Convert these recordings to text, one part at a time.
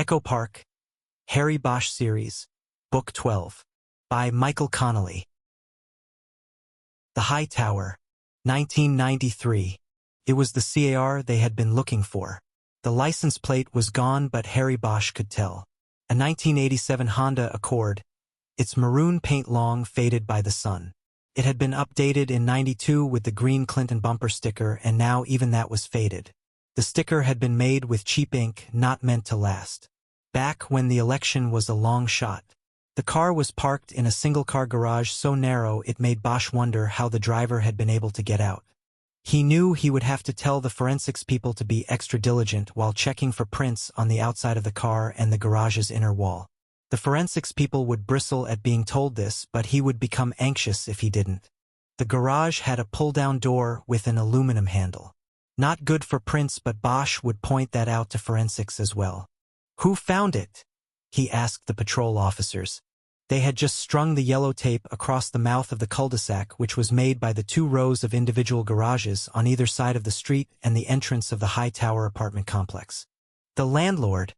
Echo Park, Harry Bosch Series, Book 12, by Michael Connelly. The High Tower, 1993. It was the car they had been looking for. The license plate was gone, but Harry Bosch could tell. A 1987 Honda Accord, its maroon paint long faded by the sun. It had been updated in '92 with the green Clinton bumper sticker, and now even that was faded. The sticker had been made with cheap ink, not meant to last. Back when the election was a long shot. The car was parked in a single-car garage so narrow it made Bosch wonder how the driver had been able to get out. He knew he would have to tell the forensics people to be extra diligent while checking for prints on the outside of the car and the garage's inner wall. The forensics people would bristle at being told this, but he would become anxious if he didn't. The garage had a pull-down door with an aluminum handle. Not good for prints, but Bosch would point that out to forensics as well. "Who found it?" he asked the patrol officers. They had just strung the yellow tape across the mouth of the cul-de-sac, which was made by the 2 rows of individual garages on either side of the street and the entrance of the High Tower apartment complex. "The landlord,"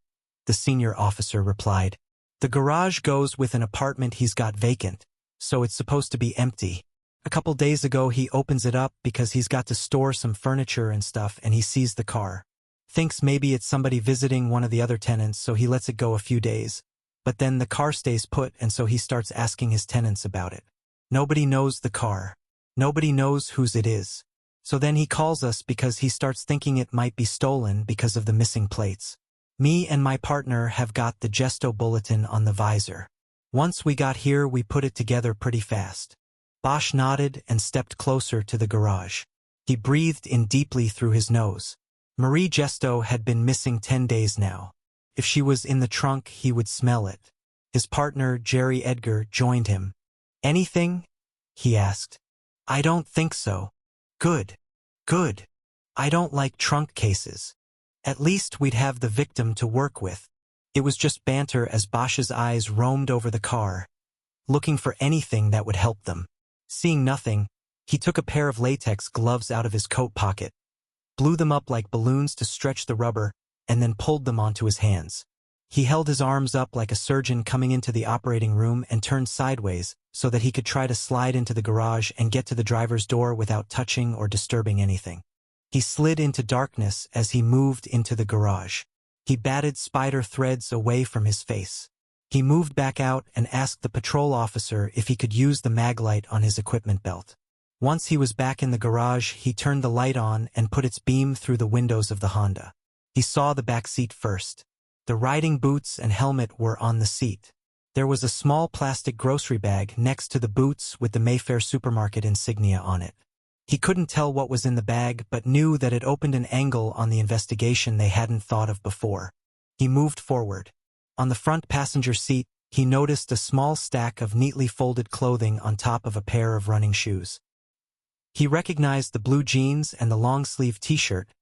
the senior officer replied. "The garage goes with an apartment he's got vacant, so it's supposed to be empty. A couple days ago he opens it up because he's got to store some furniture and stuff, and he sees the car. Thinks maybe it's somebody visiting one of the other tenants, so he lets it go a few days. But then the car stays put, and so he starts asking his tenants about it. Nobody knows the car. Nobody knows whose it is. So then he calls us because he starts thinking it might be stolen because of the missing plates. Me and my partner have got the gesto bulletin on the visor. Once we got here, we put it together pretty fast." Bosch nodded and stepped closer to the garage. He breathed in deeply through his nose. Marie Gesto had been missing 10 days now. If she was in the trunk, he would smell it. His partner, Jerry Edgar, joined him. "Anything?" he asked. "I don't think so." Good. Good. I don't like trunk cases. At least we'd have the victim to work with." It was just banter as Bosch's eyes roamed over the car, looking for anything that would help them. Seeing nothing, he took a pair of latex gloves out of his coat pocket, blew them up like balloons to stretch the rubber, and then pulled them onto his hands. He held his arms up like a surgeon coming into the operating room and turned sideways so that he could try to slide into the garage and get to the driver's door without touching or disturbing anything. He slid into darkness as he moved into the garage. He batted spider threads away from his face. He moved back out and asked the patrol officer if he could use the mag light on his equipment belt. Once he was back in the garage, he turned the light on and put its beam through the windows of the Honda. He saw the back seat first. The riding boots and helmet were on the seat. There was a small plastic grocery bag next to the boots with the Mayfair supermarket insignia on it. He couldn't tell what was in the bag, but knew that it opened an angle on the investigation they hadn't thought of before. He moved forward. On the front passenger seat, he noticed a small stack of neatly folded clothing on top of a pair of running shoes. He recognized the blue jeans and the long-sleeve t-shirt,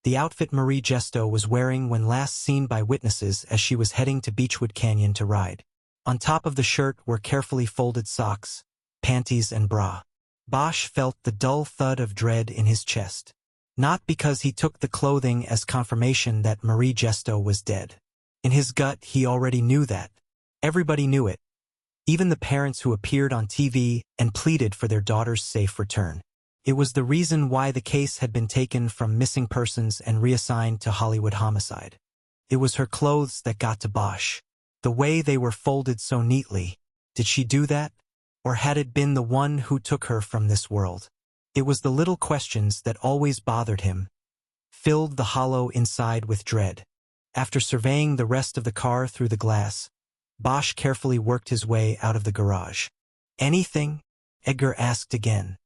the outfit Marie Gesto was wearing when last seen by witnesses as she was heading to Beechwood Canyon to ride. On top of the shirt were carefully folded socks, panties and bra. Bosch felt the dull thud of dread in his chest. Not because he took the clothing as confirmation that Marie Gesto was dead. In his gut, he already knew that. Everybody knew it. Even the parents who appeared on TV and pleaded for their daughter's safe return. It was the reason why the case had been taken from missing persons and reassigned to Hollywood homicide. It was her clothes that got to Bosch. The way they were folded so neatly. Did she do that? Or had it been the one who took her from this world? It was the little questions that always bothered him, filled the hollow inside with dread. After surveying the rest of the car through the glass, Bosch carefully worked his way out of the garage. "Anything?" Edgar asked again.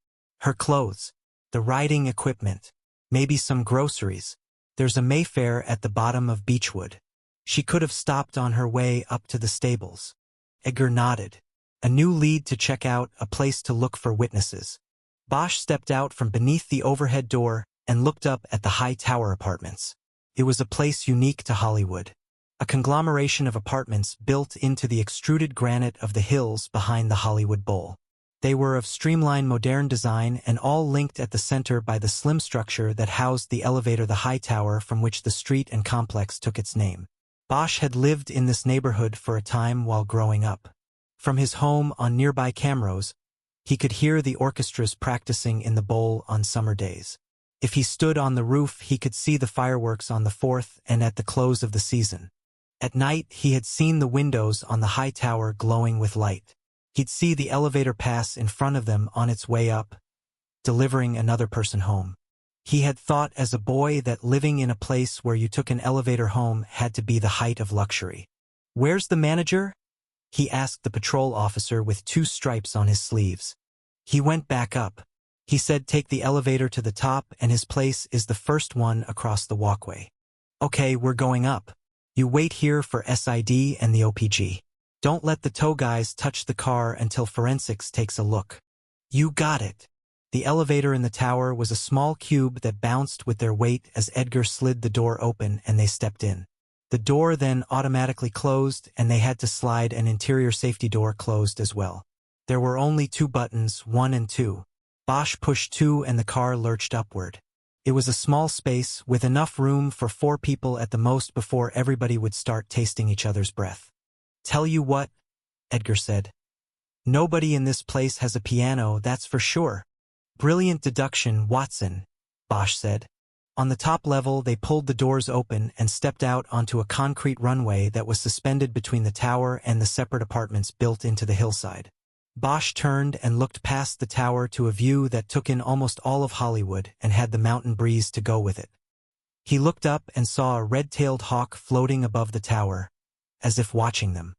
"Her clothes, the riding equipment, maybe some groceries. There's a Mayfair at the bottom of Beechwood. She could have stopped on her way up to the stables." Edgar nodded. A new lead to check out, a place to look for witnesses. Bosch stepped out from beneath the overhead door and looked up at the High Tower apartments. It was a place unique to Hollywood. A conglomeration of apartments built into the extruded granite of the hills behind the Hollywood Bowl. They were of streamlined modern design and all linked at the center by the slim structure that housed the elevator, the High Tower, from which the street and complex took its name. Bosch had lived in this neighborhood for a time while growing up. From his home on nearby Camrose, he could hear the orchestras practicing in the bowl on summer days. If he stood on the roof, he could see the fireworks on the 4th and at the close of the season. At night, he had seen the windows on the high tower glowing with light. He'd see the elevator pass in front of them on its way up, delivering another person home. He had thought as a boy that living in a place where you took an elevator home had to be the height of luxury. "Where's the manager?" he asked the patrol officer with 2 stripes on his sleeves. He went back up. He said take the elevator to the top and his place is the first one across the walkway. "Okay, we're going up. You wait here for SID and the OPG. Don't let the tow guys touch the car until forensics takes a look." "You got it." The elevator in the tower was a small cube that bounced with their weight as Edgar slid the door open and they stepped in. The door then automatically closed and they had to slide an interior safety door closed as well. There were only 2 buttons, 1 and 2. Bosch pushed 2 and the car lurched upward. It was a small space with enough room for 4 people at the most before everybody would start tasting each other's breath. "Tell you what," Edgar said. "Nobody in this place has a piano, that's for sure." "Brilliant deduction, Watson," Bosch said. On the top level, they pulled the doors open and stepped out onto a concrete runway that was suspended between the tower and the separate apartments built into the hillside. Bosch turned and looked past the tower to a view that took in almost all of Hollywood and had the mountain breeze to go with it. He looked up and saw a red-tailed hawk floating above the tower, as if watching them.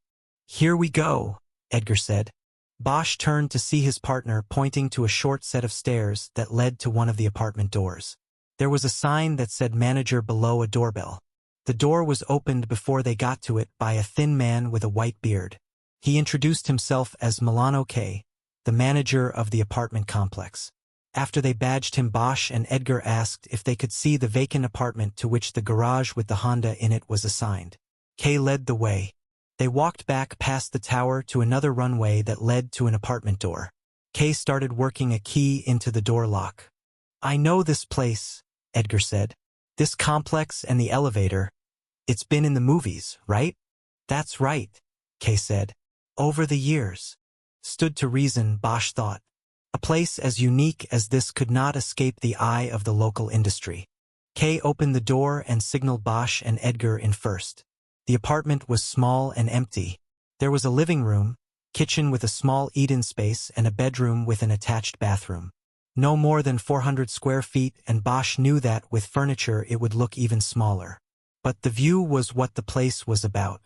"Here we go," Edgar said. Bosch turned to see his partner pointing to a short set of stairs that led to one of the apartment doors. There was a sign that said manager below a doorbell. The door was opened before they got to it by a thin man with a white beard. He introduced himself as Milano K., the manager of the apartment complex. After they badged him, Bosch and Edgar asked if they could see the vacant apartment to which the garage with the Honda in it was assigned. K led the way. They walked back past the tower to another runway that led to an apartment door. K started working a key into the door lock. "I know this place," Edgar said. "This complex and the elevator. It's been in the movies, right?" "That's right," K said. "Over the years." Stood to reason, Bosch thought. A place as unique as this could not escape the eye of the local industry. K opened the door and signaled Bosch and Edgar in first. The apartment was small and empty. There was a living room, kitchen with a small eat-in space, and a bedroom with an attached bathroom. No more than 400 square feet, and Bosch knew that with furniture it would look even smaller. But the view was what the place was about.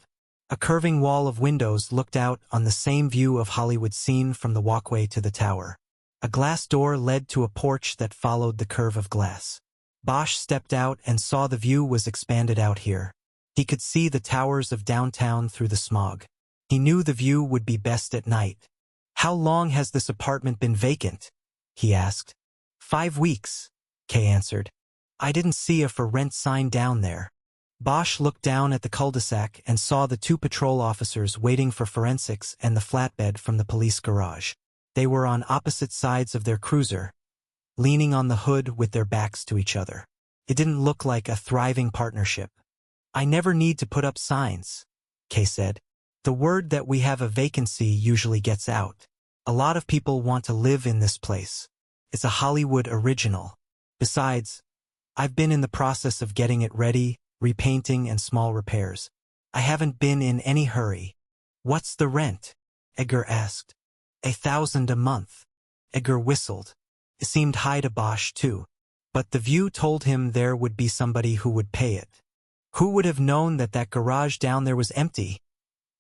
A curving wall of windows looked out on the same view of Hollywood seen from the walkway to the tower. A glass door led to a porch that followed the curve of glass. Bosch stepped out and saw the view was expanded out here. He could see the towers of downtown through the smog. He knew the view would be best at night. "How long has this apartment been vacant?" he asked. 5 weeks, Kay answered. "I didn't see a for rent sign down there." Bosch looked down at the cul-de-sac and saw the 2 patrol officers waiting for forensics and the flatbed from the police garage. They were on opposite sides of their cruiser, leaning on the hood with their backs to each other. It didn't look like a thriving partnership. "I never need to put up signs," Kay said. "The word that we have a vacancy usually gets out. A lot of people want to live in this place. It's a Hollywood original. Besides, I've been in the process of getting it ready, repainting and small repairs. I haven't been in any hurry." "What's the rent?" Edgar asked. $1,000 a month. Edgar whistled. It seemed high to Bosch too. But the view told him there would be somebody who would pay it. "Who would have known that that garage down there was empty?"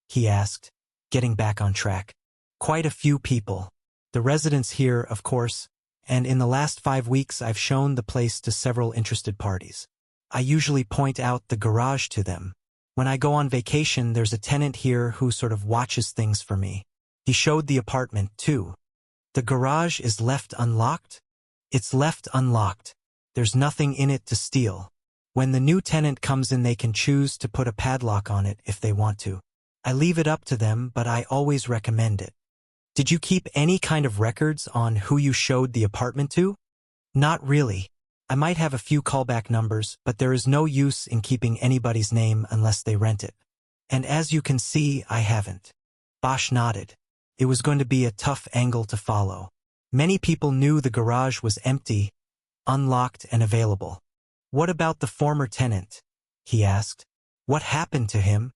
he asked, getting back on track. "Quite a few people. The residents here, of course, and in the last 5 weeks I've shown the place to several interested parties. I usually point out the garage to them. When I go on vacation, there's a tenant here who sort of watches things for me." He showed the apartment, too. "The garage is left unlocked?" "It's left unlocked. There's nothing in it to steal. When the new tenant comes in, they can choose to put a padlock on it if they want to. I leave it up to them, but I always recommend it." "Did you keep any kind of records on who you showed the apartment to?" "Not really. I might have a few callback numbers, but there is no use in keeping anybody's name unless they rent it. And as you can see, I haven't. Bosch nodded. It was going to be a tough angle to follow. Many people knew the garage was empty, unlocked and available. What about the former tenant? He asked. What happened to him?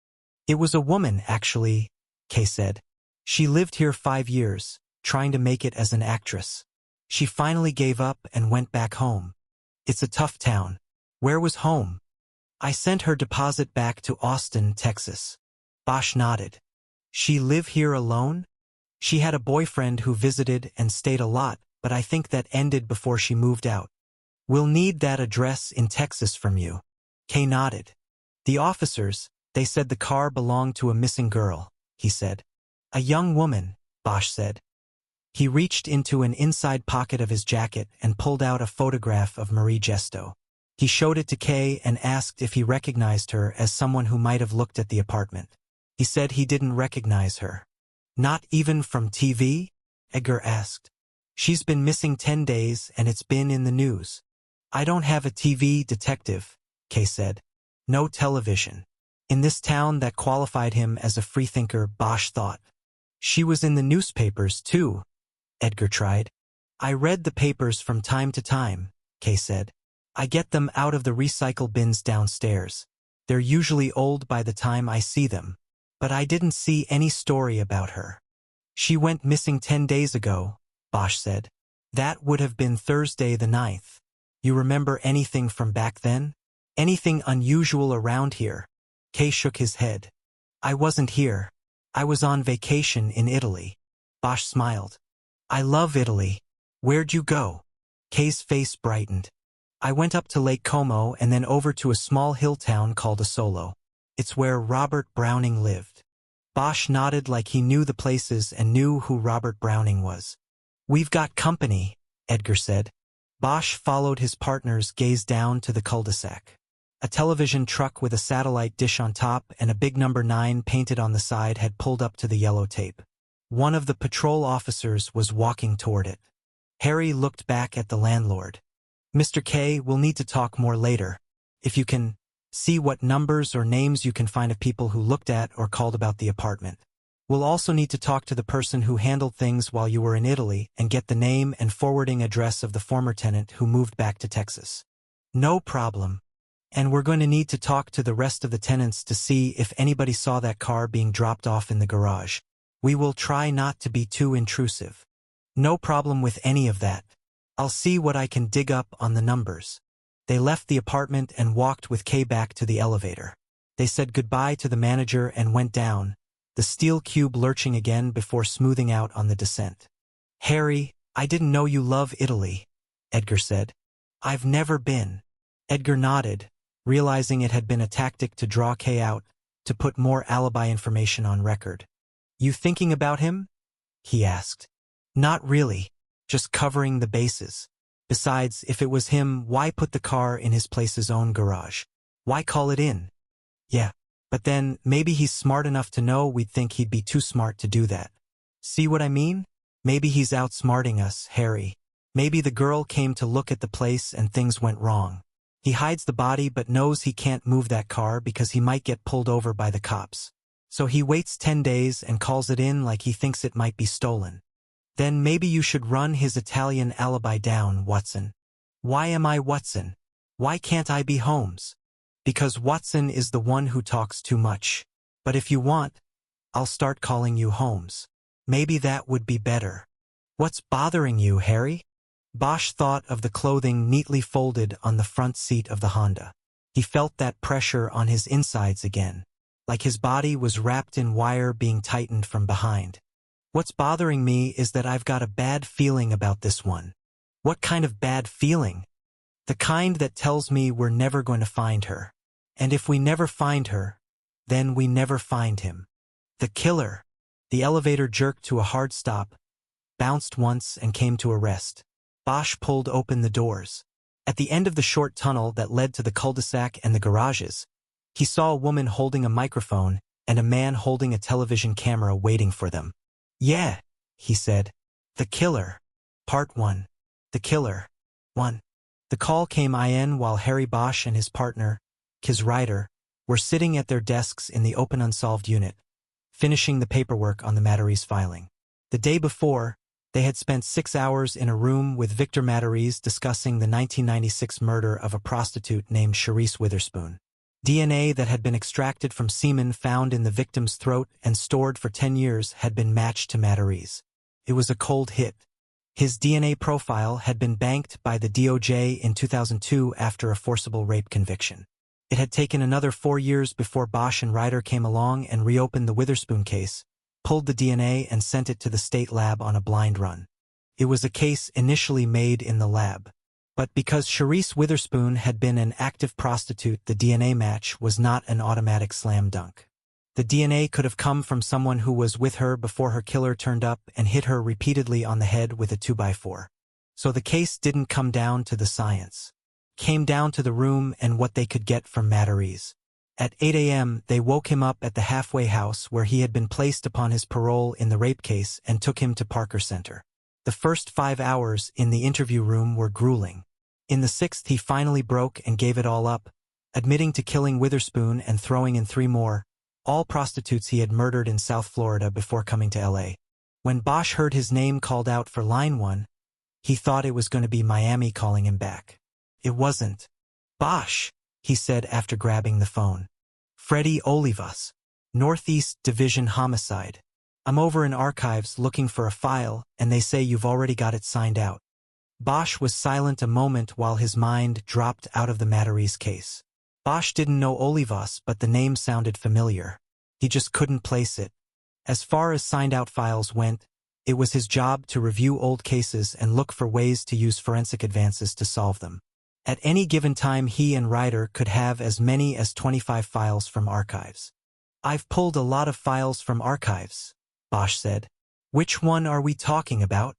It was a woman, actually, Kay said. She lived here 5 years, trying to make it as an actress. She finally gave up and went back home. It's a tough town. Where was home? I sent her deposit back to Austin, Texas. Bosch nodded. She live here alone? She had a boyfriend who visited and stayed a lot, but I think that ended before she moved out. We'll need that address in Texas from you. Kay nodded. The officers, they said the car belonged to a missing girl, he said. A young woman, Bosch said. He reached into an inside pocket of his jacket and pulled out a photograph of Marie Gesto. He showed it to Kay and asked if he recognized her as someone who might have looked at the apartment. He said he didn't recognize her. Not even from TV? Edgar asked. She's been missing 10 days and it's been in the news. I don't have a TV, detective, Kay said. No television. In this town that qualified him as a freethinker, Bosch thought. She was in the newspapers, too, Edgar tried. I read the papers from time to time, Kay said. I get them out of the recycle bins downstairs. They're usually old by the time I see them. But I didn't see any story about her. She went missing 10 days ago, Bosch said. That would have been Thursday the 9th. You remember anything from back then? Anything unusual around here? Kay shook his head. I wasn't here. I was on vacation in Italy. Bosch smiled. I love Italy. Where'd you go? Kay's face brightened. I went up to Lake Como and then over to a small hill town called Asolo. It's where Robert Browning lived. Bosch nodded like he knew the places and knew who Robert Browning was. We've got company, Edgar said. Bosch followed his partner's gaze down to the cul-de-sac. A television truck with a satellite dish on top and a big number 9 painted on the side had pulled up to the yellow tape. One of the patrol officers was walking toward it. Harry looked back at the landlord. Mr. K, we'll need to talk more later. If you can see what numbers or names you can find of people who looked at or called about the apartment. We'll also need to talk to the person who handled things while you were in Italy and get the name and forwarding address of the former tenant who moved back to Texas. No problem. And we're going to need to talk to the rest of the tenants to see if anybody saw that car being dropped off in the garage. We will try not to be too intrusive. No problem with any of that. I'll see what I can dig up on the numbers. They left the apartment and walked with Kay back to the elevator. They said goodbye to the manager and went down, the steel cube lurching again before smoothing out on the descent. Harry, I didn't know you love Italy, Edgar said. I've never been. Edgar nodded, realizing it had been a tactic to draw Kay out, to put more alibi information on record. You thinking about him? He asked. Not really, just covering the bases. Besides, if it was him, why put the car in his place's own garage? Why call it in? Yeah, but then maybe he's smart enough to know we'd think he'd be too smart to do that. See what I mean? Maybe he's outsmarting us, Harry. Maybe the girl came to look at the place and things went wrong. He hides the body but knows he can't move that car because he might get pulled over by the cops. So he waits 10 days and calls it in like he thinks it might be stolen. Then maybe you should run his Italian alibi down, Watson. Why am I Watson? Why can't I be Holmes? Because Watson is the one who talks too much. But if you want, I'll start calling you Holmes. Maybe that would be better. What's bothering you, Harry? Bosch thought of the clothing neatly folded on the front seat of the Honda. He felt that pressure on his insides again, like his body was wrapped in wire being tightened from behind. What's bothering me is that I've got a bad feeling about this one. What kind of bad feeling? The kind that tells me we're never going to find her. And if we never find her, then we never find him. The killer. The elevator jerked to a hard stop, bounced once and came to a rest. Bosch pulled open the doors. At the end of the short tunnel that led to the cul-de-sac and the garages, he saw a woman holding a microphone and a man holding a television camera waiting for them. Yeah, he said. The Killer. Part 1. The Killer. 1. The call came in while Harry Bosch and his partner, Kis Ryder, were sitting at their desks in the open unsolved unit, finishing the paperwork on the Matarese filing. The day before, they had spent 6 hours in a room with Victor Matarese discussing the 1996 murder of a prostitute named Charisse Witherspoon. DNA that had been extracted from semen found in the victim's throat and stored for 10 years had been matched to Matarese. It was a cold hit. His DNA profile had been banked by the DOJ in 2002 after a forcible rape conviction. It had taken another 4 years before Bosch and Ryder came along and reopened the Witherspoon case, pulled the DNA and sent it to the state lab on a blind run. It was a case initially made in the lab. But because Charisse Witherspoon had been an active prostitute, the DNA match was not an automatic slam dunk. The DNA could have come from someone who was with her before her killer turned up and hit her repeatedly on the head with a 2x4. So the case didn't come down to the science. It came down to the room and what they could get from Matarese. At 8 a.m., they woke him up at the halfway house where he had been placed upon his parole in the rape case and took him to Parker Center. The first 5 hours in the interview room were grueling. In the 6th, he finally broke and gave it all up, admitting to killing Witherspoon and throwing in 3 more, all prostitutes he had murdered in South Florida before coming to L.A. When Bosch heard his name called out for line 1, he thought it was going to be Miami calling him back. It wasn't. "Bosch," he said after grabbing the phone. "Freddie Olivas, Northeast Division Homicide. I'm over in archives looking for a file, and they say you've already got it signed out." Bosch was silent a moment while his mind dropped out of the Matarese case. Bosch didn't know Olivas, but the name sounded familiar. He just couldn't place it. As far as signed-out files went, it was his job to review old cases and look for ways to use forensic advances to solve them. At any given time, he and Ryder could have as many as 25 files from archives. "I've pulled a lot of files from archives," Bosch said. "Which one are we talking about?"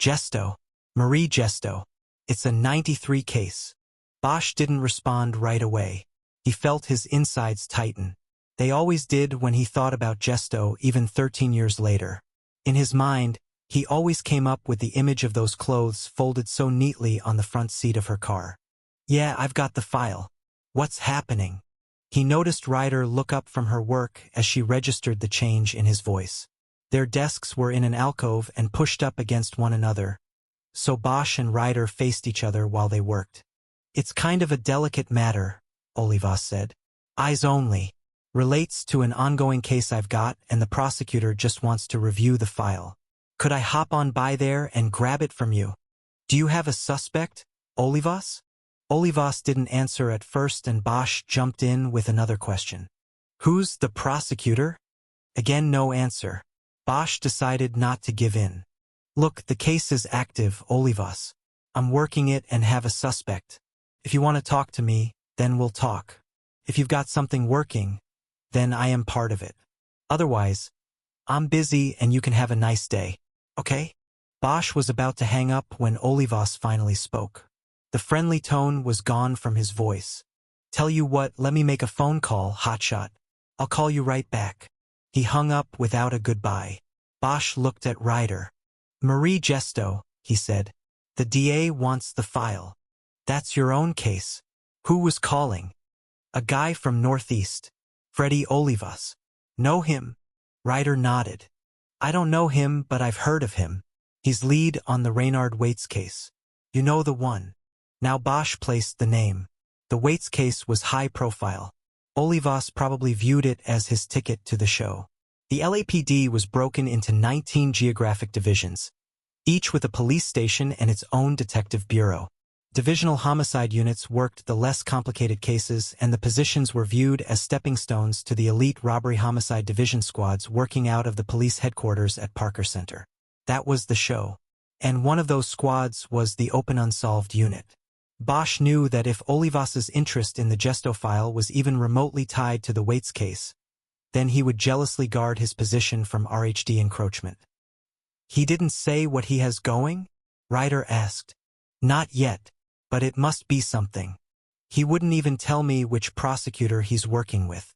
"Gesto. Marie Gesto. It's a 93 case." Bosch didn't respond right away. He felt his insides tighten. They always did when he thought about Gesto, even 13 years later. In his mind, he always came up with the image of those clothes folded so neatly on the front seat of her car. "Yeah, I've got the file. What's happening?" He noticed Ryder look up from her work as she registered the change in his voice. Their desks were in an alcove and pushed up against one another, so Bosch and Ryder faced each other while they worked. "It's kind of a delicate matter," Olivas said. "Eyes only. Relates to an ongoing case I've got, and the prosecutor just wants to review the file. Could I hop on by there and grab it from you?" "Do you have a suspect, Olivas?" Olivas didn't answer at first, and Bosch jumped in with another question. "Who's the prosecutor?" Again no answer. Bosch decided not to give in. "Look, the case is active, Olivas. I'm working it and have a suspect. If you want to talk to me, then we'll talk. If you've got something working, then I am part of it. Otherwise, I'm busy and you can have a nice day, okay?" Bosch was about to hang up when Olivas finally spoke. The friendly tone was gone from his voice. "Tell you what, let me make a phone call, hotshot. I'll call you right back." He hung up without a goodbye. Bosch looked at Ryder. "Marie Gesto," he said. "The DA wants the file. That's your own case. Who was calling?" "A guy from Northeast. Freddie Olivas. Know him?" Ryder nodded. "I don't know him, but I've heard of him. He's lead on the Raynard Waits case. You know the one." Now Bosch placed the name. The Waits case was high profile. Olivas probably viewed it as his ticket to the show. The LAPD was broken into 19 geographic divisions, each with a police station and its own detective bureau. Divisional homicide units worked the less complicated cases, and the positions were viewed as stepping stones to the elite robbery homicide division squads working out of the police headquarters at Parker Center. That was the show. And one of those squads was the Open Unsolved Unit. Bosch knew that if Olivas's interest in the Gesto file was even remotely tied to the Waits case, then he would jealously guard his position from RHD encroachment. "He didn't say what he has going?" Ryder asked. "Not yet, but it must be something. He wouldn't even tell me which prosecutor he's working with."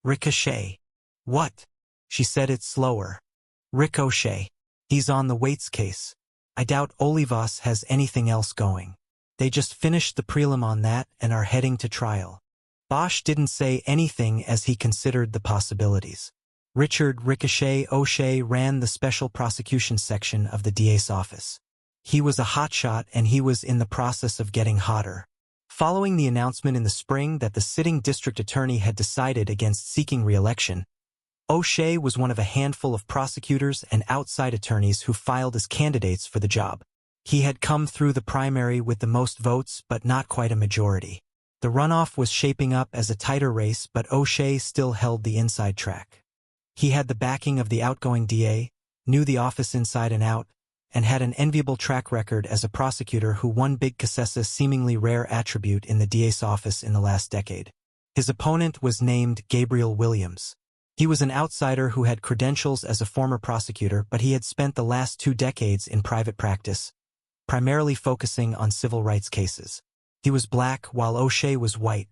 "Ricochet." "What?" She said it slower. "Ricochet. He's on the Waits case. I doubt Olivas has anything else going." They just finished the prelim on that and are heading to trial. Bosch didn't say anything as he considered the possibilities. Richard Ricochet O'Shea ran the special prosecutions section of the DA's office. He was a hotshot and he was in the process of getting hotter. Following the announcement in the spring that the sitting district attorney had decided against seeking re-election, O'Shea was one of a handful of prosecutors and outside attorneys who filed as candidates for the job. He had come through the primary with the most votes but not quite a majority. The runoff was shaping up as a tighter race, but O'Shea still held the inside track. He had the backing of the outgoing DA, knew the office inside and out, and had an enviable track record as a prosecutor who won Big Cassessa's seemingly rare attribute in the DA's office in the last decade. His opponent was named Gabriel Williams. He was an outsider who had credentials as a former prosecutor, but he had spent the last 2 decades in private practice, primarily focusing on civil rights cases. He was black while O'Shea was white.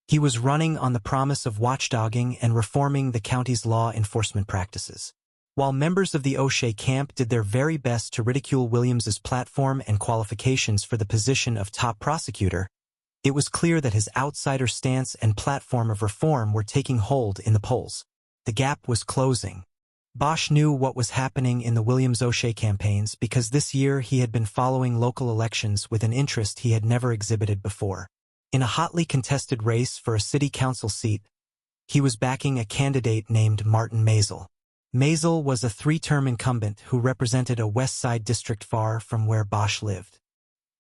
He was running on the promise of watchdogging and reforming the county's law enforcement practices. While members of the O'Shea camp did their very best to ridicule Williams's platform and qualifications for the position of top prosecutor, it was clear that his outsider stance and platform of reform were taking hold in the polls. The gap was closing. Bosch knew what was happening in the Williams-O'Shea campaigns because this year he had been following local elections with an interest he had never exhibited before. In a hotly contested race for a city council seat, he was backing a candidate named Martin Maisel. Maisel was a 3-term incumbent who represented a West Side district far from where Bosch lived.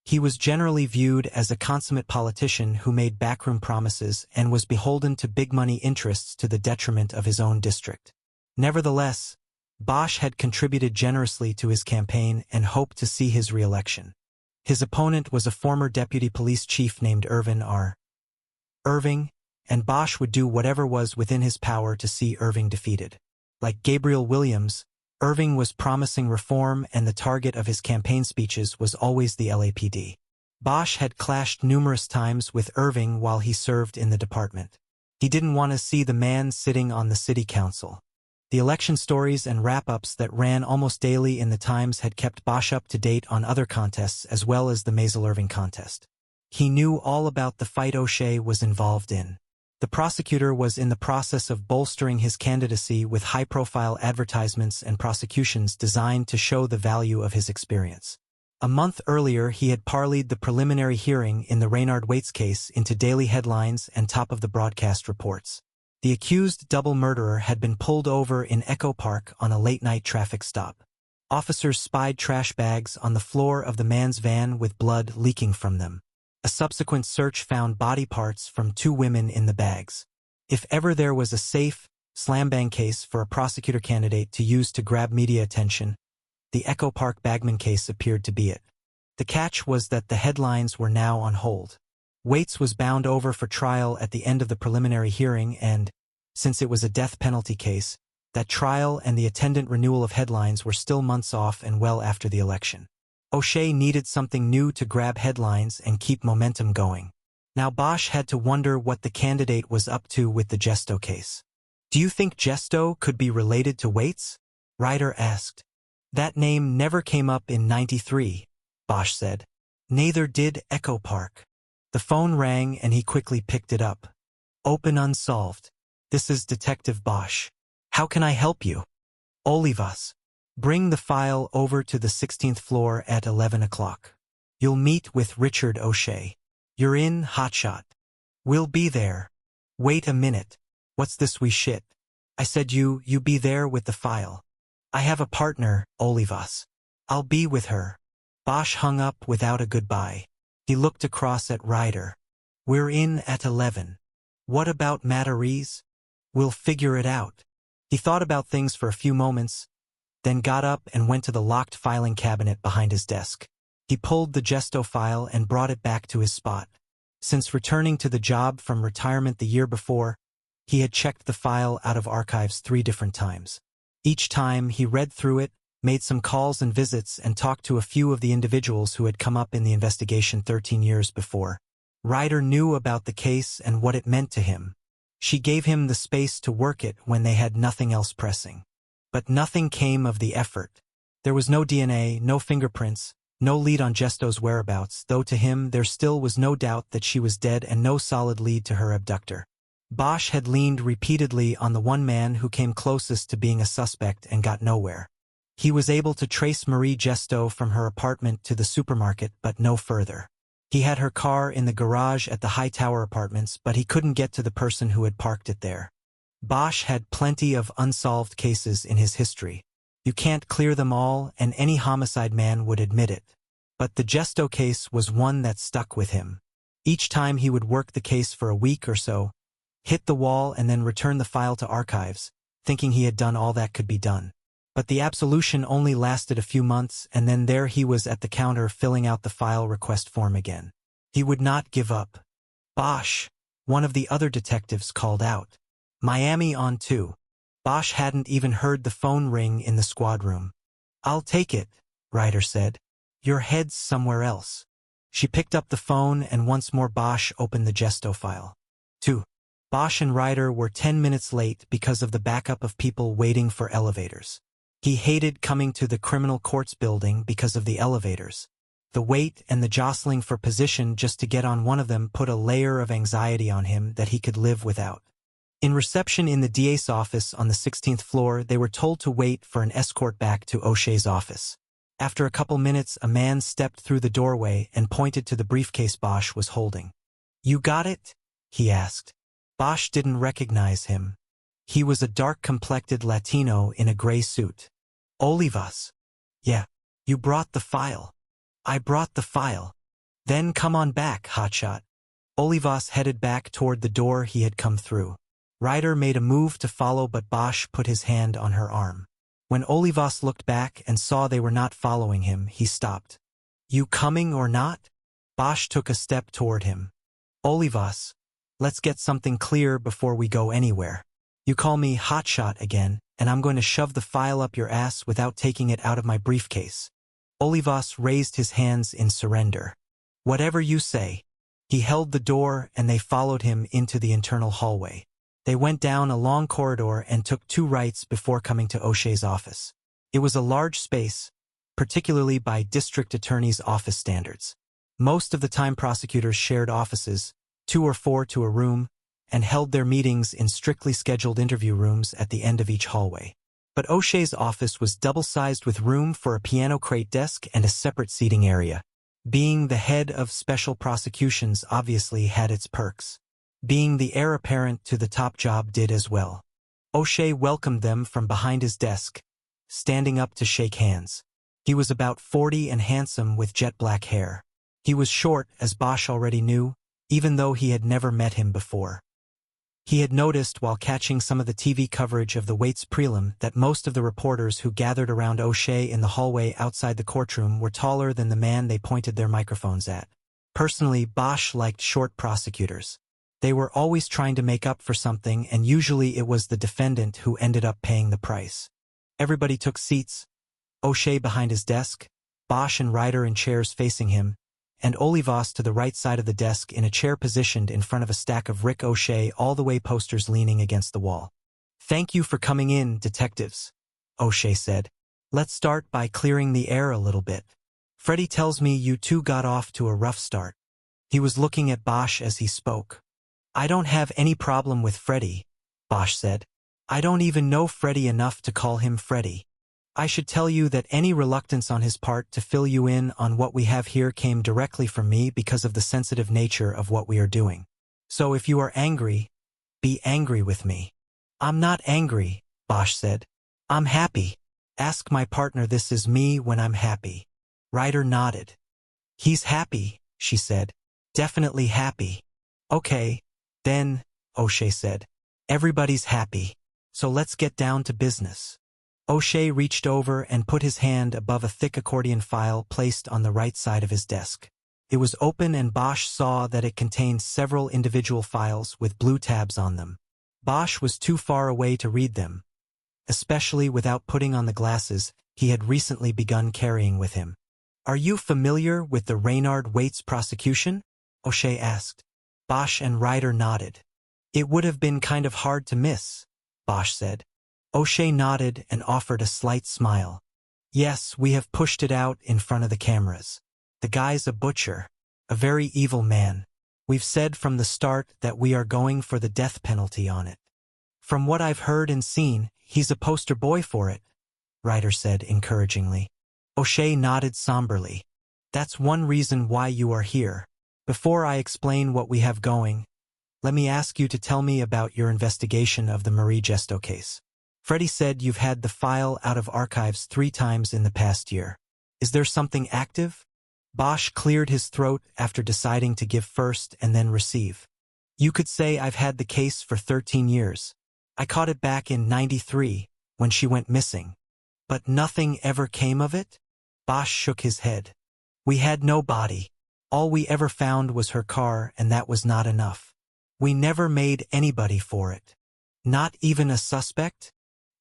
He was generally viewed as a consummate politician who made backroom promises and was beholden to big-money interests to the detriment of his own district. Nevertheless, Bosch had contributed generously to his campaign and hoped to see his re-election. His opponent was a former deputy police chief named Irvin R. Irving, and Bosch would do whatever was within his power to see Irving defeated. Like Gabriel Williams, Irving was promising reform, and the target of his campaign speeches was always the LAPD. Bosch had clashed numerous times with Irving while he served in the department. He didn't want to see the man sitting on the city council. The election stories and wrap-ups that ran almost daily in the Times had kept Bosch up to date on other contests as well as the Maisel-Irving contest. He knew all about the fight O'Shea was involved in. The prosecutor was in the process of bolstering his candidacy with high-profile advertisements and prosecutions designed to show the value of his experience. A month earlier, he had parlayed the preliminary hearing in the Raynard Waits case into daily headlines and top-of-the-broadcast reports. The accused double murderer had been pulled over in Echo Park on a late-night traffic stop. Officers spied trash bags on the floor of the man's van with blood leaking from them. A subsequent search found body parts from 2 women in the bags. If ever there was a safe, slam-bang case for a prosecutor candidate to use to grab media attention, the Echo Park bagman case appeared to be it. The catch was that the headlines were now on hold. Waits was bound over for trial at the end of the preliminary hearing and, since it was a death penalty case, that trial and the attendant renewal of headlines were still months off and well after the election. O'Shea needed something new to grab headlines and keep momentum going. Now Bosch had to wonder what the candidate was up to with the Gesto case. "Do you think Gesto could be related to Waits?" Ryder asked. "That name never came up in '93, Bosch said. "Neither did Echo Park." The phone rang and he quickly picked it up. "Open unsolved. This is Detective Bosch. How can I help you?" "Olivas. Bring the file over to the 16th floor at 11 o'clock. You'll meet with Richard O'Shea. You're in, hotshot." "We'll be there." "Wait a minute. What's this we shit?" "I said you be there with the file." "I have a partner, Olivas. I'll be with her." Bosch hung up without a goodbye. He looked across at Ryder. "We're in at 11. What about Matarees?" "We'll figure it out." He thought about things for a few moments, then got up and went to the locked filing cabinet behind his desk. He pulled the Gesto file and brought it back to his spot. Since returning to the job from retirement the year before, he had checked the file out of archives 3 different times. Each time he read through it, made some calls and visits, and talked to a few of the individuals who had come up in the investigation 13 years before. Ryder knew about the case and what it meant to him. She gave him the space to work it when they had nothing else pressing. But nothing came of the effort. There was no DNA, no fingerprints, No lead on Jesto's whereabouts, though to him there still was no doubt that she was dead and no solid lead to her abductor. Bosch had leaned repeatedly on the one man who came closest to being a suspect and got nowhere. He was able to trace Marie Jesto from her apartment to the supermarket, but no further. He had her car in the garage at the Hightower Apartments, but he couldn't get to the person who had parked it there. Bosch had plenty of unsolved cases in his history. You can't clear them all, and any homicide man would admit it. But the Jesto case was one that stuck with him. Each time he would work the case for a week or so, hit the wall and then return the file to archives, thinking he had done all that could be done. But the absolution only lasted a few months, and then there he was at the counter filling out the file request form again. He would not give up. Bosch, one of the other detectives, called out. Miami on 2. Bosch hadn't even heard the phone ring in the squad room. I'll take it, Ryder said. Your head's somewhere else. She picked up the phone and once more Bosch opened the Jesto file. 2. Bosch and Ryder were 10 minutes late because of the backup of people waiting for elevators. He hated coming to the criminal courts building because of the elevators. The wait and the jostling for position just to get on one of them put a layer of anxiety on him that he could live without. In reception in the DA's office on the 16th floor, they were told to wait for an escort back to O'Shea's office. After a couple minutes, a man stepped through the doorway and pointed to the briefcase Bosch was holding. You got it? He asked. Bosch didn't recognize him. He was a dark-complected Latino in a gray suit. Olivas. Yeah. You brought the file. I brought the file. Then come on back, hotshot. Olivas headed back toward the door he had come through. Ryder made a move to follow, but Bosch put his hand on her arm. When Olivas looked back and saw they were not following him, he stopped. You coming or not? Bosch took a step toward him. Olivas, let's get something clear before we go anywhere. You call me hotshot again, and I'm going to shove the file up your ass without taking it out of my briefcase. Olivas raised his hands in surrender. Whatever you say. He held the door and they followed him into the internal hallway. They went down a long corridor and took 2 rights before coming to O'Shea's office. It was a large space, particularly by district attorney's office standards. Most of the time prosecutors shared offices, 2 or 4 to a room, and held their meetings in strictly scheduled interview rooms at the end of each hallway. But O'Shea's office was double-sized with room for a piano crate desk and a separate seating area. Being the head of special prosecutions obviously had its perks. Being the heir apparent to the top job did as well. O'Shea welcomed them from behind his desk, standing up to shake hands. He was about 40 and handsome with jet black hair. He was short, as Bosch already knew, even though he had never met him before. He had noticed while catching some of the TV coverage of the Waits prelim that most of the reporters who gathered around O'Shea in the hallway outside the courtroom were taller than the man they pointed their microphones at. Personally, Bosch liked short prosecutors. They were always trying to make up for something, and usually it was the defendant who ended up paying the price. Everybody took seats, O'Shea behind his desk, Bosch and Ryder in chairs facing him, and Olivas to the right side of the desk in a chair positioned in front of a stack of Rick O'Shea all-the-way posters leaning against the wall. Thank you for coming in, detectives, O'Shea said. Let's start by clearing the air a little bit. Freddie tells me you 2 got off to a rough start. He was looking at Bosch as he spoke. I don't have any problem with Freddie, Bosch said. I don't even know Freddie enough to call him Freddie. I should tell you that any reluctance on his part to fill you in on what we have here came directly from me because of the sensitive nature of what we are doing. So if you are angry, be angry with me. I'm not angry, Bosch said. I'm happy. Ask my partner this is me when I'm happy. Ryder nodded. He's happy, she said. Definitely happy. Okay. Then, O'Shea said, everybody's happy, so let's get down to business. O'Shea reached over and put his hand above a thick accordion file placed on the right side of his desk. It was open and Bosch saw that it contained several individual files with blue tabs on them. Bosch was too far away to read them, especially without putting on the glasses he had recently begun carrying with him. Are you familiar with the Reynard Waits prosecution? O'Shea asked. Bosch and Ryder nodded. It would have been kind of hard to miss, Bosch said. O'Shea nodded and offered a slight smile. Yes, we have pushed it out in front of the cameras. The guy's a butcher, a very evil man. We've said from the start that we are going for the death penalty on it. From what I've heard and seen, he's a poster boy for it, Ryder said encouragingly. O'Shea nodded somberly. That's one reason why you are here. Before I explain what we have going, let me ask you to tell me about your investigation of the Marie Gesto case. Freddie said you've had the file out of archives 3 times in the past year. Is there something active? Bosch cleared his throat after deciding to give first and then receive. You could say I've had the case for 13 years. I caught it back in '93, when she went missing. But nothing ever came of it? Bosch shook his head. We had no body. All we ever found was her car, and that was not enough. We never made anybody for it. Not even a suspect?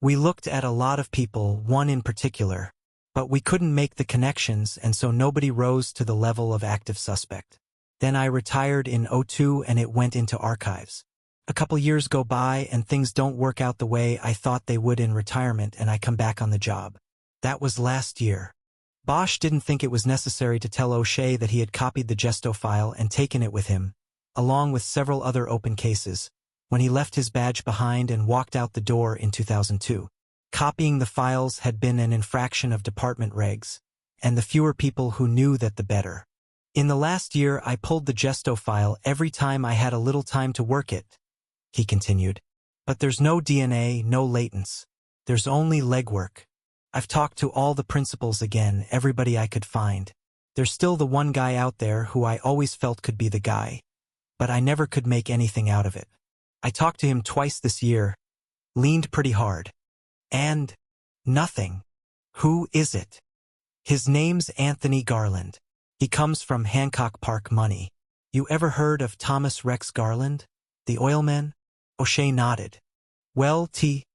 We looked at a lot of people, one in particular, but we couldn't make the connections, and so nobody rose to the level of active suspect. Then I retired in '02 and it went into archives. A couple years go by and things don't work out the way I thought they would in retirement, and I come back on the job. That was last year. Bosch didn't think it was necessary to tell O'Shea that he had copied the Gesto file and taken it with him, along with several other open cases, when he left his badge behind and walked out the door in 2002. Copying the files had been an infraction of department regs, and the fewer people who knew that the better. In the last year I pulled the Gesto file every time I had a little time to work it, he continued. But there's no DNA, no latents. There's only legwork. I've talked to all the principals again, everybody I could find. There's still the one guy out there who I always felt could be the guy, but I never could make anything out of it. I talked to him twice this year, leaned pretty hard. And nothing. Who is it? His name's Anthony Garland. He comes from Hancock Park money. You ever heard of Thomas Rex Garland, the oilman? O'Shea nodded. Well, T.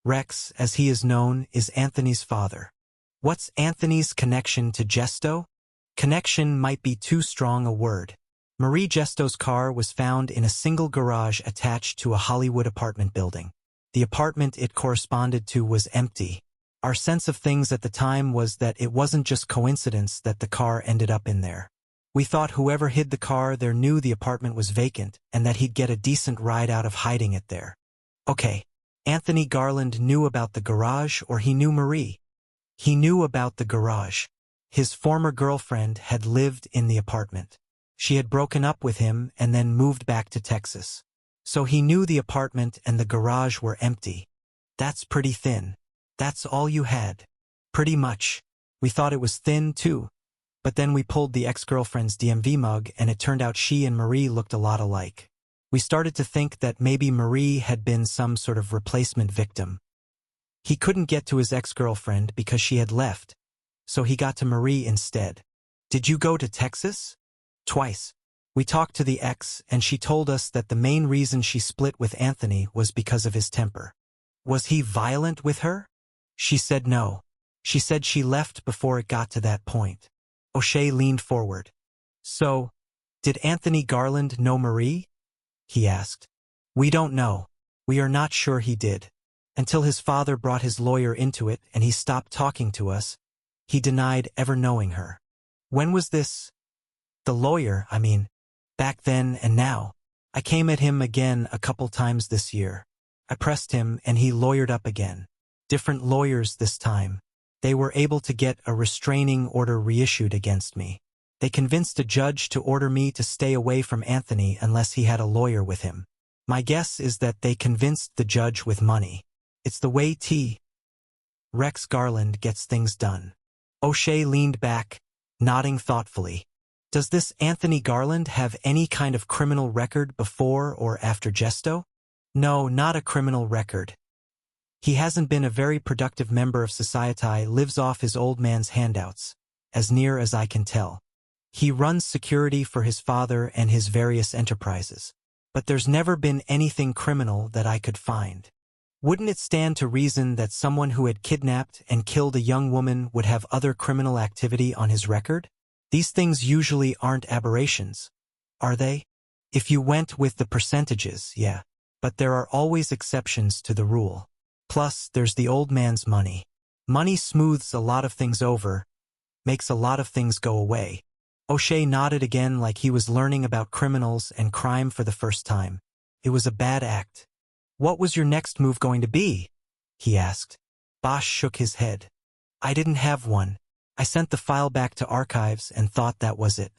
Rex, as he is known, is Anthony's father. What's Anthony's connection to Gesto? Connection might be too strong a word. Marie Gesto's car was found in a single garage attached to a Hollywood apartment building. The apartment it corresponded to was empty. Our sense of things at the time was that it wasn't just coincidence that the car ended up in there. We thought whoever hid the car there knew the apartment was vacant and that he'd get a decent ride out of hiding it there. Okay, Anthony Garland knew about the garage, or he knew Marie? He knew about the garage. His former girlfriend had lived in the apartment. She had broken up with him and then moved back to Texas. So he knew the apartment and the garage were empty. That's pretty thin. That's all you had. Pretty much. We thought it was thin, too. But then we pulled the ex-girlfriend's DMV mug, and it turned out she and Marie looked a lot alike. We started to think that maybe Marie had been some sort of replacement victim. He couldn't get to his ex-girlfriend because she had left, so he got to Marie instead. Did you go to Texas? Twice. We talked to the ex, and she told us that the main reason she split with Anthony was because of his temper. Was he violent with her? She said no. She said she left before it got to that point. O'Shea leaned forward. So, did Anthony Garland know Marie? He asked. We don't know. We are not sure he did. Until his father brought his lawyer into it and he stopped talking to us, he denied ever knowing her. When was this? The lawyer, I mean. Back then and now. I came at him again a couple times this year. I pressed him and he lawyered up again. Different lawyers this time. They were able to get a restraining order reissued against me. They convinced a judge to order me to stay away from Anthony unless he had a lawyer with him. My guess is that they convinced the judge with money. It's the way T. Rex Garland gets things done. O'Shea leaned back, nodding thoughtfully. Does this Anthony Garland have any kind of criminal record before or after Gesto? No, not a criminal record. He hasn't been a very productive member of society, lives off his old man's handouts, as near as I can tell. He runs security for his father and his various enterprises. But there's never been anything criminal that I could find. Wouldn't it stand to reason that someone who had kidnapped and killed a young woman would have other criminal activity on his record? These things usually aren't aberrations, are they? If you went with the percentages, yeah. But there are always exceptions to the rule. Plus, there's the old man's money. Money smooths a lot of things over, makes a lot of things go away. O'Shea nodded again like he was learning about criminals and crime for the first time. It was a bad act. What was your next move going to be? He asked. Bosch shook his head. I didn't have one. I sent the file back to archives and thought that was it.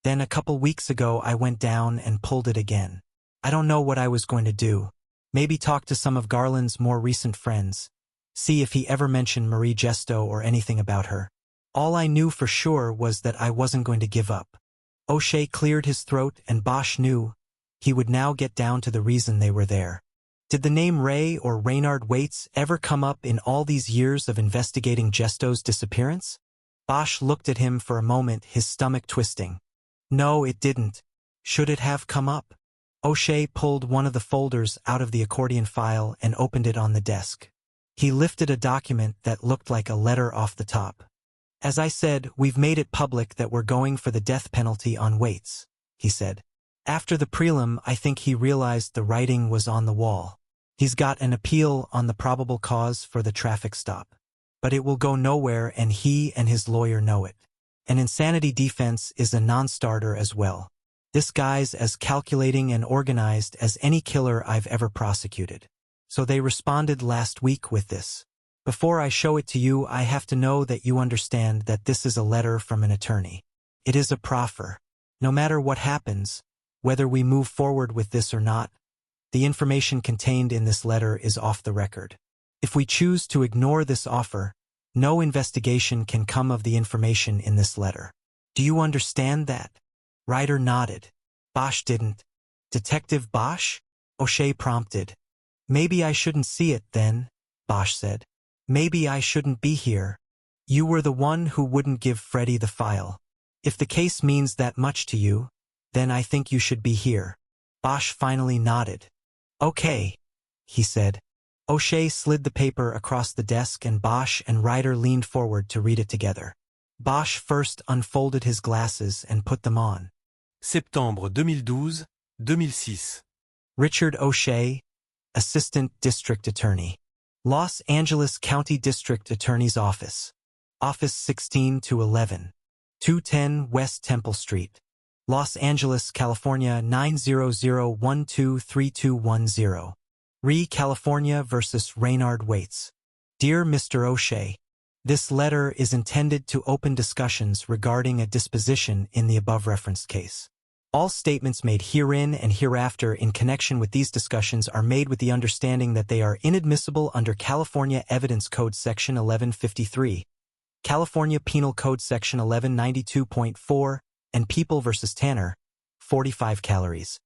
Then a couple weeks ago I went down and pulled it again. I don't know what I was going to do. Maybe talk to some of Garland's more recent friends. See if he ever mentioned Marie Gesto or anything about her. All I knew for sure was that I wasn't going to give up. O'Shea cleared his throat and Bosch knew he would now get down to the reason they were there. Did the name Ray or Reynard Waits ever come up in all these years of investigating Gesto's disappearance? Bosch looked at him for a moment, his stomach twisting. No, it didn't. Should it have come up? O'Shea pulled one of the folders out of the accordion file and opened it on the desk. He lifted a document that looked like a letter off the top. As I said, we've made it public that we're going for the death penalty on Waits, he said. After the prelim, I think he realized the writing was on the wall. He's got an appeal on the probable cause for the traffic stop. But it will go nowhere and he and his lawyer know it. An insanity defense is a non-starter as well. This guy's as calculating and organized as any killer I've ever prosecuted. So they responded last week with this. Before I show it to you, I have to know that you understand that this is a letter from an attorney. It is a proffer. No matter what happens, whether we move forward with this or not, the information contained in this letter is off the record. If we choose to ignore this offer, no investigation can come of the information in this letter. Do you understand that? Ryder nodded. Bosch didn't. Detective Bosch? O'Shea prompted. Maybe I shouldn't see it then, Bosch said. Maybe I shouldn't be here. You were the one who wouldn't give Freddie the file. If the case means that much to you, then I think you should be here. Bosch finally nodded. Okay, he said. O'Shea slid the paper across the desk and Bosch and Ryder leaned forward to read it together. Bosch first unfolded his glasses and put them on. Septembre 2012-2006. Richard O'Shea, Assistant District Attorney. Los Angeles County District Attorney's Office. Office 16 to 11. 210 West Temple Street. Los Angeles, California 900123210. Re California vs. Reynard Waits. Dear Mr. O'Shea, this letter is intended to open discussions regarding a disposition in the above-referenced case. All statements made herein and hereafter in connection with these discussions are made with the understanding that they are inadmissible under California Evidence Code Section 1153, California Penal Code Section 1192.4, and People v. Tanner, 45 calories.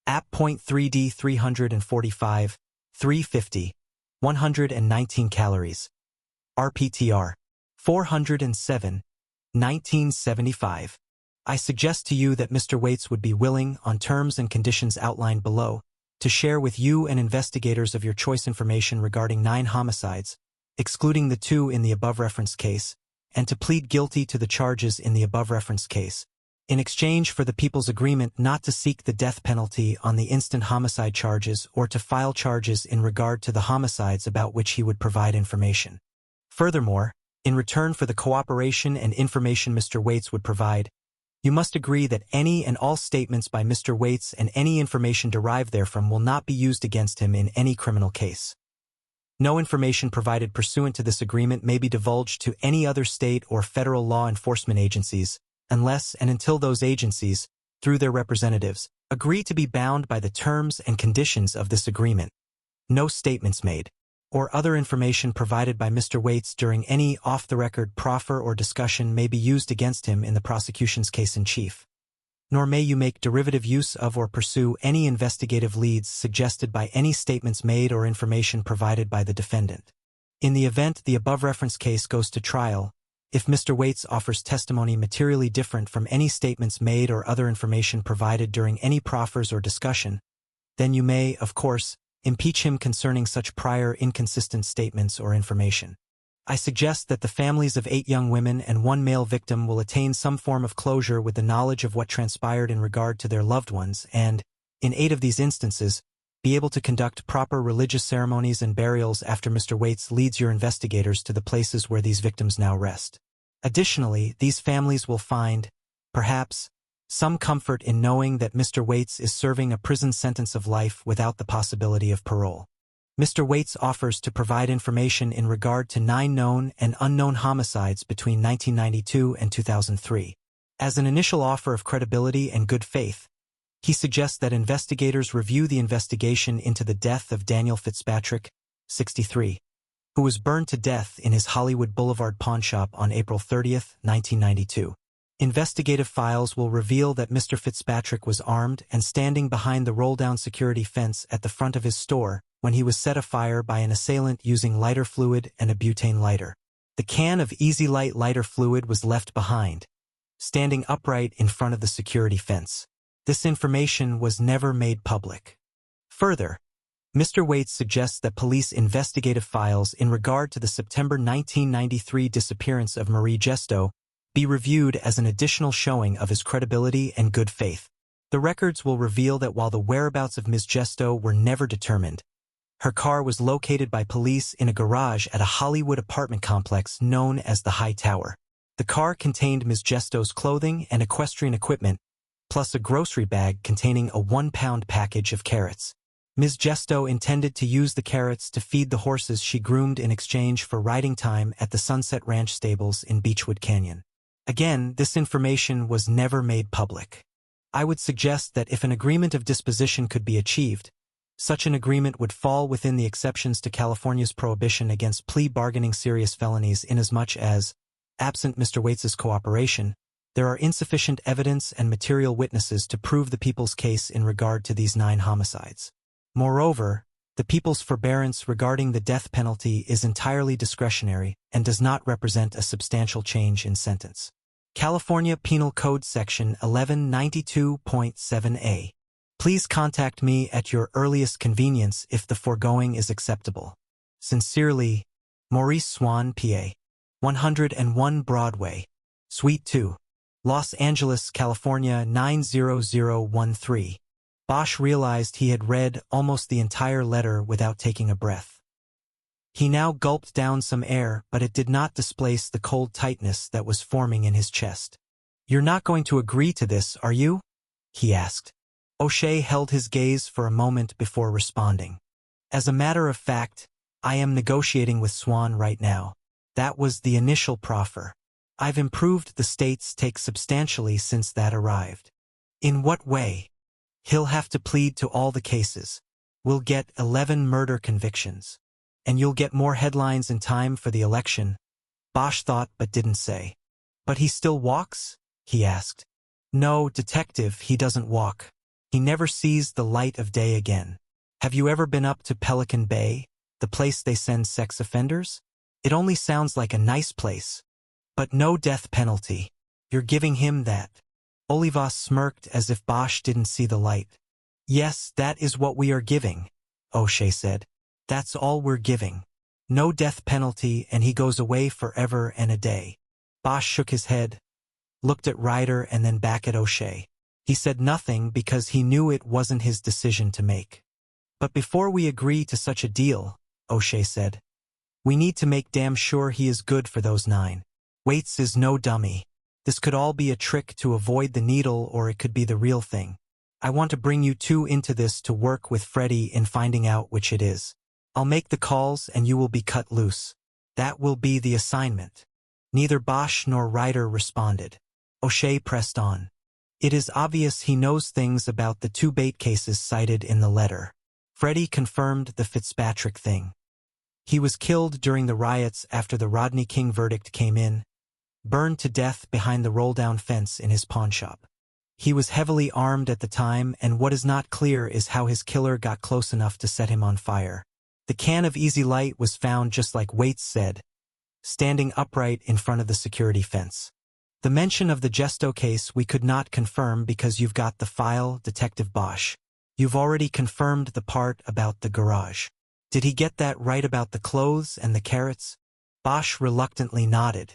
App.3D 345, 350, 119 calories. RPTR, 407, 1975. I suggest to you that Mr. Waits would be willing, on terms and conditions outlined below, to share with you and investigators of your choice information regarding 9 homicides, excluding the 2 in the above-referenced case, and to plead guilty to the charges in the above-referenced case, in exchange for the people's agreement not to seek the death penalty on the instant homicide charges or to file charges in regard to the homicides about which he would provide information. Furthermore, in return for the cooperation and information Mr. Waits would provide, you must agree that any and all statements by Mr. Waits and any information derived therefrom will not be used against him in any criminal case. No information provided pursuant to this agreement may be divulged to any other state or federal law enforcement agencies, unless and until those agencies, through their representatives, agree to be bound by the terms and conditions of this agreement. No statements made, or other information provided by Mr. Waits during any off-the-record proffer or discussion may be used against him in the prosecution's case in chief. Nor may you make derivative use of or pursue any investigative leads suggested by any statements made or information provided by the defendant. In the event the above-referenced case goes to trial, if Mr. Waits offers testimony materially different from any statements made or other information provided during any proffers or discussion, then you may, of course, impeach him concerning such prior inconsistent statements or information. I suggest that the families of 8 young women and 1 male victim will attain some form of closure with the knowledge of what transpired in regard to their loved ones and, in 8 of these instances, be able to conduct proper religious ceremonies and burials after Mr. Waits leads your investigators to the places where these victims now rest. Additionally, these families will find, perhaps, some comfort in knowing that Mr. Waits is serving a prison sentence of life without the possibility of parole. Mr. Waits offers to provide information in regard to 9 known and unknown homicides between 1992 and 2003. As an initial offer of credibility and good faith, he suggests that investigators review the investigation into the death of Daniel Fitzpatrick, 63, who was burned to death in his Hollywood Boulevard pawnshop on April 30, 1992. Investigative files will reveal that Mr. Fitzpatrick was armed and standing behind the roll-down security fence at the front of his store when he was set afire by an assailant using lighter fluid and a butane lighter. The can of Easy Light lighter fluid was left behind, standing upright in front of the security fence. This information was never made public. Further, Mr. Waits suggests that police investigative files in regard to the September 1993 disappearance of Marie Gesto be reviewed as an additional showing of his credibility and good faith. The records will reveal that while the whereabouts of Ms. Gesto were never determined, her car was located by police in a garage at a Hollywood apartment complex known as the High Tower. The car contained Ms. Gesto's clothing and equestrian equipment, plus a grocery bag containing a 1-pound package of carrots. Ms. Gesto intended to use the carrots to feed the horses she groomed in exchange for riding time at the Sunset Ranch stables in Beechwood Canyon. Again, this information was never made public. I would suggest that if an agreement of disposition could be achieved, such an agreement would fall within the exceptions to California's prohibition against plea bargaining serious felonies inasmuch as, absent Mr. Waits's cooperation, there are insufficient evidence and material witnesses to prove the people's case in regard to these 9 homicides. Moreover, the people's forbearance regarding the death penalty is entirely discretionary and does not represent a substantial change in sentence. California Penal Code Section 1192.7a. Please contact me at your earliest convenience if the foregoing is acceptable. Sincerely, Maurice Swan, P.A. 101 Broadway, Suite 2. Los Angeles, California 90013. Bosch realized he had read almost the entire letter without taking a breath. He now gulped down some air, but it did not displace the cold tightness that was forming in his chest. "You're not going to agree to this, are you?" he asked. O'Shea held his gaze for a moment before responding. "As a matter of fact, I am negotiating with Swan right now. That was the initial proffer. I've improved the state's take substantially since that arrived." "In what way?" "He'll have to plead to all the cases. We'll get 11 murder convictions. And you'll get more headlines in time for the election." Bosch thought but didn't say. "But he still walks?" he asked. "No, detective, he doesn't walk. He never sees the light of day again. Have you ever been up to Pelican Bay, the place they send sex offenders? It only sounds like a nice place. But no death penalty. You're giving him that." Olivas smirked as if Bosch didn't see the light. "Yes, that is what we are giving," O'Shea said. "That's all we're giving. No death penalty, and he goes away forever and a day." Bosch shook his head, looked at Ryder and then back at O'Shea. He said nothing because he knew it wasn't his decision to make. "But before we agree to such a deal," O'Shea said, "we need to make damn sure he is good for those 9. Waits is no dummy. This could all be a trick to avoid the needle, or it could be the real thing. I want to bring you 2 into this to work with Freddie in finding out which it is. I'll make the calls and you will be cut loose. That will be the assignment." Neither Bosch nor Ryder responded. O'Shea pressed on. "It is obvious he knows things about the 2 bait cases cited in the letter. Freddie confirmed the Fitzpatrick thing. He was killed during the riots after the Rodney King verdict came in, burned to death behind the roll-down fence in his pawnshop. He was heavily armed at the time, and what is not clear is how his killer got close enough to set him on fire. The can of Easy Light was found just like Waits said, standing upright in front of the security fence. The mention of the Gesto case we could not confirm because you've got the file, Detective Bosch. You've already confirmed the part about the garage. Did he get that right about the clothes and the carrots?" Bosch reluctantly nodded.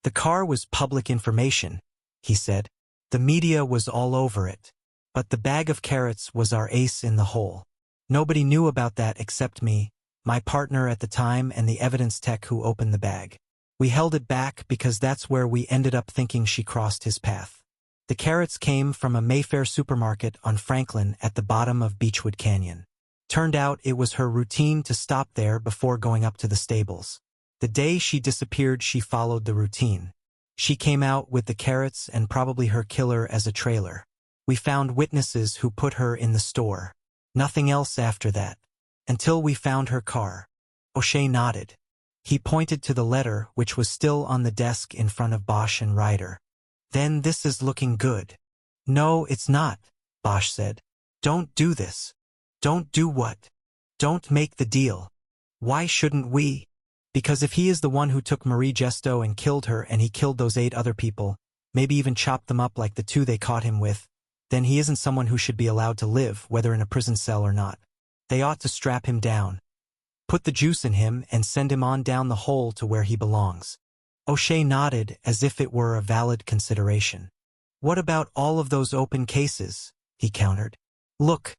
"The car was public information," he said. "The media was all over it. But the bag of carrots was our ace in the hole. Nobody knew about that except me, my partner at the time, and the evidence tech who opened the bag. We held it back because that's where we ended up thinking she crossed his path. The carrots came from a Mayfair supermarket on Franklin at the bottom of Beechwood Canyon. Turned out it was her routine to stop there before going up to the stables. The day she disappeared, she followed the routine. She came out with the carrots and probably her killer as a trailer. We found witnesses who put her in the store. Nothing else after that. Until we found her car. O'Shea nodded. He pointed to the letter, which was still on the desk in front of Bosch and Ryder. Then this is looking good. No, it's not, Bosch said. Don't do this. Don't do what? Don't make the deal. Why shouldn't we? Because if he is the one who took Marie Gesto and killed her, and he killed those 8 other people, maybe even chopped them up like the 2 they caught him with, then he isn't someone who should be allowed to live, whether in a prison cell or not. They ought to strap him down. Put the juice in him and send him on down the hole to where he belongs. O'Shea nodded as if it were a valid consideration. What about all of those open cases? He countered. Look,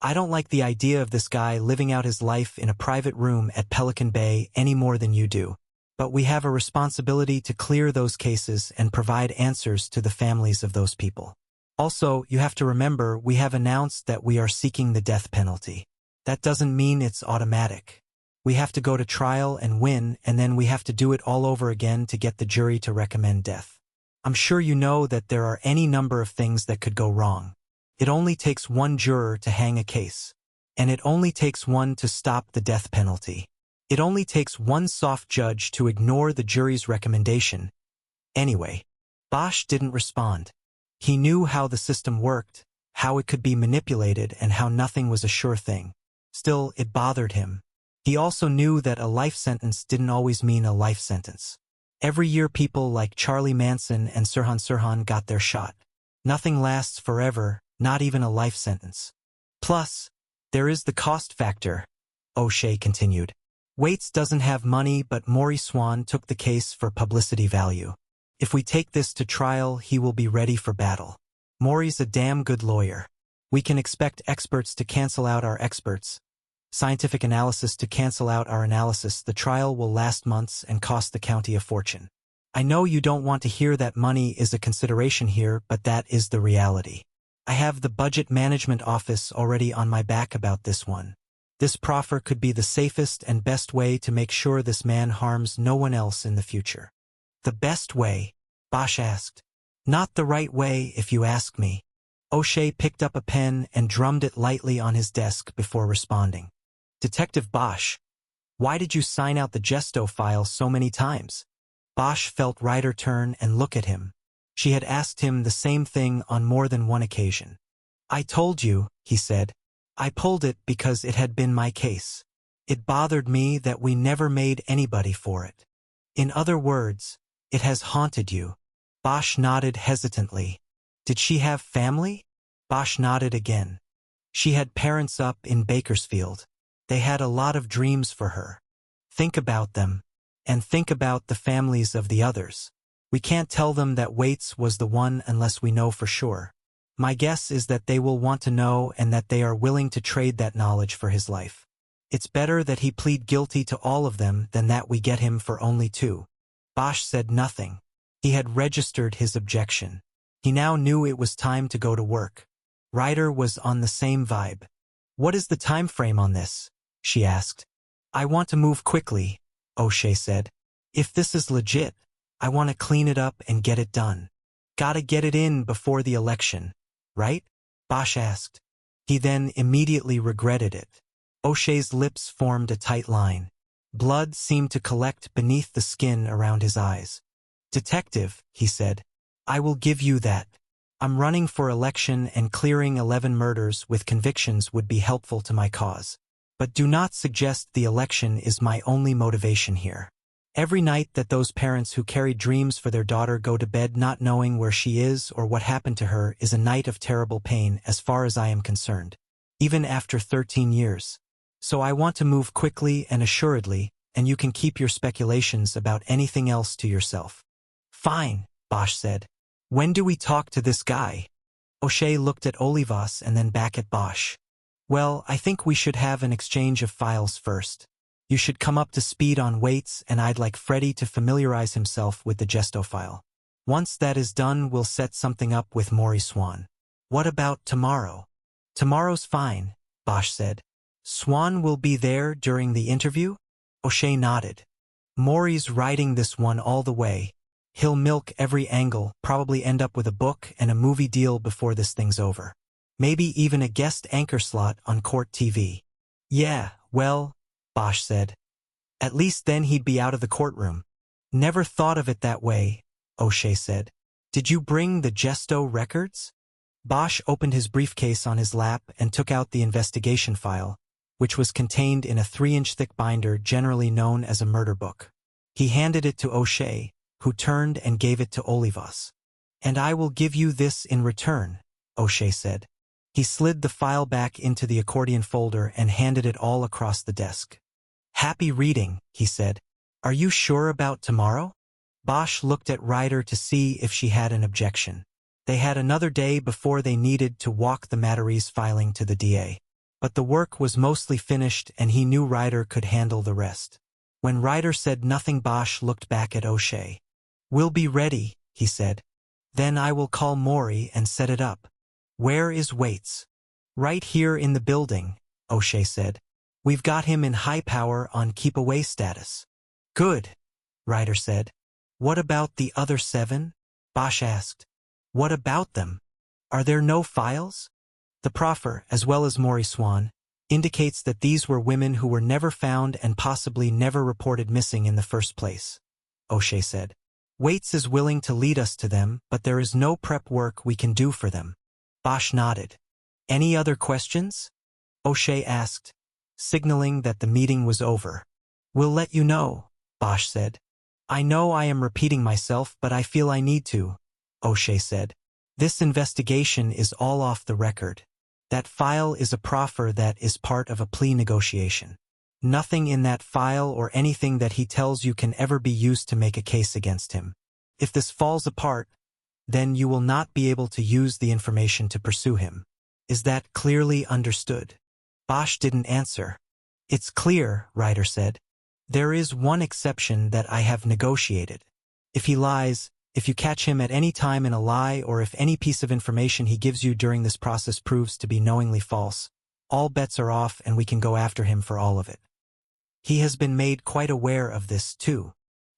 I don't like the idea of this guy living out his life in a private room at Pelican Bay any more than you do. But we have a responsibility to clear those cases and provide answers to the families of those people. Also, you have to remember we have announced that we are seeking the death penalty. That doesn't mean it's automatic. We have to go to trial and win, and then we have to do it all over again to get the jury to recommend death. I'm sure you know that there are any number of things that could go wrong. It only takes one juror to hang a case. And it only takes one to stop the death penalty. It only takes one soft judge to ignore the jury's recommendation. Anyway, Bosch didn't respond. He knew how the system worked, how it could be manipulated, and how nothing was a sure thing. Still, it bothered him. He also knew that a life sentence didn't always mean a life sentence. Every year people like Charlie Manson and Sirhan got their shot. Nothing lasts forever, not even a life sentence. Plus, there is the cost factor, O'Shea continued. Waits doesn't have money, but Maury Swan took the case for publicity value. If we take this to trial, he will be ready for battle. Maury's a damn good lawyer. We can expect experts to cancel out our experts. Scientific analysis to cancel out our analysis. The trial will last months and cost the county a fortune. I know you don't want to hear that money is a consideration here, but that is the reality. I have the budget management office already on my back about this one. This proffer could be the safest and best way to make sure this man harms no one else in the future. The best way? Bosch asked. Not the right way, if you ask me. O'Shea picked up a pen and drummed it lightly on his desk before responding. Detective Bosch, why did you sign out the Gesto file so many times? Bosch felt Ryder turn and look at him. She had asked him the same thing on more than one occasion. I told you, he said. I pulled it because it had been my case. It bothered me that we never made anybody for it. In other words, it has haunted you. Bosch nodded hesitantly. Did she have family? Bosch nodded again. She had parents up in Bakersfield. They had a lot of dreams for her. Think about them. And think about the families of the others. We can't tell them that Waits was the one unless we know for sure. My guess is that they will want to know and that they are willing to trade that knowledge for his life. It's better that he plead guilty to all of them than that we get him for only 2. Bosch said nothing. He had registered his objection. He now knew it was time to go to work. Ryder was on the same vibe. What is the time frame on this? She asked. I want to move quickly, O'Shea said. If this is legit, I want to clean it up and get it done. Gotta get it in before the election, right? Bosch asked. He then immediately regretted it. O'Shea's lips formed a tight line. Blood seemed to collect beneath the skin around his eyes. Detective, he said, I will give you that. I'm running for election and clearing 11 murders with convictions would be helpful to my cause. But do not suggest the election is my only motivation here. Every night that those parents who carried dreams for their daughter go to bed not knowing where she is or what happened to her is a night of terrible pain as far as I am concerned. Even after 13 years. So I want to move quickly and assuredly, and you can keep your speculations about anything else to yourself. Fine, Bosch said. When do we talk to this guy? O'Shea looked at Olivas and then back at Bosch. Well, I think we should have an exchange of files first. You should come up to speed on weights, and I'd like Freddie to familiarize himself with the gesto file. Once that is done, we'll set something up with Maury Swan. What about tomorrow? Tomorrow's fine, Bosch said. Swan will be there during the interview? O'Shea nodded. Maury's writing this one all the way. He'll milk every angle, probably end up with a book and a movie deal before this thing's over. Maybe even a guest anchor slot on court TV. Yeah, well, Bosch said. At least then he'd be out of the courtroom. Never thought of it that way, O'Shea said. Did you bring the gesto records? Bosch opened his briefcase on his lap and took out the investigation file, which was contained in a 3-inch thick binder generally known as a murder book. He handed it to O'Shea, who turned and gave it to Olivas. And I will give you this in return, O'Shea said. He slid the file back into the accordion folder and handed it all across the desk. Happy reading, he said. Are you sure about tomorrow? Bosch looked at Ryder to see if she had an objection. They had another day before they needed to walk the Matteries filing to the DA. But the work was mostly finished and he knew Ryder could handle the rest. When Ryder said nothing, Bosch looked back at O'Shea. We'll be ready, he said. Then I will call Maury and set it up. Where is Waits? Right here in the building, O'Shea said. We've got him in high power on keep away status. Good, Ryder said. What about the other 7? Bosch asked. What about them? Are there no files? The proffer, as well as Maury Swan, indicates that these were women who were never found and possibly never reported missing in the first place, O'Shea said. Waits is willing to lead us to them, but there is no prep work we can do for them. Bosch nodded. Any other questions? O'Shea asked, signaling that the meeting was over. We'll let you know, Bosch said. I know I am repeating myself, but I feel I need to, O'Shea said. This investigation is all off the record. That file is a proffer that is part of a plea negotiation. Nothing in that file or anything that he tells you can ever be used to make a case against him. If this falls apart, then you will not be able to use the information to pursue him. Is that clearly understood? Bosch didn't answer. It's clear, Ryder said. There is one exception that I have negotiated. If he lies, if you catch him at any time in a lie, or if any piece of information he gives you during this process proves to be knowingly false, all bets are off and we can go after him for all of it. He has been made quite aware of this, too.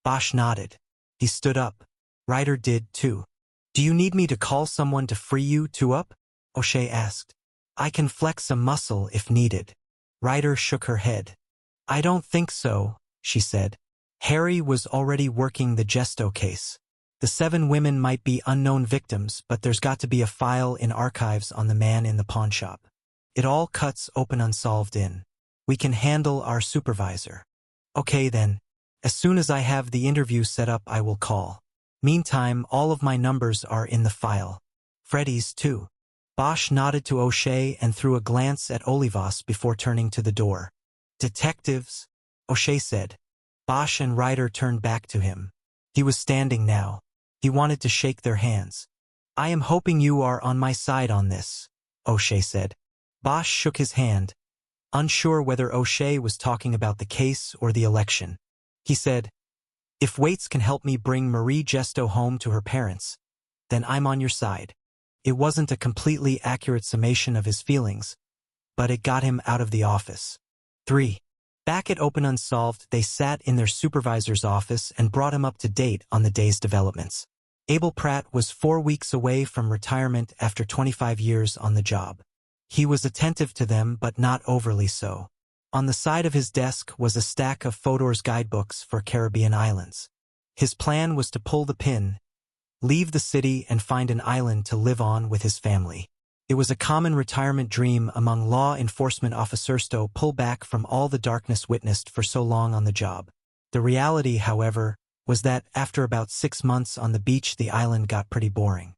Bosch nodded. He stood up. Ryder did, too. Do you need me to call someone to free you two up? O'Shea asked. I can flex a muscle if needed. Ryder shook her head. I don't think so, she said. Harry was already working the gesto case. The 7 women might be unknown victims, but there's got to be a file in archives on the man in the pawn shop. It all cuts open unsolved in. We can handle our supervisor. Okay then. As soon as I have the interview set up, I will call. Meantime, all of my numbers are in the file. Freddie's too. Bosch nodded to O'Shea and threw a glance at Olivas before turning to the door. Detectives, O'Shea said. Bosch and Ryder turned back to him. He was standing now. He wanted to shake their hands. I am hoping you are on my side on this, O'Shea said. Bosch shook his hand, unsure whether O'Shea was talking about the case or the election. He said, If Waits can help me bring Marie Gesto home to her parents, then I'm on your side. It wasn't a completely accurate summation of his feelings, but it got him out of the office. 3. Back at Open Unsolved, they sat in their supervisor's office and brought him up to date on the day's developments. Abel Pratt was 4 weeks away from retirement after 25 years on the job. He was attentive to them, but not overly so. On the side of his desk was a stack of Fodor's guidebooks for Caribbean islands. His plan was to pull the pin, leave the city, and find an island to live on with his family. It was a common retirement dream among law enforcement officers to pull back from all the darkness witnessed for so long on the job. The reality, however, was that after about 6 months on the beach, the island got pretty boring.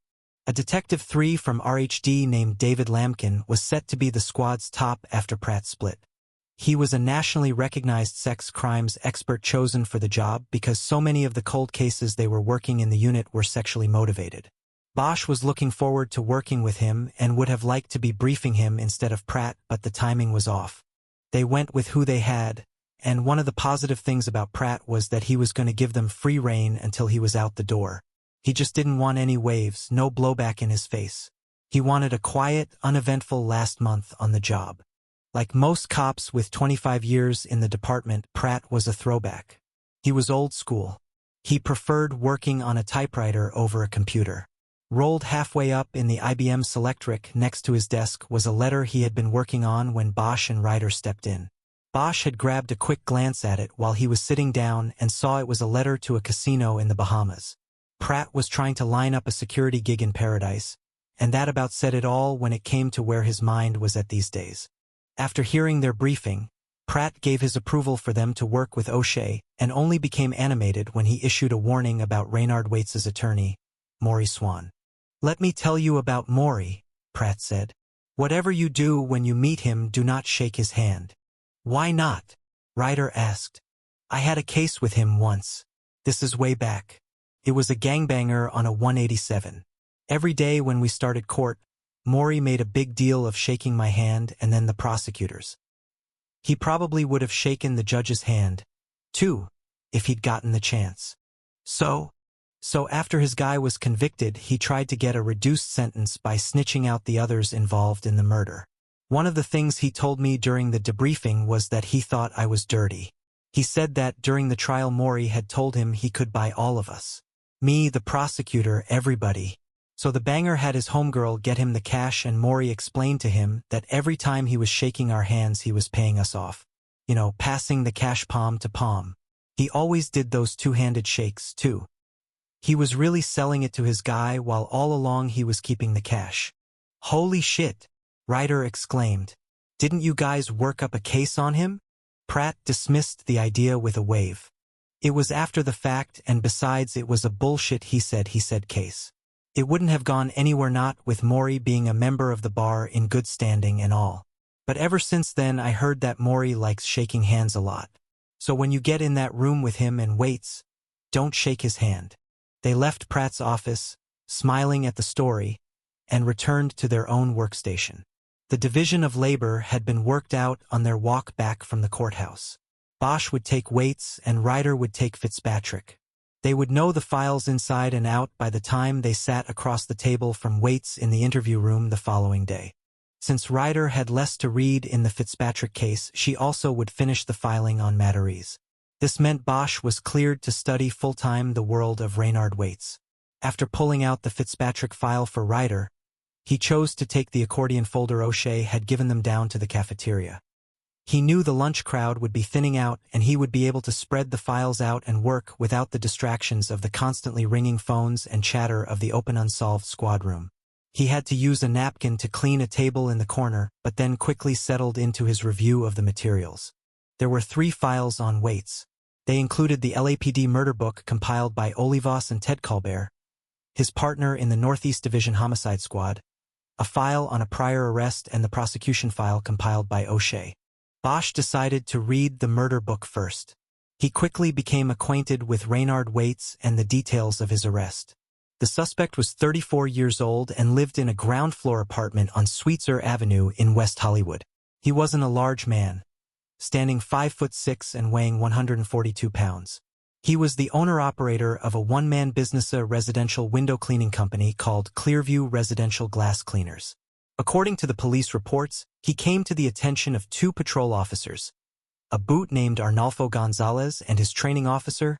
A Detective 3 from RHD named David Lamkin was set to be the squad's top after Pratt split. He was a nationally recognized sex crimes expert chosen for the job because so many of the cold cases they were working in the unit were sexually motivated. Bosch was looking forward to working with him and would have liked to be briefing him instead of Pratt, but the timing was off. They went with who they had, and one of the positive things about Pratt was that he was going to give them free rein until he was out the door. He just didn't want any waves, no blowback in his face. He wanted a quiet, uneventful last month on the job. Like most cops with 25 years in the department, Pratt was a throwback. He was old school. He preferred working on a typewriter over a computer. Rolled halfway up in the IBM Selectric next to his desk was a letter he had been working on when Bosch and Ryder stepped in. Bosch had grabbed a quick glance at it while he was sitting down and saw it was a letter to a casino in the Bahamas. Pratt was trying to line up a security gig in paradise, and that about said it all when it came to where his mind was at these days. After hearing their briefing, Pratt gave his approval for them to work with O'Shea and only became animated when he issued a warning about Reynard Waits's attorney, Maury Swan. "Let me tell you about Maury," Pratt said. "Whatever you do when you meet him, do not shake his hand." "Why not?" Ryder asked. "I had a case with him once. This is way back. It was a gangbanger on a 187. Every day when we started court, Maury made a big deal of shaking my hand and then the prosecutor's. He probably would have shaken the judge's hand, too, if he'd gotten the chance. So after his guy was convicted, he tried to get a reduced sentence by snitching out the others involved in the murder. One of the things he told me during the debriefing was that he thought I was dirty. He said that during the trial Maury had told him he could buy all of us. Me, the prosecutor, everybody. So the banger had his homegirl get him the cash, and Maury explained to him that every time he was shaking our hands he was paying us off. Passing the cash palm to palm. He always did those two-handed shakes, too. He was really selling it to his guy while all along he was keeping the cash. "Holy shit," Ryder exclaimed. "Didn't you guys work up a case on him?" Pratt dismissed the idea with a wave. "It was after the fact, and besides it was a bullshit he said case. It wouldn't have gone anywhere, not with Maury being a member of the bar in good standing and all. But ever since then I heard that Maury likes shaking hands a lot. So when you get in that room with him and Waits, don't shake his hand." They left Pratt's office, smiling at the story, and returned to their own workstation. The division of labor had been worked out on their walk back from the courthouse. Bosch would take Waits and Ryder would take Fitzpatrick. They would know the files inside and out by the time they sat across the table from Waits in the interview room the following day. Since Ryder had less to read in the Fitzpatrick case, she also would finish the filing on Matarese. This meant Bosch was cleared to study full-time the world of Reynard Waits. After pulling out the Fitzpatrick file for Ryder, he chose to take the accordion folder O'Shea had given them down to the cafeteria. He knew the lunch crowd would be thinning out and he would be able to spread the files out and work without the distractions of the constantly ringing phones and chatter of the open unsolved squad room. He had to use a napkin to clean a table in the corner, but then quickly settled into his review of the materials. There were 3 files on Waits. They included the LAPD murder book compiled by Olivas and Ted Colbert, his partner in the Northeast Division Homicide Squad, a file on a prior arrest, and the prosecution file compiled by O'Shea. Bosch decided to read the murder book first. He quickly became acquainted with Reynard Waits and the details of his arrest. The suspect was 34 years old and lived in a ground-floor apartment on Sweetser Avenue in West Hollywood. He wasn't a large man, standing 5'6" and weighing 142 pounds. He was the owner-operator of a one-man business, a residential window cleaning company called Clearview Residential Glass Cleaners. According to the police reports, he came to the attention of 2 patrol officers, a boot named Arnolfo Gonzalez and his training officer,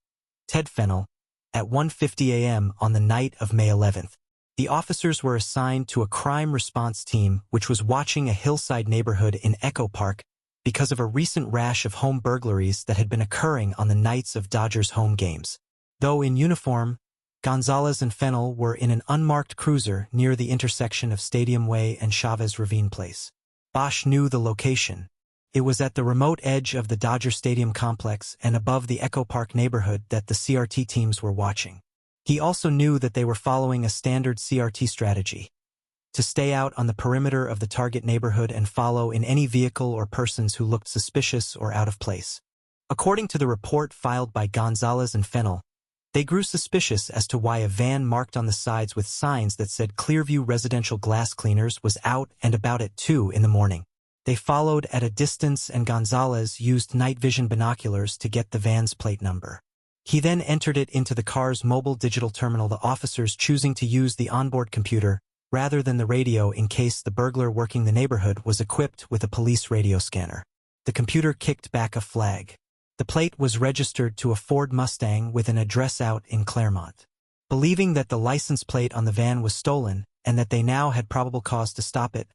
Ted Fennell, at 1:50 a.m. on the night of May 11th. The officers were assigned to a crime response team which was watching a hillside neighborhood in Echo Park because of a recent rash of home burglaries that had been occurring on the nights of Dodgers home games. Though in uniform, Gonzalez and Fennell were in an unmarked cruiser near the intersection of Stadium Way and Chavez Ravine Place. Bosch knew the location. It was at the remote edge of the Dodger Stadium complex and above the Echo Park neighborhood that the CRT teams were watching. He also knew that they were following a standard CRT strategy: to stay out on the perimeter of the target neighborhood and follow in any vehicle or persons who looked suspicious or out of place. According to the report filed by Gonzalez and Fennell, They grew suspicious as to why a van marked on the sides with signs that said Clearview Residential Glass Cleaners was out and about at 2 in the morning. They followed at a distance and Gonzalez used night vision binoculars to get the van's plate number. He then entered it into the car's mobile digital terminal, the officers choosing to use the onboard computer rather than the radio in case the burglar working the neighborhood was equipped with a police radio scanner. The computer kicked back a flag. The plate was registered to a Ford Mustang with an address out in Claremont. Believing that the license plate on the van was stolen and that they now had probable cause to stop it,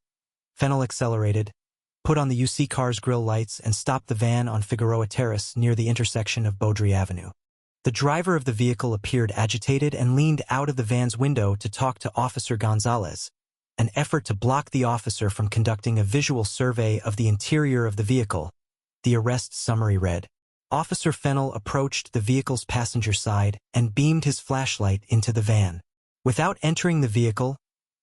Fennell accelerated, put on the UC car's grille lights and stopped the van on Figueroa Terrace near the intersection of Beaudry Avenue. The driver of the vehicle appeared agitated and leaned out of the van's window to talk to Officer Gonzalez, an effort to block the officer from conducting a visual survey of the interior of the vehicle. The arrest summary read, Officer Fennell approached the vehicle's passenger side and beamed his flashlight into the van. Without entering the vehicle,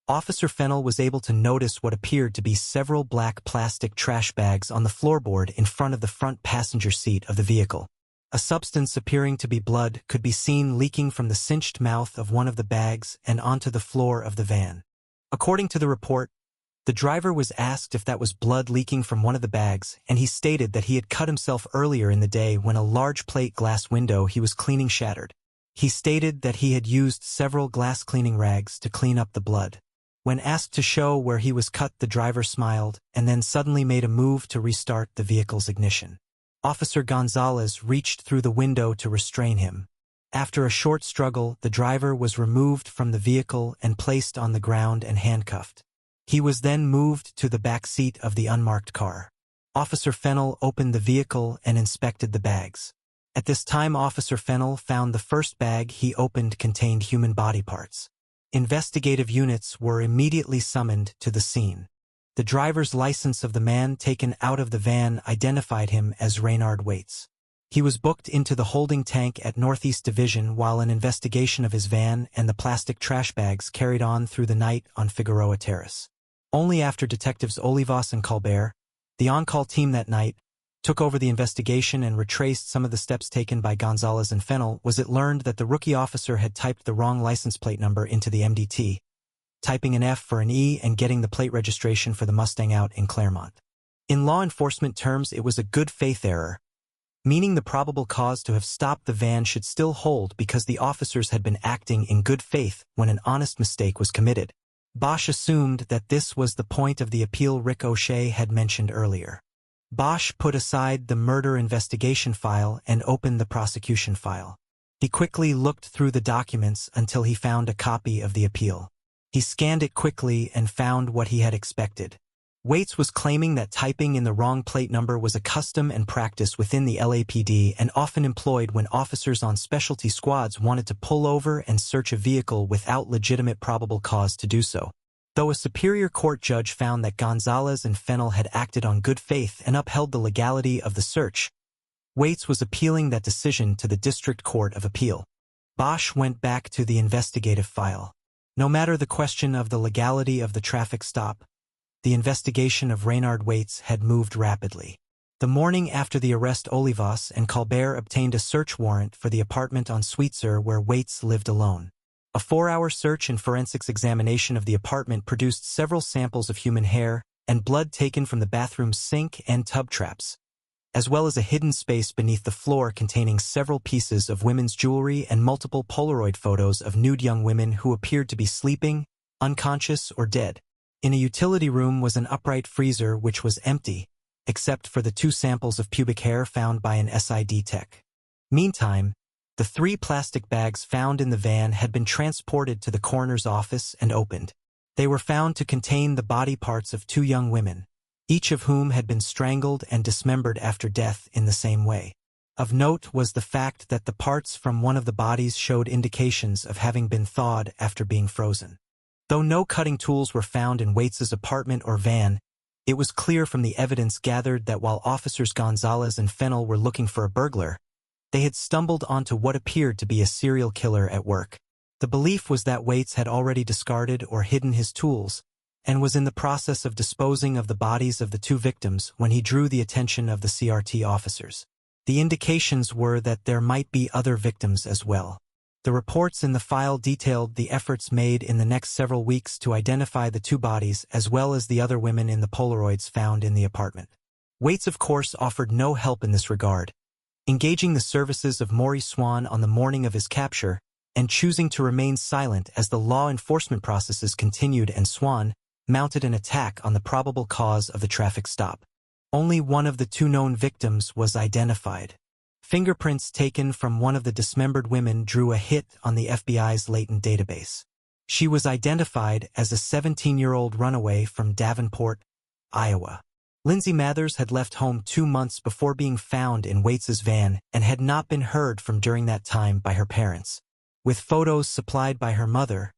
Officer Fennell was able to notice what appeared to be several black plastic trash bags on the floorboard in front of the front passenger seat of the vehicle. A substance appearing to be blood could be seen leaking from the cinched mouth of one of the bags and onto the floor of the van. According to the report, the driver was asked if that was blood leaking from one of the bags, and he stated that he had cut himself earlier in the day when a large plate glass window he was cleaning shattered. He stated that he had used several glass cleaning rags to clean up the blood. When asked to show where he was cut, the driver smiled and then suddenly made a move to restart the vehicle's ignition. Officer Gonzalez reached through the window to restrain him. After a short struggle, the driver was removed from the vehicle and placed on the ground and handcuffed. He was then moved to the back seat of the unmarked car. Officer Fennell opened the vehicle and inspected the bags. At this time, Officer Fennell found the first bag he opened contained human body parts. Investigative units were immediately summoned to the scene. The driver's license of the man taken out of the van identified him as Raynard Waits. He was booked into the holding tank at Northeast Division while an investigation of his van and the plastic trash bags carried on through the night on Figueroa Terrace. Only after Detectives Olivas and Colbert, the on-call team that night, took over the investigation and retraced some of the steps taken by Gonzalez and Fennell, was it learned that the rookie officer had typed the wrong license plate number into the MDT, typing an F for an E and getting the plate registration for the Mustang out in Claremont. In law enforcement terms, it was a good faith error, meaning the probable cause to have stopped the van should still hold because the officers had been acting in good faith when an honest mistake was committed. Bosch assumed that this was the point of the appeal Rick O'Shea had mentioned earlier. Bosch put aside the murder investigation file and opened the prosecution file. He quickly looked through the documents until he found a copy of the appeal. He scanned it quickly and found what he had expected. Waits was claiming that typing in the wrong plate number was a custom and practice within the LAPD and often employed when officers on specialty squads wanted to pull over and search a vehicle without legitimate probable cause to do so. Though a superior court judge found that Gonzalez and Fennell had acted on good faith and upheld the legality of the search, Waits was appealing that decision to the District Court of Appeal. Bosch went back to the investigative file. No matter the question of the legality of the traffic stop, the investigation of Raynard Waits had moved rapidly. The morning after the arrest, Olivas and Colbert obtained a search warrant for the apartment on Sweetser where Waits lived alone. A 4-hour search and forensics examination of the apartment produced several samples of human hair and blood taken from the bathroom's sink and tub traps, as well as a hidden space beneath the floor containing several pieces of women's jewelry and multiple Polaroid photos of nude young women who appeared to be sleeping, unconscious, or dead. In a utility room was an upright freezer which was empty, except for the 2 samples of pubic hair found by an SID tech. Meantime, the 3 plastic bags found in the van had been transported to the coroner's office and opened. They were found to contain the body parts of 2 young women, each of whom had been strangled and dismembered after death in the same way. Of note was the fact that the parts from one of the bodies showed indications of having been thawed after being frozen. Though no cutting tools were found in Waits's apartment or van, it was clear from the evidence gathered that while officers Gonzalez and Fennell were looking for a burglar, they had stumbled onto what appeared to be a serial killer at work. The belief was that Waits had already discarded or hidden his tools and was in the process of disposing of the bodies of the 2 victims when he drew the attention of the CRT officers. The indications were that there might be other victims as well. The reports in the file detailed the efforts made in the next several weeks to identify the two bodies as well as the other women in the Polaroids found in the apartment. Waits, of course, offered no help in this regard, engaging the services of Maury Swan on the morning of his capture and choosing to remain silent as the law enforcement processes continued, and Swan mounted an attack on the probable cause of the traffic stop. Only one of the two known victims was identified. Fingerprints taken from one of the dismembered women drew a hit on the FBI's latent database. She was identified as a 17-year-old runaway from Davenport, Iowa. Lindsay Mathers had left home 2 months before being found in Waits's van and had not been heard from during that time by her parents. With photos supplied by her mother,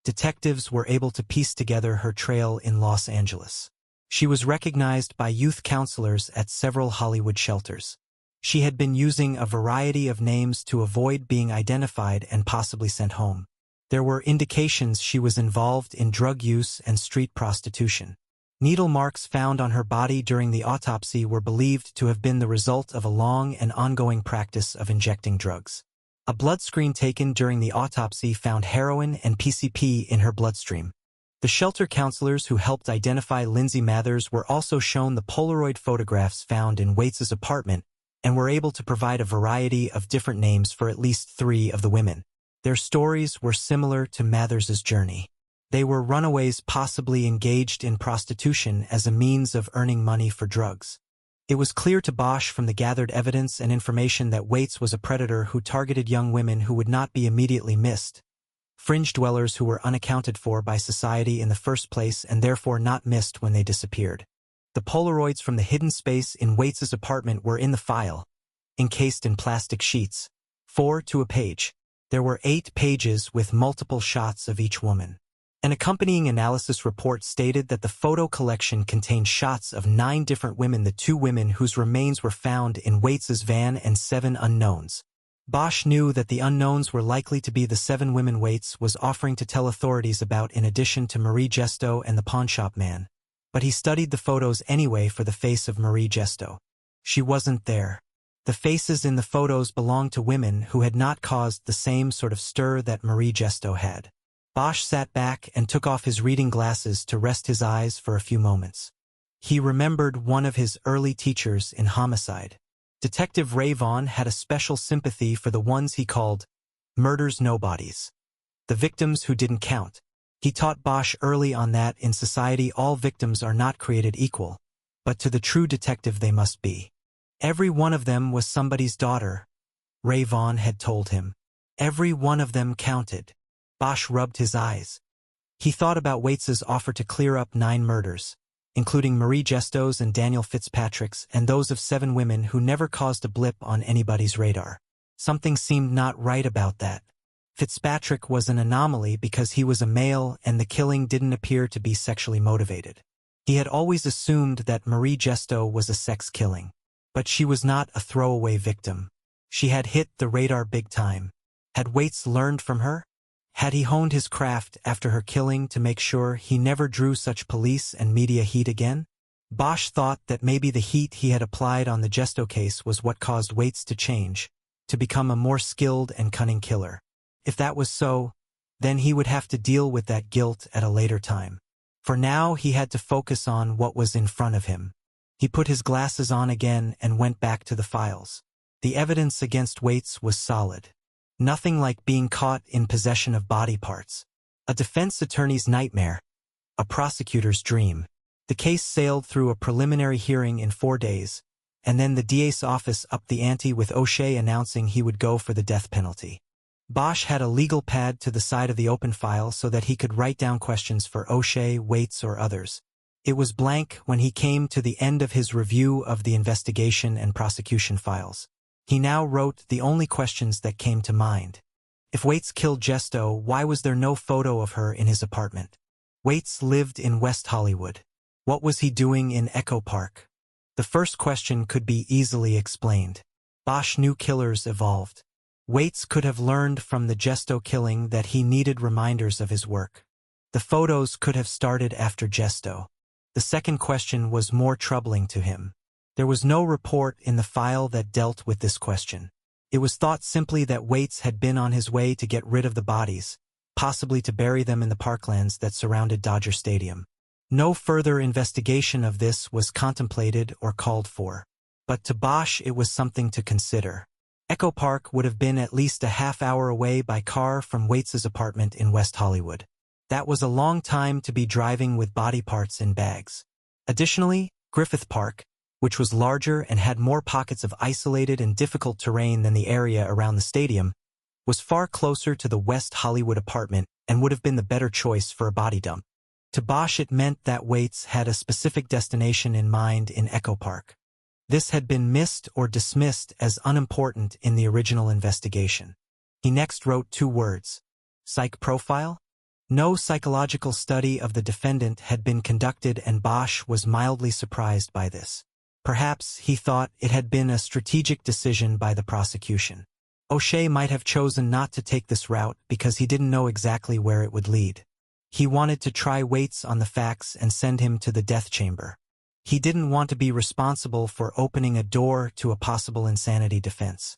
detectives were able to piece together her trail in Los Angeles. She was recognized by youth counselors at several Hollywood shelters. She had been using a variety of names to avoid being identified and possibly sent home. There were indications she was involved in drug use and street prostitution. Needle marks found on her body during the autopsy were believed to have been the result of a long and ongoing practice of injecting drugs. A blood screen taken during the autopsy found heroin and PCP in her bloodstream. The shelter counselors who helped identify Lindsay Mathers were also shown the Polaroid photographs found in Waits's apartment and were able to provide a variety of different names for at least 3 of the women. Their stories were similar to Mathers's journey. They were runaways possibly engaged in prostitution as a means of earning money for drugs. It was clear to Bosch from the gathered evidence and information that Waits was a predator who targeted young women who would not be immediately missed, fringe dwellers who were unaccounted for by society in the first place and therefore not missed when they disappeared. The Polaroids from the hidden space in Waits's apartment were in the file, encased in plastic sheets, 4 to a page. There were 8 pages with multiple shots of each woman. An accompanying analysis report stated that the photo collection contained shots of 9 different women, the 2 women whose remains were found in Waits's van, and 7 unknowns. Bosch knew that the unknowns were likely to be the 7 women Waits was offering to tell authorities about in addition to Marie Gesto and the pawnshop man. But he studied the photos anyway for the face of Marie Gesto. She wasn't there. The faces in the photos belonged to women who had not caused the same sort of stir that Marie Gesto had. Bosch sat back and took off his reading glasses to rest his eyes for a few moments. He remembered one of his early teachers in homicide. Detective Ray Vaughn had a special sympathy for the ones he called murders nobodies, the victims who didn't count. He taught Bosch early on that in society all victims are not created equal, but to the true detective they must be. Every one of them was somebody's daughter, Ray Vaughn had told him. Every one of them counted. Bosch rubbed his eyes. He thought about Waits's offer to clear up 9 murders, including Marie Gesto's and Daniel Fitzpatrick's, and those of 7 women who never caused a blip on anybody's radar. Something seemed not right about that. Fitzpatrick was an anomaly because he was a male and the killing didn't appear to be sexually motivated. He had always assumed that Marie Gesto was a sex killing. But she was not a throwaway victim. She had hit the radar big time. Had Waits learned from her? Had he honed his craft after her killing to make sure he never drew such police and media heat again? Bosch thought that maybe the heat he had applied on the Gesto case was what caused Waits to change, to become a more skilled and cunning killer. If that was so, then he would have to deal with that guilt at a later time. For now he had to focus on what was in front of him. He put his glasses on again and went back to the files. The evidence against Waits was solid. Nothing like being caught in possession of body parts. A defense attorney's nightmare. A prosecutor's dream. The case sailed through a preliminary hearing in 4 days, and then the DA's office upped the ante with O'Shea announcing he would go for the death penalty. Bosch had a legal pad to the side of the open file so that he could write down questions for O'Shea, Waits, or others. It was blank when he came to the end of his review of the investigation and prosecution files. He now wrote the only questions that came to mind. If Waits killed Gesto, why was there no photo of her in his apartment? Waits lived in West Hollywood. What was he doing in Echo Park? The first question could be easily explained. Bosch knew killers evolved. Waits could have learned from the Gesto killing that he needed reminders of his work. The photos could have started after Gesto. The second question was more troubling to him. There was no report in the file that dealt with this question. It was thought simply that Waits had been on his way to get rid of the bodies, possibly to bury them in the parklands that surrounded Dodger Stadium. No further investigation of this was contemplated or called for. But to Bosch it was something to consider. Echo Park would have been at least a half-hour away by car from Waits's apartment in West Hollywood. That was a long time to be driving with body parts in bags. Additionally, Griffith Park, which was larger and had more pockets of isolated and difficult terrain than the area around the stadium, was far closer to the West Hollywood apartment and would have been the better choice for a body dump. To Bosch it meant that Waits had a specific destination in mind in Echo Park. This had been missed or dismissed as unimportant in the original investigation. He next wrote 2 words. Psych profile? No psychological study of the defendant had been conducted, and Bosch was mildly surprised by this. Perhaps, he thought, it had been a strategic decision by the prosecution. O'Shea might have chosen not to take this route because he didn't know exactly where it would lead. He wanted to try Waits on the facts and send him to the death chamber. He didn't want to be responsible for opening a door to a possible insanity defense.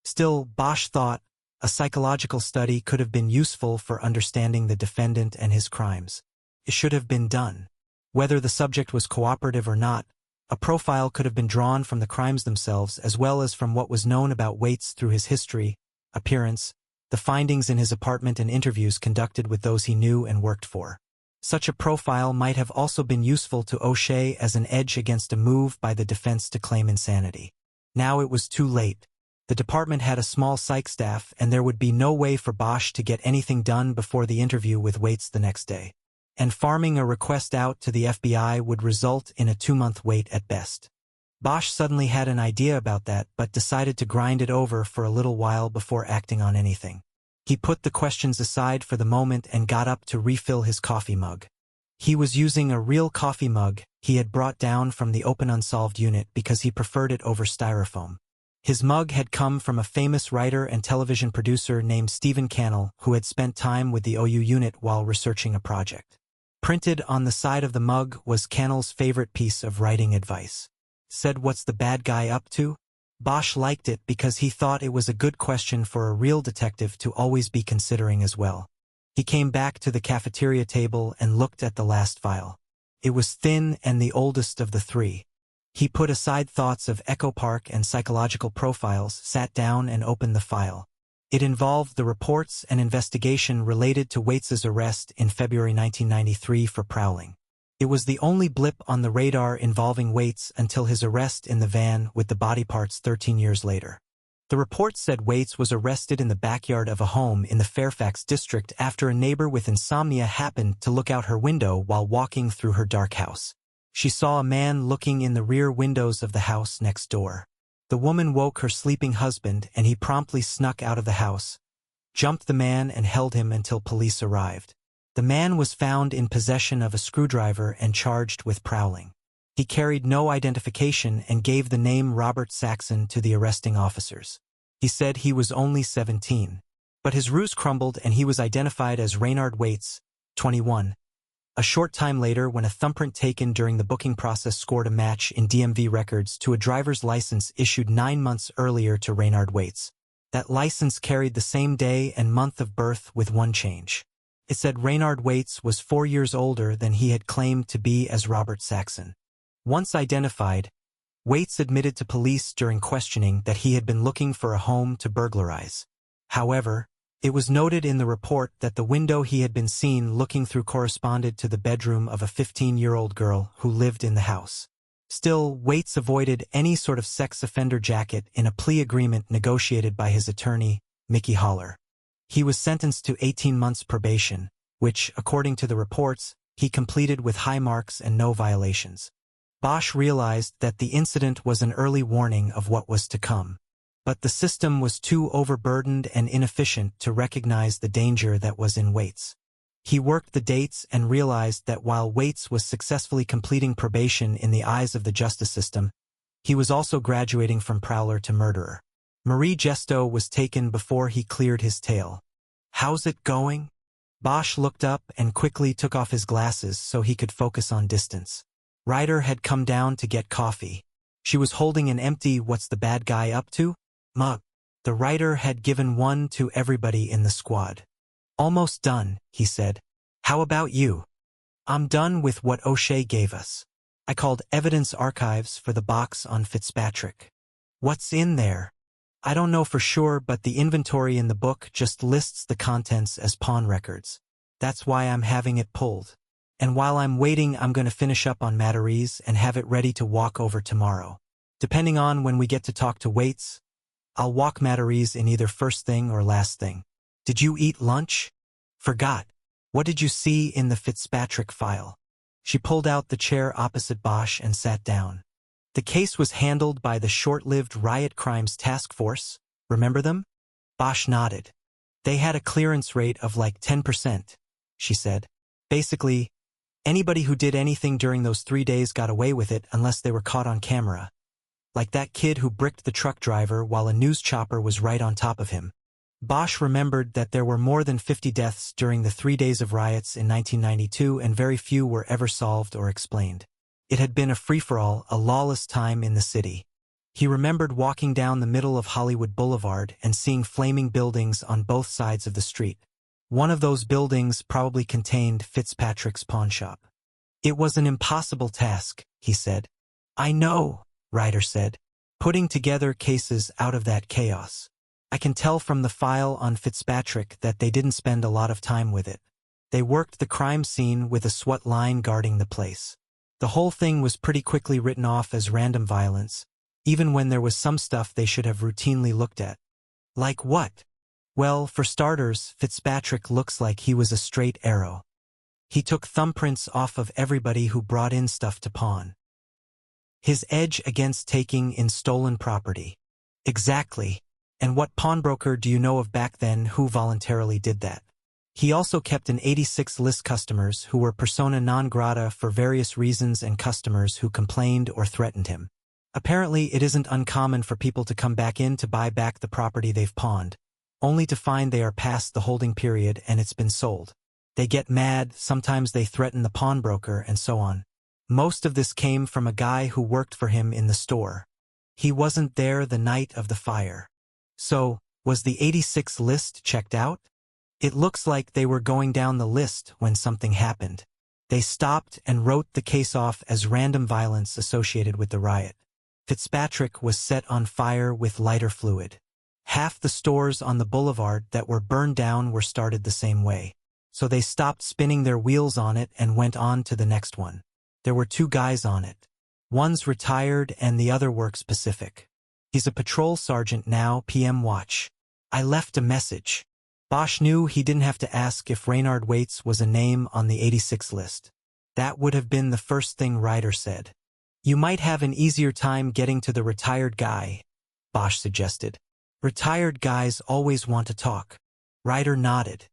Still, Bosch thought, a psychological study could have been useful for understanding the defendant and his crimes. It should have been done. Whether the subject was cooperative or not, a profile could have been drawn from the crimes themselves as well as from what was known about Waits through his history, appearance, the findings in his apartment and interviews conducted with those he knew and worked for. Such a profile might have also been useful to O'Shea as an edge against a move by the defense to claim insanity. Now it was too late. The department had a small psych staff, and there would be no way for Bosch to get anything done before the interview with Waits the next day. And farming a request out to the FBI would result in a 2-month wait at best. Bosch suddenly had an idea about that, but decided to grind it over for a little while before acting on anything. He put the questions aside for the moment and got up to refill his coffee mug. He was using a real coffee mug he had brought down from the open unsolved unit because he preferred it over styrofoam. His mug had come from a famous writer and television producer named Stephen Connelly, who had spent time with the OU unit while researching a project. Printed on the side of the mug was Connelly's favorite piece of writing advice. Said, "What's the bad guy up to?" Bosch liked it because he thought it was a good question for a real detective to always be considering as well. He came back to the cafeteria table and looked at the last file. It was thin and the oldest of the 3. He put aside thoughts of Echo Park and psychological profiles, sat down and opened the file. It involved the reports and investigation related to Waits's arrest in February 1993 for prowling. It was the only blip on the radar involving Waits until his arrest in the van with the body parts 13 years later. The report said Waits was arrested in the backyard of a home in the Fairfax district after a neighbor with insomnia happened to look out her window while walking through her dark house. She saw a man looking in the rear windows of the house next door. The woman woke her sleeping husband, and he promptly snuck out of the house, jumped the man and held him until police arrived. The man was found in possession of a screwdriver and charged with prowling. He carried no identification and gave the name Robert Saxon to the arresting officers. He said he was only 17. But his ruse crumbled and he was identified as Raynard Waits, 21. A short time later, when a thumbprint taken during the booking process scored a match in DMV records to a driver's license issued 9 months earlier to Raynard Waits. That license carried the same day and month of birth with one change. It said Raynard Waits was 4 years older than he had claimed to be as Robert Saxon. Once identified, Waits admitted to police during questioning that he had been looking for a home to burglarize. However, it was noted in the report that the window he had been seen looking through corresponded to the bedroom of a 15-year-old girl who lived in the house. Still, Waits avoided any sort of sex offender jacket in a plea agreement negotiated by his attorney, Mickey Haller. He was sentenced to 18 months probation, which, according to the reports, he completed with high marks and no violations. Bosch realized that the incident was an early warning of what was to come. But the system was too overburdened and inefficient to recognize the danger that was in Waits. He worked the dates and realized that while Waits was successfully completing probation in the eyes of the justice system, he was also graduating from prowler to murderer. Marie Gesto was taken before he cleared his tail. "How's it going?" Bosch looked up and quickly took off his glasses so he could focus on distance. Ryder had come down to get coffee. She was holding an empty "What's the bad guy up to?" mug. The writer had given one to everybody in the squad. Almost done, he said. How about you? I'm done with what O'Shea gave us. I called Evidence Archives for the box on Fitzpatrick. What's in there? I don't know for sure, but the inventory in the book just lists the contents as pawn records. That's why I'm having it pulled. And while I'm waiting, I'm going to finish up on Matarese and have it ready to walk over tomorrow. Depending on when we get to talk to Waits, I'll walk Matarese in either first thing or last thing. Did you eat lunch? Forgot. What did you see in the Fitzpatrick file? She pulled out the chair opposite Bosch and sat down. The case was handled by the short-lived Riot Crimes Task Force. Remember them? Bosch nodded. They had a clearance rate of like 10%, she said. Basically, anybody who did anything during those 3 days got away with it unless they were caught on camera. Like that kid who bricked the truck driver while a news chopper was right on top of him. Bosch remembered that there were more than 50 deaths during the 3 days of riots in 1992, and very few were ever solved or explained. It had been a free-for-all, a lawless time in the city. He remembered walking down the middle of Hollywood Boulevard and seeing flaming buildings on both sides of the street. One of those buildings probably contained Fitzpatrick's pawnshop. It was an impossible task, he said. I know, Ryder said, putting together cases out of that chaos. I can tell from the file on Fitzpatrick that they didn't spend a lot of time with it. They worked the crime scene with a SWAT line guarding the place. The whole thing was pretty quickly written off as random violence, even when there was some stuff they should have routinely looked at. Like what? Well, for starters, Fitzpatrick looks like he was a straight arrow. He took thumbprints off of everybody who brought in stuff to pawn. His edge against taking in stolen property. Exactly. And what pawnbroker do you know of back then who voluntarily did that? He also kept an 86 list customers who were persona non grata for various reasons and customers who complained or threatened him. Apparently, it isn't uncommon for people to come back in to buy back the property they've pawned, only to find they are past the holding period and it's been sold. They get mad, sometimes they threaten the pawnbroker, and so on. Most of this came from a guy who worked for him in the store. He wasn't there the night of the fire. So, was the 86 list checked out? It looks like they were going down the list when something happened. They stopped and wrote the case off as random violence associated with the riot. Fitzpatrick was set on fire with lighter fluid. Half the stores on the boulevard that were burned down were started the same way. So they stopped spinning their wheels on it and went on to the next one. There were 2 guys on it. One's retired and the other works Pacific. He's a patrol sergeant now, PM watch. I left a message. Bosch knew he didn't have to ask if Reynard Waits was a name on the 86 list. That would have been the first thing Ryder said. You might have an easier time getting to the retired guy, Bosch suggested. Retired guys always want to talk. Ryder nodded.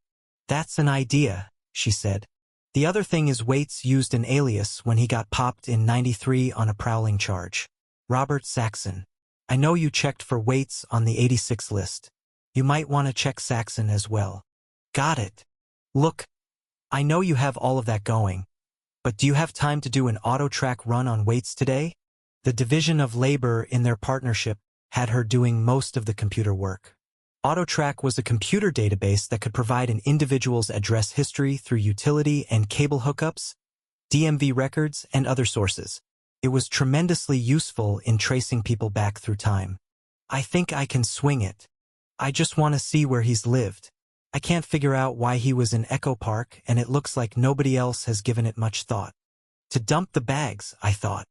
That's an idea, she said. The other thing is Waits used an alias when he got popped in '93 on a prowling charge. Robert Saxon. I know you checked for Waits on the 86 list. You might want to check Saxon as well. Got it. Look, I know you have all of that going, but do you have time to do an auto-track run on Waits today? The division of labor in their partnership had her doing most of the computer work. AutoTrack was a computer database that could provide an individual's address history through utility and cable hookups, DMV records, and other sources. It was tremendously useful in tracing people back through time. I think I can swing it. I just want to see where he's lived. I can't figure out why he was in Echo Park, and it looks like nobody else has given it much thought. To dump the bags, I thought.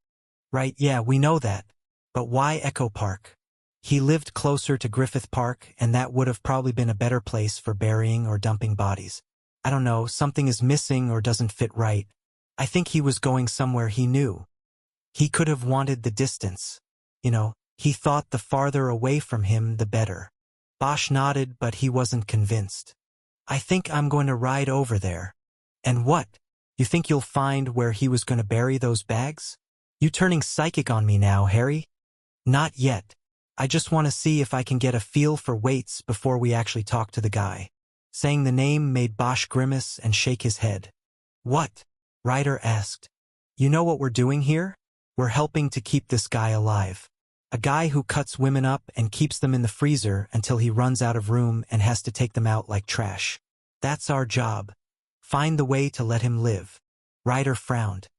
Right, yeah, we know that. But why Echo Park? He lived closer to Griffith Park, and that would have probably been a better place for burying or dumping bodies. I don't know, something is missing or doesn't fit right. I think he was going somewhere he knew. He could have wanted the distance. He thought the farther away from him, the better. Bosch nodded, but he wasn't convinced. I think I'm going to ride over there. And what? You think you'll find where he was going to bury those bags? You turning psychic on me now, Harry? Not yet. I just want to see if I can get a feel for Waits before we actually talk to the guy. Saying the name made Bosch grimace and shake his head. What? Ryder asked. You know what we're doing here? We're helping to keep this guy alive. A guy who cuts women up and keeps them in the freezer until he runs out of room and has to take them out like trash. That's our job. Find the way to let him live. Ryder frowned.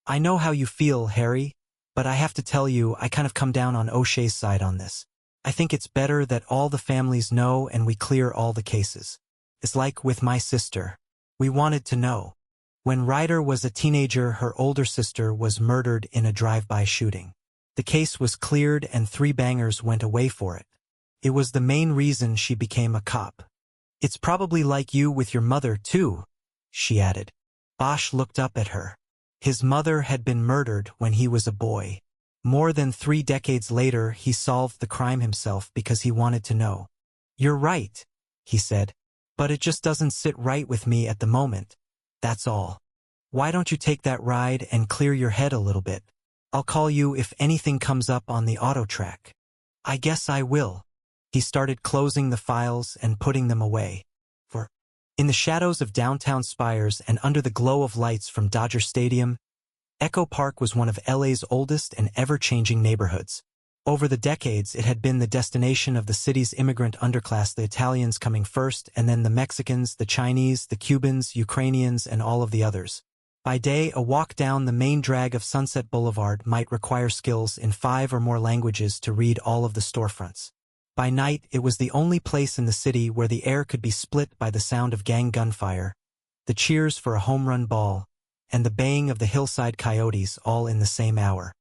I know how you feel, Harry, but I have to tell you, I kind of come down on O'Shea's side on this. I think it's better that all the families know and we clear all the cases. It's like with my sister. We wanted to know. When Ryder was a teenager, her older sister was murdered in a drive-by shooting. The case was cleared and 3 bangers went away for it. It was the main reason she became a cop. It's probably like you with your mother, too, she added. Bosch looked up at her. His mother had been murdered when he was a boy. More than 3 decades later, he solved the crime himself because he wanted to know. You're right, he said, but it just doesn't sit right with me at the moment. That's all. Why don't you take that ride and clear your head a little bit? I'll call you if anything comes up on the auto track. I guess I will. He started closing the files and putting them away. In the shadows of downtown spires and under the glow of lights from Dodger Stadium, Echo Park was one of LA's oldest and ever-changing neighborhoods. Over the decades, it had been the destination of the city's immigrant underclass, the Italians coming first, and then the Mexicans, the Chinese, the Cubans, Ukrainians, and all of the others. By day, a walk down the main drag of Sunset Boulevard might require skills in 5 or more languages to read all of the storefronts. By night, it was the only place in the city where the air could be split by the sound of gang gunfire, the cheers for a home run ball, and the baying of the hillside coyotes all in the same hour.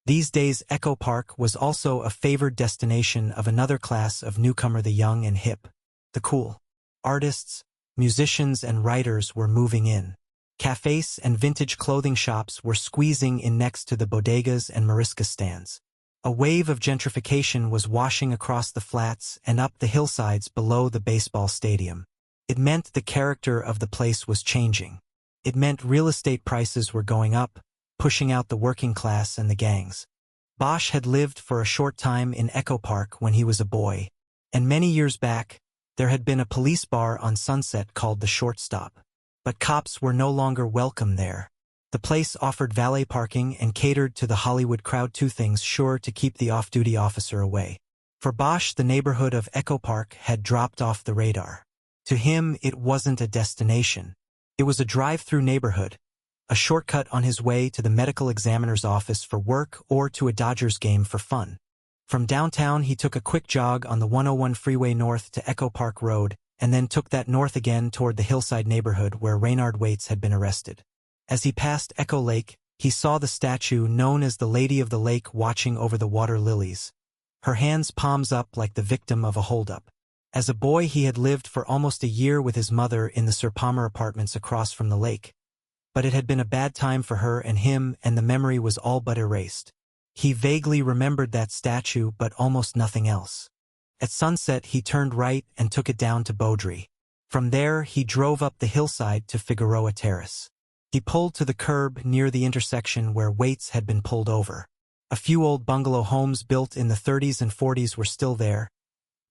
These days, Echo Park was also a favored destination of another class of newcomer, the young and hip. The cool. Artists, musicians, and writers were moving in. Cafes and vintage clothing shops were squeezing in next to the bodegas and Marisca stands. A wave of gentrification was washing across the flats and up the hillsides below the baseball stadium. It meant the character of the place was changing. It meant real estate prices were going up, pushing out the working class and the gangs. Bosch had lived for a short time in Echo Park when he was a boy, and many years back, there had been a police bar on Sunset called the Shortstop. But cops were no longer welcome there. The place offered valet parking and catered to the Hollywood crowd, 2 things sure to keep the off-duty officer away. For Bosch, the neighborhood of Echo Park had dropped off the radar. To him, it wasn't a destination. It was a drive-through neighborhood, a shortcut on his way to the medical examiner's office for work or to a Dodgers game for fun. From downtown, he took a quick jog on the 101 freeway north to Echo Park Road, and then took that north again toward the hillside neighborhood where Raynard Waits had been arrested. As he passed Echo Lake, he saw the statue known as the Lady of the Lake watching over the water lilies, her hands palms up like the victim of a holdup. As a boy, he had lived for almost a year with his mother in the Sir Palmer apartments across from the lake. But it had been a bad time for her and him, and the memory was all but erased. He vaguely remembered that statue, but almost nothing else. At sunset, he turned right and took it down to Beaudry. From there, he drove up the hillside to Figueroa Terrace. He pulled to the curb near the intersection where Waits had been pulled over. A few old bungalow homes built in the 30s and 40s were still there,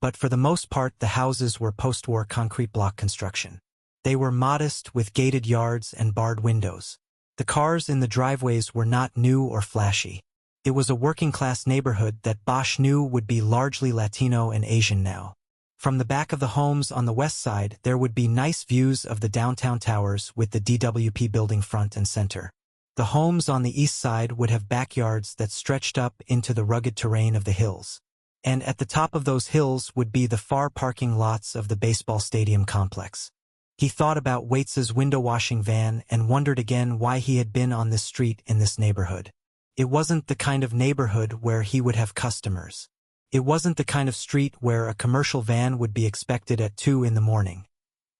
but for the most part the houses were post-war concrete block construction. They were modest with gated yards and barred windows. The cars in the driveways were not new or flashy. It was a working-class neighborhood that Bosch knew would be largely Latino and Asian now. From the back of the homes on the west side, there would be nice views of the downtown towers with the DWP building front and center. The homes on the east side would have backyards that stretched up into the rugged terrain of the hills. And at the top of those hills would be the far parking lots of the baseball stadium complex. He thought about Waits's window-washing van and wondered again why he had been on this street in this neighborhood. It wasn't the kind of neighborhood where he would have customers. It wasn't the kind of street where a commercial van would be expected at 2 in the morning.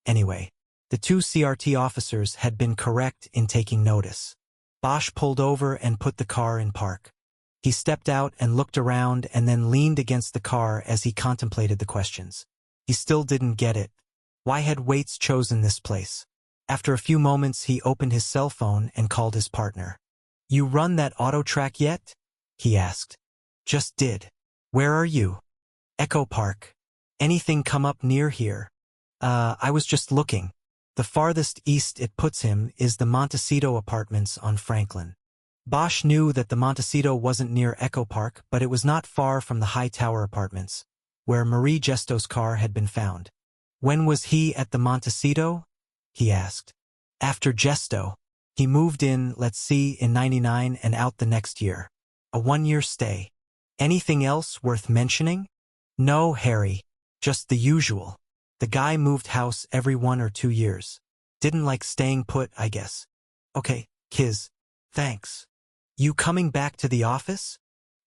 Anyway, the 2 CRT officers had been correct in taking notice. Bosch pulled over and put the car in park. He stepped out and looked around and then leaned against the car as he contemplated the questions. He still didn't get it. Why had Waits chosen this place? After a few moments, he opened his cell phone and called his partner. "You run that auto track yet?" he asked. "Just did." "Where are you?" "Echo Park." "Anything come up near here?" I was just looking. The farthest east it puts him is the Montecito Apartments on Franklin." Bosch knew that the Montecito wasn't near Echo Park, but it was not far from the high tower apartments, where Marie Gesto's car had been found. When was he at the Montecito? He asked. After Gesto. He moved in, let's see, in '99 and out the next year. A 1-year stay. Anything else worth mentioning? No, Harry. Just the usual. The guy moved house every 1 or 2 years. Didn't like staying put, I guess. Okay, Kiz. Thanks. You coming back to the office?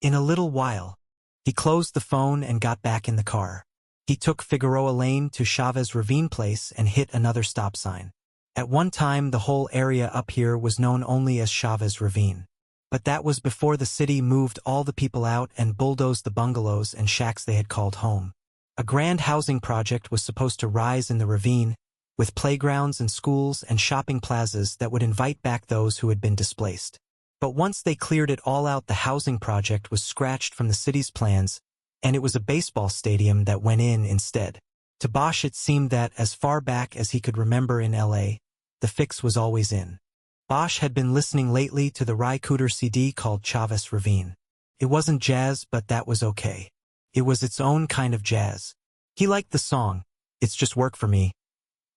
In a little while. He closed the phone and got back in the car. He took Figueroa Lane to Chavez Ravine Place and hit another stop sign. At one time, the whole area up here was known only as Chavez Ravine. But that was before the city moved all the people out and bulldozed the bungalows and shacks they had called home. A grand housing project was supposed to rise in the ravine, with playgrounds and schools and shopping plazas that would invite back those who had been displaced. But once they cleared it all out, the housing project was scratched from the city's plans, and it was a baseball stadium that went in instead. To Bosch it seemed that, as far back as he could remember in L.A., the fix was always in. Bosch had been listening lately to the Ry Cooder CD called Chavez Ravine. It wasn't jazz, but that was okay. It was its own kind of jazz. He liked the song, It's Just Work for Me.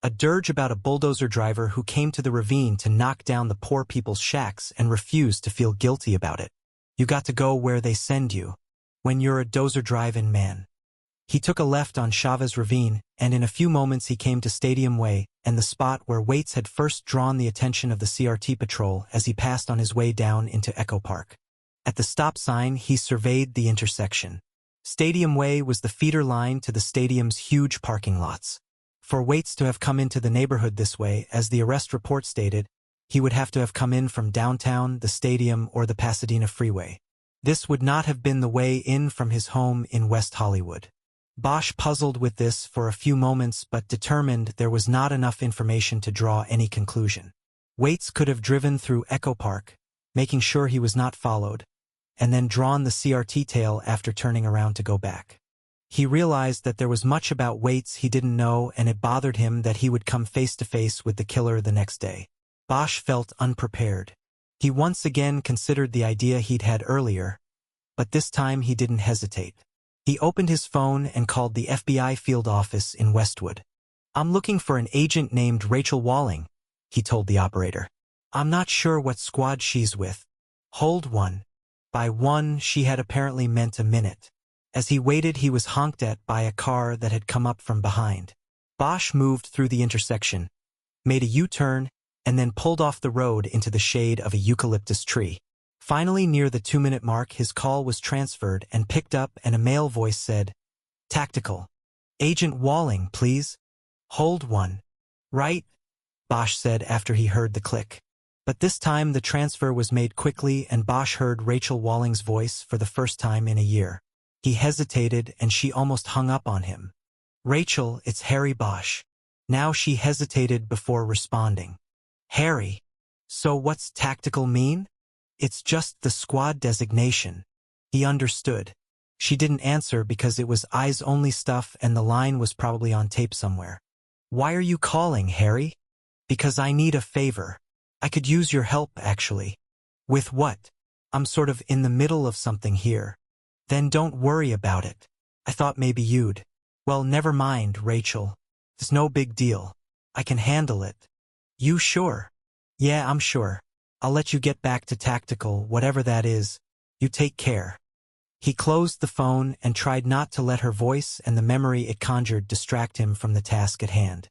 A dirge about a bulldozer driver who came to the ravine to knock down the poor people's shacks and refused to feel guilty about it. You got to go where they send you, when you're a dozer drive-in man. He took a left on Chavez Ravine, and in a few moments he came to Stadium Way and the spot where Waits had first drawn the attention of the CRT patrol as he passed on his way down into Echo Park. At the stop sign, he surveyed the intersection. Stadium Way was the feeder line to the stadium's huge parking lots. For Waits to have come into the neighborhood this way, as the arrest report stated, he would have to have come in from downtown, the stadium, or the Pasadena Freeway. This would not have been the way in from his home in West Hollywood. Bosch puzzled with this for a few moments but determined there was not enough information to draw any conclusion. Waits could have driven through Echo Park, making sure he was not followed, and then drawn the CRT tail after turning around to go back. He realized that there was much about Waits he didn't know, and it bothered him that he would come face to face with the killer the next day. Bosch felt unprepared. He once again considered the idea he'd had earlier, but this time he didn't hesitate. He opened his phone and called the FBI field office in Westwood. I'm looking for an agent named Rachel Walling, he told the operator. I'm not sure what squad she's with. Hold one. By one, she had apparently meant a minute. As he waited, he was honked at by a car that had come up from behind. Bosch moved through the intersection, made a U-turn, and then pulled off the road into the shade of a eucalyptus tree. Finally, near the 2-minute mark, his call was transferred and picked up, and a male voice said, Tactical. Agent Walling, please. Hold one. Right? Bosch said after he heard the click. But this time the transfer was made quickly, and Bosch heard Rachel Walling's voice for the first time in a year. He hesitated, and she almost hung up on him. Rachel, it's Harry Bosch. Now she hesitated before responding. Harry. So what's tactical mean? It's just the squad designation. He understood. She didn't answer because it was eyes-only stuff and the line was probably on tape somewhere. Why are you calling, Harry? Because I need a favor. I could use your help, actually. With what? I'm sort of in the middle of something here. Then don't worry about it. I thought maybe you'd. Well, never mind, Rachel. It's no big deal. I can handle it. You sure? Yeah, I'm sure. I'll let you get back to tactical, whatever that is. You take care. He closed the phone and tried not to let her voice and the memory it conjured distract him from the task at hand.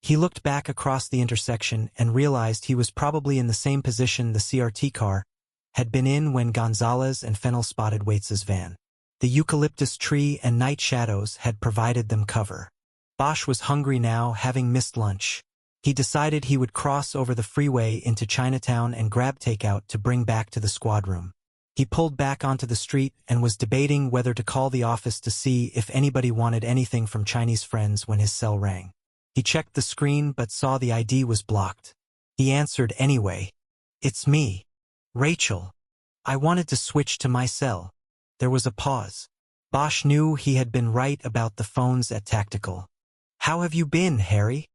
He looked back across the intersection and realized he was probably in the same position the CRT car had been in when Gonzalez and Fennell spotted Waits's van. The eucalyptus tree and night shadows had provided them cover. Bosch was hungry now, having missed lunch. He decided he would cross over the freeway into Chinatown and grab takeout to bring back to the squad room. He pulled back onto the street and was debating whether to call the office to see if anybody wanted anything from Chinese friends when his cell rang. He checked the screen but saw the ID was blocked. He answered anyway. It's me. Rachel. I wanted to switch to my cell. There was a pause. Bosch knew he had been right about the phones at Tactical. How have you been, Harry?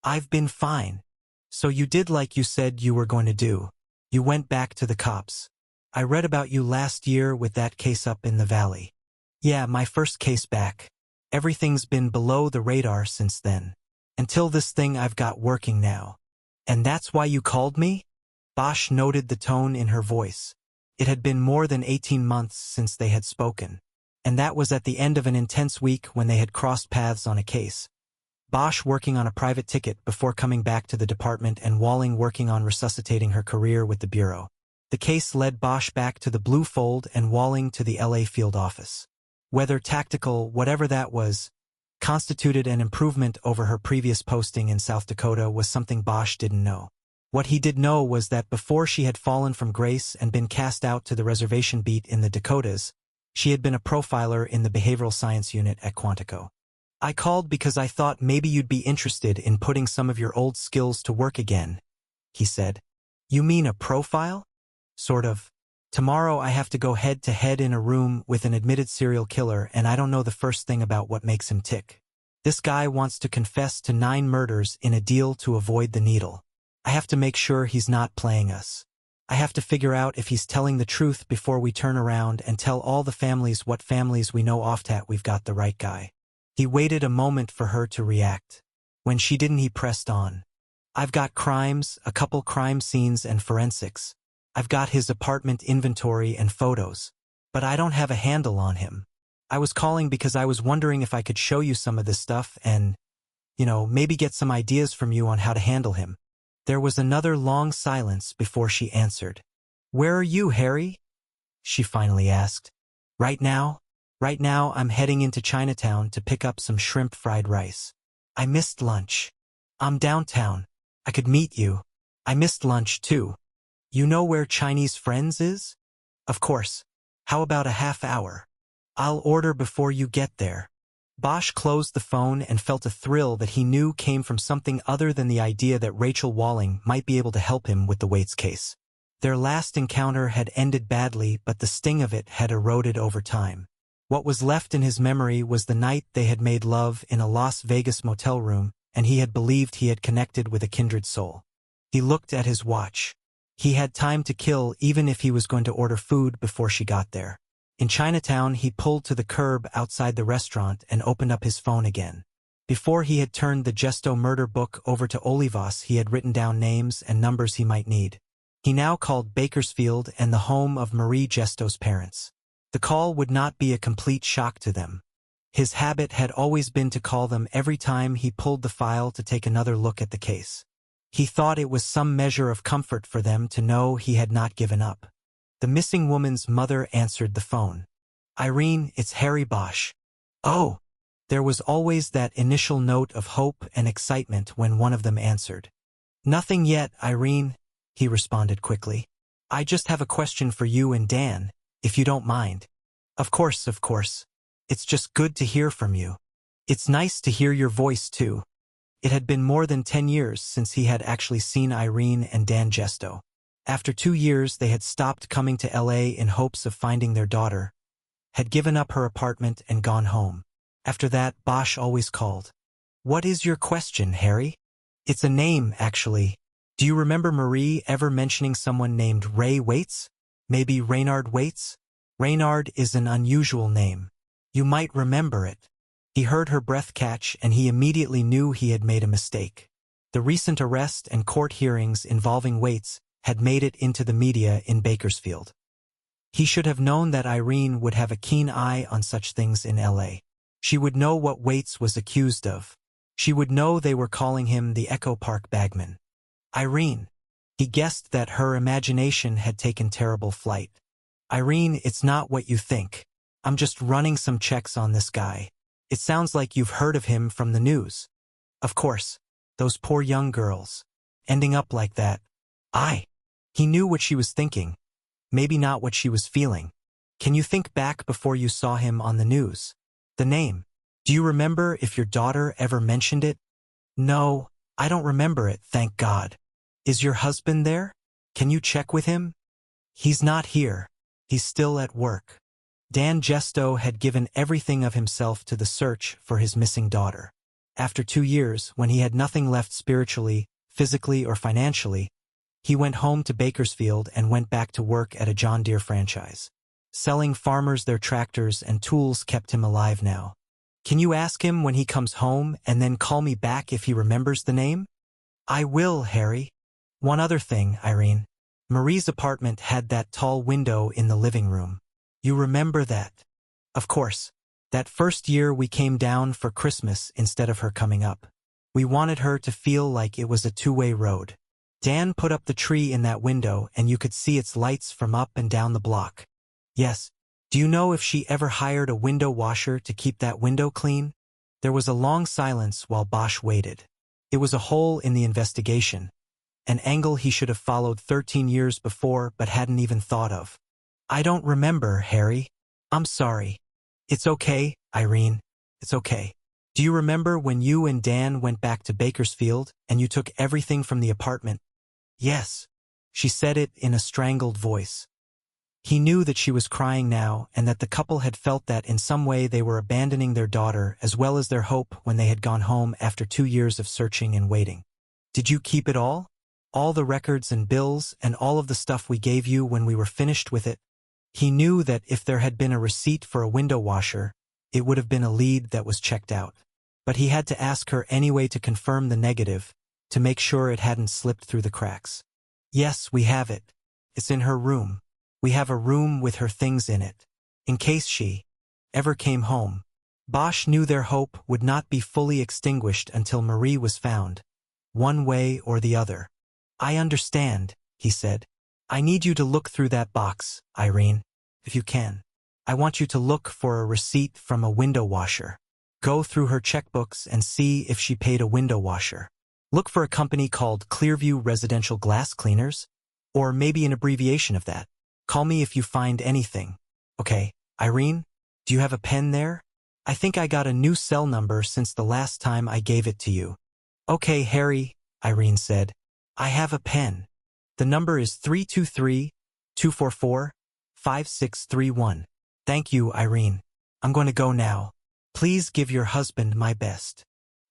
I've been fine. So you did like you said you were going to do. You went back to the cops. I read about you last year with that case up in the valley. Yeah, my first case back. Everything's been below the radar since then. Until this thing I've got working now. And that's why you called me? Bosch noted the tone in her voice. It had been more than 18 months since they had spoken. And that was at the end of an intense week when they had crossed paths on a case. Bosch working on a private ticket before coming back to the department and Walling working on resuscitating her career with the Bureau. The case led Bosch back to the Blue Fold and Walling to the LA field office. Whether tactical, whatever that was, constituted an improvement over her previous posting in South Dakota was something Bosch didn't know. What he did know was that before she had fallen from grace and been cast out to the reservation beat in the Dakotas, she had been a profiler in the behavioral science unit at Quantico. I called because I thought maybe you'd be interested in putting some of your old skills to work again, he said. You mean a profile? Sort of. Tomorrow I have to go head-to-head in a room with an admitted serial killer and I don't know the first thing about what makes him tick. This guy wants to confess to 9 murders in a deal to avoid the needle. I have to make sure he's not playing us. I have to figure out if he's telling the truth before we turn around and tell all the families what families we know off-tat we've got the right guy. He waited a moment for her to react. When she didn't, he pressed on. I've got crimes, a couple crime scenes and forensics. I've got his apartment inventory and photos. But I don't have a handle on him. I was calling because I was wondering if I could show you some of this stuff and, maybe get some ideas from you on how to handle him. There was another long silence before she answered. Where are you, Harry? She finally asked. Right now I'm heading into Chinatown to pick up some shrimp fried rice. I missed lunch. I'm downtown. I could meet you. I missed lunch too. You know where Chinese Friends is? Of course. How about a half hour? I'll order before you get there. Bosch closed the phone and felt a thrill that he knew came from something other than the idea that Rachel Walling might be able to help him with the Waits case. Their last encounter had ended badly, but the sting of it had eroded over time. What was left in his memory was the night they had made love in a Las Vegas motel room, and he had believed he had connected with a kindred soul. He looked at his watch. He had time to kill even if he was going to order food before she got there. In Chinatown, he pulled to the curb outside the restaurant and opened up his phone again. Before he had turned the Gesto murder book over to Olivas, he had written down names and numbers he might need. He now called Bakersfield and the home of Marie Gesto's parents. The call would not be a complete shock to them. His habit had always been to call them every time he pulled the file to take another look at the case. He thought it was some measure of comfort for them to know he had not given up. The missing woman's mother answered the phone. Irene, it's Harry Bosch. Oh! There was always that initial note of hope and excitement when one of them answered. Nothing yet, Irene, he responded quickly. I just have a question for you and Dan, if you don't mind. Of course. It's just good to hear from you. It's nice to hear your voice, too. It had been more than 10 years since he had actually seen Irene and Dan Gesto. After 2 years, they had stopped coming to LA in hopes of finding their daughter, had given up her apartment and gone home. After that, Bosch always called. What is your question, Harry? It's a name, actually. Do you remember Marie ever mentioning someone named Ray Waits? Maybe Reynard Waits? Reynard is an unusual name. You might remember it. He heard her breath catch and he immediately knew he had made a mistake. The recent arrest and court hearings involving Waits had made it into the media in Bakersfield. He should have known that Irene would have a keen eye on such things in LA. She would know what Waits was accused of. She would know they were calling him the Echo Park bagman. Irene. He guessed that her imagination had taken terrible flight. Irene, it's not what you think. I'm just running some checks on this guy. It sounds like you've heard of him from the news. Of course. Those poor young girls. Ending up like that. He knew what she was thinking. Maybe not what she was feeling. Can you think back before you saw him on the news? The name. Do you remember if your daughter ever mentioned it? No, I don't remember it, thank God. Is your husband there? Can you check with him? He's not here. He's still at work. Dan Gesto had given everything of himself to the search for his missing daughter. After 2 years, when he had nothing left spiritually, physically, or financially, He went home to Bakersfield and went back to work at a John Deere franchise. Selling farmers their tractors and tools kept him alive now. Can you ask him when he comes home and then call me back if he remembers the name? I will, Harry. One other thing, Irene. Marie's apartment had that tall window in the living room. You remember that? Of course. That first year we came down for Christmas instead of her coming up. We wanted her to feel like it was a two-way road. Dan put up the tree in that window and you could see its lights from up and down the block. Yes. Do you know if she ever hired a window washer to keep that window clean? There was a long silence while Bosch waited. It was a hole in the investigation, an angle he should have followed 13 years before but hadn't even thought of. I don't remember, Harry. I'm sorry. It's okay, Irene. It's okay. Do you remember when you and Dan went back to Bakersfield and you took everything from the apartment? Yes. She said it in a strangled voice. He knew that she was crying now and that the couple had felt that in some way they were abandoning their daughter as well as their hope when they had gone home after 2 years of searching and waiting. Did you keep it all? All the records and bills and all of the stuff we gave you when we were finished with it? He knew that if there had been a receipt for a window washer, it would have been a lead that was checked out. But he had to ask her anyway to confirm the negative, to make sure it hadn't slipped through the cracks. Yes, we have it. It's in her room. We have a room with her things in it, in case she ever came home. Bosch knew their hope would not be fully extinguished until Marie was found, one way or the other. I understand, he said. I need you to look through that box, Irene, if you can. I want you to look for a receipt from a window washer. Go through her checkbooks and see if she paid a window washer. Look for a company called Clearview Residential Glass Cleaners, or maybe an abbreviation of that. Call me if you find anything. Okay, Irene, do you have a pen there? I think I got a new cell number since the last time I gave it to you. Okay, Harry, Irene said. I have a pen. The number is 323-244-5631. Thank you, Irene. I'm going to go now. Please give your husband my best.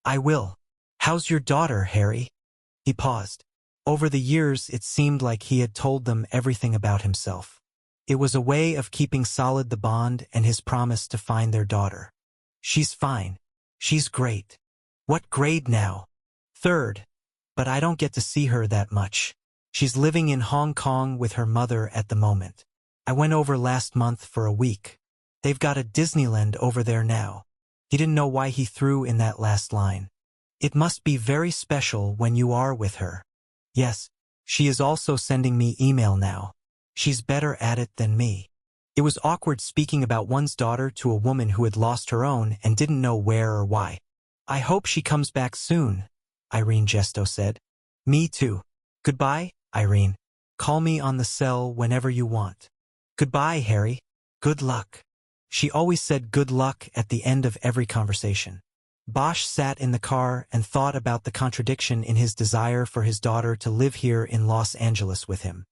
I will. How's your daughter, Harry? He paused. Over the years, it seemed like he had told them everything about himself. It was a way of keeping solid the bond and his promise to find their daughter. She's fine. She's great. What grade now? 3rd. But I don't get to see her that much. She's living in Hong Kong with her mother at the moment. I went over last month for a week. They've got a Disneyland over there now. He didn't know why he threw in that last line. It must be very special when you are with her. Yes, she is also sending me email now. She's better at it than me. It was awkward speaking about one's daughter to a woman who had lost her own and didn't know where or why. I hope she comes back soon, Irene Gesto said. Me too. Goodbye, Irene. Call me on the cell whenever you want. Goodbye, Harry. Good luck. She always said good luck at the end of every conversation. Bosch sat in the car and thought about the contradiction in his desire for his daughter to live here in Los Angeles with him.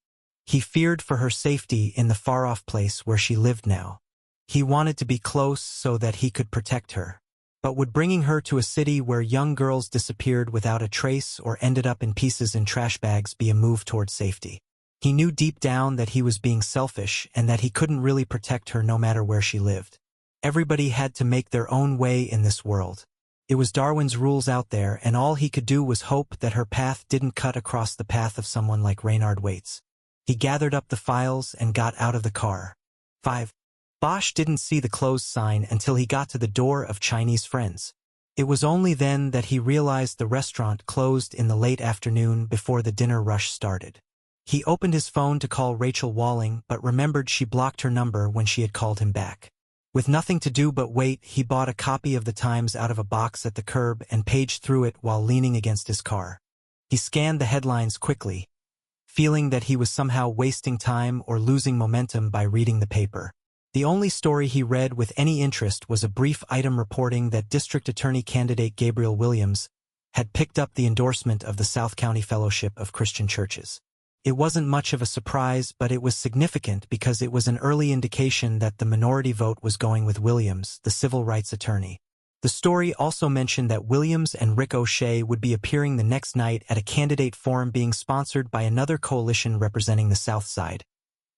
He feared for her safety in the far-off place where she lived now. He wanted to be close so that he could protect her. But would bringing her to a city where young girls disappeared without a trace or ended up in pieces in trash bags be a move toward safety? He knew deep down that he was being selfish and that he couldn't really protect her no matter where she lived. Everybody had to make their own way in this world. It was Darwin's rules out there, and all he could do was hope that her path didn't cut across the path of someone like Reynard Waits. He gathered up the files and got out of the car. 5. Bosch didn't see the closed sign until he got to the door of Chinese Friends. It was only then that he realized the restaurant closed in the late afternoon before the dinner rush started. He opened his phone to call Rachel Walling but remembered she blocked her number when she had called him back. With nothing to do but wait, he bought a copy of the Times out of a box at the curb and paged through it while leaning against his car. He scanned the headlines quickly, feeling that he was somehow wasting time or losing momentum by reading the paper. The only story he read with any interest was a brief item reporting that District Attorney candidate Gabriel Williams had picked up the endorsement of the South County Fellowship of Christian Churches. It wasn't much of a surprise, but it was significant because it was an early indication that the minority vote was going with Williams, the civil rights attorney. The story also mentioned that Williams and Rick O'Shea would be appearing the next night at a candidate forum being sponsored by another coalition representing the South Side,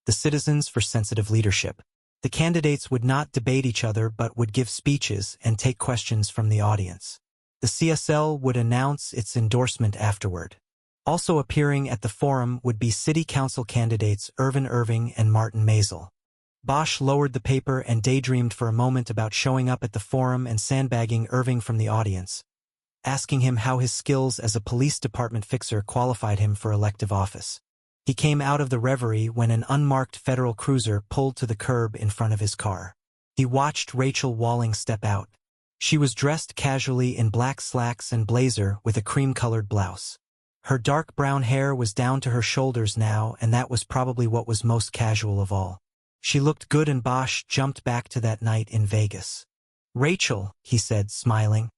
the Citizens for Sensitive Leadership. The candidates would not debate each other but would give speeches and take questions from the audience. The CSL would announce its endorsement afterward. Also appearing at the forum would be city council candidates Irvin Irving and Martin Maisel. Bosch lowered the paper and daydreamed for a moment about showing up at the forum and sandbagging Irving from the audience, asking him how his skills as a police department fixer qualified him for elective office. He came out of the reverie when an unmarked federal cruiser pulled to the curb in front of his car. He watched Rachel Walling step out. She was dressed casually in black slacks and blazer with a cream-colored blouse. Her dark brown hair was down to her shoulders now, and that was probably what was most casual of all. She looked good, and Bosch jumped back to that night in Vegas. "Rachel," he said, smiling.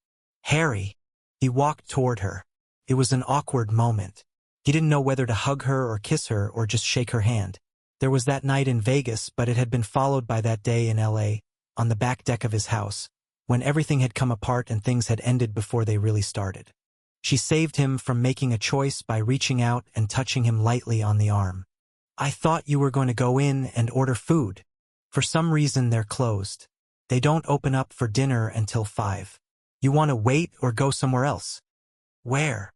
"Harry." He walked toward her. It was an awkward moment. He didn't know whether to hug her or kiss her or just shake her hand. There was that night in Vegas, but it had been followed by that day in LA, on the back deck of his house, when everything had come apart and things had ended before they really started. She saved him from making a choice by reaching out and touching him lightly on the arm. "I thought you were going to go in and order food. For some reason they're closed. They don't open up for dinner until 5. You want to wait or go somewhere else?" "Where?"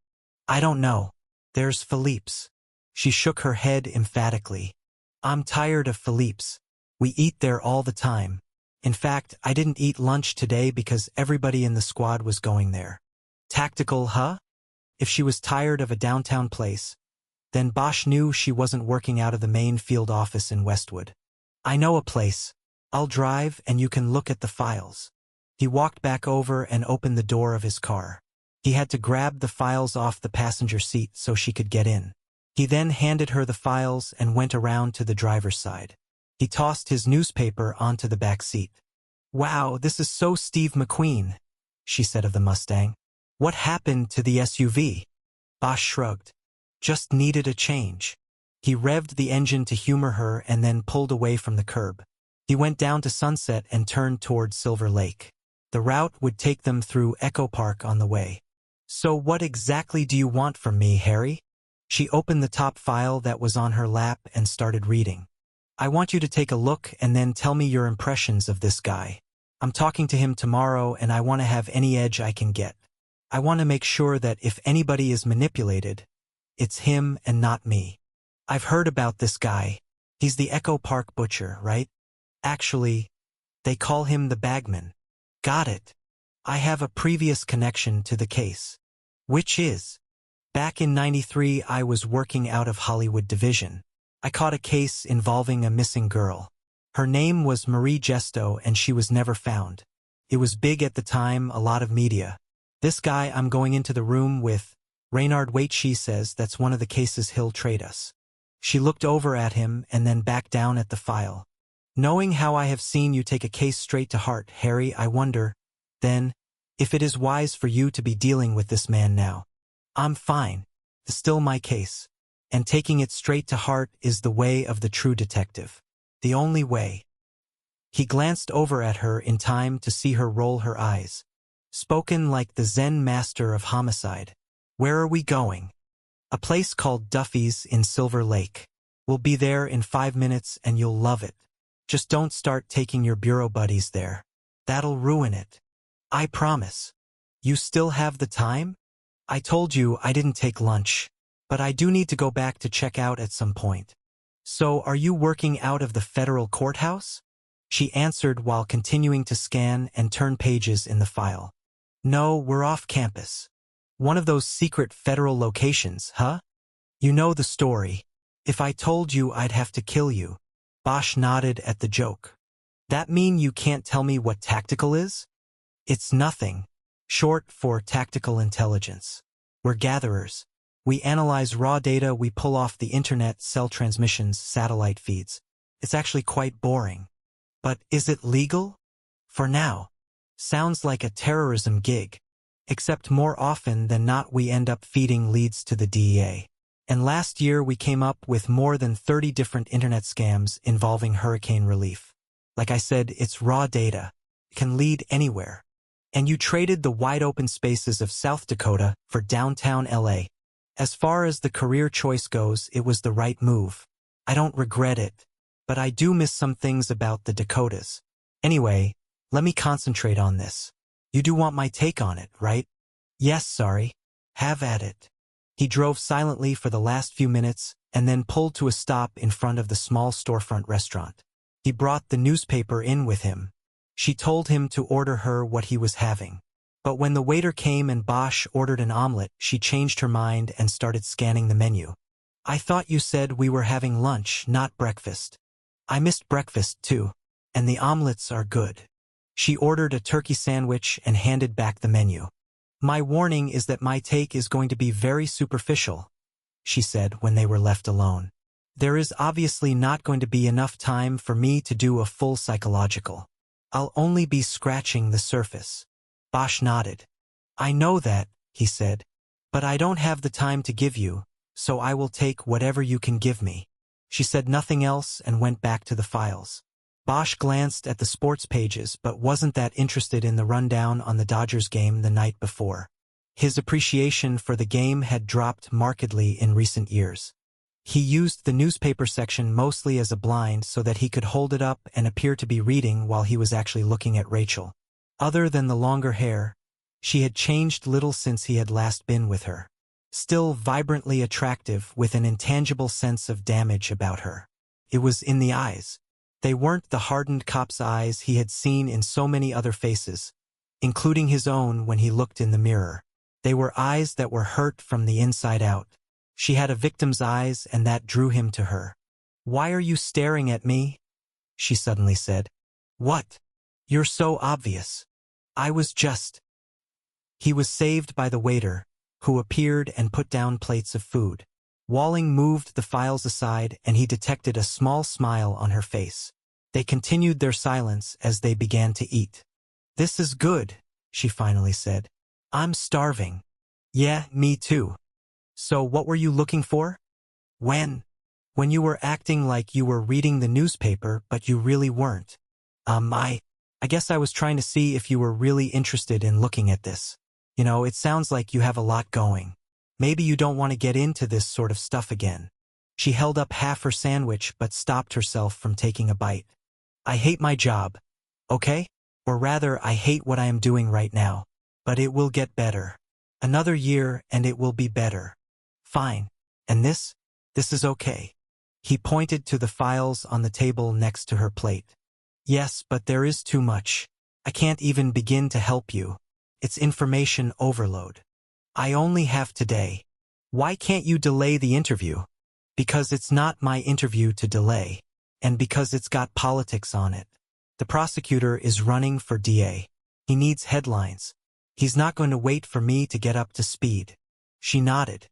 "I don't know. There's Philippe's." She shook her head emphatically. "I'm tired of Philippe's. We eat there all the time. In fact, I didn't eat lunch today because everybody in the squad was going there." Tactical, huh? If she was tired of a downtown place, then Bosch knew she wasn't working out of the main field office in Westwood. "I know a place. I'll drive and you can look at the files." He walked back over and opened the door of his car. He had to grab the files off the passenger seat so she could get in. He then handed her the files and went around to the driver's side. He tossed his newspaper onto the back seat. "Wow, this is so Steve McQueen," she said of the Mustang. "What happened to the SUV?" Bosch shrugged. "Just needed a change." He revved the engine to humor her and then pulled away from the curb. He went down to Sunset and turned toward Silver Lake. The route would take them through Echo Park on the way. "So what exactly do you want from me, Harry?" She opened the top file that was on her lap and started reading. "I want you to take a look and then tell me your impressions of this guy. I'm talking to him tomorrow and I want to have any edge I can get. I want to make sure that if anybody is manipulated, it's him and not me. I've heard about this guy. He's the Echo Park butcher, right? Actually, they call him the bagman." "Got it. I have a previous connection to the case." "Which is?" "Back in '93 I was working out of Hollywood Division. I caught a case involving a missing girl. Her name was Marie Gesto and she was never found. It was big at the time, a lot of media. This guy I'm going into the room with, Reynard Waite, she says that's one of the cases he'll trade us." She looked over at him and then back down at the file. "Knowing how I have seen you take a case straight to heart, Harry, I wonder, then, if it is wise for you to be dealing with this man now." "I'm fine. It's still my case. And taking it straight to heart is the way of the true detective. The only way." He glanced over at her in time to see her roll her eyes. Spoken like the Zen master of homicide. "Where are we going?" "A place called Duffy's in Silver Lake. We'll be there in 5 minutes and you'll love it. Just don't start taking your bureau buddies there. That'll ruin it. I promise." "You still have the time? I told you I didn't take lunch, but I do need to go back to check out at some point." "So are you working out of the federal courthouse?" She answered while continuing to scan and turn pages in the file. "No, we're off campus. One of those secret federal locations, huh? You know the story. If I told you I'd have to kill you." Bosch nodded at the joke. "That mean you can't tell me what tactical is?" "It's nothing. Short for tactical intelligence. We're gatherers. We analyze raw data we pull off the internet, cell transmissions, satellite feeds. It's actually quite boring. But is it legal? For now. Sounds like a terrorism gig. Except more often than not we end up feeding leads to the DEA. And last year we came up with more than 30 different internet scams involving hurricane relief. Like I said, it's raw data. It can lead anywhere. And you traded the wide-open spaces of South Dakota for downtown LA. As far as the career choice goes, it was the right move. I don't regret it, but I do miss some things about the Dakotas. Anyway, let me concentrate on this. You do want my take on it, right? Yes, sorry. Have at it. He drove silently for the last few minutes and then pulled to a stop in front of the small storefront restaurant. He brought the newspaper in with him. She told him to order her what he was having. But when the waiter came and Bosch ordered an omelet, she changed her mind and started scanning the menu. I thought you said we were having lunch, not breakfast. I missed breakfast too, and the omelets are good. She ordered a turkey sandwich and handed back the menu. My warning is that my take is going to be very superficial, she said when they were left alone. There is obviously not going to be enough time for me to do a full psychological. I'll only be scratching the surface. Bosch nodded. I know that, he said, but I don't have the time to give you, so I will take whatever you can give me. She said nothing else and went back to the files. Bosch glanced at the sports pages but wasn't that interested in the rundown on the Dodgers game the night before. His appreciation for the game had dropped markedly in recent years. He used the newspaper section mostly as a blind so that he could hold it up and appear to be reading while he was actually looking at Rachel. Other than the longer hair, she had changed little since he had last been with her. Still vibrantly attractive with an intangible sense of damage about her. It was in the eyes. They weren't the hardened cop's eyes he had seen in so many other faces, including his own when he looked in the mirror. They were eyes that were hurt from the inside out. She had a victim's eyes and that drew him to her. Why are you staring at me? She suddenly said. What? You're so obvious. I was just... He was saved by the waiter, who appeared and put down plates of food. Walling moved the files aside and he detected a small smile on her face. They continued their silence as they began to eat. This is good, she finally said. I'm starving. Yeah, me too. So what were you looking for? When you were acting like you were reading the newspaper but you really weren't. I guess I was trying to see if you were really interested in looking at this. You know, it sounds like you have a lot going. Maybe you don't want to get into this sort of stuff again. She held up half her sandwich but stopped herself from taking a bite. I hate my job, okay? Or rather, I hate what I am doing right now. But it will get better. Another year and it will be better. Fine. And this? This is okay. He pointed to the files on the table next to her plate. Yes, but there is too much. I can't even begin to help you. It's information overload. I only have today. Why can't you delay the interview? Because it's not my interview to delay. And because it's got politics on it. The prosecutor is running for DA. He needs headlines. He's not going to wait for me to get up to speed. She nodded.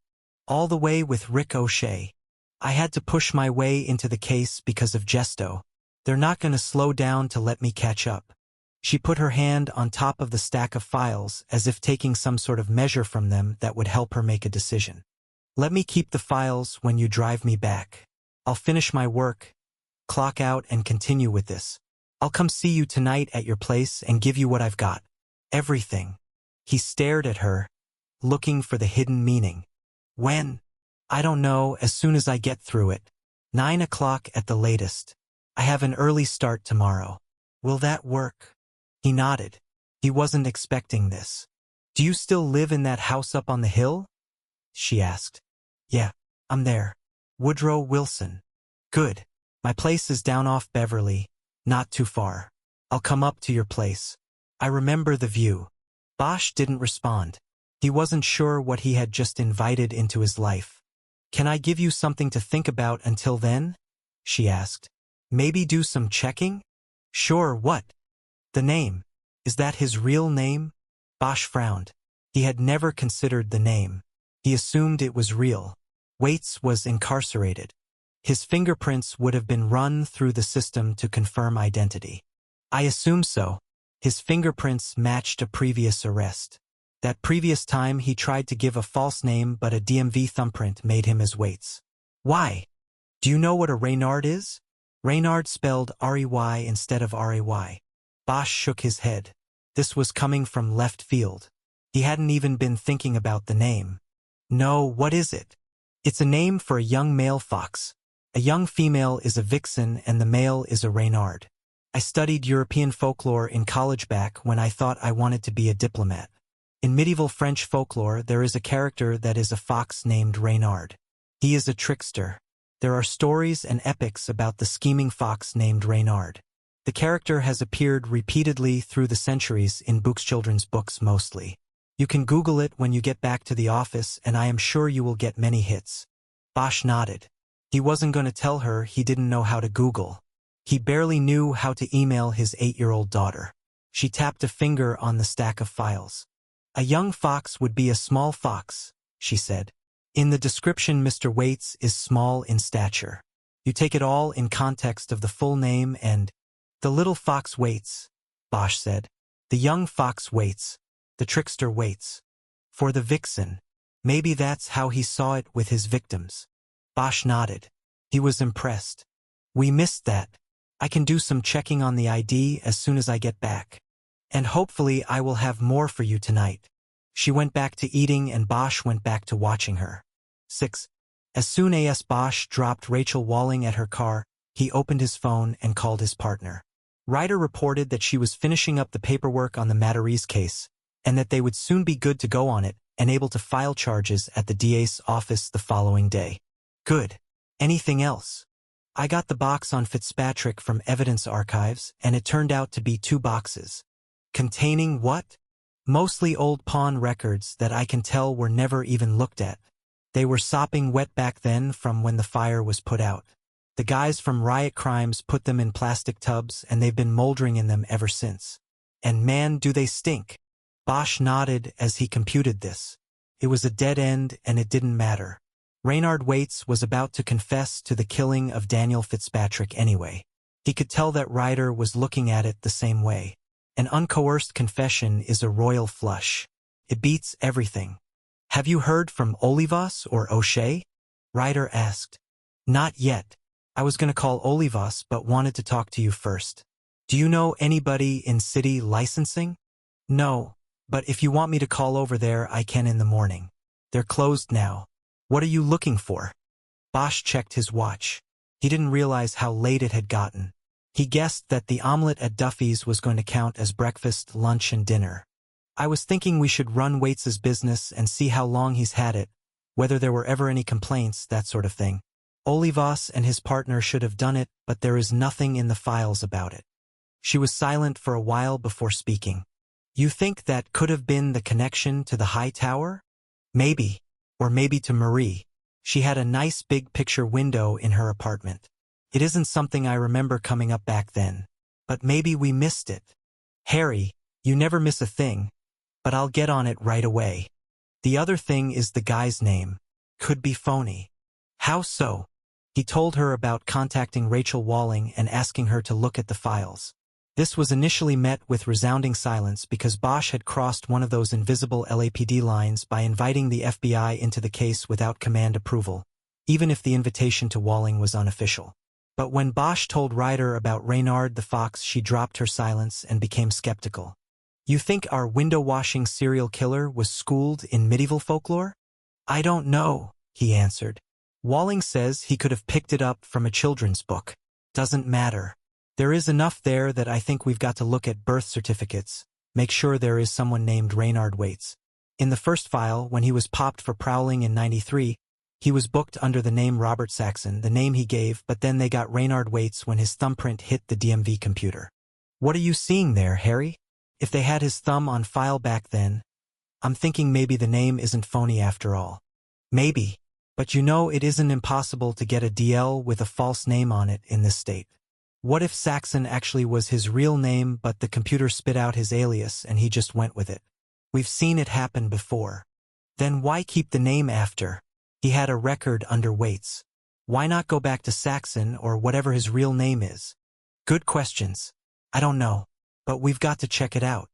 All the way with Rick O'Shea. I had to push my way into the case because of Gesto. They're not going to slow down to let me catch up. She put her hand on top of the stack of files as if taking some sort of measure from them that would help her make a decision. Let me keep the files when you drive me back. I'll finish my work, clock out and continue with this. I'll come see you tonight at your place and give you what I've got. Everything. He stared at her, looking for the hidden meaning. When? I don't know, as soon as I get through it. 9 o'clock at the latest. I have an early start tomorrow. Will that work? He nodded. He wasn't expecting this. Do you still live in that house up on the hill? She asked. Yeah, I'm there. Woodrow Wilson. Good. My place is down off Beverly, not too far. I'll come up to your place. I remember the view. Bosch didn't respond. He wasn't sure what he had just invited into his life. Can I give you something to think about until then? She asked. Maybe do some checking? Sure, what? The name. Is that his real name? Bosch frowned. He had never considered the name. He assumed it was real. Waits was incarcerated. His fingerprints would have been run through the system to confirm identity. I assume so. His fingerprints matched a previous arrest. That previous time he tried to give a false name but a DMV thumbprint made him as Waits. Why? Do you know what a Reynard is? Reynard spelled R-E-Y instead of R-A-Y. Bosch shook his head. This was coming from left field. He hadn't even been thinking about the name. No, what is it? It's a name for a young male fox. A young female is a vixen and the male is a reynard. I studied European folklore in college back when I thought I wanted to be a diplomat. In medieval French folklore, there is a character that is a fox named Reynard. He is a trickster. There are stories and epics about the scheming fox named Reynard. The character has appeared repeatedly through the centuries in children's books mostly. You can Google it when you get back to the office and I am sure you will get many hits. Bosch nodded. He wasn't going to tell her he didn't know how to Google. He barely knew how to email his 8-year-old daughter. She tapped a finger on the stack of files. A young fox would be a small fox, she said. In the description, Mr. Waits is small in stature. You take it all in context of the full name and... The little fox waits, Bosch said. The young fox waits. The trickster waits. For the vixen. Maybe that's how he saw it with his victims. Bosch nodded. He was impressed. We missed that. I can do some checking on the ID as soon as I get back. And hopefully I will have more for you tonight. She went back to eating and Bosch went back to watching her. 6. As soon as Bosch dropped Rachel Walling at her car, he opened his phone and called his partner. Ryder reported that she was finishing up the paperwork on the Matarese case, and that they would soon be good to go on it and able to file charges at the DA's office the following day. Good. Anything else? I got the box on Fitzpatrick from Evidence Archives, and it turned out to be 2 boxes. Containing what? Mostly old pawn records that I can tell were never even looked at. They were sopping wet back then from when the fire was put out. The guys from Riot Crimes put them in plastic tubs and they've been moldering in them ever since. And man, do they stink. Bosch nodded as he computed this. It was a dead end and it didn't matter. Reynard Waits was about to confess to the killing of Daniel Fitzpatrick anyway. He could tell that Ryder was looking at it the same way. An uncoerced confession is a royal flush. It beats everything. Have you heard from Olivas or O'Shea? Ryder asked. Not yet. I was going to call Olivas but wanted to talk to you first. Do you know anybody in city licensing? No, but if you want me to call over there, I can in the morning. They're closed now. What are you looking for? Bosch checked his watch. He didn't realize how late it had gotten. He guessed that the omelet at Duffy's was going to count as breakfast, lunch, and dinner. I was thinking we should run Waits's business and see how long he's had it, whether there were ever any complaints, that sort of thing. Olivas and his partner should have done it, but there is nothing in the files about it. She was silent for a while before speaking. You think that could have been the connection to the high tower? Maybe. Or maybe to Marie. She had a nice big picture window in her apartment. It isn't something I remember coming up back then. But maybe we missed it. Harry, you never miss a thing. But I'll get on it right away. The other thing is the guy's name. Could be phony. How so? He told her about contacting Rachel Walling and asking her to look at the files. This was initially met with resounding silence because Bosch had crossed one of those invisible LAPD lines by inviting the FBI into the case without command approval, even if the invitation to Walling was unofficial. But when Bosch told Ryder about Reynard the fox, she dropped her silence and became skeptical. You think our window-washing serial killer was schooled in medieval folklore? I don't know, he answered. Walling says he could have picked it up from a children's book. Doesn't matter. There is enough there that I think we've got to look at birth certificates, make sure there is someone named Reynard Waits. In the first file, when he was popped for prowling in '93, he was booked under the name Robert Saxon, the name he gave, but then they got Reynard Waits when his thumbprint hit the DMV computer. What are you seeing there, Harry? If they had his thumb on file back then, I'm thinking maybe the name isn't phony after all. Maybe. But you know it isn't impossible to get a DL with a false name on it in this state. What if Saxon actually was his real name but the computer spit out his alias and he just went with it? We've seen it happen before. Then why keep the name after? He had a record under Waits. Why not go back to Saxon or whatever his real name is? Good questions. I don't know. But we've got to check it out.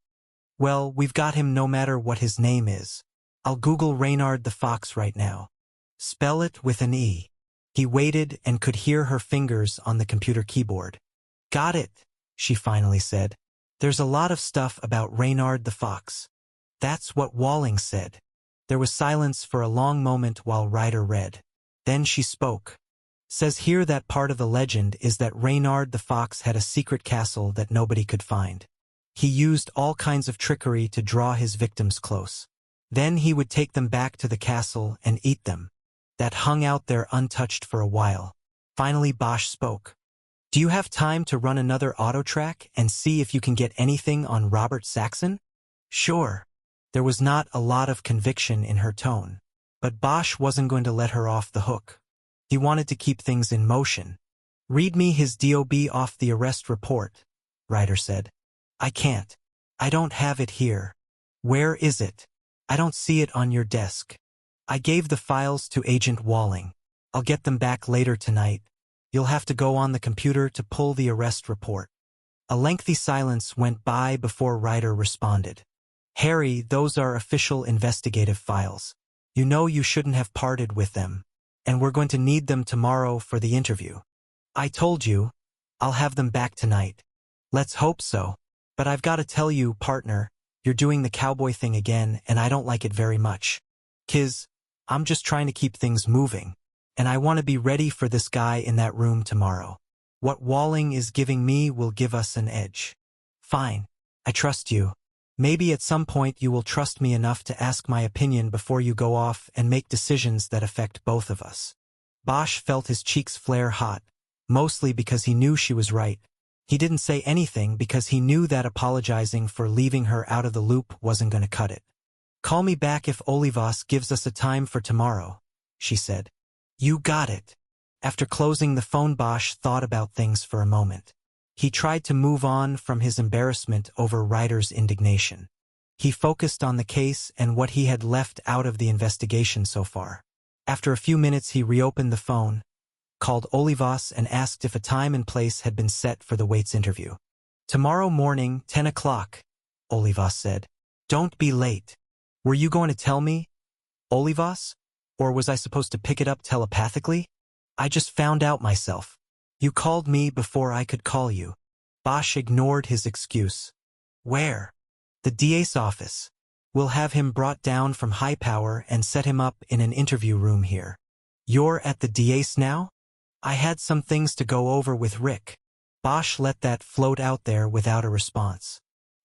Well, we've got him no matter what his name is. I'll Google Reynard the Fox right now. Spell it with an E. He waited and could hear her fingers on the computer keyboard. Got it, she finally said. There's a lot of stuff about Reynard the fox. That's what Walling said. There was silence for a long moment while Ryder read. Then she spoke. Says here that part of the legend is that Reynard the fox had a secret castle that nobody could find. He used all kinds of trickery to draw his victims close. Then he would take them back to the castle and eat them. That hung out there untouched for a while. Finally Bosch spoke. Do you have time to run another auto track and see if you can get anything on Robert Saxon? Sure. There was not a lot of conviction in her tone. But Bosch wasn't going to let her off the hook. He wanted to keep things in motion. Read me his DOB off the arrest report, Ryder said. I can't. I don't have it here. Where is it? I don't see it on your desk. I gave the files to Agent Walling. I'll get them back later tonight. You'll have to go on the computer to pull the arrest report. A lengthy silence went by before Ryder responded. Harry, those are official investigative files. You know you shouldn't have parted with them. And we're going to need them tomorrow for the interview. I told you, I'll have them back tonight. Let's hope so. But I've got to tell you, partner, you're doing the cowboy thing again and I don't like it very much. 'Cause I'm just trying to keep things moving. And I want to be ready for this guy in that room tomorrow. What Walling is giving me will give us an edge. Fine. I trust you. Maybe at some point you will trust me enough to ask my opinion before you go off and make decisions that affect both of us. Bosch felt his cheeks flare hot, mostly because he knew she was right. He didn't say anything because he knew that apologizing for leaving her out of the loop wasn't going to cut it. Call me back if Olivas gives us a time for tomorrow, she said. You got it. After closing the phone, Bosch thought about things for a moment. He tried to move on from his embarrassment over Ryder's indignation. He focused on the case and what he had left out of the investigation so far. After a few minutes he reopened the phone, called Olivas and asked if a time and place had been set for the Waits interview. Tomorrow morning, 10 o'clock, Olivas said. Don't be late. Were you going to tell me, Olivas? Or was I supposed to pick it up telepathically? I just found out myself. You called me before I could call you. Bosch ignored his excuse. Where? The DA's office. We'll have him brought down from high power and set him up in an interview room here. You're at the DA's now? I had some things to go over with Rick. Bosch let that float out there without a response.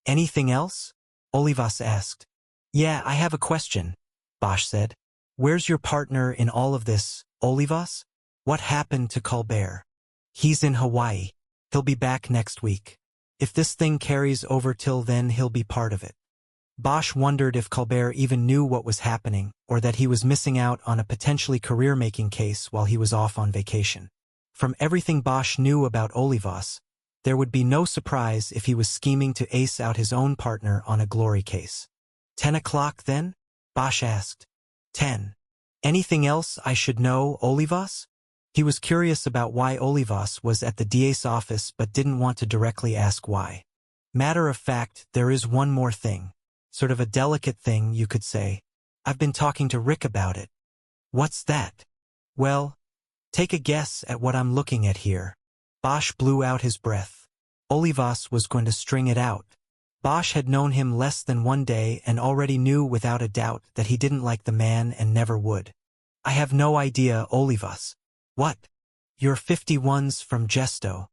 Anything else? Olivas asked. Yeah, I have a question, Bosch said. Where's your partner in all of this, Olivas? What happened to Colbert? He's in Hawaii. He'll be back next week. If this thing carries over till then, he'll be part of it. Bosch wondered if Colbert even knew what was happening, or that he was missing out on a potentially career-making case while he was off on vacation. From everything Bosch knew about Olivas, there would be no surprise if he was scheming to ace out his own partner on a glory case. 10 o'clock then? Bosch asked. 10. Anything else I should know, Olivas? He was curious about why Olivas was at the DA's office but didn't want to directly ask why. Matter of fact, there is one more thing. Sort of a delicate thing, you could say. I've been talking to Rick about it. What's that? Well, take a guess at what I'm looking at here. Bosch blew out his breath. Olivas was going to string it out. Bosch had known him less than one day and already knew without a doubt that he didn't like the man and never would. I have no idea, Olivas. What? Your 51s from Gesto.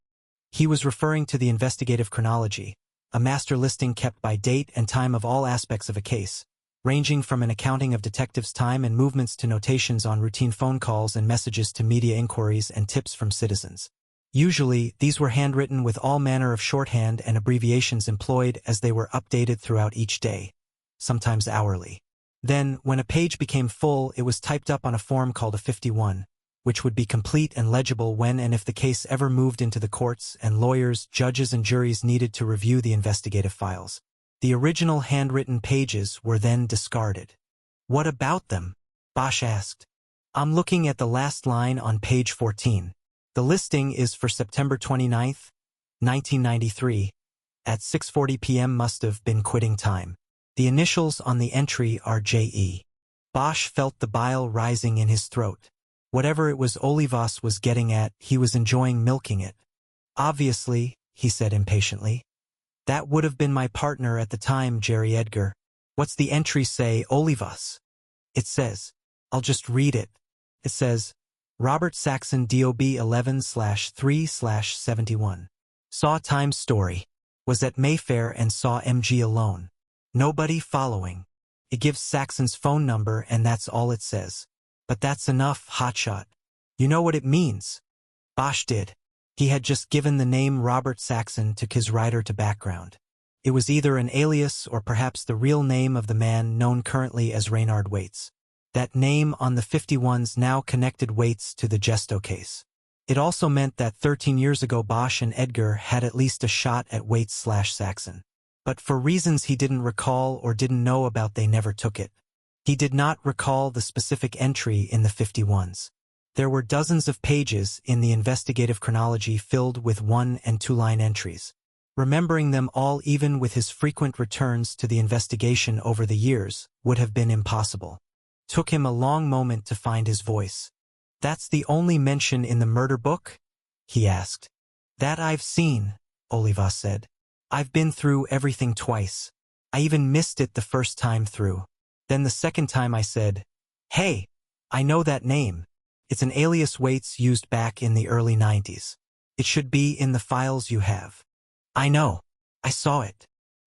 He was referring to the investigative chronology, a master listing kept by date and time of all aspects of a case, ranging from an accounting of detectives' time and movements to notations on routine phone calls and messages to media inquiries and tips from citizens. Usually, these were handwritten with all manner of shorthand and abbreviations employed as they were updated throughout each day, sometimes hourly. Then, when a page became full, it was typed up on a form called a 51, which would be complete and legible when and if the case ever moved into the courts and lawyers, judges, and juries needed to review the investigative files. The original handwritten pages were then discarded. What about them? Bosch asked. I'm looking at the last line on page 14. The listing is for September 29, 1993. At 6:40 p.m. must have been quitting time. The initials on the entry are J.E. Bosch felt the bile rising in his throat. Whatever it was Olivas was getting at, he was enjoying milking it. Obviously, he said impatiently. That would have been my partner at the time, Jerry Edgar. What's the entry say, Olivas? It says, I'll just read it. It says, Robert Saxon DOB 11/3/71. Saw Times story. Was at Mayfair and saw MG alone. Nobody following. It gives Saxon's phone number and that's all it says. But that's enough, hotshot. You know what it means. Bosch did. He had just given the name Robert Saxon to his writer to background. It was either an alias or perhaps the real name of the man known currently as Reynard Waits. That name on the 51s now connected Waits to the Gesto case. It also meant that 13 years ago Bosch and Edgar had at least a shot at Waits/Saxon. But for reasons he didn't recall or didn't know about, they never took it. He did not recall the specific entry in the 51s. There were dozens of pages in the investigative chronology filled with 1- and 2-line entries. Remembering them all, even with his frequent returns to the investigation over the years, would have been impossible. Took him a long moment to find his voice. That's the only mention in the murder book? He asked. That I've seen, Olivas said. I've been through everything twice. I even missed it the first time through. Then the second time I said, hey, I know that name. It's an alias Waits used back in the early 90s. It should be in the files you have. I know. I saw it.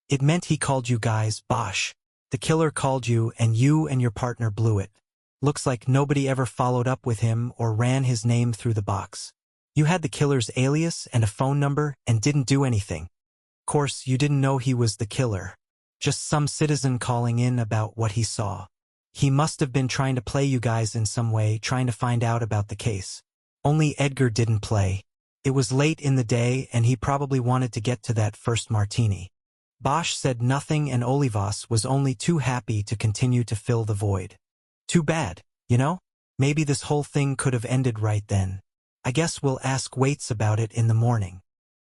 It meant he called you guys Bosch. The killer called you and your partner blew it. Looks like nobody ever followed up with him or ran his name through the box. You had the killer's alias and a phone number and didn't do anything. Of course, you didn't know he was the killer. Just some citizen calling in about what he saw. He must have been trying to play you guys in some way, trying to find out about the case. Only Edgar didn't play. It was late in the day and he probably wanted to get to that first martini. Bosch said nothing and Olivas was only too happy to continue to fill the void. Too bad, you know? Maybe this whole thing could have ended right then. I guess we'll ask Waits about it in the morning.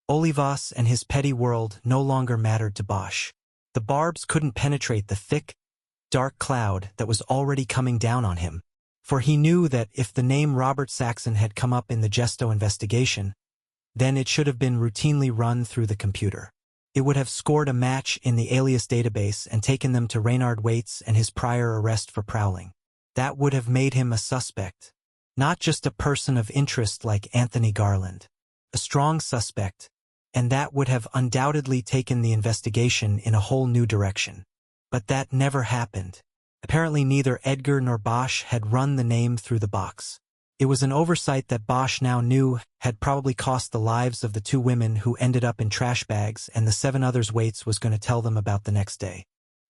Olivas and his petty world no longer mattered to Bosch. The barbs couldn't penetrate the thick, dark cloud that was already coming down on him. For he knew that if the name Robert Saxon had come up in the Gesto investigation, then it should have been routinely run through the computer. It would have scored a match in the alias database and taken them to Reynard Waits and his prior arrest for prowling. That would have made him a suspect. Not just a person of interest like Anthony Garland. A strong suspect, and that would have undoubtedly taken the investigation in a whole new direction. But that never happened. Apparently neither Edgar nor Bosch had run the name through the box. It was an oversight that Bosch now knew had probably cost the lives of the 2 women who ended up in trash bags and the 7 others Waits was going to tell them about the next day.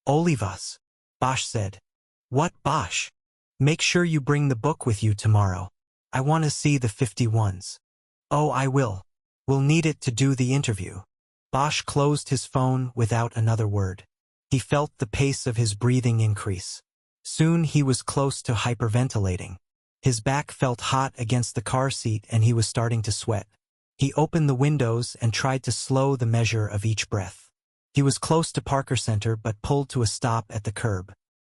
Olivas, Bosch said. What, Bosch? Make sure you bring the book with you tomorrow. I want to see the 51s. Oh, I will. We'll need it to do the interview. Bosch closed his phone without another word. He felt the pace of his breathing increase. Soon he was close to hyperventilating. His back felt hot against the car seat and he was starting to sweat. He opened the windows and tried to slow the measure of each breath. He was close to Parker Center but pulled to a stop at the curb.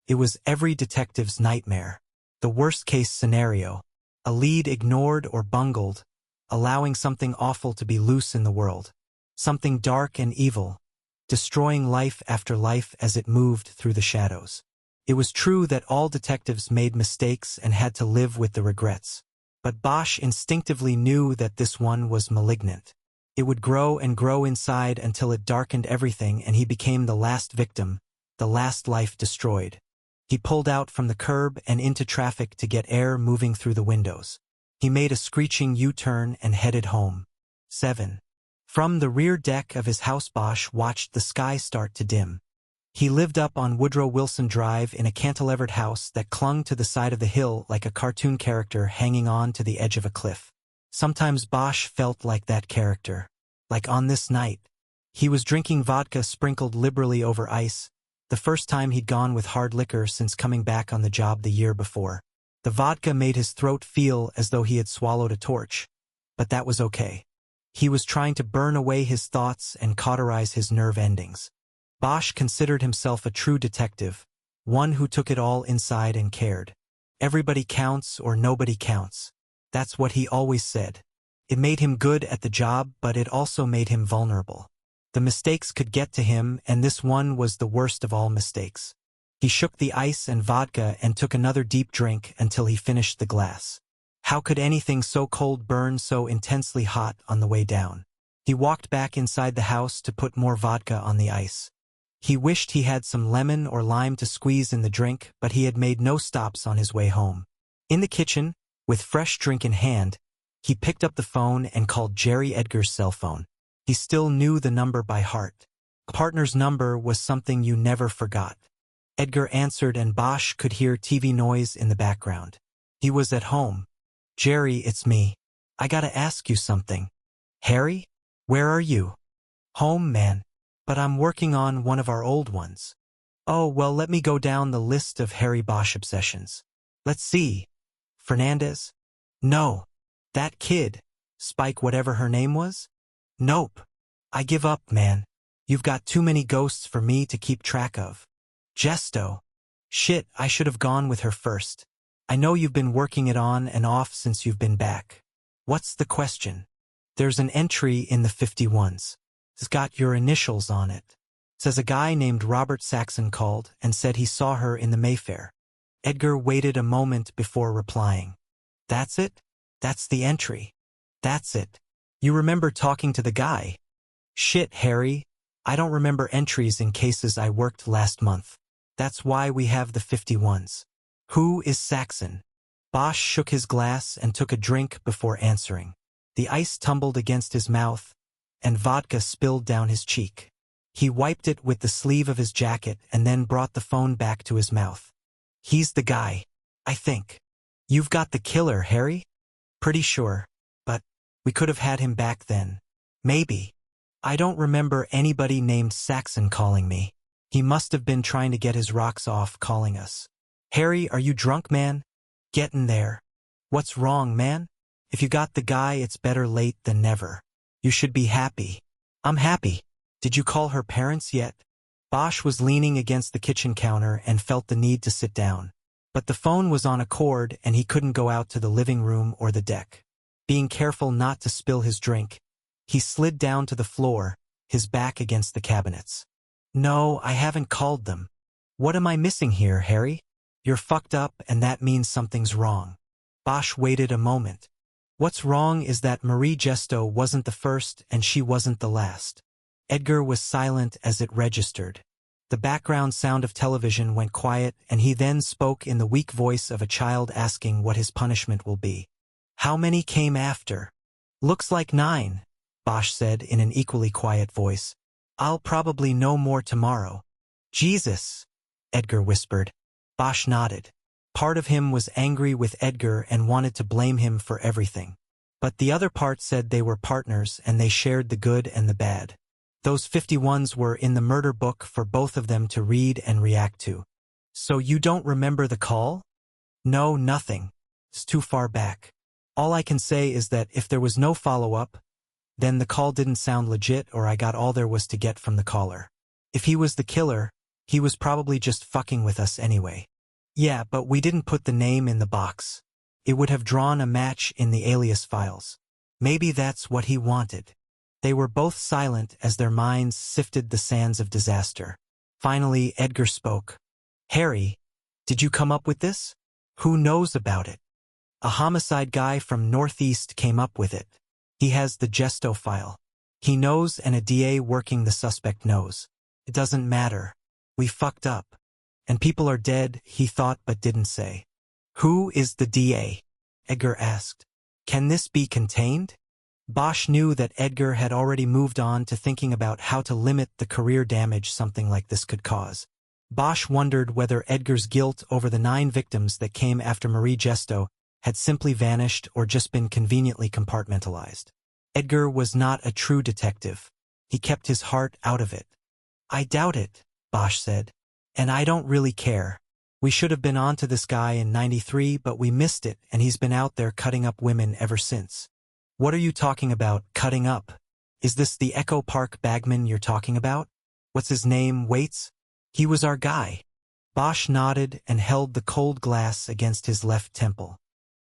It was every detective's nightmare. The worst-case scenario. A lead ignored or bungled, allowing something awful to be loose in the world. Something dark and evil, destroying life after life as it moved through the shadows. It was true that all detectives made mistakes and had to live with the regrets. But Bosch instinctively knew that this one was malignant. It would grow and grow inside until it darkened everything and he became the last victim, the last life destroyed. He pulled out from the curb and into traffic to get air moving through the windows. He made a screeching U-turn and headed home. 7. From the rear deck of his house, Bosch watched the sky start to dim. He lived up on Woodrow Wilson Drive in a cantilevered house that clung to the side of the hill like a cartoon character hanging on to the edge of a cliff. Sometimes Bosch felt like that character. Like on this night. He was drinking vodka sprinkled liberally over ice, the first time he'd gone with hard liquor since coming back on the job the year before. The vodka made his throat feel as though he had swallowed a torch. But that was okay. He was trying to burn away his thoughts and cauterize his nerve endings. Bosch considered himself a true detective, one who took it all inside and cared. Everybody counts or nobody counts. That's what he always said. It made him good at the job, but it also made him vulnerable. The mistakes could get to him, and this one was the worst of all mistakes. He shook the ice and vodka and took another deep drink until he finished the glass. How could anything so cold burn so intensely hot on the way down? He walked back inside the house to put more vodka on the ice. He wished he had some lemon or lime to squeeze in the drink, but he had made no stops on his way home. In the kitchen, with fresh drink in hand, he picked up the phone and called Jerry Edgar's cell phone. He still knew the number by heart. A partner's number was something you never forgot. Edgar answered and Bosch could hear TV noise in the background. He was at home. "Jerry, it's me. I gotta ask you something." "Harry? Where are you?" "Home, man. But I'm working on one of our old ones." "Oh, well, let me go down the list of Harry Bosch obsessions. Let's see. Fernandez? No. That kid. Spike whatever her name was? Nope. I give up, man. You've got too many ghosts for me to keep track of. Gesto. Shit, I should have gone with her first. I know you've been working it on and off since you've been back. What's the question?" "There's an entry in the 51s. It's got your initials on it. Says a guy named Robert Saxon called and said he saw her in the Mayfair." Edgar waited a moment before replying. "That's it? That's the entry. That's it. You remember talking to the guy?" "Shit, Harry. I don't remember entries in cases I worked last month. That's why we have the 51s. Who is Saxon?" Bosch shook his glass and took a drink before answering. The ice tumbled against his mouth, and vodka spilled down his cheek. He wiped it with the sleeve of his jacket and then brought the phone back to his mouth. "He's the guy, I think. You've got the killer, Harry?" "Pretty sure. But we could have had him back then. Maybe. I don't remember anybody named Saxon calling me. He must have been trying to get his rocks off calling us." "Harry, are you drunk, man?" "Getting there." "What's wrong, man? If you got the guy, it's better late than never. You should be happy." "I'm happy. Did you call her parents yet?" Bosch was leaning against the kitchen counter and felt the need to sit down. But the phone was on a cord and he couldn't go out to the living room or the deck. Being careful not to spill his drink, he slid down to the floor, his back against the cabinets. "No, I haven't called them. What am I missing here, Harry? You're fucked up and that means something's wrong." Bosch waited a moment. "What's wrong is that Marie Gesto wasn't the first and she wasn't the last." Edgar was silent as it registered. The background sound of television went quiet and he then spoke in the weak voice of a child asking what his punishment will be. "How many came after?" "Looks like 9, Bosch said in an equally quiet voice. "I'll probably know more tomorrow." "Jesus," Edgar whispered. Bosch nodded. Part of him was angry with Edgar and wanted to blame him for everything. But the other part said they were partners and they shared the good and the bad. Those 51s were in the murder book for both of them to read and react to. "So you don't remember the call?" "No, nothing. It's too far back. All I can say is that if there was no follow-up, then the call didn't sound legit or I got all there was to get from the caller. If he was the killer, he was probably just fucking with us anyway." "Yeah, but we didn't put the name in the box. It would have drawn a match in the alias files. Maybe that's what he wanted." They were both silent as their minds sifted the sands of disaster. Finally, Edgar spoke. "Harry, did you come up with this?" "Who knows about it?" "A homicide guy from Northeast came up with it. He has the Gesto file. He knows and a DA working the suspect knows. It doesn't matter. We fucked up. And people are dead, he thought but didn't say." "Who is the DA?" Edgar asked. "Can this be contained?" Bosch knew that Edgar had already moved on to thinking about how to limit the career damage something like this could cause. Bosch wondered whether Edgar's guilt over the 9 victims that came after Marie Gesto had simply vanished or just been conveniently compartmentalized. Edgar was not a true detective. He kept his heart out of it. "I doubt it," Bosch said. "And I don't really care. We should have been on to this guy in '93, but we missed it and he's been out there cutting up women ever since." "What are you talking about, cutting up? Is this the Echo Park bagman you're talking about? What's his name, Waits? He was our guy." Bosch nodded and held the cold glass against his left temple.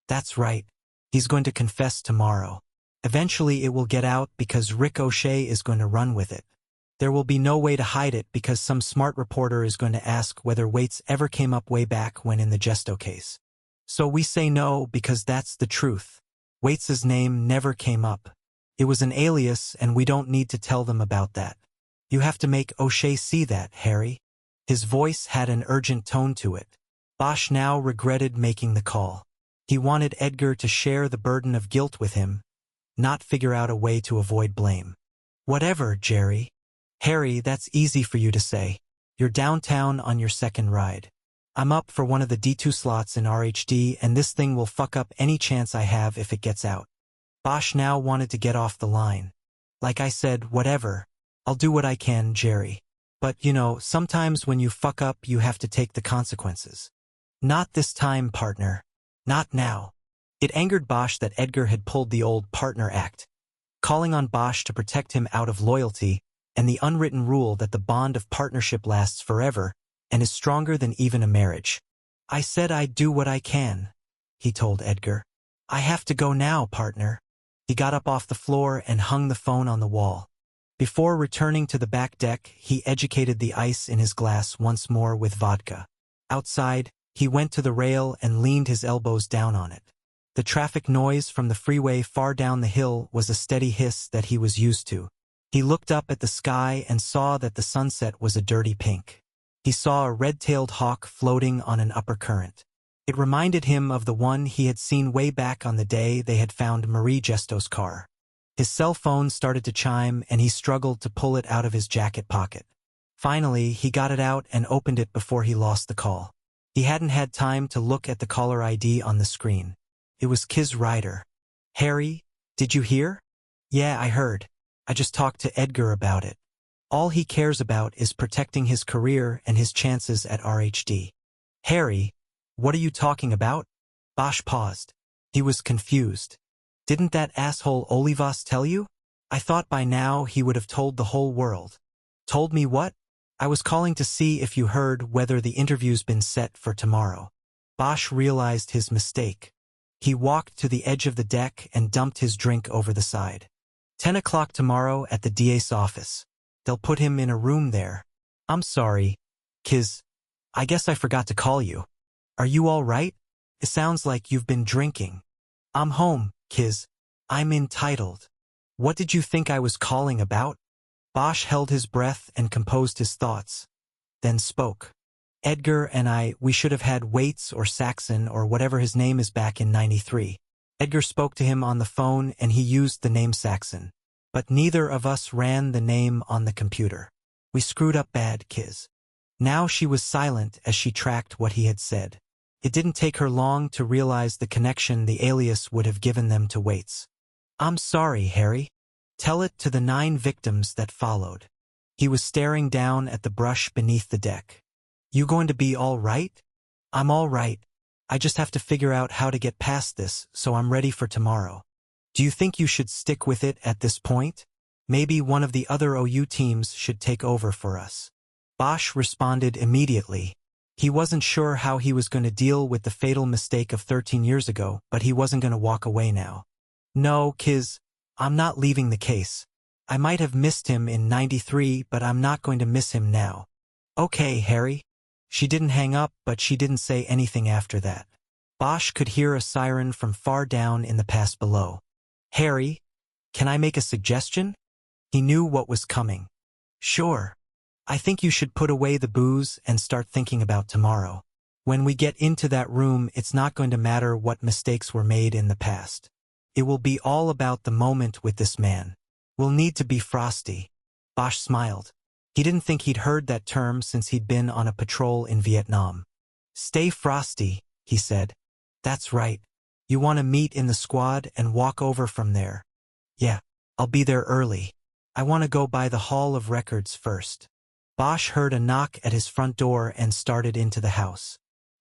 "That's right. He's going to confess tomorrow. Eventually it will get out because Rick O'Shea is going to run with it. There will be no way to hide it because some smart reporter is going to ask whether Waits ever came up way back when in the Gesto case. So we say no because that's the truth. Waits's name never came up. It was an alias and we don't need to tell them about that. You have to make O'Shea see that, Harry. His voice had an urgent tone to it. Bosch now regretted making the call. He wanted Edgar to share the burden of guilt with him, not figure out a way to avoid blame. Whatever, Jerry. Harry, that's easy for you to say. You're downtown on your second ride. I'm up for one of the D2 slots in RHD and this thing will fuck up any chance I have if it gets out. Bosch now wanted to get off the line. Like I said, whatever. I'll do what I can, Jerry. But, sometimes when you fuck up you have to take the consequences. Not this time, partner. Not now. It angered Bosch that Edgar had pulled the old partner act, calling on Bosch to protect him out of loyalty and the unwritten rule that the bond of partnership lasts forever and is stronger than even a marriage. I said I'd do what I can, he told Edgar. I have to go now, partner. He got up off the floor and hung the phone on the wall. Before returning to the back deck, he educated the ice in his glass once more with vodka. Outside, he went to the rail and leaned his elbows down on it. The traffic noise from the freeway far down the hill was a steady hiss that he was used to. He looked up at the sky and saw that the sunset was a dirty pink. He saw a red-tailed hawk floating on an upper current. It reminded him of the one he had seen way back on the day they had found Marie Gesto's car. His cell phone started to chime and he struggled to pull it out of his jacket pocket. Finally, he got it out and opened it before he lost the call. He hadn't had time to look at the caller ID on the screen. It was Kiz Ryder. Harry, did you hear? Yeah, I heard. I just talked to Edgar about it. All he cares about is protecting his career and his chances at RHD. Harry, what are you talking about? Bosch paused. He was confused. Didn't that asshole Olivas tell you? I thought by now he would have told the whole world. Told me what? I was calling to see if you heard whether the interview's been set for tomorrow. Bosch realized his mistake. He walked to the edge of the deck and dumped his drink over the side. 10 o'clock tomorrow at the DA's office. They'll put him in a room there. I'm sorry, Kiz. I guess I forgot to call you. Are you all right? It sounds like you've been drinking. I'm home, Kiz. I'm entitled. What did you think I was calling about? Bosch held his breath and composed his thoughts, then spoke. Edgar and we should have had Waits or Saxon or whatever his name is back in '93. Edgar spoke to him on the phone and he used the name Saxon. But neither of us ran the name on the computer. We screwed up bad, Kiz. Now she was silent as she tracked what he had said. It didn't take her long to realize the connection the alias would have given them to Waits. I'm sorry, Harry. Tell it to the 9 victims that followed. He was staring down at the brush beneath the deck. You going to be all right? I'm all right. I just have to figure out how to get past this, so I'm ready for tomorrow. Do you think you should stick with it at this point? Maybe one of the other OU teams should take over for us. Bosch responded immediately. He wasn't sure how he was going to deal with the fatal mistake of 13 years ago, but he wasn't going to walk away now. No, Kiz, I'm not leaving the case. I might have missed him in '93, but I'm not going to miss him now. Okay, Harry. She didn't hang up, but she didn't say anything after that. Bosch could hear a siren from far down in the pass below. Harry, can I make a suggestion? He knew what was coming. Sure. I think you should put away the booze and start thinking about tomorrow. When we get into that room, it's not going to matter what mistakes were made in the past. It will be all about the moment with this man. We'll need to be frosty. Bosch smiled. He didn't think he'd heard that term since he'd been on a patrol in Vietnam. Stay frosty, he said. That's right. You want to meet in the squad and walk over from there. Yeah, I'll be there early. I want to go by the Hall of Records first. Bosch heard a knock at his front door and started into the house.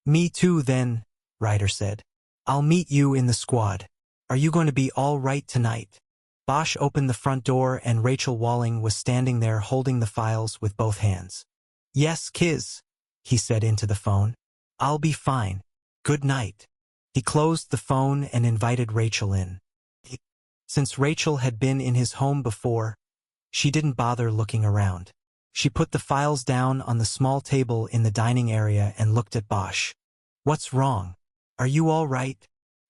Me too then, Ryder said. I'll meet you in the squad. Are you going to be all right tonight? Bosch opened the front door and Rachel Walling was standing there holding the files with both hands. Yes, Kiz, he said into the phone. I'll be fine. Good night. He closed the phone and invited Rachel in. Since Rachel had been in his home before, She didn't bother looking around. She put the files down on the small table in the dining area and looked at Bosch. "What's wrong? Are you all right?"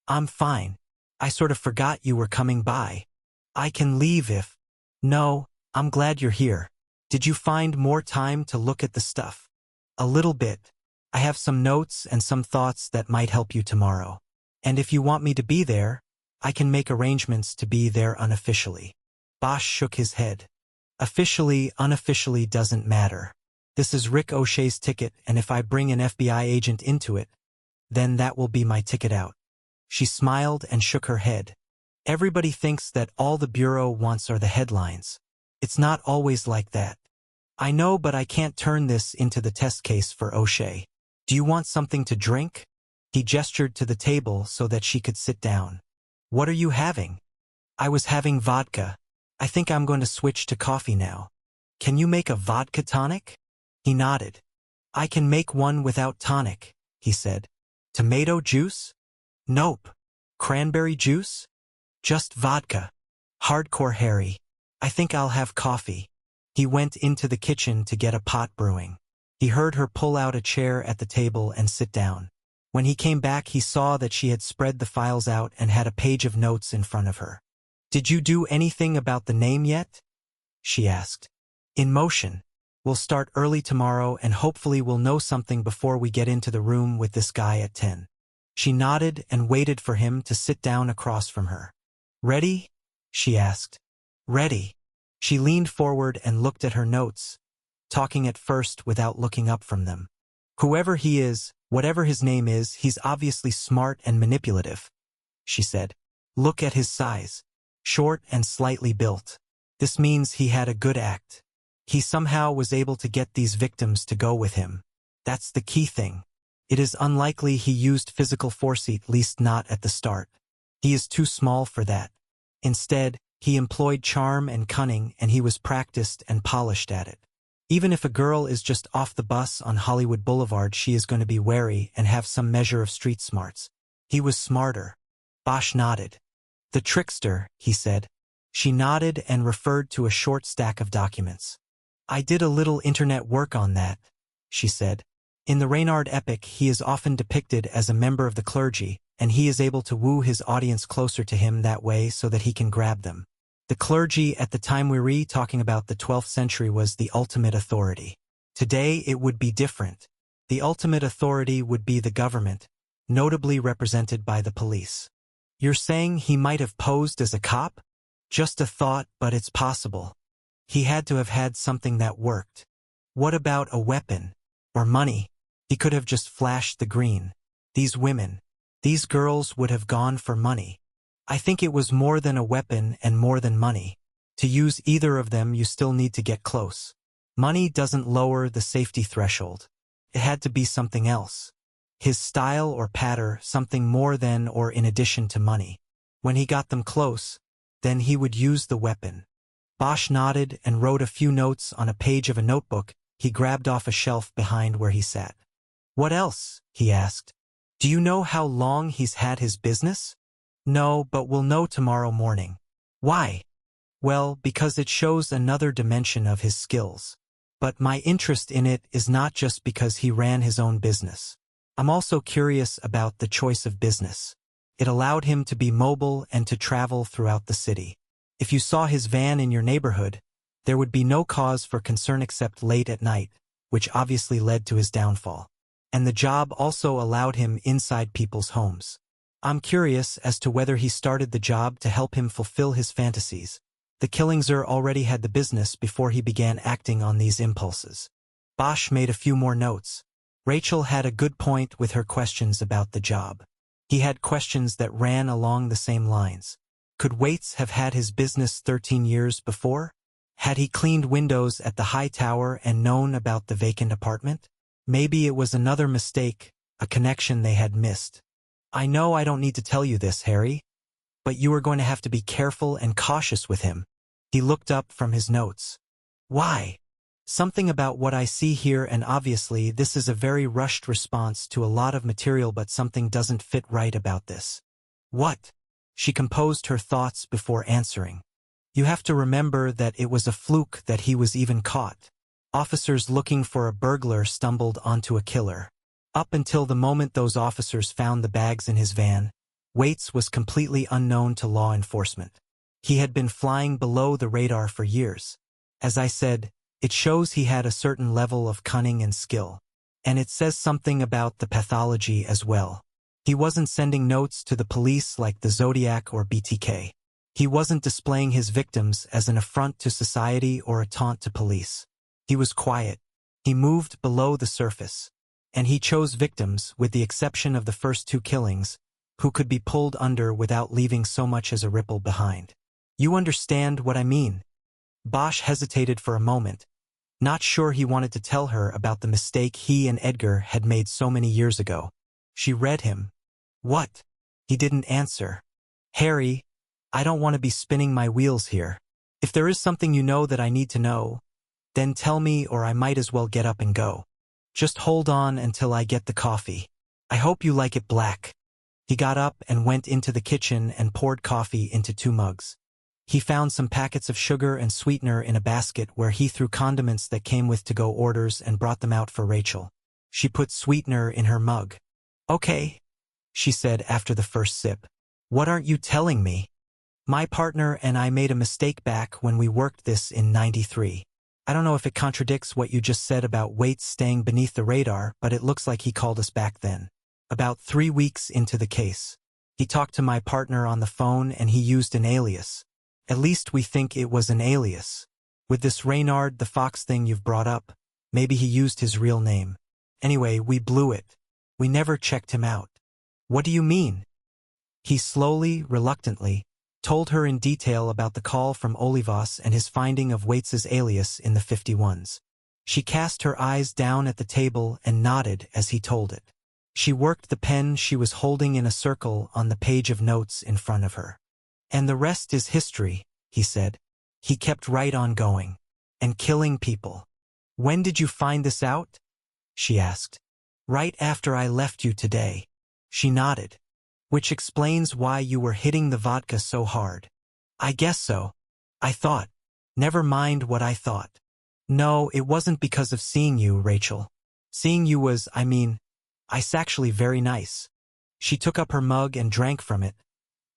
"I'm fine. I sort of forgot you were coming by. I can leave if—" "No, I'm glad you're here. Did you find more time to look at the stuff?" "A little bit. I have some notes and some thoughts that might help you tomorrow. And if you want me to be there, I can make arrangements to be there unofficially." Bosch shook his head. "Officially, unofficially doesn't matter. This is Rick O'Shea's ticket, and if I bring an FBI agent into it, then that will be my ticket out." She smiled and shook her head. "Everybody thinks that all the Bureau wants are the headlines. It's not always like that. I know, but I can't turn this into the test case for O'Shea. Do you want something to drink?" He gestured to the table so that she could sit down. "What are you having?" "I was having vodka. I think I'm going to switch to coffee now." "Can you make a vodka tonic?" He nodded. "I can make one without tonic," he said. "Tomato juice?" "Nope." "Cranberry juice?" "Just vodka." "Hardcore Harry. I think I'll have coffee." He went into the kitchen to get a pot brewing. He heard her pull out a chair at the table and sit down. When he came back, he saw that she had spread the files out and had a page of notes in front of her. "Did you do anything about the name yet?" she asked. "In motion. We'll start early tomorrow and hopefully we'll know something before we get into the room with this guy at 10. She nodded and waited for him to sit down across from her. "Ready?" she asked. "Ready." She leaned forward and looked at her notes, talking at first without looking up from them. "Whoever he is, whatever his name is, he's obviously smart and manipulative," she said. "Look at his size. Short and slightly built. This means he had a good act. He somehow was able to get these victims to go with him. That's the key thing. It is unlikely he used physical force, at least not at the start. He is too small for that. Instead, he employed charm and cunning, and he was practiced and polished at it. Even if a girl is just off the bus on Hollywood Boulevard, she is going to be wary and have some measure of street smarts. He was smarter." Bosch nodded. "The trickster," he said. She nodded and referred to a short stack of documents. "I did a little internet work on that," she said. "In the Reynard epic, he is often depicted as a member of the clergy, and he is able to woo his audience closer to him that way so that he can grab them. The clergy at the time we're talking about the 12th century was the ultimate authority. Today it would be different. The ultimate authority would be the government, notably represented by the police." "You're saying he might have posed as a cop?" "Just a thought, but it's possible. He had to have had something that worked." "What about a weapon? Or money?" "He could have just flashed the green. These women, these girls would have gone for money. I think it was more than a weapon and more than money. To use either of them, you still need to get close. Money doesn't lower the safety threshold. It had to be something else. His style or patter, something more than or in addition to money. When he got them close, then he would use the weapon." Bosch nodded and wrote a few notes on a page of a notebook he grabbed off a shelf behind where he sat. "What else?" he asked. "Do you know how long he's had his business?" "No, but we'll know tomorrow morning." "Why?" "Well, because it shows another dimension of his skills. But my interest in it is not just because he ran his own business. I'm also curious about the choice of business. It allowed him to be mobile and to travel throughout the city. If you saw his van in your neighborhood, there would be no cause for concern except late at night, which obviously led to his downfall. And the job also allowed him inside people's homes. I'm curious as to whether he started the job to help him fulfill his fantasies. The Killingser already had the business before he began acting on these impulses." Bosch made a few more notes. Rachel had a good point with her questions about the job. He had questions that ran along the same lines. Could Waits have had his business 13 years before? Had he cleaned windows at the high tower and known about the vacant apartment? Maybe it was another mistake, a connection they had missed. "I know I don't need to tell you this, Harry, but you are going to have to be careful and cautious with him." He looked up from his notes. "Why?" "Something about what I see here, and obviously this is a very rushed response to a lot of material, but something doesn't fit right about this." "What?" She composed her thoughts before answering. You have to remember that it was a fluke that he was even caught. Officers looking for a burglar stumbled onto a killer. Up until the moment those officers found the bags in his van, Waits was completely unknown to law enforcement. He had been flying below the radar for years. As I said, it shows he had a certain level of cunning and skill. And it says something about the pathology as well. He wasn't sending notes to the police like the Zodiac or BTK. He wasn't displaying his victims as an affront to society or a taunt to police. He was quiet. He moved below the surface. And he chose victims, with the exception of the first 2 killings, who could be pulled under without leaving so much as a ripple behind. You understand what I mean? Bosch hesitated for a moment, not sure he wanted to tell her about the mistake he and Edgar had made so many years ago. She read him. What? He didn't answer. Harry, I don't want to be spinning my wheels here. If there is something you know that I need to know, then tell me, or I might as well get up and go. Just hold on until I get the coffee. I hope you like it black. He got up and went into the kitchen and poured coffee into 2 mugs. He found some packets of sugar and sweetener in a basket where he threw condiments that came with to-go orders and brought them out for Rachel. She put sweetener in her mug. Okay, she said after the first sip. What aren't you telling me? My partner and I made a mistake back when we worked this in '93. I don't know if it contradicts what you just said about Waits staying beneath the radar, but it looks like he called us back then. About 3 weeks into the case. He talked to my partner on the phone and he used an alias. At least we think it was an alias. With this Reynard the Fox thing you've brought up, maybe he used his real name. Anyway, we blew it. We never checked him out. What do you mean? He slowly, reluctantly, told her in detail about the call from Olivas and his finding of Waits's alias in the 51s. She cast her eyes down at the table and nodded as he told it. She worked the pen she was holding in a circle on the page of notes in front of her. And the rest is history, he said. He kept right on going. And killing people. When did you find this out? She asked. Right after I left you today. She nodded. Which explains why you were hitting the vodka so hard. I guess so. I thought. Never mind what I thought. No, it wasn't because of seeing you, Rachel. Seeing you was, it's actually very nice. She took up her mug and drank from it,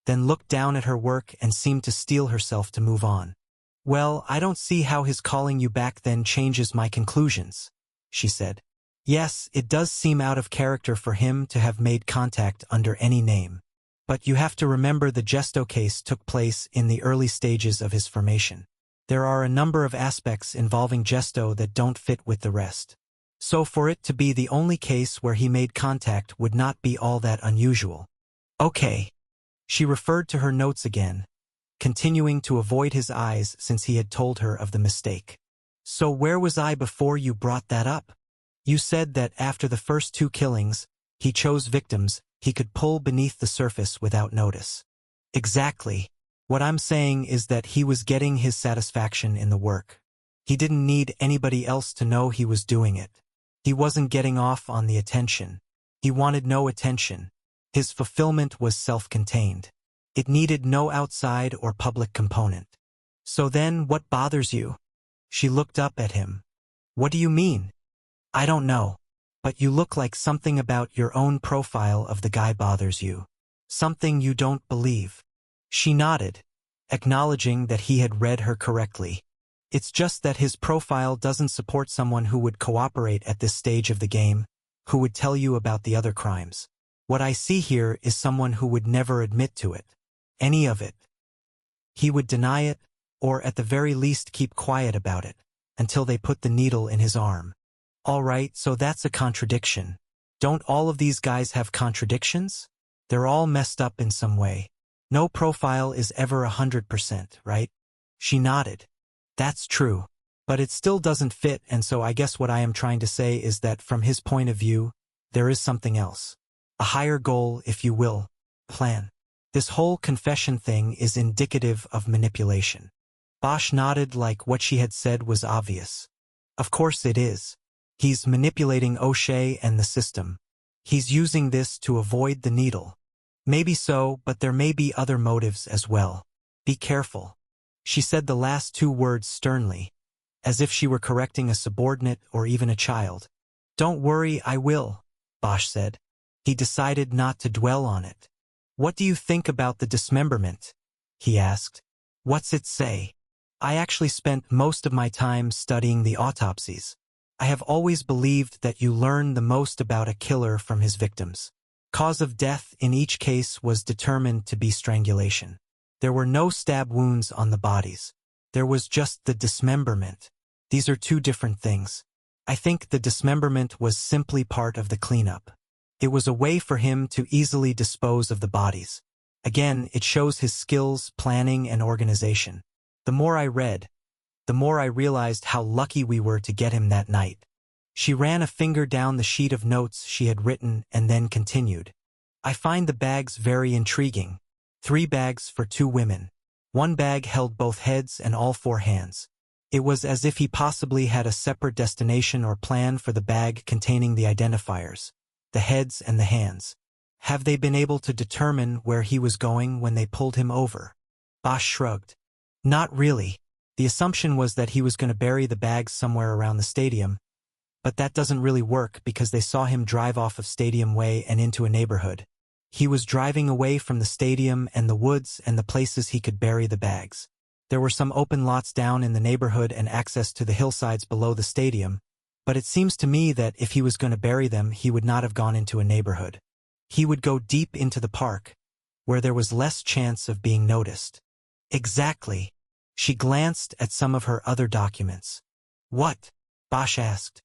then looked down at her work and seemed to steel herself to move on. Well, I don't see how his calling you back then changes my conclusions, she said. Yes, it does seem out of character for him to have made contact under any name. But you have to remember the Gesto case took place in the early stages of his formation. There are a number of aspects involving Gesto that don't fit with the rest. So for it to be the only case where he made contact would not be all that unusual. Okay. She referred to her notes again, continuing to avoid his eyes since he had told her of the mistake. So where was I before you brought that up? You said that after the first 2 killings, he chose victims he could pull beneath the surface without notice. Exactly. What I'm saying is that he was getting his satisfaction in the work. He didn't need anybody else to know he was doing it. He wasn't getting off on the attention. He wanted no attention. His fulfillment was self-contained. It needed no outside or public component. So then, what bothers you? She looked up at him. What do you mean? I don't know. But you look like something about your own profile of the guy bothers you. Something you don't believe. She nodded, acknowledging that he had read her correctly. It's just that his profile doesn't support someone who would cooperate at this stage of the game, who would tell you about the other crimes. What I see here is someone who would never admit to it. Any of it. He would deny it, or at the very least keep quiet about it, until they put the needle in his arm. All right, so that's a contradiction. Don't all of these guys have contradictions? They're all messed up in some way. No profile is ever 100%, right? She nodded. That's true. But it still doesn't fit, and so I guess what I am trying to say is that from his point of view, there is something else. A higher goal, if you will, plan. This whole confession thing is indicative of manipulation. Bosch nodded like what she had said was obvious. Of course it is. He's manipulating O'Shea and the system. He's using this to avoid the needle. Maybe so, but there may be other motives as well. Be careful. She said the last two words sternly, as if she were correcting a subordinate or even a child. "Don't worry, I will," Bosch said. He decided not to dwell on it. "What do you think about the dismemberment?" he asked. "What's it say?" "I actually spent most of my time studying the autopsies. I have always believed that you learn the most about a killer from his victims. Cause of death in each case was determined to be strangulation. There were no stab wounds on the bodies. There was just the dismemberment. These are two different things. I think the dismemberment was simply part of the cleanup. It was a way for him to easily dispose of the bodies. Again, it shows his skills, planning, and organization. The more I read, the more I realized how lucky we were to get him that night." She ran a finger down the sheet of notes she had written and then continued. "I find the bags very intriguing. 3 bags for 2 women. One bag held both heads and all 4 hands. It was as if he possibly had a separate destination or plan for the bag containing the identifiers, the heads and the hands. Have they been able to determine where he was going when they pulled him over?" Bosch shrugged. "Not really. The assumption was that he was going to bury the bags somewhere around the stadium, but that doesn't really work because they saw him drive off of Stadium Way and into a neighborhood. He was driving away from the stadium and the woods and the places he could bury the bags. There were some open lots down in the neighborhood and access to the hillsides below the stadium, but it seems to me that if he was going to bury them, he would not have gone into a neighborhood. He would go deep into the park, where there was less chance of being noticed." "Exactly." She glanced at some of her other documents. "What?" Bosch asked.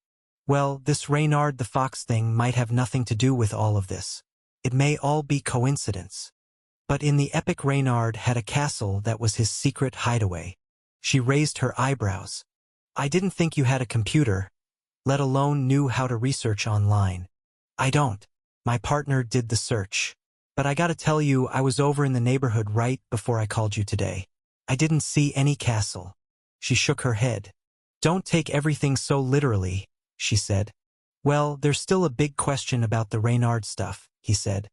"Well, this Reynard the Fox thing might have nothing to do with all of this. It may all be coincidence. But in the epic, Reynard had a castle that was his secret hideaway." She raised her eyebrows. "I didn't think you had a computer, let alone knew how to research online." "I don't. My partner did the search. But I gotta tell you, I was over in the neighborhood right before I called you today. I didn't see any castle." She shook her head. "Don't take everything so literally," she said. "Well, there's still a big question about the Reynard stuff," he said.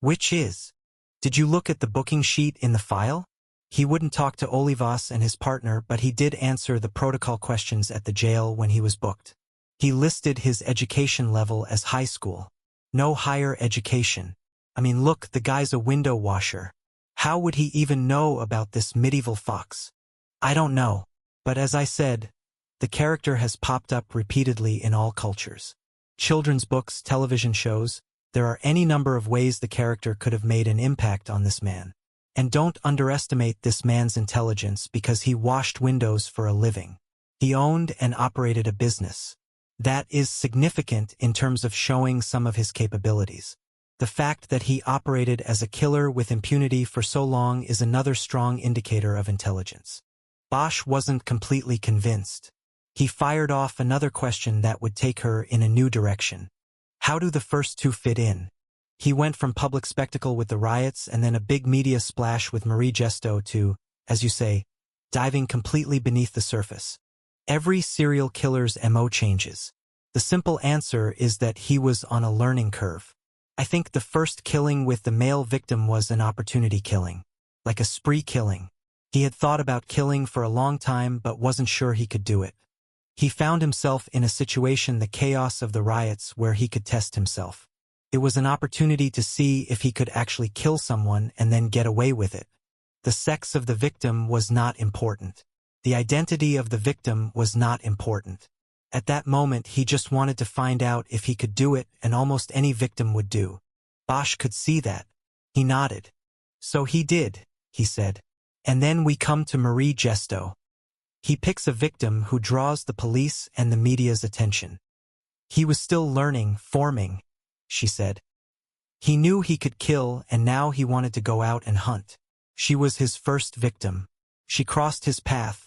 "Which is? Did you look at the booking sheet in the file?" He wouldn't talk to Olivas and his partner, but he did answer the protocol questions at the jail when he was booked. He listed his education level as high school. No higher education. I mean, look, the guy's a window washer. How would he even know about this medieval fox? I don't know. But as I said, the character has popped up repeatedly in all cultures. Children's books, television shows, there are any number of ways the character could have made an impact on this man. And don't underestimate this man's intelligence because he washed windows for a living. He owned and operated a business. That is significant in terms of showing some of his capabilities. The fact that he operated as a killer with impunity for so long is another strong indicator of intelligence. Bosch wasn't completely convinced. He fired off another question that would take her in a new direction. How do the first two fit in? He went from public spectacle with the riots and then a big media splash with Marie Gesto to, as you say, diving completely beneath the surface. Every serial killer's MO changes. The simple answer is that he was on a learning curve. I think the first killing with the male victim was an opportunity killing, like a spree killing. He had thought about killing for a long time but wasn't sure he could do it. He found himself in a situation, the chaos of the riots, where he could test himself. It was an opportunity to see if he could actually kill someone and then get away with it. The sex of the victim was not important. The identity of the victim was not important. At that moment, he just wanted to find out if he could do it, and almost any victim would do. Bosch could see that. He nodded. So he did, he said. And then we come to Marie Gesto. He picks a victim who draws the police and the media's attention. He was still learning, forming, she said. He knew he could kill, and now he wanted to go out and hunt. She was his first victim. She crossed his path.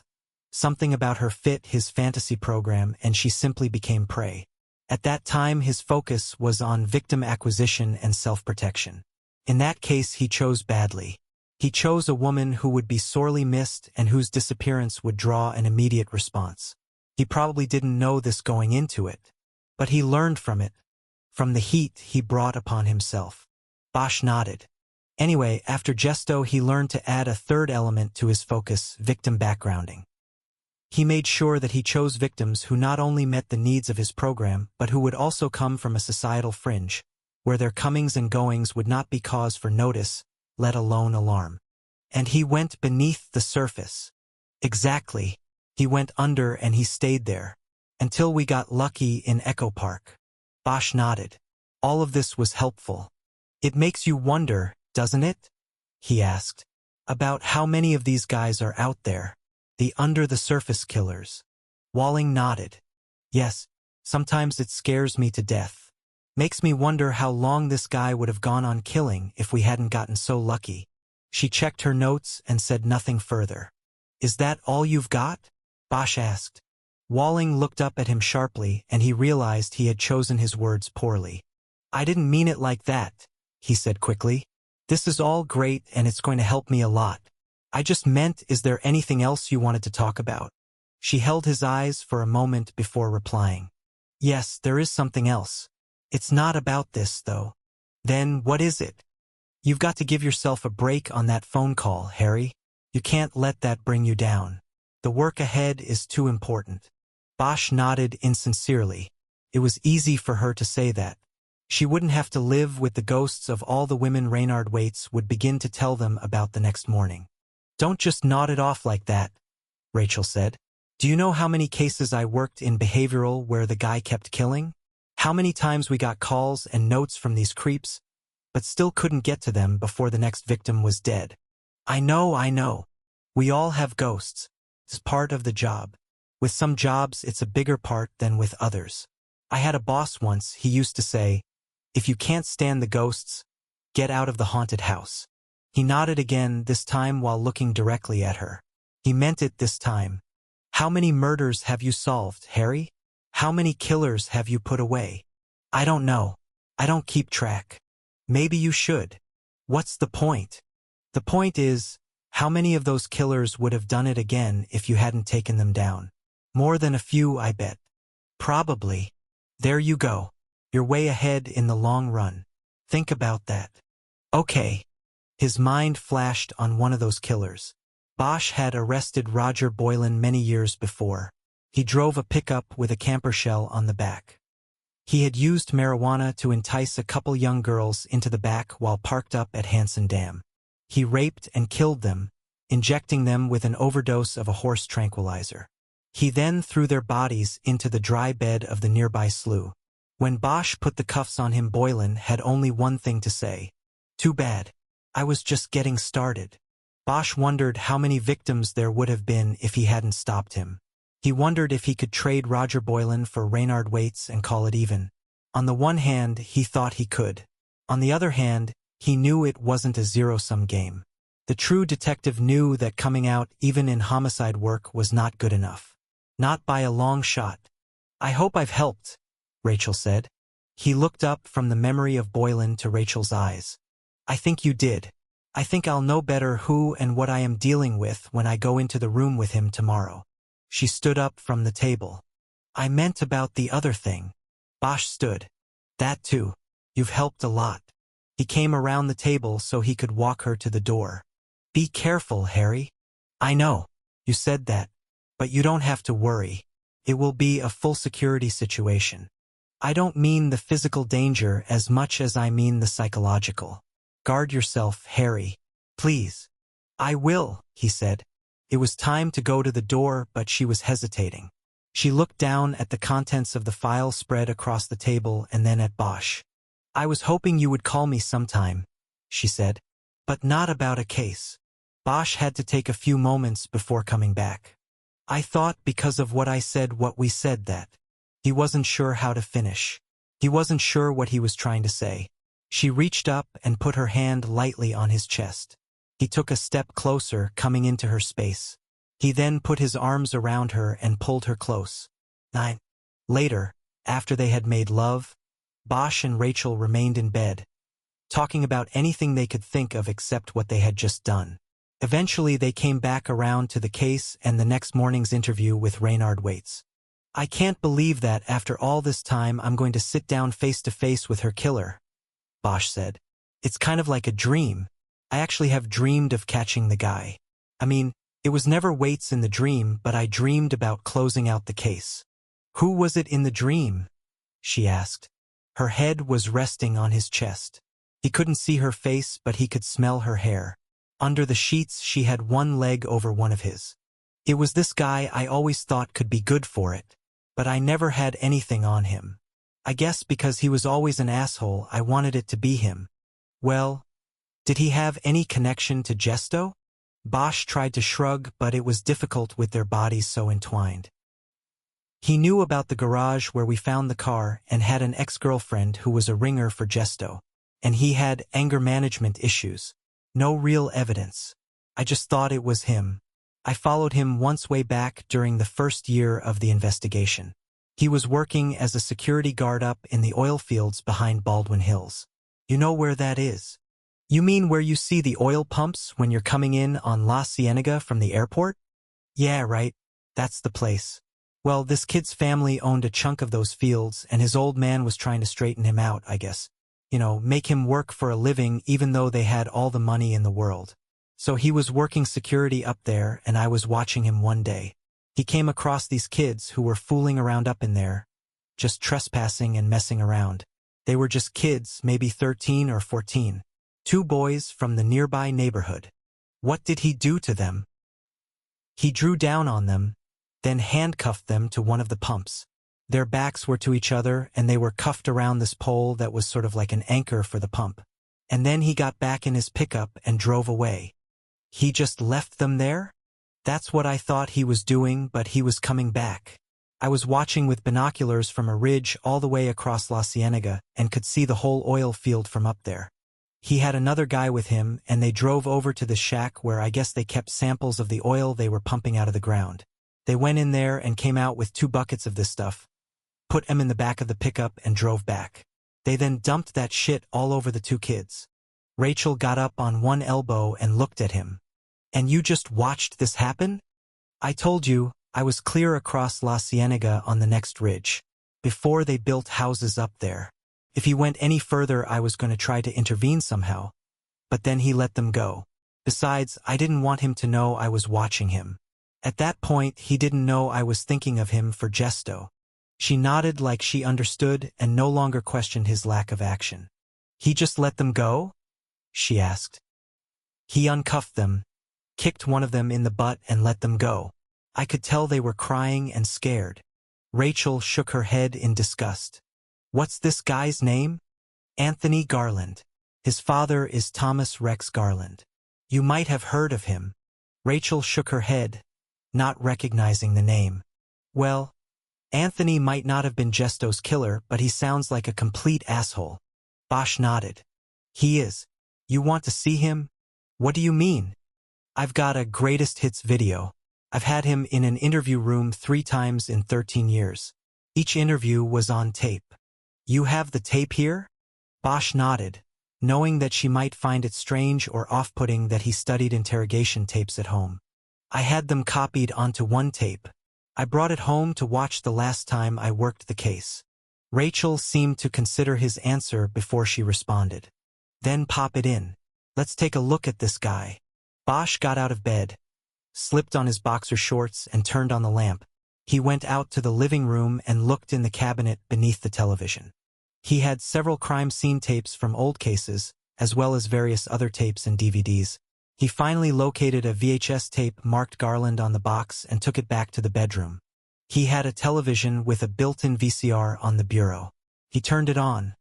Something about her fit his fantasy program, and she simply became prey. At that time, his focus was on victim acquisition and self-protection. In that case, he chose badly. He chose a woman who would be sorely missed and whose disappearance would draw an immediate response. He probably didn't know this going into it, but he learned from it, from the heat he brought upon himself. Bosch nodded. Anyway, after Gesto he learned to add a third element to his focus, victim backgrounding. He made sure that he chose victims who not only met the needs of his program, but who would also come from a societal fringe, where their comings and goings would not be cause for notice, let alone alarm. And he went beneath the surface. Exactly. He went under and he stayed there. Until we got lucky in Echo Park. Bosch nodded. All of this was helpful. It makes you wonder, doesn't it? He asked. About how many of these guys are out there. The under-the-surface killers. Walling nodded. Yes, sometimes it scares me to death. Makes me wonder how long this guy would have gone on killing if we hadn't gotten so lucky. She checked her notes and said nothing further. Is that all you've got? Bosch asked. Walling looked up at him sharply and he realized he had chosen his words poorly. I didn't mean it like that, he said quickly. This is all great and it's going to help me a lot. I just meant, is there anything else you wanted to talk about? She held his eyes for a moment before replying. Yes, there is something else. It's not about this, though. Then what is it? You've got to give yourself a break on that phone call, Harry. You can't let that bring you down. The work ahead is too important. Bosch nodded insincerely. It was easy for her to say that. She wouldn't have to live with the ghosts of all the women Reynard Waits would begin to tell them about the next morning. Don't just nod it off like that, Rachel said. Do you know how many cases I worked in behavioral where the guy kept killing? How many times we got calls and notes from these creeps, but still couldn't get to them before the next victim was dead? I know. We all have ghosts. It's part of the job. With some jobs, it's a bigger part than with others. I had a boss once, he used to say, if you can't stand the ghosts, get out of the haunted house. He nodded again, this time while looking directly at her. He meant it this time. How many murders have you solved, Harry? How many killers have you put away? I don't know. I don't keep track. Maybe you should. What's the point? The point is, how many of those killers would have done it again if you hadn't taken them down? More than a few, I bet. Probably. There you go. You're way ahead in the long run. Think about that. Okay. His mind flashed on one of those killers. Bosch had arrested Roger Boylan many years before. He drove a pickup with a camper shell on the back. He had used marijuana to entice a couple young girls into the back while parked up at Hanson Dam. He raped and killed them, injecting them with an overdose of a horse tranquilizer. He then threw their bodies into the dry bed of the nearby slough. When Bosch put the cuffs on him, Boylan had only one thing to say. Too bad. I was just getting started. Bosch wondered how many victims there would have been if he hadn't stopped him. He wondered if he could trade Roger Boylan for Reynard Waits and call it even. On the one hand, he thought he could. On the other hand, he knew it wasn't a zero-sum game. The true detective knew that coming out even in homicide work was not good enough. Not by a long shot. I hope I've helped, Rachel said. He looked up from the memory of Boylan to Rachel's eyes. I think you did. I think I'll know better who and what I am dealing with when I go into the room with him tomorrow. She stood up from the table. I meant about the other thing. Bosch stood. That too. You've helped a lot. He came around the table so he could walk her to the door. Be careful, Harry. I know. You said that. But you don't have to worry. It will be a full security situation. I don't mean the physical danger as much as I mean the psychological. Guard yourself, Harry. Please. I will, he said. It was time to go to the door, but she was hesitating. She looked down at the contents of the file spread across the table and then at Bosch. I was hoping you would call me sometime, she said. But not about a case. Bosch had to take a few moments before coming back. I thought because of what I said what we said that. He wasn't sure how to finish. He wasn't sure what he was trying to say. She reached up and put her hand lightly on his chest. He took a step closer, coming into her space. He then put his arms around her and pulled her close. Later, after they had made love, Bosch and Rachel remained in bed, talking about anything they could think of except what they had just done. Eventually they came back around to the case and the next morning's interview with Reynard Waits. I can't believe that after all this time I'm going to sit down face to face with her killer, Bosch said. It's kind of like a dream. I actually have dreamed of catching the guy. I mean, it was never Waits in the dream, but I dreamed about closing out the case. Who was it in the dream? She asked. Her head was resting on his chest. He couldn't see her face, but he could smell her hair. Under the sheets, she had one leg over one of his. It was this guy I always thought could be good for it, but I never had anything on him. I guess because he was always an asshole, I wanted it to be him. Well, did he have any connection to Gesto? Bosch tried to shrug, but it was difficult with their bodies so entwined. He knew about the garage where we found the car and had an ex-girlfriend who was a ringer for Gesto. And he had anger management issues. No real evidence. I just thought it was him. I followed him once way back during the first year of the investigation. He was working as a security guard up in the oil fields behind Baldwin Hills. You know where that is? You mean where you see the oil pumps when you're coming in on La Cienega from the airport? Yeah, right. That's the place. Well, this kid's family owned a chunk of those fields, and his old man was trying to straighten him out, I guess. Make him work for a living even though they had all the money in the world. So he was working security up there, and I was watching him one day. He came across these kids who were fooling around up in there, just trespassing and messing around. They were just kids, maybe 13 or 14. 2 boys from the nearby neighborhood. What did he do to them? He drew down on them, then handcuffed them to one of the pumps. Their backs were to each other, and they were cuffed around this pole that was sort of like an anchor for the pump. And then he got back in his pickup and drove away. He just left them there? That's what I thought he was doing, but he was coming back. I was watching with binoculars from a ridge all the way across La Cienega and could see the whole oil field from up there. He had another guy with him, and they drove over to the shack where I guess they kept samples of the oil they were pumping out of the ground. They went in there and came out with 2 buckets of this stuff, put them in the back of the pickup, and drove back. They then dumped that shit all over the 2 kids. Rachel got up on one elbow and looked at him. And you just watched this happen? I told you, I was clear across La Cienega on the next ridge, before they built houses up there. If he went any further, I was going to try to intervene somehow. But then he let them go. Besides, I didn't want him to know I was watching him. At that point, he didn't know I was thinking of him for Gesto. She nodded like she understood and no longer questioned his lack of action. He just let them go? She asked. He uncuffed them, kicked one of them in the butt, and let them go. I could tell they were crying and scared. Rachel shook her head in disgust. What's this guy's name? Anthony Garland. His father is Thomas Rex Garland. You might have heard of him. Rachel shook her head, not recognizing the name. Well, Anthony might not have been Gesto's killer, but he sounds like a complete asshole. Bosch nodded. He is. You want to see him? What do you mean? I've got a greatest hits video. I've had him in an interview room 3 times in 13 years. Each interview was on tape. You have the tape here? Bosch nodded, knowing that she might find it strange or off-putting that he studied interrogation tapes at home. I had them copied onto one tape. I brought it home to watch the last time I worked the case. Rachel seemed to consider his answer before she responded. Then pop it in. Let's take a look at this guy. Bosch got out of bed, slipped on his boxer shorts, and turned on the lamp. He went out to the living room and looked in the cabinet beneath the television. He had several crime scene tapes from old cases, as well as various other tapes and DVDs. He finally located a VHS tape marked Garland on the box and took it back to the bedroom. He had a television with a built-in VCR on the bureau. He turned it on,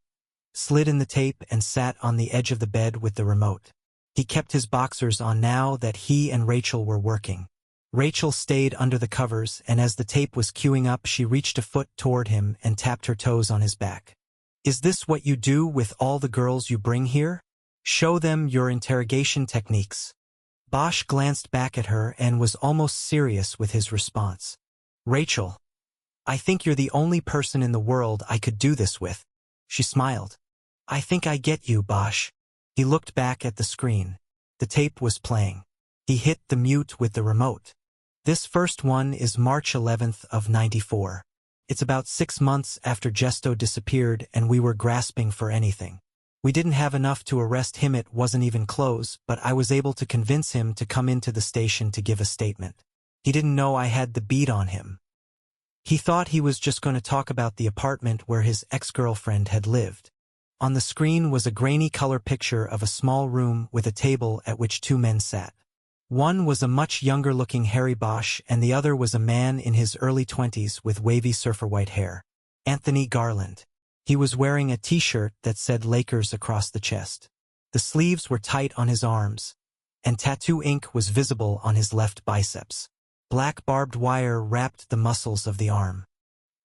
slid in the tape, and sat on the edge of the bed with the remote. He kept his boxers on now that he and Rachel were working. Rachel stayed under the covers, and as the tape was queuing up, she reached a foot toward him and tapped her toes on his back. Is this what you do with all the girls you bring here? Show them your interrogation techniques. Bosch glanced back at her and was almost serious with his response. Rachel, I think you're the only person in the world I could do this with. She smiled. I think I get you, Bosch. He looked back at the screen. The tape was playing. He hit the mute with the remote. This first one is March 11th of '94. It's about 6 months after Gesto disappeared and we were grasping for anything. We didn't have enough to arrest him, it wasn't even close, but I was able to convince him to come into the station to give a statement. He didn't know I had the beat on him. He thought he was just going to talk about the apartment where his ex-girlfriend had lived. On the screen was a grainy color picture of a small room with a table at which two men sat. One was a much younger-looking Harry Bosch, and the other was a man in his early 20s with wavy surfer white hair. Anthony Garland. He was wearing a t-shirt that said Lakers across the chest. The sleeves were tight on his arms, and tattoo ink was visible on his left biceps. Black barbed wire wrapped the muscles of the arm.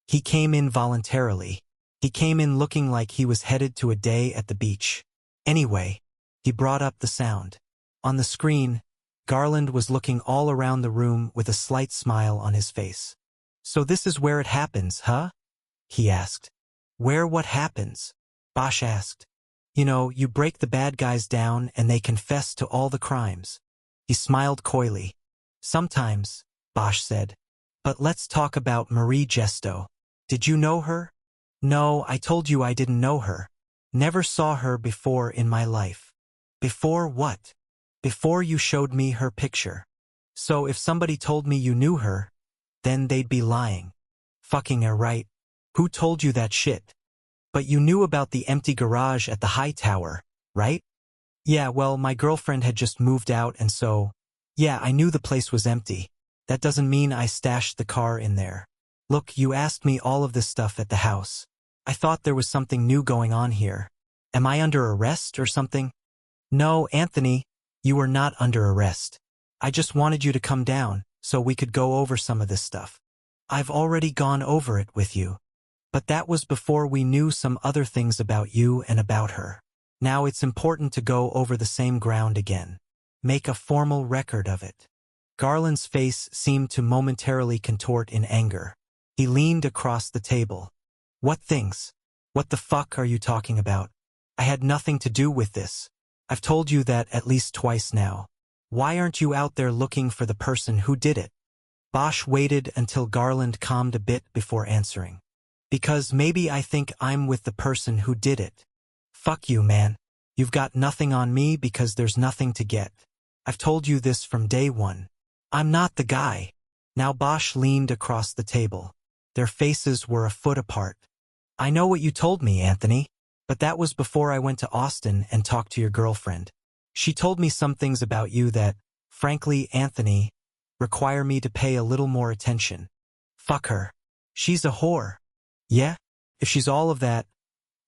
He came in voluntarily. He came in looking like he was headed to a day at the beach. Anyway, he brought up the sound. On the screen, Garland was looking all around the room with a slight smile on his face. "So this is where it happens, huh?" he asked. "Where what happens?" Bosch asked. "You know, you break the bad guys down and they confess to all the crimes." He smiled coyly. "Sometimes," Bosch said. "But let's talk about Marie Gesto. Did you know her?" "No, I told you I didn't know her. Never saw her before in my life." "Before what?" "Before you showed me her picture. So if somebody told me you knew her, then they'd be lying." "Fucking right. Who told you that shit?" "But you knew about the empty garage at the high tower, right?" "Yeah, well, my girlfriend had just moved out and so, yeah, I knew the place was empty. That doesn't mean I stashed the car in there. Look, you asked me all of this stuff at the house. I thought there was something new going on here. Am I under arrest or something?" "No, Anthony, you were not under arrest. I just wanted you to come down so we could go over some of this stuff. I've already gone over it with you. But that was before we knew some other things about you and about her. Now it's important to go over the same ground again. Make a formal record of it." Garland's face seemed to momentarily contort in anger. He leaned across the table. "What things? What the fuck are you talking about? I had nothing to do with this. I've told you that at least twice now. Why aren't you out there looking for the person who did it?" Bosch waited until Garland calmed a bit before answering. "Because maybe I think I'm with the person who did it." "Fuck you, man. You've got nothing on me because there's nothing to get. I've told you this from day one. I'm not the guy." Now Bosch leaned across the table. Their faces were a foot apart. "I know what you told me, Anthony. But that was before I went to Austin and talked to your girlfriend. She told me some things about you that, frankly, Anthony, require me to pay a little more attention." "Fuck her. She's a whore." "Yeah? If she's all of that,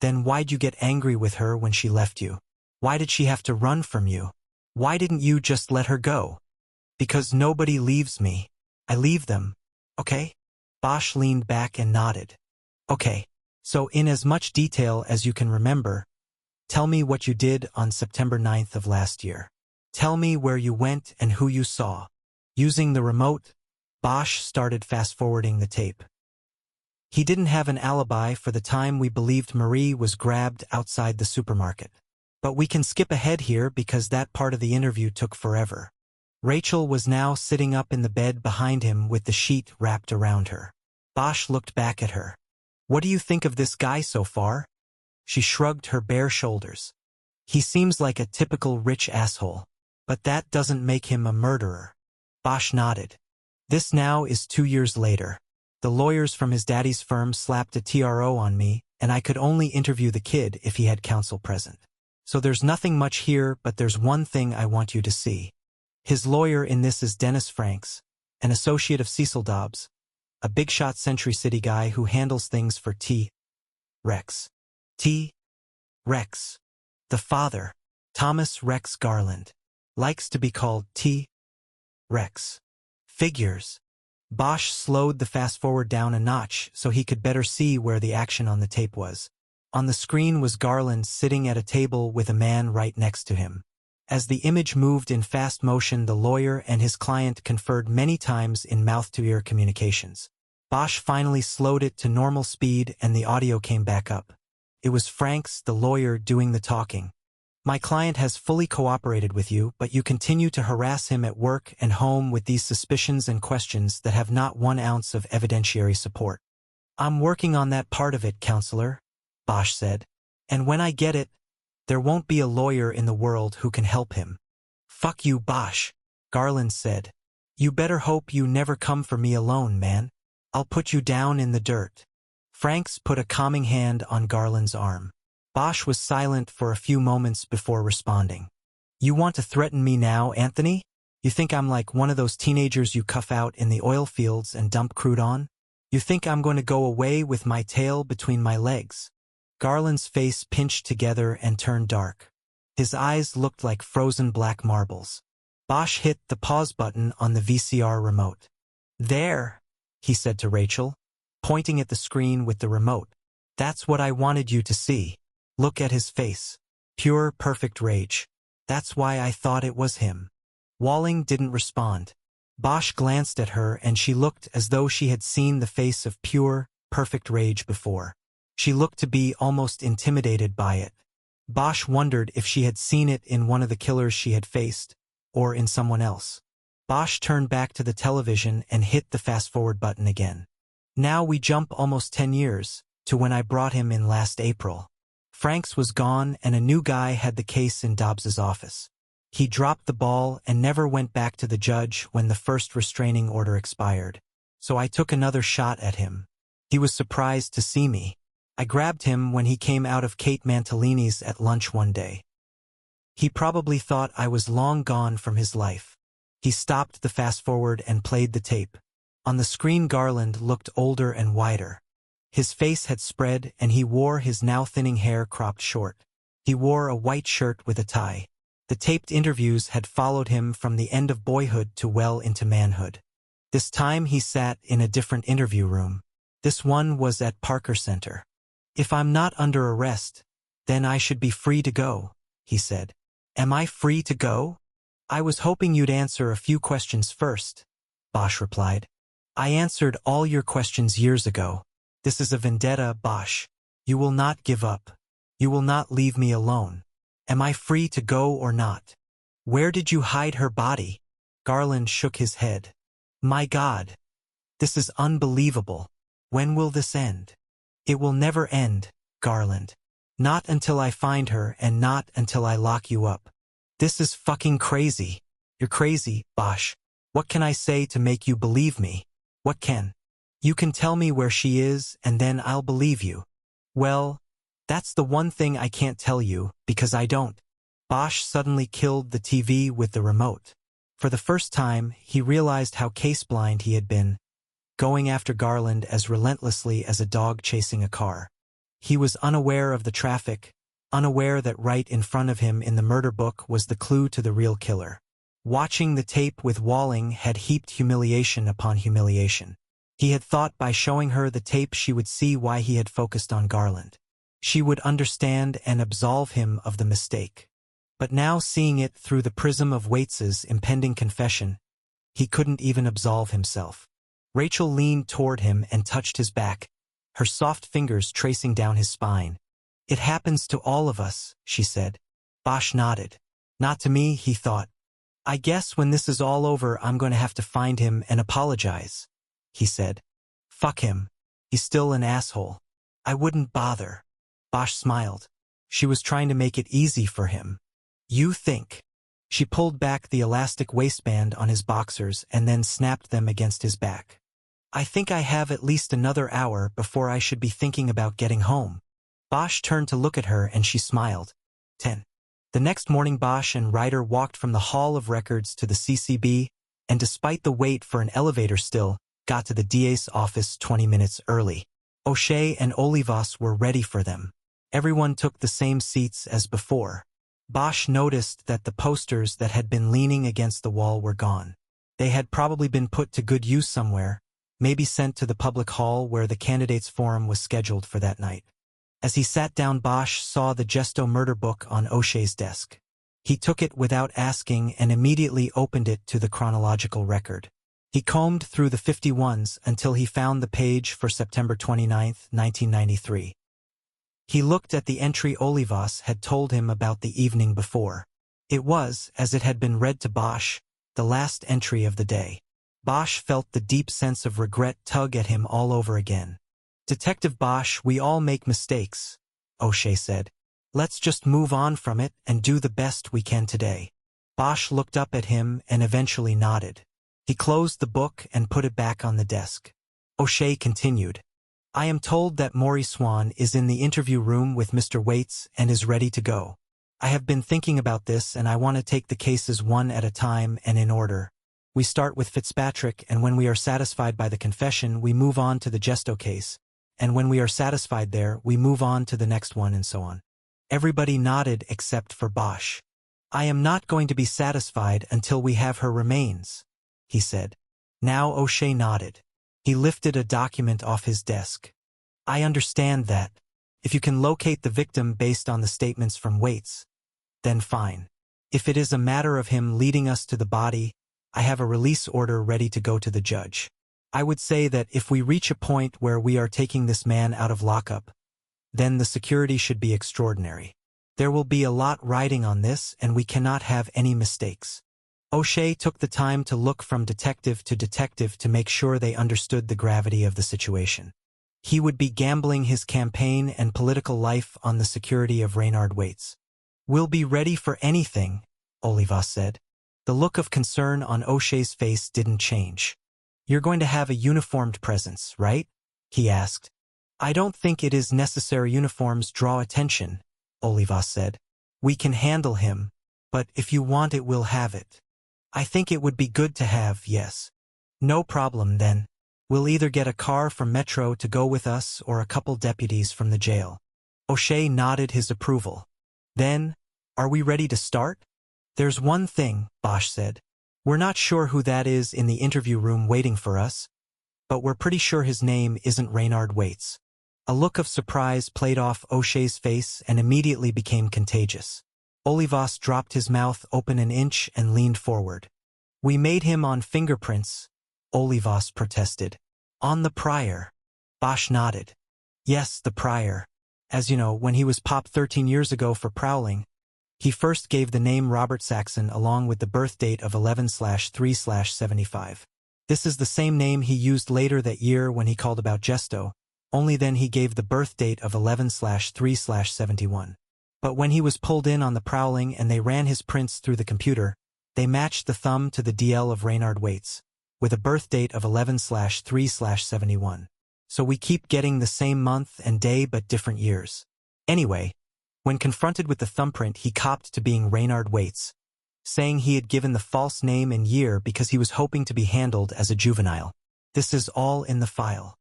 then why'd you get angry with her when she left you? Why did she have to run from you? Why didn't you just let her go?" "Because nobody leaves me. I leave them. Okay?" Bosch leaned back and nodded. "Okay. So in as much detail as you can remember, tell me what you did on September 9th of last year. Tell me where you went and who you saw." Using the remote, Bosch started fast-forwarding the tape. "He didn't have an alibi for the time we believed Marie was grabbed outside the supermarket. But we can skip ahead here because that part of the interview took forever." Rachel was now sitting up in the bed behind him with the sheet wrapped around her. Bosch looked back at her. "What do you think of this guy so far?" She shrugged her bare shoulders. "He seems like a typical rich asshole. But that doesn't make him a murderer." Bosch nodded. "This now is 2 years later. The lawyers from his daddy's firm slapped a TRO on me, and I could only interview the kid if he had counsel present. So there's nothing much here, but there's one thing I want you to see. His lawyer in this is Dennis Franks, an associate of Cecil Dobbs, a big-shot Century City guy who handles things for T. Rex. T. Rex. The father, Thomas Rex Garland, likes to be called T. Rex. Figures." Bosch slowed the fast-forward down a notch so he could better see where the action on the tape was. On the screen was Garland sitting at a table with a man right next to him. As the image moved in fast motion, the lawyer and his client conferred many times in mouth-to-ear communications. Bosch finally slowed it to normal speed and the audio came back up. It was Franks, the lawyer, doing the talking. "My client has fully cooperated with you, but you continue to harass him at work and home with these suspicions and questions that have not 1 ounce of evidentiary support." "I'm working on that part of it, counselor," Bosch said. "And when I get it, There won't be a lawyer in the world who can help him. Fuck you, Bosch, Garland said. You better hope you never come for me alone, man. I'll put you down in the dirt. Franks put a calming hand on Garland's arm. Bosch was silent for a few moments before responding. You want to threaten me now, Anthony? You think I'm like one of those teenagers you cuff out in the oil fields and dump crude on? You think I'm going to go away with my tail between my legs? Garland's face pinched together and turned dark. His eyes looked like frozen black marbles. Bosch hit the pause button on the VCR remote. There, he said to Rachel, pointing at the screen with the remote. That's what I wanted you to see. Look at his face. Pure, perfect rage. That's why I thought it was him. Walling didn't respond. Bosch glanced at her and she looked as though she had seen the face of pure, perfect rage before. She looked to be almost intimidated by it. Bosch wondered if she had seen it in one of the killers she had faced, or in someone else. Bosch turned back to the television and hit the fast-forward button again. Now we jump almost 10 years, to when I brought him in last April. Franks was gone and a new guy had the case in Dobbs's office. He dropped the ball and never went back to the judge when the first restraining order expired. So I took another shot at him. He was surprised to see me. I grabbed him when he came out of Kate Mantellini's at lunch one day. He probably thought I was long gone from his life. He stopped the fast-forward and played the tape. On the screen Garland looked older and whiter. His face had spread and he wore his now thinning hair cropped short. He wore a white shirt with a tie. The taped interviews had followed him from the end of boyhood to well into manhood. This time he sat in a different interview room. This one was at Parker Center. If I'm not under arrest, then I should be free to go, he said. Am I free to go? I was hoping you'd answer a few questions first, Bosch replied. I answered all your questions years ago. This is a vendetta, Bosch. You will not give up. You will not leave me alone. Am I free to go or not? Where did you hide her body? Garland shook his head. My God. This is unbelievable. When will this end? It will never end, Garland. Not until I find her and not until I lock you up. This is fucking crazy. You're crazy, Bosch. What can I say to make you believe me? What can? You can tell me where she is and then I'll believe you. Well, that's the one thing I can't tell you, because I don't. Bosch suddenly killed the TV with the remote. For the first time, he realized how case-blind he had been, going after Garland as relentlessly as a dog chasing a car. He was unaware of the traffic, unaware that right in front of him in the murder book was the clue to the real killer. Watching the tape with Walling had heaped humiliation upon humiliation. He had thought by showing her the tape she would see why he had focused on Garland. She would understand and absolve him of the mistake. But now seeing it through the prism of Waits's impending confession, he couldn't even absolve himself. Rachel leaned toward him and touched his back, her soft fingers tracing down his spine. It happens to all of us, she said. Bosch nodded. Not to me, he thought. I guess when this is all over I'm going to have to find him and apologize, he said. Fuck him. He's still an asshole. I wouldn't bother. Bosch smiled. She was trying to make it easy for him. You think. She pulled back the elastic waistband on his boxers and then snapped them against his back. I think I have at least another hour before I should be thinking about getting home. Bosch turned to look at her and she smiled. 10. The next morning Bosch and Ryder walked from the Hall of Records to the CCB, and despite the wait for an elevator still, got to the DA's office 20 minutes early. O'Shea and Olivas were ready for them. Everyone took the same seats as before. Bosch noticed that the posters that had been leaning against the wall were gone. They had probably been put to good use somewhere, maybe sent to the public hall where the candidates' forum was scheduled for that night. As he sat down, Bosch saw the Gesto murder book on O'Shea's desk. He took it without asking and immediately opened it to the chronological record. He combed through the 51s until he found the page for September 29, 1993. He looked at the entry Olivas had told him about the evening before. It was, as it had been read to Bosch, the last entry of the day. Bosch felt the deep sense of regret tug at him all over again. Detective Bosch, we all make mistakes, O'Shea said. Let's just move on from it and do the best we can today. Bosch looked up at him and eventually nodded. He closed the book and put it back on the desk. O'Shea continued. I am told that Maury Swan is in the interview room with Mr. Waits and is ready to go. I have been thinking about this and I want to take the cases one at a time and in order. We start with Fitzpatrick, and when we are satisfied by the confession, we move on to the Gesto case, and when we are satisfied there, we move on to the next one and so on. Everybody nodded except for Bosch. I am not going to be satisfied until we have her remains, he said. Now O'Shea nodded. He lifted a document off his desk. I understand that. If you can locate the victim based on the statements from Waits, then fine. If it is a matter of him leading us to the body, I have a release order ready to go to the judge. I would say that if we reach a point where we are taking this man out of lockup, then the security should be extraordinary. There will be a lot riding on this and we cannot have any mistakes. O'Shea took the time to look from detective to detective to make sure they understood the gravity of the situation. He would be gambling his campaign and political life on the security of Reynard Waits. We'll be ready for anything, Olivas said. The look of concern on O'Shea's face didn't change. You're going to have a uniformed presence, right? He asked. I don't think it is necessary. Uniforms draw attention, Olivas said. We can handle him, but if you want it, we'll have it. I think it would be good to have, yes. No problem then. We'll either get a car from Metro to go with us or a couple deputies from the jail. O'Shea nodded his approval. Then, are we ready to start? There's one thing, Bosch said. We're not sure who that is in the interview room waiting for us, but we're pretty sure his name isn't Reynard Waits. A look of surprise played off O'Shea's face and immediately became contagious. Olivas dropped his mouth open an inch and leaned forward. We made him on fingerprints, Olivas protested. On the prior. Bosch nodded. Yes, the prior. As you know, when he was popped 13 years ago for prowling, he first gave the name Robert Saxon along with the birth date of 11/3/75. This is the same name he used later that year when he called about Gesto, only then he gave the birth date of 11/3/71. But when he was pulled in on the prowling and they ran his prints through the computer, they matched the thumb to the DL of Reynard Waits, with a birth date of 11/3/71. So we keep getting the same month and day but different years. Anyway, when confronted with the thumbprint, he copped to being Reynard Waits, saying he had given the false name and year because he was hoping to be handled as a juvenile. This is all in the file.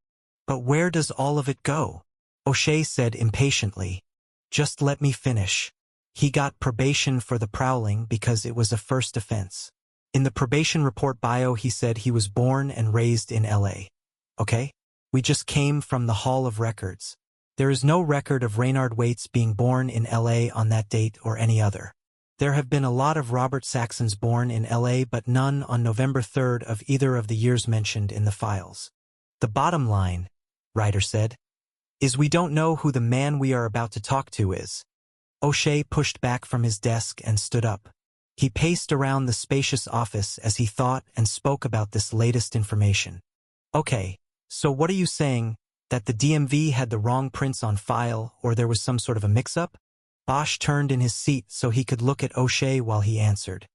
But where does all of it go? O'Shea said impatiently. Just let me finish. He got probation for the prowling because it was a first offense. In the probation report bio he said he was born and raised in LA. Okay? We just came from the Hall of Records. There is no record of Reynard Waits being born in LA on that date or any other. There have been a lot of Robert Saxons born in LA but none on November 3rd of either of the years mentioned in the files. The bottom line, Ryder said, is we don't know who the man we are about to talk to is. O'Shea pushed back from his desk and stood up. He paced around the spacious office as he thought and spoke about this latest information. Okay, so what are you saying? That the DMV had the wrong prints on file or there was some sort of a mix-up? Bosch turned in his seat so he could look at O'Shea while he answered.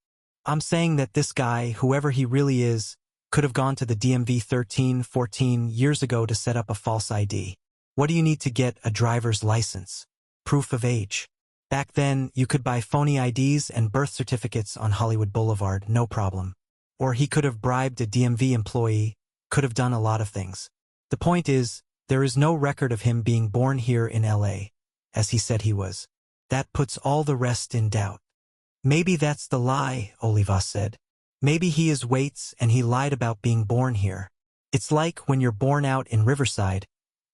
I'm saying that this guy, whoever he really is, could have gone to the DMV 13, 14 years ago to set up a false ID. What do you need to get a driver's license? Proof of age. Back then, you could buy phony IDs and birth certificates on Hollywood Boulevard, no problem. Or he could have bribed a DMV employee, could have done a lot of things. The point is, there is no record of him being born here in LA, as he said he was. That puts all the rest in doubt. Maybe that's the lie, Olivas said. Maybe he is Waits and he lied about being born here. It's like when you're born out in Riverside,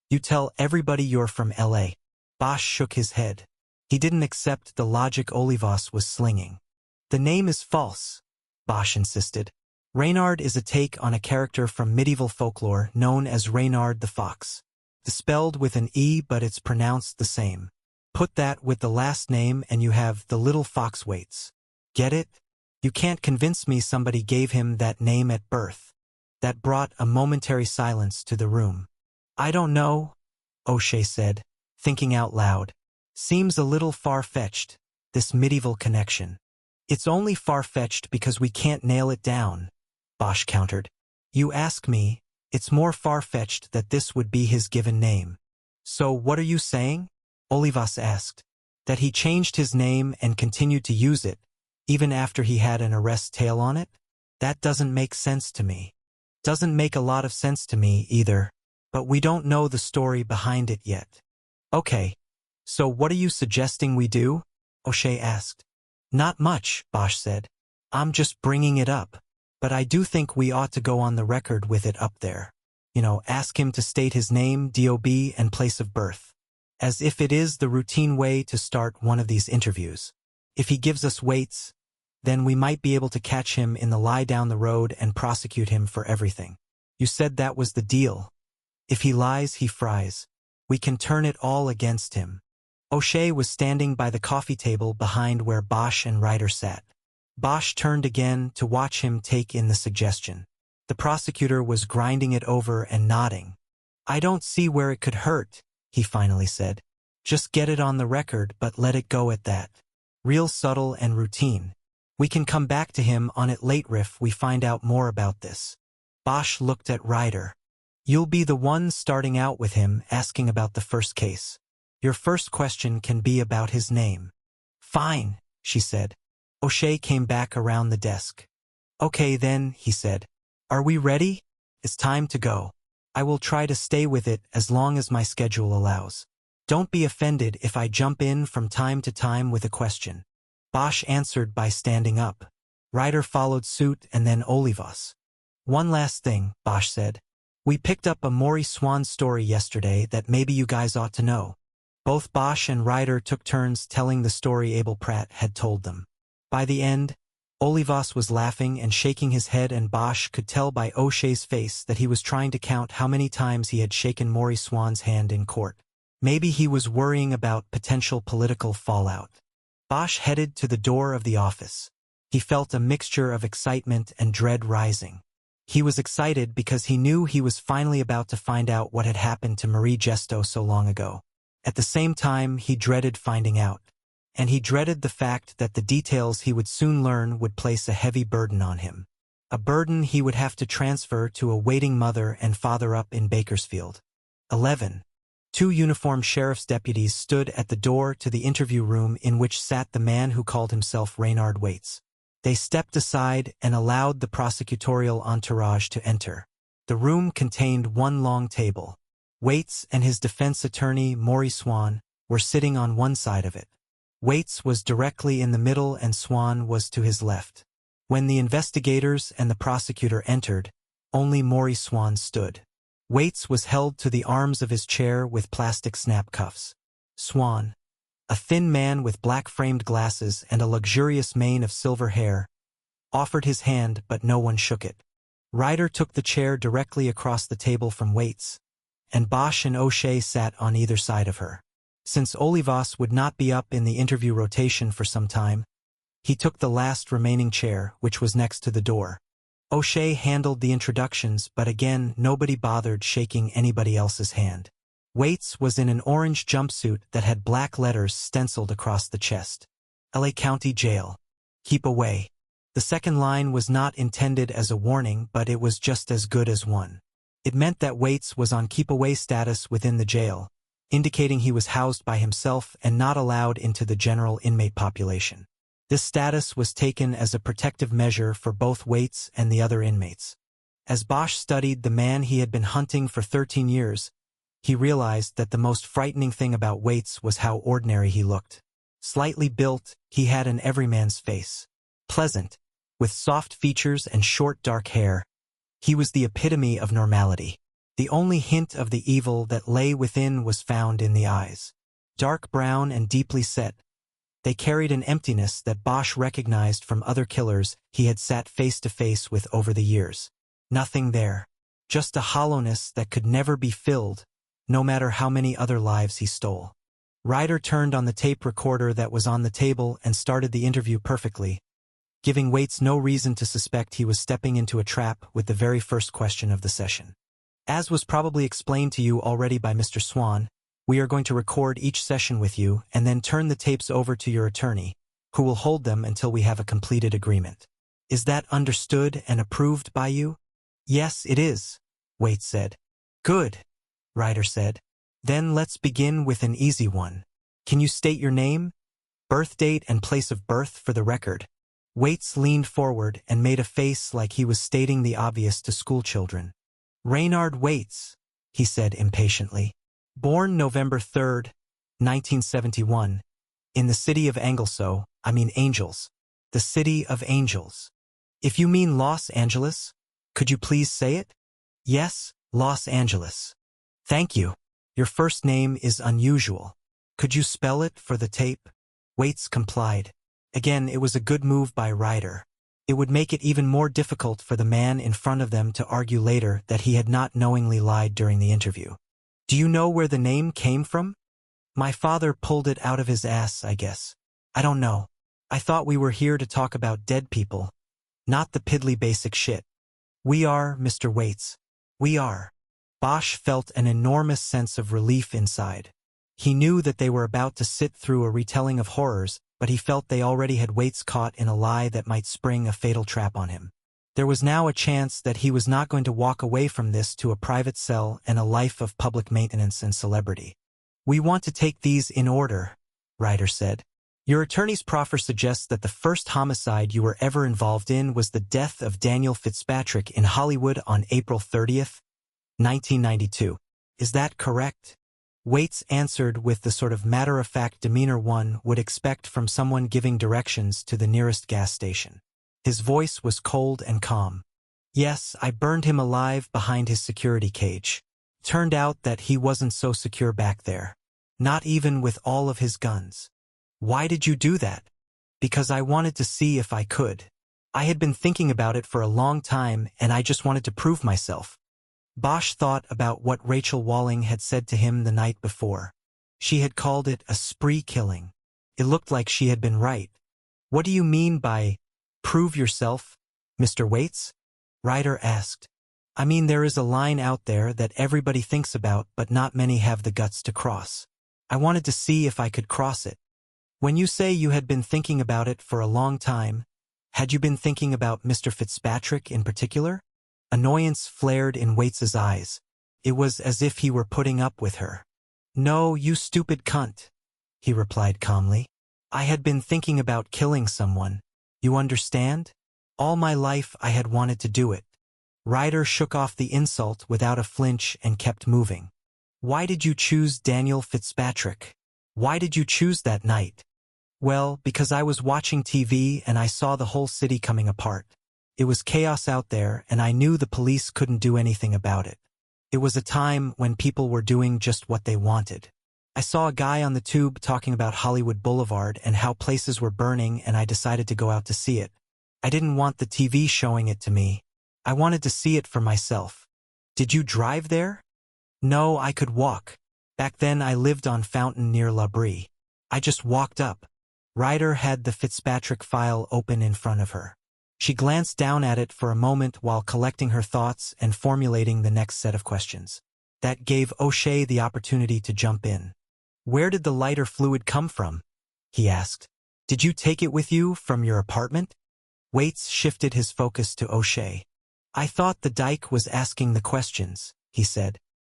you tell everybody you're from LA. Bosch shook his head. He didn't accept the logic Olivas was slinging. The name is false, Bosch insisted. Reynard is a take on a character from medieval folklore known as Reynard the Fox. It's spelled with an E but it's pronounced the same. Put that with the last name and you have the little fox Waits. Get it? You can't convince me somebody gave him that name at birth. That brought a momentary silence to the room. I don't know, O'Shea said, thinking out loud. Seems a little far-fetched, this medieval connection. It's only far-fetched because we can't nail it down, Bosch countered. You ask me, it's more far-fetched that this would be his given name. So what are you saying? Olivas asked. That he changed his name and continued to use it, even after he had an arrest tail on it? That doesn't make sense to me. Doesn't make a lot of sense to me either, but we don't know the story behind it yet. Okay, so what are you suggesting we do? O'Shea asked. Not much, Bosch said. I'm just bringing it up. But I do think we ought to go on the record with it up there. Ask him to state his name, DOB, and place of birth. As if it is the routine way to start one of these interviews. If he gives us weights, then we might be able to catch him in the lie down the road and prosecute him for everything. You said that was the deal. If he lies, he fries. We can turn it all against him. O'Shea was standing by the coffee table behind where Bosch and Ryder sat. Bosch turned again to watch him take in the suggestion. The prosecutor was grinding it over and nodding. I don't see where it could hurt, he finally said. Just get it on the record, but let it go at that. Real subtle and routine. We can come back to him on it later if we find out more about this. Bosch looked at Ryder. You'll be the one starting out with him asking about the first case. Your first question can be about his name. Fine, she said. O'Shea came back around the desk. Okay then, he said. Are we ready? It's time to go. I will try to stay with it as long as my schedule allows. Don't be offended if I jump in from time to time with a question. Bosch answered by standing up. Ryder followed suit and then Olivas. One last thing, Bosch said. We picked up a Maurice Swan story yesterday that maybe you guys ought to know. Both Bosch and Ryder took turns telling the story Abel Pratt had told them. By the end, Olivas was laughing and shaking his head, and Bosch could tell by O'Shea's face that he was trying to count how many times he had shaken Maurice Swan's hand in court. Maybe he was worrying about potential political fallout. Bosch headed to the door of the office. He felt a mixture of excitement and dread rising. He was excited because he knew he was finally about to find out what had happened to Marie Gesto so long ago. At the same time, he dreaded finding out. And he dreaded the fact that the details he would soon learn would place a heavy burden on him. A burden he would have to transfer to a waiting mother and father up in Bakersfield. 11. Two uniformed sheriff's deputies stood at the door to the interview room in which sat the man who called himself Reynard Waits. They stepped aside and allowed the prosecutorial entourage to enter. The room contained one long table. Waits and his defense attorney, Maurice Swan, were sitting on one side of it. Waits was directly in the middle and Swan was to his left. When the investigators and the prosecutor entered, only Maurice Swan stood. Waits was held to the arms of his chair with plastic snap cuffs. Swan, a thin man with black-framed glasses and a luxurious mane of silver hair, offered his hand but no one shook it. Ryder took the chair directly across the table from Waits, and Bosch and O'Shea sat on either side of her. Since Olivas would not be up in the interview rotation for some time, he took the last remaining chair, which was next to the door. O'Shea handled the introductions, but again nobody bothered shaking anybody else's hand. Waits was in an orange jumpsuit that had black letters stenciled across the chest. LA County Jail. Keep away. The second line was not intended as a warning, but it was just as good as one. It meant that Waits was on keep-away status within the jail, indicating he was housed by himself and not allowed into the general inmate population. This status was taken as a protective measure for both Waits and the other inmates. As Bosch studied the man he had been hunting for 13 years, he realized that the most frightening thing about Waits was how ordinary he looked. Slightly built, he had an everyman's face. Pleasant, with soft features and short dark hair, he was the epitome of normality. The only hint of the evil that lay within was found in the eyes. Dark brown and deeply set, they carried an emptiness that Bosch recognized from other killers he had sat face to face with over the years. Nothing there. Just a hollowness that could never be filled, no matter how many other lives he stole. Ryder turned on the tape recorder that was on the table and started the interview perfectly, giving Waits no reason to suspect he was stepping into a trap with the very first question of the session. As was probably explained to you already by Mr. Swan, We are going to record each session with you and then turn the tapes over to your attorney, who will hold them until we have a completed agreement. Is that understood and approved by you? Yes, it is, Waits said. Good, Ryder said. Then let's begin with an easy one. Can you state your name, birth date, and place of birth for the record? Waits leaned forward and made a face like he was stating the obvious to schoolchildren. Reynard Waits, he said impatiently. Born November 3rd, 1971, in the city of Angels. The city of angels. If you mean Los Angeles, could you please say it? Yes, Los Angeles. Thank you. Your first name is unusual. Could you spell it for the tape? Waits complied. Again, it was a good move by Ryder. It would make it even more difficult for the man in front of them to argue later that he had not knowingly lied during the interview. Do you know where the name came from? My father pulled it out of his ass, I guess. I don't know. I thought we were here to talk about dead people, not the piddly basic shit. We are, Mr. Waits. We are. Bosch felt an enormous sense of relief inside. He knew that they were about to sit through a retelling of horrors, but he felt they already had Waits caught in a lie that might spring a fatal trap on him. There was now a chance that he was not going to walk away from this to a private cell and a life of public maintenance and celebrity. We want to take these in order, Ryder said. Your attorney's proffer suggests that the first homicide you were ever involved in was the death of Daniel Fitzpatrick in Hollywood on April 30th, 1992. Is that correct? Waits answered with the sort of matter-of-fact demeanor one would expect from someone giving directions to the nearest gas station. His voice was cold and calm. Yes, I burned him alive behind his security cage. Turned out that he wasn't so secure back there. Not even with all of his guns. Why did you do that? Because I wanted to see if I could. I had been thinking about it for a long time and I just wanted to prove myself. Bosch thought about what Rachel Walling had said to him the night before. She had called it a spree killing. It looked like she had been right. What do you mean by prove yourself, Mr. Waits? Ryder asked. I mean, there is a line out there that everybody thinks about but not many have the guts to cross. I wanted to see if I could cross it. When you say you had been thinking about it for a long time, had you been thinking about Mr. Fitzpatrick in particular? Annoyance flared in Waits's eyes. It was as if he were putting up with her. No, you stupid cunt, he replied calmly. I had been thinking about killing someone. You understand? All my life I had wanted to do it. Ryder shook off the insult without a flinch and kept moving. Why did you choose Daniel Fitzpatrick? Why did you choose that night? Well, because I was watching TV and I saw the whole city coming apart. It was chaos out there and I knew the police couldn't do anything about it. It was a time when people were doing just what they wanted. I saw a guy on the tube talking about Hollywood Boulevard and how places were burning and I decided to go out to see it. I didn't want the TV showing it to me. I wanted to see it for myself. Did you drive there? No, I could walk. Back then I lived on Fountain near La Brie. I just walked up. Ryder had the Fitzpatrick file open in front of her. She glanced down at it for a moment while collecting her thoughts and formulating the next set of questions. That gave O'Shea the opportunity to jump in. Where did the lighter fluid come from? He asked. Did you take it with you from your apartment? Waits shifted his focus to O'Shea. I thought the dyke was asking the questions, he said.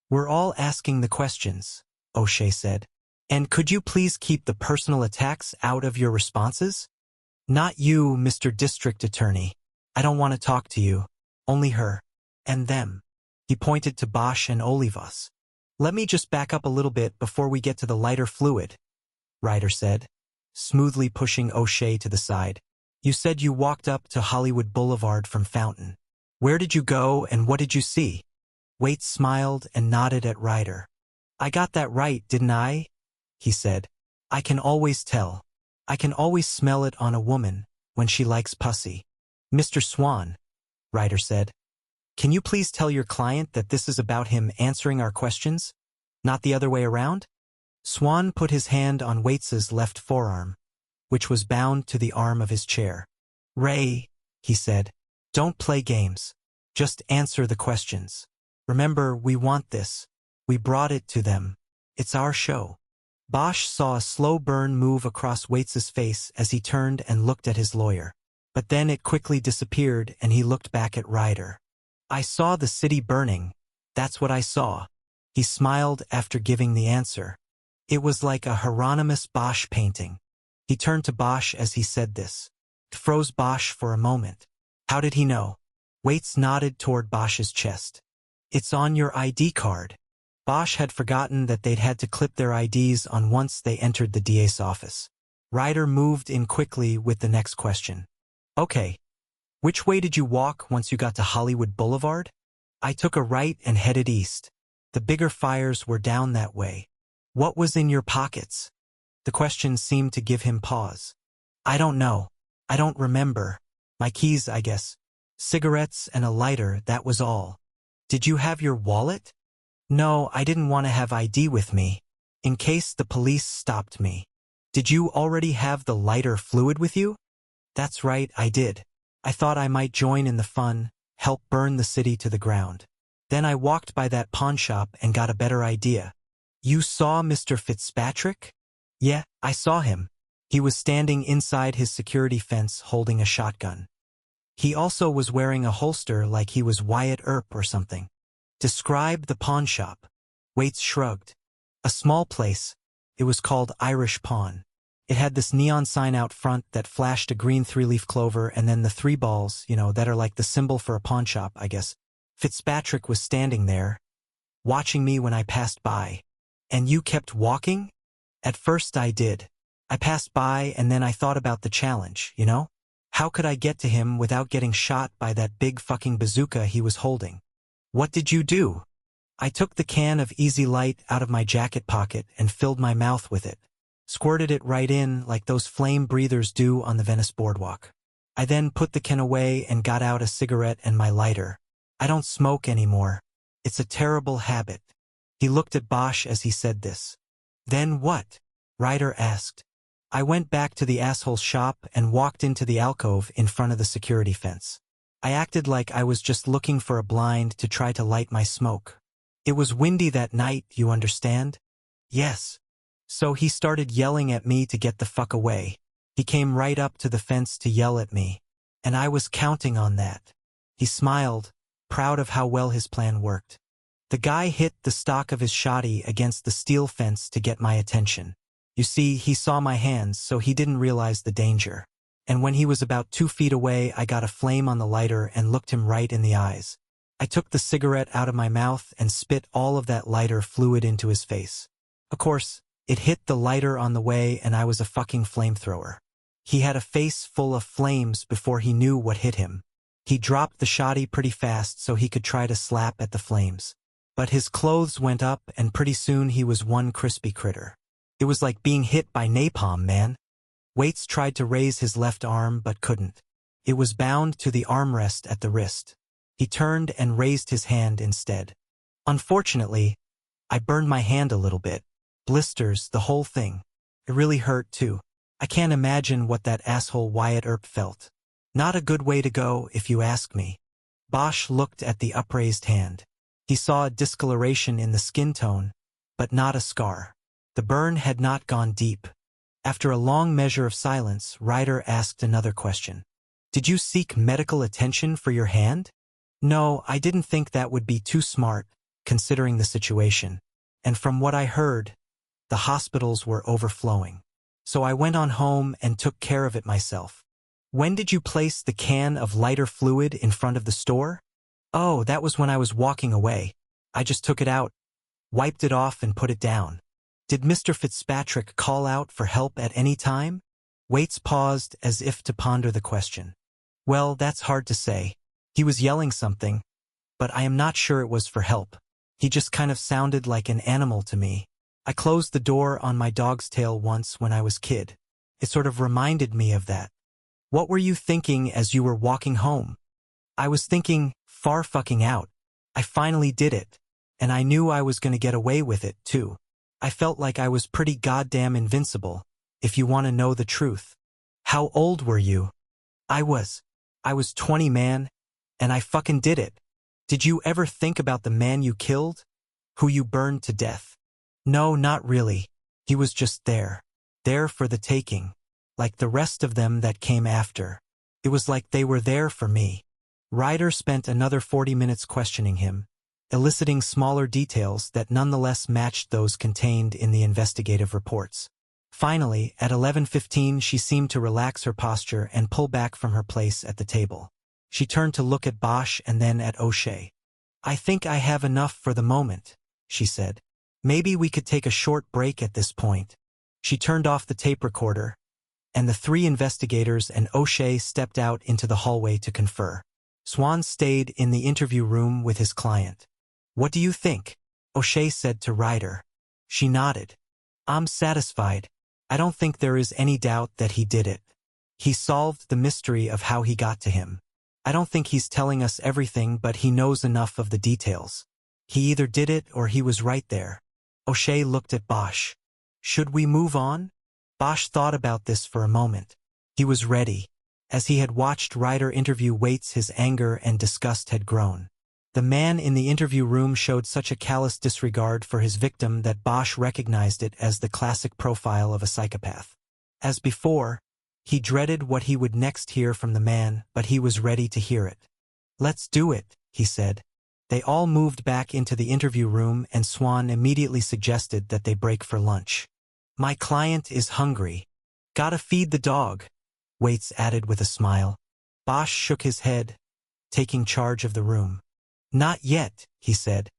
We're all asking the questions, O'Shea said. And could you please keep the personal attacks out of your responses? Not you, Mr. District Attorney. I don't want to talk to you. Only her. And them. He pointed to Bosch and Olivas. Let me just back up a little bit before we get to the lighter fluid, Ryder said, smoothly pushing O'Shea to the side. You said you walked up to Hollywood Boulevard from Fountain. Where did you go and what did you see? Waits smiled and nodded at Ryder. I got that right, didn't I? He said. I can always tell. I can always smell it on a woman when she likes pussy. Mr. Swan, Ryder said. Can you please tell your client that this is about him answering our questions, not the other way around? Swan put his hand on Waits's left forearm, which was bound to the arm of his chair. Ray, he said, don't play games. Just answer the questions. Remember, we want this. We brought it to them. It's our show. Bosch saw a slow burn move across Waits's face as he turned and looked at his lawyer. But then it quickly disappeared and he looked back at Ryder. I saw the city burning. That's what I saw. He smiled after giving the answer. It was like a Hieronymus Bosch painting. He turned to Bosch as he said this. It froze Bosch for a moment. How did he know? Waits nodded toward Bosch's chest. It's on your ID card. Bosch had forgotten that they'd had to clip their IDs on once they entered the DA's office. Ryder moved in quickly with the next question. Okay. Which way did you walk once you got to Hollywood Boulevard? I took a right and headed east. The bigger fires were down that way. What was in your pockets? The question seemed to give him pause. I don't know. I don't remember. My keys, I guess. Cigarettes and a lighter, that was all. Did you have your wallet? No, I didn't want to have ID with me, in case the police stopped me. Did you already have the lighter fluid with you? That's right, I did. I thought I might join in the fun, help burn the city to the ground. Then I walked by that pawn shop and got a better idea. You saw Mr. Fitzpatrick? Yeah, I saw him. He was standing inside his security fence holding a shotgun. He also was wearing a holster like he was Wyatt Earp or something. Describe the pawn shop. Waits shrugged. A small place. It was called Irish Pawn. It had this neon sign out front that flashed a green three-leaf clover and then the three balls, that are like the symbol for a pawn shop, I guess. Fitzpatrick was standing there, watching me when I passed by. And you kept walking? At first I did. I passed by and then I thought about the challenge, How could I get to him without getting shot by that big fucking bazooka he was holding? What did you do? I took the can of Easy Light out of my jacket pocket and filled my mouth with it. Squirted it right in like those flame breathers do on the Venice boardwalk. I then put the can away and got out a cigarette and my lighter. I don't smoke anymore. It's a terrible habit. He looked at Bosch as he said this. Then what? Ryder asked. I went back to the asshole's shop and walked into the alcove in front of the security fence. I acted like I was just looking for a blind to try to light my smoke. It was windy that night, you understand? Yes. So he started yelling at me to get the fuck away. He came right up to the fence to yell at me. And I was counting on that. He smiled, proud of how well his plan worked. The guy hit the stock of his shotty against the steel fence to get my attention. You see, he saw my hands, so he didn't realize the danger. And when he was about 2 feet away, I got a flame on the lighter and looked him right in the eyes. I took the cigarette out of my mouth and spit all of that lighter fluid into his face. Of course, it hit the lighter on the way and I was a fucking flamethrower. He had a face full of flames before he knew what hit him. He dropped the shotty pretty fast so he could try to slap at the flames. But his clothes went up and pretty soon he was one crispy critter. It was like being hit by napalm, man. Waits tried to raise his left arm but couldn't. It was bound to the armrest at the wrist. He turned and raised his hand instead. Unfortunately, I burned my hand a little bit. Blisters, the whole thing. It really hurt too. I can't imagine what that asshole Wyatt Earp felt. Not a good way to go, if you ask me. Bosch looked at the upraised hand. He saw a discoloration in the skin tone, but not a scar. The burn had not gone deep. After a long measure of silence, Ryder asked another question. Did you seek medical attention for your hand? No, I didn't think that would be too smart, considering the situation. And from what I heard, the hospitals were overflowing. So I went on home and took care of it myself. When did you place the can of lighter fluid in front of the store? Oh, that was when I was walking away. I just took it out, wiped it off and put it down. Did Mr. Fitzpatrick call out for help at any time? Waits paused as if to ponder the question. Well, that's hard to say. He was yelling something, but I am not sure it was for help. He just kind of sounded like an animal to me. I closed the door on my dog's tail once when I was kid. It sort of reminded me of that. What were you thinking as you were walking home? I was thinking, far fucking out. I finally did it. And I knew I was going to get away with it, too. I felt like I was pretty goddamn invincible, if you want to know the truth. How old were you? I was 20, man. And I fucking did it. Did you ever think about the man you killed? Who you burned to death? No, not really. He was just there. There for the taking. Like the rest of them that came after. It was like they were there for me. Ryder spent another 40 minutes questioning him, eliciting smaller details that nonetheless matched those contained in the investigative reports. Finally, at 11:15 she seemed to relax her posture and pull back from her place at the table. She turned to look at Bosch and then at O'Shea. I think I have enough for the moment, she said. Maybe we could take a short break at this point. She turned off the tape recorder, and the three investigators and O'Shea stepped out into the hallway to confer. Swan stayed in the interview room with his client. What do you think? O'Shea said to Ryder. She nodded. I'm satisfied. I don't think there is any doubt that he did it. He solved the mystery of how he got to him. I don't think he's telling us everything, but he knows enough of the details. He either did it or he was right there. O'Shea looked at Bosch. Should we move on? Bosch thought about this for a moment. He was ready. As he had watched Ryder interview Waits, his anger and disgust had grown. The man in the interview room showed such a callous disregard for his victim that Bosch recognized it as the classic profile of a psychopath. As before, he dreaded what he would next hear from the man, but he was ready to hear it. Let's do it, he said. They all moved back into the interview room and Swan immediately suggested that they break for lunch. My client is hungry. Gotta feed the dog, Waits added with a smile. Bosch shook his head, taking charge of the room. Not yet, he said.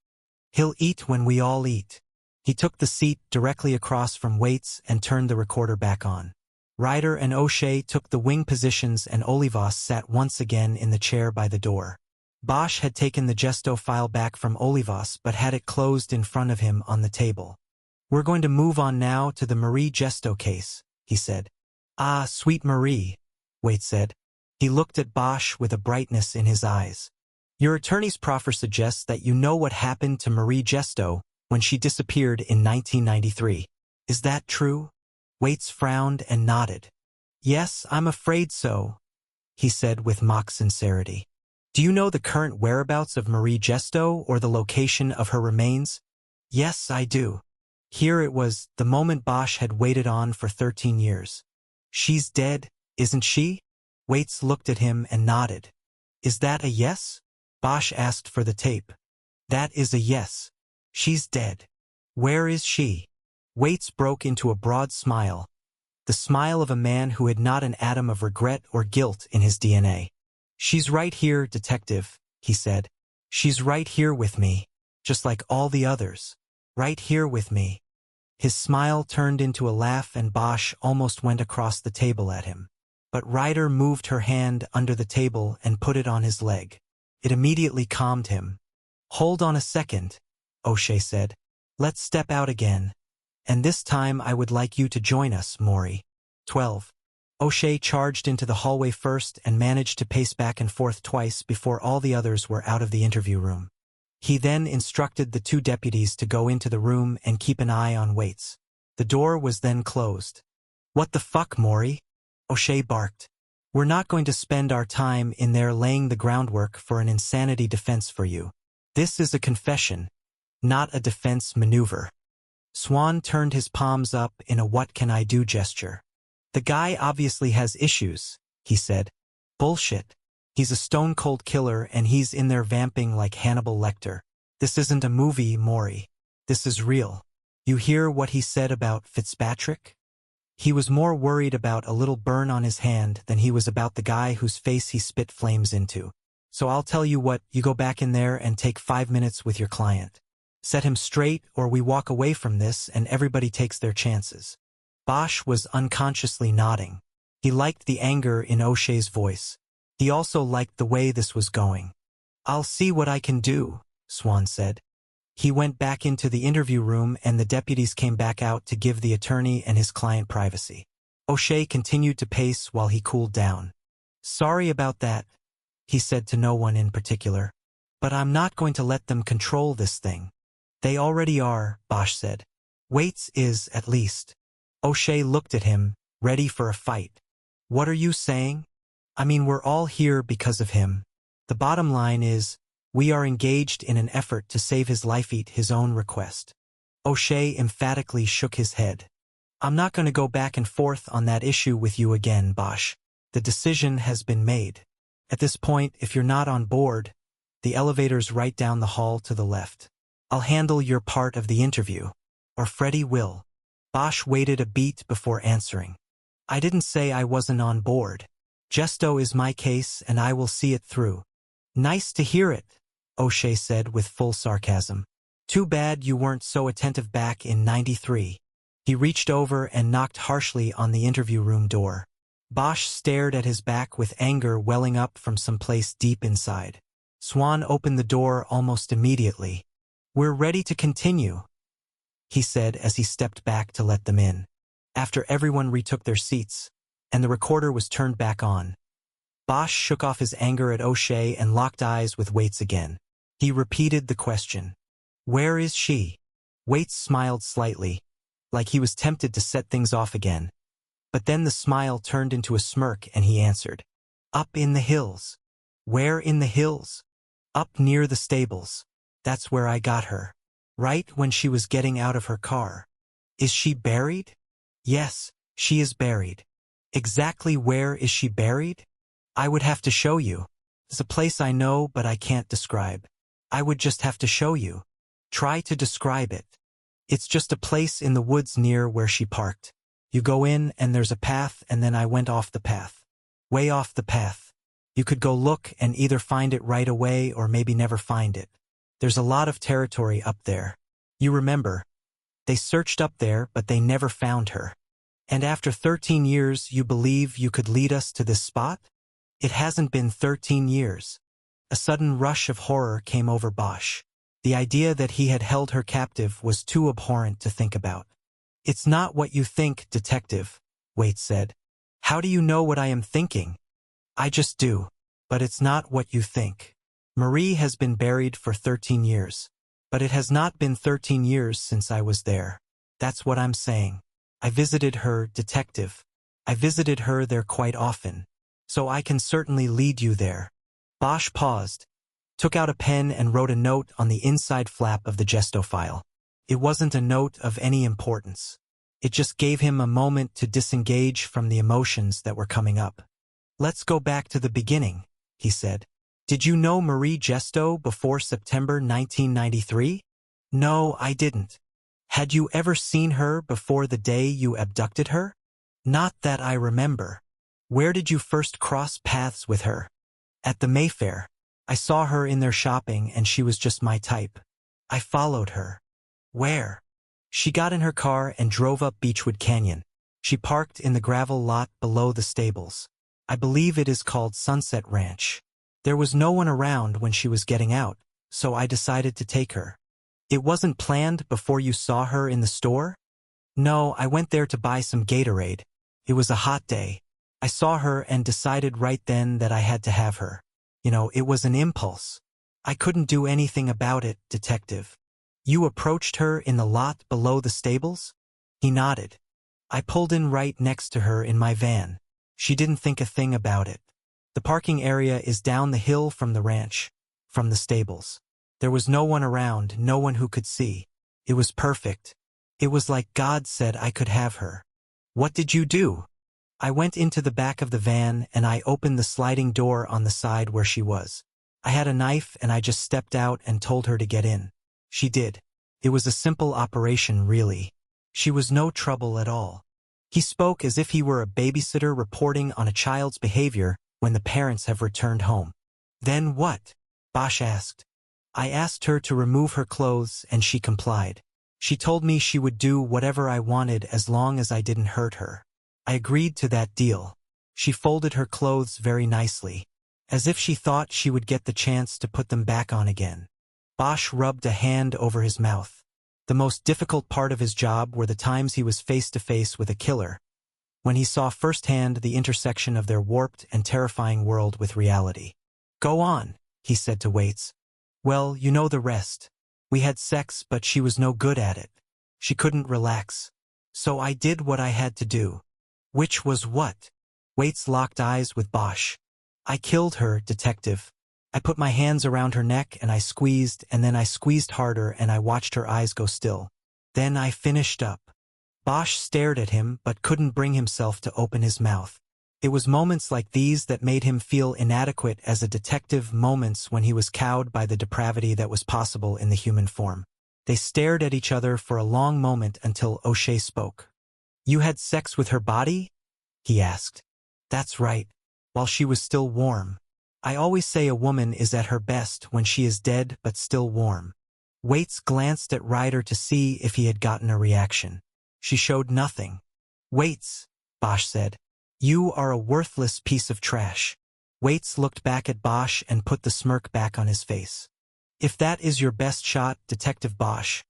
He'll eat when we all eat. He took the seat directly across from Waits and turned the recorder back on. Ryder and O'Shea took the wing positions and Olivas sat once again in the chair by the door. Bosch had taken the gesto file back from Olivas but had it closed in front of him on the table. We're going to move on now to the Marie Gesto case, he said. Ah, sweet Marie, Waits said. He looked at Bosch with a brightness in his eyes. Your attorney's proffer suggests that you know what happened to Marie Gesto when she disappeared in 1993. Is that true? Waits frowned and nodded. Yes, I'm afraid so, he said with mock sincerity. Do you know the current whereabouts of Marie Gesto or the location of her remains? Yes, I do. Here it was, the moment Bosch had waited on for 13 years. She's dead, isn't she? Waits looked at him and nodded. Is that a yes? Bosch asked for the tape. That is a yes. She's dead. Where is she? Waits broke into a broad smile, the smile of a man who had not an atom of regret or guilt in his DNA. She's right here, detective, he said. She's right here with me, just like all the others. Right here with me. His smile turned into a laugh and Bosch almost went across the table at him. But Ryder moved her hand under the table and put it on his leg. It immediately calmed him. Hold on a second, O'Shea said. Let's step out again. And this time I would like you to join us, Maury. 12. O'Shea charged into the hallway first and managed to pace back and forth twice before all the others were out of the interview room. He then instructed the two deputies to go into the room and keep an eye on Waits. The door was then closed. What the fuck, Maury? O'Shea barked. We're not going to spend our time in there laying the groundwork for an insanity defense for you. This is a confession, not a defense maneuver. Swan turned his palms up in a what can I do gesture. The guy obviously has issues, he said. Bullshit. He's a stone-cold killer and he's in there vamping like Hannibal Lecter. This isn't a movie, Maury. This is real. You hear what he said about Fitzpatrick? He was more worried about a little burn on his hand than he was about the guy whose face he spit flames into. So I'll tell you what, you go back in there and take 5 minutes with your client. Set him straight or we walk away from this and everybody takes their chances. Bosch was unconsciously nodding. He liked the anger in O'Shea's voice. He also liked the way this was going. I'll see what I can do, Swan said. He went back into the interview room and the deputies came back out to give the attorney and his client privacy. O'Shea continued to pace while he cooled down. Sorry about that, he said to no one in particular. But I'm not going to let them control this thing. They already are, Bosch said. Waits is, at least. O'Shea looked at him, ready for a fight. What are you saying? I mean, we're all here because of him. The bottom line is, we are engaged in an effort to save his life at his own request. O'Shea emphatically shook his head. I'm not going to go back and forth on that issue with you again, Bosch. The decision has been made. At this point, if you're not on board, the elevator's right down the hall to the left. I'll handle your part of the interview. Or Freddie will. Bosch waited a beat before answering. I didn't say I wasn't on board. Gesto is my case and I will see it through. Nice to hear it, O'Shea said with full sarcasm. Too bad you weren't so attentive back in '93. He reached over and knocked harshly on the interview room door. Bosch stared at his back with anger welling up from someplace deep inside. Swan opened the door almost immediately. We're ready to continue, he said as he stepped back to let them in. After everyone retook their seats, and the recorder was turned back on. Bosch shook off his anger at O'Shea and locked eyes with Waits again. He repeated the question. Where is she? Waits smiled slightly, like he was tempted to set things off again. But then the smile turned into a smirk and he answered. Up in the hills. Where in the hills? Up near the stables. That's where I got her. Right when she was getting out of her car. Is she buried? Yes, she is buried. Exactly where is she buried? I would have to show you. It's a place I know but I can't describe. I would just have to show you. Try to describe it. It's just a place in the woods near where she parked. You go in and there's a path and then I went off the path. Way off the path. You could go look and either find it right away or maybe never find it. There's a lot of territory up there. You remember. They searched up there but they never found her. And after 13 years you believe you could lead us to this spot? It hasn't been 13 years. A sudden rush of horror came over Bosch. The idea that he had held her captive was too abhorrent to think about. It's not what you think, detective, Waits said. How do you know what I am thinking? I just do. But it's not what you think. Marie has been buried for 13 years. But it has not been 13 years since I was there. That's what I'm saying. I visited her, detective. I visited her there quite often. So I can certainly lead you there. Bosch paused, took out a pen and wrote a note on the inside flap of the gesto file. It wasn't a note of any importance. It just gave him a moment to disengage from the emotions that were coming up. Let's go back to the beginning, he said. Did you know Marie Gesto before September 1993? No, I didn't. Had you ever seen her before the day you abducted her? Not that I remember. Where did you first cross paths with her? At the Mayfair. I saw her in there shopping and she was just my type. I followed her. Where? She got in her car and drove up Beechwood Canyon. She parked in the gravel lot below the stables. I believe it is called Sunset Ranch. There was no one around when she was getting out, so I decided to take her. It wasn't planned before you saw her in the store? No, I went there to buy some Gatorade. It was a hot day. I saw her and decided right then that I had to have her. You know, it was an impulse. I couldn't do anything about it, detective. You approached her in the lot below the stables? He nodded. I pulled in right next to her in my van. She didn't think a thing about it. The parking area is down the hill from the ranch, from the stables. There was no one around, no one who could see. It was perfect. It was like God said I could have her. What did you do? I went into the back of the van and I opened the sliding door on the side where she was. I had a knife and I just stepped out and told her to get in. She did. It was a simple operation, really. She was no trouble at all. He spoke as if he were a babysitter reporting on a child's behavior when the parents have returned home. Then what? Bosch asked. I asked her to remove her clothes and she complied. She told me she would do whatever I wanted as long as I didn't hurt her. I agreed to that deal. She folded her clothes very nicely, as if she thought she would get the chance to put them back on again. Bosch rubbed a hand over his mouth. The most difficult part of his job were the times he was face to face with a killer, when he saw firsthand the intersection of their warped and terrifying world with reality. Go on, he said to Waits. Well, you know the rest. We had sex, but she was no good at it. She couldn't relax. So I did what I had to do. Which was what? Waits locked eyes with Bosch. I killed her, detective. I put my hands around her neck and I squeezed, and then I squeezed harder and I watched her eyes go still. Then I finished up. Bosch stared at him but couldn't bring himself to open his mouth. It was moments like these that made him feel inadequate as a detective, moments when he was cowed by the depravity that was possible in the human form. They stared at each other for a long moment until O'Shea spoke. "You had sex with her body?" he asked. "That's right. While she was still warm. I always say a woman is at her best when she is dead but still warm." Waits glanced at Ryder to see if he had gotten a reaction. She showed nothing. "Waits," Bosch said. "You are a worthless piece of trash." Waits looked back at Bosch and put the smirk back on his face. "If that is your best shot, Detective Bosch,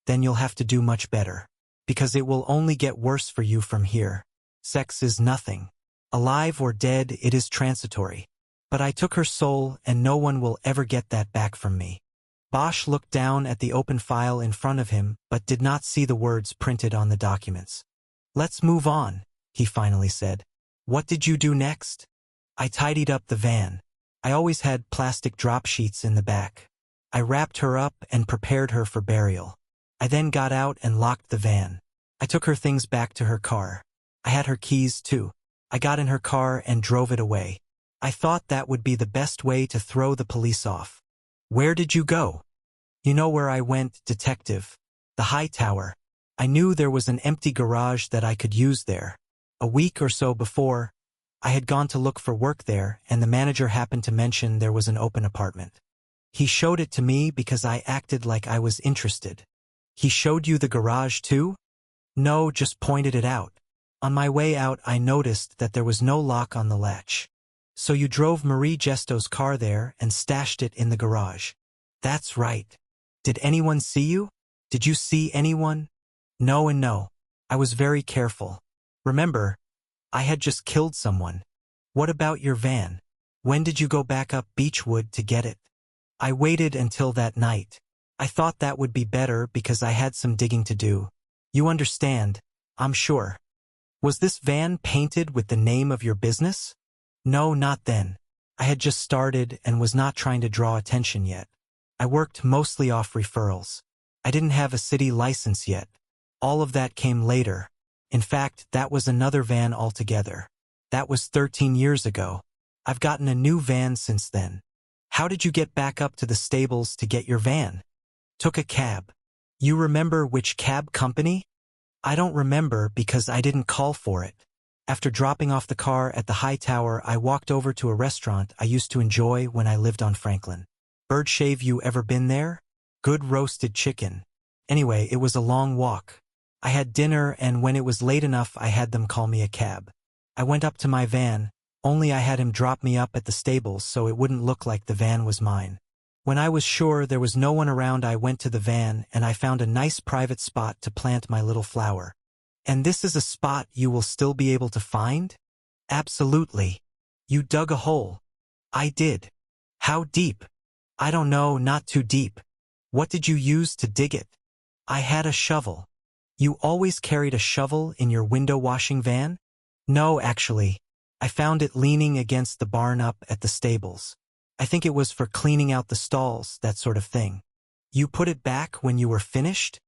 then you'll have to do much better. Because it will only get worse for you from here. Sex is nothing. Alive or dead, it is transitory. But I took her soul and no one will ever get that back from me." Bosch looked down at the open file in front of him but did not see the words printed on the documents. "Let's move on," he finally said. "What did you do next?" "I tidied up the van. I always had plastic drop sheets in the back. I wrapped her up and prepared her for burial. I then got out and locked the van. I took her things back to her car. I had her keys too. I got in her car and drove it away. I thought that would be the best way to throw the police off." "Where did you go?" "You know where I went, Detective. The high tower. I knew there was an empty garage that I could use there. A week or so before, I had gone to look for work there, and the manager happened to mention there was an open apartment. He showed it to me because I acted like I was interested." "He showed you the garage too?" "No, just pointed it out. On my way out I noticed that there was no lock on the latch. So you drove Marie Gesto's car there and stashed it in the garage." "That's right. Did anyone see you? Did you see anyone?" "No and no. I was very careful. Remember, I had just killed someone." "What about your van? When did you go back up Beechwood to get it?" "I waited until that night. I thought that would be better because I had some digging to do. You understand, I'm sure." "Was this van painted with the name of your business?" "No, not then. I had just started and was not trying to draw attention yet. I worked mostly off referrals. I didn't have a city license yet. All of that came later. In fact, that was another van altogether. That was 13 years ago. I've gotten a new van since then." "How did you get back up to the stables to get your van?" "Took a cab." "You remember which cab company?" "I don't remember because I didn't call for it. After dropping off the car at the high tower, I walked over to a restaurant I used to enjoy when I lived on Franklin. Birdshave, you ever been there? Good roasted chicken. Anyway, it was a long walk. I had dinner and when it was late enough I had them call me a cab. I went up to my van, only I had him drop me up at the stables so it wouldn't look like the van was mine. When I was sure there was no one around I went to the van and I found a nice private spot to plant my little flower." "And this is a spot you will still be able to find?" "Absolutely." "You dug a hole?" "I did." "How deep?" "I don't know, not too deep." "What did you use to dig it?" "I had a shovel." "You always carried a shovel in your window washing van?" "No, actually. I found it leaning against the barn up at the stables. I think it was for cleaning out the stalls, that sort of thing." "You put it back when you were finished?"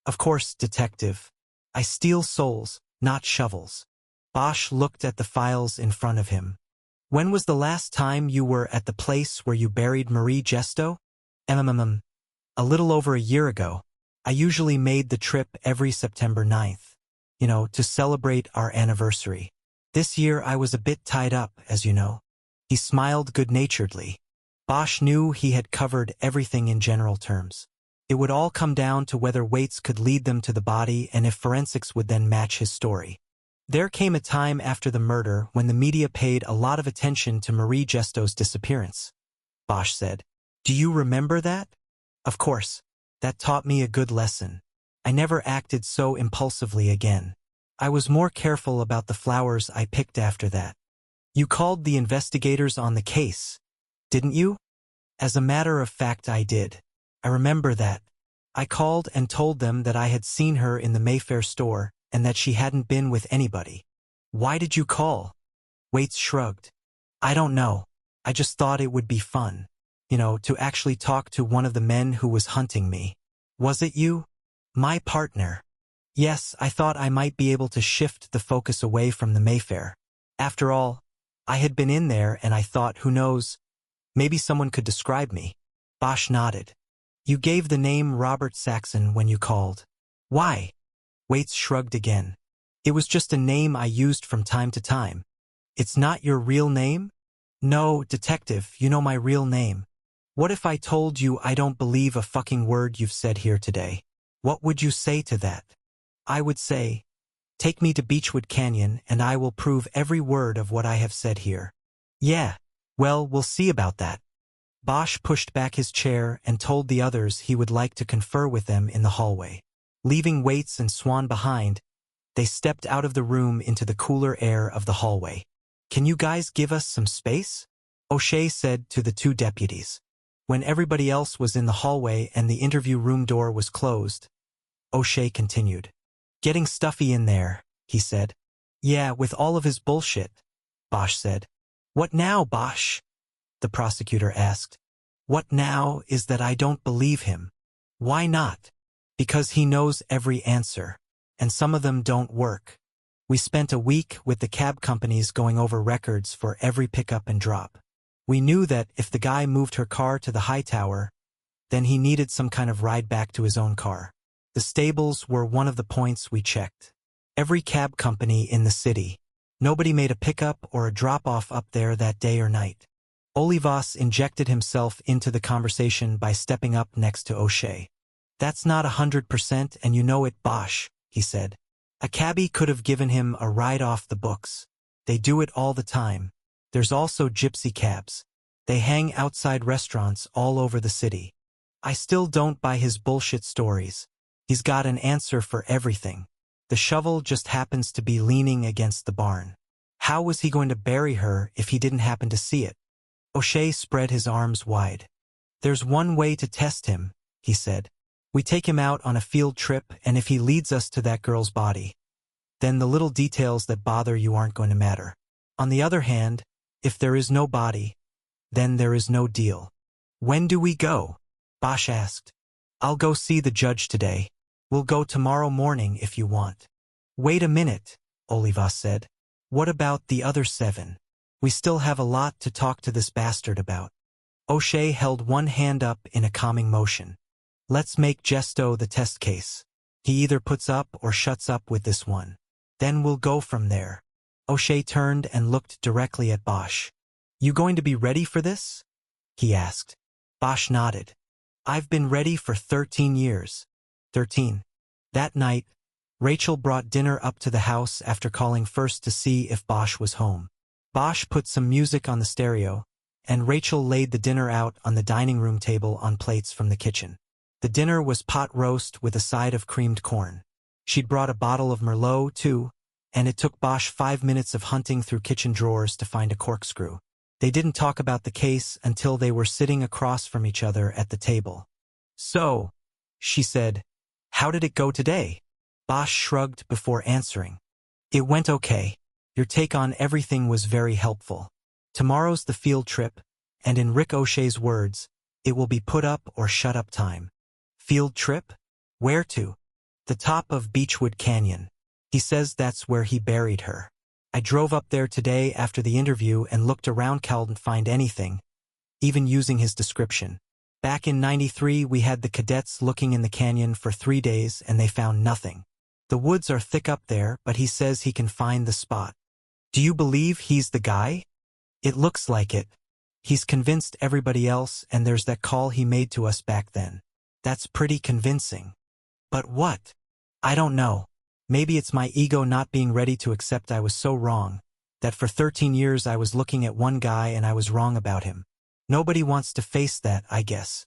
"Of course, Detective. I steal souls, not shovels." Bosch looked at the files in front of him. "When was the last time you were at the place where you buried Marie Gesto?" A little over a year ago. I usually made the trip every September 9th. To celebrate our anniversary. This year I was a bit tied up, as you know." He smiled good-naturedly. Bosch knew he had covered everything in general terms. It would all come down to whether Waits could lead them to the body and if forensics would then match his story. "There came a time after the murder when the media paid a lot of attention to Marie Gesto's disappearance," Bosch said. "Do you remember that?" "Of course. That taught me a good lesson. I never acted so impulsively again. I was more careful about the flowers I picked after that." "You called the investigators on the case, didn't you?" "As a matter of fact, I did. I remember that. I called and told them that I had seen her in the Mayfair store and that she hadn't been with anybody." "Why did you call?" Waits shrugged. "I don't know. I just thought it would be fun. To actually talk to one of the men who was hunting me." "Was it you?" My partner. Yes, I thought I might be able to shift the focus away from the Mayfair. After all, I had been in there and I thought, who knows, maybe someone could describe me. Bosch nodded. You gave the name Robert Saxon when you called. Why? Waits shrugged again. It was just a name I used from time to time. It's not your real name? No, detective, you know my real name. What if I told you I don't believe a fucking word you've said here today? What would you say to that? I would say, take me to Beechwood Canyon and I will prove every word of what I have said here. Yeah, well, we'll see about that. Bosch pushed back his chair and told the others he would like to confer with them in the hallway. Leaving Waits and Swan behind, they stepped out of the room into the cooler air of the hallway. Can you guys give us some space? O'Shea said to the two deputies. When everybody else was in the hallway and the interview room door was closed, O'Shea continued. Getting stuffy in there, he said. Yeah, with all of his bullshit, Bosch said. What now, Bosch? The prosecutor asked. What now is that I don't believe him. Why not? Because he knows every answer, and some of them don't work. We spent a week with the cab companies going over records for every pickup and drop. We knew that if the guy moved her car to the high tower, then he needed some kind of ride back to his own car. The stables were one of the points we checked. Every cab company in the city. Nobody made a pickup or a drop-off up there that day or night. Olivas injected himself into the conversation by stepping up next to O'Shea. That's not 100% and you know it, Bosch, he said. A cabbie could have given him a ride off the books. They do it all the time. There's also gypsy cabs. They hang outside restaurants all over the city. I still don't buy his bullshit stories. He's got an answer for everything. The shovel just happens to be leaning against the barn. How was he going to bury her if he didn't happen to see it? O'Shea spread his arms wide. There's one way to test him, he said. We take him out on a field trip and if he leads us to that girl's body, then the little details that bother you aren't going to matter. On the other hand, if there is no body, then there is no deal. When do we go? Bosch asked. I'll go see the judge today. We'll go tomorrow morning if you want. Wait a minute, Olivas said. What about the other 7? We still have a lot to talk to this bastard about. O'Shea held one hand up in a calming motion. Let's make Gesto the test case. He either puts up or shuts up with this one. Then we'll go from there. O'Shea turned and looked directly at Bosch. You going to be ready for this? He asked. Bosch nodded. I've been ready for 13 years. 13. That night, Rachel brought dinner up to the house after calling first to see if Bosch was home. Bosch put some music on the stereo, and Rachel laid the dinner out on the dining room table on plates from the kitchen. The dinner was pot roast with a side of creamed corn. She'd brought a bottle of Merlot, too, and it took Bosch 5 minutes of hunting through kitchen drawers to find a corkscrew. They didn't talk about the case until they were sitting across from each other at the table. So, she said, how did it go today? Bosch shrugged before answering. It went okay. Your take on everything was very helpful. Tomorrow's the field trip, and in Rick O'Shea's words, it will be put up or shut up time. Field trip? Where to? The top of Beechwood Canyon. He says that's where he buried her. I drove up there today after the interview and looked around, couldn't find anything, even using his description. Back in '93 we had the cadets looking in the canyon for 3 days and they found nothing. The woods are thick up there, but he says he can find the spot. Do you believe he's the guy? It looks like it. He's convinced everybody else, and there's that call he made to us back then. That's pretty convincing. But what? I don't know. Maybe it's my ego not being ready to accept I was so wrong, that for 13 years I was looking at one guy and I was wrong about him. Nobody wants to face that, I guess.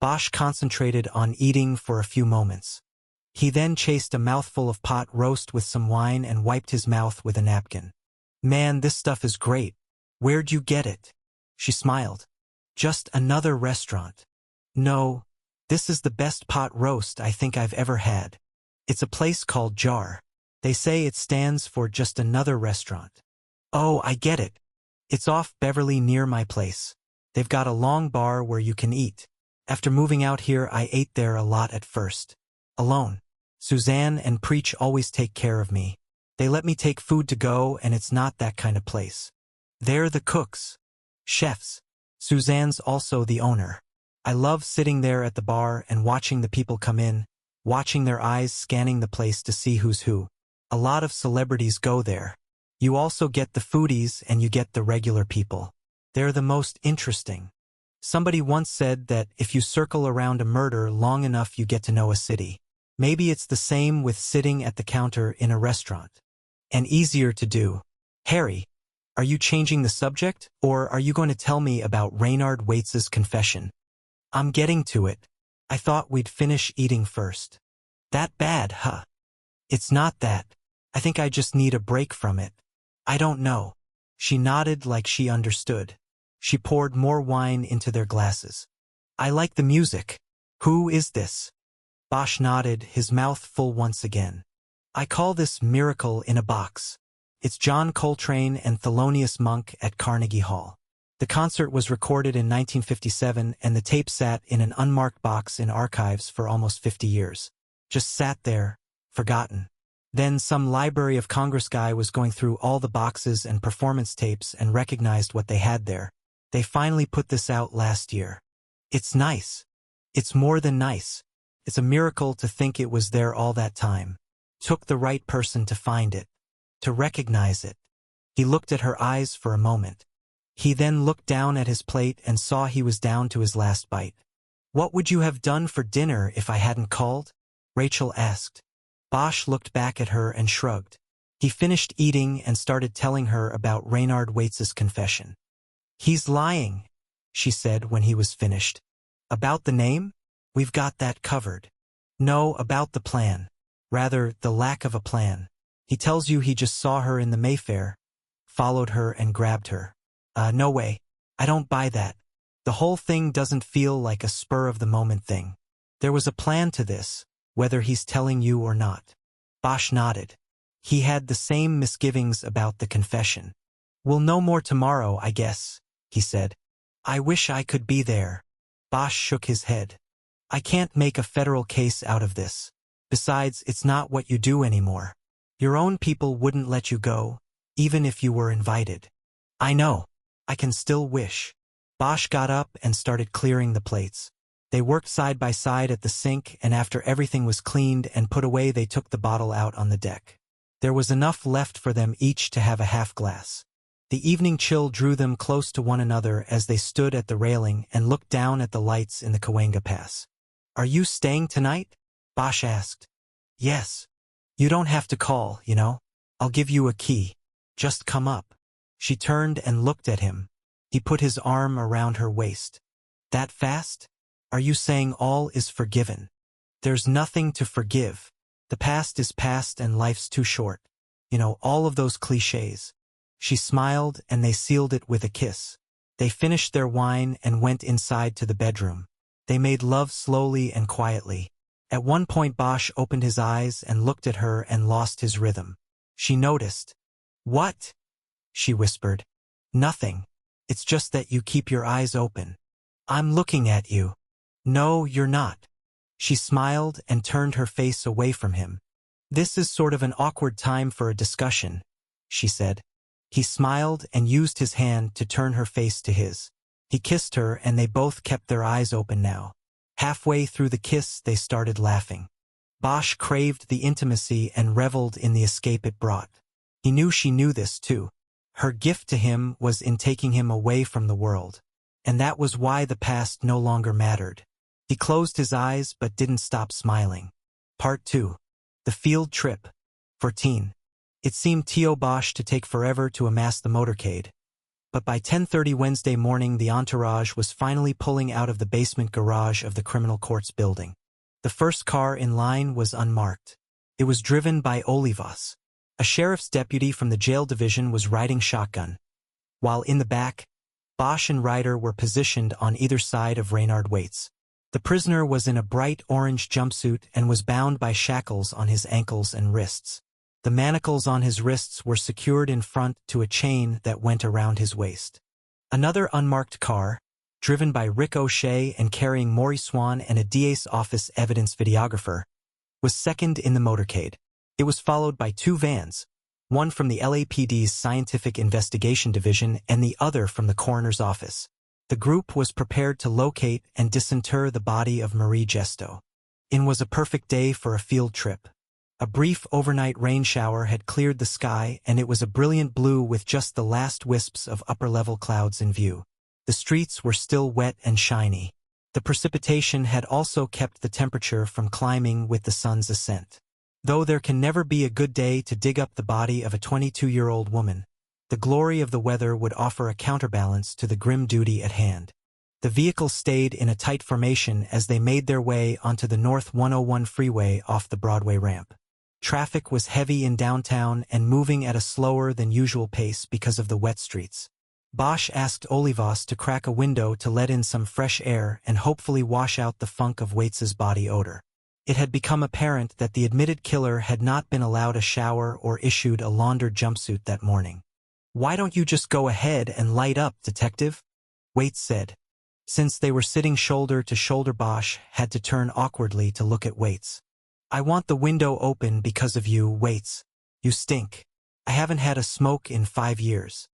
Bosch concentrated on eating for a few moments. He then chased a mouthful of pot roast with some wine and wiped his mouth with a napkin. Man, this stuff is great. Where'd you get it? She smiled. Just another restaurant. No, this is the best pot roast I think I've ever had. It's a place called Jar. They say it stands for just another restaurant. Oh, I get it. It's off Beverly near my place. They've got a long bar where you can eat. After moving out here, I ate there a lot at first. Alone. Suzanne and Preach always take care of me. They let me take food to go, and it's not that kind of place. They're the cooks. Chefs. Suzanne's also the owner. I love sitting there at the bar and watching the people come in, watching their eyes scanning the place to see who's who. A lot of celebrities go there. You also get the foodies and you get the regular people. They're the most interesting. Somebody once said that if you circle around a murder long enough you get to know a city. Maybe it's the same with sitting at the counter in a restaurant. And easier to do. Harry, are you changing the subject, or are you going to tell me about Reynard Wates's confession? I'm getting to it. I thought we'd finish eating first. That bad, huh? It's not that. I think I just need a break from it. I don't know. She nodded like she understood. She poured more wine into their glasses. I like the music. Who is this? Bosch nodded, his mouth full once again. I call this Miracle in a Box. It's John Coltrane and Thelonious Monk at Carnegie Hall. The concert was recorded in 1957 and the tape sat in an unmarked box in archives for almost 50 years. Just sat there, forgotten. Then some Library of Congress guy was going through all the boxes and performance tapes and recognized what they had there. They finally put this out last year. It's nice. It's more than nice. It's a miracle to think it was there all that time. Took the right person to find it, to recognize it. He looked at her eyes for a moment. He then looked down at his plate and saw he was down to his last bite. What would you have done for dinner if I hadn't called? Rachel asked. Bosch looked back at her and shrugged. He finished eating and started telling her about Reynard Wates's confession. He's lying, she said when he was finished. About the name? We've got that covered. No, about the plan. Rather, the lack of a plan. He tells you he just saw her in the Mayfair, followed her and grabbed her. No way. I don't buy that. The whole thing doesn't feel like a spur-of-the-moment thing. There was a plan to this, whether he's telling you or not. Bosch nodded. He had the same misgivings about the confession. We'll know more tomorrow, I guess, he said. I wish I could be there. Bosch shook his head. I can't make a federal case out of this. Besides, it's not what you do anymore. Your own people wouldn't let you go, even if you were invited. I know. I can still wish. Bosch got up and started clearing the plates. They worked side by side at the sink, and after everything was cleaned and put away they took the bottle out on the deck. There was enough left for them each to have a half glass. The evening chill drew them close to one another as they stood at the railing and looked down at the lights in the Cahuenga Pass. Are you staying tonight? Bosch asked. Yes. You don't have to call, you know. I'll give you a key. Just come up. She turned and looked at him. He put his arm around her waist. That fast? Are you saying all is forgiven? There's nothing to forgive. The past is past and life's too short. You know, all of those cliches. She smiled and they sealed it with a kiss. They finished their wine and went inside to the bedroom. They made love slowly and quietly. At one point Bosch opened his eyes and looked at her and lost his rhythm. She noticed. What? She whispered. Nothing. It's just that you keep your eyes open. I'm looking at you. No, you're not. She smiled and turned her face away from him. This is sort of an awkward time for a discussion, she said. He smiled and used his hand to turn her face to his. He kissed her and they both kept their eyes open now. Halfway through the kiss they started laughing. Bosch craved the intimacy and reveled in the escape it brought. He knew she knew this too. Her gift to him was in taking him away from the world. And that was why the past no longer mattered. He closed his eyes but didn't stop smiling. Part 2. The Field Trip. 14. It seemed Theo Bosch to take forever to amass the motorcade. But by 10:30 Wednesday morning the entourage was finally pulling out of the basement garage of the criminal courts building. The first car in line was unmarked. It was driven by Olivas. A sheriff's deputy from the jail division was riding shotgun. While in the back, Bosch and Ryder were positioned on either side of Reynard Wates. The prisoner was in a bright orange jumpsuit and was bound by shackles on his ankles and wrists. The manacles on his wrists were secured in front to a chain that went around his waist. Another unmarked car, driven by Rick O'Shea and carrying Maury Swan and a DA's office evidence videographer, was second in the motorcade. It was followed by two vans, one from the LAPD's Scientific Investigation Division and the other from the coroner's office. The group was prepared to locate and disinter the body of Marie Gesto. It was a perfect day for a field trip. A brief overnight rain shower had cleared the sky, and it was a brilliant blue with just the last wisps of upper-level clouds in view. The streets were still wet and shiny. The precipitation had also kept the temperature from climbing with the sun's ascent. Though there can never be a good day to dig up the body of a 22-year-old woman, the glory of the weather would offer a counterbalance to the grim duty at hand. The vehicle stayed in a tight formation as they made their way onto the North 101 freeway off the Broadway ramp. Traffic was heavy in downtown and moving at a slower than usual pace because of the wet streets. Bosch asked Olivas to crack a window to let in some fresh air and hopefully wash out the funk of Waits's body odor. It had become apparent that the admitted killer had not been allowed a shower or issued a laundered jumpsuit that morning. "Why don't you just go ahead and light up, detective?" Waits said. Since they were sitting shoulder to shoulder, Bosch had to turn awkwardly to look at Waits. "I want the window open because of you, Waits. You stink. I haven't had a smoke in 5 years."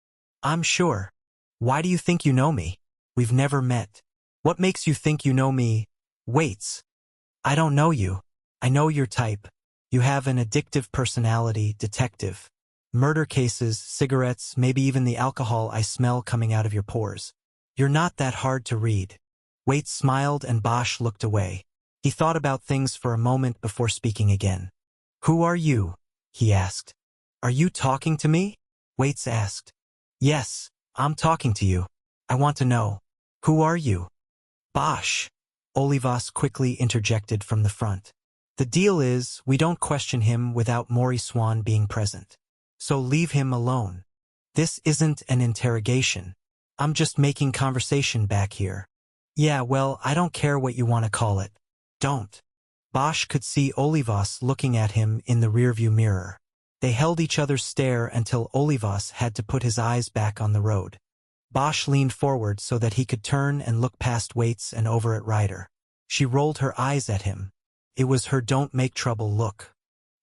"I'm sure. Why do you think you know me? We've never met." "What makes you think you know me, Waits?" "I don't know you. I know your type. You have an addictive personality, detective. Murder cases, cigarettes, maybe even the alcohol I smell coming out of your pores. You're not that hard to read." Waits smiled and Bosch looked away. He thought about things for a moment before speaking again. "Who are you?" he asked. "Are you talking to me?" Waits asked. "Yes, I'm talking to you. I want to know. Who are you?" "Bosch," Olivas quickly interjected from the front. "The deal is, we don't question him without Maurice Swan being present. So leave him alone. This isn't an interrogation. I'm just making conversation back here." "Yeah, well, I don't care what you want to call it. Don't." Bosch could see Olivas looking at him in the rearview mirror. They held each other's stare until Olivas had to put his eyes back on the road. Bosch leaned forward so that he could turn and look past Waits and over at Ryder. She rolled her eyes at him. It was her don't make trouble look.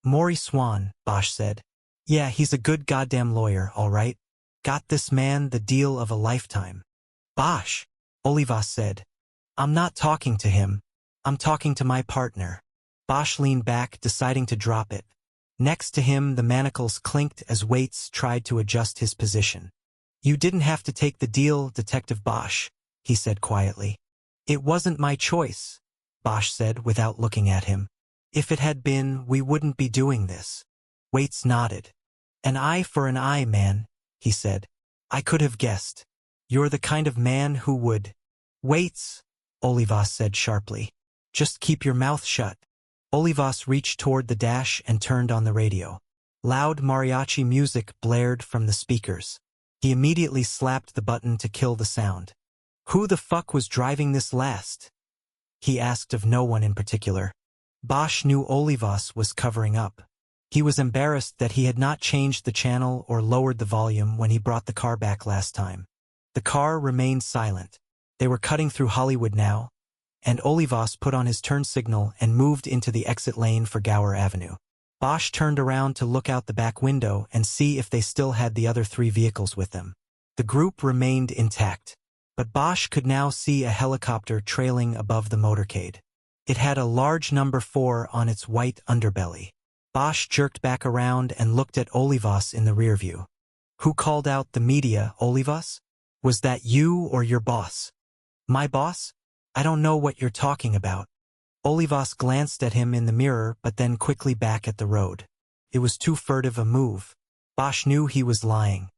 "Maurice Swan," Bosch said. "Yeah, he's a good goddamn lawyer, all right. Got this man the deal of a lifetime." "Bosch," Olivas said. "I'm not talking to him. I'm talking to my partner." Bosch leaned back, deciding to drop it. Next to him, the manacles clinked as Waits tried to adjust his position. "You didn't have to take the deal, Detective Bosch," he said quietly. "It wasn't my choice," Bosch said without looking at him. "If it had been, we wouldn't be doing this." Waits nodded. "An eye for an eye, man," he said. "I could have guessed. You're the kind of man who would—" "Waits," Olivas said sharply. "Just keep your mouth shut." Olivas reached toward the dash and turned on the radio. Loud mariachi music blared from the speakers. He immediately slapped the button to kill the sound. "Who the fuck was driving this last?" he asked of no one in particular. Bosch knew Olivas was covering up. He was embarrassed that he had not changed the channel or lowered the volume when he brought the car back last time. The car remained silent. They were cutting through Hollywood now, and Olivas put on his turn signal and moved into the exit lane for Gower Avenue. Bosch turned around to look out the back window and see if they still had the other 3 vehicles with them. The group remained intact, but Bosch could now see a helicopter trailing above the motorcade. It had a large number 4 on its white underbelly. Bosch jerked back around and looked at Olivas in the rearview. "Who called out the media, Olivas? Was that you or your boss?" "My boss? I don't know what you're talking about." Olivas glanced at him in the mirror but then quickly back at the road. It was too furtive a move. Bosch knew he was lying.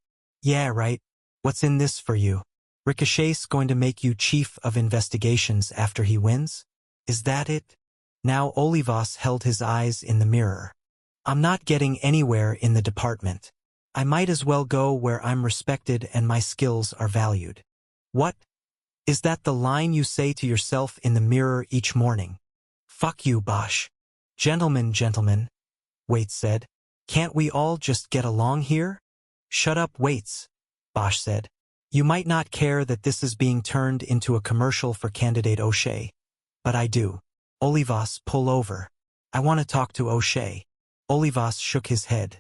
"Yeah, right. What's in this for you? Ricochet's going to make you chief of investigations after he wins? Is that it?" Now Olivas held his eyes in the mirror. "I'm not getting anywhere in the department. I might as well go where I'm respected and my skills are valued." "What? Is that the line you say to yourself in the mirror each morning?" "Fuck you, Bosch." Gentlemen, Waits said. "Can't we all just get along here?" "Shut up, Waits," Bosch said. "You might not care that this is being turned into a commercial for candidate O'Shea. But I do. Olivas, pull over." I want to talk to O'Shea. Olivas shook his head.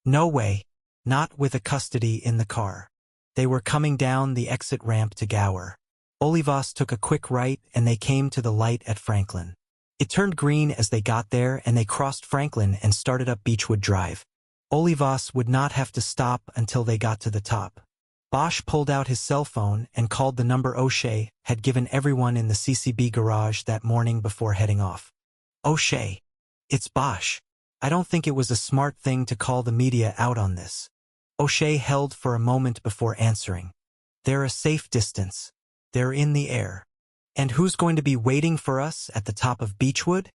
No way. Not with a custody in the car. They were coming down the exit ramp to Gower. Olivas took a quick right and they came to the light at Franklin. It turned green as they got there and they crossed Franklin and started up Beechwood Drive. Olivas would not have to stop until they got to the top. Bosch pulled out his cell phone and called the number O'Shea had given everyone in the CCB garage that morning before heading off. O'Shea. It's Bosch. I don't think it was a smart thing to call the media out on this. O'Shea held for a moment before answering. They're a safe distance. They're in the air. And who's going to be waiting for us at the top of Beechwood?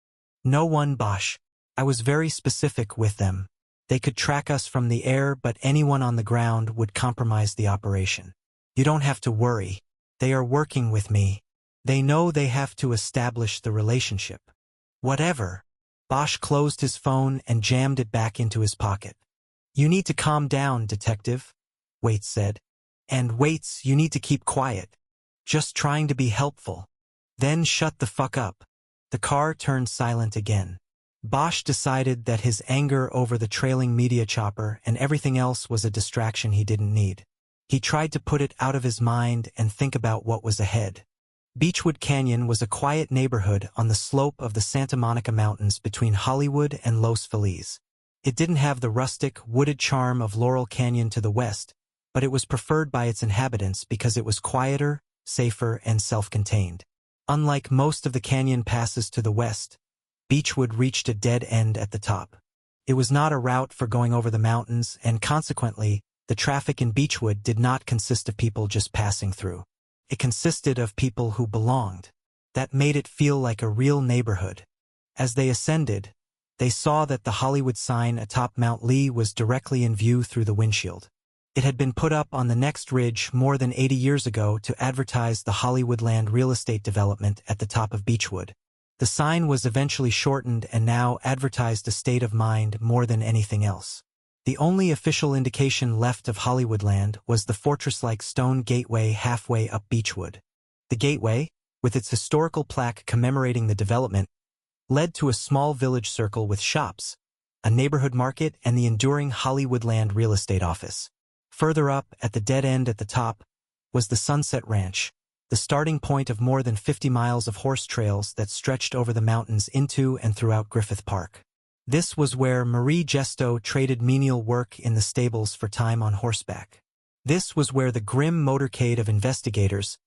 No one, Bosch. I was very specific with them. They could track us from the air, but anyone on the ground would compromise the operation. You don't have to worry. They are working with me. They know they have to establish the relationship. Whatever. Bosch closed his phone and jammed it back into his pocket. You need to calm down, detective, Waits said. And Waits, you need to keep quiet. Just trying to be helpful. Then shut the fuck up. The car turned silent again. Bosch decided that his anger over the trailing media chopper and everything else was a distraction he didn't need. He tried to put it out of his mind and think about what was ahead. Beechwood Canyon was a quiet neighborhood on the slope of the Santa Monica Mountains between Hollywood and Los Feliz. It didn't have the rustic, wooded charm of Laurel Canyon to the west, but it was preferred by its inhabitants because it was quieter, safer, and self-contained. Unlike most of the canyon passes to the west, Beechwood reached a dead end at the top. It was not a route for going over the mountains, and consequently, the traffic in Beechwood did not consist of people just passing through. It consisted of people who belonged. That made it feel like a real neighborhood. As they ascended, they saw that the Hollywood sign atop Mount Lee was directly in view through the windshield. It had been put up on the next ridge more than 80 years ago to advertise the Hollywoodland real estate development at the top of Beechwood. The sign was eventually shortened and now advertised a state of mind more than anything else. The only official indication left of Hollywoodland was the fortress-like stone gateway halfway up Beechwood. The gateway, with its historical plaque commemorating the development, led to a small village circle with shops, a neighborhood market, and the enduring Hollywoodland real estate office. Further up, at the dead end at the top, was the Sunset Ranch, the starting point of more than 50 miles of horse trails that stretched over the mountains into and throughout Griffith Park. This was where Marie Gesto traded menial work in the stables for time on horseback. This was where the grim motorcade of investigators,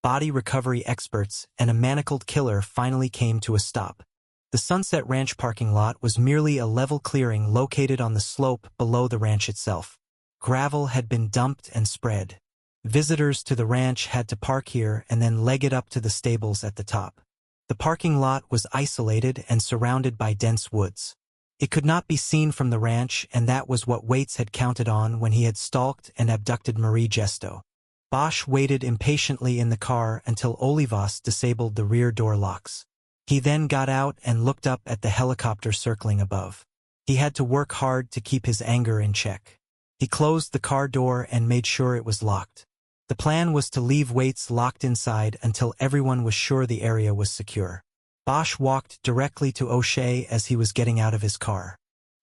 body recovery experts, and a manacled killer finally came to a stop. The Sunset Ranch parking lot was merely a level clearing located on the slope below the ranch itself. Gravel had been dumped and spread. Visitors to the ranch had to park here and then leg it up to the stables at the top. The parking lot was isolated and surrounded by dense woods. It could not be seen from the ranch, and that was what Waits had counted on when he had stalked and abducted Marie Gesto. Bosch waited impatiently in the car until Olivas disabled the rear door locks. He then got out and looked up at the helicopter circling above. He had to work hard to keep his anger in check. He closed the car door and made sure it was locked. The plan was to leave Waits locked inside until everyone was sure the area was secure. Bosch walked directly to O'Shea as he was getting out of his car.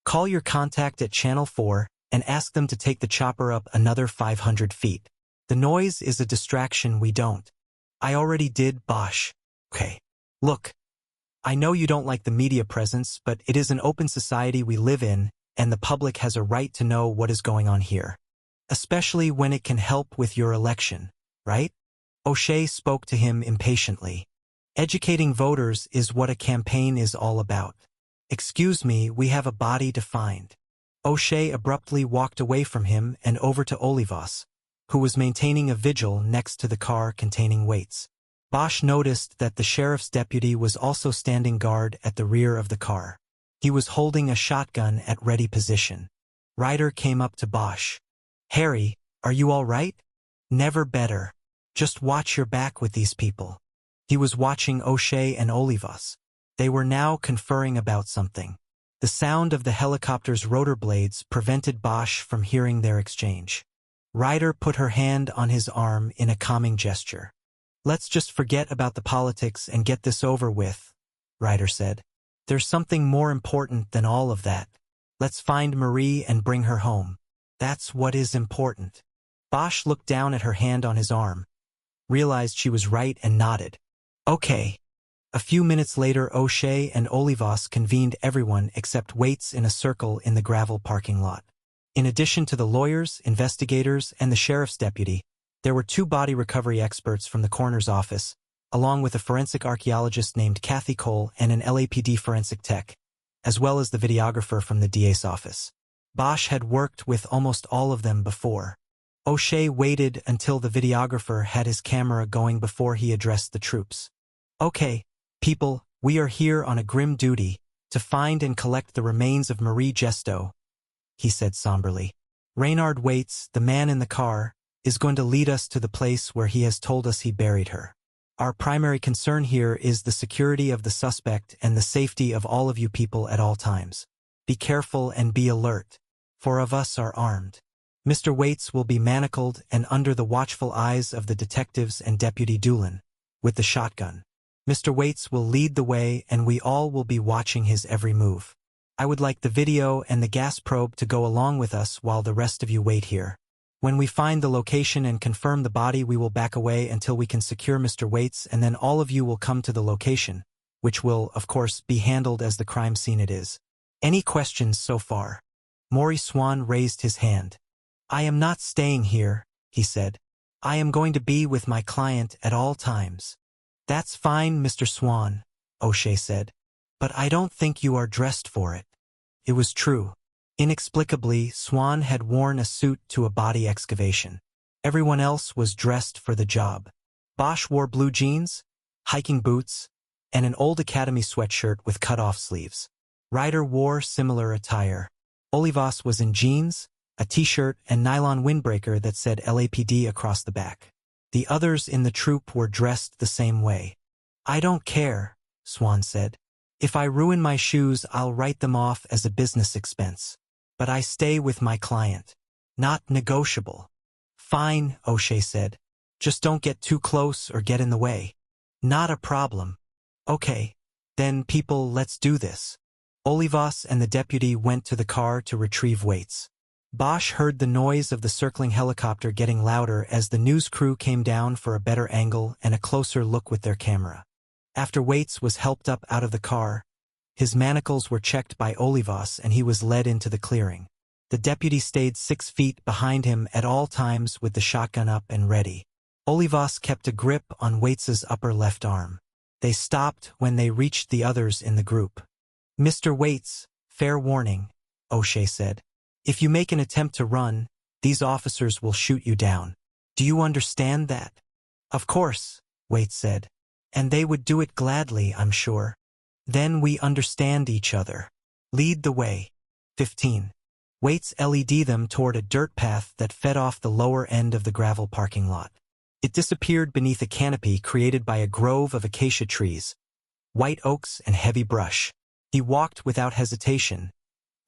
Call your contact at Channel 4 and ask them to take the chopper up another 500 feet. The noise is a distraction we don't. I already did, Bosch. Okay. Look, I know you don't like the media presence, but it is an open society we live in, and the public has a right to know what is going on here. Especially when it can help with your election, right? O'Shea spoke to him impatiently. Educating voters is what a campaign is all about. Excuse me, we have a body to find. O'Shea abruptly walked away from him and over to Olivas, who was maintaining a vigil next to the car containing Waits. Bosch noticed that the sheriff's deputy was also standing guard at the rear of the car. He was holding a shotgun at ready position. Ryder came up to Bosch. Harry, are you all right? Never better. Just watch your back with these people. He was watching O'Shea and Olivas. They were now conferring about something. The sound of the helicopter's rotor blades prevented Bosch from hearing their exchange. Ryder put her hand on his arm in a calming gesture. Let's just forget about the politics and get this over with, Ryder said. There's something more important than all of that. Let's find Marie and bring her home. That's what is important. Bosch looked down at her hand on his arm, realized she was right and nodded. Okay. A few minutes later, O'Shea and Olivas convened everyone except Waits in a circle in the gravel parking lot. In addition to the lawyers, investigators, and the sheriff's deputy, there were 2 body recovery experts from the coroner's office, along with a forensic archaeologist named Kathy Cole and an LAPD forensic tech, as well as the videographer from the DA's office. Bosch had worked with almost all of them before. O'Shea waited until the videographer had his camera going before he addressed the troops. Okay, people, we are here on a grim duty to find and collect the remains of Marie Gesto, he said somberly. Reynard Waits, the man in the car, is going to lead us to the place where he has told us he buried her. Our primary concern here is the security of the suspect and the safety of all of you people at all times. Be careful and be alert. 4 of us are armed. Mr. Waits will be manacled and under the watchful eyes of the detectives and Deputy Doolin, with the shotgun. Mr. Waits will lead the way and we all will be watching his every move. I would like the video and the gas probe to go along with us while the rest of you wait here. When we find the location and confirm the body, we will back away until we can secure Mr. Waits, and then all of you will come to the location, which will, of course, be handled as the crime scene it is. Any questions so far? Maurice Swan raised his hand. I am not staying here, he said. I am going to be with my client at all times. That's fine, Mr. Swan, O'Shea said. But I don't think you are dressed for it. It was true. Inexplicably, Swan had worn a suit to a body excavation. Everyone else was dressed for the job. Bosch wore blue jeans, hiking boots, and an old academy sweatshirt with cut-off sleeves. Ryder wore similar attire. Olivas was in jeans, a t-shirt, and nylon windbreaker that said LAPD across the back. The others in the troop were dressed the same way. I don't care, Swan said. If I ruin my shoes, I'll write them off as a business expense. But I stay with my client. Not negotiable. Fine, O'Shea said. Just don't get too close or get in the way. Not a problem. Okay. Then people, let's do this. Olivas and the deputy went to the car to retrieve Waits. Bosch heard the noise of the circling helicopter getting louder as the news crew came down for a better angle and a closer look with their camera. After Waits was helped up out of the car, his manacles were checked by Olivas and he was led into the clearing. The deputy stayed 6 feet behind him at all times with the shotgun up and ready. Olivas kept a grip on Waits's upper left arm. They stopped when they reached the others in the group. Mr. Waits, fair warning, O'Shea said. If you make an attempt to run, these officers will shoot you down. Do you understand that? Of course, Waits said. And they would do it gladly, I'm sure. Then we understand each other. Lead the way. 15. Waits led them toward a dirt path that fed off the lower end of the gravel parking lot. It disappeared beneath a canopy created by a grove of acacia trees, white oaks and heavy brush. He walked without hesitation,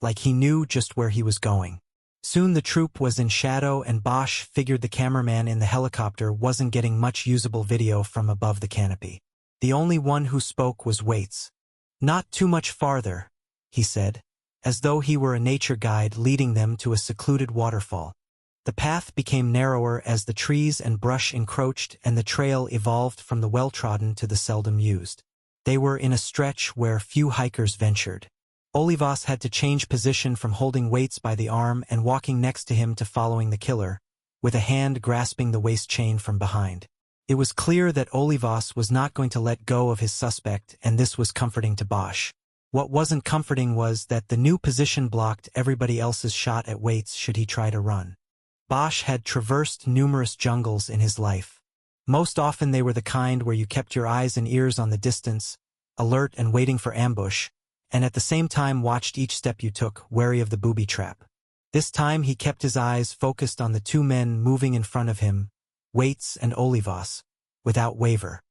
like he knew just where he was going. Soon the troop was in shadow and Bosch figured the cameraman in the helicopter wasn't getting much usable video from above the canopy. The only one who spoke was Waits. Not too much farther, he said, as though he were a nature guide leading them to a secluded waterfall. The path became narrower as the trees and brush encroached and the trail evolved from the well-trodden to the seldom used. They were in a stretch where few hikers ventured. Olivas had to change position from holding Waits by the arm and walking next to him to following the killer, with a hand grasping the waist chain from behind. It was clear that Olivas was not going to let go of his suspect, and this was comforting to Bosch. What wasn't comforting was that the new position blocked everybody else's shot at Waits should he try to run. Bosch had traversed numerous jungles in his life. Most often they were the kind where you kept your eyes and ears on the distance, alert and waiting for ambush, and at the same time watched each step you took, wary of the booby trap. This time he kept his eyes focused on the 2 men moving in front of him, Waits and Olivas, without waver.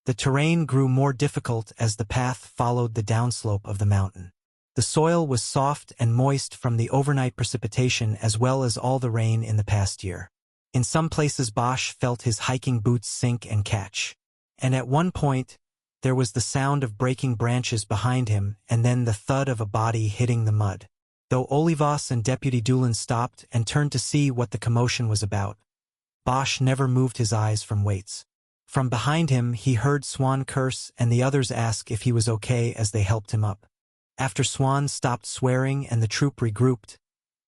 The terrain grew more difficult as the path followed the downslope of the mountain. The soil was soft and moist from the overnight precipitation as well as all the rain in the past year. In some places Bosch felt his hiking boots sink and catch. And at one point, There was the sound of breaking branches behind him and then the thud of a body hitting the mud. Though Olivas and Deputy Doolin stopped and turned to see what the commotion was about, Bosch never moved his eyes from Waits. From behind him he heard Swan curse and the others ask if he was okay as they helped him up. After Swan stopped swearing and the troop regrouped,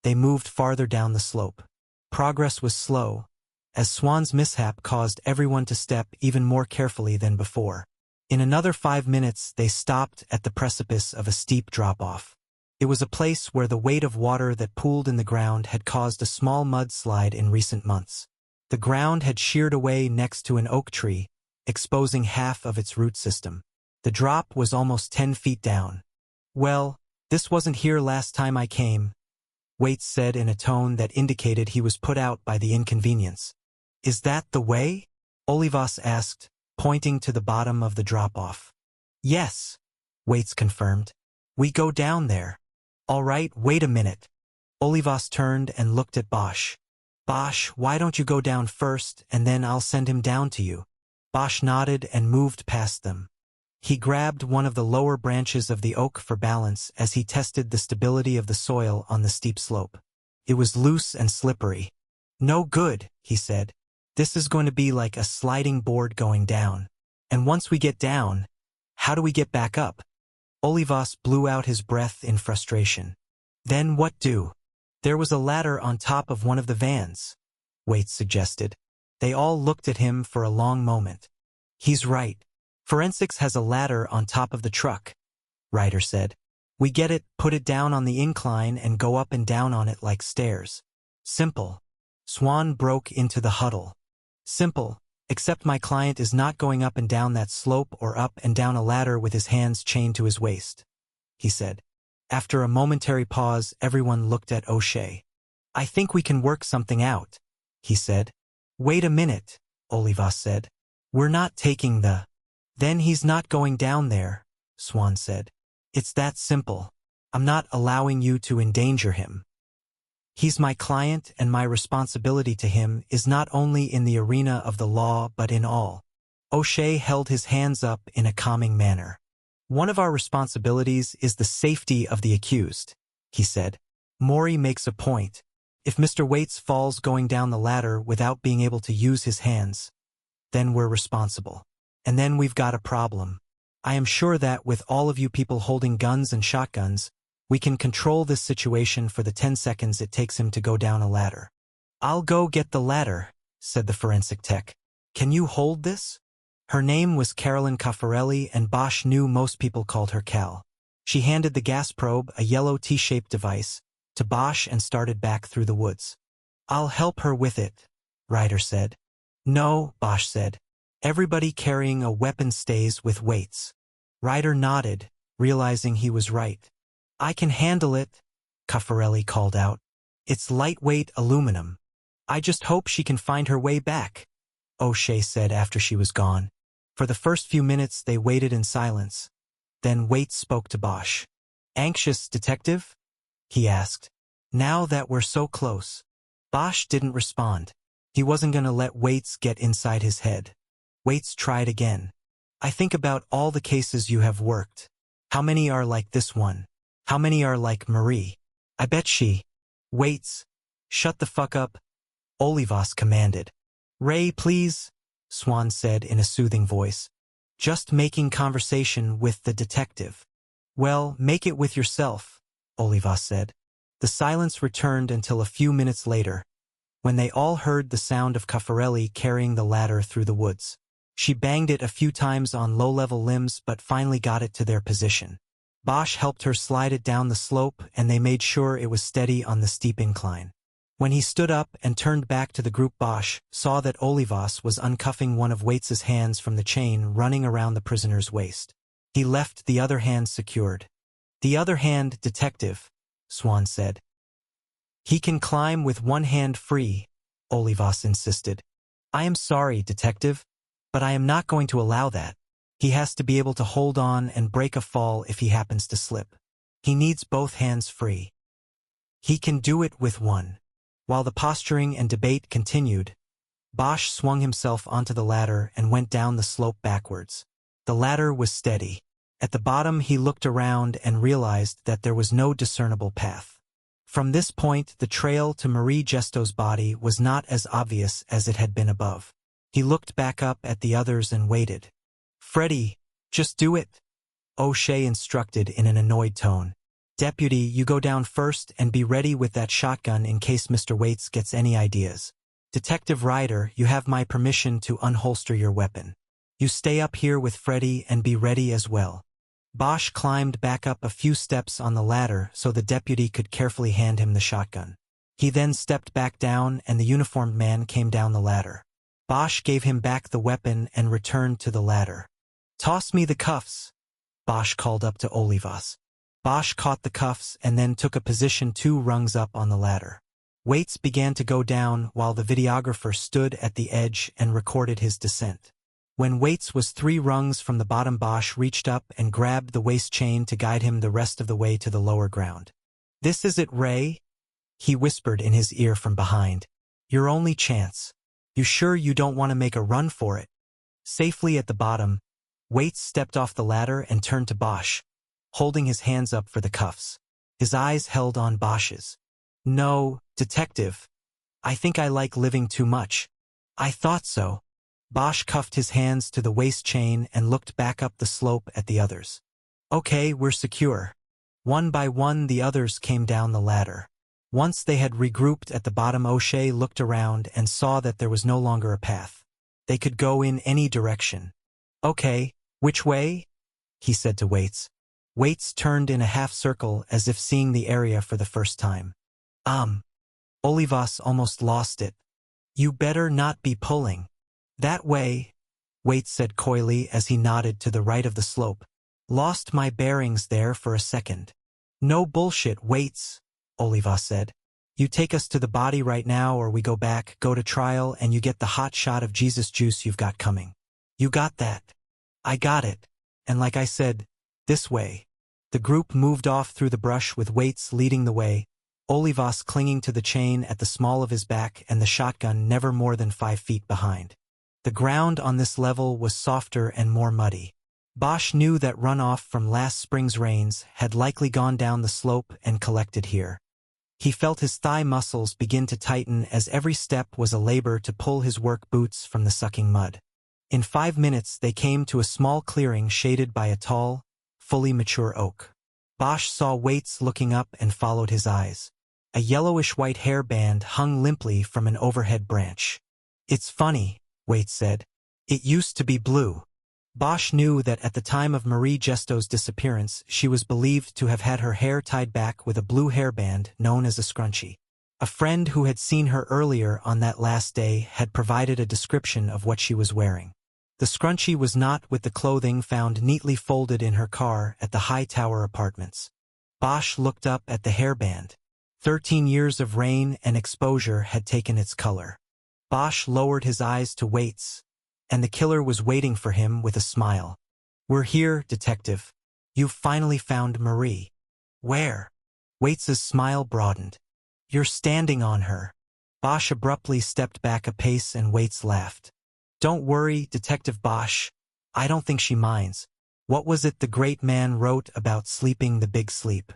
they moved farther down the slope. Progress was slow, as Swan's mishap caused everyone to step even more carefully than before. In another 5 minutes they stopped at the precipice of a steep drop-off. It was a place where the weight of water that pooled in the ground had caused a small mudslide in recent months. The ground had sheared away next to an oak tree, exposing half of its root system. The drop was almost 10 feet down. "Well, this wasn't here last time I came," Waits said in a tone that indicated he was put out by the inconvenience. "Is that the way?" Olivas asked, pointing to the bottom of the drop-off. "Yes," Waits confirmed. "We go down there." "All right, wait a minute." Olivas turned and looked at Bosch. "Bosch, why don't you go down first, and then I'll send him down to you?" Bosch nodded and moved past them. He grabbed one of the lower branches of the oak for balance as he tested the stability of the soil on the steep slope. It was loose and slippery. "No good," he said. "This is going to be like a sliding board going down. And once we get down, how do we get back up?" Olivas blew out his breath in frustration. "Then what do?" "There was a ladder on top of one of the vans," Waits suggested. They all looked at him for a long moment. "He's right. Forensics has a ladder on top of the truck," Ryder said. "We get it, put it down on the incline and go up and down on it like stairs. Simple." Swan broke into the huddle. "Simple, except my client is not going up and down that slope or up and down a ladder with his hands chained to his waist," he said. After a momentary pause, everyone looked at O'Shea. "I think we can work something out," he said. "Wait a minute," Olivas said. "We're not taking the—" "Then he's not going down there," Swan said. "It's that simple. I'm not allowing you to endanger him. He's my client and my responsibility to him is not only in the arena of the law but in all." O'Shea held his hands up in a calming manner. "One of our responsibilities is the safety of the accused," he said. "Maury makes a point. If Mr. Waits falls going down the ladder without being able to use his hands, then we're responsible. And then we've got a problem. I am sure that with all of you people holding guns and shotguns, we can control this situation for the 10 seconds it takes him to go down a ladder." "I'll go get the ladder," said the forensic tech. "Can you hold this?" Her name was Carolyn Caffarelli and Bosch knew most people called her Cal. She handed the gas probe, a yellow T-shaped device, to Bosch and started back through the woods. "I'll help her with it," Ryder said. "No," Bosch said. "Everybody carrying a weapon stays with Waits." Ryder nodded, realizing he was right. "I can handle it," Caffarelli called out. "It's lightweight aluminum. I just hope she can find her way back," O'Shea said after she was gone. For the first few minutes they waited in silence. Then Waits spoke to Bosch. "Anxious, detective?" he asked. "Now that we're so close." Bosch didn't respond. He wasn't going to let Waits get inside his head. Waits tried again. "I think about all the cases you have worked. How many are like this one? How many are like Marie? I bet she—" "Waits, shut the fuck up," Olivas commanded. "Ray, please," Swan said in a soothing voice. "Just making conversation with the detective." "Well, make it with yourself," Olivas said. The silence returned until a few minutes later, when they all heard the sound of Caffarelli carrying the ladder through the woods. She banged it a few times on low-level limbs but finally got it to their position. Bosch helped her slide it down the slope and they made sure it was steady on the steep incline. When he stood up and turned back to the group, Bosch saw that Olivas was uncuffing one of Waits's hands from the chain running around the prisoner's waist. He left the other hand secured. "The other hand, detective," Swan said. "He can climb with one hand free," Olivas insisted. "I am sorry, detective, but I am not going to allow that. He has to be able to hold on and break a fall if he happens to slip. He needs both hands free. He can do it with one." While the posturing and debate continued, Bosch swung himself onto the ladder and went down the slope backwards. The ladder was steady. At the bottom he looked around and realized that there was no discernible path. From this point the trail to Marie Gesto's body was not as obvious as it had been above. He looked back up at the others and waited. "Freddie, just do it," O'Shea instructed in an annoyed tone. "Deputy, you go down first and be ready with that shotgun in case Mr. Waits gets any ideas. Detective Ryder, you have my permission to unholster your weapon. You stay up here with Freddie and be ready as well." Bosch climbed back up a few steps on the ladder so the deputy could carefully hand him the shotgun. He then stepped back down and the uniformed man came down the ladder. Bosch gave him back the weapon and returned to the ladder. "Toss me the cuffs," Bosch called up to Olivas. Bosch caught the cuffs and then took a position 2 rungs up on the ladder. Waits began to go down while the videographer stood at the edge and recorded his descent. When Waits was 3 rungs from the bottom, Bosch reached up and grabbed the waist chain to guide him the rest of the way to the lower ground. "This is it, Ray?" he whispered in his ear from behind. "Your only chance. You sure you don't want to make a run for it?" Safely at the bottom, Waits stepped off the ladder and turned to Bosch, holding his hands up for the cuffs. His eyes held on Bosch's. "No, Detective. I think I like living too much." "I thought so." Bosch cuffed his hands to the waist chain and looked back up the slope at the others. "Okay, we're secure." One by one the others came down the ladder. Once they had regrouped at the bottom, O'Shea looked around and saw that there was no longer a path. They could go in any direction. "Okay, which way?" he said to Waits. Waits turned in a half-circle as if seeing the area for the first time. Olivas almost lost it. "You better not be pulling." "That way," Waits said coyly as he nodded to the right of the slope. "Lost my bearings there for a second." "No bullshit, Waits," Olivas said. "You take us to the body right now or we go back, go to trial, and you get the hot shot of Jesus juice you've got coming." "You got that." "I got it. And like I said, this way." The group moved off through the brush with Waits leading the way, Olivas clinging to the chain at the small of his back and the shotgun never more than 5 feet behind. The ground on this level was softer and more muddy. Bosch knew that runoff from last spring's rains had likely gone down the slope and collected here. He felt his thigh muscles begin to tighten as every step was a labor to pull his work boots from the sucking mud. In 5 minutes they came to a small clearing shaded by a tall, fully mature oak. Bosch saw Waits looking up and followed his eyes. A yellowish-white hairband hung limply from an overhead branch. "It's funny," Waits said. "It used to be blue." Bosch knew that at the time of Marie Gesto's disappearance, she was believed to have had her hair tied back with a blue hairband known as a scrunchie. A friend who had seen her earlier on that last day had provided a description of what she was wearing. The scrunchie was not with the clothing found neatly folded in her car at the Hightower Apartments. Bosch looked up at the hairband. 13 years of rain and exposure had taken its color. Bosch lowered his eyes to Waits, and the killer was waiting for him with a smile. "We're here, Detective. You've finally found Marie." "Where?" Waits's smile broadened. "You're standing on her." Bosch abruptly stepped back a pace and Waits laughed. "Don't worry, Detective Bosch. I don't think she minds. What was it the great man wrote about sleeping the big sleep?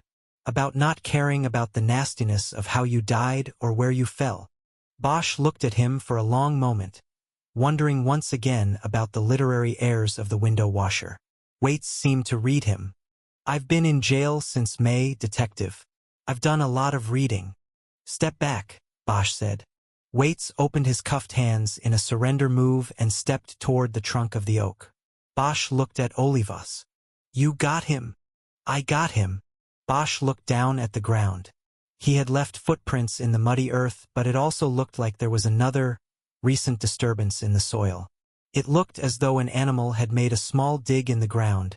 About not caring about the nastiness of how you died or where you fell." Bosch looked at him for a long moment, wondering once again about the literary airs of the window washer. Waits seemed to read him. "I've been in jail since May, Detective. I've done a lot of reading." "Step back," Bosch said. Waits opened his cuffed hands in a surrender move and stepped toward the trunk of the oak. Bosch looked at Olivas. "You got him." "I got him." Bosch looked down at the ground. He had left footprints in the muddy earth, but it also looked like there was another, recent disturbance in the soil. It looked as though an animal had made a small dig in the ground,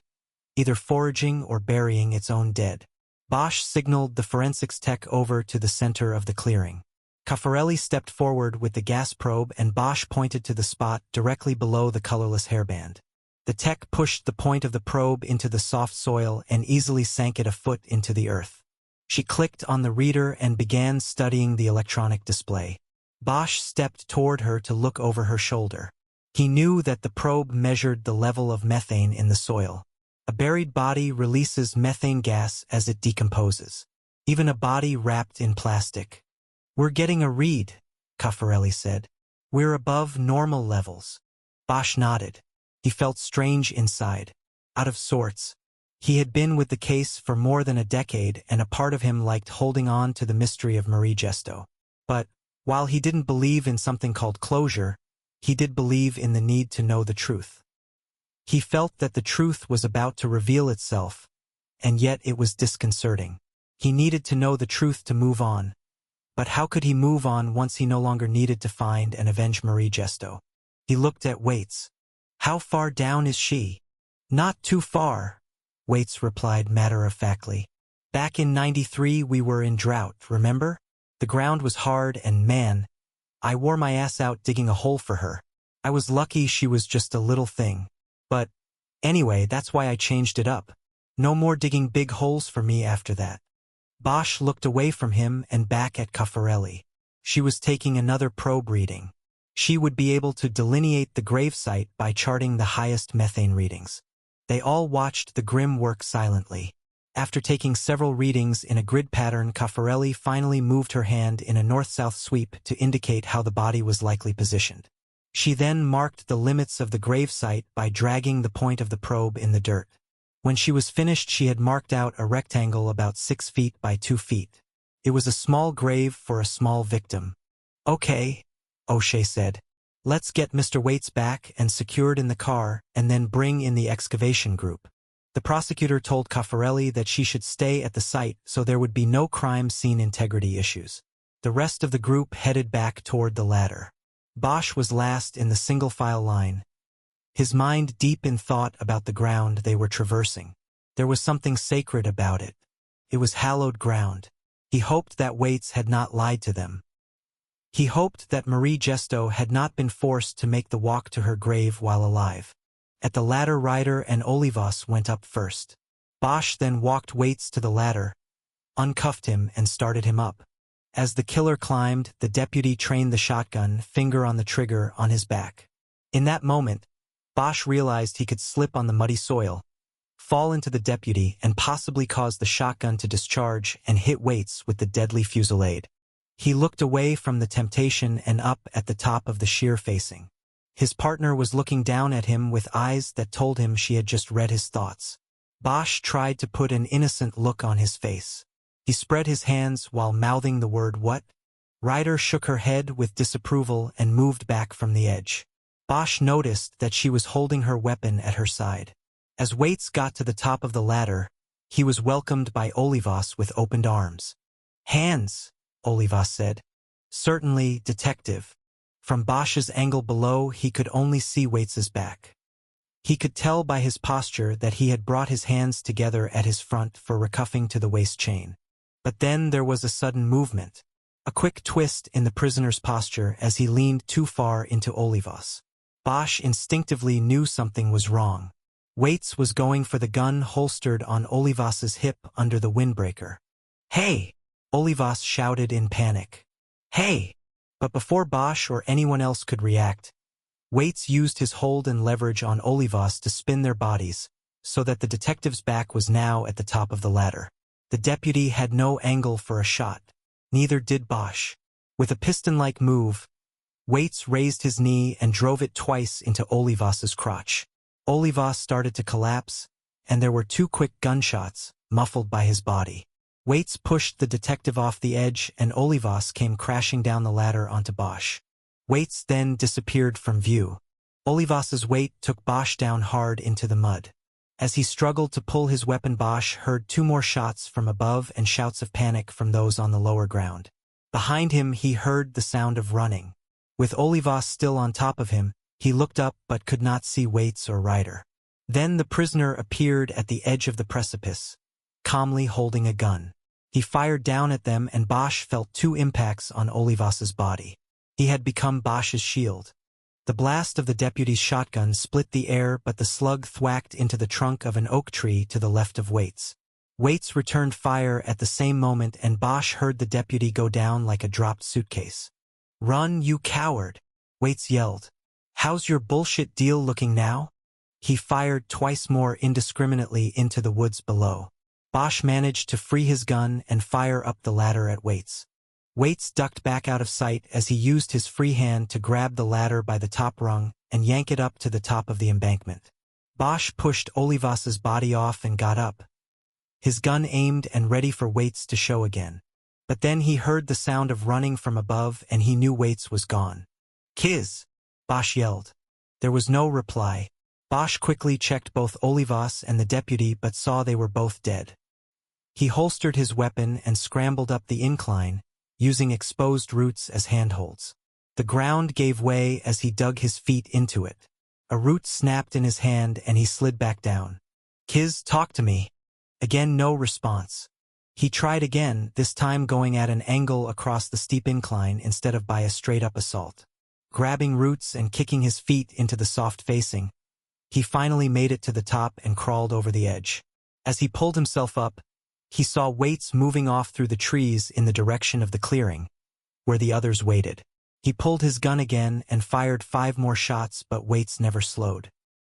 either foraging or burying its own dead. Bosch signaled the forensics tech over to the center of the clearing. Connelly stepped forward with the gas probe and Bosch pointed to the spot directly below the colorless hairband. The tech pushed the point of the probe into the soft soil and easily sank it a foot into the earth. She clicked on the reader and began studying the electronic display. Bosch stepped toward her to look over her shoulder. He knew that the probe measured the level of methane in the soil. A buried body releases methane gas as it decomposes. Even a body wrapped in plastic. "We're getting a read," Caffarelli said. "We're above normal levels." Bosch nodded. He felt strange inside, out of sorts. He had been with the case for more than a decade, and a part of him liked holding on to the mystery of Marie Gesto. But, while he didn't believe in something called closure, he did believe in the need to know the truth. He felt that the truth was about to reveal itself, and yet it was disconcerting. He needed to know the truth to move on. But how could he move on once he no longer needed to find and avenge Marie Gesto? He looked at Waits. "How far down is she?" "Not too far," Waits replied matter-of-factly. "Back in '93 we were in drought, remember? The ground was hard and man, I wore my ass out digging a hole for her. I was lucky she was just a little thing. But, anyway, that's why I changed it up. No more digging big holes for me after that." Bosch looked away from him and back at Caffarelli. She was taking another probe reading. She would be able to delineate the gravesite by charting the highest methane readings. They all watched the grim work silently. After taking several readings in a grid pattern, Caffarelli finally moved her hand in a north-south sweep to indicate how the body was likely positioned. She then marked the limits of the gravesite by dragging the point of the probe in the dirt. When she was finished, she had marked out a rectangle about 6 feet by 2 feet. It was a small grave for a small victim. "Okay," O'Shea said. "Let's get Mr. Waits back and secured in the car, and then bring in the excavation group." The prosecutor told Caffarelli that she should stay at the site so there would be no crime scene integrity issues. The rest of the group headed back toward the ladder. Bosch was last in the single-file line, his mind deep in thought about the ground they were traversing. There was something sacred about it. It was hallowed ground. He hoped that Waits had not lied to them. He hoped that Marie Gesto had not been forced to make the walk to her grave while alive. At the ladder, Ryder and Olivas went up first. Bosch then walked Waits to the ladder, uncuffed him, and started him up. As the killer climbed, the deputy trained the shotgun, finger on the trigger, on his back. In that moment, Bosch realized he could slip on the muddy soil, fall into the deputy, and possibly cause the shotgun to discharge and hit Waits with the deadly fusillade. He looked away from the temptation and up at the top of the sheer facing. His partner was looking down at him with eyes that told him she had just read his thoughts. Bosch tried to put an innocent look on his face. He spread his hands while mouthing the word "what?" Ryder shook her head with disapproval and moved back from the edge. Bosch noticed that she was holding her weapon at her side. As Waits got to the top of the ladder, he was welcomed by Olivas with opened arms. "Hands," Olivas said. "Certainly, detective." From Bosch's angle below, he could only see Waits's back. He could tell by his posture that he had brought his hands together at his front for recuffing to the waist chain. But then there was a sudden movement, a quick twist in the prisoner's posture as he leaned too far into Olivas. Bosch instinctively knew something was wrong. Waits was going for the gun holstered on Olivas's hip under the windbreaker. "Hey!" Olivas shouted in panic. "Hey!" But before Bosch or anyone else could react, Waits used his hold and leverage on Olivas to spin their bodies, so that the detective's back was now at the top of the ladder. The deputy had no angle for a shot. Neither did Bosch. With a piston-like move, Waits raised his knee and drove it twice into Olivas's crotch. Olivas started to collapse, and there were 2 quick gunshots, muffled by his body. Waits pushed the detective off the edge, and Olivas came crashing down the ladder onto Bosch. Waits then disappeared from view. Olivas's weight took Bosch down hard into the mud. As he struggled to pull his weapon, Bosch heard 2 more shots from above and shouts of panic from those on the lower ground. Behind him, he heard the sound of running. With Olivas still on top of him, he looked up but could not see Waits or Ryder. Then the prisoner appeared at the edge of the precipice, calmly holding a gun. He fired down at them, and Bosch felt 2 impacts on Olivas's body. He had become Bosch's shield. The blast of the deputy's shotgun split the air, but the slug thwacked into the trunk of an oak tree to the left of Waits. Waits returned fire at the same moment, and Bosch heard the deputy go down like a dropped suitcase. "Run, you coward!" Waits yelled. How's your bullshit deal looking now? He fired twice more indiscriminately into the woods below. Bosch managed to free his gun and fire up the ladder at Waits. Waits ducked back out of sight as he used his free hand to grab the ladder by the top rung and yank it up to the top of the embankment. Bosch pushed Olivas's body off and got up, his gun aimed and ready for Waits to show again. But then he heard the sound of running from above and he knew Waits was gone. "Kiz!" Bosch yelled. There was no reply. Bosch quickly checked both Olivas and the deputy but saw they were both dead. He holstered his weapon and scrambled up the incline, using exposed roots as handholds. The ground gave way as he dug his feet into it. A root snapped in his hand and he slid back down. "Kiz, talk to me." Again no response. He tried again, this time going at an angle across the steep incline instead of by a straight-up assault. Grabbing roots and kicking his feet into the soft facing, he finally made it to the top and crawled over the edge. As he pulled himself up, he saw Waits moving off through the trees in the direction of the clearing, where the others waited. He pulled his gun again and fired 5 more shots, but Waits never slowed.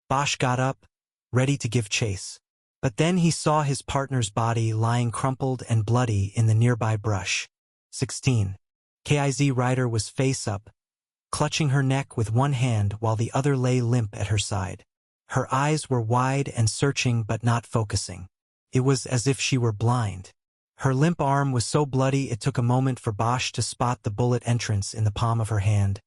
Bosch got up, ready to give chase. But then he saw his partner's body lying crumpled and bloody in the nearby brush. 16. Kiz Ryder was face up, clutching her neck with one hand while the other lay limp at her side. Her eyes were wide and searching but not focusing. It was as if she were blind. Her limp arm was so bloody it took a moment for Bosch to spot the bullet entrance in the palm of her hand,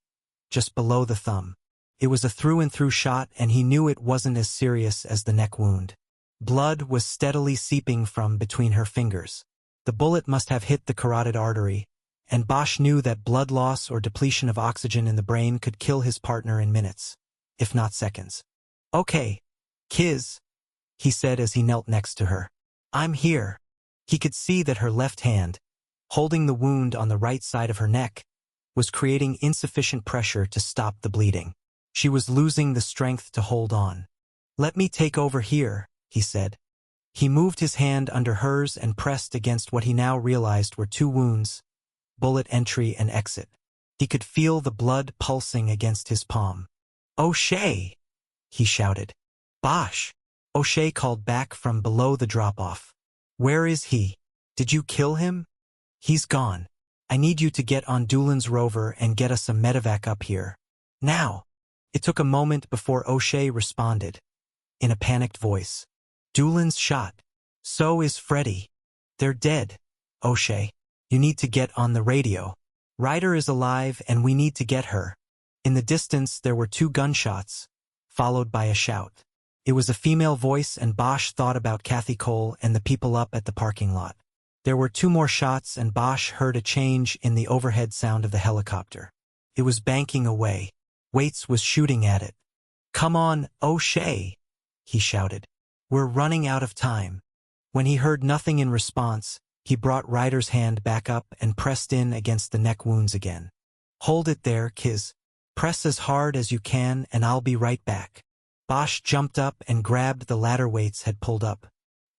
just below the thumb. It was a through-and-through shot and he knew it wasn't as serious as the neck wound. Blood was steadily seeping from between her fingers. The bullet must have hit the carotid artery, and Bosch knew that blood loss or depletion of oxygen in the brain could kill his partner in minutes, if not seconds. "Okay, Kiz," he said as he knelt next to her. "I'm here." He could see that her left hand, holding the wound on the right side of her neck, was creating insufficient pressure to stop the bleeding. She was losing the strength to hold on. "Let me take over here," he said. He moved his hand under hers and pressed against what he now realized were 2 wounds, bullet entry and exit. He could feel the blood pulsing against his palm. "O'Shea!" he shouted. "Bosch!" O'Shea called back from below the drop-off. "Where is he? Did you kill him?" "He's gone. I need you to get on Doolan's rover and get us a medevac up here. Now!" It took a moment before O'Shea responded, in a panicked voice. "Doolan's shot. So is Freddie. They're dead. O'Shea, you need to get on the radio. Ryder is alive and we need to get her." In the distance there were 2 gunshots, followed by a shout. It was a female voice and Bosch thought about Kathy Cole and the people up at the parking lot. There were 2 more shots and Bosch heard a change in the overhead sound of the helicopter. It was banking away. Waits was shooting at it. "Come on, O'Shea!" he shouted. "We're running out of time." When he heard nothing in response, he brought Ryder's hand back up and pressed in against the neck wounds again. "Hold it there, Kiz. Press as hard as you can and I'll be right back." Bosch jumped up and grabbed the ladder Waits had pulled up.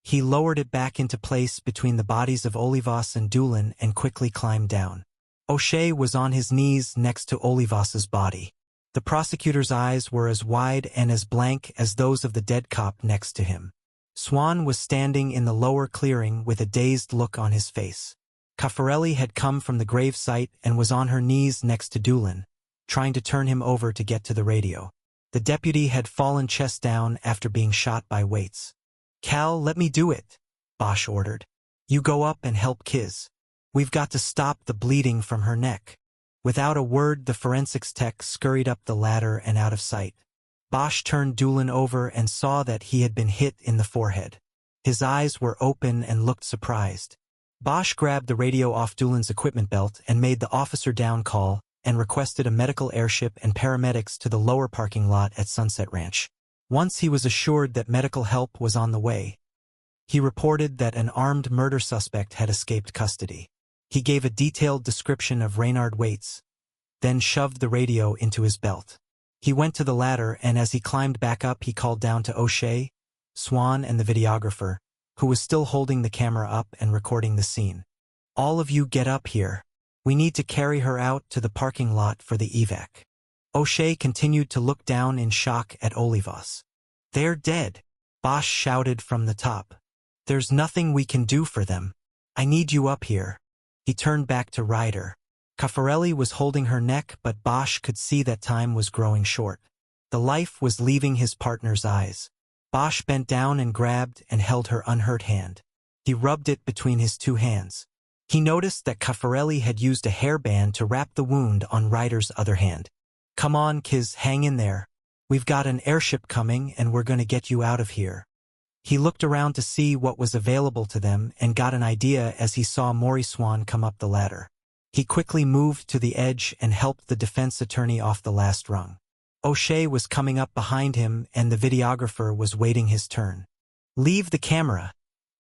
He lowered it back into place between the bodies of Olivas and Doolan and quickly climbed down. O'Shea was on his knees next to Olivas's body. The prosecutor's eyes were as wide and as blank as those of the dead cop next to him. Swan was standing in the lower clearing with a dazed look on his face. Caffarelli had come from the grave site and was on her knees next to Doolan, trying to turn him over to get to the radio. The deputy had fallen chest down after being shot by Waits. "Cal, let me do it," Bosch ordered. "You go up and help Kiz. We've got to stop the bleeding from her neck." Without a word, the forensics tech scurried up the ladder and out of sight. Bosch turned Doolan over and saw that he had been hit in the forehead. His eyes were open and looked surprised. Bosch grabbed the radio off Doolan's equipment belt and made the officer down call and requested a medical airship and paramedics to the lower parking lot at Sunset Ranch. Once he was assured that medical help was on the way, he reported that an armed murder suspect had escaped custody. He gave a detailed description of Reynard Waits, then shoved the radio into his belt. He went to the ladder and as he climbed back up he called down to O'Shea, Swan and the videographer, who was still holding the camera up and recording the scene. "All of you get up here. We need to carry her out to the parking lot for the evac." O'Shea continued to look down in shock at Olivas. "They're dead," Bosch shouted from the top. "There's nothing we can do for them. I need you up here." He turned back to Ryder. Caffarelli was holding her neck, but Bosch could see that time was growing short. The life was leaving his partner's eyes. Bosch bent down and grabbed and held her unhurt hand. He rubbed it between his two hands. He noticed that Caffarelli had used a hairband to wrap the wound on Ryder's other hand. "Come on, Kiz, hang in there. We've got an airship coming and we're going to get you out of here." He looked around to see what was available to them and got an idea as he saw Maury Swan come up the ladder. He quickly moved to the edge and helped the defense attorney off the last rung. O'Shea was coming up behind him and the videographer was waiting his turn. "Leave the camera,"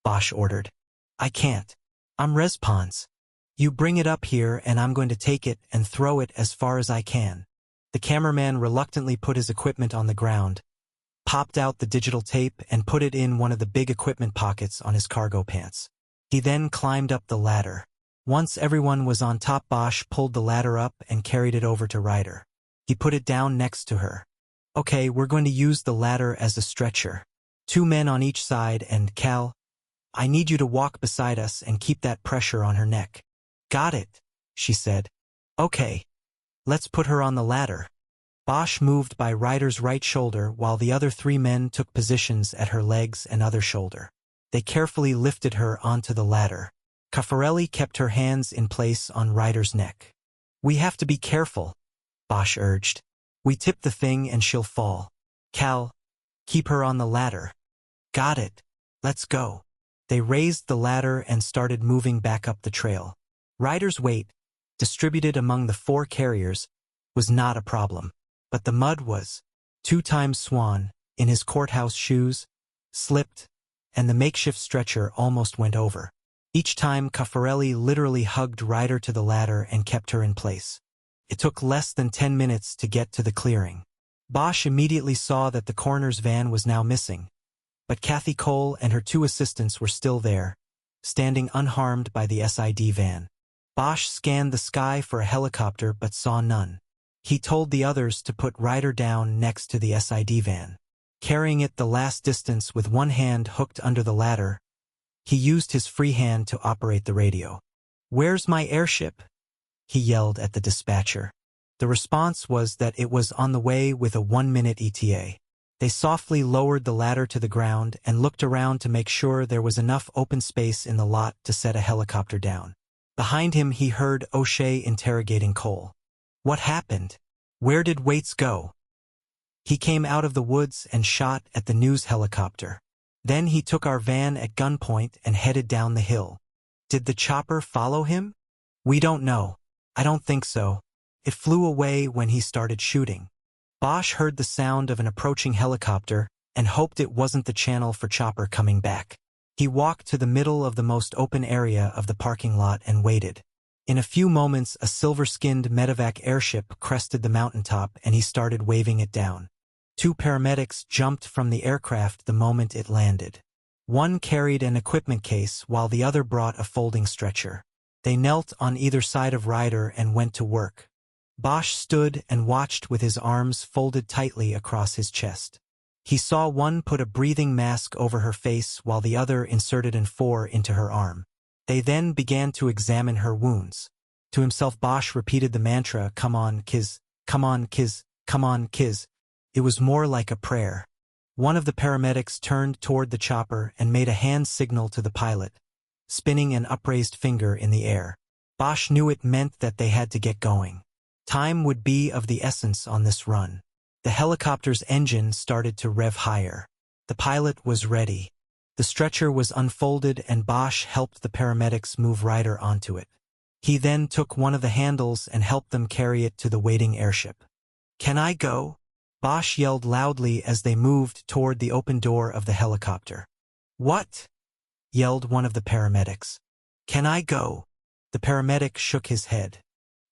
Bosch ordered. "I can't. I'm Respons. You bring it up here and I'm going to take it and throw it as far as I can." The cameraman reluctantly put his equipment on the ground, popped out the digital tape and put it in one of the big equipment pockets on his cargo pants. He then climbed up the ladder. Once everyone was on top, Bosch pulled the ladder up and carried it over to Ryder. He put it down next to her. "Okay, we're going to use the ladder as a stretcher. 2 men on each side and Cal, I need you to walk beside us and keep that pressure on her neck." "Got it," she said. "Okay. Let's put her on the ladder." Bosch moved by Ryder's right shoulder while the other 3 men took positions at her legs and other shoulder. They carefully lifted her onto the ladder. Caffarelli kept her hands in place on Ryder's neck. "We have to be careful," Bosch urged. "We tip the thing and she'll fall. Cal, keep her on the ladder." "Got it. Let's go." They raised the ladder and started moving back up the trail. Ryder's weight, distributed among the 4 carriers, was not a problem. But the mud was. 2 times Swan, in his courthouse shoes, slipped, and the makeshift stretcher almost went over. Each time Caffarelli literally hugged Ryder to the ladder and kept her in place. It took less than 10 minutes to get to the clearing. Bosch immediately saw that the coroner's van was now missing, but Kathy Cole and her 2 assistants were still there, standing unharmed by the SID van. Bosch scanned the sky for a helicopter but saw none. He told the others to put Ryder down next to the SID van. Carrying it the last distance with one hand hooked under the ladder, he used his free hand to operate the radio. "Where's my airship?" he yelled at the dispatcher. The response was that it was on the way with a 1-minute ETA. They softly lowered the ladder to the ground and looked around to make sure there was enough open space in the lot to set a helicopter down. Behind him he heard O'Shea interrogating Cole. "What happened? Where did Waits go?" "He came out of the woods and shot at the news helicopter. Then he took our van at gunpoint and headed down the hill." "Did the chopper follow him?" "We don't know. I don't think so. It flew away when he started shooting." Bosch heard the sound of an approaching helicopter and hoped it wasn't the channel for chopper coming back. He walked to the middle of the most open area of the parking lot and waited. In a few moments, a silver-skinned medevac airship crested the mountaintop and he started waving it down. 2 paramedics jumped from the aircraft the moment it landed. One carried an equipment case while the other brought a folding stretcher. They knelt on either side of Ryder and went to work. Bosch stood and watched with his arms folded tightly across his chest. He saw one put a breathing mask over her face while the other inserted an 4 into her arm. They then began to examine her wounds. To himself, Bosch repeated the mantra, "Come on, Kiz, come on, Kiz, come on, Kiz." It was more like a prayer. One of the paramedics turned toward the chopper and made a hand signal to the pilot, spinning an upraised finger in the air. Bosch knew it meant that they had to get going. Time would be of the essence on this run. The helicopter's engine started to rev higher. The pilot was ready. The stretcher was unfolded and Bosch helped the paramedics move Ryder onto it. He then took one of the handles and helped them carry it to the waiting airship. "Can I go?" Bosch yelled loudly as they moved toward the open door of the helicopter. "What?" yelled one of the paramedics. "Can I go?" The paramedic shook his head.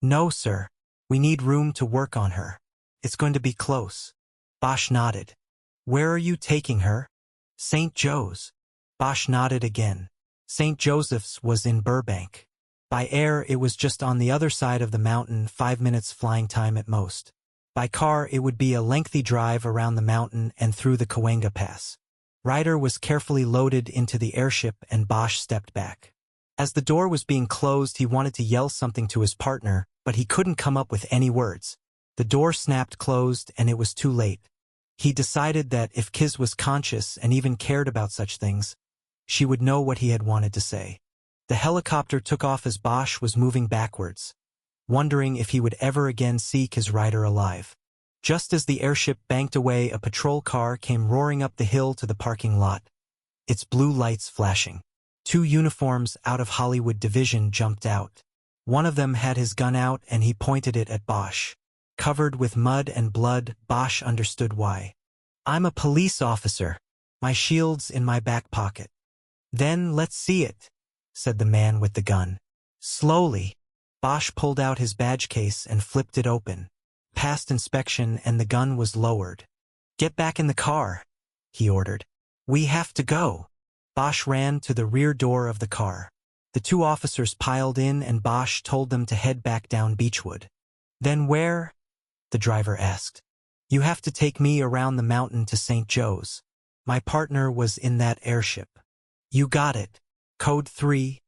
"No, sir. We need room to work on her. It's going to be close." Bosch nodded. "Where are you taking her?" "St. Joe's." Bosch nodded again. St. Joseph's was in Burbank. By air, it was just on the other side of the mountain, 5 minutes flying time at most. By car, it would be a lengthy drive around the mountain and through the Cahuenga Pass. Ryder was carefully loaded into the airship and Bosch stepped back. As the door was being closed, he wanted to yell something to his partner, but he couldn't come up with any words. The door snapped closed and it was too late. He decided that if Kiz was conscious and even cared about such things, she would know what he had wanted to say. The helicopter took off as Bosch was moving backwards, wondering if he would ever again see Kiz Ryder alive. Just as the airship banked away, a patrol car came roaring up the hill to the parking lot, its blue lights flashing. 2 uniforms out of Hollywood Division jumped out. One of them had his gun out and he pointed it at Bosch. Covered with mud and blood, Bosch understood why. "I'm a police officer. My shield's in my back pocket." "Then let's see it," said the man with the gun. Slowly, Bosch pulled out his badge case and flipped it open. Passed inspection and the gun was lowered. "Get back in the car," he ordered. "We have to go." Bosch ran to the rear door of the car. The 2 officers piled in and Bosch told them to head back down Beechwood. "Then where?" the driver asked. "You have to take me around the mountain to St. Joe's. My partner was in that airship." "You got it. Code 3,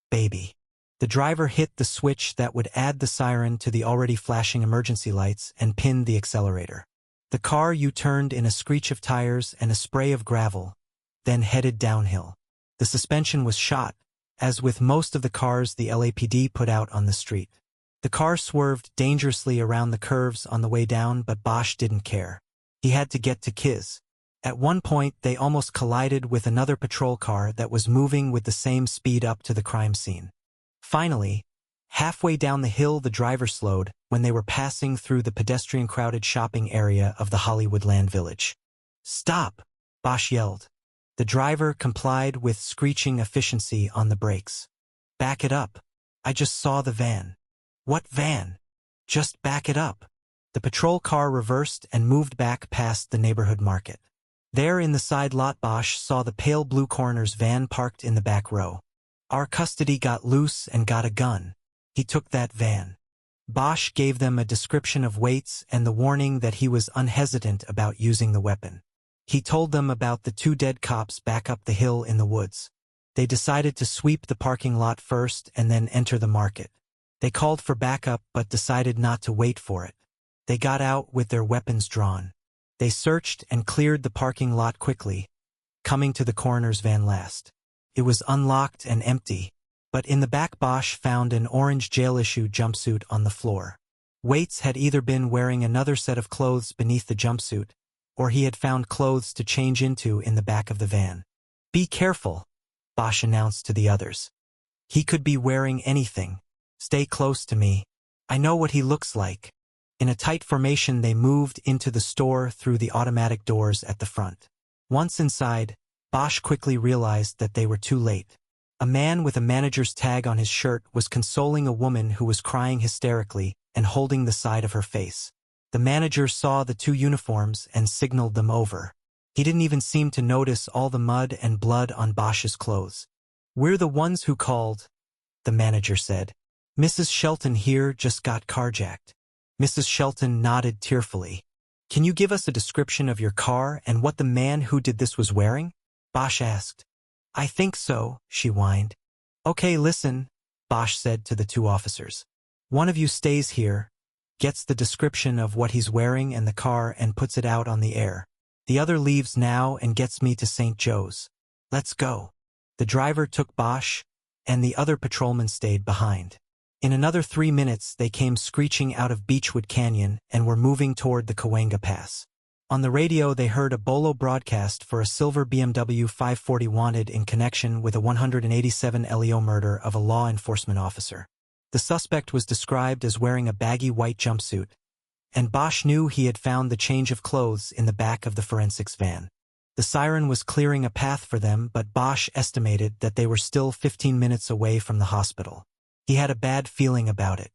baby." The driver hit the switch that would add the siren to the already flashing emergency lights and pinned the accelerator. The car U-turned in a screech of tires and a spray of gravel, then headed downhill. The suspension was shot, as with most of the cars the LAPD put out on the street. The car swerved dangerously around the curves on the way down, but Bosch didn't care. He had to get to Kiz. At one point, they almost collided with another patrol car that was moving with the same speed up to the crime scene. Finally, halfway down the hill, the driver slowed when they were passing through the pedestrian-crowded shopping area of the Hollywood Land Village. "Stop!" Bosch yelled. The driver complied with screeching efficiency on the brakes. "Back it up. I just saw the van." "What van?" "Just back it up." The patrol car reversed and moved back past the neighborhood market. There in the side lot, Bosch saw the pale blue coroner's van parked in the back row. "Our custody got loose and got a gun. He took that van." Bosch gave them a description of weights and the warning that he was unhesitant about using the weapon. He told them about the 2 dead cops back up the hill in the woods. They decided to sweep the parking lot first and then enter the market. They called for backup but decided not to wait for it. They got out with their weapons drawn. They searched and cleared the parking lot quickly, coming to the coroner's van last. It was unlocked and empty, but in the back Bosch found an orange jail-issue jumpsuit on the floor. Waits had either been wearing another set of clothes beneath the jumpsuit, or he had found clothes to change into in the back of the van. "Be careful," Bosch announced to the others. "He could be wearing anything. Stay close to me. I know what he looks like." In a tight formation, they moved into the store through the automatic doors at the front. Once inside, Bosch quickly realized that they were too late. A man with a manager's tag on his shirt was consoling a woman who was crying hysterically and holding the side of her face. The manager saw the 2 uniforms and signaled them over. He didn't even seem to notice all the mud and blood on Bosch's clothes. "We're the ones who called," the manager said. "Mrs. Shelton here just got carjacked." Mrs. Shelton nodded tearfully. "Can you give us a description of your car and what the man who did this was wearing?" Bosch asked. "I think so," she whined. "Okay, listen," Bosch said to the 2 officers. "One of you stays here, gets the description of what he's wearing and the car and puts it out on the air. The other leaves now and gets me to St. Joe's. Let's go." The driver took Bosch, and the other patrolman stayed behind. In another 3 minutes, they came screeching out of Beechwood Canyon and were moving toward the Cahuenga Pass. On the radio, they heard a bolo broadcast for a silver BMW 540 wanted in connection with a 187 LEO murder of a law enforcement officer. The suspect was described as wearing a baggy white jumpsuit, and Bosch knew he had found the change of clothes in the back of the forensics van. The siren was clearing a path for them, but Bosch estimated that they were still 15 minutes away from the hospital. He had a bad feeling about it.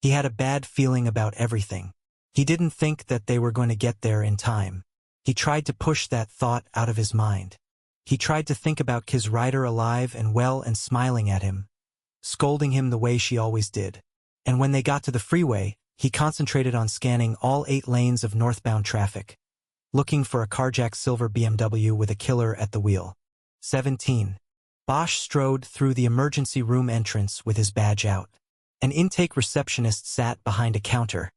He had a bad feeling about everything. He didn't think that they were going to get there in time. He tried to push that thought out of his mind. He tried to think about Kiz Ryder alive and well and smiling at him, scolding him the way she always did. And when they got to the freeway, He concentrated on scanning all 8 lanes of northbound traffic, looking for a carjacked silver BMW with a killer at the wheel. 17. Bosch strode through the emergency room entrance with his badge out. An intake receptionist sat behind a counter,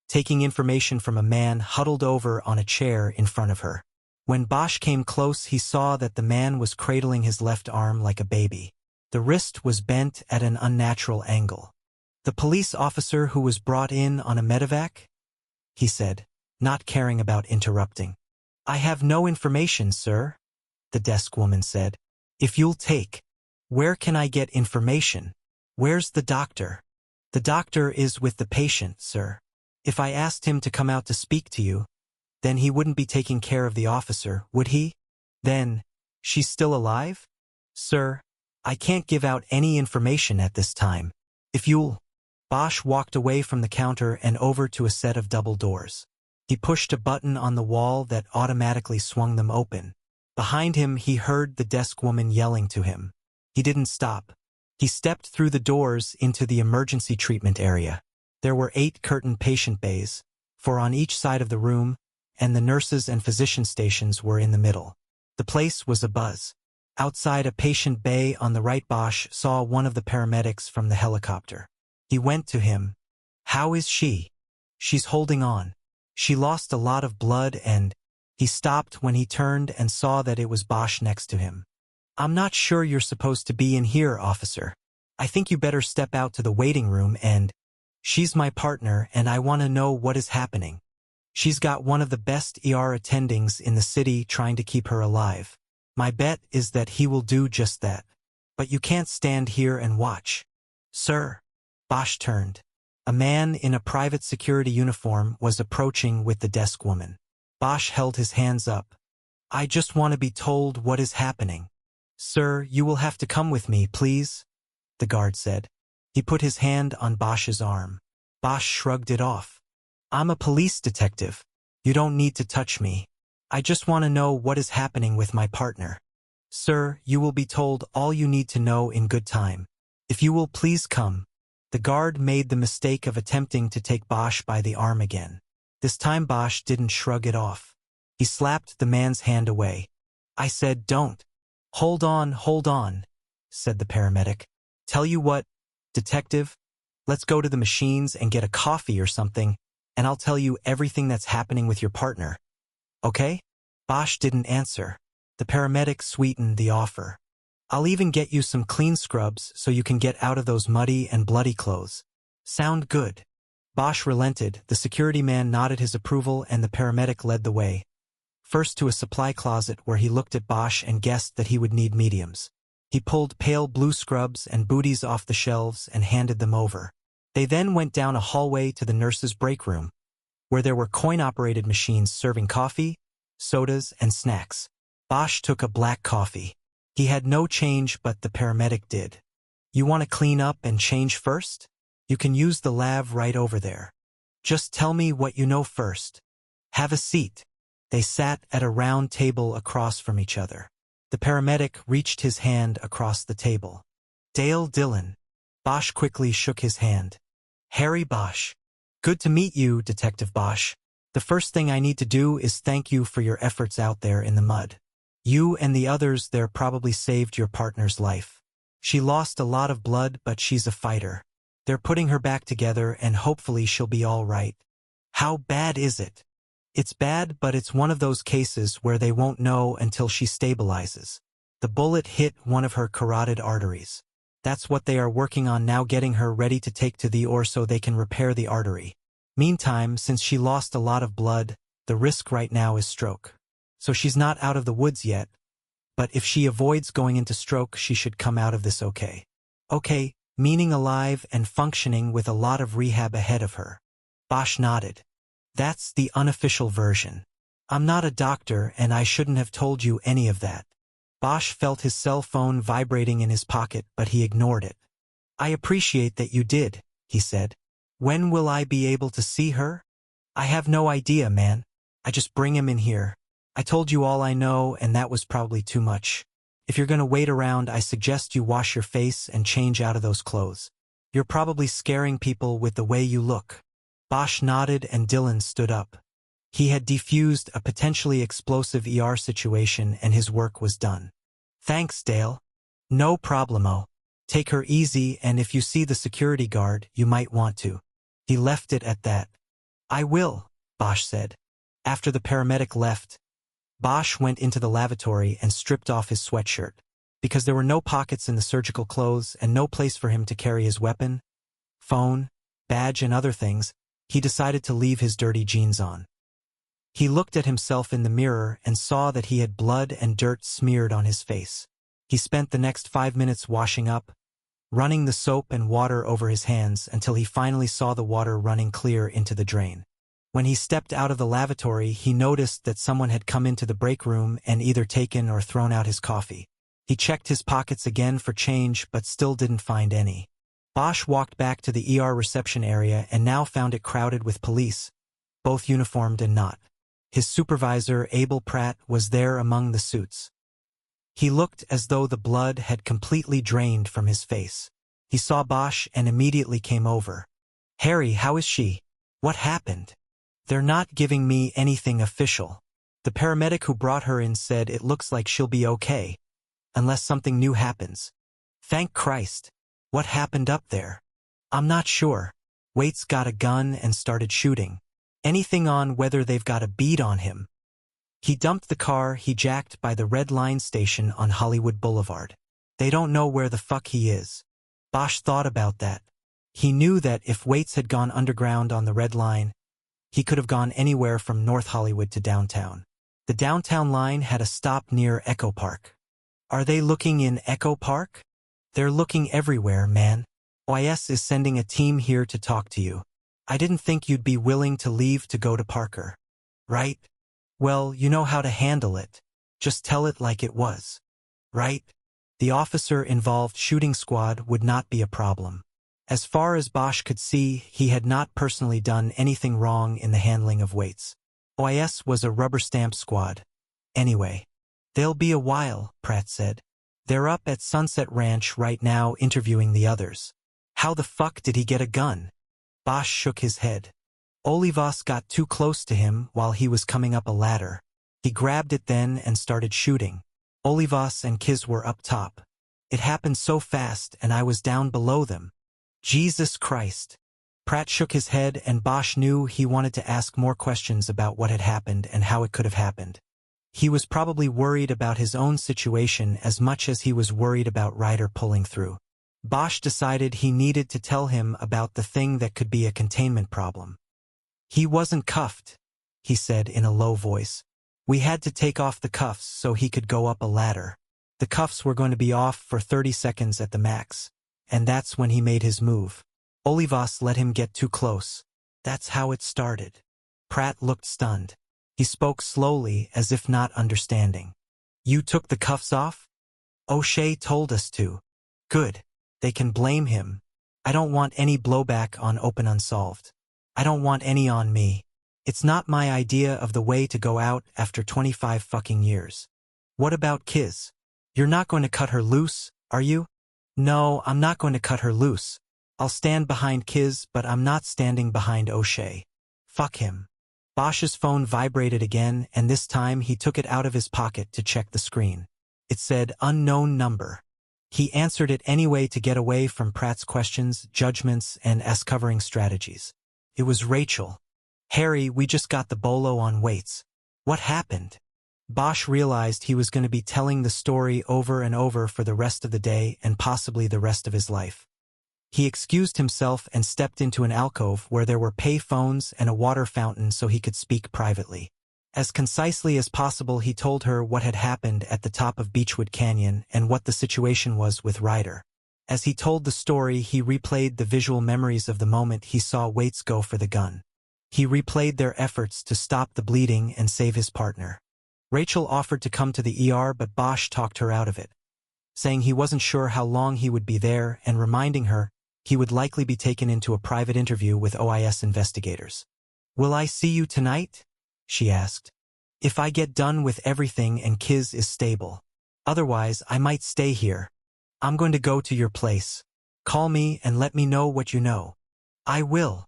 taking information from a man huddled over on a chair in front of her. When Bosch came close, he saw that the man was cradling his left arm like a baby. The wrist was bent at an unnatural angle. "The police officer who was brought in on a medevac?" he said, not caring about interrupting. "I have no information, sir," the desk woman said. "If you'll take. Where can I get information? Where's the doctor?" "The doctor is with the patient, sir. If I asked him to come out to speak to you, then he wouldn't be taking care of the officer, would he?" "Then, she's still alive?" "Sir, I can't give out any information at this time. If you'll—" Bosch walked away from the counter and over to a set of double doors. He pushed a button on the wall that automatically swung them open. Behind him, he heard the desk woman yelling to him. He didn't stop. He stepped through the doors into the emergency treatment area. There were 8 curtained patient bays, 4 on each side of the room, and the nurses and physician stations were in the middle. The place was abuzz. Outside a patient bay on the right, Bosch saw one of the paramedics from the helicopter. He went to him. "How is she?" "She's holding on. She lost a lot of blood and—" He stopped when he turned and saw that it was Bosch next to him. "I'm not sure you're supposed to be in here, officer. I think you better step out to the waiting room and— She's my partner and I want to know what is happening. She's got one of the best ER attendings in the city trying to keep her alive. My bet is that he will do just that. But you can't stand here and watch." "Sir." Bosch turned. A man in a private security uniform was approaching with the desk woman. Bosch held his hands up. "I just want to be told what is happening." "Sir, you will have to come with me, please," the guard said. He put his hand on Bosch's arm. Bosch shrugged it off. "I'm a police detective. You don't need to touch me. I just want to know what is happening with my partner." "Sir, you will be told all you need to know in good time. If you will please come." The guard made the mistake of attempting to take Bosch by the arm again. This time Bosch didn't shrug it off. He slapped the man's hand away. "I said don't." Hold on," said the paramedic. "Tell you what, detective, let's go to the machines and get a coffee or something, and I'll tell you everything that's happening with your partner. Okay?" Bosch didn't answer. The paramedic sweetened the offer. "I'll even get you some clean scrubs so you can get out of those muddy and bloody clothes. Sound good?" Bosch relented. The security man nodded his approval and the paramedic led the way. First to a supply closet where he looked at Bosch and guessed that he would need mediums. He pulled pale blue scrubs and booties off the shelves and handed them over. They then went down a hallway to the nurse's break room, where there were coin-operated machines serving coffee, sodas, and snacks. Bosch took a black coffee. He had no change, but the paramedic did. "You want to clean up and change first? You can use the lav right over there. Just tell me what you know first. Have a seat." They sat at a round table across from each other. The paramedic reached his hand across the table. "Dale Dillon." Bosch quickly shook his hand. "Harry Bosch. Good to meet you, Detective Bosch. The first thing I need to do is thank you for your efforts out there in the mud. You and the others there probably saved your partner's life. She lost a lot of blood, but she's a fighter. They're putting her back together and hopefully she'll be all right." "How bad is it?" "It's bad, but it's one of those cases where they won't know until she stabilizes. The bullet hit one of her carotid arteries. That's what they are working on now, getting her ready to take to the OR so they can repair the artery. Meantime, since she lost a lot of blood, the risk right now is stroke. So she's not out of the woods yet, but if she avoids going into stroke, she should come out of this okay." "Okay, meaning alive and functioning with a lot of rehab ahead of her." Bosch nodded. "That's the unofficial version. I'm not a doctor and I shouldn't have told you any of that." Bosch felt his cell phone vibrating in his pocket, but he ignored it. "I appreciate that you did," he said. "When will I be able to see her?" "I have no idea, man. I just bring him in here. I told you all I know, and that was probably too much. If you're going to wait around, I suggest you wash your face and change out of those clothes. You're probably scaring people with the way you look." Bosch nodded and Dylan stood up. He had defused a potentially explosive ER situation and his work was done. Thanks, Dale. No problemo. Take her easy, and if you see the security guard, you might want to. He left it at that. I will, Bosch said. After the paramedic left, Bosch went into the lavatory and stripped off his sweatshirt. Because there were no pockets in the surgical clothes and no place for him to carry his weapon, phone, badge and other things, he decided to leave his dirty jeans on. He looked at himself in the mirror and saw that he had blood and dirt smeared on his face. He spent the next 5 minutes washing up, running the soap and water over his hands until he finally saw the water running clear into the drain. When he stepped out of the lavatory, he noticed that someone had come into the break room and either taken or thrown out his coffee. He checked his pockets again for change but still didn't find any. Bosch walked back to the ER reception area and now found it crowded with police, both uniformed and not. His supervisor, Abel Pratt, was there among the suits. He looked as though the blood had completely drained from his face. He saw Bosch and immediately came over. Harry, how is she? What happened? They're not giving me anything official. The paramedic who brought her in said it looks like she'll be okay, unless something new happens. Thank Christ. What happened up there? I'm not sure. Waits got a gun and started shooting. Anything on whether they've got a bead on him? He dumped the car he jacked by the Red Line station on Hollywood Boulevard. They don't know where the fuck he is. Bosch thought about that. He knew that if Waits had gone underground on the Red Line, he could have gone anywhere from North Hollywood to downtown. The downtown line had a stop near Echo Park. Are they looking in Echo Park? They're looking everywhere, man. OIS is sending a team here to talk to you. I didn't think you'd be willing to leave to go to Parker. Right? Well, you know how to handle it. Just tell it like it was. Right? The officer-involved shooting squad would not be a problem. As far as Bosch could see, he had not personally done anything wrong in the handling of Waits. OIS was a rubber-stamp squad. Anyway, they'll be a while, Pratt said. They're up at Sunset Ranch right now interviewing the others. How the fuck did he get a gun? Bosch shook his head. Olivas got too close to him while he was coming up a ladder. He grabbed it then and started shooting. Olivas and Kiz were up top. It happened so fast and I was down below them. Jesus Christ. Pratt shook his head and Bosch knew he wanted to ask more questions about what had happened and how it could have happened. He was probably worried about his own situation as much as he was worried about Ryder pulling through. Bosch decided he needed to tell him about the thing that could be a containment problem. He wasn't cuffed, he said in a low voice. We had to take off the cuffs so he could go up a ladder. The cuffs were going to be off for 30 seconds at the max, and that's when he made his move. Olivas let him get too close. That's how it started. Pratt looked stunned. He spoke slowly as if not understanding. You took the cuffs off? O'Shea told us to. Good. They can blame him. I don't want any blowback on Open Unsolved. I don't want any on me. It's not my idea of the way to go out after 25 fucking years. What about Kiz? You're not going to cut her loose, are you? No, I'm not going to cut her loose. I'll stand behind Kiz, but I'm not standing behind O'Shea. Fuck him. Bosch's phone vibrated again, and this time he took it out of his pocket to check the screen. It said unknown number. He answered it anyway to get away from Pratt's questions, judgments, and covering strategies. It was Rachel. Harry, we just got the bolo on Waits. What happened? Bosch realized he was going to be telling the story over and over for the rest of the day and possibly the rest of his life. He excused himself and stepped into an alcove where there were pay phones and a water fountain so he could speak privately. As concisely as possible, he told her what had happened at the top of Beechwood Canyon and what the situation was with Ryder. As he told the story, he replayed the visual memories of the moment he saw Waits go for the gun. He replayed their efforts to stop the bleeding and save his partner. Rachel offered to come to the ER, but Bosch talked her out of it, saying he wasn't sure how long he would be there and reminding her he would likely be taken into a private interview with OIS investigators. Will I see you tonight? She asked. If I get done with everything and Kiz is stable. Otherwise, I might stay here. I'm going to go to your place. Call me and let me know what you know. I will.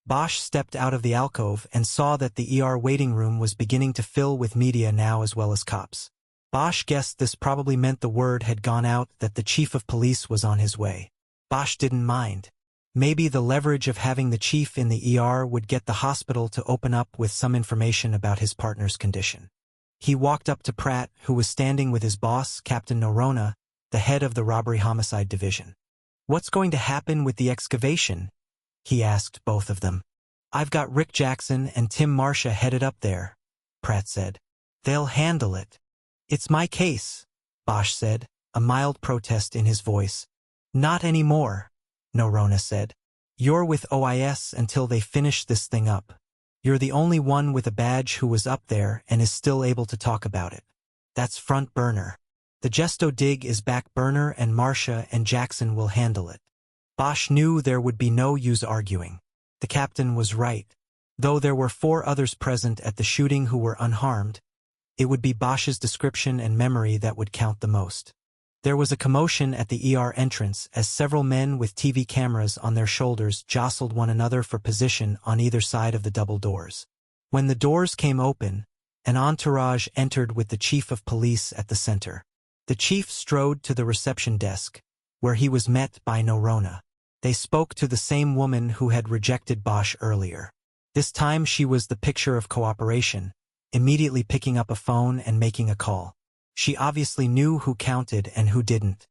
Bosch stepped out of the alcove and saw that the ER waiting room was beginning to fill with media now as well as cops. Bosch guessed this probably meant the word had gone out that the chief of police was on his way. Bosch didn't mind. Maybe the leverage of having the chief in the ER would get the hospital to open up with some information about his partner's condition. He walked up to Pratt, who was standing with his boss, Captain Norona, the head of the robbery homicide division. "What's going to happen with the excavation?" he asked both of them. "I've got Rick Jackson and Tim Marcia headed up there," Pratt said. "They'll handle it." "It's my case," Bosch said, a mild protest in his voice. "Not anymore," Norona said. "You're with OIS until they finish this thing up. You're the only one with a badge who was up there and is still able to talk about it. That's front burner. The Gesto dig is back burner and Marcia and Jackson will handle it." Bosch knew there would be no use arguing. The captain was right. Though there were 4 others present at the shooting who were unharmed, it would be Bosch's description and memory that would count the most. There was a commotion at the ER entrance as several men with TV cameras on their shoulders jostled one another for position on either side of the double doors. When the doors came open, an entourage entered with the chief of police at the center. The chief strode to the reception desk, where he was met by Norona. They spoke to the same woman who had rejected Bosch earlier. This time she was the picture of cooperation, immediately picking up a phone and making a call. She obviously knew who counted and who didn't.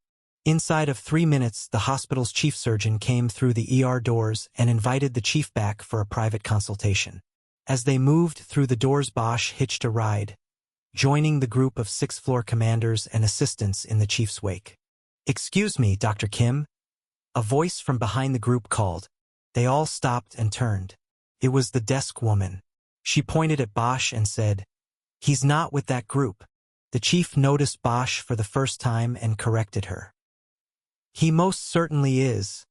Inside of 3 minutes, the hospital's chief surgeon came through the ER doors and invited the chief back for a private consultation. As they moved through the doors, Bosch hitched a ride, joining the group of 6th-floor commanders and assistants in the chief's wake. "Excuse me, Dr. Kim?" a voice from behind the group called. They all stopped and turned. It was the desk woman. She pointed at Bosch and said, "He's not with that group." The chief noticed Bosch for the first time and corrected her. "He most certainly is,"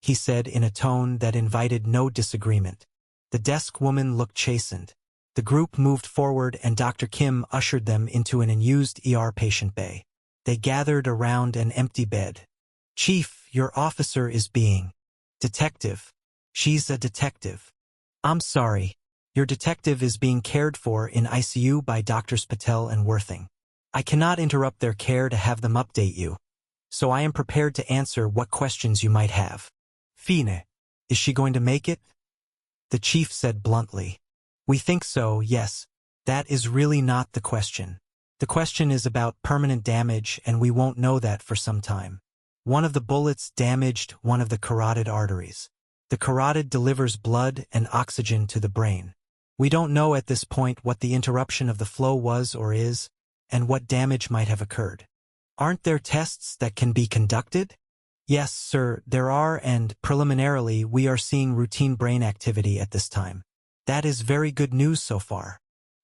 he said in a tone that invited no disagreement. The desk woman looked chastened. The group moved forward and Dr. Kim ushered them into an unused ER patient bay. They gathered around an empty bed. "Chief, your officer is being..." "Detective." "She's a detective." "I'm sorry. Your detective is being cared for in ICU by Drs. Patel and Worthing. I cannot interrupt their care to have them update you, so I am prepared to answer what questions you might have." "Fine. Is she going to make it?" the chief said bluntly. "We think so, yes. That is really not the question. The question is about permanent damage and we won't know that for some time. One of the bullets damaged one of the carotid arteries. The carotid delivers blood and oxygen to the brain. We don't know at this point what the interruption of the flow was or is, and what damage might have occurred." "Aren't there tests that can be conducted?" "Yes, sir, there are, and preliminarily we are seeing routine brain activity at this time. That is very good news so far."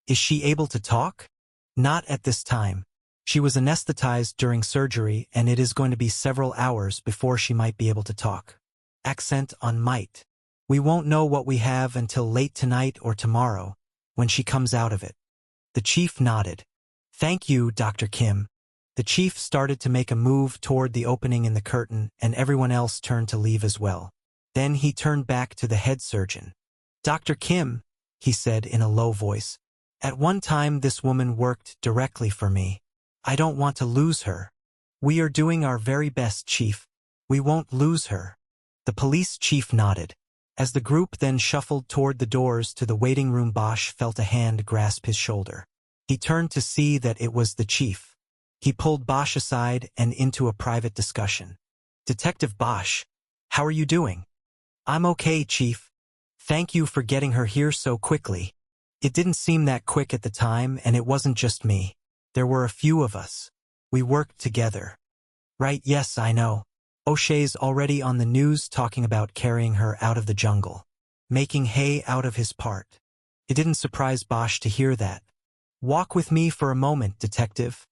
"Is she able to talk?" "Not at this time. She was anesthetized during surgery and it is going to be several hours before she might be able to talk." Accent on might. "We won't know what we have until late tonight or tomorrow, when she comes out of it." The chief nodded. "Thank you, Dr. Kim." The chief started to make a move toward the opening in the curtain and everyone else turned to leave as well. Then he turned back to the head surgeon. "Dr. Kim," he said in a low voice, "at one time this woman worked directly for me. I don't want to lose her." "We are doing our very best, Chief. We won't lose her." The police chief nodded. As the group then shuffled toward the doors to the waiting room, Bosch felt a hand grasp his shoulder. He turned to see that it was the chief. He pulled Bosch aside and into a private discussion. "Detective Bosch, how are you doing?" "I'm okay, Chief. Thank you for getting her here so quickly. It didn't seem that quick at the time and it wasn't just me. There were a few of us. We worked together." "Right, yes, I know. O'Shea's already on the news talking about carrying her out of the jungle. Making hay out of his part." It didn't surprise Bosch to hear that. "Walk with me for a moment, detective,"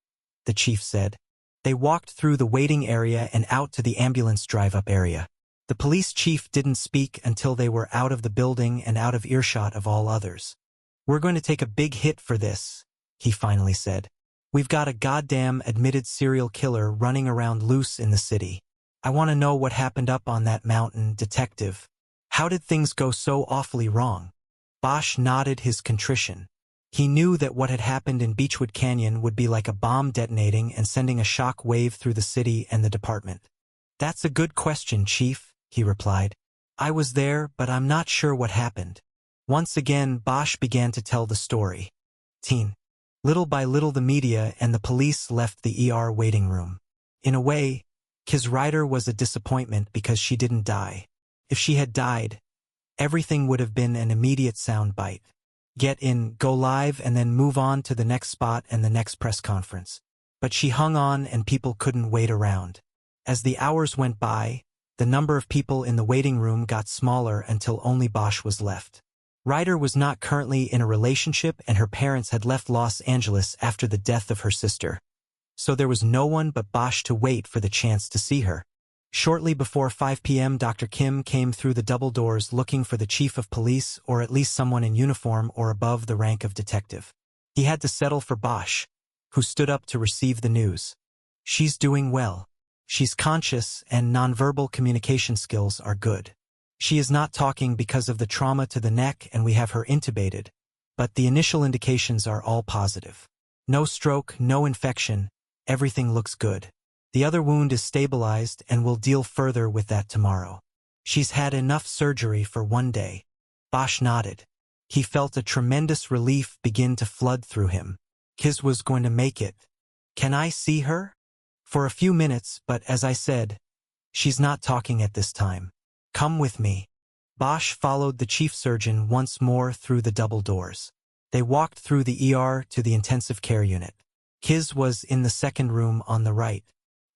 the chief said. They walked through the waiting area and out to the ambulance drive-up area. The police chief didn't speak until they were out of the building and out of earshot of all others. "We're going to take a big hit for this," he finally said. "We've got a goddamn admitted serial killer running around loose in the city. I want to know what happened up on that mountain, detective. How did things go so awfully wrong? Bosch nodded his contrition. He knew that what had happened in Beechwood Canyon would be like a bomb detonating and sending a shock wave through the city and the department. That's a good question, Chief, he replied. I was there, but I'm not sure what happened. Once again, Bosch began to tell the story. Little by little the media and the police left the ER waiting room. In a way, Kis Ryder was a disappointment because she didn't die. If she had died, everything would have been an immediate soundbite. Get in, go live, and then move on to the next spot and the next press conference. But she hung on and people couldn't wait around. As the hours went by, the number of people in the waiting room got smaller until only Bosch was left. Ryder was not currently in a relationship and her parents had left Los Angeles after the death of her sister. So there was no one but Bosch to wait for the chance to see her. Shortly before 5 p.m. Dr. Kim came through the double doors looking for the chief of police or at least someone in uniform or above the rank of detective. He had to settle for Bosch, who stood up to receive the news. She's doing well. She's conscious and nonverbal communication skills are good. She is not talking because of the trauma to the neck and we have her intubated, but the initial indications are all positive. No stroke, no infection, everything looks good. The other wound is stabilized and we'll deal further with that tomorrow. She's had enough surgery for one day. Bosch nodded. He felt a tremendous relief begin to flood through him. Kis was going to make it. Can I see her? For a few minutes, but as I said, she's not talking at this time. Come with me. Bosch followed the chief surgeon once more through the double doors. They walked through the ER to the intensive care unit. Kis was in the second room on the right.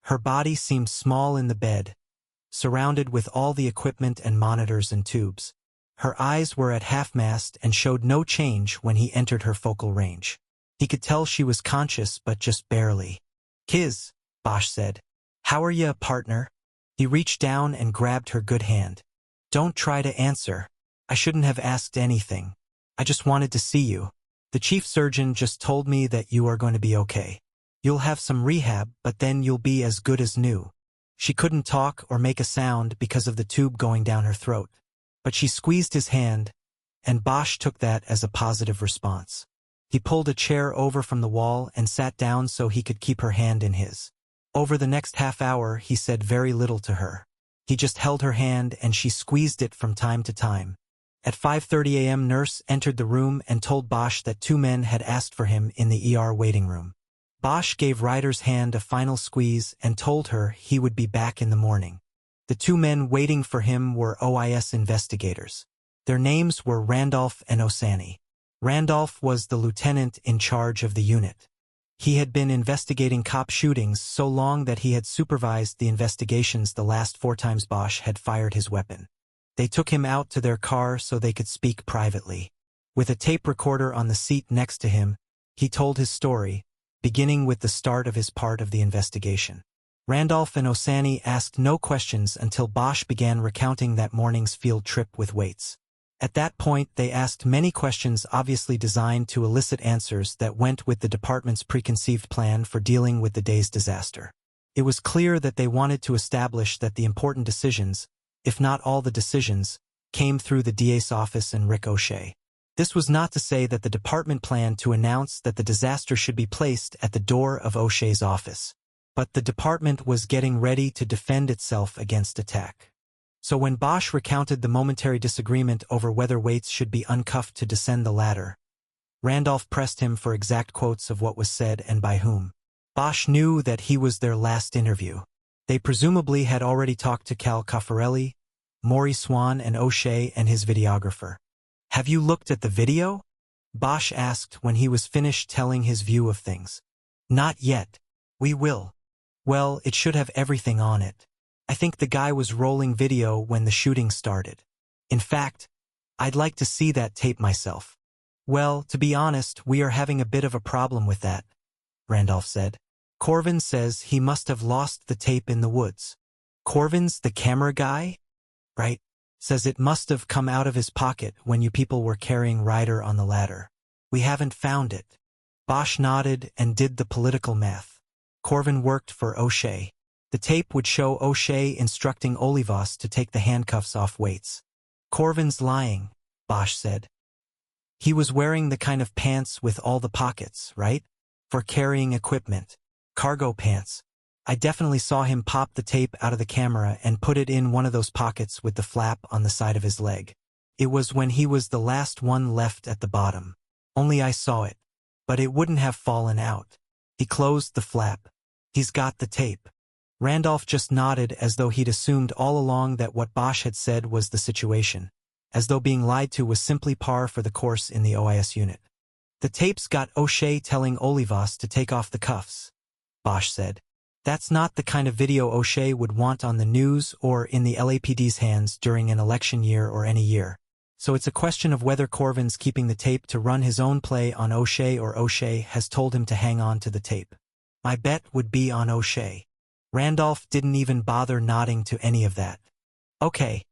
Her body seemed small in the bed, surrounded with all the equipment and monitors and tubes. Her eyes were at half-mast and showed no change when he entered her focal range. He could tell she was conscious, but just barely. Kis, Bosch said. How are ya, partner? He reached down and grabbed her good hand. Don't try to answer. I shouldn't have asked anything. I just wanted to see you. The chief surgeon just told me that you are going to be okay. You'll have some rehab, but then you'll be as good as new. She couldn't talk or make a sound because of the tube going down her throat. But she squeezed his hand, and Bosch took that as a positive response. He pulled a chair over from the wall and sat down so he could keep her hand in his. Over the next half hour, he said very little to her. He just held her hand and she squeezed it from time to time. At 5:30 a.m. nurse entered the room and told Bosch that 2 men had asked for him in the ER waiting room. Bosch gave Ryder's hand a final squeeze and told her he would be back in the morning. The 2 men waiting for him were OIS investigators. Their names were Randolph and Osani. Randolph was the lieutenant in charge of the unit. He had been investigating cop shootings so long that he had supervised the investigations the last 4 times Bosch had fired his weapon. They took him out to their car so they could speak privately. With a tape recorder on the seat next to him, he told his story, beginning with the start of his part of the investigation. Randolph and Osani asked no questions until Bosch began recounting that morning's field trip with weights. At that point, they asked many questions obviously designed to elicit answers that went with the department's preconceived plan for dealing with the day's disaster. It was clear that they wanted to establish that the important decisions, if not all the decisions, came through the DA's office and Rick O'Shea. This was not to say that the department planned to announce that the disaster should be placed at the door of O'Shea's office. But the department was getting ready to defend itself against attack. So when Bosch recounted the momentary disagreement over whether weights should be uncuffed to descend the ladder, Randolph pressed him for exact quotes of what was said and by whom. Bosch knew that he was their last interview. They presumably had already talked to Cal Caffarelli, Maury Swan, and O'Shea and his videographer. Have you looked at the video? Bosch asked when he was finished telling his view of things. Not yet. We will. Well, it should have everything on it. I think the guy was rolling video when the shooting started. In fact, I'd like to see that tape myself. Well, to be honest, we are having a bit of a problem with that, Randolph said. Corvin says he must have lost the tape in the woods. Corvin's the camera guy? Right? Says it must have come out of his pocket when you people were carrying Ryder on the ladder. We haven't found it. Bosch nodded and did the political math. Corvin worked for O'Shea. The tape would show O'Shea instructing Olivas to take the handcuffs off weights. Corvin's lying, Bosch said. He was wearing the kind of pants with all the pockets, right? For carrying equipment. Cargo pants. I definitely saw him pop the tape out of the camera and put it in one of those pockets with the flap on the side of his leg. It was when he was the last one left at the bottom. Only I saw it. But it wouldn't have fallen out. He closed the flap. He's got the tape. Randolph just nodded as though he'd assumed all along that what Bosch had said was the situation, as though being lied to was simply par for the course in the OIS unit. The tapes got O'Shea telling Olivas to take off the cuffs, Bosch said. That's not the kind of video O'Shea would want on the news or in the LAPD's hands during an election year or any year. So it's a question of whether Corvin's keeping the tape to run his own play on O'Shea or O'Shea has told him to hang on to the tape. My bet would be on O'Shea. Randolph didn't even bother nodding to any of that. Okay,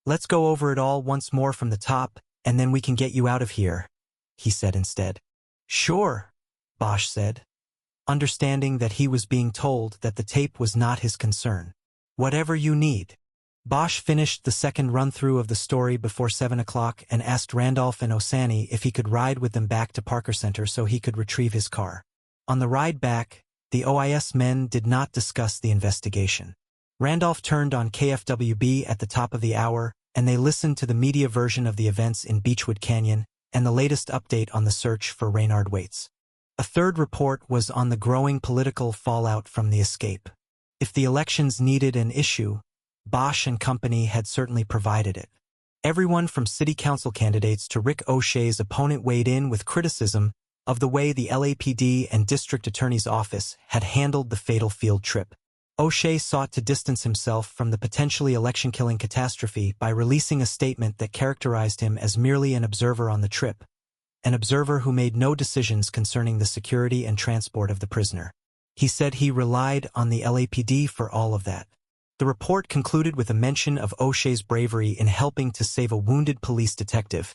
let's go over it all once more from the top, and then we can get you out of here, he said instead. Sure, Bosch said, understanding that he was being told that the tape was not his concern. Whatever you need. Bosch finished the second run-through of the story before 7 o'clock and asked Randolph and Osani if he could ride with them back to Parker Center so he could retrieve his car. On the ride back, the OIS men did not discuss the investigation. Randolph turned on KFWB at the top of the hour, and they listened to the media version of the events in Beechwood Canyon and the latest update on the search for Raynard Waits. A third report was on the growing political fallout from the escape. If the elections needed an issue, Bosch and company had certainly provided it. Everyone from city council candidates to Rick O'Shea's opponent weighed in with criticism of the way the LAPD and district attorney's office had handled the fatal field trip. O'Shea sought to distance himself from the potentially election-killing catastrophe by releasing a statement that characterized him as merely an observer on the trip, an observer who made no decisions concerning the security and transport of the prisoner. He said he relied on the LAPD for all of that. The report concluded with a mention of O'Shea's bravery in helping to save a wounded police detective,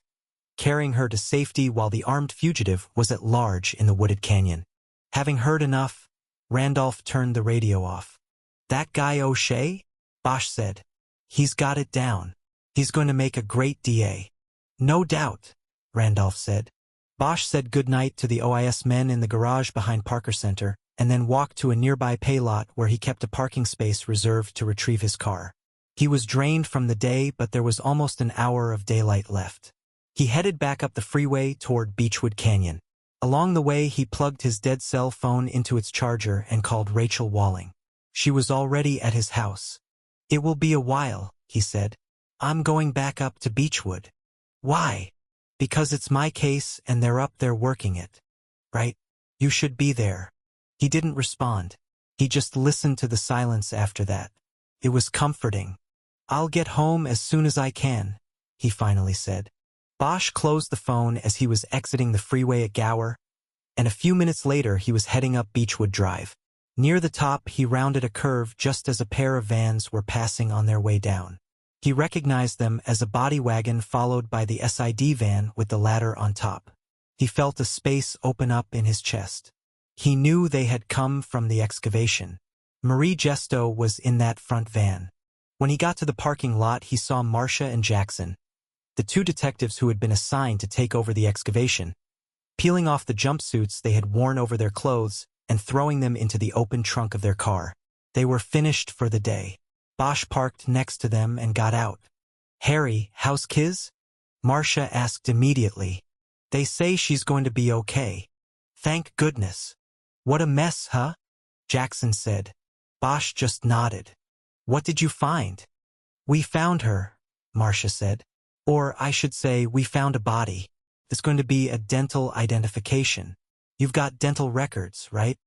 carrying her to safety while the armed fugitive was at large in the wooded canyon. Having heard enough, Randolph turned the radio off. That guy O'Shea? Bosch said. He's got it down. He's going to make a great DA. No doubt, Randolph said. Bosch said goodnight to the OIS men in the garage behind Parker Center, and then walked to a nearby pay lot where he kept a parking space reserved to retrieve his car. He was drained from the day, but there was almost an hour of daylight left. He headed back up the freeway toward Beechwood Canyon. Along the way, he plugged his dead cell phone into its charger and called Rachel Walling. She was already at his house. It will be a while, he said. I'm going back up to Beechwood. Why? Because it's my case and they're up there working it. Right? You should be there. He didn't respond. He just listened to the silence after that. It was comforting. I'll get home as soon as I can, he finally said. Bosch closed the phone as he was exiting the freeway at Gower, and a few minutes later he was heading up Beechwood Drive. Near the top, he rounded a curve just as a pair of vans were passing on their way down. He recognized them as a body wagon followed by the SID van with the ladder on top. He felt a space open up in his chest. He knew they had come from the excavation. Marie Gesto was in that front van. When he got to the parking lot, he saw Marcia and Jackson, the two detectives who had been assigned to take over the excavation, peeling off the jumpsuits they had worn over their clothes and throwing them into the open trunk of their car. They were finished for the day. Bosch parked next to them and got out. Harry, how's Kiz? Marcia asked immediately. They say she's going to be okay. Thank goodness. What a mess, huh? Jackson said. Bosch just nodded. What did you find? We found her, Marcia said. Or I should say, we found a body. There's going to be a dental identification. You've got dental records, right?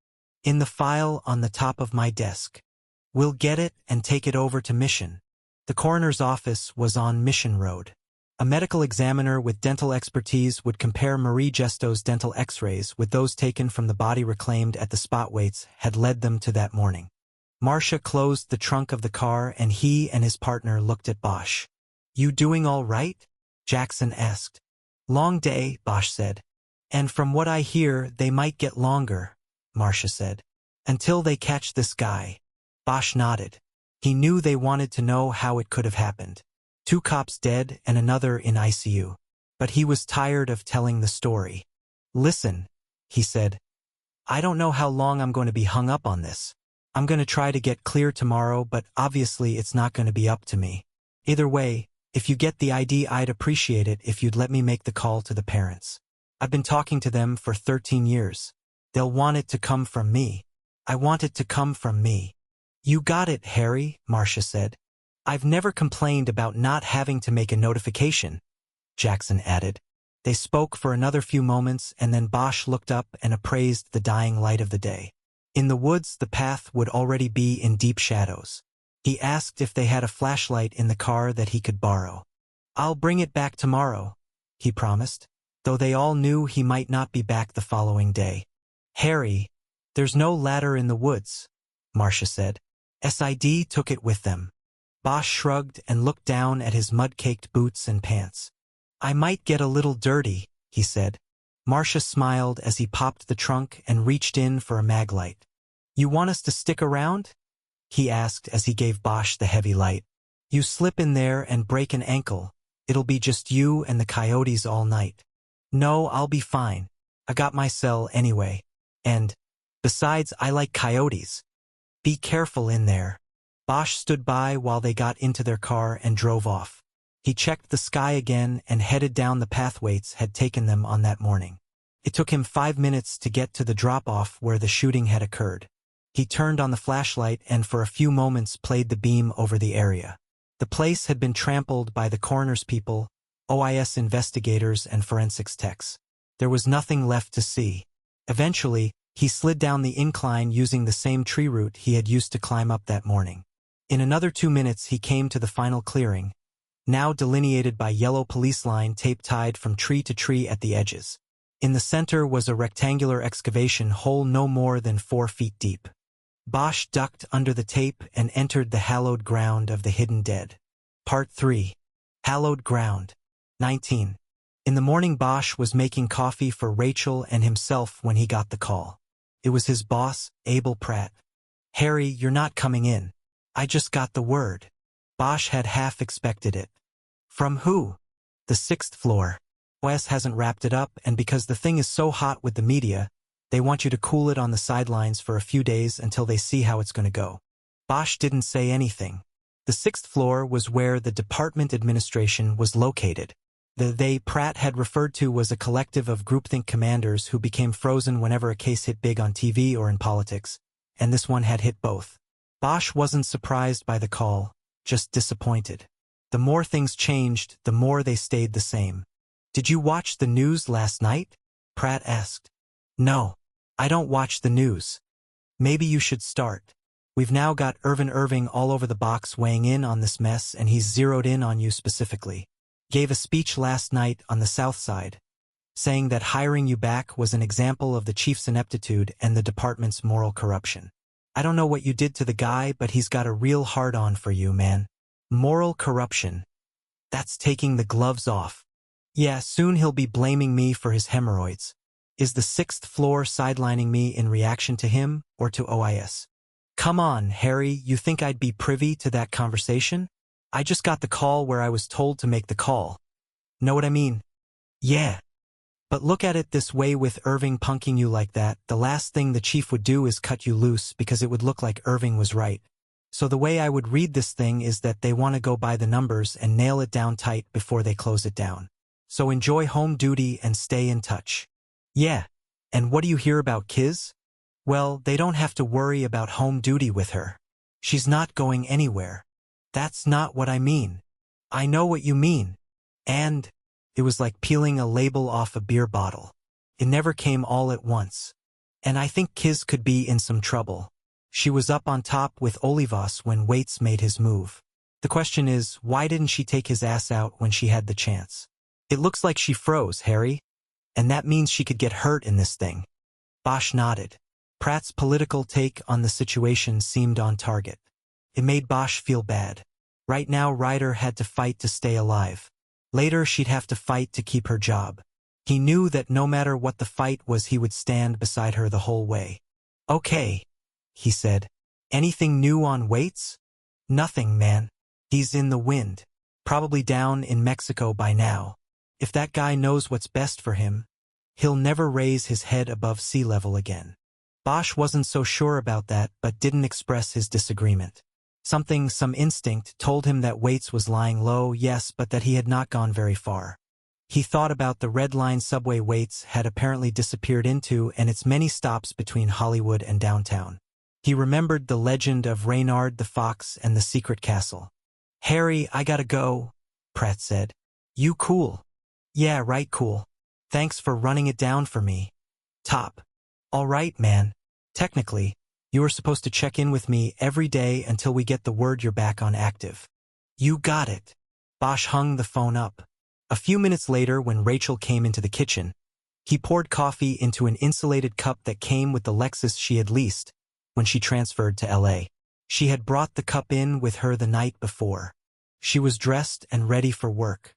In the file on the top of my desk. We'll get it and take it over to Mission. The coroner's office was on Mission Road. A medical examiner with dental expertise would compare Marie Gesto's dental x-rays with those taken from the body reclaimed at the spot weights had led them to that morning. Marcia closed the trunk of the car and he and his partner looked at Bosch. You doing all right? Jackson asked. Long day, Bosch said. And from what I hear, they might get longer, Marcia said. Until they catch this guy. Bosch nodded. He knew they wanted to know how it could have happened. 2 cops dead and another in ICU. But he was tired of telling the story. Listen, he said. I don't know how long I'm going to be hung up on this. I'm going to try to get clear tomorrow, but obviously it's not going to be up to me. Either way, if you get the ID, I'd appreciate it if you'd let me make the call to the parents. I've been talking to them for 13 years. They'll want it to come from me. I want it to come from me. You got it, Harry, Marcia said. I've never complained about not having to make a notification, Jackson added. They spoke for another few moments, and then Bosch looked up and appraised the dying light of the day. In the woods, the path would already be in deep shadows. He asked if they had a flashlight in the car that he could borrow. I'll bring it back tomorrow, he promised, though they all knew he might not be back the following day. Harry, there's no ladder in the woods, Marcia said. SID took it with them. Bosch shrugged and looked down at his mud-caked boots and pants. I might get a little dirty, he said. Marcia smiled as he popped the trunk and reached in for a mag light. You want us to stick around? He asked as he gave Bosch the heavy light. You slip in there and break an ankle. It'll be just you and the coyotes all night. No, I'll be fine. I got my cell anyway. And, besides, I like coyotes. Be careful in there. Bosch stood by while they got into their car and drove off. He checked the sky again and headed down the path Waits had taken them on that morning. It took him 5 minutes to get to the drop-off where the shooting had occurred. He turned on the flashlight and for a few moments played the beam over the area. The place had been trampled by the coroner's people, OIS investigators, and forensics techs. There was nothing left to see. Eventually, he slid down the incline using the same tree route he had used to climb up that morning. In another 2 minutes he came to the final clearing, now delineated by yellow police line tape tied from tree to tree at the edges. In the center was a rectangular excavation hole no more than 4 feet deep. Bosch ducked under the tape and entered the hallowed ground of the hidden dead. Part 3. Hallowed Ground. 19. In the morning, Bosch was making coffee for Rachel and himself when he got the call. It was his boss, Abel Pratt. Harry, you're not coming in. I just got the word. Bosch had half expected it. From who? The 6th floor. OS hasn't wrapped it up, and because the thing is so hot with the media, they want you to cool it on the sidelines for a few days until they see how it's going to go. Bosch didn't say anything. The 6th floor was where the department administration was located. The they Pratt had referred to was a collective of groupthink commanders who became frozen whenever a case hit big on TV or in politics, and this one had hit both. Bosch wasn't surprised by the call, just disappointed. The more things changed, the more they stayed the same. Did you watch the news last night? Pratt asked. No, I don't watch the news. Maybe you should start. We've now got Irving all over the box weighing in on this mess, and he's zeroed in on you specifically. Gave a speech last night on the South Side, saying that hiring you back was an example of the chief's ineptitude and the department's moral corruption. I don't know what you did to the guy, but he's got a real hard-on for you, man. Moral corruption. That's taking the gloves off. Yeah, soon he'll be blaming me for his hemorrhoids. Is the 6th floor sidelining me in reaction to him or to OIS? Come on, Harry, you think I'd be privy to that conversation? I just got the call where I was told to make the call. Know what I mean? Yeah. But look at it this way, with Irving punking you like that, the last thing the chief would do is cut you loose because it would look like Irving was right. So the way I would read this thing is that they want to go by the numbers and nail it down tight before they close it down. So enjoy home duty and stay in touch. Yeah. And what do you hear about Kiz? Well, they don't have to worry about home duty with her. She's not going anywhere. That's not what I mean. I know what you mean. And it was like peeling a label off a beer bottle. It never came all at once. And I think Kiz could be in some trouble. She was up on top with Olivas when Waits made his move. The question is, why didn't she take his ass out when she had the chance? It looks like she froze, Harry. And that means she could get hurt in this thing. Bosch nodded. Pratt's political take on the situation seemed on target. It made Bosch feel bad. Right now, Ryder had to fight to stay alive. Later, she'd have to fight to keep her job. He knew that no matter what the fight was, he would stand beside her the whole way. Okay, he said. Anything new on Waits? Nothing, man. He's in the wind. Probably down in Mexico by now. If that guy knows what's best for him, he'll never raise his head above sea level again. Bosch wasn't so sure about that but didn't express his disagreement. Some instinct told him that Waits was lying low, yes, but that he had not gone very far. He thought about the Red Line subway Waits had apparently disappeared into and its many stops between Hollywood and downtown. He remembered the legend of Reynard the Fox and the secret castle. "Harry, I gotta go," Pratt said. "You cool?" "Yeah, right, cool. Thanks for running it down for me." "Top. All right, man. Technically, you were supposed to check in with me every day until we get the word you're back on active." "You got it." Bosch hung the phone up. A few minutes later, when Rachel came into the kitchen, he poured coffee into an insulated cup that came with the Lexus she had leased when she transferred to LA. She had brought the cup in with her the night before. She was dressed and ready for work.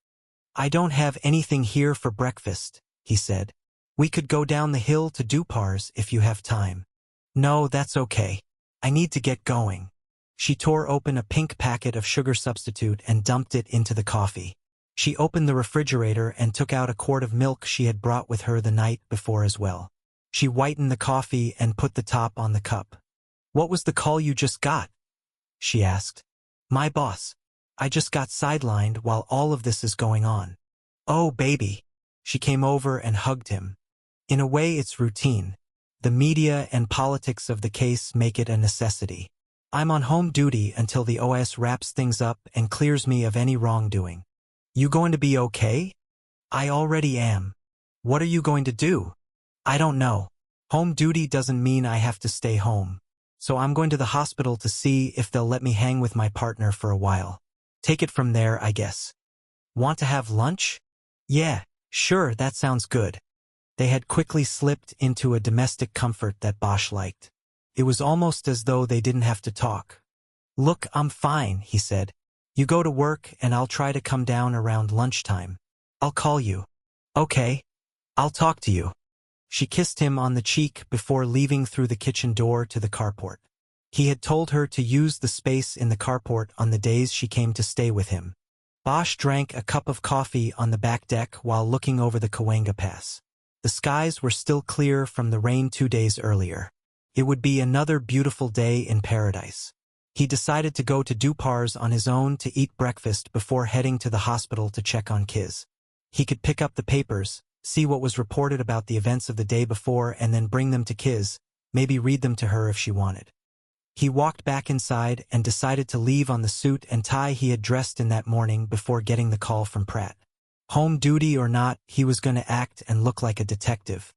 "I don't have anything here for breakfast," he said. "We could go down the hill to Dupar's if you have time." "No, that's okay. I need to get going." She tore open a pink packet of sugar substitute and dumped it into the coffee. She opened the refrigerator and took out a quart of milk she had brought with her the night before as well. She whitened the coffee and put the top on the cup. "What was the call you just got?" she asked. "My boss. I just got sidelined while all of this is going on." "Oh, baby." She came over and hugged him. "In a way, it's routine. The media and politics of the case make it a necessity. I'm on home duty until the OS wraps things up and clears me of any wrongdoing." "You going to be okay?" "I already am." "What are you going to do?" "I don't know. Home duty doesn't mean I have to stay home. So I'm going to the hospital to see if they'll let me hang with my partner for a while. Take it from there, I guess." "Want to have lunch?" "Yeah, sure, that sounds good." They had quickly slipped into a domestic comfort that Bosch liked. It was almost as though they didn't have to talk. "Look, I'm fine," he said. "You go to work and I'll try to come down around lunchtime. I'll call you." "Okay. I'll talk to you." She kissed him on the cheek before leaving through the kitchen door to the carport. He had told her to use the space in the carport on the days she came to stay with him. Bosch drank a cup of coffee on the back deck while looking over the Cahuenga Pass. The skies were still clear from the rain 2 days earlier. It would be another beautiful day in paradise. He decided to go to Dupar's on his own to eat breakfast before heading to the hospital to check on Kiz. He could pick up the papers, see what was reported about the events of the day before, and then bring them to Kiz, maybe read them to her if she wanted. He walked back inside and decided to leave on the suit and tie he had dressed in that morning before getting the call from Pratt. Home duty or not, he was going to act and look like a detective.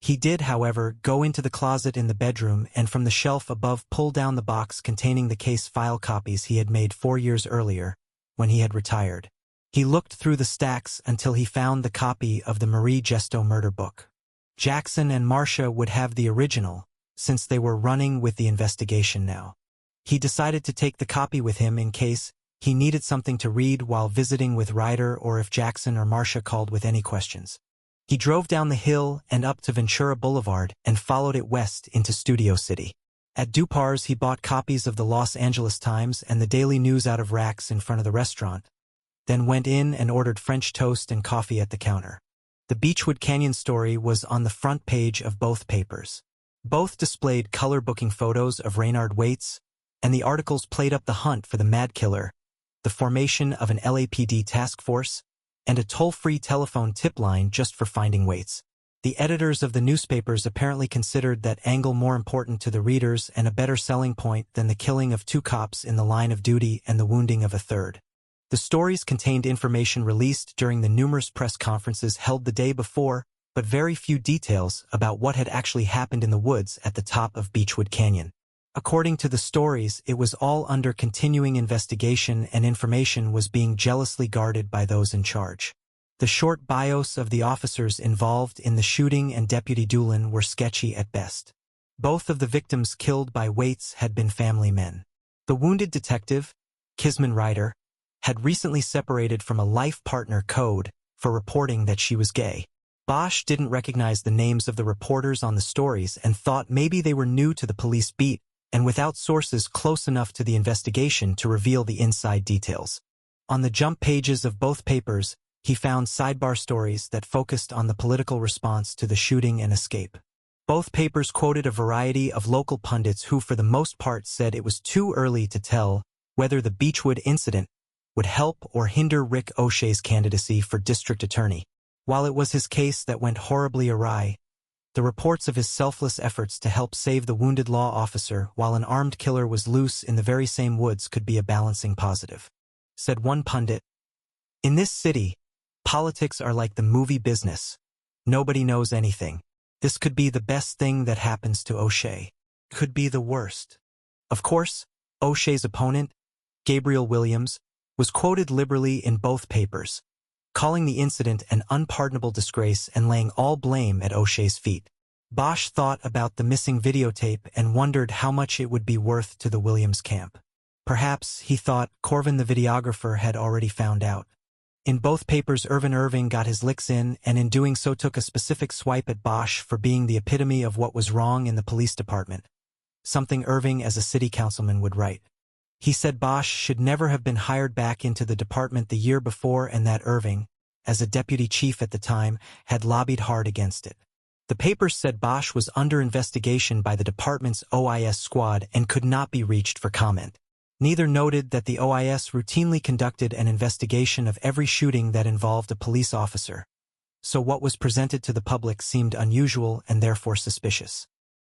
He did, however, go into the closet in the bedroom and from the shelf above pull down the box containing the case file copies he had made 4 years earlier, when he had retired. He looked through the stacks until he found the copy of the Marie Gesto murder book. Jackson and Marcia would have the original, since they were running with the investigation now. He decided to take the copy with him in case he needed something to read while visiting with Ryder or if Jackson or Marcia called with any questions. He drove down the hill and up to Ventura Boulevard and followed it west into Studio City. At Dupar's, he bought copies of the Los Angeles Times and the Daily News out of racks in front of the restaurant, then went in and ordered French toast and coffee at the counter. The Beechwood Canyon story was on the front page of both papers. Both displayed color booking photos of Reynard Waits, and the articles played up the hunt for the Mad Killer, the formation of an LAPD task force, and a toll-free telephone tip line just for finding Waits. The editors of the newspapers apparently considered that angle more important to the readers and a better selling point than the killing of 2 cops in the line of duty and the wounding of a third. The stories contained information released during the numerous press conferences held the day before, but very few details about what had actually happened in the woods at the top of Beechwood Canyon. According to the stories, it was all under continuing investigation and information was being jealously guarded by those in charge. The short bios of the officers involved in the shooting and Deputy Doolin were sketchy at best. Both of the victims killed by Waits had been family men. The wounded detective, Kisman Ryder, had recently separated from a life partner code for reporting that she was gay. Bosch didn't recognize the names of the reporters on the stories and thought maybe they were new to the police beat and without sources close enough to the investigation to reveal the inside details. On the jump pages of both papers, he found sidebar stories that focused on the political response to the shooting and escape. Both papers quoted a variety of local pundits who for the most part said it was too early to tell whether the Beechwood incident would help or hinder Rick O'Shea's candidacy for district attorney. While it was his case that went horribly awry, the reports of his selfless efforts to help save the wounded law officer while an armed killer was loose in the very same woods could be a balancing positive. Said one pundit, "In this city, politics are like the movie business. Nobody knows anything. This could be the best thing that happens to O'Shea. Could be the worst." Of course, O'Shea's opponent, Gabriel Williams, was quoted liberally in both papers, calling the incident an unpardonable disgrace and laying all blame at O'Shea's feet. Bosch thought about the missing videotape and wondered how much it would be worth to the Williams camp. Perhaps, he thought, Corvin the videographer had already found out. In both papers, Irvin Irving got his licks in, and in doing so took a specific swipe at Bosch for being the epitome of what was wrong in the police department, something Irving as a city councilman would write. He said Bosch should never have been hired back into the department the year before and that Irving, as a deputy chief at the time, had lobbied hard against it. The papers said Bosch was under investigation by the department's OIS squad and could not be reached for comment. Neither noted that the OIS routinely conducted an investigation of every shooting that involved a police officer. So what was presented to the public seemed unusual and therefore suspicious.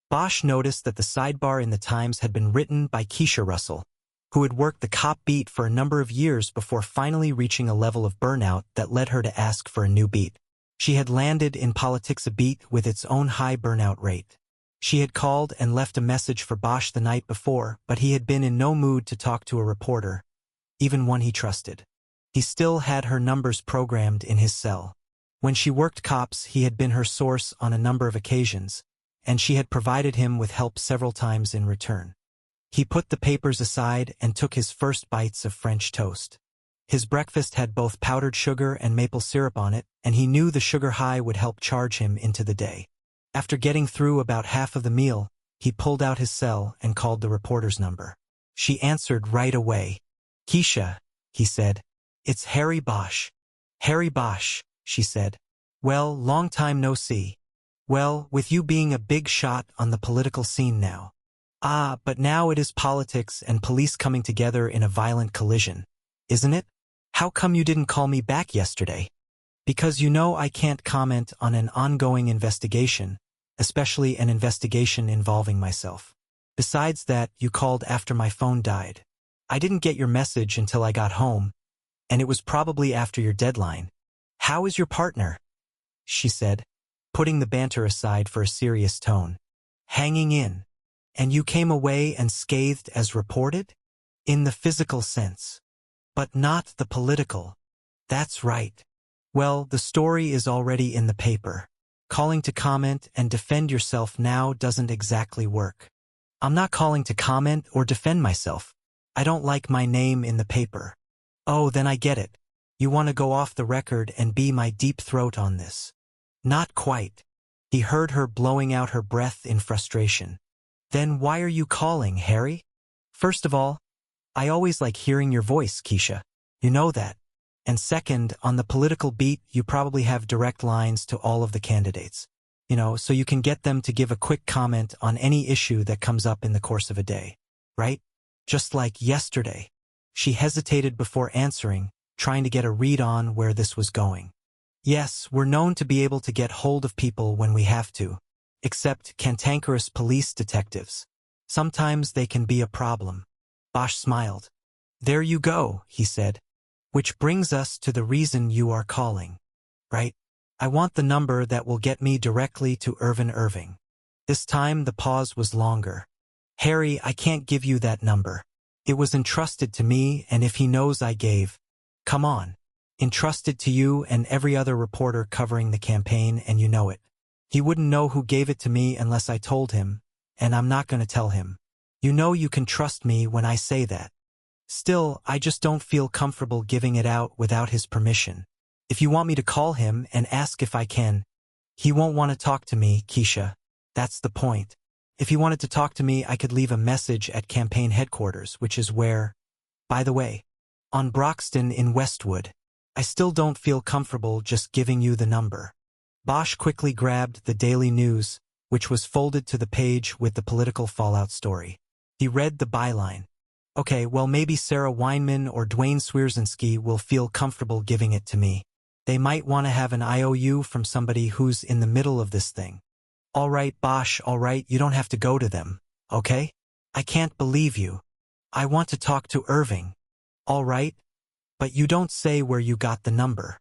Bosch noticed that the sidebar in the Times had been written by Keisha Russell, who had worked the cop beat for a number of years before finally reaching a level of burnout that led her to ask for a new beat. She had landed in politics a beat with its own high burnout rate. She had called and left a message for Bosch the night before, but he had been in no mood to talk to a reporter, even one he trusted. He still had her numbers programmed in his cell. When she worked cops, he had been her source on a number of occasions, and she had provided him with help several times in return. He put the papers aside and took his first bites of French toast. His breakfast had both powdered sugar and maple syrup on it, and he knew the sugar high would help charge him into the day. After getting through about half of the meal, he pulled out his cell and called the reporter's number. She answered right away. "Keisha," he said. "It's Harry Bosch." "Harry Bosch," she said. "Well, long time no see. Well, with you being a big shot on the political scene now." "Ah, but now it is politics and police coming together in a violent collision, isn't it? How come you didn't call me back yesterday?" "Because you know I can't comment on an ongoing investigation, especially an investigation involving myself. Besides that, you called after my phone died. I didn't get your message until I got home, and it was probably after your deadline. How is your partner?" she said, putting the banter aside for a serious tone. "Hanging in. And you came away unscathed as reported? In the physical sense. But not the political." "That's right. Well, the story is already in the paper. Calling to comment and defend yourself now doesn't exactly work." "I'm not calling to comment or defend myself. I don't like my name in the paper." "Oh, then I get it. You want to go off the record and be my deep throat on this." "Not quite." He heard her blowing out her breath in frustration. "Then why are you calling, Harry?" "First of all, I always like hearing your voice, Keisha. You know that. And second, on the political beat, you probably have direct lines to all of the candidates. So you can get them to give a quick comment on any issue that comes up in the course of a day. Right? Just like yesterday." She hesitated before answering, trying to get a read on where this was going. "Yes, we're known to be able to get hold of people when we have to. Except cantankerous police detectives. Sometimes they can be a problem." Bosch smiled. "There you go," he said. "Which brings us to the reason you are calling. Right? I want the number that will get me directly to Irvin Irving." This time the pause was longer. "Harry, I can't give you that number. It was entrusted to me, and if he knows I gave..." "Come on. Entrusted to you and every other reporter covering the campaign, and you know it. He wouldn't know who gave it to me unless I told him, and I'm not going to tell him. You know you can trust me when I say that. Still, I just don't feel comfortable giving it out without his permission. If you want me to call him and ask if I can..." "He won't want to talk to me, Keisha. That's the point. If he wanted to talk to me, I could leave a message at campaign headquarters, which is where... By the way, On Broxton in Westwood. I still don't feel comfortable just giving you the number. Bosch quickly grabbed the Daily News, which was folded to the page with the political fallout story. He read the byline. Okay, well maybe Sarah Weinman or Dwayne Swierczynski will feel comfortable giving it to me. They might want to have an IOU from somebody who's in the middle of this thing. All right, Bosch, all right, you don't have to go to them, okay? I can't believe you. I want to talk to Irving. All right? But you don't say where you got the number.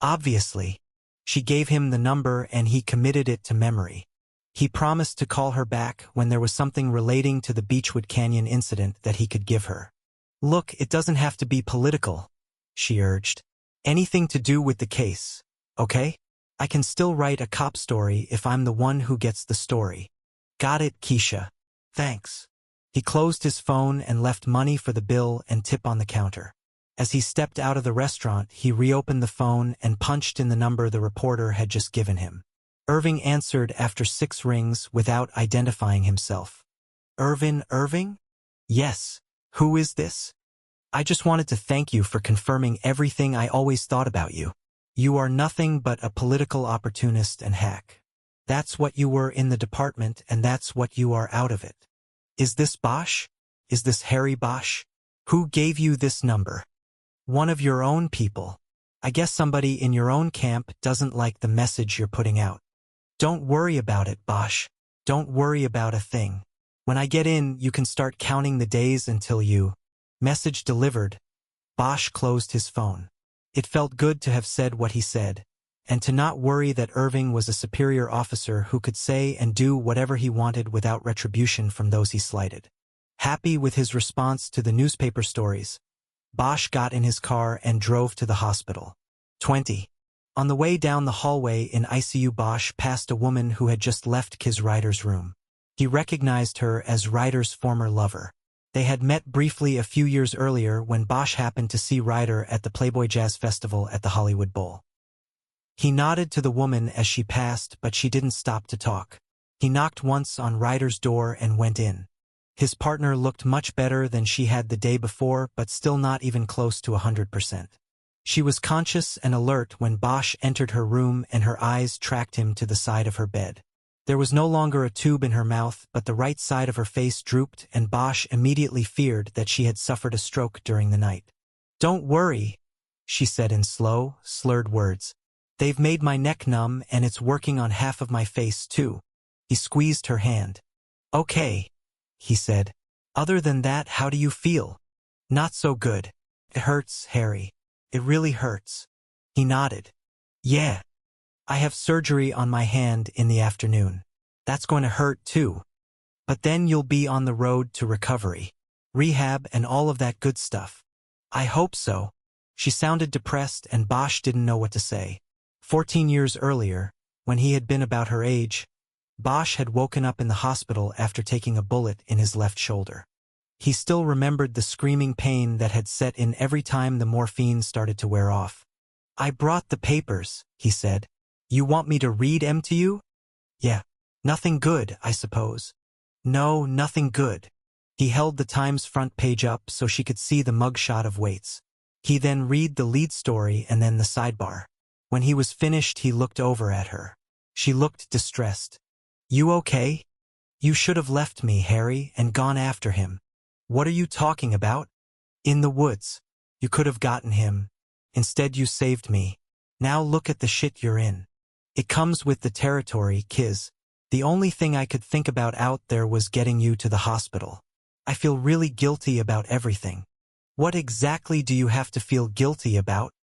Obviously. She gave him the number and he committed it to memory. He promised to call her back when there was something relating to the Beechwood Canyon incident that he could give her. Look, it doesn't have to be political, she urged. Anything to do with the case, okay? I can still write a cop story if I'm the one who gets the story. Got it, Keisha. Thanks. He closed his phone and left money for the bill and tip on the counter. As he stepped out of the restaurant, he reopened the phone and punched in the number the reporter had just given him. Irving answered after 6 rings without identifying himself. Irving? Yes. Who is this? I just wanted to thank you for confirming everything I always thought about you. You are nothing but a political opportunist and hack. That's what you were in the department and that's what you are out of it. Is this Bosch? Is this Harry Bosch? Who gave you this number? One of your own people. I guess somebody in your own camp doesn't like the message you're putting out. Don't worry about it, Bosch. Don't worry about a thing. When I get in, you can start counting the days until you... Message delivered. Bosch closed his phone. It felt good to have said what he said, and to not worry that Irving was a superior officer who could say and do whatever he wanted without retribution from those he slighted. Happy with his response to the newspaper stories, Bosch got in his car and drove to the hospital. 20. On the way down the hallway in ICU, Bosch passed a woman who had just left Kis Ryder's room. He recognized her as Ryder's former lover. They had met briefly a few years earlier when Bosch happened to see Ryder at the Playboy Jazz Festival at the Hollywood Bowl. He nodded to the woman as she passed, but she didn't stop to talk. He knocked once on Ryder's door and went in. His partner looked much better than she had the day before, but still not even close to 100%. She was conscious and alert when Bosch entered her room and her eyes tracked him to the side of her bed. There was no longer a tube in her mouth, but the right side of her face drooped, and Bosch immediately feared that she had suffered a stroke during the night. "Don't worry," she said in slow, slurred words. "They've made my neck numb and it's working on half of my face too." He squeezed her hand. "Okay," he said. "Other than that, how do you feel?" "Not so good. It hurts, Harry. It really hurts." He nodded. "Yeah. I have surgery on my hand in the afternoon. That's going to hurt too. But then you'll be on the road to recovery. Rehab and all of that good stuff." "I hope so." She sounded depressed and Bosch didn't know what to say. 14 years earlier, when he had been about her age, Bosch had woken up in the hospital after taking a bullet in his left shoulder. He still remembered the screaming pain that had set in every time the morphine started to wear off. "I brought the papers," he said. "You want me to read 'em to you?" "Yeah. Nothing good, I suppose." "No, nothing good." He held the Times front page up so she could see the mugshot of Waits. He then read the lead story and then the sidebar. When he was finished, he looked over at her. She looked distressed. "You okay? You should have left me, Harry, and gone after him." "What are you talking about?" "In the woods. You could have gotten him. Instead you saved me. Now look at the shit you're in. It comes with the territory, Kis. The only thing I could think about out there was getting you to the hospital. I feel really guilty about everything." "What exactly do you have to feel guilty about?"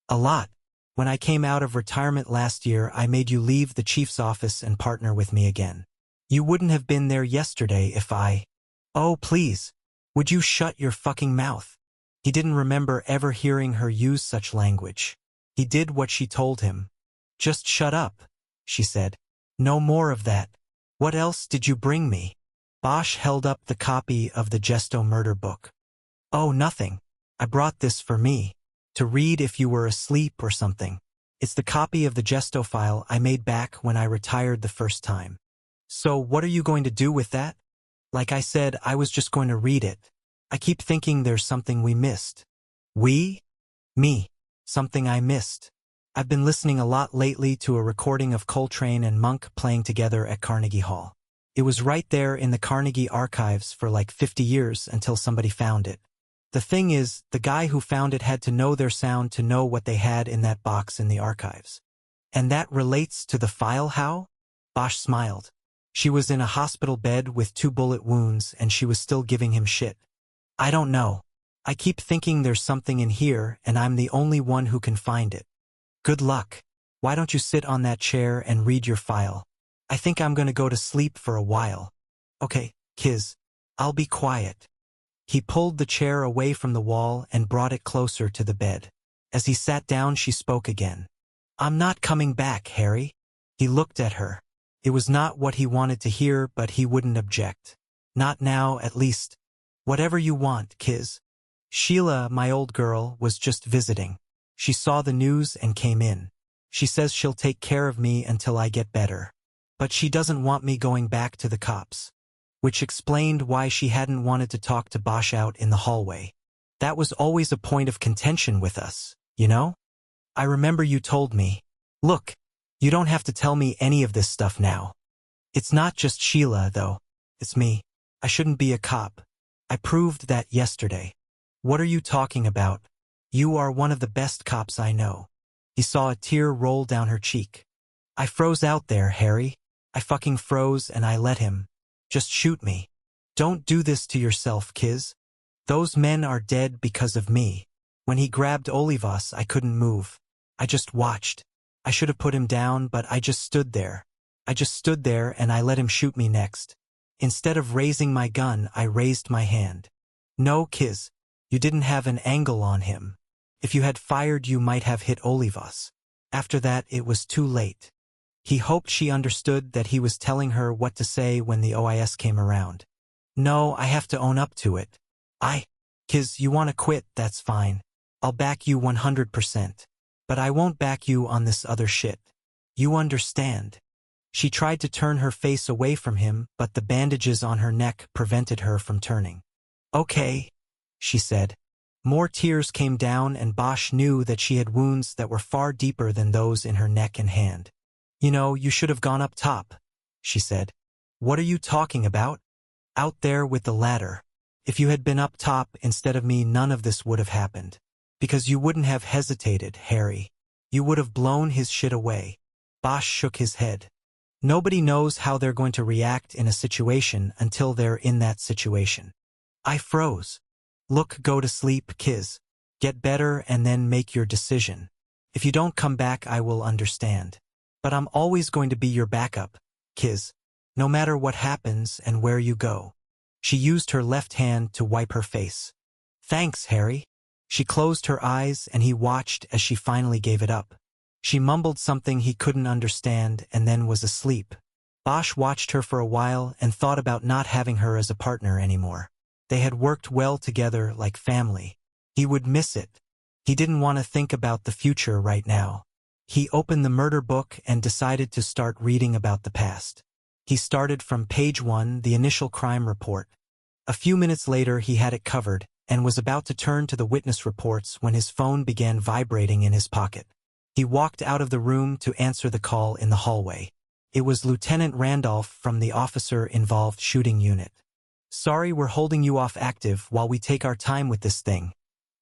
"A lot. When I came out of retirement last year, I made you leave the chief's office and partner with me again. You wouldn't have been there yesterday if I..." "Oh, please. Would you shut your fucking mouth?" He didn't remember ever hearing her use such language. He did what she told him. "Just shut up," she said. "No more of that. What else did you bring me?" Bosch held up the copy of the Gesto murder book. "Oh, nothing. I brought this for me. To read if you were asleep or something. It's the copy of the Gesto file I made back when I retired the first time." "So what are you going to do with that?" "Like I said, I was just going to read it. I keep thinking there's something we missed." We? Me. Something I missed. I've been listening a lot lately to a recording of Coltrane and Monk playing together at Carnegie Hall. It was right there in the Carnegie archives for like 50 years until somebody found it. The thing is, the guy who found it had to know their sound to know what they had in that box in the archives. And that relates to the file how? Bosch smiled. She was in a hospital bed with 2 bullet wounds and she was still giving him shit. I don't know. I keep thinking there's something in here and I'm the only one who can find it. Good luck. Why don't you sit on that chair and read your file? I think I'm gonna go to sleep for a while. Okay, Kiz. I'll be quiet. He pulled the chair away from the wall and brought it closer to the bed. As he sat down, she spoke again. I'm not coming back, Harry. He looked at her. It was not what he wanted to hear, but he wouldn't object. Not now, at least. Whatever you want, Kiz. Sheila, my old girl, was just visiting. She saw the news and came in. She says she'll take care of me until I get better. But she doesn't want me going back to the cops. Which explained why she hadn't wanted to talk to Bosch out in the hallway. That was always a point of contention with us, you know? I remember you told me, look, you don't have to tell me any of this stuff now. It's not just Sheila, though. It's me. I shouldn't be a cop. I proved that yesterday. What are you talking about? You are one of the best cops I know. He saw a tear roll down her cheek. I froze out there, Harry. I fucking froze and I let him. Just shoot me. Don't do this to yourself, Kiz. Those men are dead because of me. When he grabbed Olivas, I couldn't move. I just watched. I should have put him down, but I just stood there. I just stood there and I let him shoot me next. Instead of raising my gun, I raised my hand. No, Kiz. You didn't have an angle on him. If you had fired, you might have hit Olivas. After that, it was too late. He hoped she understood that he was telling her what to say when the OIS came around. No, I have to own up to it. Kiz, you want to quit, that's fine. I'll back you 100%. But I won't back you on this other shit. You understand. She tried to turn her face away from him, but the bandages on her neck prevented her from turning. Okay, she said. More tears came down and Bosch knew that she had wounds that were far deeper than those in her neck and hand. You know, you should have gone up top, she said. What are you talking about? Out there with the ladder. If you had been up top instead of me, none of this would have happened. Because you wouldn't have hesitated, Harry. You would have blown his shit away. Bosch shook his head. Nobody knows how they're going to react in a situation until they're in that situation. I froze. Look, go to sleep, Kiz. Get better and then make your decision. If you don't come back, I will understand. But I'm always going to be your backup, Kiz. No matter what happens and where you go. She used her left hand to wipe her face. Thanks, Harry. She closed her eyes and he watched as she finally gave it up. She mumbled something he couldn't understand and then was asleep. Bosch watched her for a while and thought about not having her as a partner anymore. They had worked well together like family. He would miss it. He didn't want to think about the future right now. He opened the murder book and decided to start reading about the past. He started from page 1, the initial crime report. A few minutes later he had it covered and was about to turn to the witness reports when his phone began vibrating in his pocket. He walked out of the room to answer the call in the hallway. It was Lieutenant Randolph from the officer-involved shooting unit. Sorry, we're holding you off active while we take our time with this thing,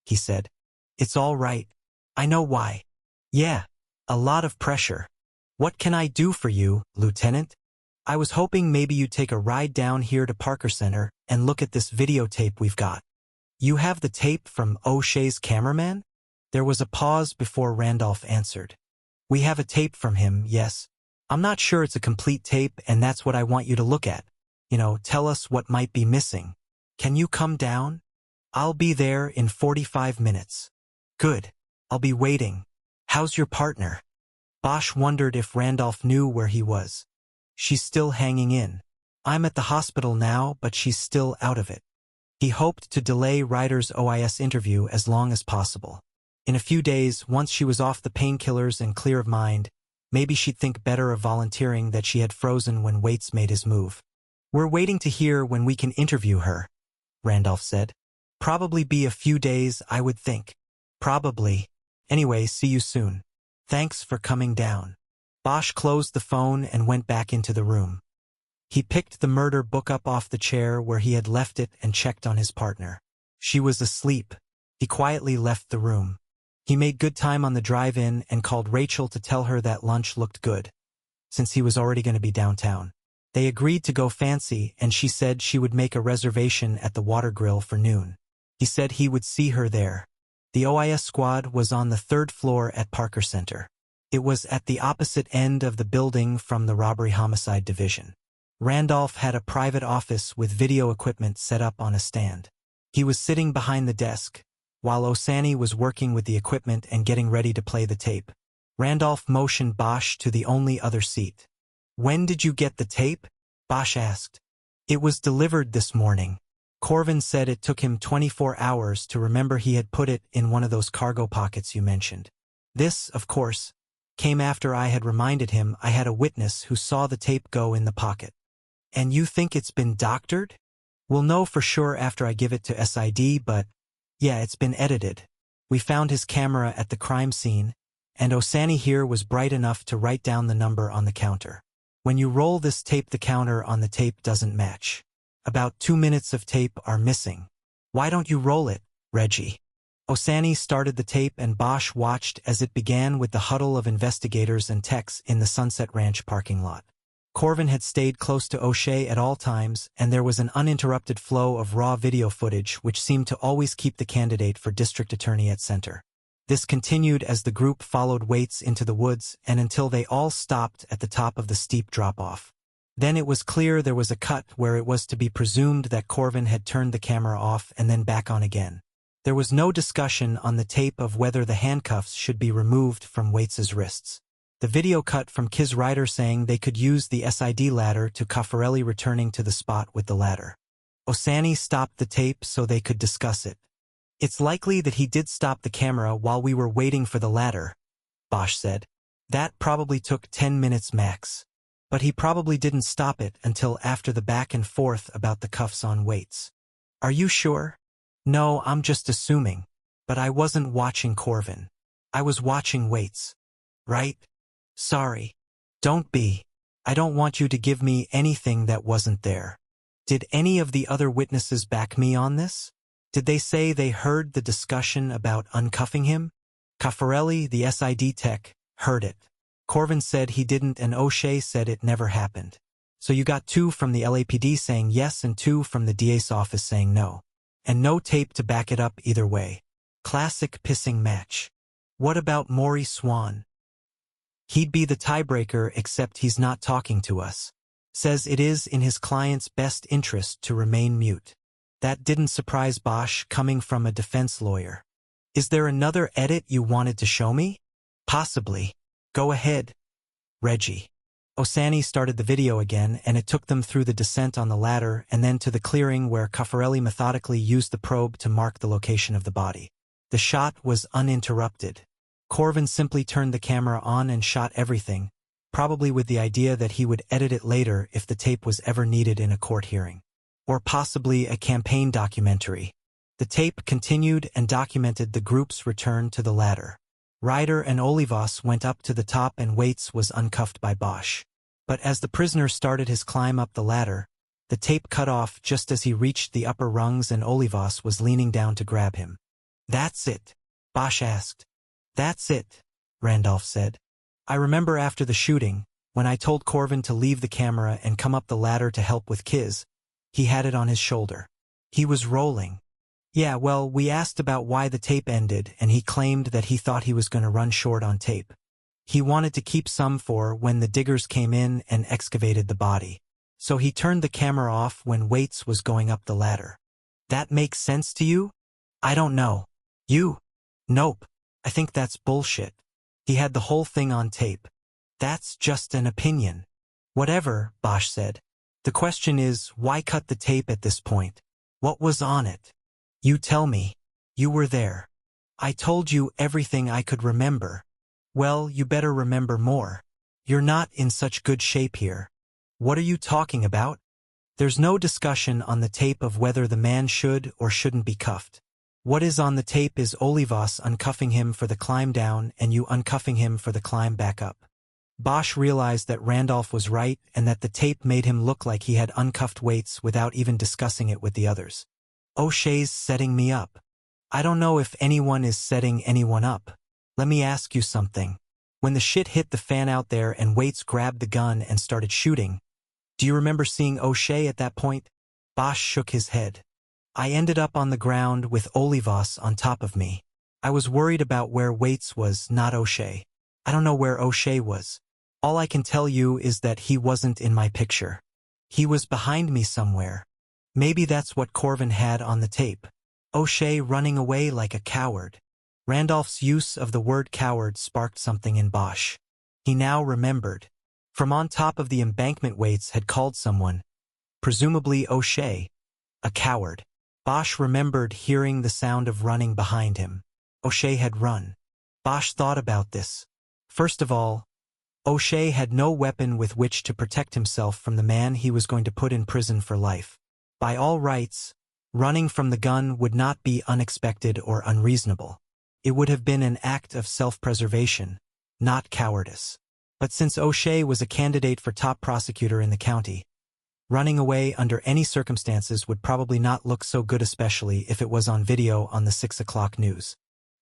he said. It's all right. I know why. Yeah, a lot of pressure. What can I do for you, Lieutenant? I was hoping maybe you'd take a ride down here to Parker Center and look at this videotape we've got. You have the tape from O'Shea's cameraman? There was a pause before Randolph answered. We have a tape from him, yes. I'm not sure it's a complete tape, and that's what I want you to look at. You know, tell us what might be missing. Can you come down? I'll be there in 45 minutes. Good. I'll be waiting. How's your partner? Bosch wondered if Randolph knew where he was. She's still hanging in. I'm at the hospital now, but she's still out of it. He hoped to delay Ryder's OIS interview as long as possible. In a few days, once she was off the painkillers and clear of mind, maybe she'd think better of volunteering that she had frozen when Waits made his move. We're waiting to hear when we can interview her, Randolph said. Probably be a few days, I would think. Probably. Anyway, see you soon. Thanks for coming down. Bosch closed the phone and went back into the room. He picked the murder book up off the chair where he had left it and checked on his partner. She was asleep. He quietly left the room. He made good time on the drive-in and called Rachel to tell her that lunch looked good, since he was already going to be downtown. They agreed to go fancy, and she said she would make a reservation at the Water Grill for noon. He said he would see her there. The OIS squad was on the 3rd floor at Parker Center. It was at the opposite end of the building from the robbery homicide division. Randolph had a private office with video equipment set up on a stand. He was sitting behind the desk, while Osani was working with the equipment and getting ready to play the tape. Randolph motioned Bosch to the only other seat. "When did you get the tape?" Bosch asked. "It was delivered this morning." Corvin said it took him 24 hours to remember he had put it in one of those cargo pockets you mentioned. This, of course, came after I had reminded him I had a witness who saw the tape go in the pocket. "And you think it's been doctored?" "We'll know for sure after I give it to SID, but yeah, it's been edited. We found his camera at the crime scene, and Osani here was bright enough to write down the number on the counter. When you roll this tape, the counter on the tape doesn't match. About 2 minutes of tape are missing. Why don't you roll it, Reggie?" Osani started the tape and Bosch watched as it began with the huddle of investigators and techs in the Sunset Ranch parking lot. Corvin had stayed close to O'Shea at all times, and there was an uninterrupted flow of raw video footage which seemed to always keep the candidate for district attorney at center. This continued as the group followed Waits into the woods and until they all stopped at the top of the steep drop-off. Then it was clear there was a cut where it was to be presumed that Corvin had turned the camera off and then back on again. There was no discussion on the tape of whether the handcuffs should be removed from Waits's wrists. The video cut from Kiz Ryder saying they could use the SID ladder to Caffarelli returning to the spot with the ladder. Osani stopped the tape so they could discuss it. "It's likely that he did stop the camera while we were waiting for the ladder," Bosch said. "That probably took 10 minutes max. But he probably didn't stop it until after the back and forth about the cuffs on Waits." "Are you sure?" "No, I'm just assuming. But I wasn't watching Corvin. I was watching Waits." "Right? Sorry. Don't be. I don't want you to give me anything that wasn't there." "Did any of the other witnesses back me on this? Did they say they heard the discussion about uncuffing him?" "Caffarelli, the SID tech, heard it. Corvin said he didn't and O'Shea said it never happened. So you got 2 from the LAPD saying yes and 2 from the DA's office saying no. And no tape to back it up either way. Classic pissing match. What about Maury Swan?" "He'd be the tiebreaker except he's not talking to us. Says it is in his client's best interest to remain mute." That didn't surprise Bosch coming from a defense lawyer. "Is there another edit you wanted to show me?" "Possibly. Go ahead, Reggie." Osani started the video again, and it took them through the descent on the ladder and then to the clearing where Caffarelli methodically used the probe to mark the location of the body. The shot was uninterrupted. Corvin simply turned the camera on and shot everything, probably with the idea that he would edit it later if the tape was ever needed in a court hearing. Or possibly a campaign documentary. The tape continued and documented the group's return to the ladder. Ryder and Olivas went up to the top and Waits was uncuffed by Bosch. But as the prisoner started his climb up the ladder, the tape cut off just as he reached the upper rungs and Olivas was leaning down to grab him. "That's it?" Bosch asked. "That's it," Randolph said. "I remember after the shooting, when I told Corvin to leave the camera and come up the ladder to help with Kiz, he had it on his shoulder. He was rolling. Yeah, well, we asked about why the tape ended, and he claimed that he thought he was going to run short on tape. He wanted to keep some for when the diggers came in and excavated the body. So he turned the camera off when Waits was going up the ladder. That makes sense to you? I don't know. You? Nope. I think that's bullshit. He had the whole thing on tape. That's just an opinion. Whatever, Bosch said. The question is, why cut the tape at this point? What was on it? You tell me. You were there. I told you everything I could remember. Well, you better remember more. You're not in such good shape here. What are you talking about? There's no discussion on the tape of whether the man should or shouldn't be cuffed. What is on the tape is Olivas uncuffing him for the climb down and you uncuffing him for the climb back up. Bosch realized that Randolph was right and that the tape made him look like he had uncuffed weights without even discussing it with the others. O'Shea's setting me up. I don't know if anyone is setting anyone up. Let me ask you something. When the shit hit the fan out there and Waits grabbed the gun and started shooting, do you remember seeing O'Shea at that point? Bosch shook his head. I ended up on the ground with Olivas on top of me. I was worried about where Waits was, not O'Shea. I don't know where O'Shea was. All I can tell you is that he wasn't in my picture. He was behind me somewhere. Maybe that's what Corvin had on the tape. O'Shea running away like a coward. Randolph's use of the word coward sparked something in Bosch. He now remembered. From on top of the embankment, Waits had called someone, presumably O'Shea, a coward. Bosch remembered hearing the sound of running behind him. O'Shea had run. Bosch thought about this. First of all, O'Shea had no weapon with which to protect himself from the man he was going to put in prison for life. By all rights, running from the gun would not be unexpected or unreasonable. It would have been an act of self-preservation, not cowardice. But since O'Shea was a candidate for top prosecutor in the county, running away under any circumstances would probably not look so good, especially if it was on video on the 6 o'clock news.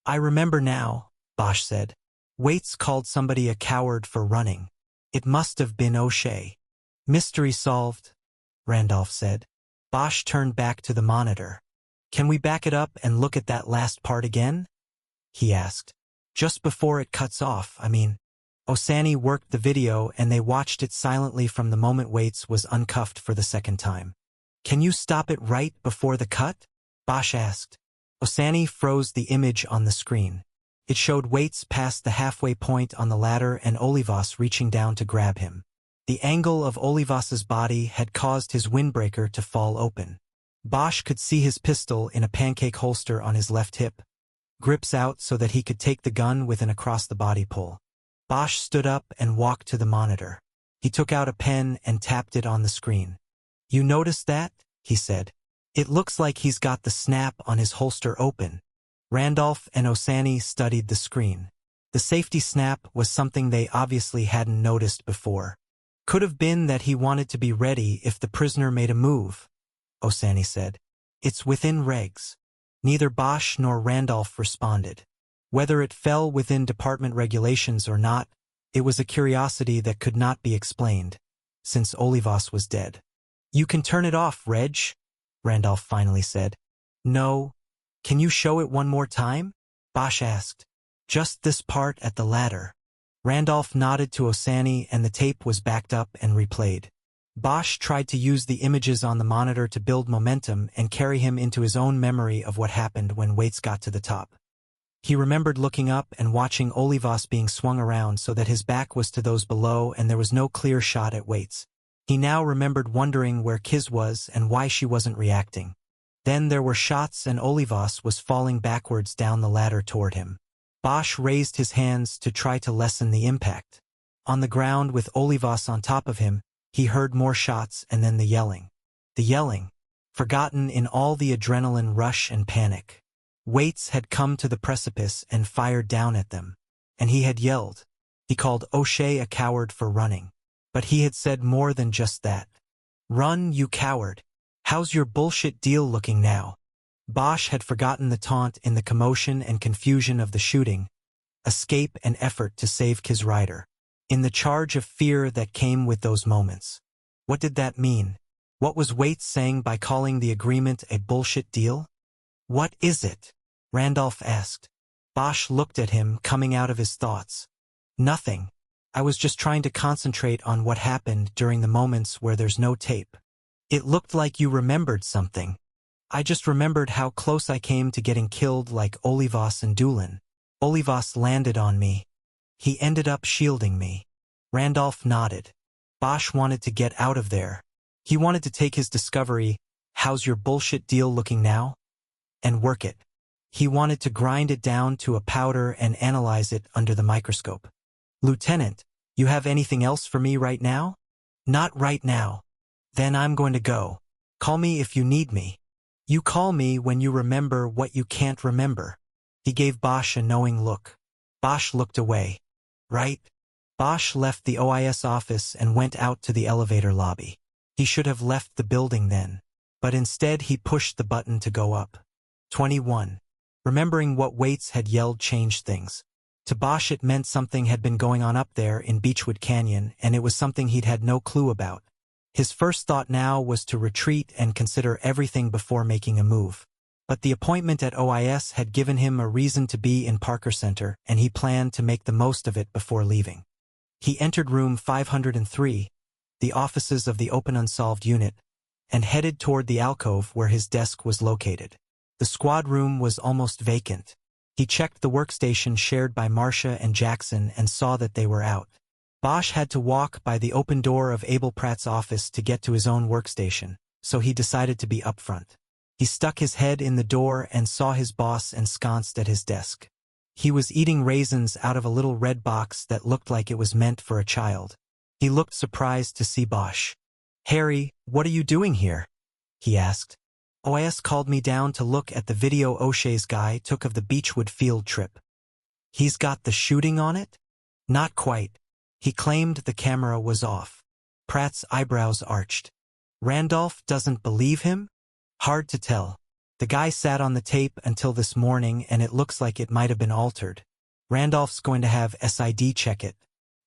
I remember now, Bosch said. Waits called somebody a coward for running. It must have been O'Shea. Mystery solved, Randolph said. Bosch turned back to the monitor. Can we back it up and look at that last part again? He asked. Just before it cuts off, Osani worked the video and they watched it silently from the moment Waits was uncuffed for the second time. Can you stop it right before the cut? Bosch asked. Osani froze the image on the screen. It showed Waits past the halfway point on the ladder and Olivas reaching down to grab him. The angle of Olivas's body had caused his windbreaker to fall open. Bosch could see his pistol in a pancake holster on his left hip, grips out so that he could take the gun with an across-the-body pull. Bosch stood up and walked to the monitor. He took out a pen and tapped it on the screen. You noticed that? He said. It looks like he's got the snap on his holster open. Randolph and Osani studied the screen. The safety snap was something they obviously hadn't noticed before. Could have been that he wanted to be ready if the prisoner made a move, Osani said. It's within regs. Neither Bosch nor Randolph responded. Whether it fell within department regulations or not, it was a curiosity that could not be explained, since Olivas was dead. You can turn it off, Reg, Randolph finally said. No. Can you show it one more time? Bosch asked. Just this part at the ladder. Randolph nodded to Osani and the tape was backed up and replayed. Bosch tried to use the images on the monitor to build momentum and carry him into his own memory of what happened when Waits got to the top. He remembered looking up and watching Olivas being swung around so that his back was to those below and there was no clear shot at Waits. He now remembered wondering where Kiz was and why she wasn't reacting. Then there were shots and Olivas was falling backwards down the ladder toward him. Bosch raised his hands to try to lessen the impact. On the ground with Olivas on top of him, he heard more shots and then the yelling. The yelling, forgotten in all the adrenaline rush and panic. Waits had come to the precipice and fired down at them. And he had yelled. He called O'Shea a coward for running. But he had said more than just that. Run, you coward. How's your bullshit deal looking now? Bosch had forgotten the taunt in the commotion and confusion of the shooting, escape and effort to save Kiz Ryder, in the charge of fear that came with those moments. What did that mean? What was Waits saying by calling the agreement a bullshit deal? What is it? Randolph asked. Bosch looked at him, coming out of his thoughts. Nothing. I was just trying to concentrate on what happened during the moments where there's no tape. It looked like you remembered something. I just remembered how close I came to getting killed like Olivas and Doolin. Olivas landed on me. He ended up shielding me. Randolph nodded. Bosch wanted to get out of there. He wanted to take his discovery, how's your bullshit deal looking now? And work it. He wanted to grind it down to a powder and analyze it under the microscope. Lieutenant, you have anything else for me right now? Not right now. Then I'm going to go. Call me if you need me. You call me when you remember what you can't remember. He gave Bosch a knowing look. Bosch looked away. Right? Bosch left the OIS office and went out to the elevator lobby. He should have left the building then. But instead he pushed the button to go up. 21. Remembering what Waits had yelled changed things. To Bosch it meant something had been going on up there in Beechwood Canyon, and it was something he'd had no clue about. His first thought now was to retreat and consider everything before making a move. But the appointment at OIS had given him a reason to be in Parker Center, and he planned to make the most of it before leaving. He entered room 503, the offices of the Open Unsolved Unit, and headed toward the alcove where his desk was located. The squad room was almost vacant. He checked the workstation shared by Marcia and Jackson and saw that they were out. Bosch had to walk by the open door of Abel Pratt's office to get to his own workstation, so he decided to be upfront. He stuck his head in the door and saw his boss ensconced at his desk. He was eating raisins out of a little red box that looked like it was meant for a child. He looked surprised to see Bosch. "Harry, what are you doing here?" he asked. "OIS called me down to look at the video O'Shea's guy took of the Beechwood field trip." "He's got the shooting on it?" "Not quite. He claimed the camera was off." Pratt's eyebrows arched. "Randolph doesn't believe him?" "Hard to tell. The guy sat on the tape until this morning and it looks like it might have been altered. Randolph's going to have SID check it.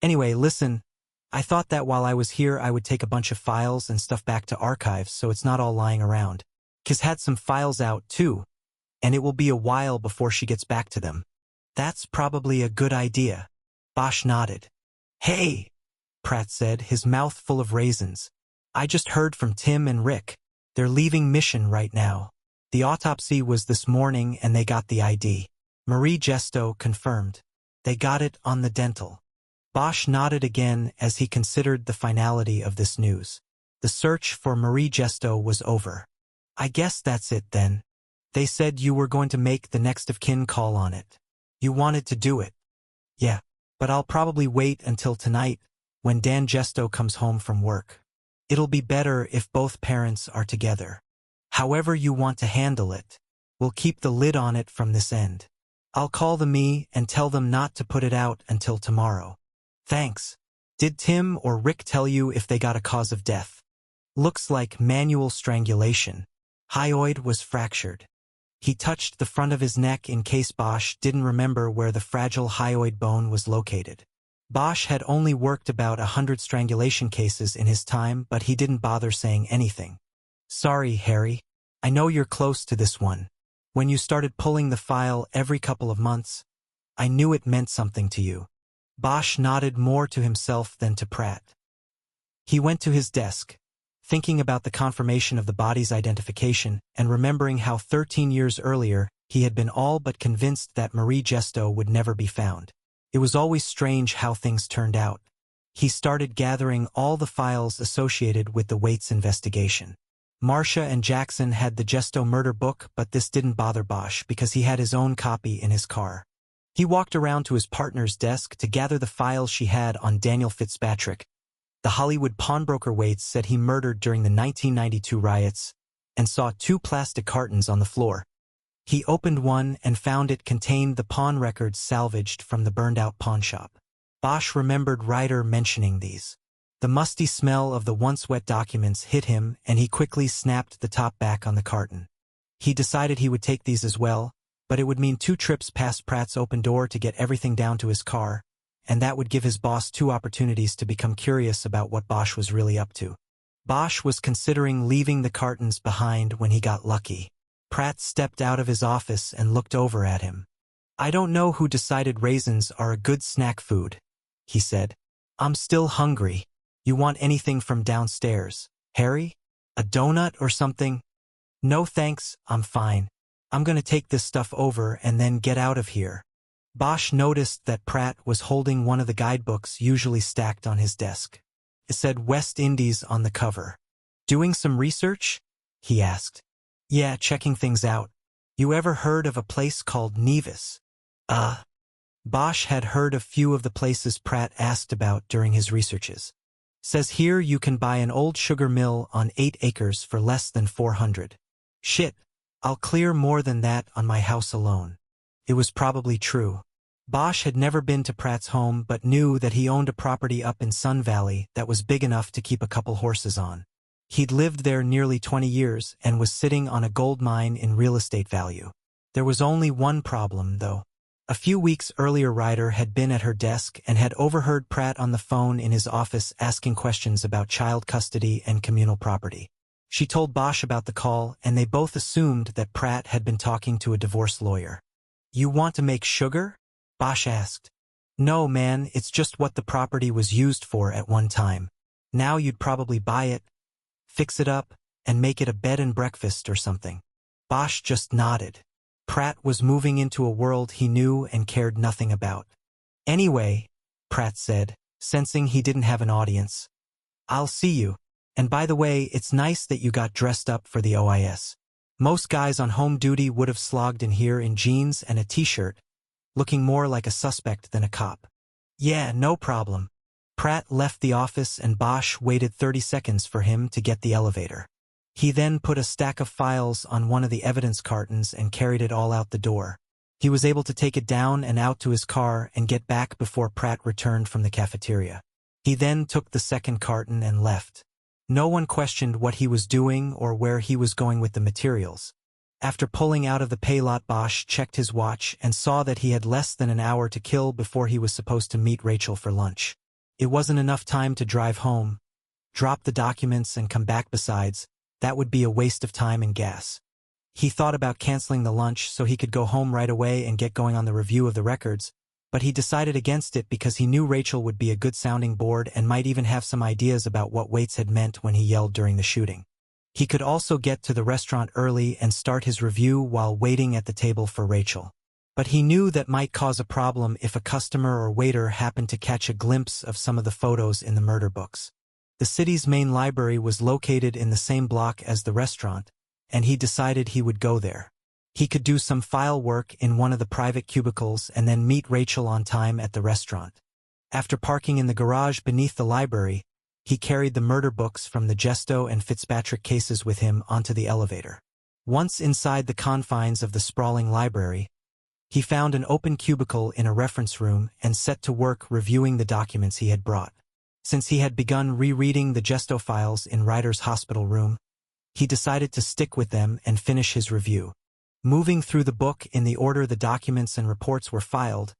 Anyway, listen, I thought that while I was here I would take a bunch of files and stuff back to archives so it's not all lying around. Kiz had some files out too, and it will be a while before she gets back to them." "That's probably a good idea." Bosch nodded. "Hey," Pratt said, his mouth full of raisins. "I just heard from Tim and Rick. They're leaving Mission right now. The autopsy was this morning and they got the ID. Marie Gesto confirmed. They got it on the dental." Bosch nodded again as he considered the finality of this news. The search for Marie Gesto was over. "I guess that's it then. They said you were going to make the next of kin call on it. You wanted to do it." "Yeah, but I'll probably wait until tonight when Dan Gesto comes home from work. It'll be better if both parents are together. However you want to handle it, we'll keep the lid on it from this end. I'll call the me and tell them not to put it out until tomorrow." "Thanks. Did Tim or Rick tell you if they got a cause of death?" "Looks like manual strangulation. Hyoid was fractured." He touched the front of his neck in case Bosch didn't remember where the fragile hyoid bone was located. Bosch had only worked about 100 strangulation cases in his time, but he didn't bother saying anything. "Sorry, Harry. I know you're close to this one. When you started pulling the file every couple of months, I knew it meant something to you." Bosch nodded more to himself than to Pratt. He went to his desk, thinking about the confirmation of the body's identification and remembering how 13 years earlier he had been all but convinced that Marie Gesto would never be found. It was always strange how things turned out. He started gathering all the files associated with the Waits investigation. Marcia and Jackson had the Gesto murder book, but this didn't bother Bosch because he had his own copy in his car. He walked around to his partner's desk to gather the files she had on Daniel Fitzpatrick, the Hollywood pawnbroker Waits said he murdered during the 1992 riots, and saw 2 plastic cartons on the floor. He opened one and found it contained the pawn records salvaged from the burned-out pawnshop. Bosch remembered Ryder mentioning these. The musty smell of the once-wet documents hit him, and he quickly snapped the top back on the carton. He decided he would take these as well, but it would mean 2 trips past Pratt's open door to get everything down to his car, and that would give his boss 2 opportunities to become curious about what Bosch was really up to. Bosch was considering leaving the cartons behind when he got lucky. Pratt stepped out of his office and looked over at him. "I don't know who decided raisins are a good snack food," he said. "I'm still hungry. You want anything from downstairs, Harry? A donut or something?" "No thanks, I'm fine. I'm going to take this stuff over and then get out of here." Bosch noticed that Pratt was holding one of the guidebooks usually stacked on his desk. It said West Indies on the cover. "Doing some research?" he asked. "Yeah, checking things out. You ever heard of a place called Nevis?" Bosch had heard a few of the places Pratt asked about during his researches. "Says here you can buy an old sugar mill on 8 acres for less than $400. Shit, I'll clear more than that on my house alone. It was probably true. Bosch had never been to Pratt's home but knew that he owned a property up in Sun Valley that was big enough to keep a couple horses on. He'd lived there nearly 20 years and was sitting on a gold mine in real estate value. There was only one problem, though. A few weeks earlier, Ryder had been at her desk and had overheard Pratt on the phone in his office asking questions about child custody and communal property. She told Bosch about the call, and they both assumed that Pratt had been talking to a divorce lawyer. "You want to make sugar?" Bosch asked. "No, man, it's just what the property was used for at one time. Now you'd probably buy it, fix it up, and make it a bed and breakfast or something." Bosch just nodded. Pratt was moving into a world he knew and cared nothing about. "Anyway," Pratt said, sensing he didn't have an audience, "I'll see you. And by the way, it's nice that you got dressed up for the OIS. Most guys on home duty would have slogged in here in jeans and a t-shirt, looking more like a suspect than a cop." "Yeah, no problem." Pratt left the office and Bosch waited 30 seconds for him to get the elevator. He then put a stack of files on one of the evidence cartons and carried it all out the door. He was able to take it down and out to his car and get back before Pratt returned from the cafeteria. He then took the second carton and left. No one questioned what he was doing or where he was going with the materials. After pulling out of the pay lot, Bosch checked his watch and saw that he had less than an hour to kill before he was supposed to meet Rachel for lunch. It wasn't enough time to drive home, drop the documents, and come back. Besides, that would be a waste of time and gas. He thought about canceling the lunch so he could go home right away and get going on the review of the records, but he decided against it because he knew Rachel would be a good sounding board and might even have some ideas about what Waits had meant when he yelled during the shooting. He could also get to the restaurant early and start his review while waiting at the table for Rachel. But he knew that might cause a problem if a customer or waiter happened to catch a glimpse of some of the photos in the murder books. The city's main library was located in the same block as the restaurant, and he decided he would go there. He could do some file work in one of the private cubicles and then meet Rachel on time at the restaurant. After parking in the garage beneath the library, he carried the murder books from the Gesto and Fitzpatrick cases with him onto the elevator. Once inside the confines of the sprawling library, he found an open cubicle in a reference room and set to work reviewing the documents he had brought. Since he had begun rereading the Gesto files in Ryder's hospital room, he decided to stick with them and finish his review. Moving through the book in the order the documents and reports were filed,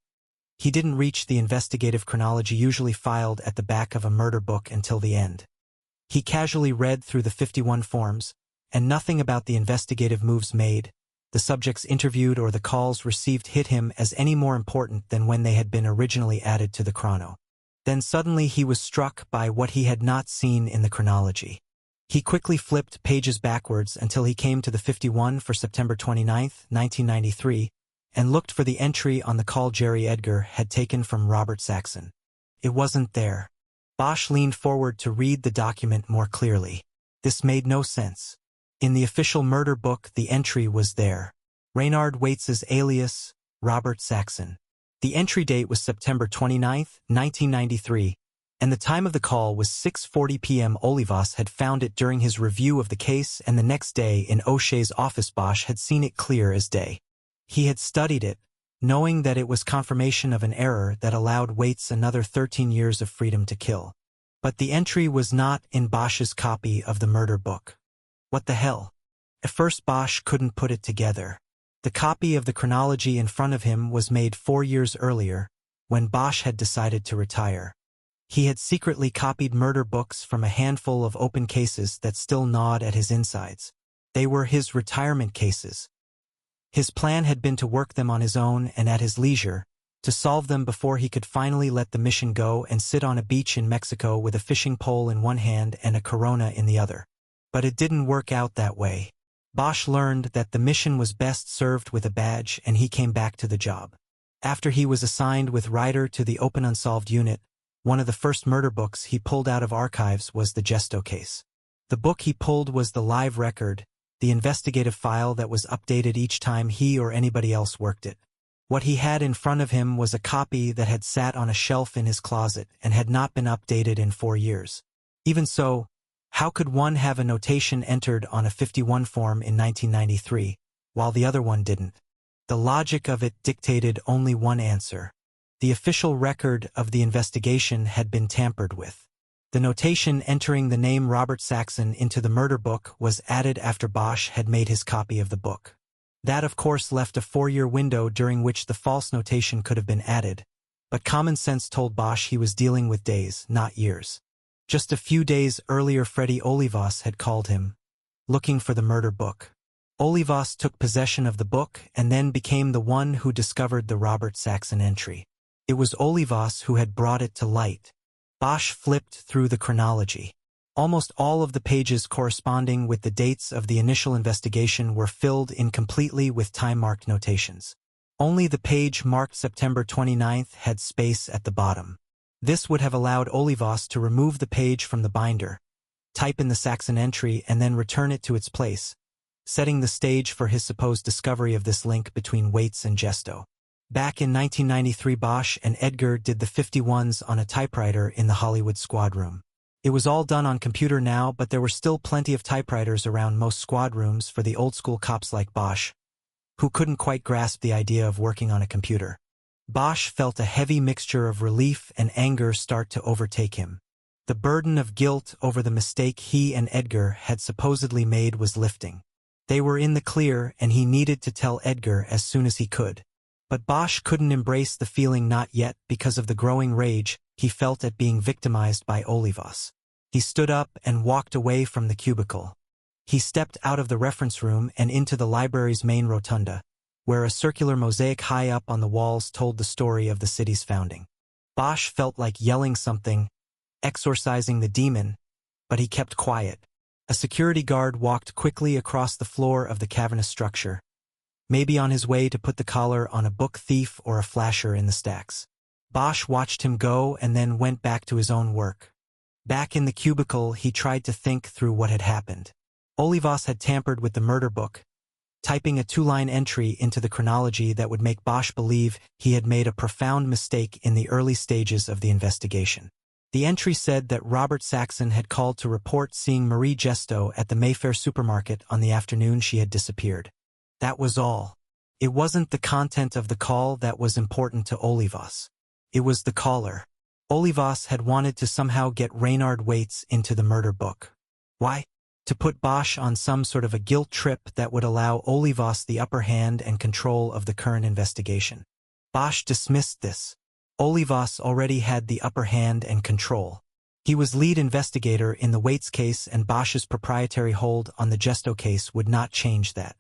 he didn't reach the investigative chronology usually filed at the back of a murder book until the end. He casually read through the 51 forms, and nothing about the investigative moves made, the subjects interviewed, or the calls received hit him as any more important than when they had been originally added to the chrono. Then suddenly he was struck by what he had not seen in the chronology. He quickly flipped pages backwards until he came to the 51 for September 29, 1993, and looked for the entry on the call Jerry Edgar had taken from Robert Saxon. It wasn't there. Bosch leaned forward to read the document more clearly. This made no sense. In the official murder book, the entry was there. Reynard Waits's alias, Robert Saxon. The entry date was September 29, 1993, and the time of the call was 6:40 p.m. Olivas had found it during his review of the case, and the next day in O'Shea's office Bosch had seen it clear as day. He had studied it, knowing that it was confirmation of an error that allowed Waits another 13 years of freedom to kill. But the entry was not in Bosch's copy of the murder book. What the hell? At first Bosch couldn't put it together. The copy of the chronology in front of him was made 4 years earlier, when Bosch had decided to retire. He had secretly copied murder books from a handful of open cases that still gnawed at his insides. They were his retirement cases. His plan had been to work them on his own and at his leisure, to solve them before he could finally let the mission go and sit on a beach in Mexico with a fishing pole in one hand and a Corona in the other. But it didn't work out that way. Bosch learned that the mission was best served with a badge, and he came back to the job. After he was assigned with Ryder to the Open Unsolved Unit, one of the first murder books he pulled out of archives was the Gesto case. The book he pulled was the live record, the investigative file that was updated each time he or anybody else worked it. What he had in front of him was a copy that had sat on a shelf in his closet and had not been updated in 4 years. Even so, how could one have a notation entered on a 51 form in 1993, while the other one didn't. The logic of it dictated only one answer. The official record of the investigation had been tampered with. The notation entering the name Robert Saxon into the murder book was added after Bosch had made his copy of the book. That of course left a 4-year window during which the false notation could have been added, but common sense told Bosch he was dealing with days, not years. Just a few days earlier Freddie Olivas had called him, looking for the murder book. Olivas took possession of the book and then became the one who discovered the Robert Saxon entry. It was Olivas who had brought it to light. Bosch flipped through the chronology. Almost all of the pages corresponding with the dates of the initial investigation were filled in completely with time-marked notations. Only the page marked September 29th had space at the bottom. This would have allowed Olivas to remove the page from the binder, type in the Saxon entry and then return it to its place, setting the stage for his supposed discovery of this link between Waits and Gesto. Back in 1993 Bosch and Edgar did the 51s on a typewriter in the Hollywood squad room. It was all done on computer now, but there were still plenty of typewriters around most squad rooms for the old-school cops like Bosch, who couldn't quite grasp the idea of working on a computer. Bosch felt a heavy mixture of relief and anger start to overtake him. The burden of guilt over the mistake he and Edgar had supposedly made was lifting. They were in the clear and he needed to tell Edgar as soon as he could. But Bosch couldn't embrace the feeling not yet because of the growing rage he felt at being victimized by Olivas. He stood up and walked away from the cubicle. He stepped out of the reference room and into the library's main rotunda, where a circular mosaic high up on the walls told the story of the city's founding. Bosch felt like yelling something, exorcising the demon, but he kept quiet. A security guard walked quickly across the floor of the cavernous structure, maybe on his way to put the collar on a book thief or a flasher in the stacks. Bosch watched him go and then went back to his own work. Back in the cubicle, he tried to think through what had happened. Olivas had tampered with the murder book, typing a 2-line entry into the chronology that would make Bosch believe he had made a profound mistake in the early stages of the investigation. The entry said that Robert Saxon had called to report seeing Marie Gesto at the Mayfair supermarket on the afternoon she had disappeared. That was all. It wasn't the content of the call that was important to Olivas. It was the caller. Olivas had wanted to somehow get Reynard Waits into the murder book. Why? To put Bosch on some sort of a guilt trip that would allow Olivas the upper hand and control of the current investigation. Bosch dismissed this. Olivas already had the upper hand and control. He was lead investigator in the Waits case and Bosch's proprietary hold on the Gesto case would not change that.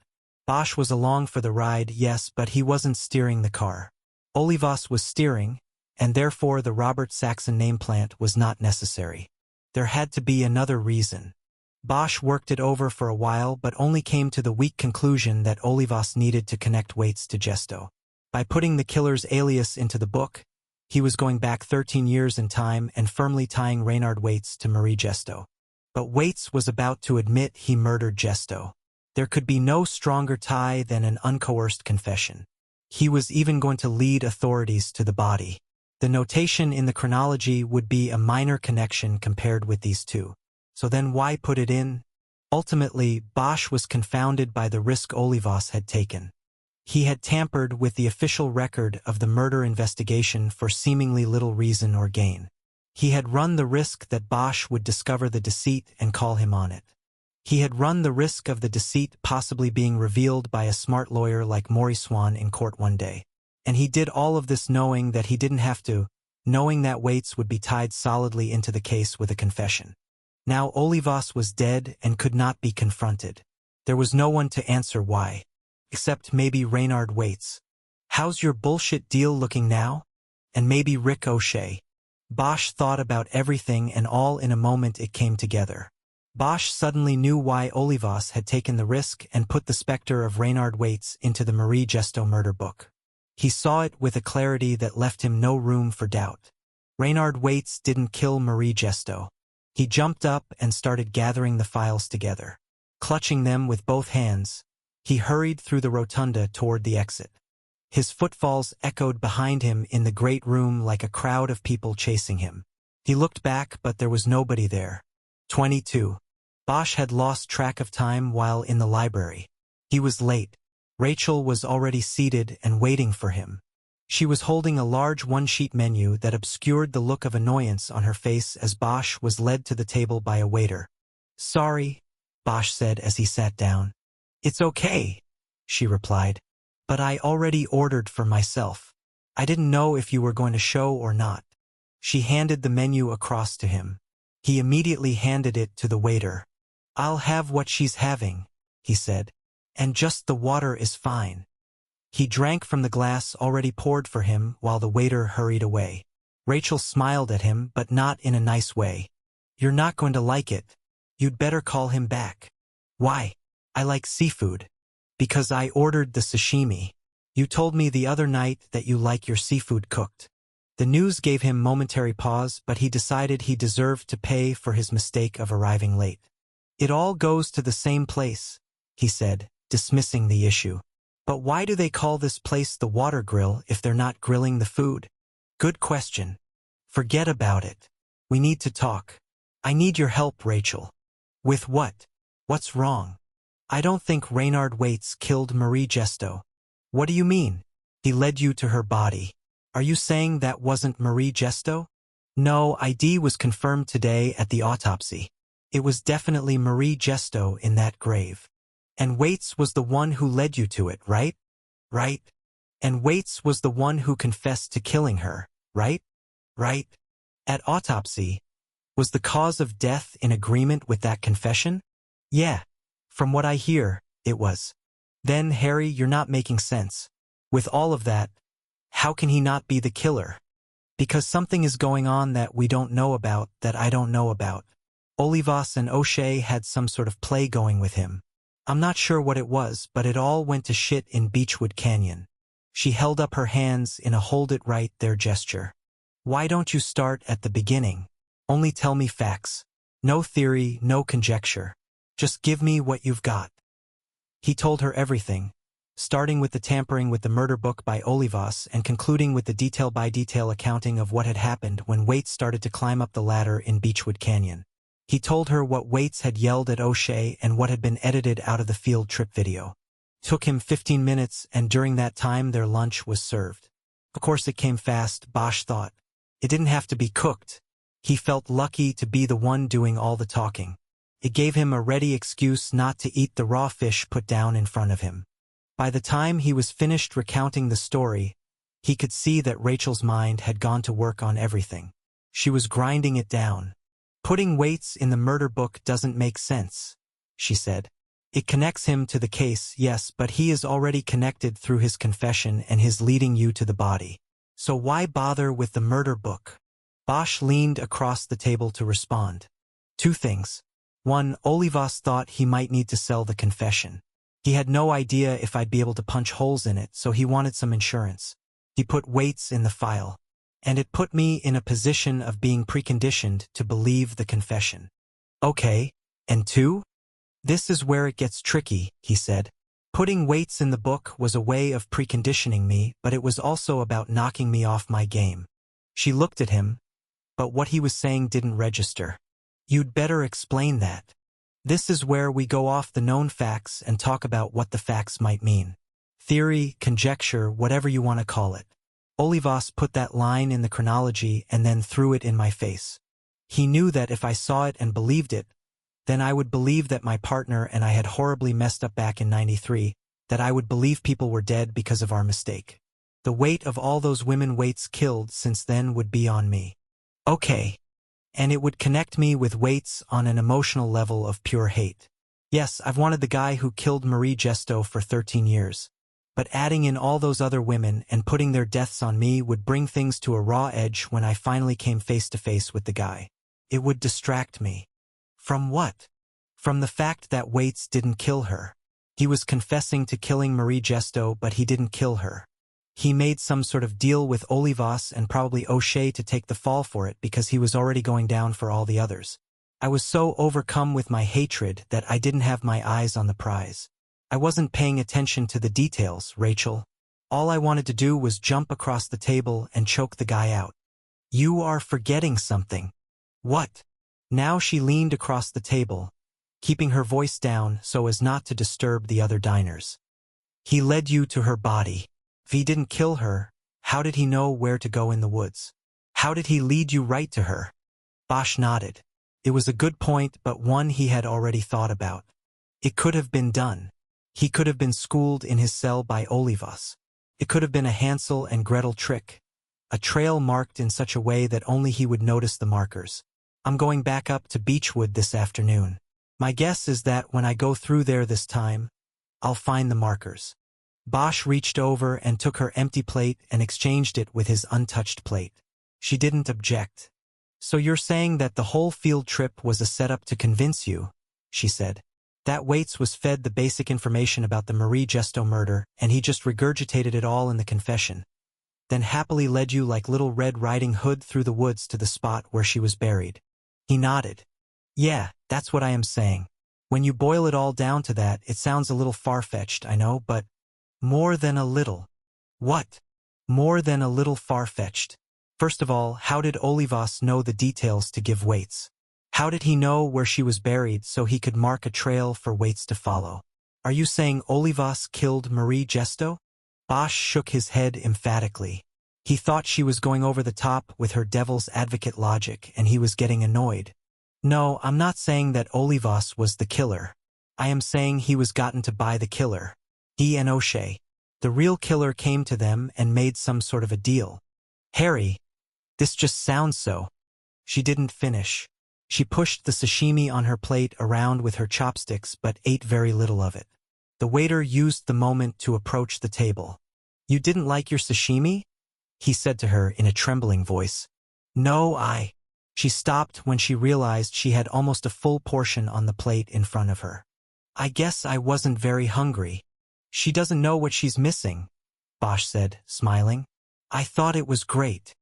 Bosch was along for the ride, yes, but he wasn't steering the car. Olivas was steering, and therefore the Robert Saxon nameplate was not necessary. There had to be another reason. Bosch worked it over for a while but only came to the weak conclusion that Olivas needed to connect Waits to Gesto. By putting the killer's alias into the book, he was going back 13 years in time and firmly tying Reynard Waits to Marie Gesto. But Waits was about to admit he murdered Gesto. There could be no stronger tie than an uncoerced confession. He was even going to lead authorities to the body. The notation in the chronology would be a minor connection compared with these two. So then why put it in? Ultimately, Bosch was confounded by the risk Olivas had taken. He had tampered with the official record of the murder investigation for seemingly little reason or gain. He had run the risk that Bosch would discover the deceit and call him on it. He had run the risk of the deceit possibly being revealed by a smart lawyer like Maury Swan in court one day. And he did all of this knowing that he didn't have to, knowing that Waits would be tied solidly into the case with a confession. Now Olivas was dead and could not be confronted. There was no one to answer why. Except maybe Reynard Waits. How's your bullshit deal looking now? And maybe Rick O'Shea. Bosch thought about everything and all in a moment it came together. Bosch suddenly knew why Olivas had taken the risk and put the specter of Reynard Waits into the Marie Gesto murder book. He saw it with a clarity that left him no room for doubt. Reynard Waits didn't kill Marie Gesto. He jumped up and started gathering the files together. Clutching them with both hands, he hurried through the rotunda toward the exit. His footfalls echoed behind him in the great room like a crowd of people chasing him. He looked back, but there was nobody there. 22. Bosch had lost track of time while in the library. He was late. Rachel was already seated and waiting for him. She was holding a large one-sheet menu that obscured the look of annoyance on her face as Bosch was led to the table by a waiter. "Sorry," Bosch said as he sat down. "It's okay," she replied. "But I already ordered for myself. I didn't know if you were going to show or not." She handed the menu across to him. He immediately handed it to the waiter. "I'll have what she's having," he said. "And just the water is fine." He drank from the glass already poured for him while the waiter hurried away. Rachel smiled at him, but not in a nice way. "You're not going to like it. You'd better call him back." "Why?" "I like seafood." "Because I ordered the sashimi. You told me the other night that you like your seafood cooked." The news gave him momentary pause, but he decided he deserved to pay for his mistake of arriving late. "It all goes to the same place," he said, dismissing the issue. "But why do they call this place the Water Grill if they're not grilling the food?" "Good question. Forget about it. We need to talk. I need your help, Rachel." "With what? What's wrong?" "I don't think Reynard Waits killed Marie Gesto." "What do you mean?" "He led you to her body. Are you saying that wasn't Marie Gesto?" "No, ID was confirmed today at the autopsy. It was definitely Marie Gesto in that grave." "And Waits was the one who led you to it, right?" "Right." "And Waits was the one who confessed to killing her, right?" "Right." "At autopsy, was the cause of death in agreement with that confession?" "Yeah. From what I hear, it was." "Then, Harry, you're not making sense. With all of that, how can he not be the killer?" "Because something is going on that we don't know about, that I don't know about. Olivas and O'Shea had some sort of play going with him. I'm not sure what it was, but it all went to shit in Beechwood Canyon." She held up her hands in a hold it right there gesture. "Why don't you start at the beginning? Only tell me facts. No theory, no conjecture. Just give me what you've got." He told her everything, starting with the tampering with the murder book by Olivas and concluding with the detail-by-detail accounting of what had happened when Waits started to climb up the ladder in Beechwood Canyon. He told her what Waits had yelled at O'Shea and what had been edited out of the field trip video. Took him 15 minutes, and during that time their lunch was served. Of course it came fast, Bosch thought. It didn't have to be cooked. He felt lucky to be the one doing all the talking. It gave him a ready excuse not to eat the raw fish put down in front of him. By the time he was finished recounting the story, he could see that Rachel's mind had gone to work on everything. She was grinding it down. "Putting Waits in the murder book doesn't make sense," she said. "It connects him to the case, yes, but he is already connected through his confession and his leading you to the body. So why bother with the murder book?" Bosch leaned across the table to respond. "Two things. One, Olivas thought he might need to sell the confession. He had no idea if I'd be able to punch holes in it, so he wanted some insurance. He put Waits in the file. And it put me in a position of being preconditioned to believe the confession." "Okay, and two?" "This is where it gets tricky," he said. "Putting Waits in the book was a way of preconditioning me, but it was also about knocking me off my game." She looked at him, but what he was saying didn't register. "You'd better explain that." "This is where we go off the known facts and talk about what the facts might mean. Theory, conjecture, whatever you want to call it. Olivas put that line in the chronology and then threw it in my face. He knew that if I saw it and believed it, then I would believe that my partner and I had horribly messed up back in '93, that I would believe people were dead because of our mistake. The weight of all those women Waits killed since then would be on me. Okay. And it would connect me with Waits on an emotional level of pure hate. Yes, I've wanted the guy who killed Marie Gesto for 13 years. But adding in all those other women and putting their deaths on me would bring things to a raw edge when I finally came face to face with the guy. It would distract me." "From what?" "From the fact that Waits didn't kill her. He was confessing to killing Marie Gesto, but he didn't kill her. He made some sort of deal with Olivas and probably O'Shea to take the fall for it because he was already going down for all the others. I was so overcome with my hatred that I didn't have my eyes on the prize. I wasn't paying attention to the details, Rachel. All I wanted to do was jump across the table and choke the guy out." "You are forgetting something." "What?" Now she leaned across the table, keeping her voice down so as not to disturb the other diners. He led you to her body. If he didn't kill her, how did he know where to go in the woods? How did he lead you right to her? Bosch nodded. It was a good point, but one he had already thought about. It could have been done. He could have been schooled in his cell by Olivas. It could have been a Hansel and Gretel trick. A trail marked in such a way that only he would notice the markers. I'm going back up to Beechwood this afternoon. My guess is that when I go through there this time, I'll find the markers. Bosch reached over and took her empty plate and exchanged it with his untouched plate. She didn't object. So you're saying that the whole field trip was a setup to convince you, she said. That Waits was fed the basic information about the Marie Gesto murder, and he just regurgitated it all in the confession. Then happily led you like Little Red Riding Hood through the woods to the spot where she was buried. He nodded. Yeah, that's what I am saying. When you boil it all down to that, it sounds a little far-fetched, I know, but more than a little. What? More than a little far-fetched. First of all, how did Olivas know the details to give Waits? How did he know where she was buried so he could mark a trail for Waits to follow? Are you saying Olivas killed Marie Gesto? Bosch shook his head emphatically. He thought she was going over the top with her devil's advocate logic, and he was getting annoyed. No, I'm not saying that Olivas was the killer. I am saying he was gotten to by the killer. He and O'Shea. The real killer came to them and made some sort of a deal. Harry, this just sounds so. She didn't finish. She pushed the sashimi on her plate around with her chopsticks but ate very little of it. The waiter used the moment to approach the table. You didn't like your sashimi? He said to her in a trembling voice. No, She stopped when she realized she had almost a full portion on the plate in front of her. I guess I wasn't very hungry. She doesn't know what she's missing, Bosch said, smiling. I thought it was great.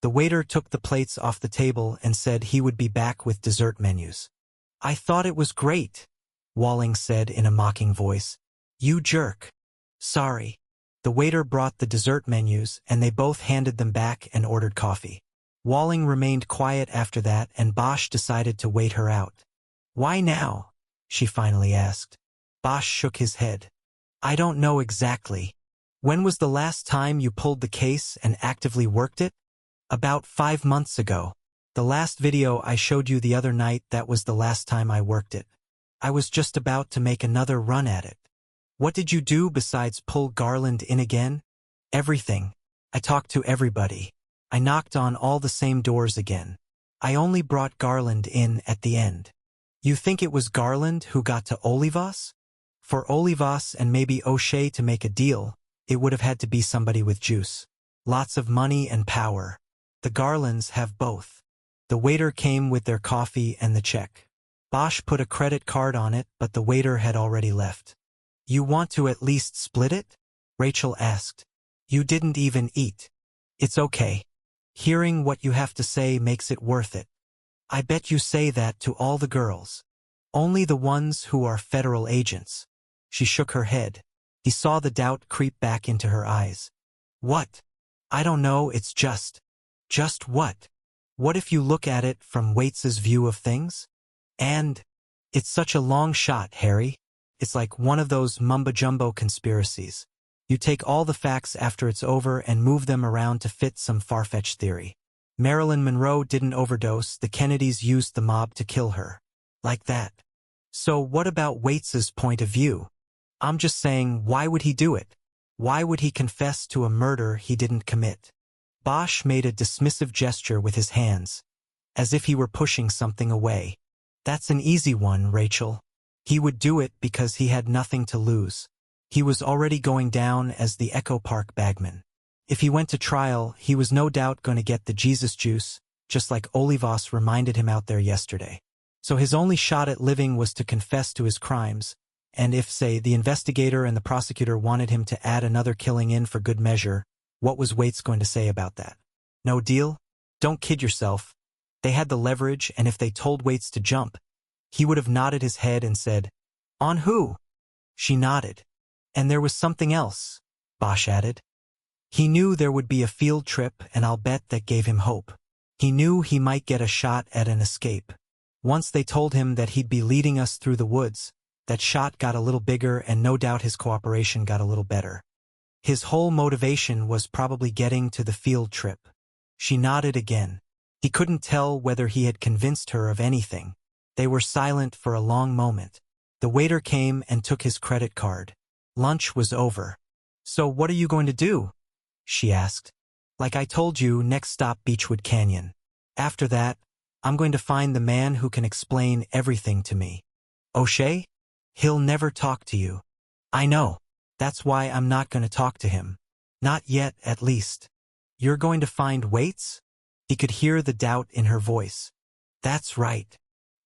The waiter took the plates off the table and said he would be back with dessert menus. I thought it was great, Walling said in a mocking voice. You jerk. Sorry. The waiter brought the dessert menus and they both handed them back and ordered coffee. Walling remained quiet after that and Bosch decided to wait her out. Why now? She finally asked. Bosch shook his head. I don't know exactly. When was the last time you pulled the case and actively worked it? About 5 months ago. The last video I showed you the other night, that was the last time I worked it. I was just about to make another run at it. What did you do besides pull Garland in again? Everything. I talked to everybody. I knocked on all the same doors again. I only brought Garland in at the end. You think it was Garland who got to Olivas? For Olivas and maybe O'Shea to make a deal, it would have had to be somebody with juice. Lots of money and power. The Garlands have both. The waiter came with their coffee and the check. Bosch put a credit card on it, but the waiter had already left. You want to at least split it? Rachel asked. You didn't even eat. It's okay. Hearing what you have to say makes it worth it. I bet you say that to all the girls. Only the ones who are federal agents. She shook her head. He saw the doubt creep back into her eyes. What? I don't know, it's just. Just what? What if you look at it from Waits's view of things? And it's such a long shot, Harry. It's like one of those mumbo-jumbo conspiracies. You take all the facts after it's over and move them around to fit some far-fetched theory. Marilyn Monroe didn't overdose, the Kennedys used the mob to kill her. Like that. So what about Waits's point of view? I'm just saying, why would he do it? Why would he confess to a murder he didn't commit? Bosch made a dismissive gesture with his hands, as if he were pushing something away. That's an easy one, Rachel. He would do it because he had nothing to lose. He was already going down as the Echo Park bagman. If he went to trial, he was no doubt going to get the Jesus juice, just like Olivas reminded him out there yesterday. So his only shot at living was to confess to his crimes, and if, say, the investigator and the prosecutor wanted him to add another killing in for good measure, what was Waits going to say about that? No deal? Don't kid yourself. They had the leverage, and if they told Waits to jump, he would have nodded his head and said, On who? She nodded. And there was something else, Bosch added. He knew there would be a field trip, and I'll bet that gave him hope. He knew he might get a shot at an escape. Once they told him that he'd be leading us through the woods, That shot got a little bigger and no doubt his cooperation got a little better. His whole motivation was probably getting to the field trip. She nodded again. He couldn't tell whether he had convinced her of anything. They were silent for a long moment. The waiter came and took his credit card. Lunch was over. "So what are you going to do?" she asked. "Like I told you, next stop Beechwood Canyon. After that, I'm going to find the man who can explain everything to me." "O'Shea? He'll never talk to you." "I know. That's why I'm not going to talk to him. Not yet, at least." "You're going to find Waits?" He could hear the doubt in her voice. "That's right.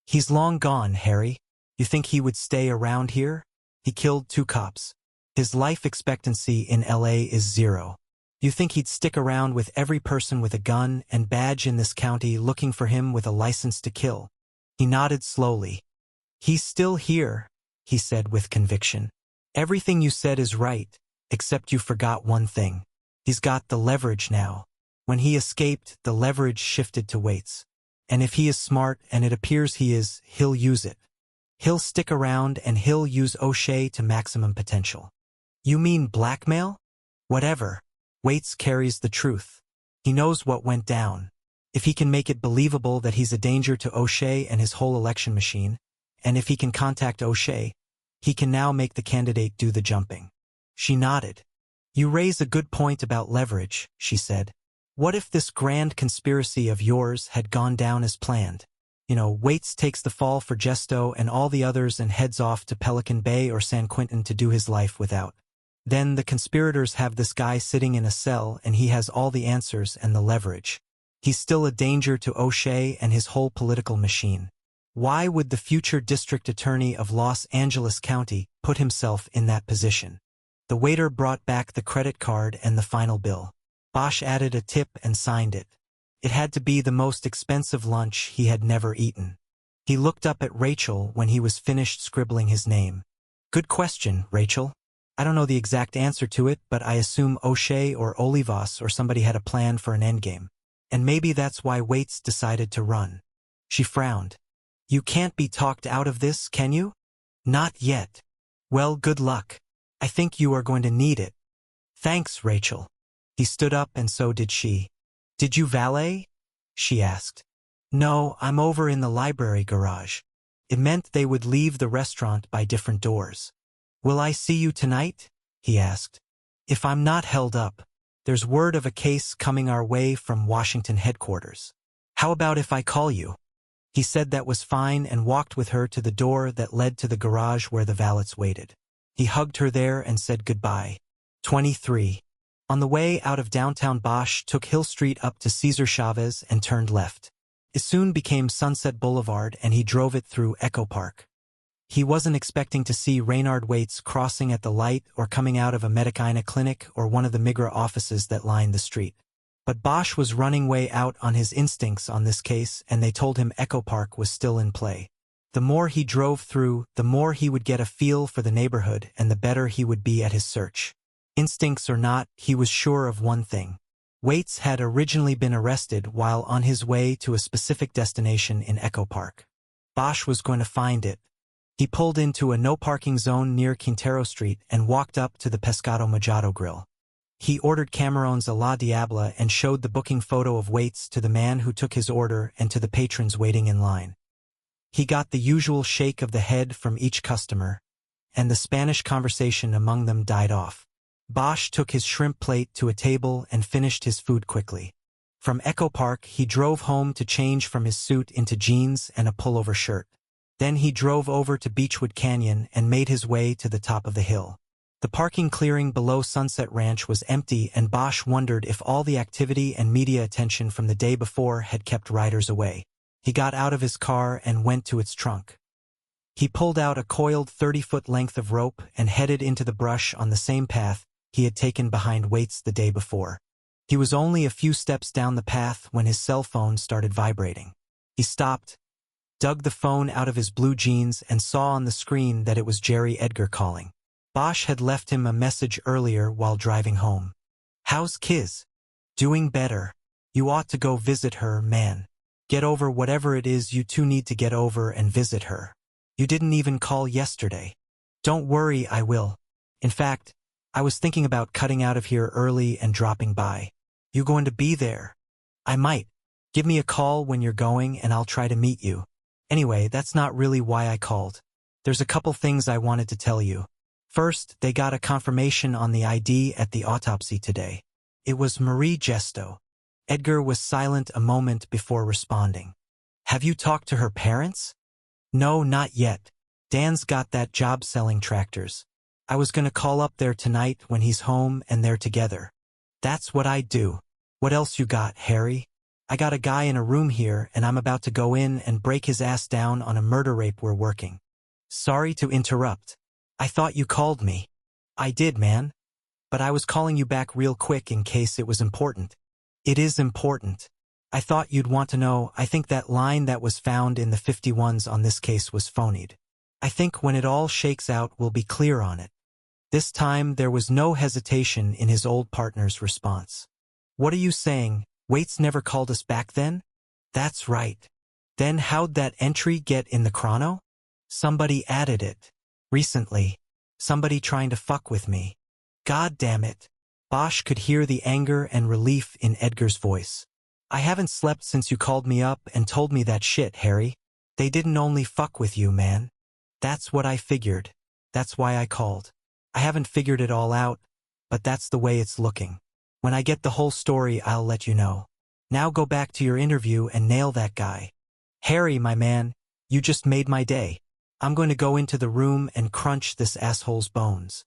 He's long gone, Harry. You think he would stay around here? He killed 2 cops. His life expectancy in LA is 0. You think he'd stick around with every person with a gun and badge in this county looking for him with a license to kill?" He nodded slowly. "He's still here," he said with conviction. "Everything you said is right, except you forgot one thing. He's got the leverage now. When he escaped, the leverage shifted to Waits. And if he is smart, and it appears he is, he'll use it. He'll stick around and he'll use O'Shea to maximum potential." "You mean blackmail?" "Whatever. Waits carries the truth. He knows what went down. If he can make it believable that he's a danger to O'Shea and his whole election machine, and if he can contact O'Shea, he can now make the candidate do the jumping." She nodded. "You raise a good point about leverage," she said. "What if this grand conspiracy of yours had gone down as planned? Waits takes the fall for Gesto and all the others and heads off to Pelican Bay or San Quentin to do his life without. Then the conspirators have this guy sitting in a cell and he has all the answers and the leverage. He's still a danger to O'Shea and his whole political machine. Why would the future district attorney of Los Angeles County put himself in that position?" The waiter brought back the credit card and the final bill. Bosch added a tip and signed it. It had to be the most expensive lunch he had never eaten. He looked up at Rachel when he was finished scribbling his name. "Good question, Rachel. I don't know the exact answer to it, but I assume O'Shea or Olivas or somebody had a plan for an endgame. And maybe that's why Waits decided to run." She frowned. "You can't be talked out of this, can you?" "Not yet." "Well, good luck. I think you are going to need it." "Thanks, Rachel." He stood up and so did she. "Did you valet?" she asked. "No, I'm over in the library garage." It meant they would leave the restaurant by different doors. "Will I see you tonight?" he asked. "If I'm not held up. There's word of a case coming our way from Washington headquarters. How about if I call you?" He said that was fine and walked with her to the door that led to the garage where the valets waited. He hugged her there and said goodbye. 23. On the way out of downtown, Bosch took Hill Street up to Cesar Chavez and turned left. It soon became Sunset Boulevard and he drove it through Echo Park. He wasn't expecting to see Raynard Waits crossing at the light or coming out of a Medicina clinic or one of the Migra offices that lined the street. But Bosch was running way out on his instincts on this case, and they told him Echo Park was still in play. The more he drove through, the more he would get a feel for the neighborhood and the better he would be at his search. Instincts or not, he was sure of one thing. Waits had originally been arrested while on his way to a specific destination in Echo Park. Bosch was going to find it. He pulled into a no-parking zone near Quintero Street and walked up to the Pescado Mojado grill. He ordered Camarones a la Diabla and showed the booking photo of Waits to the man who took his order and to the patrons waiting in line. He got the usual shake of the head from each customer, and the Spanish conversation among them died off. Bosch took his shrimp plate to a table and finished his food quickly. From Echo Park, he drove home to change from his suit into jeans and a pullover shirt. Then he drove over to Beechwood Canyon and made his way to the top of the hill. The parking clearing below Sunset Ranch was empty and Bosch wondered if all the activity and media attention from the day before had kept riders away. He got out of his car and went to its trunk. He pulled out a coiled 30-foot length of rope and headed into the brush on the same path he had taken behind Waits the day before. He was only a few steps down the path when his cell phone started vibrating. He stopped, dug the phone out of his blue jeans and saw on the screen that it was Jerry Edgar calling. Bosch had left him a message earlier while driving home. "How's Kiz?" "Doing better. You ought to go visit her, man. Get over whatever it is you two need to get over and visit her. You didn't even call yesterday. Don't worry, I will. In fact, I was thinking about cutting out of here early and dropping by. You going to be there? I might. Give me a call when you're going and I'll try to meet you. Anyway, that's not really why I called. There's a couple things I wanted to tell you. First, they got a confirmation on the ID at the autopsy today. It was Marie Gesto. Edgar was silent a moment before responding. Have you talked to her parents? No, not yet. Dan's got that job selling tractors. I was gonna call up there tonight when he's home and they're together. That's what I do. What else you got, Harry? I got a guy in a room here and I'm about to go in and break his ass down on a murder rape we're working. Sorry to interrupt. I thought you called me. I did, man. But I was calling you back real quick in case it was important. It is important. I thought you'd want to know. I think that line that was found in the 51s on this case was phonied. I think when it all shakes out we'll be clear on it. This time there was no hesitation in his old partner's response. What are you saying? Waits never called us back then? That's right. Then how'd that entry get in the chrono? Somebody added it. Recently. Somebody trying to fuck with me. God damn it. Bosch could hear the anger and relief in Edgar's voice. I haven't slept since you called me up and told me that shit, Harry. They didn't only fuck with you, man. That's what I figured. That's why I called. I haven't figured it all out, but that's the way it's looking. When I get the whole story, I'll let you know. Now go back to your interview and nail that guy. Harry, my man, you just made my day. I'm going to go into the room and crunch this asshole's bones.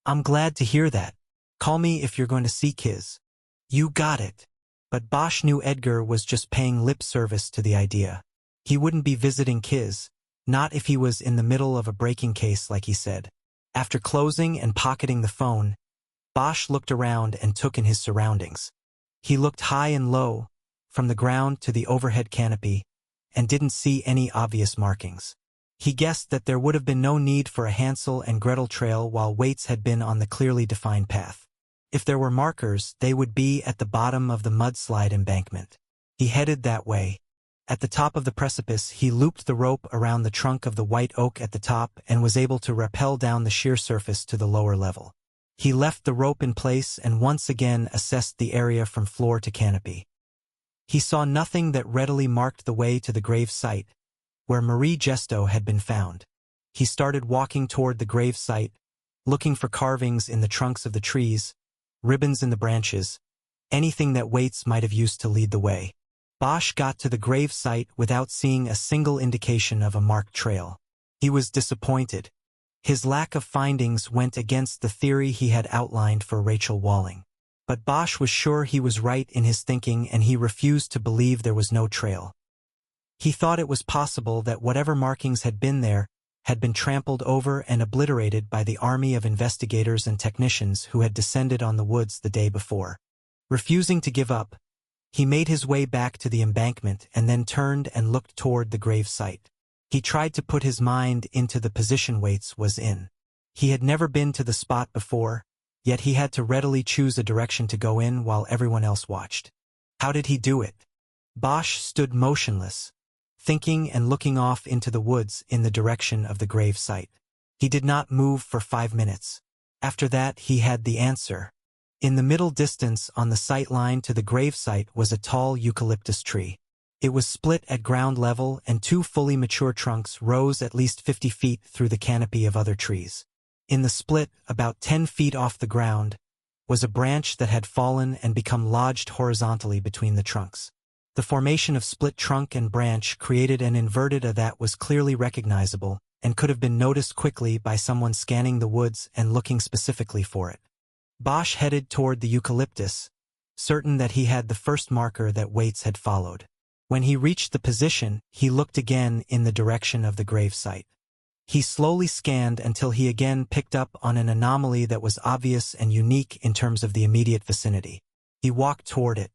I'm glad to hear that. Call me if you're going to see Kiz. You got it. But Bosch knew Edgar was just paying lip service to the idea. He wouldn't be visiting Kiz, not if he was in the middle of a breaking case like he said. After closing and pocketing the phone, Bosch looked around and took in his surroundings. He looked high and low, from the ground to the overhead canopy, and didn't see any obvious markings. He guessed that there would have been no need for a Hansel and Gretel trail while Waits had been on the clearly defined path. If there were markers, they would be at the bottom of the mudslide embankment. He headed that way. At the top of the precipice, he looped the rope around the trunk of the white oak at the top and was able to rappel down the sheer surface to the lower level. He left the rope in place and once again assessed the area from floor to canopy. He saw nothing that readily marked the way to the grave site, where Marie Gesto had been found. He started walking toward the grave site, looking for carvings in the trunks of the trees, ribbons in the branches, anything that Waits might have used to lead the way. Bosch got to the grave site without seeing a single indication of a marked trail. He was disappointed. His lack of findings went against the theory he had outlined for Rachel Walling. But Bosch was sure he was right in his thinking and he refused to believe there was no trail. He thought it was possible that whatever markings had been there had been trampled over and obliterated by the army of investigators and technicians who had descended on the woods the day before. Refusing to give up, he made his way back to the embankment and then turned and looked toward the grave site. He tried to put his mind into the position Waits was in. He had never been to the spot before, yet he had to readily choose a direction to go in while everyone else watched. How did he do it? Bosch stood motionless, thinking and looking off into the woods in the direction of the grave site. He did not move for 5 minutes. After that, he had the answer. In the middle distance on the sight line to the grave site was a tall eucalyptus tree. It was split at ground level and 2 fully mature trunks rose at least 50 feet through the canopy of other trees. In the split, about 10 feet off the ground, was a branch that had fallen and become lodged horizontally between the trunks. The formation of split trunk and branch created an inverted A that was clearly recognizable and could have been noticed quickly by someone scanning the woods and looking specifically for it. Bosch headed toward the eucalyptus, certain that he had the first marker that Waits had followed. When he reached the position, he looked again in the direction of the grave site. He slowly scanned until he again picked up on an anomaly that was obvious and unique in terms of the immediate vicinity. He walked toward it.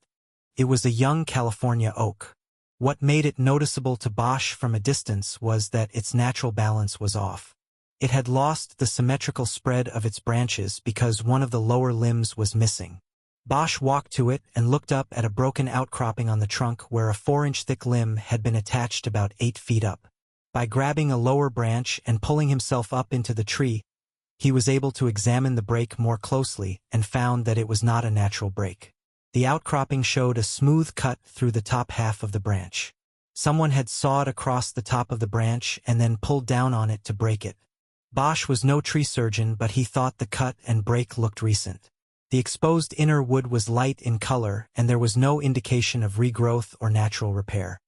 It was a young California oak. What made it noticeable to Bosch from a distance was that its natural balance was off. It had lost the symmetrical spread of its branches because one of the lower limbs was missing. Bosch walked to it and looked up at a broken outcropping on the trunk where a 4-inch thick limb had been attached about 8 feet up. By grabbing a lower branch and pulling himself up into the tree, he was able to examine the break more closely and found that it was not a natural break. The outcropping showed a smooth cut through the top half of the branch. Someone had sawed across the top of the branch and then pulled down on it to break it. Bosch was no tree surgeon, but he thought the cut and break looked recent. The exposed inner wood was light in color, and there was no indication of regrowth or natural repair.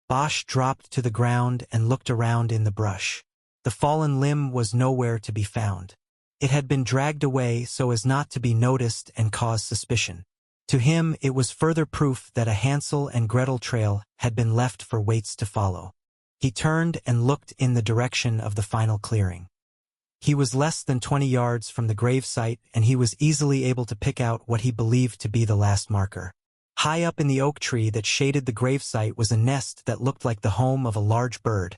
Bosch dropped to the ground and looked around in the brush. The fallen limb was nowhere to be found. It had been dragged away so as not to be noticed and cause suspicion. To him, it was further proof that a Hansel and Gretel trail had been left for Waits to follow. He turned and looked in the direction of the final clearing. He was less than 20 yards from the grave site, and he was easily able to pick out what he believed to be the last marker. High up in the oak tree that shaded the gravesite was a nest that looked like the home of a large bird,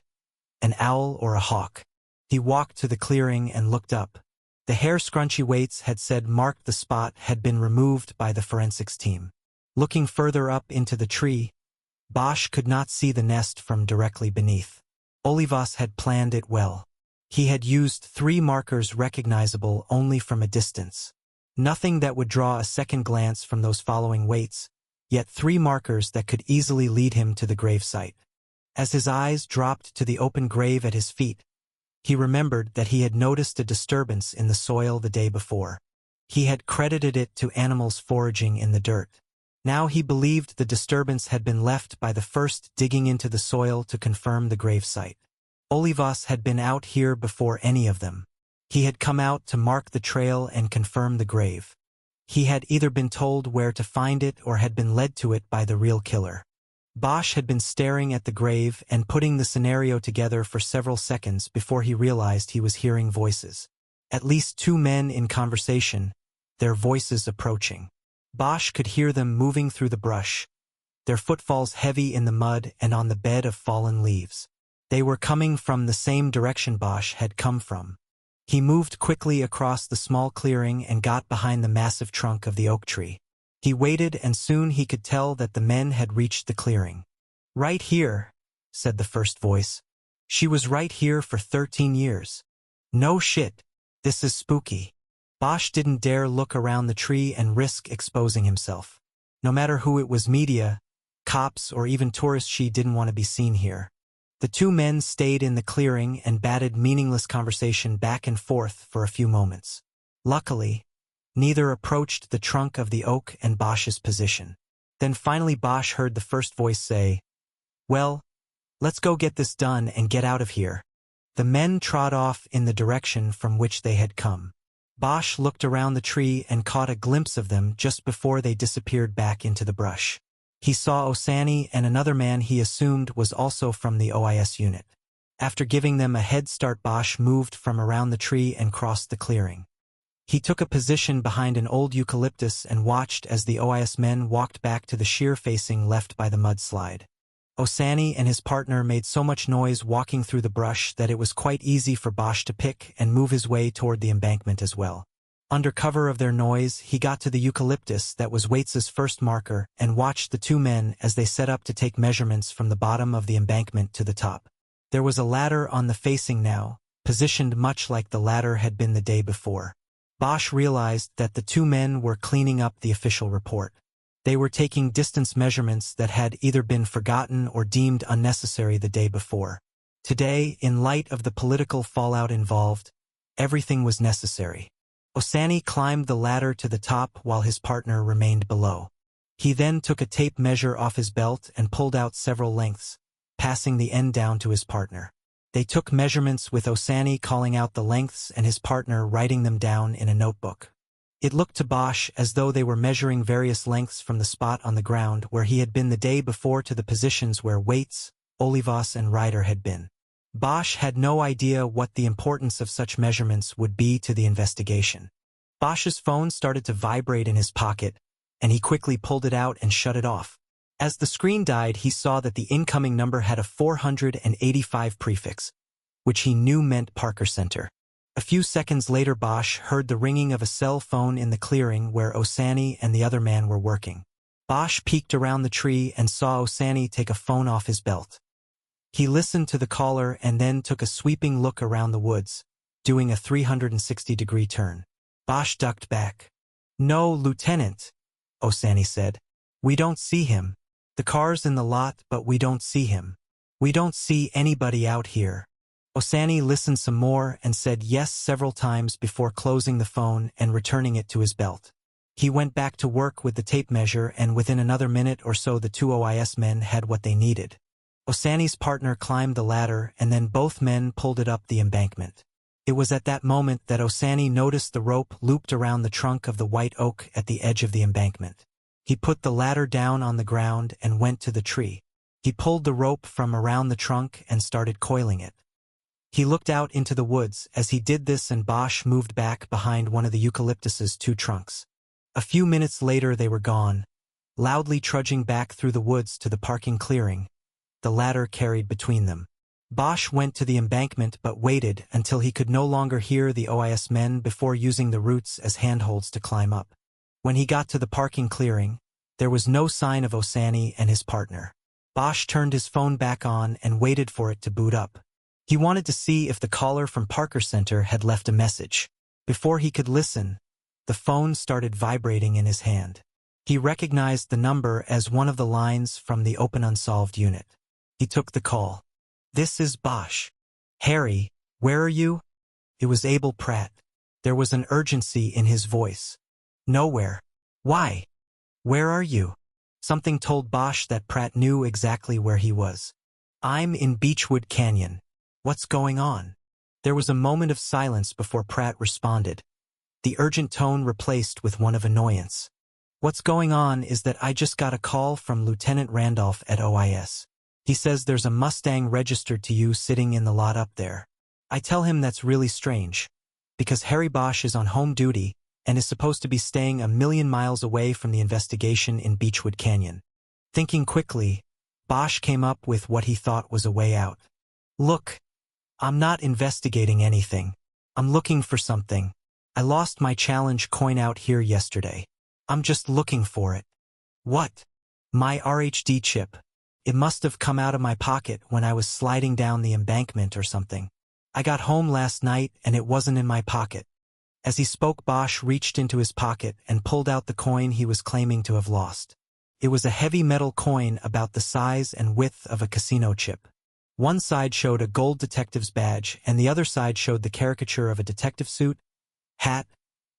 an owl or a hawk. He walked to the clearing and looked up. The hair scrunchy Waits had said marked the spot had been removed by the forensics team. Looking further up into the tree, Bosch could not see the nest from directly beneath. Olivas had planned it well. He had used 3 markers recognizable only from a distance. Nothing that would draw a second glance from those following Waits, yet 3 markers that could easily lead him to the gravesite. As his eyes dropped to the open grave at his feet, he remembered that he had noticed a disturbance in the soil the day before. He had credited it to animals foraging in the dirt. Now he believed the disturbance had been left by the first digging into the soil to confirm the gravesite. Olivas had been out here before any of them. He had come out to mark the trail and confirm the grave. He had either been told where to find it or had been led to it by the real killer. Bosch had been staring at the grave and putting the scenario together for several seconds before he realized he was hearing voices. At least 2 men in conversation, their voices approaching. Bosch could hear them moving through the brush, their footfalls heavy in the mud and on the bed of fallen leaves. They were coming from the same direction Bosch had come from. He moved quickly across the small clearing and got behind the massive trunk of the oak tree. He waited, and soon he could tell that the men had reached the clearing. "Right here," said the first voice. "She was right here for 13 years. No shit. This is spooky." Bosch didn't dare look around the tree and risk exposing himself. No matter who it was, media, cops, or even tourists, she didn't want to be seen here. The 2 men stayed in the clearing and batted meaningless conversation back and forth for a few moments. Luckily, neither approached the trunk of the oak and Bosch's position. Then finally Bosch heard the first voice say, "Well, let's go get this done and get out of here." The men trod off in the direction from which they had come. Bosch looked around the tree and caught a glimpse of them just before they disappeared back into the brush. He saw Osani and another man he assumed was also from the OIS unit. After giving them a head start, Bosch moved from around the tree and crossed the clearing. He took a position behind an old eucalyptus and watched as the OIS men walked back to the sheer facing left by the mudslide. Osani and his partner made so much noise walking through the brush that it was quite easy for Bosch to pick and move his way toward the embankment as well. Under cover of their noise, he got to the eucalyptus that was Waits's first marker and watched the 2 men as they set up to take measurements from the bottom of the embankment to the top. There was a ladder on the facing now, positioned much like the ladder had been the day before. Bosch realized that the 2 men were cleaning up the official report. They were taking distance measurements that had either been forgotten or deemed unnecessary the day before. Today, in light of the political fallout involved, everything was necessary. Osani climbed the ladder to the top while his partner remained below. He then took a tape measure off his belt and pulled out several lengths, passing the end down to his partner. They took measurements with Osani calling out the lengths and his partner writing them down in a notebook. It looked to Bosch as though they were measuring various lengths from the spot on the ground where he had been the day before to the positions where Waits, Olivas and Ryder had been. Bosch had no idea what the importance of such measurements would be to the investigation. Bosch's phone started to vibrate in his pocket, and he quickly pulled it out and shut it off. As the screen died, he saw that the incoming number had a 485 prefix, which he knew meant Parker Center. A few seconds later, Bosch heard the ringing of a cell phone in the clearing where Osani and the other man were working. Bosch peeked around the tree and saw Osani take a phone off his belt. He listened to the caller and then took a sweeping look around the woods, doing a 360-degree turn. Bosch ducked back. "No, Lieutenant," Osani said. "We don't see him. The car's in the lot, but we don't see him. We don't see anybody out here." Osani listened some more and said yes several times before closing the phone and returning it to his belt. He went back to work with the tape measure, and within another minute or so the two OIS men had what they needed. Osani's partner climbed the ladder, and then both men pulled it up the embankment. It was at that moment that Osani noticed the rope looped around the trunk of the white oak at the edge of the embankment. He put the ladder down on the ground and went to the tree. He pulled the rope from around the trunk and started coiling it. He looked out into the woods as he did this, and Bosch moved back behind one of the eucalyptus's two trunks. A few minutes later they were gone, loudly trudging back through the woods to the parking clearing, the ladder carried between them. Bosch went to the embankment but waited until he could no longer hear the OIS men before using the roots as handholds to climb up. When he got to the parking clearing, there was no sign of Osani and his partner. Bosch turned his phone back on and waited for it to boot up. He wanted to see if the caller from Parker Center had left a message. Before he could listen, the phone started vibrating in his hand. He recognized the number as one of the lines from the open unsolved unit. He took the call. "This is Bosch. Harry, where are you?" It was Abel Pratt. There was an urgency in his voice. "Nowhere." "Why? Where are you?" Something told Bosch that Pratt knew exactly where he was. "I'm in Beechwood Canyon." "What's going on?" There was a moment of silence before Pratt responded, the urgent tone replaced with one of annoyance. "What's going on is that I just got a call from Lieutenant Randolph at OIS. He says there's a Mustang registered to you sitting in the lot up there. I tell him that's really strange, because Harry Bosch is on home duty and is supposed to be staying 1,000,000 miles away from the investigation in Beechwood Canyon." Thinking quickly, Bosch came up with what he thought was a way out. "Look, I'm not investigating anything. I'm looking for something. I lost my challenge coin out here yesterday. I'm just looking for it." "What?" "My RHD chip. It must have come out of my pocket when I was sliding down the embankment or something. I got home last night and it wasn't in my pocket." As he spoke, Bosch reached into his pocket and pulled out the coin he was claiming to have lost. It was a heavy metal coin about the size and width of a casino chip. One side showed a gold detective's badge, and the other side showed the caricature of a detective suit, hat,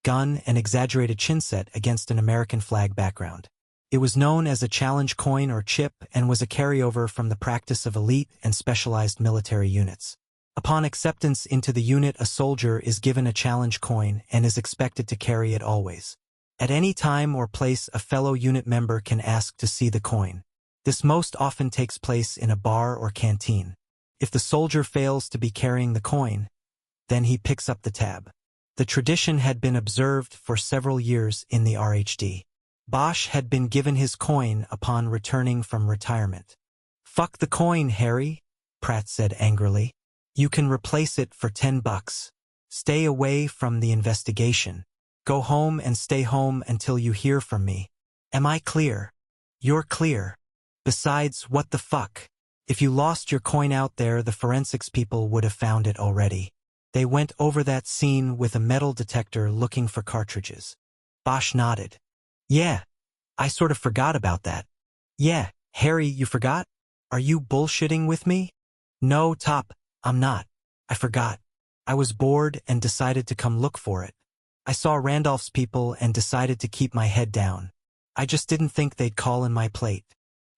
gun, and exaggerated chin set against an American flag background. It was known as a challenge coin or chip and was a carryover from the practice of elite and specialized military units. Upon acceptance into the unit, a soldier is given a challenge coin and is expected to carry it always. At any time or place, a fellow unit member can ask to see the coin. This most often takes place in a bar or canteen. If the soldier fails to be carrying the coin, then he picks up the tab. The tradition had been observed for several years in the RHD. Bosch had been given his coin upon returning from retirement. "Fuck the coin, Harry," Pratt said angrily. "You can replace it for $10. Stay away from the investigation. Go home and stay home until you hear from me. Am I clear?" "You're clear. Besides, what the fuck? If you lost your coin out there, the forensics people would have found it already. They went over that scene with a metal detector looking for cartridges." Bosch nodded. "Yeah, I sort of forgot about that." "Yeah, Harry, you forgot? Are you bullshitting with me?" "No, Top, I'm not. I forgot. I was bored and decided to come look for it. I saw Randolph's people and decided to keep my head down. I just didn't think they'd call in my plate.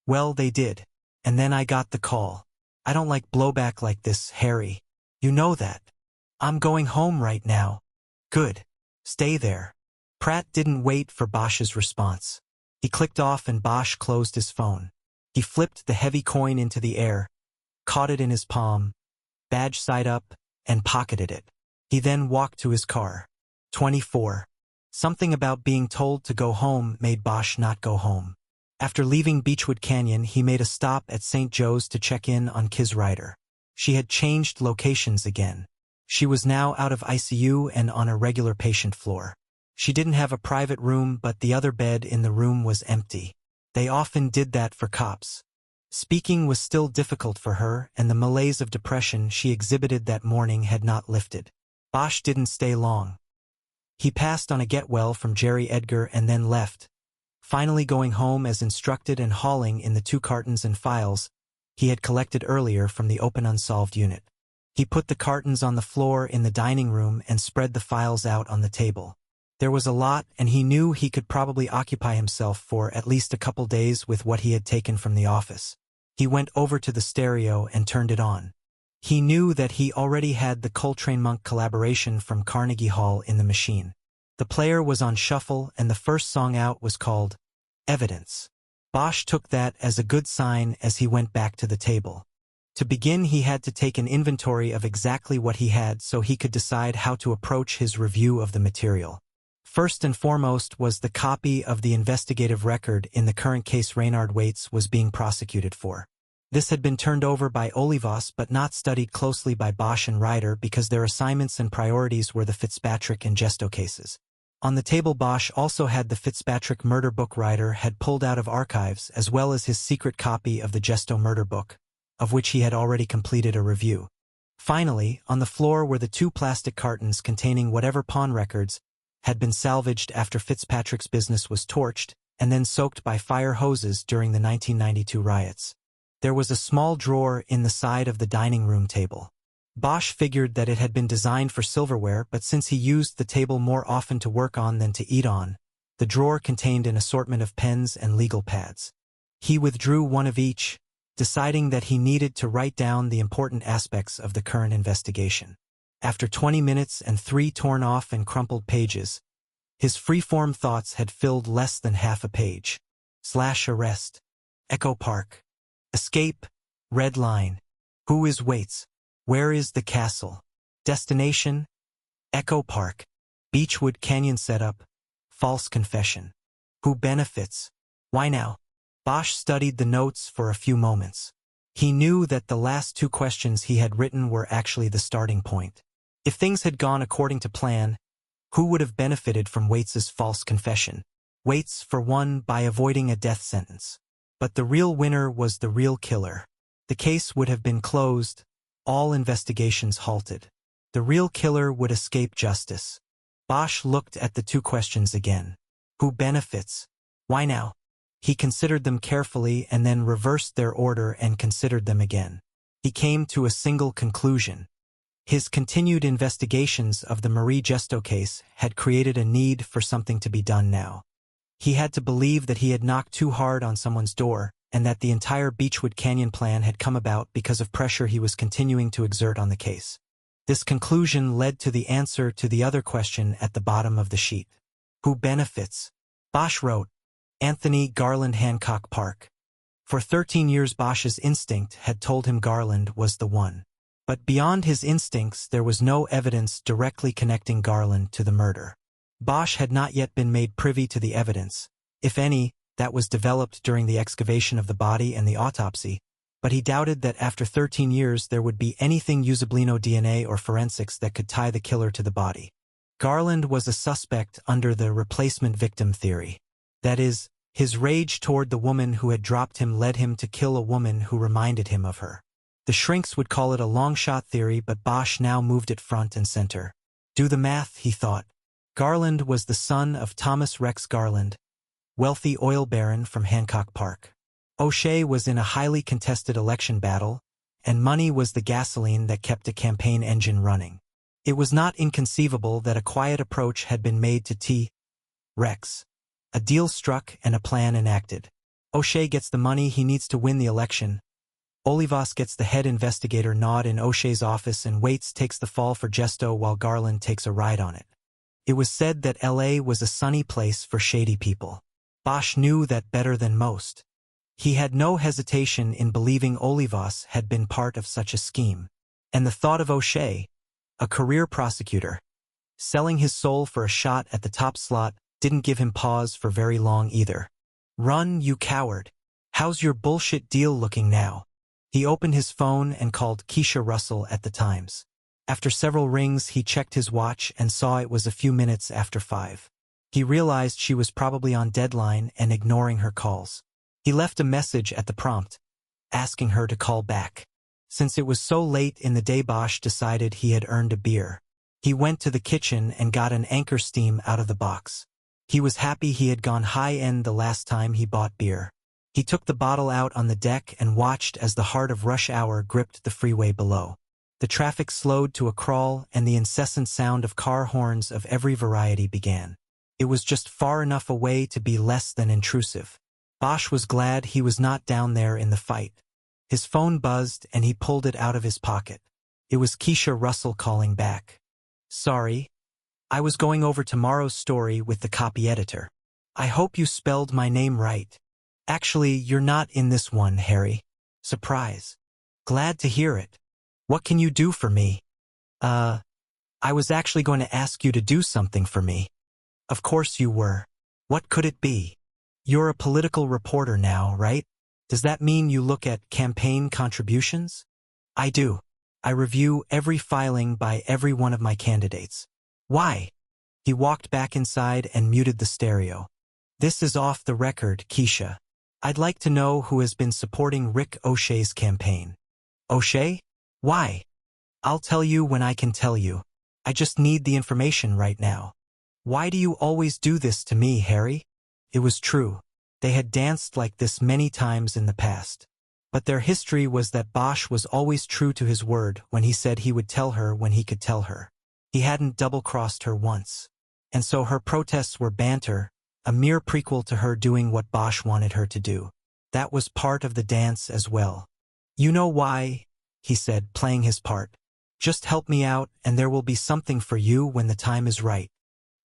Well, they did. And then I got the call. I don't like blowback like this, Harry. You know that. I'm going home right now." "Good. Stay there." Pratt didn't wait for Bosch's response. He clicked off and Bosch closed his phone. He flipped the heavy coin into the air, caught it in his palm, badge side up, and pocketed it. He then walked to his car. 24. Something about being told to go home made Bosch not go home. After leaving Beechwood Canyon, he made a stop at St. Joe's to check in on Kiz Ryder. She had changed locations again. She was now out of ICU and on a regular patient floor. She didn't have a private room, but the other bed in the room was empty. They often did that for cops. Speaking was still difficult for her, and the malaise of depression she exhibited that morning had not lifted. Bosch didn't stay long. He passed on a get-well from Jerry Edgar and then left, finally going home as instructed and hauling in the 2 cartons and files he had collected earlier from the open unsolved unit. He put the cartons on the floor in the dining room and spread the files out on the table. There was a lot, and he knew he could probably occupy himself for at least a couple days with what he had taken from the office. He went over to the stereo and turned it on. He knew that he already had the Coltrane-Monk collaboration from Carnegie Hall in the machine. The player was on shuffle, and the first song out was called Evidence. Bosch took that as a good sign as he went back to the table. To begin, he had to take an inventory of exactly what he had so he could decide how to approach his review of the material. First and foremost was the copy of the investigative record in the current case Reynard Waits was being prosecuted for. This had been turned over by Olivas but not studied closely by Bosch and Ryder because their assignments and priorities were the Fitzpatrick and Gesto cases. On the table, Bosch also had the Fitzpatrick murder book Ryder had pulled out of archives, as well as his secret copy of the Gesto murder book, of which he had already completed a review. Finally, on the floor were the 2 plastic cartons containing whatever pawn records had been salvaged after Fitzpatrick's business was torched and then soaked by fire hoses during the 1992 riots. There was a small drawer in the side of the dining room table. Bosch figured that it had been designed for silverware, but since he used the table more often to work on than to eat on, the drawer contained an assortment of pens and legal pads. He withdrew one of each, deciding that he needed to write down the important aspects of the current investigation. After 20 minutes and 3 torn off and crumpled pages, his free-form thoughts had filled less than half a page. Arrest. Echo Park. Escape. Red line. Who is Waits? Where is the castle? Destination? Echo Park. Beechwood Canyon setup. False confession. Who benefits? Why now? Bosch studied the notes for a few moments. He knew that the last 2 questions he had written were actually the starting point. If things had gone according to plan, who would have benefited from Waits's false confession? Waits, for one, by avoiding a death sentence. But the real winner was the real killer. The case would have been closed, all investigations halted. The real killer would escape justice. Bosch looked at the 2 questions again. Who benefits? Why now? He considered them carefully and then reversed their order and considered them again. He came to a single conclusion. His continued investigations of the Marie Gesto case had created a need for something to be done now. He had to believe that he had knocked too hard on someone's door, and that the entire Beechwood Canyon plan had come about because of pressure he was continuing to exert on the case. This conclusion led to the answer to the other question at the bottom of the sheet. Who benefits? Bosch wrote, Anthony Garland Hancock Park. For 13 years Bosch's instinct had told him Garland was the one. But beyond his instincts there was no evidence directly connecting Garland to the murder. Bosch had not yet been made privy to the evidence, if any, that was developed during the excavation of the body and the autopsy, but he doubted that after 13 years there would be anything usablino DNA or forensics that could tie the killer to the body. Garland was a suspect under the replacement victim theory. That is, his rage toward the woman who had dropped him led him to kill a woman who reminded him of her. The shrinks would call it a long-shot theory, but Bosch now moved it front and center. Do the math, he thought. Garland was the son of Thomas Rex Garland, wealthy oil baron from Hancock Park. O'Shea was in a highly contested election battle, and money was the gasoline that kept a campaign engine running. It was not inconceivable that a quiet approach had been made to T. Rex. A deal struck and a plan enacted. O'Shea gets the money he needs to win the election. Olivas gets the head investigator nod in O'Shea's office, and Waits takes the fall for Gesto while Garland takes a ride on it. It was said that L.A. was a sunny place for shady people. Bosch knew that better than most. He had no hesitation in believing Olivas had been part of such a scheme. And the thought of O'Shea, a career prosecutor, selling his soul for a shot at the top slot didn't give him pause for very long either. Run, you coward. How's your bullshit deal looking now? He opened his phone and called Keisha Russell at the Times. After several rings, he checked his watch and saw it was a few minutes after 5. He realized she was probably on deadline and ignoring her calls. He left a message at the prompt. asking her to call back. Since it was so late in the day, Bosch decided he had earned a beer. He went to the kitchen and got an Anchor Steam out of the box. He was happy he had gone high-end the last time he bought beer. He took the bottle out on the deck and watched as the heart of rush hour gripped the freeway below. The traffic slowed to a crawl and the incessant sound of car horns of every variety began. It was just far enough away to be less than intrusive. Bosch was glad he was not down there in the fight. His phone buzzed and he pulled it out of his pocket. It was Keisha Russell calling back. "Sorry. I was going over tomorrow's story with the copy editor. I hope you spelled my name right. Actually, you're not in this one, Harry. Surprise. Glad to hear it. What can you do for me?" I was actually going to ask you to do something for me." "Of course you were. What could it be?" "You're a political reporter now, right? Does that mean you look at campaign contributions?" "I do. I review every filing by every one of my candidates." "Why?" He walked back inside and muted the stereo. "This is off the record, Keisha. I'd like to know who has been supporting Rick O'Shea's campaign." "O'Shea? Why?" "I'll tell you when I can tell you. I just need the information right now." "Why do you always do this to me, Harry?" It was true. They had danced like this many times in the past. But their history was that Bosch was always true to his word when he said he would tell her when he could tell her. He hadn't double-crossed her once. And so her protests were banter, a mere prequel to her doing what Bosch wanted her to do. That was part of the dance as well. "You know why?" he said, playing his part. "Just help me out and there will be something for you when the time is right.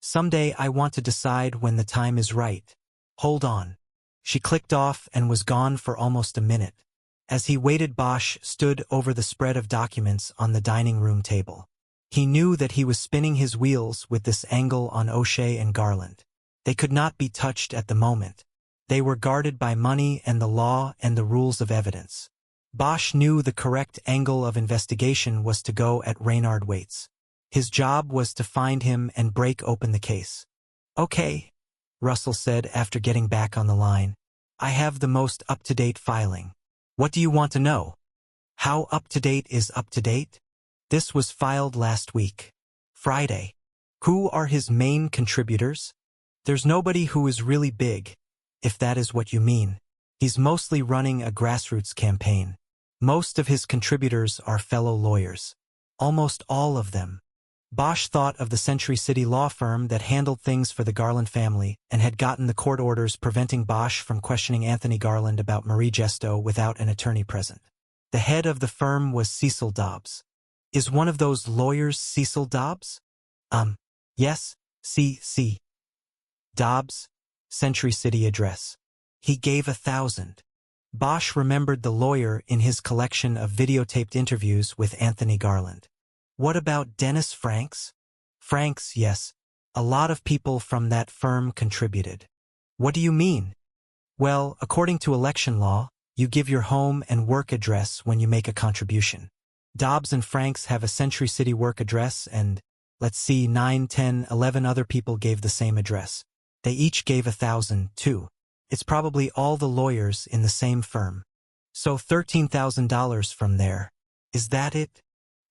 Someday I want to decide when the time is right. Hold on." She clicked off and was gone for almost a minute. As he waited, Bosch stood over the spread of documents on the dining room table. He knew that he was spinning his wheels with this angle on O'Shea and Garland. They could not be touched at the moment. They were guarded by money and the law and the rules of evidence. Bosch knew the correct angle of investigation was to go at Reynard Waits. His job was to find him and break open the case. "Okay," Russell said after getting back on the line. "I have the most up-to-date filing. What do you want to know?" "How up-to-date is up-to-date?" "This was filed last week. Friday." "Who are his main contributors?" "There's nobody who is really big, if that is what you mean. He's mostly running a grassroots campaign. Most of his contributors are fellow lawyers. Almost all of them." Bosch thought of the Century City law firm that handled things for the Garland family and had gotten the court orders preventing Bosch from questioning Anthony Garland about Marie Gesto without an attorney present. The head of the firm was Cecil Dobbs. "Is one of those lawyers Cecil Dobbs?" Yes, C.C. Dobbs, Century City address." "He gave 1,000. Bosch remembered the lawyer in his collection of videotaped interviews with Anthony Garland. "What about Dennis Franks?" "Franks, yes. A lot of people from that firm contributed." "What do you mean?" "Well, according to election law, you give your home and work address when you make a contribution. Dobbs and Franks have a Century City work address and, let's see, 9, 10, 11 other people gave the same address. They each gave 1,000, too. It's probably all the lawyers in the same firm. So $13,000 from there. Is that it?"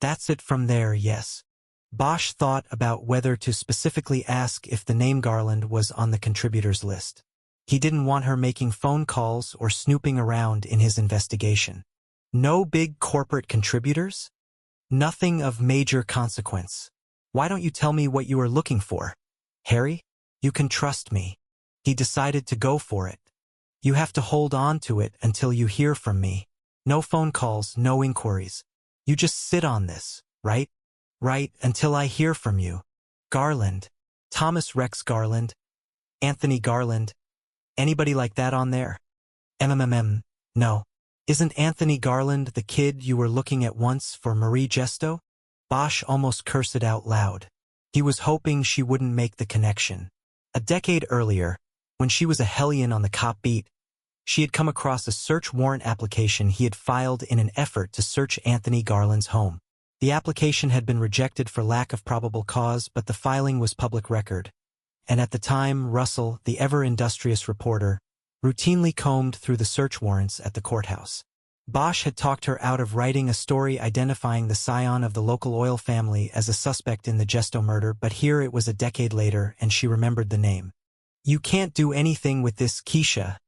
"That's it from there, yes." Bosch thought about whether to specifically ask if the name Garland was on the contributors list. He didn't want her making phone calls or snooping around in his investigation. "No big corporate contributors?" "Nothing of major consequence." "Why don't you tell me what you are looking for, Harry? You can trust me." He decided to go for it. "You have to hold on to it until you hear from me. No phone calls, no inquiries. You just sit on this, right? Right, until I hear from you." "Garland. Thomas Rex Garland. Anthony Garland. Anybody like that on there?" No. "Isn't Anthony Garland the kid you were looking at once for Marie Gesto?" Bosch almost cursed it out loud. He was hoping she wouldn't make the connection. A decade earlier, when she was a hellion on the cop beat, she had come across a search warrant application he had filed in an effort to search Anthony Garland's home. The application had been rejected for lack of probable cause, but the filing was public record. And at the time, Russell, the ever-industrious reporter, routinely combed through the search warrants at the courthouse. Bosch had talked her out of writing a story identifying the scion of the local oil family as a suspect in the Gesto murder, but here it was a decade later and she remembered the name. "You can't do anything with this, Keisha,"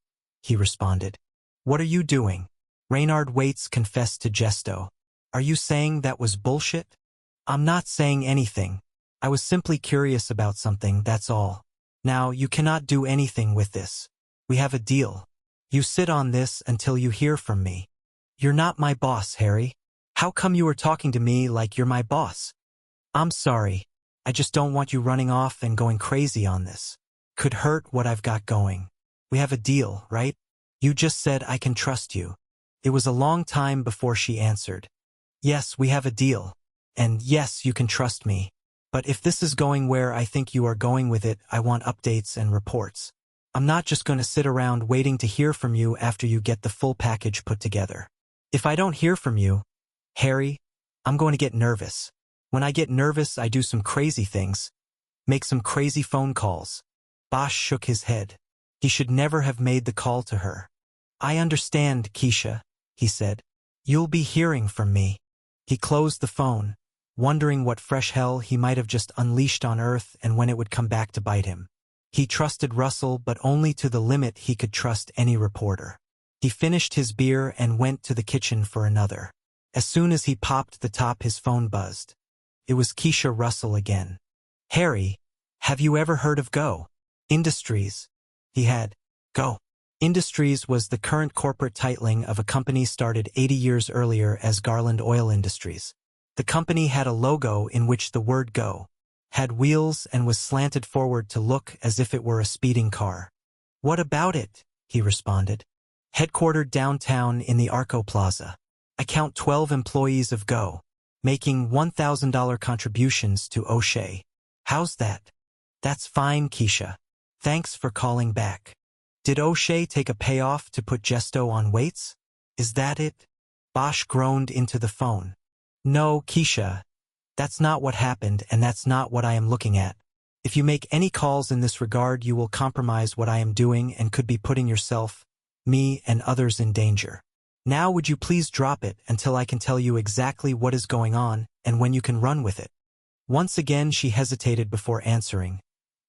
he responded. "What are you doing?" Reynard Waits confessed to Gesto. "Are you saying that was bullshit?" "I'm not saying anything. I was simply curious about something, that's all. Now, you cannot do anything with this. We have a deal. You sit on this until you hear from me." "You're not my boss, Harry. How come you are talking to me like you're my boss?" "I'm sorry. I just don't want you running off and going crazy on this. Could hurt what I've got going. We have a deal, right? You just said I can trust you." It was a long time before she answered. "Yes, we have a deal. And yes, you can trust me. But if this is going where I think you are going with it, I want updates and reports. I'm not just going to sit around waiting to hear from you after you get the full package put together. If I don't hear from you, Harry, I'm going to get nervous. When I get nervous, I do some crazy things. Make some crazy phone calls." Bosch shook his head. He should never have made the call to her. "I understand, Keisha," he said. "You'll be hearing from me." He closed the phone, wondering what fresh hell he might have just unleashed on Earth and when it would come back to bite him. He trusted Russell, but only to the limit he could trust any reporter. He finished his beer and went to the kitchen for another. As soon as he popped the top, his phone buzzed. It was Keisha Russell again. "Harry, have you ever heard of Go Industries?" He had. Go Industries was the current corporate titling of a company started 80 years earlier as Garland Oil Industries. The company had a logo in which the word Go had wheels and was slanted forward to look as if it were a speeding car. "What about it?" he responded. "Headquartered downtown in the Arco Plaza. I count 12 employees of Go, making $1,000 contributions to O'Shea. How's that?" "That's fine, Keisha. Thanks for calling back. Did O'Shea take a payoff to put Gesto on Waits? Is that it?" Bosch groaned into the phone. "No, Keisha. That's not what happened, and that's not what I am looking at. If you make any calls in this regard, you will compromise what I am doing and could be putting yourself, me, and others in danger. Now would you please drop it until I can tell you exactly what is going on and when you can run with it." Once again she hesitated before answering,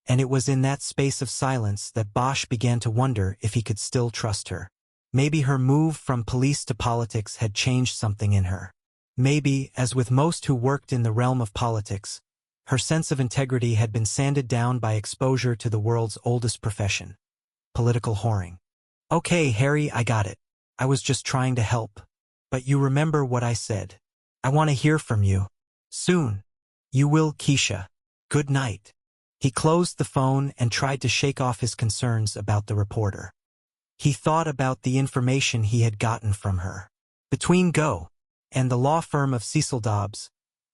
and it was in that space of silence that Bosch began to wonder if he could still trust her. Maybe her move from police to politics had changed something in her. Maybe, as with most who worked in the realm of politics, her sense of integrity had been sanded down by exposure to the world's oldest profession, political whoring. "Okay, Harry, I got it. I was just trying to help. But you remember what I said. I want to hear from you. Soon. You will, Keisha. Good night." He closed the phone and tried to shake off his concerns about the reporter. He thought about the information he had gotten from her. Between Go and the law firm of Cecil Dobbs,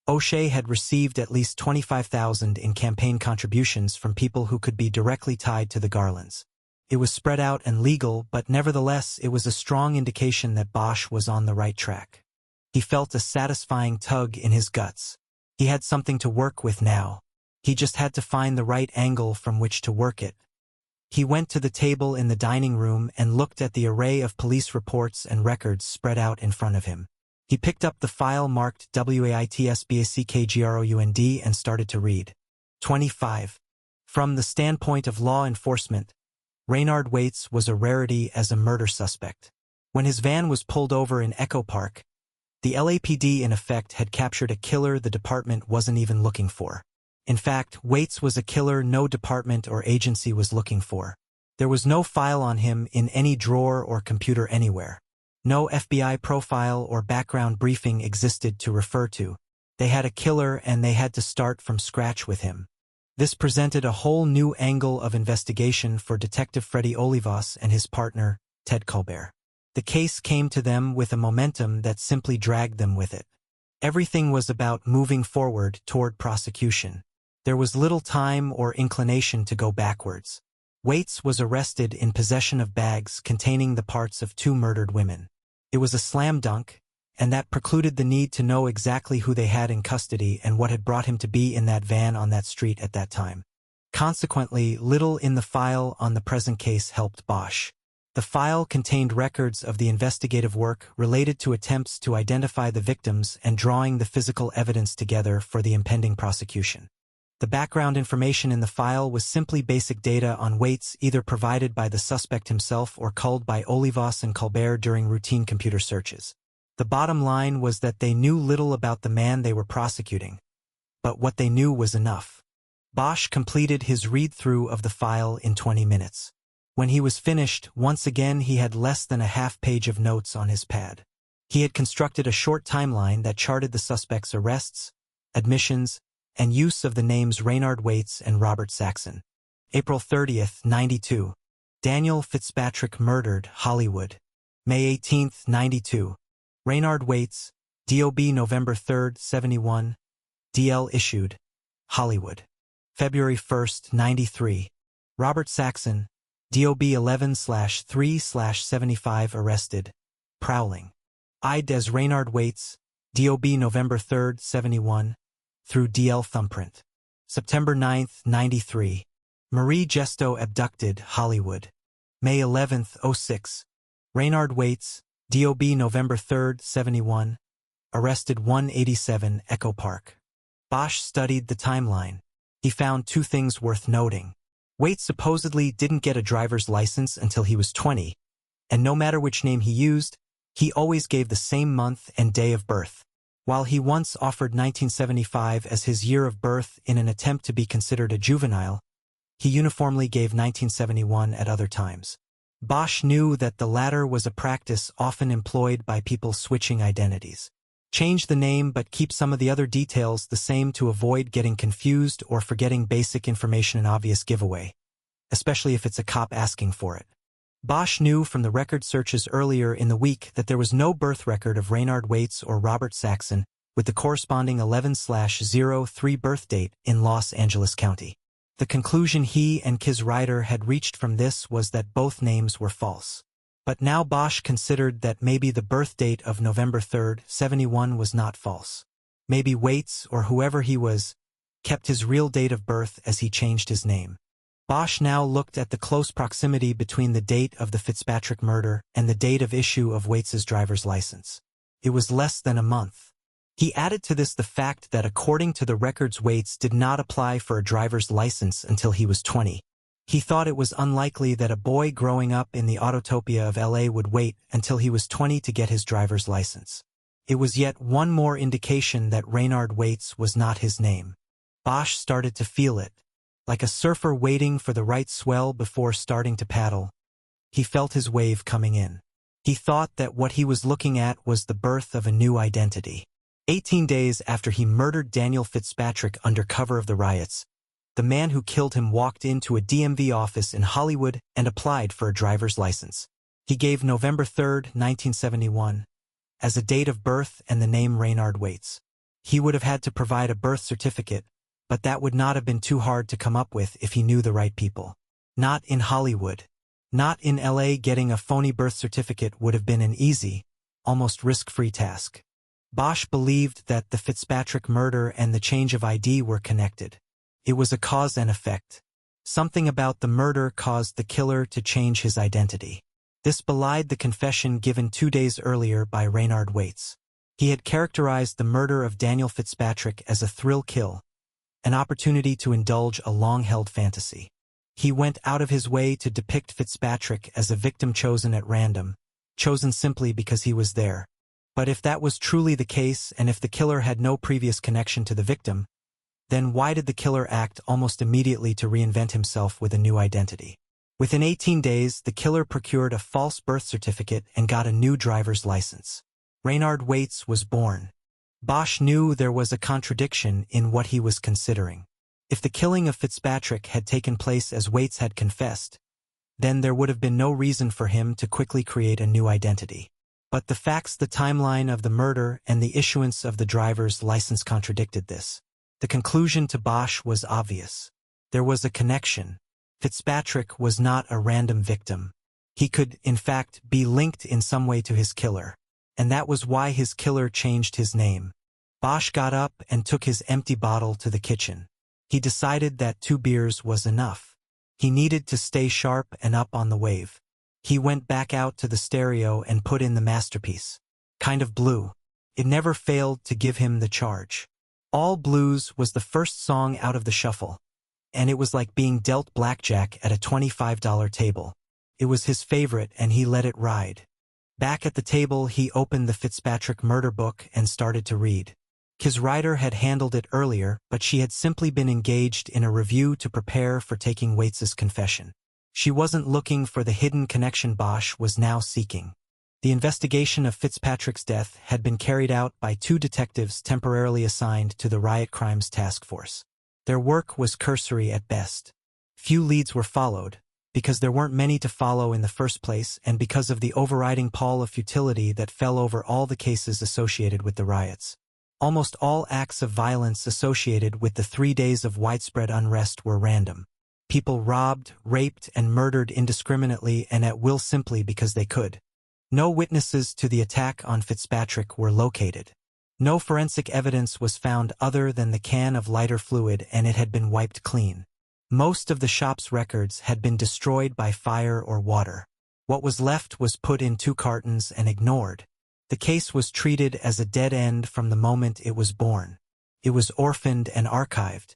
O'Shea had received at least $25,000 in campaign contributions from people who could be directly tied to the Garlands. It was spread out and legal, but nevertheless it was a strong indication that Bosch was on the right track. He felt a satisfying tug in his guts. He had something to work with now. He just had to find the right angle from which to work it. He went to the table in the dining room and looked at the array of police reports and records spread out in front of him. He picked up the file marked WAITSBACKGROUND and started to read. 25. From the standpoint of law enforcement, Reynard Waits was a rarity as a murder suspect. When his van was pulled over in Echo Park, the LAPD in effect had captured a killer the department wasn't even looking for. In fact, Waits was a killer no department or agency was looking for. There was no file on him in any drawer or computer anywhere. No FBI profile or background briefing existed to refer to. They had a killer and they had to start from scratch with him. This presented a whole new angle of investigation for Detective Freddie Olivas and his partner, Ted Colbert. The case came to them with a momentum that simply dragged them with it. Everything was about moving forward toward prosecution. There was little time or inclination to go backwards. Waits was arrested in possession of bags containing the parts of 2 murdered women. It was a slam dunk, and that precluded the need to know exactly who they had in custody and what had brought him to be in that van on that street at that time. Consequently, little in the file on the present case helped Bosch. The file contained records of the investigative work related to attempts to identify the victims and drawing the physical evidence together for the impending prosecution. The background information in the file was simply basic data on weights either provided by the suspect himself or culled by Olivas and Colbert during routine computer searches. The bottom line was that they knew little about the man they were prosecuting, but what they knew was enough. Bosch completed his read-through of the file in 20 minutes. When he was finished, once again he had less than a half-page of notes on his pad. He had constructed a short timeline that charted the suspect's arrests, admissions, and use of the names Reynard Waits and Robert Saxon. April 30th, 92. Daniel Fitzpatrick murdered, Hollywood. May 18th, 92. Reynard Waits, DOB November 3rd, 71. DL issued, Hollywood. February 1st, 93. Robert Saxon, DOB 11/3/75 arrested, prowling. ID'd as Reynard Waits, DOB November 3rd, 71. Through DL thumbprint. September 9th, 93. Marie Gesto abducted, Hollywood. May 11th, 06. Reynard Waits, DOB November 3rd, 71. Arrested 187 Echo Park. Bosch studied the timeline. He found two things worth noting. Waits supposedly didn't get a driver's license until he was 20, and no matter which name he used, he always gave the same month and day of birth. While he once offered 1975 as his year of birth in an attempt to be considered a juvenile, he uniformly gave 1971 at other times. Bosch knew that the latter was a practice often employed by people switching identities. Change the name but keep some of the other details the same to avoid getting confused or forgetting basic information, an obvious giveaway, especially if it's a cop asking for it. Bosch knew from the record searches earlier in the week that there was no birth record of Reynard Waits or Robert Saxon with the corresponding 11/03 birth date in Los Angeles County. The conclusion he and Kis Ryder had reached from this was that both names were false. But now Bosch considered that maybe the birth date of November 3rd, 71 was not false. Maybe Waits, or whoever he was, kept his real date of birth as he changed his name. Bosch now looked at the close proximity between the date of the Fitzpatrick murder and the date of issue of Waits's driver's license. It was less than a month. He added to this the fact that according to the records, Waits did not apply for a driver's license until he was 20. He thought it was unlikely that a boy growing up in the Autotopia of LA would wait until he was 20 to get his driver's license. It was yet one more indication that Reynard Waits was not his name. Bosch started to feel it. Like a surfer waiting for the right swell before starting to paddle, he felt his wave coming in. He thought that what he was looking at was the birth of a new identity. 18 days after he murdered Daniel Fitzpatrick under cover of the riots, the man who killed him walked into a DMV office in Hollywood and applied for a driver's license. He gave November 3rd, 1971, as a date of birth and the name Reynard Waits. He would have had to provide a birth certificate, but that would not have been too hard to come up with if he knew the right people. Not in Hollywood. Not in LA. Getting a phony birth certificate would have been an easy, almost risk-free task. Bosch believed that the Fitzpatrick murder and the change of ID were connected. It was a cause and effect. Something about the murder caused the killer to change his identity. This belied the confession given 2 days earlier by Reynard Waits. He had characterized the murder of Daniel Fitzpatrick as a thrill kill, an opportunity to indulge a long-held fantasy. He went out of his way to depict Fitzpatrick as a victim chosen at random, chosen simply because he was there. But if that was truly the case, and if the killer had no previous connection to the victim, then why did the killer act almost immediately to reinvent himself with a new identity? Within 18 days, the killer procured a false birth certificate and got a new driver's license. Reynard Waits was born. Bosch knew there was a contradiction in what he was considering. If the killing of Fitzpatrick had taken place as Waits had confessed, then there would have been no reason for him to quickly create a new identity. But the facts, the timeline of the murder, and the issuance of the driver's license contradicted this. The conclusion to Bosch was obvious. There was a connection. Fitzpatrick was not a random victim. He could, in fact, be linked in some way to his killer. And that was why his killer changed his name. Bosch got up and took his empty bottle to the kitchen. He decided that 2 beers was enough. He needed to stay sharp and up on the wave. He went back out to the stereo and put in the masterpiece. Kind of Blue. It never failed to give him the charge. All Blues was the first song out of the shuffle, and it was like being dealt blackjack at a $25 table. It was his favorite and he let it ride. Back at the table he opened the Fitzpatrick murder book and started to read. His writer had handled it earlier, but she had simply been engaged in a review to prepare for taking Waits's confession. She wasn't looking for the hidden connection Bosch was now seeking. The investigation of Fitzpatrick's death had been carried out by 2 detectives temporarily assigned to the Riot Crimes Task Force. Their work was cursory at best. Few leads were followed, because there weren't many to follow in the first place and because of the overriding pall of futility that fell over all the cases associated with the riots. Almost all acts of violence associated with the 3 days of widespread unrest were random. People robbed, raped, and murdered indiscriminately and at will simply because they could. No witnesses to the attack on Fitzpatrick were located. No forensic evidence was found other than the can of lighter fluid, and it had been wiped clean. Most of the shop's records had been destroyed by fire or water. What was left was put in 2 cartons and ignored. The case was treated as a dead end from the moment it was born. It was orphaned and archived.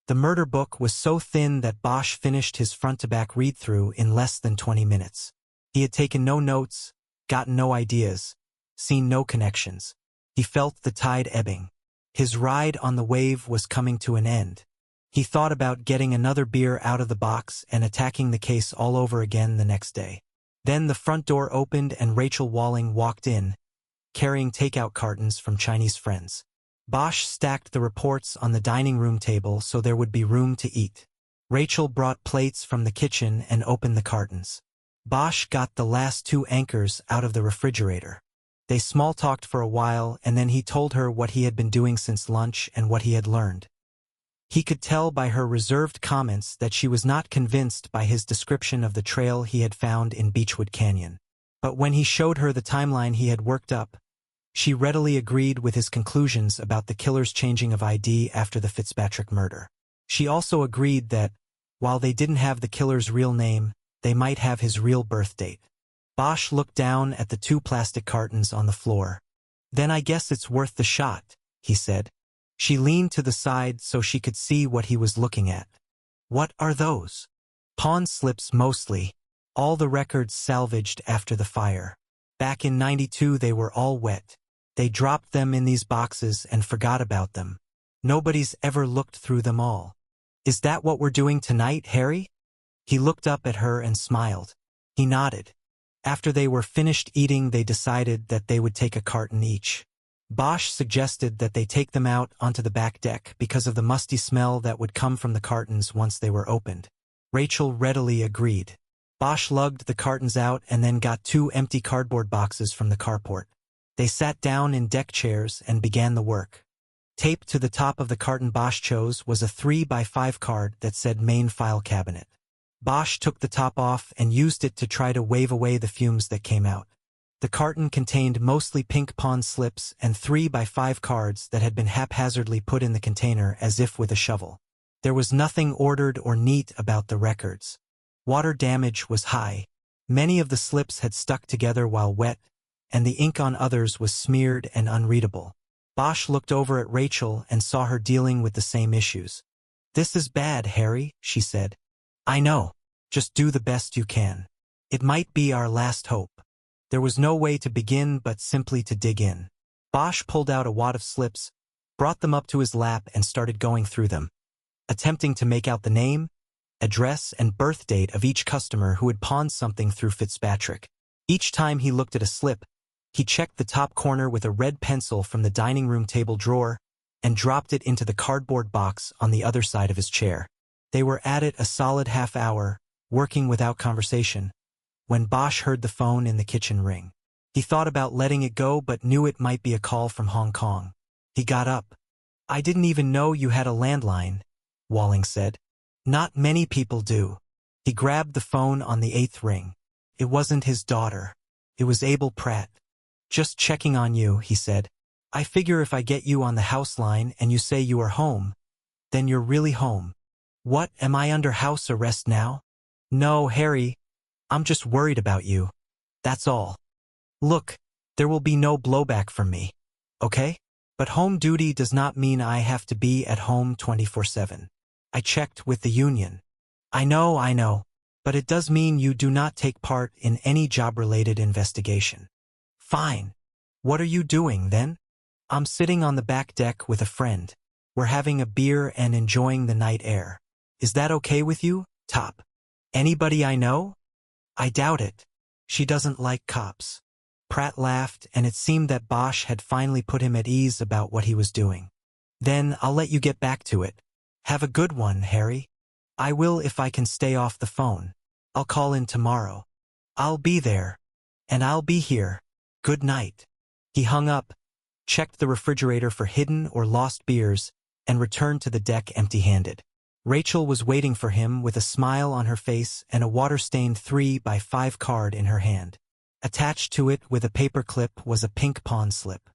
The murder book was so thin that Bosch finished his front-to-back read-through in less than 20 minutes. He had taken no notes, gotten no ideas, seen no connections. He felt the tide ebbing. His ride on the wave was coming to an end. He thought about getting another beer out of the box and attacking the case all over again the next day. Then the front door opened and Rachel Walling walked in, carrying takeout cartons from Chinese friends. Bosch stacked the reports on the dining room table so there would be room to eat. Rachel brought plates from the kitchen and opened the cartons. Bosch got the last 2 anchors out of the refrigerator. They small-talked for a while and then he told her what he had been doing since lunch and what he had learned. He could tell by her reserved comments that she was not convinced by his description of the trail he had found in Beechwood Canyon. But when he showed her the timeline he had worked up, she readily agreed with his conclusions about the killer's changing of ID after the Fitzpatrick murder. She also agreed that, while they didn't have the killer's real name, they might have his real birth date. Bosch looked down at the 2 plastic cartons on the floor. "Then I guess it's worth the shot," he said. She leaned to the side so she could see what he was looking at. "What are those?" "Pawn slips mostly. All the records salvaged after the fire. Back in '92 they were all wet. They dropped them in these boxes and forgot about them. Nobody's ever looked through them all." "Is that what we're doing tonight, Harry?" He looked up at her and smiled. He nodded. After they were finished eating they decided that they would take a carton each. Bosch suggested that they take them out onto the back deck because of the musty smell that would come from the cartons once they were opened. Rachel readily agreed. Bosch lugged the cartons out and then got 2 empty cardboard boxes from the carport. They sat down in deck chairs and began the work. Taped to the top of the carton Bosch chose was a 3x5 card that said Main File Cabinet. Bosch took the top off and used it to try to wave away the fumes that came out. The carton contained mostly pink pawn slips and 3x5 cards that had been haphazardly put in the container as if with a shovel. There was nothing ordered or neat about the records. Water damage was high. Many of the slips had stuck together while wet, and the ink on others was smeared and unreadable. Bosch looked over at Rachel and saw her dealing with the same issues. "This is bad, Harry," she said. "I know. Just do the best you can. It might be our last hope." There was no way to begin but simply to dig in. Bosch pulled out a wad of slips, brought them up to his lap and started going through them, attempting to make out the name, address, and birth date of each customer who had pawned something through Fitzpatrick. Each time he looked at a slip, he checked the top corner with a red pencil from the dining room table drawer and dropped it into the cardboard box on the other side of his chair. They were at it a solid half hour, working without conversation, when Bosch heard the phone in the kitchen ring. He thought about letting it go but knew it might be a call from Hong Kong. He got up. "I didn't even know you had a landline," Walling said. "Not many people do." He grabbed the phone on the 8th ring. It wasn't his daughter. It was Abel Pratt. "Just checking on you," he said. "I figure if I get you on the house line and you say you are home, then you're really home." "What, am I under house arrest now?" "No, Harry. I'm just worried about you. That's all. Look, there will be no blowback from me. Okay? But home duty does not mean I have to be at home 24/7. I checked with the union. I know. But it does mean you do not take part in any job-related investigation. Fine. What are you doing, then? I'm sitting on the back deck with a friend. We're having a beer and enjoying the night air. Is that okay with you, Top? Anybody I know? I doubt it. She doesn't like cops. Pratt laughed, and it seemed that Bosch had finally put him at ease about what he was doing. Then I'll let you get back to it. Have a good one, Harry. I will if I can stay off the phone. I'll call in tomorrow. I'll be there. And I'll be here. Good night. He hung up, checked the refrigerator for hidden or lost beers, and returned to the deck empty-handed. Rachel was waiting for him with a smile on her face and a water-stained 3x5 card in her hand. Attached to it with a paper clip was a pink pawn slip.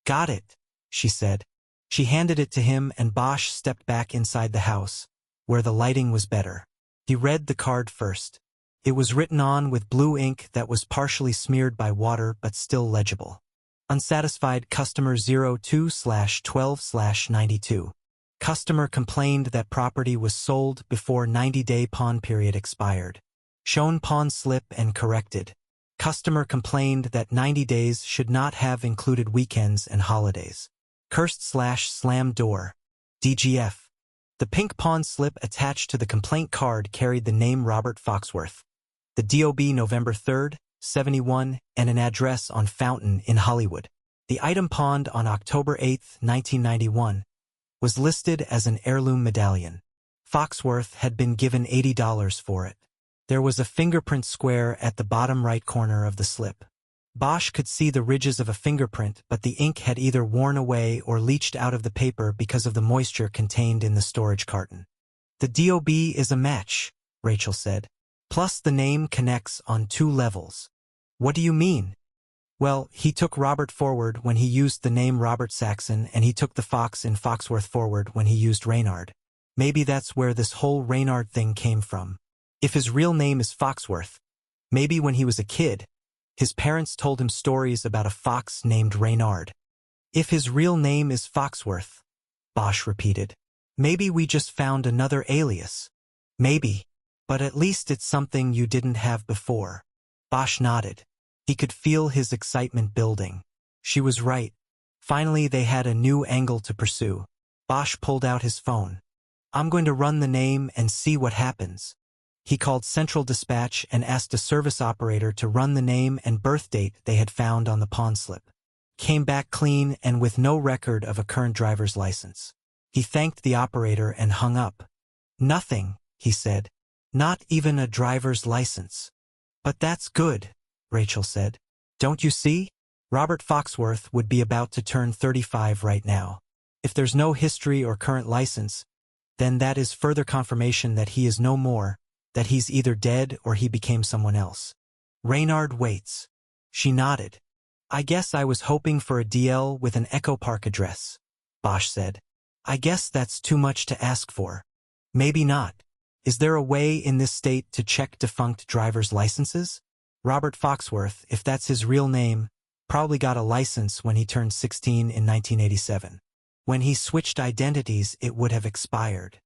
Got it, she said. She handed it to him and Bosch stepped back inside the house, where the lighting was better. He read the card first. It was written on with blue ink that was partially smeared by water but still legible. Unsatisfied customer 02/12/92. Customer complained that property was sold before 90-day pawn period expired. Shown pawn slip and corrected. Customer complained that 90 days should not have included weekends and holidays. Cursed/slam door. DGF. The pink pawn slip attached to the complaint card carried the name Robert Foxworth, the DOB November 3rd, 71, and an address on Fountain in Hollywood. The item pawned on October 8, 1991, was listed as an heirloom medallion. Foxworth had been given $80 for it. There was a fingerprint square at the bottom right corner of the slip. Bosch could see the ridges of a fingerprint, but the ink had either worn away or leached out of the paper because of the moisture contained in the storage carton. The DOB is a match, Rachel said. Plus the name connects on 2 levels. What do you mean? Well, he took Robert forward when he used the name Robert Saxon, and he took the Fox in Foxworth forward when he used Reynard. Maybe that's where this whole Reynard thing came from. If his real name is Foxworth, maybe when he was a kid, his parents told him stories about a fox named Reynard. If his real name is Foxworth, Bosch repeated. Maybe we just found another alias. Maybe. But at least it's something you didn't have before. Bosch nodded. He could feel his excitement building. She was right. Finally, they had a new angle to pursue. Bosch pulled out his phone. I'm going to run the name and see what happens. He called Central Dispatch and asked a service operator to run the name and birth date they had found on the pawn slip. Came back clean and with no record of a current driver's license. He thanked the operator and hung up. Nothing, he said. Not even a driver's license. But that's good, Rachel said. Don't you see? Robert Foxworth would be about to turn 35 right now. If there's no history or current license, then that is further confirmation that he is no more, that he's either dead or he became someone else. Reynard waits. She nodded. I guess I was hoping for a DL with an Echo Park address, Bosch said. I guess that's too much to ask for. Maybe not. Is there a way in this state to check defunct drivers' licenses? Robert Foxworth, if that's his real name, probably got a license when he turned 16 in 1987. When he switched identities, it would have expired.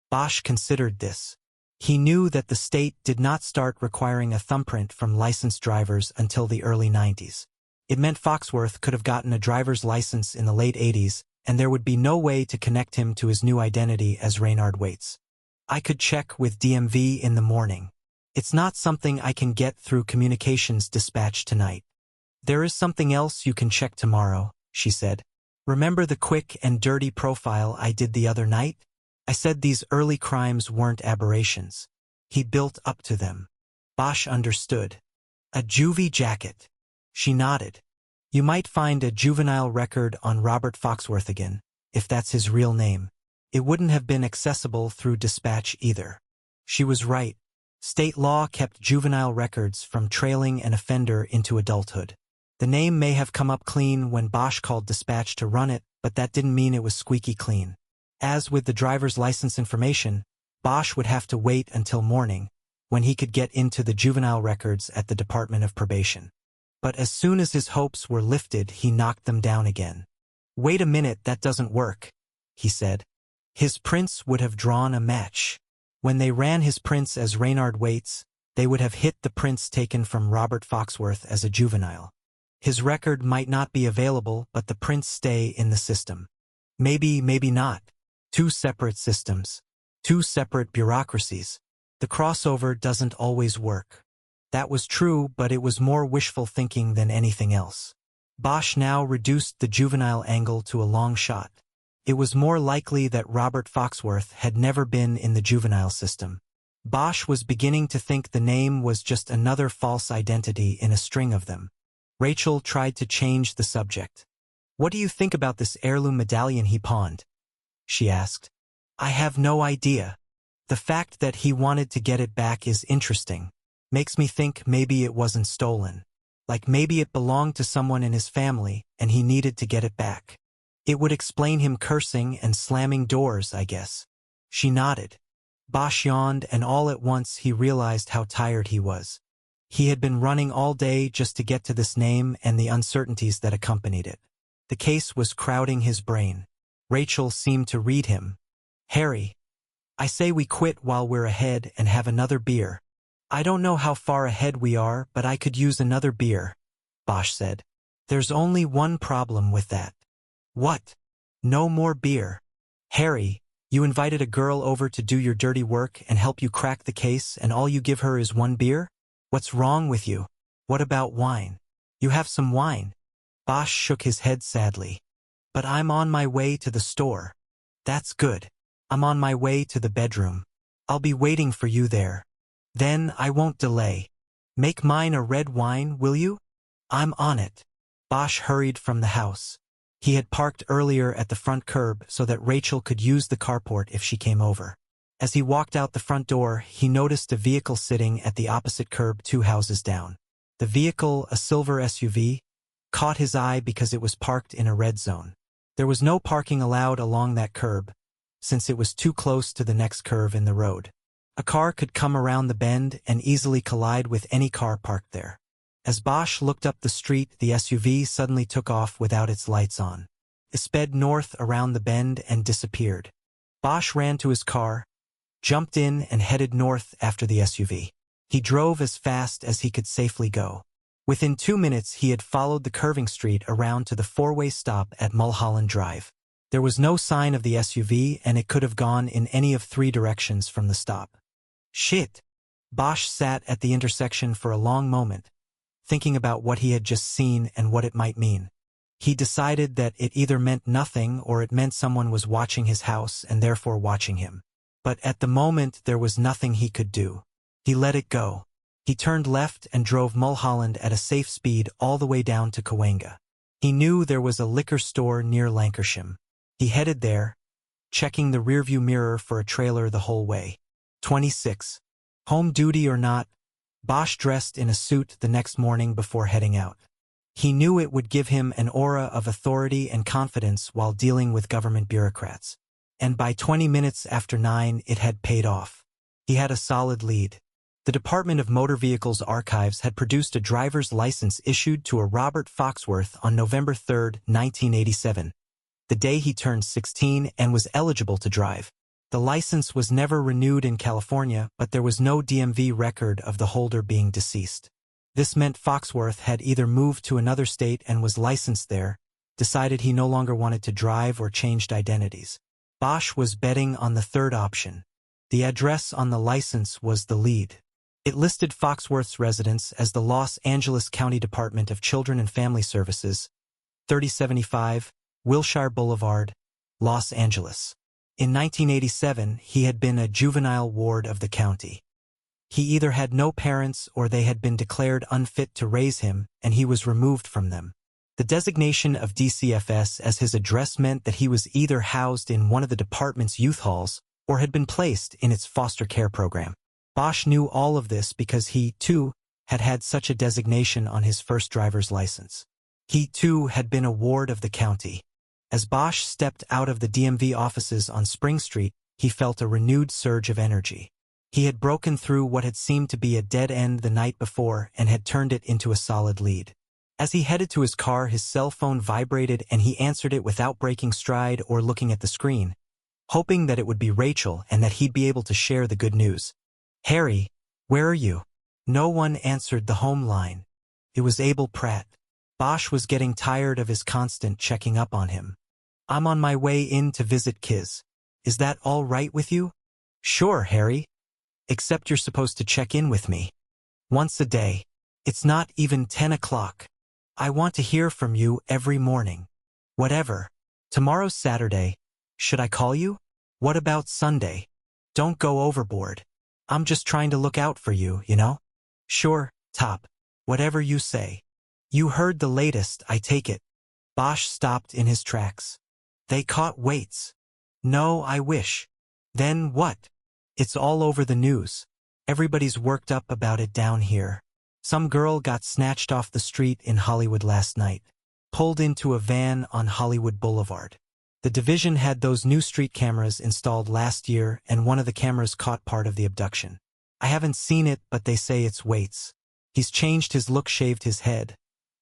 Bosch considered this. He knew that the state did not start requiring a thumbprint from licensed drivers until the early 90s. It meant Foxworth could have gotten a driver's license in the late 80s, and there would be no way to connect him to his new identity as Reynard Waits. I could check with DMV in the morning. It's not something I can get through communications dispatch tonight. There is something else you can check tomorrow, she said. Remember the quick and dirty profile I did the other night? I said these early crimes weren't aberrations. He built up to them. Bosch understood. A juvie jacket. She nodded. You might find a juvenile record on Robert Foxworth again, if that's his real name. It wouldn't have been accessible through dispatch either. She was right. State law kept juvenile records from trailing an offender into adulthood. The name may have come up clean when Bosch called dispatch to run it, but that didn't mean it was squeaky clean. As with the driver's license information, Bosch would have to wait until morning, when he could get into the juvenile records at the Department of Probation. But as soon as his hopes were lifted, he knocked them down again. "Wait a minute, that doesn't work," he said. His prints would have drawn a match. When they ran his prints as Reynard Waite's, they would have hit the prints taken from Robert Foxworth as a juvenile. His record might not be available, but the prints stay in the system. Maybe not. Two separate systems. Two separate bureaucracies. The crossover doesn't always work. That was true, but it was more wishful thinking than anything else. Bosch now reduced the juvenile angle to a long shot. It was more likely that Robert Foxworth had never been in the juvenile system. Bosch was beginning to think the name was just another false identity in a string of them. Rachel tried to change the subject. "What do you think about this heirloom medallion he pawned?" she asked. "I have no idea. The fact that he wanted to get it back is interesting. Makes me think maybe it wasn't stolen. Like maybe it belonged to someone in his family and he needed to get it back. It would explain him cursing and slamming doors, I guess." She nodded. Bosch yawned, and all at once he realized how tired he was. He had been running all day just to get to this name and the uncertainties that accompanied it. The case was crowding his brain. Rachel seemed to read him. "Harry, I say we quit while we're ahead and have another beer." "I don't know how far ahead we are, but I could use another beer," Bosch said. "There's only one problem with that." "What?" "No more beer. Harry, you invited a girl over to do your dirty work and help you crack the case, and all you give her is one beer? What's wrong with you? What about wine? You have some wine?" Bosch shook his head sadly. "But I'm on my way to the store." "That's good. I'm on my way to the bedroom. I'll be waiting for you there. Then I won't delay. Make mine a red wine, will you?" "I'm on it." Bosch hurried from the house. He had parked earlier at the front curb so that Rachel could use the carport if she came over. As he walked out the front door, he noticed a vehicle sitting at the opposite curb 2 houses down. The vehicle, a silver SUV, caught his eye because it was parked in a red zone. There was no parking allowed along that curb, since it was too close to the next curve in the road. A car could come around the bend and easily collide with any car parked there. As Bosch looked up the street, the SUV suddenly took off without its lights on. It sped north around the bend and disappeared. Bosch ran to his car, jumped in, and headed north after the SUV. He drove as fast as he could safely go. Within 2 minutes, he had followed the curving street around to the 4-way stop at Mulholland Drive. There was no sign of the SUV, and it could have gone in any of 3 directions from the stop. Shit! Bosch sat at the intersection for a long moment, thinking about what he had just seen and what it might mean. He decided that it either meant nothing or it meant someone was watching his house and therefore watching him. But at the moment there was nothing he could do. He let it go. He turned left and drove Mulholland at a safe speed all the way down to Cahuenga. He knew there was a liquor store near Lancashire. He headed there, checking the rearview mirror for a trailer the whole way. 26. Home duty or not, Bosch dressed in a suit the next morning before heading out. He knew it would give him an aura of authority and confidence while dealing with government bureaucrats. And by 20 minutes after 9, it had paid off. He had a solid lead. The Department of Motor Vehicles Archives had produced a driver's license issued to a Robert Foxworth on November 3, 1987, the day he turned 16 and was eligible to drive. The license was never renewed in California, but there was no DMV record of the holder being deceased. This meant Foxworth had either moved to another state and was licensed there, decided he no longer wanted to drive, or changed identities. Bosch was betting on the third option. The address on the license was the lead. It listed Foxworth's residence as the Los Angeles County Department of Children and Family Services, 3075 Wilshire Boulevard, Los Angeles. In 1987, he had been a juvenile ward of the county. He either had no parents or they had been declared unfit to raise him, and he was removed from them. The designation of DCFS as his address meant that he was either housed in one of the department's youth halls or had been placed in its foster care program. Bosch knew all of this because he, too, had had such a designation on his first driver's license. He, too, had been a ward of the county. As Bosch stepped out of the DMV offices on Spring Street, he felt a renewed surge of energy. He had broken through what had seemed to be a dead end the night before and had turned it into a solid lead. As he headed to his car, his cell phone vibrated and he answered it without breaking stride or looking at the screen, hoping that it would be Rachel and that he'd be able to share the good news. "Harry, where are you?" No one answered the home line. It was Abel Pratt. Bosch was getting tired of his constant checking up on him. "I'm on my way in to visit Kiz. Is that all right with you?" "Sure, Harry. Except you're supposed to check in with me once a day. It's not even 10 o'clock. I want to hear from you every morning." "Whatever. Tomorrow's Saturday. Should I call you?" "What about Sunday? Don't go overboard. I'm just trying to look out for you, you know?" "Sure, Top. Whatever you say." "You heard the latest, I take it." Bosch stopped in his tracks. "They caught Waits." "No, I wish." "Then what?" "It's all over the news. Everybody's worked up about it down here. Some girl got snatched off the street in Hollywood last night, pulled into a van on Hollywood Boulevard. The division had those new street cameras installed last year and one of the cameras caught part of the abduction. I haven't seen it, but they say it's Waits. He's changed his look, shaved his head,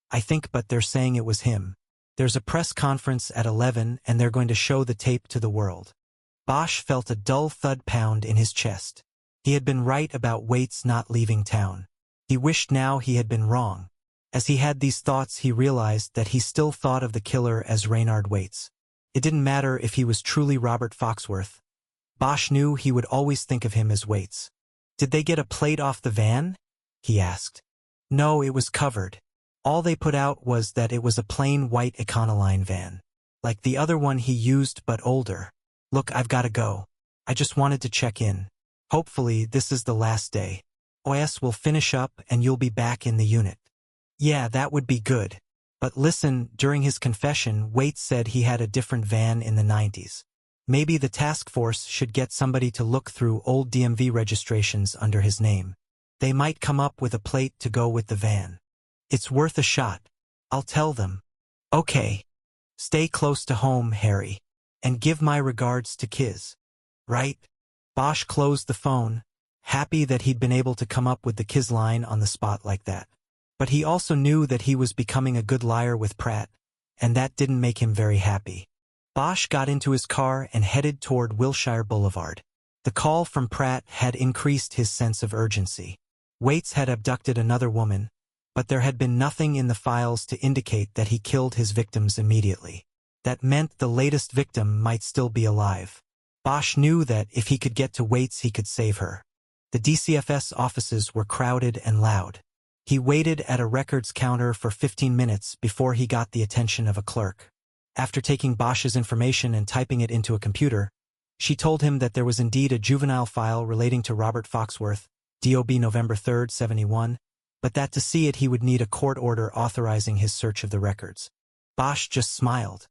I think, but they're saying it was him. There's a press conference at 11 and they're going to show the tape to the world." Bosch felt a dull thud pound in his chest. He had been right about Waits not leaving town. He wished now he had been wrong. As he had these thoughts, he realized that he still thought of the killer as Reynard Waits. It didn't matter if he was truly Robert Foxworth. Bosch knew he would always think of him as Waits. "Did they get a plate off the van?" he asked. "No, it was covered. All they put out was that it was a plain white Econoline van, like the other one he used but older. Look, I've got to go. I just wanted to check in. Hopefully this is the last day. OS will finish up and you'll be back in the unit." "Yeah, that would be good. But listen," during his confession, Waits said he had a different van in the 90s. Maybe the task force should get somebody to look through old DMV registrations under his name. They might come up with a plate to go with the van. "It's worth a shot. I'll tell them." "Okay. Stay close to home, Harry. And give my regards to Kiz." "Right." Bosch closed the phone, happy that he'd been able to come up with the Kiz line on the spot like that. But he also knew that he was becoming a good liar with Pratt, and that didn't make him very happy. Bosch got into his car and headed toward Wilshire Boulevard. The call from Pratt had increased his sense of urgency. Waits had abducted another woman, but there had been nothing in the files to indicate that he killed his victims immediately. That meant the latest victim might still be alive. Bosch knew that if he could get to Waits, he could save her. The DCFS offices were crowded and loud. He waited at a records counter for 15 minutes before he got the attention of a clerk. After taking Bosch's information and typing it into a computer, she told him that there was indeed a juvenile file relating to Robert Foxworth, DOB November 3, 71, but that to see it he would need a court order authorizing his search of the records. Bosch just smiled.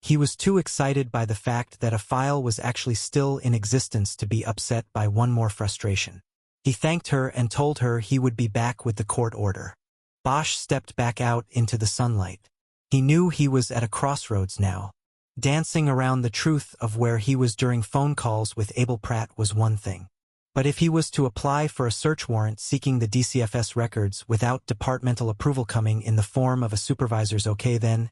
He was too excited by the fact that a file was actually still in existence to be upset by one more frustration. He thanked her and told her he would be back with the court order. Bosch stepped back out into the sunlight. He knew he was at a crossroads now. Dancing around the truth of where he was during phone calls with Abel Pratt was one thing. But if he was to apply for a search warrant seeking the DCFS records without departmental approval coming in the form of a supervisor's okay, then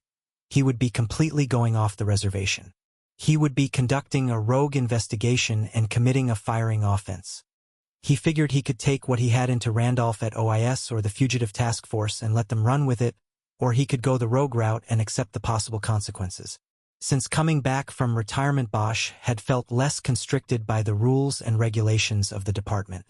he would be completely going off the reservation. He would be conducting a rogue investigation and committing a firing offense. He figured he could take what he had into Randolph at OIS or the Fugitive Task Force and let them run with it, or he could go the rogue route and accept the possible consequences. Since coming back from retirement, Bosch had felt less constricted by the rules and regulations of the department.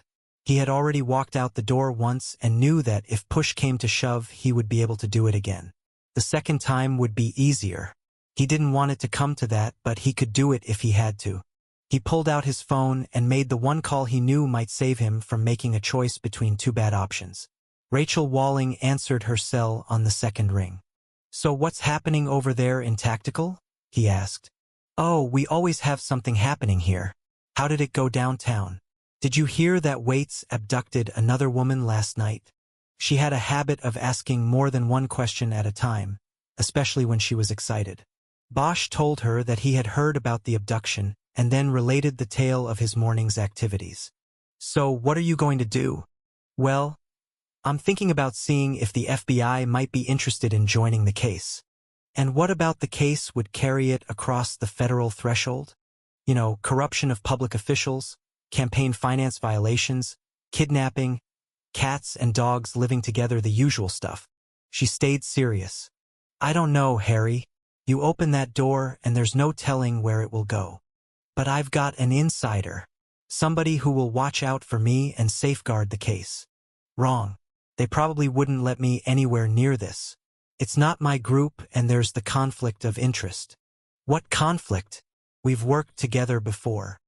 He had already walked out the door once and knew that if push came to shove, he would be able to do it again. The second time would be easier. He didn't want it to come to that, but he could do it if he had to. He pulled out his phone and made the one call he knew might save him from making a choice between two bad options. Rachel Walling answered her cell on the second ring. "So what's happening over there in Tactical?" he asked. "Oh, we always have something happening here. How did it go downtown? Did you hear that Waits abducted another woman last night?" She had a habit of asking more than one question at a time, especially when she was excited. Bosch told her that he had heard about the abduction and then related the tale of his morning's activities. So what are you going to do? Well, I'm thinking about seeing if the FBI might be interested in joining the case. And what about the case would carry it across the federal threshold? You know, corruption of public officials, campaign finance violations, kidnapping, cats and dogs living together, the usual stuff. She stayed serious. I don't know, Harry. You open that door and there's no telling where it will go. But I've got an insider. Somebody who will watch out for me and safeguard the case. Wrong. They probably wouldn't let me anywhere near this. It's not my group and there's the conflict of interest. What conflict? We've worked together before.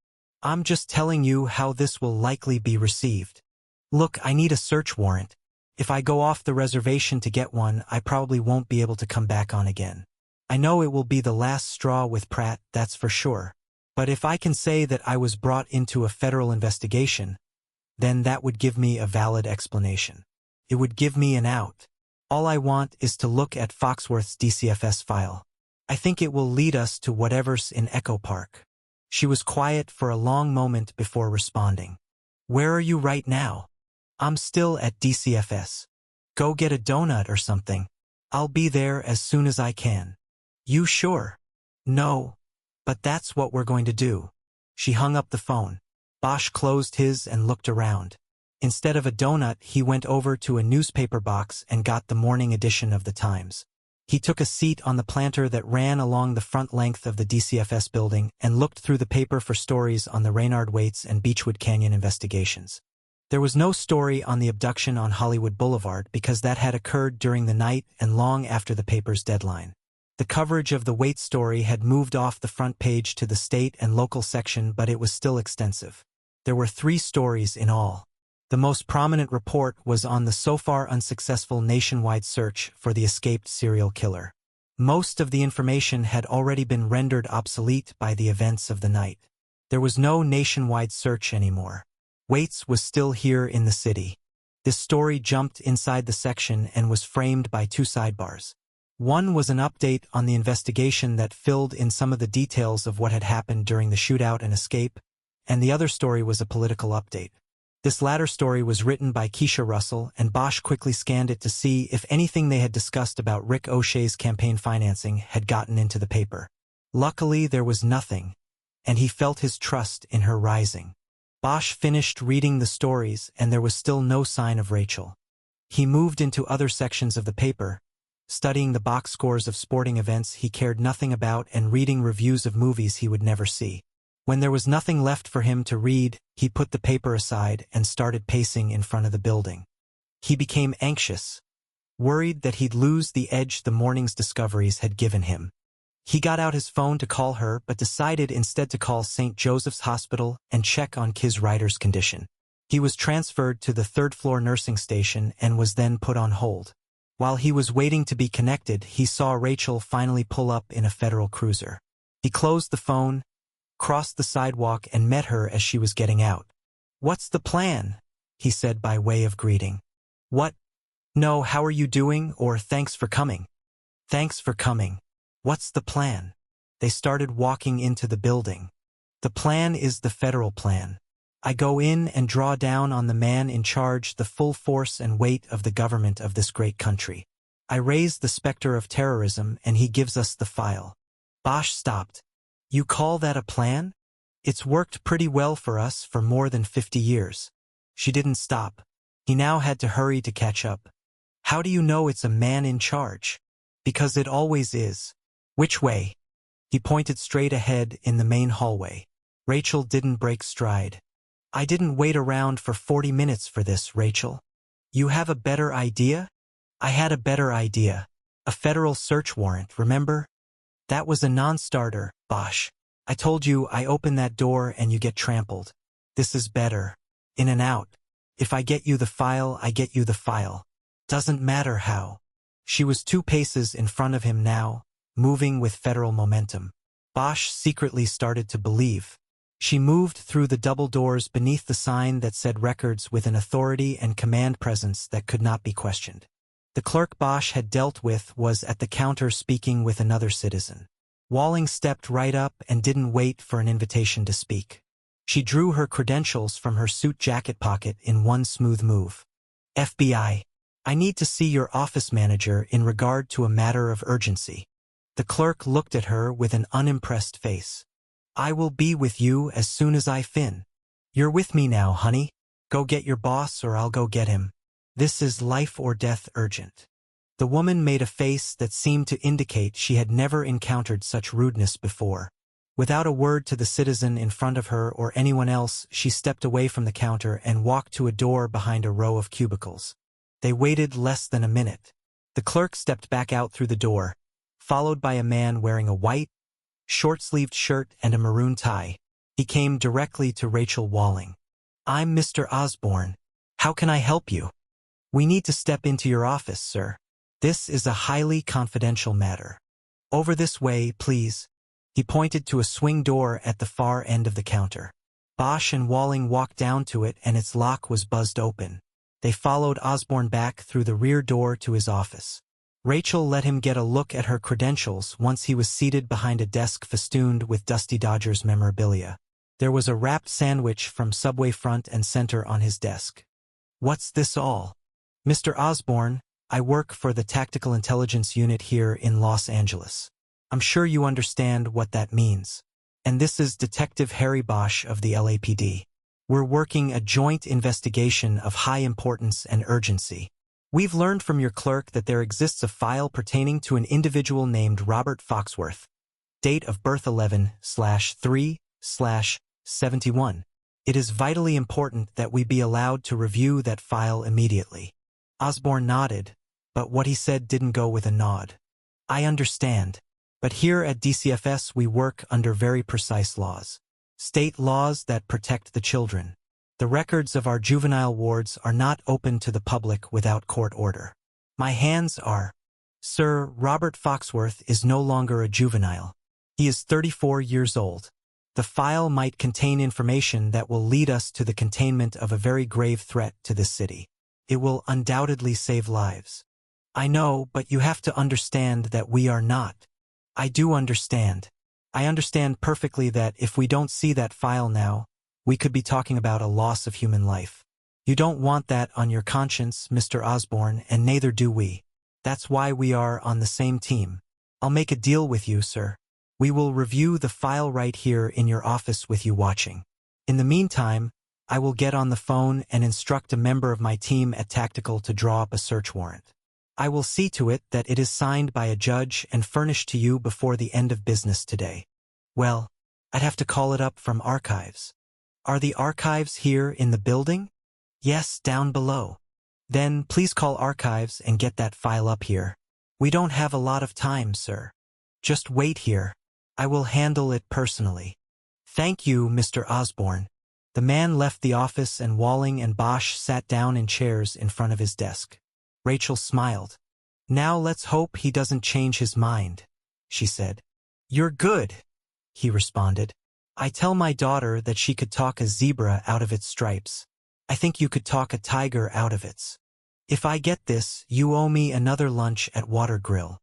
I'm just telling you how this will likely be received. Look, I need a search warrant. If I go off the reservation to get one, I probably won't be able to come back on again. I know it will be the last straw with Pratt, that's for sure. But if I can say that I was brought into a federal investigation, then that would give me a valid explanation. It would give me an out. All I want is to look at Foxworth's DCFS file. I think it will lead us to whatever's in Echo Park. She was quiet for a long moment before responding. Where are you right now? I'm still at DCFS. Go get a donut or something. I'll be there as soon as I can. You sure? No. But that's what we're going to do. She hung up the phone. Bosch closed his and looked around. Instead of a donut, he went over to a newspaper box and got the morning edition of the Times. He took a seat on the planter that ran along the front length of the DCFS building and looked through the paper for stories on the Raynard Waits and Beechwood Canyon investigations. There was no story on the abduction on Hollywood Boulevard because that had occurred during the night and long after the paper's deadline. The coverage of the Waits story had moved off the front page to the state and local section, but it was still extensive. There were 3 stories in all. The most prominent report was on the so far unsuccessful nationwide search for the escaped serial killer. Most of the information had already been rendered obsolete by the events of the night. There was no nationwide search anymore. Waits was still here in the city. This story jumped inside the section and was framed by 2 sidebars. One was an update on the investigation that filled in some of the details of what had happened during the shootout and escape, and the other story was a political update. This latter story was written by Keisha Russell, and Bosch quickly scanned it to see if anything they had discussed about Rick O'Shea's campaign financing had gotten into the paper. Luckily, there was nothing, and he felt his trust in her rising. Bosch finished reading the stories, and there was still no sign of Rachel. He moved into other sections of the paper, studying the box scores of sporting events he cared nothing about and reading reviews of movies he would never see. When there was nothing left for him to read, he put the paper aside and started pacing in front of the building. He became anxious, worried that he'd lose the edge the morning's discoveries had given him. He got out his phone to call her, but decided instead to call St. Joseph's Hospital and check on Kiz Ryder's condition. He was transferred to the 3rd-floor nursing station and was then put on hold. While he was waiting to be connected, he saw Rachel finally pull up in a federal cruiser. He closed the phone, crossed the sidewalk, and met her as she was getting out. "What's the plan?" he said by way of greeting. "What? No, how are you doing?" or "Thanks for coming." "Thanks for coming. What's the plan?" They started walking into the building. "The plan is the federal plan. I go in and draw down on the man in charge the full force and weight of the government of this great country. I raise the specter of terrorism and he gives us the file." Bosch stopped. "You call that a plan? It's worked pretty well for us for more than 50 years. She didn't stop. He now had to hurry to catch up. "How do you know it's a man in charge?" "Because it always is." "Which way?" He pointed straight ahead in the main hallway. Rachel didn't break stride. "I didn't wait around for 40 minutes for this, Rachel. You have a better idea?" "I had a better idea. A federal search warrant, remember? That was a non-starter, Bosch. I told you I open that door and you get trampled. This is better. In and out. If I get you the file, I get you the file. Doesn't matter how." She was 2 paces in front of him now, moving with federal momentum. Bosch secretly started to believe. She moved through the double doors beneath the sign that said records with an authority and command presence that could not be questioned. The clerk Bosch had dealt with was at the counter speaking with another citizen. Walling stepped right up and didn't wait for an invitation to speak. She drew her credentials from her suit jacket pocket in one smooth move. FBI. I need to see your office manager in regard to a matter of urgency. The clerk looked at her with an unimpressed face. I will be with you as soon as I fin. You're with me now, honey. Go get your boss or I'll go get him. This is life or death urgent. The woman made a face that seemed to indicate she had never encountered such rudeness before. Without a word to the citizen in front of her or anyone else, she stepped away from the counter and walked to a door behind a row of cubicles. They waited less than a minute. The clerk stepped back out through the door, followed by a man wearing a white, short-sleeved shirt and a maroon tie. He came directly to Rachel Walling. I'm Mr. Osborne. How can I help you? We need to step into your office, sir. This is a highly confidential matter. Over this way, please. He pointed to a swing door at the far end of the counter. Bosch and Walling walked down to it and its lock was buzzed open. They followed Osborne back through the rear door to his office. Rachel let him get a look at her credentials once he was seated behind a desk festooned with Dusty Dodgers memorabilia. There was a wrapped sandwich from Subway front and center on his desk. What's this all? Mr. Osborne, I work for the Tactical Intelligence Unit here in Los Angeles. I'm sure you understand what that means. And this is Detective Harry Bosch of the LAPD. We're working a joint investigation of high importance and urgency. We've learned from your clerk that there exists a file pertaining to an individual named Robert Foxworth. Date of birth 11/3/71. It is vitally important that we be allowed to review that file immediately. Osborne nodded, but what he said didn't go with a nod. I understand. But here at DCFS we work under very precise laws. State laws that protect the children. The records of our juvenile wards are not open to the public without court order. My hands are. Sir, Robert Foxworth is no longer a juvenile. He is 34 years old. The file might contain information that will lead us to the containment of a very grave threat to this city. It will undoubtedly save lives. I know, but you have to understand that we are not. I do understand. I understand perfectly that if we don't see that file now, we could be talking about a loss of human life. You don't want that on your conscience, Mr. Osborne, and neither do we. That's why we are on the same team. I'll make a deal with you, sir. We will review the file right here in your office with you watching. In the meantime, I will get on the phone and instruct a member of my team at Tactical to draw up a search warrant. I will see to it that it is signed by a judge and furnished to you before the end of business today. Well, I'd have to call it up from archives. Are the archives here in the building? Yes, down below. Then please call archives and get that file up here. We don't have a lot of time, sir. Just wait here. I will handle it personally. Thank you, Mr. Osborne. The man left the office and Walling and Bosch sat down in chairs in front of his desk. Rachel smiled. Now let's hope he doesn't change his mind, she said. You're good, he responded. I tell my daughter that she could talk a zebra out of its stripes. I think you could talk a tiger out of its. If I get this, you owe me another lunch at Water Grill.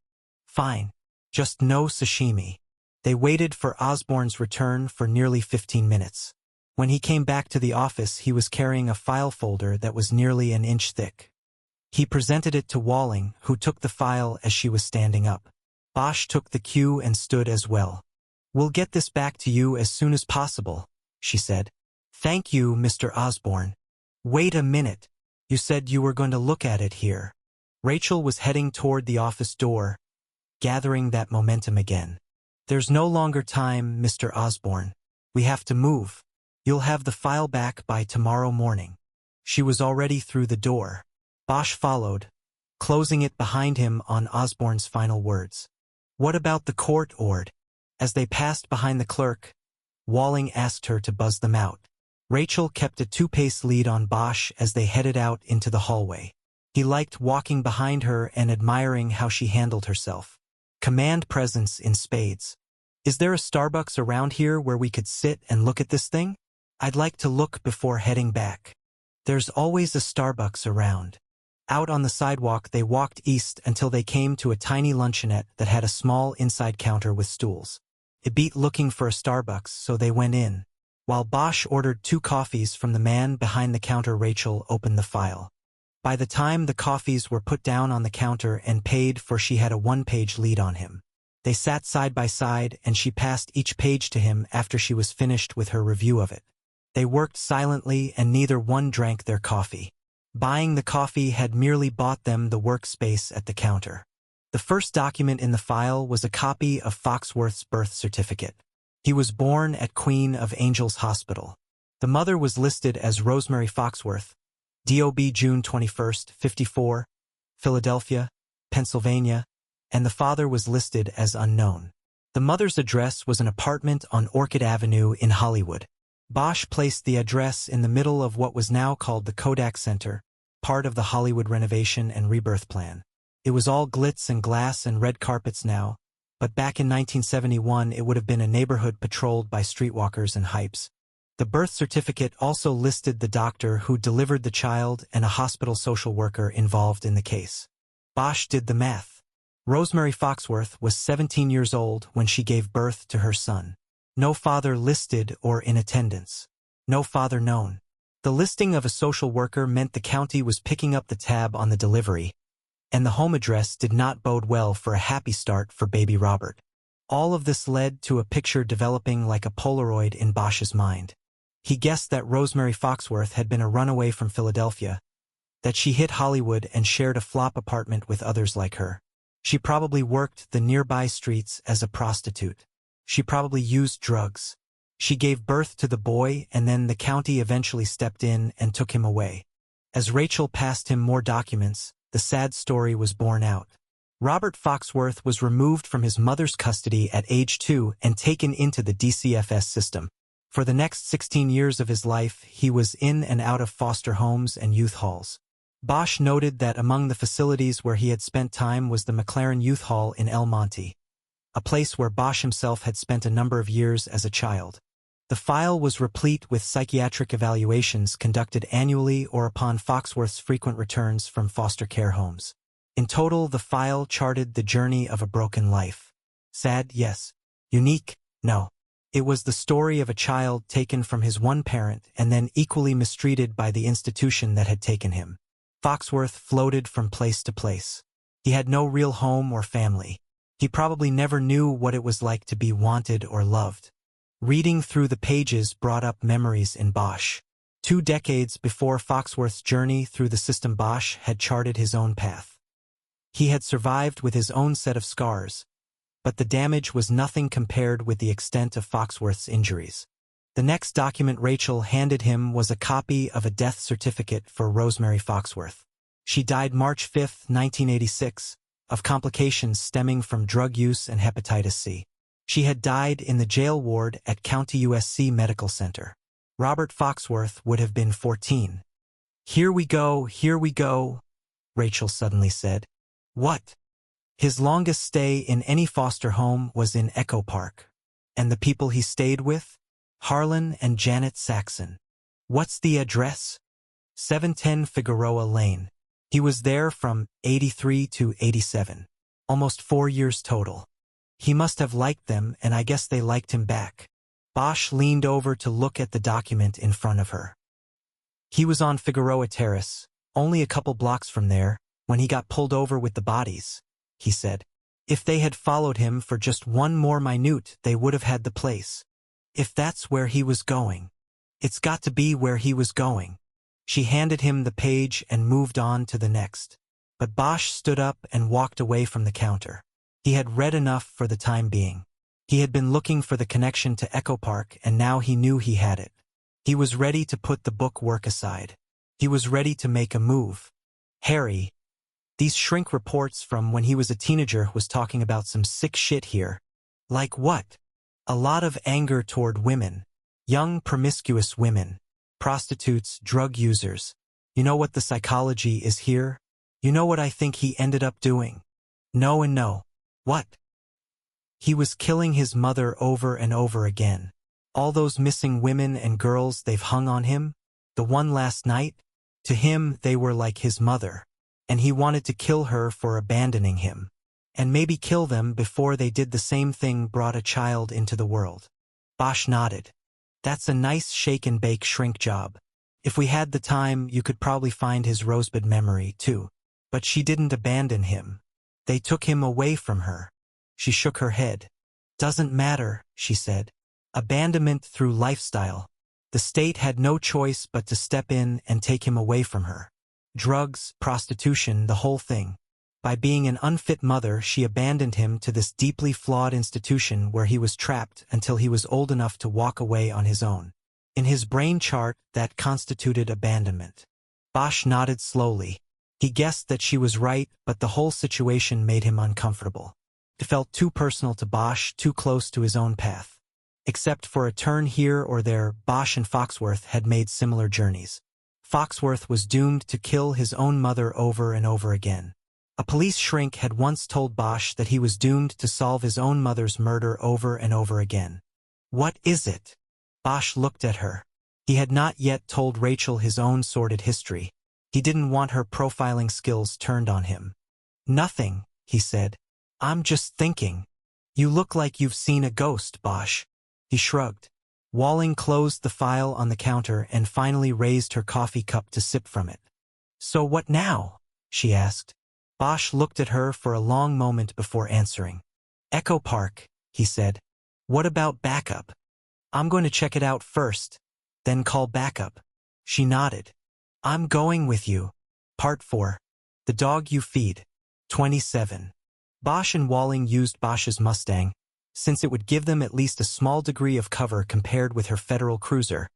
Fine. Just no sashimi. They waited for Osborne's return for nearly 15 minutes. When he came back to the office, he was carrying a file folder that was nearly an inch thick. He presented it to Walling, who took the file as she was standing up. Bosch took the cue and stood as well. We'll get this back to you as soon as possible, she said. Thank you, Mr. Osborne. Wait a minute. You said you were going to look at it here. Rachel was heading toward the office door, gathering that momentum again. There's no longer time, Mr. Osborne. We have to move. You'll have the file back by tomorrow morning. She was already through the door. Bosch followed, closing it behind him on Osborne's final words. What about the court order? As they passed behind the clerk, Walling asked her to buzz them out. Rachel kept a two-pace lead on Bosch as they headed out into the hallway. He liked walking behind her and admiring how she handled herself. Command presence in spades. Is there a Starbucks around here where we could sit and look at this thing? I'd like to look before heading back. There's always a Starbucks around. Out on the sidewalk, they walked east until they came to a tiny luncheonette that had a small inside counter with stools. It beat looking for a Starbucks, so they went in. While Bosch ordered 2 coffees from the man behind the counter, Rachel opened the file. By the time the coffees were put down on the counter and paid for, she had a 1-page lead on him. They sat side by side and she passed each page to him after she was finished with her review of it. They worked silently and neither one drank their coffee. Buying the coffee had merely bought them the workspace at the counter. The first document in the file was a copy of Foxworth's birth certificate. He was born at Queen of Angels Hospital. The mother was listed as Rosemary Foxworth, DOB June 21, 54, Philadelphia, Pennsylvania, and the father was listed as unknown. The mother's address was an apartment on Orchid Avenue in Hollywood. Bosch placed the address in the middle of what was now called the Kodak Center, part of the Hollywood renovation and rebirth plan. It was all glitz and glass and red carpets now, but back in 1971 it would have been a neighborhood patrolled by streetwalkers and hypes. The birth certificate also listed the doctor who delivered the child and a hospital social worker involved in the case. Bosch did the math. Rosemary Foxworth was 17 years old when she gave birth to her son. No father listed or in attendance. No father known. The listing of a social worker meant the county was picking up the tab on the delivery, and the home address did not bode well for a happy start for baby Robert. All of this led to a picture developing like a Polaroid in Bosch's mind. He guessed that Rosemary Foxworth had been a runaway from Philadelphia, that she hit Hollywood and shared a flop apartment with others like her. She probably worked the nearby streets as a prostitute. She probably used drugs. She gave birth to the boy and then the county eventually stepped in and took him away. As Rachel passed him more documents, the sad story was borne out. Robert Foxworth was removed from his mother's custody at age 2 and taken into the DCFS system. For the next 16 years of his life, he was in and out of foster homes and youth halls. Bosch noted that among the facilities where he had spent time was the McLaren Youth Hall in El Monte, a place where Bosch himself had spent a number of years as a child. The file was replete with psychiatric evaluations conducted annually or upon Foxworth's frequent returns from foster care homes. In total, the file charted the journey of a broken life. Sad, yes. Unique, no. It was the story of a child taken from his one parent and then equally mistreated by the institution that had taken him. Foxworth floated from place to place. He had no real home or family. He probably never knew what it was like to be wanted or loved. Reading through the pages brought up memories in Bosch. 2 decades before Foxworth's journey through the system, Bosch had charted his own path. He had survived with his own set of scars, but the damage was nothing compared with the extent of Foxworth's injuries. The next document Rachel handed him was a copy of a death certificate for Rosemary Foxworth. She died March 5, 1986, of complications stemming from drug use and hepatitis C. She had died in the jail ward at County USC Medical Center. Robert Foxworth would have been 14. Here we go, Rachel suddenly said. What? His longest stay in any foster home was in Echo Park. And the people he stayed with? Harlan and Janet Saxon. What's the address? 710 Figueroa Lane. He was there from 83 to 87. Almost 4 years total. He must have liked them, and I guess they liked him back. Bosch leaned over to look at the document in front of her. He was on Figueroa Terrace, only a couple blocks from there, when he got pulled over with the bodies, he said. If they had followed him for just one more minute, they would have had the place. If that's where he was going. It's got to be where he was going. She handed him the page and moved on to the next. But Bosch stood up and walked away from the counter. He had read enough for the time being. He had been looking for the connection to Echo Park and now he knew he had it. He was ready to put the book work aside. He was ready to make a move. Harry, these shrink reports from when he was a teenager was talking about some sick shit here. Like what? A lot of anger toward women. Young, promiscuous women. Prostitutes, drug users. You know what the psychology is here? You know what I think he ended up doing? No and no. What? He was killing his mother over and over again. All those missing women and girls they've hung on him? The one last night? To him, they were like his mother. And he wanted to kill her for abandoning him. And maybe kill them before they did the same thing, brought a child into the world. Bosch nodded. That's a nice shake-and-bake shrink job. If we had the time, you could probably find his rosebud memory, too. But she didn't abandon him. They took him away from her. She shook her head. Doesn't matter, she said. Abandonment through lifestyle. The state had no choice but to step in and take him away from her. Drugs, prostitution, the whole thing. By being an unfit mother, she abandoned him to this deeply flawed institution where he was trapped until he was old enough to walk away on his own. In his brain chart, that constituted abandonment. Bosch nodded slowly. He guessed that she was right, but the whole situation made him uncomfortable. It felt too personal to Bosch, too close to his own path. Except for a turn here or there, Bosch and Foxworth had made similar journeys. Foxworth was doomed to kill his own mother over and over again. A police shrink had once told Bosch that he was doomed to solve his own mother's murder over and over again. What is it? Bosch looked at her. He had not yet told Rachel his own sordid history. He didn't want her profiling skills turned on him. Nothing, he said. I'm just thinking. You look like you've seen a ghost, Bosch. He shrugged. Walling closed the file on the counter and finally raised her coffee cup to sip from it. So what now? She asked. Bosch looked at her for a long moment before answering. Echo Park, he said. What about backup? I'm going to check it out first, then call backup. She nodded. I'm going with you. Part 4. The Dog You Feed. 27. Bosch and Walling used Bosch's Mustang, since it would give them at least a small degree of cover compared with her federal cruiser,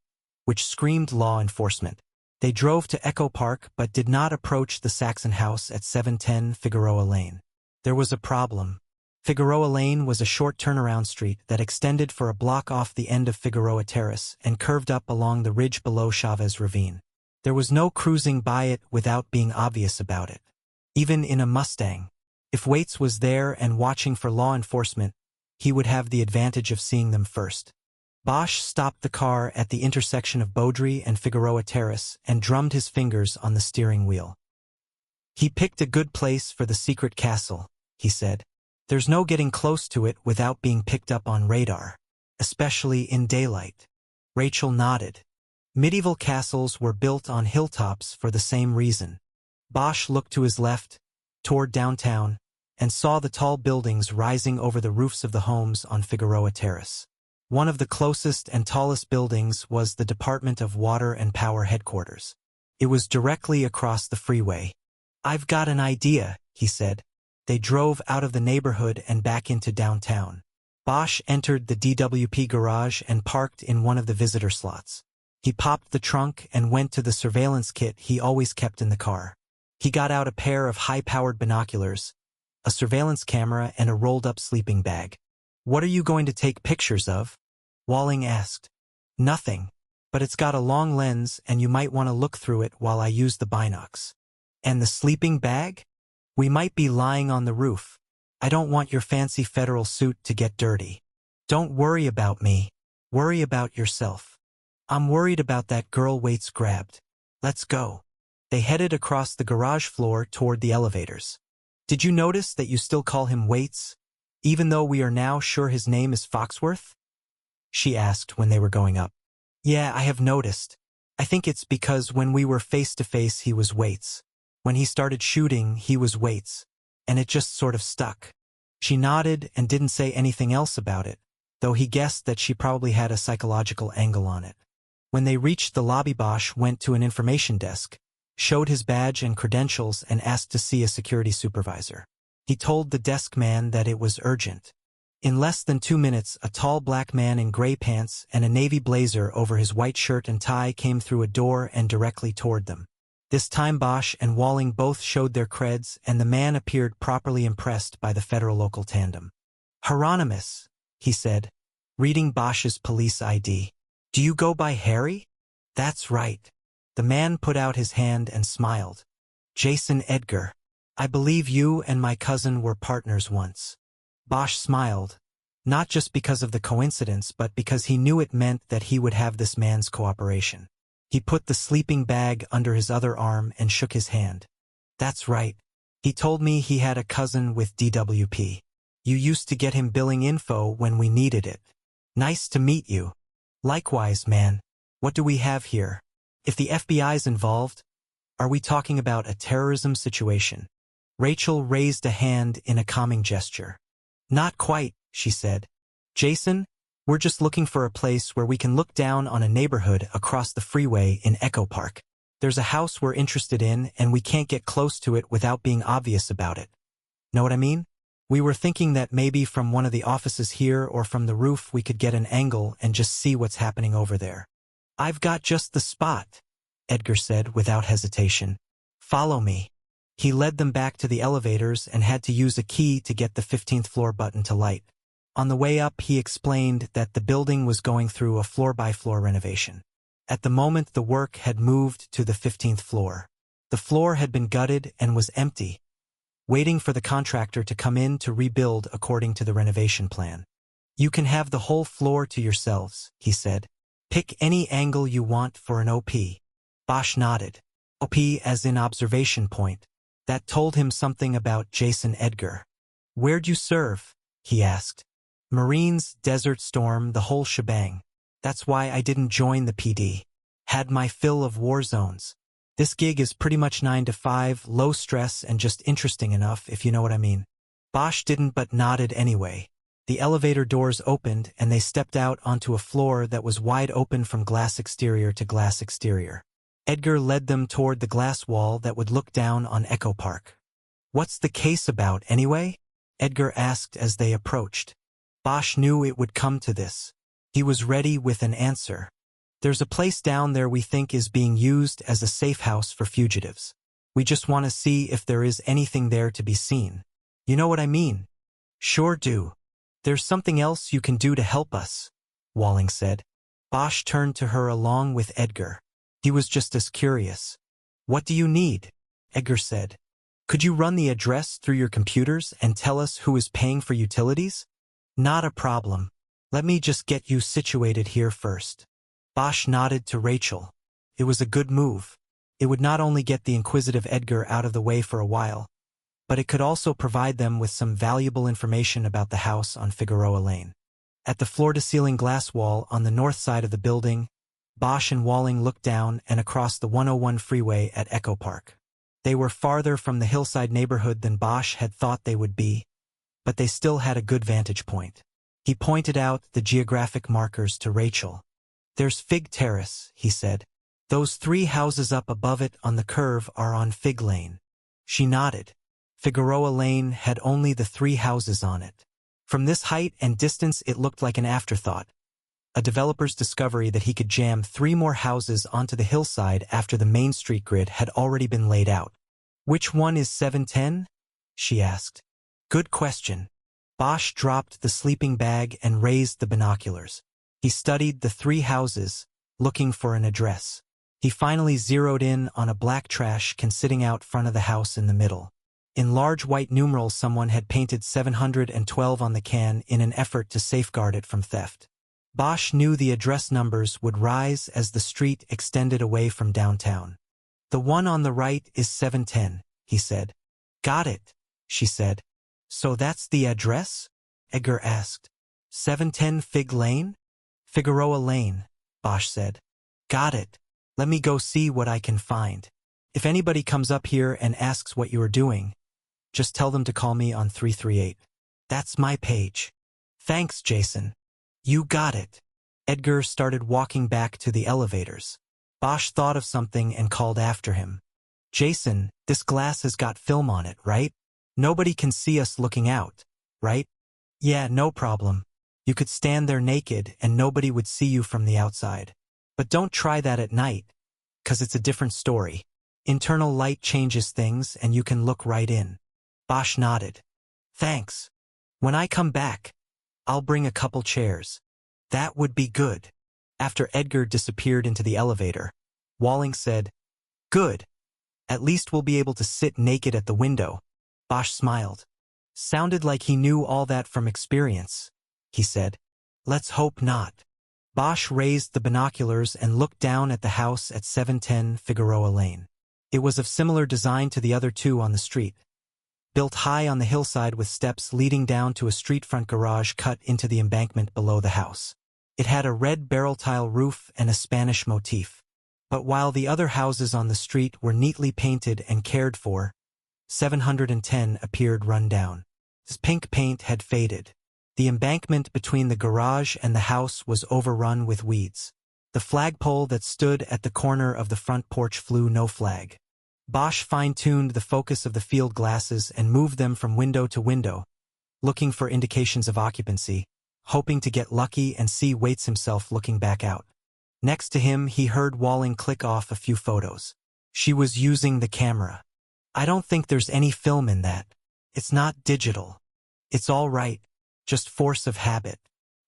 which screamed law enforcement. They drove to Echo Park but did not approach the Saxon house at 710 Figueroa Lane. There was a problem. Figueroa Lane was a short turnaround street that extended for a block off the end of Figueroa Terrace and curved up along the ridge below Chavez Ravine. There was no cruising by it without being obvious about it. Even in a Mustang. If Waits was there and watching for law enforcement, he would have the advantage of seeing them first. Bosch stopped the car at the intersection of Beaudry and Figueroa Terrace and drummed his fingers on the steering wheel. He picked a good place for the secret castle, he said. There's no getting close to it without being picked up on radar, especially in daylight. Rachel nodded. Medieval castles were built on hilltops for the same reason. Bosch looked to his left, toward downtown, and saw the tall buildings rising over the roofs of the homes on Figueroa Terrace. One of the closest and tallest buildings was the Department of Water and Power headquarters. It was directly across the freeway. I've got an idea, he said. They drove out of the neighborhood and back into downtown. Bosch entered the DWP garage and parked in one of the visitor slots. He popped the trunk and went to the surveillance kit he always kept in the car. He got out a pair of high-powered binoculars, a surveillance camera, and a rolled-up sleeping bag. What are you going to take pictures of? Walling asked. Nothing, but it's got a long lens and you might want to look through it while I use the binocs. And the sleeping bag? We might be lying on the roof. I don't want your fancy federal suit to get dirty. Don't worry about me. Worry about yourself. I'm worried about that girl Waits grabbed. Let's go. They headed across the garage floor toward the elevators. Did you notice that you still call him Waits, even though we are now sure his name is Foxworth? She asked when they were going up. Yeah, I have noticed. I think it's because when we were face to face he was Waits. When he started shooting, he was Waits. And it just sort of stuck. She nodded and didn't say anything else about it, though he guessed that she probably had a psychological angle on it. When they reached the lobby, Bosch went to an information desk, showed his badge and credentials, and asked to see a security supervisor. He told the desk man that it was urgent. In less than 2 minutes, a tall black man in gray pants and a navy blazer over his white shirt and tie came through a door and directly toward them. This time Bosch and Walling both showed their creds, and the man appeared properly impressed by the federal-local tandem. Hieronymus, he said, reading Bosch's police ID. Do you go by Harry? That's right. The man put out his hand and smiled. Jason Edgar. I believe you and my cousin were partners once. Bosch smiled, not just because of the coincidence but because he knew it meant that he would have this man's cooperation. He put the sleeping bag under his other arm and shook his hand. That's right. He told me he had a cousin with DWP. You used to get him billing info when we needed it. Nice to meet you. Likewise, man. What do we have here? If the FBI's involved, are we talking about a terrorism situation? Rachel raised a hand in a calming gesture. Not quite, she said. Jason, we're just looking for a place where we can look down on a neighborhood across the freeway in Echo Park. There's a house we're interested in and we can't get close to it without being obvious about it. Know what I mean? We were thinking that maybe from one of the offices here or from the roof we could get an angle and just see what's happening over there. I've got just the spot, Edgar said without hesitation. Follow me. He led them back to the elevators and had to use a key to get the 15th floor button to light. On the way up, he explained that the building was going through a floor-by-floor renovation. At the moment, the work had moved to the 15th floor. The floor had been gutted and was empty, waiting for the contractor to come in to rebuild according to the renovation plan. You can have the whole floor to yourselves, he said. Pick any angle you want for an OP. Bosch nodded. OP as in observation point. That told him something about Jason Edgar. Where'd you serve? He asked. Marines, Desert Storm, the whole shebang. That's why I didn't join the PD. Had my fill of war zones. This gig is pretty much 9 to 5, low stress and just interesting enough, if you know what I mean. Bosch didn't but nodded anyway. The elevator doors opened and they stepped out onto a floor that was wide open from glass exterior to glass exterior. Edgar led them toward the glass wall that would look down on Echo Park. What's the case about, anyway? Edgar asked as they approached. Bosch knew it would come to this. He was ready with an answer. There's a place down there we think is being used as a safe house for fugitives. We just want to see if there is anything there to be seen. You know what I mean? Sure do. There's something else you can do to help us, Walling said. Bosch turned to her along with Edgar. He was just as curious. What do you need? Edgar said. Could you run the address through your computers and tell us who is paying for utilities? Not a problem. Let me just get you situated here first. Bosch nodded to Rachel. It was a good move. It would not only get the inquisitive Edgar out of the way for a while, but it could also provide them with some valuable information about the house on Figueroa Lane. At the floor-to-ceiling glass wall on the north side of the building, Bosch and Walling looked down and across the 101 freeway at Echo Park. They were farther from the hillside neighborhood than Bosch had thought they would be, but they still had a good vantage point. He pointed out the geographic markers to Rachel. There's Fig Terrace, he said. Those 3 houses up above it on the curve are on Fig Lane. She nodded. Figueroa Lane had only the 3 houses on it. From this height and distance it looked like an afterthought. A developer's discovery that he could jam 3 more houses onto the hillside after the Main Street grid had already been laid out. Which one is 710? She asked. Good question. Bosch dropped the sleeping bag and raised the binoculars. He studied the 3 houses, looking for an address. He finally zeroed in on a black trash can sitting out front of the house in the middle. In large white numerals someone had painted 712 on the can in an effort to safeguard it from theft. Bosch knew the address numbers would rise as the street extended away from downtown. The one on the right is 710, he said. Got it, she said. So that's the address? Edgar asked. 710 Fig Lane? Figueroa Lane, Bosch said. Got it. Let me go see what I can find. If anybody comes up here and asks what you are doing, just tell them to call me on 338. That's my page. Thanks, Jason. You got it. Edgar started walking back to the elevators. Bosch thought of something and called after him. Jason, this glass has got film on it, right? Nobody can see us looking out, right? Yeah, no problem. You could stand there naked and nobody would see you from the outside. But don't try that at night, 'cause it's a different story. Internal light changes things and you can look right in. Bosch nodded. Thanks. When I come back, I'll bring a couple chairs. That would be good. After Edgar disappeared into the elevator, Walling said, Good. At least we'll be able to sit naked at the window. Bosch smiled. Sounded like he knew all that from experience, he said. Let's hope not. Bosch raised the binoculars and looked down at the house at 710 Figueroa Lane. It was of similar design to the other 2 on the street. Built high on the hillside with steps leading down to a street-front garage cut into the embankment below the house. It had a red barrel tile roof and a Spanish motif. But while the other houses on the street were neatly painted and cared for, 710 appeared run down. His pink paint had faded. The embankment between the garage and the house was overrun with weeds. The flagpole that stood at the corner of the front porch flew no flag. Bosch fine-tuned the focus of the field glasses and moved them from window to window, looking for indications of occupancy, hoping to get lucky and see Waits himself looking back out. Next to him, he heard Walling click off a few photos. She was using the camera. I don't think there's any film in that. It's not digital. It's all right, just force of habit.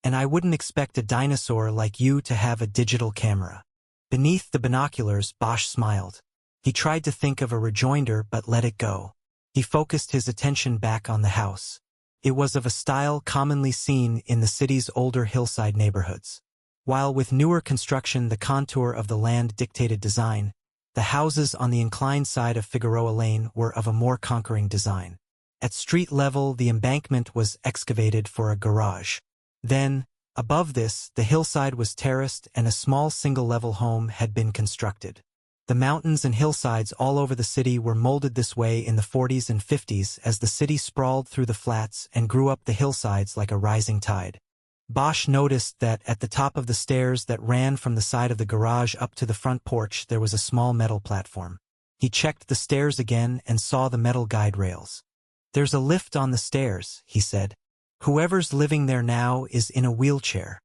And I wouldn't expect a dinosaur like you to have a digital camera. Beneath the binoculars, Bosch smiled. He tried to think of a rejoinder but let it go. He focused his attention back on the house. It was of a style commonly seen in the city's older hillside neighborhoods. While with newer construction the contour of the land dictated design, the houses on the inclined side of Figueroa Lane were of a more conquering design. At street level, the embankment was excavated for a garage. Then, above this, the hillside was terraced and a small single-level home had been constructed. The mountains and hillsides all over the city were molded this way in the 40s and 50s as the city sprawled through the flats and grew up the hillsides like a rising tide. Bosch noticed that at the top of the stairs that ran from the side of the garage up to the front porch there was a small metal platform. He checked the stairs again and saw the metal guide rails. "There's a lift on the stairs," he said. "Whoever's living there now is in a wheelchair."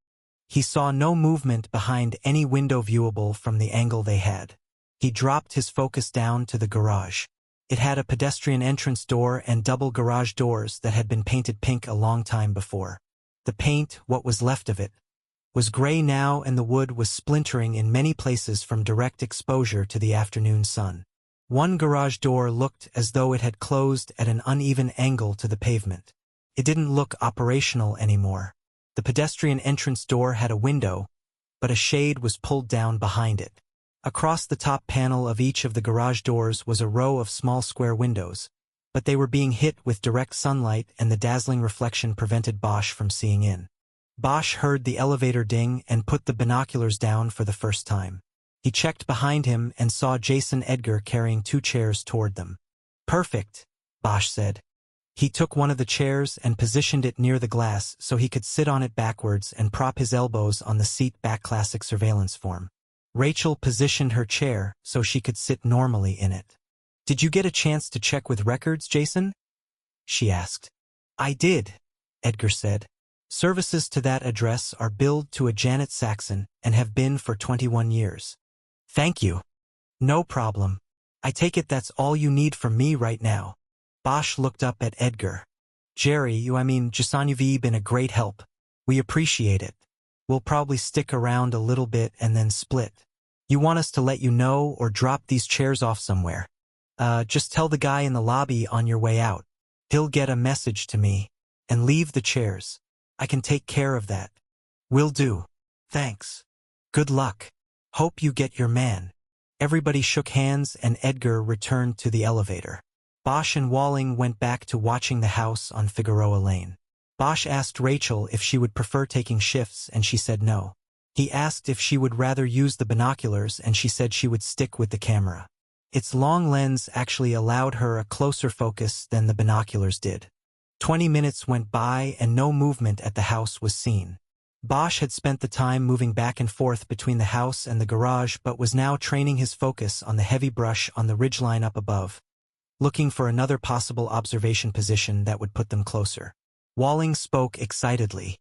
He saw no movement behind any window viewable from the angle they had. He dropped his focus down to the garage. It had a pedestrian entrance door and double garage doors that had been painted pink a long time before. The paint, what was left of it, was gray now and the wood was splintering in many places from direct exposure to the afternoon sun. One garage door looked as though it had closed at an uneven angle to the pavement. It didn't look operational anymore. The pedestrian entrance door had a window, but a shade was pulled down behind it. Across the top panel of each of the garage doors was a row of small square windows, but they were being hit with direct sunlight and the dazzling reflection prevented Bosch from seeing in. Bosch heard the elevator ding and put the binoculars down for the first time. He checked behind him and saw Jason Edgar carrying 2 chairs toward them. "Perfect," Bosch said. He took one of the chairs and positioned it near the glass so he could sit on it backwards and prop his elbows on the seat back classic surveillance form. Rachel positioned her chair so she could sit normally in it. "Did you get a chance to check with records, Jason?" she asked. "I did," Edgar said. "Services to that address are billed to a Janet Saxon and have been for 21 years. "Thank you." "No problem. I take it that's all you need from me right now." Bosch looked up at Edgar. "Jerry, Jason, you've been a great help. We appreciate it. We'll probably stick around a little bit and then split. You want us to let you know or drop these chairs off somewhere? Just tell the guy in the lobby on your way out. He'll get a message to me. And leave the chairs. I can take care of that." "Will do. Thanks. Good luck. Hope you get your man." Everybody shook hands and Edgar returned to the elevator. Bosch and Walling went back to watching the house on Figueroa Lane. Bosch asked Rachel if she would prefer taking shifts and she said no. He asked if she would rather use the binoculars and she said she would stick with the camera. Its long lens actually allowed her a closer focus than the binoculars did. 20 minutes went by and no movement at the house was seen. Bosch had spent the time moving back and forth between the house and the garage but was now training his focus on the heavy brush on the ridgeline up above, looking for another possible observation position that would put them closer. Walling spoke excitedly.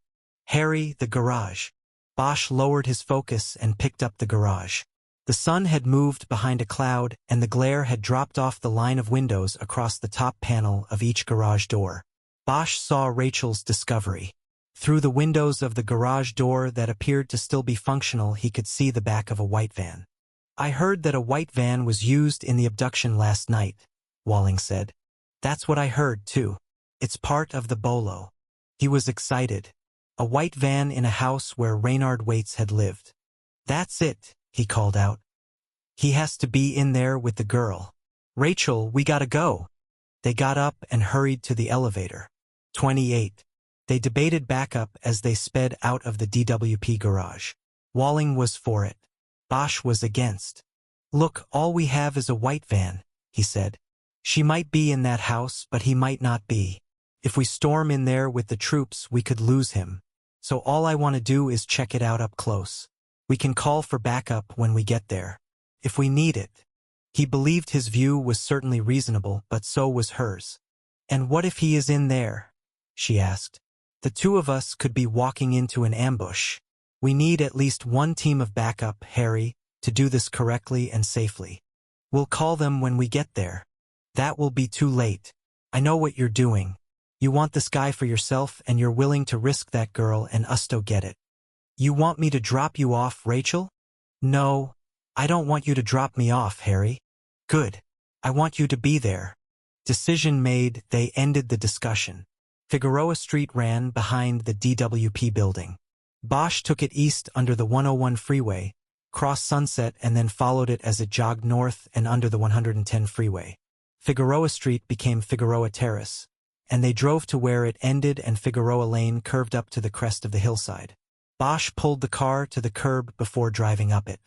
"Harry, the garage." Bosch lowered his focus and picked up the garage. The sun had moved behind a cloud and the glare had dropped off the line of windows across the top panel of each garage door. Bosch saw Rachel's discovery. Through the windows of the garage door that appeared to still be functional, he could see the back of a white van. "I heard that a white van was used in the abduction last night," Walling said. "That's what I heard, too. It's part of the bolo." He was excited. A white van in a house where Reynard Waits had lived. "That's it," he called out. "He has to be in there with the girl. Rachel, we gotta go." They got up and hurried to the elevator. 28. They debated backup as they sped out of the DWP garage. Walling was for it. Bosch was against. "Look, all we have is a white van," he said. "She might be in that house, but he might not be. If we storm in there with the troops, we could lose him. So all I want to do is check it out up close. We can call for backup when we get there, if we need it." He believed his view was certainly reasonable, but so was hers. "And what if he is in there?" she asked. "The two of us could be walking into an ambush. We need at least one team of backup, Harry, to do this correctly and safely. We'll call them when we get there. That will be too late. I know what you're doing. You want this guy for yourself and you're willing to risk that girl and us to get it. You want me to drop you off, Rachel?" "No, I don't want you to drop me off, Harry." "Good. I want you to be there." Decision made, they ended the discussion. Figueroa Street ran behind the DWP building. Bosch took it east under the 101 freeway, crossed Sunset and then followed it as it jogged north and under the 110 freeway. Figueroa Street became Figueroa Terrace, and they drove to where it ended and Figueroa Lane curved up to the crest of the hillside. Bosch pulled the car to the curb before driving up it.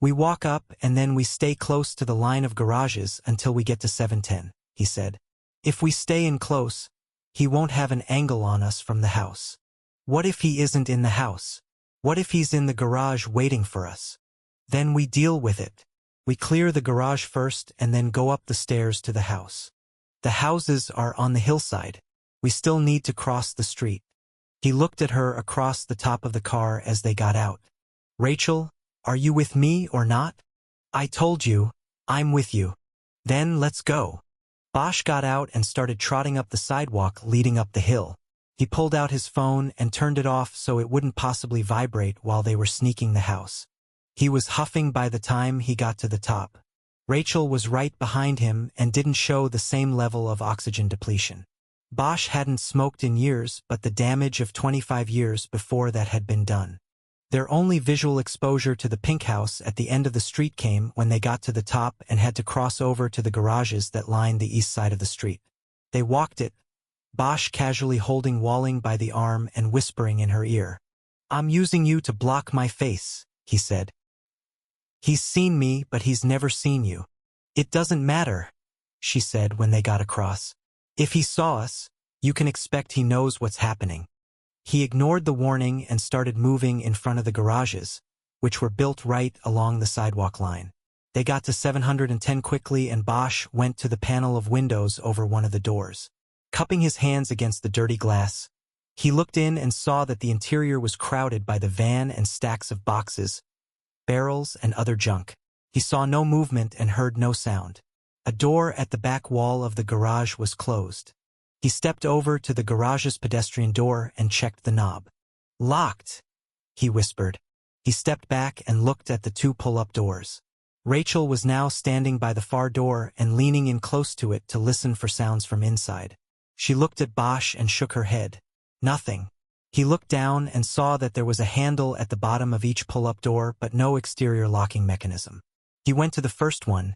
"We walk up and then we stay close to the line of garages until we get to 710, he said. "If we stay in close, he won't have an angle on us from the house. What if he isn't in the house? What if he's in the garage waiting for us? Then we deal with it. We clear the garage first and then go up the stairs to the house. The houses are on the hillside. We still need to cross the street." He looked at her across the top of the car as they got out. "Rachel, are you with me or not?" "I told you, I'm with you." "Then let's go." Bosch got out and started trotting up the sidewalk leading up the hill. He pulled out his phone and turned it off so it wouldn't possibly vibrate while they were sneaking the house. He was huffing by the time he got to the top. Rachel was right behind him and didn't show the same level of oxygen depletion. Bosch hadn't smoked in years, but the damage of 25 years before that had been done. Their only visual exposure to the pink house at the end of the street came when they got to the top and had to cross over to the garages that lined the east side of the street. They walked it, Bosch casually holding Walling by the arm and whispering in her ear. "I'm using you to block my face," he said. "He's seen me, but he's never seen you." "It doesn't matter," she said when they got across. "If he saw us, you can expect he knows what's happening." He ignored the warning and started moving in front of the garages, which were built right along the sidewalk line. They got to 710 quickly and Bosch went to the panel of windows over one of the doors. Cupping his hands against the dirty glass, he looked in and saw that the interior was crowded by the van and stacks of boxes, barrels, and other junk. He saw no movement and heard no sound. A door at the back wall of the garage was closed. He stepped over to the garage's pedestrian door and checked the knob. "Locked," he whispered. He stepped back and looked at the two pull-up doors. Rachel was now standing by the far door and leaning in close to it to listen for sounds from inside. She looked at Bosch and shook her head. Nothing. He looked down and saw that there was a handle at the bottom of each pull-up door but no exterior locking mechanism. He went to the first one,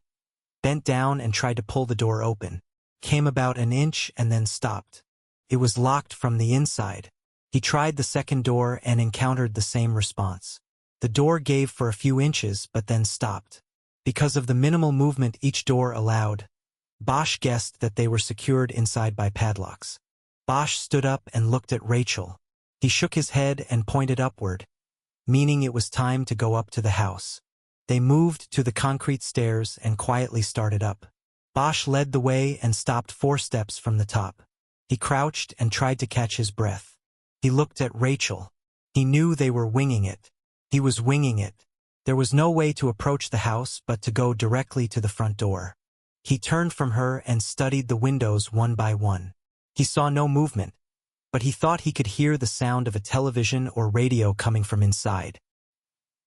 bent down and tried to pull the door open, came about an inch and then stopped. It was locked from the inside. He tried the second door and encountered the same response. The door gave for a few inches but then stopped. Because of the minimal movement each door allowed, Bosch guessed that they were secured inside by padlocks. Bosch stood up and looked at Rachel. He shook his head and pointed upward, meaning it was time to go up to the house. They moved to the concrete stairs and quietly started up. Bosch led the way and stopped 4 steps from the top. He crouched and tried to catch his breath. He looked at Rachel. He knew they were winging it. He was winging it. There was no way to approach the house but to go directly to the front door. He turned from her and studied the windows one by one. He saw no movement, but he thought he could hear the sound of a television or radio coming from inside.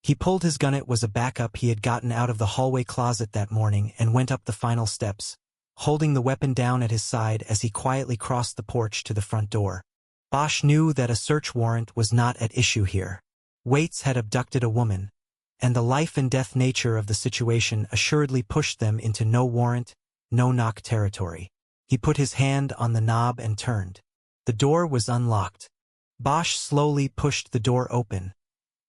He pulled his gun. It was a backup he had gotten out of the hallway closet that morning and went up the final steps, holding the weapon down at his side as he quietly crossed the porch to the front door. Bosch knew that a search warrant was not at issue here. Waits had abducted a woman, and the life-and-death nature of the situation assuredly pushed them into no warrant, no-knock territory. He put his hand on the knob and turned. The door was unlocked. Bosch slowly pushed the door open,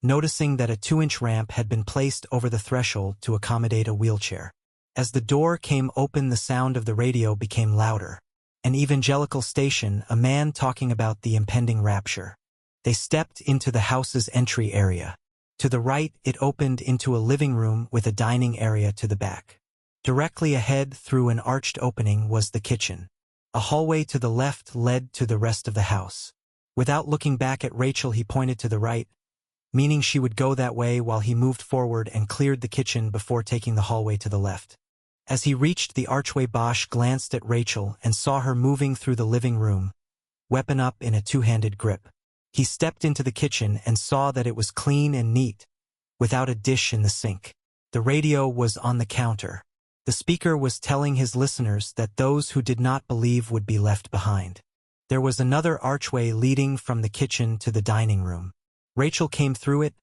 noticing that a 2-inch ramp had been placed over the threshold to accommodate a wheelchair. As the door came open, the sound of the radio became louder. An evangelical station, a man talking about the impending rapture. They stepped into the house's entry area. To the right, it opened into a living room with a dining area to the back. Directly ahead, through an arched opening, was the kitchen. A hallway to the left led to the rest of the house. Without looking back at Rachel, he pointed to the right, meaning she would go that way, while he moved forward and cleared the kitchen before taking the hallway to the left. As he reached the archway, Bosch glanced at Rachel and saw her moving through the living room, weapon up in a 2-handed grip. He stepped into the kitchen and saw that it was clean and neat, without a dish in the sink. The radio was on the counter. The speaker was telling his listeners that those who did not believe would be left behind. There was another archway leading from the kitchen to the dining room. Rachel came through it,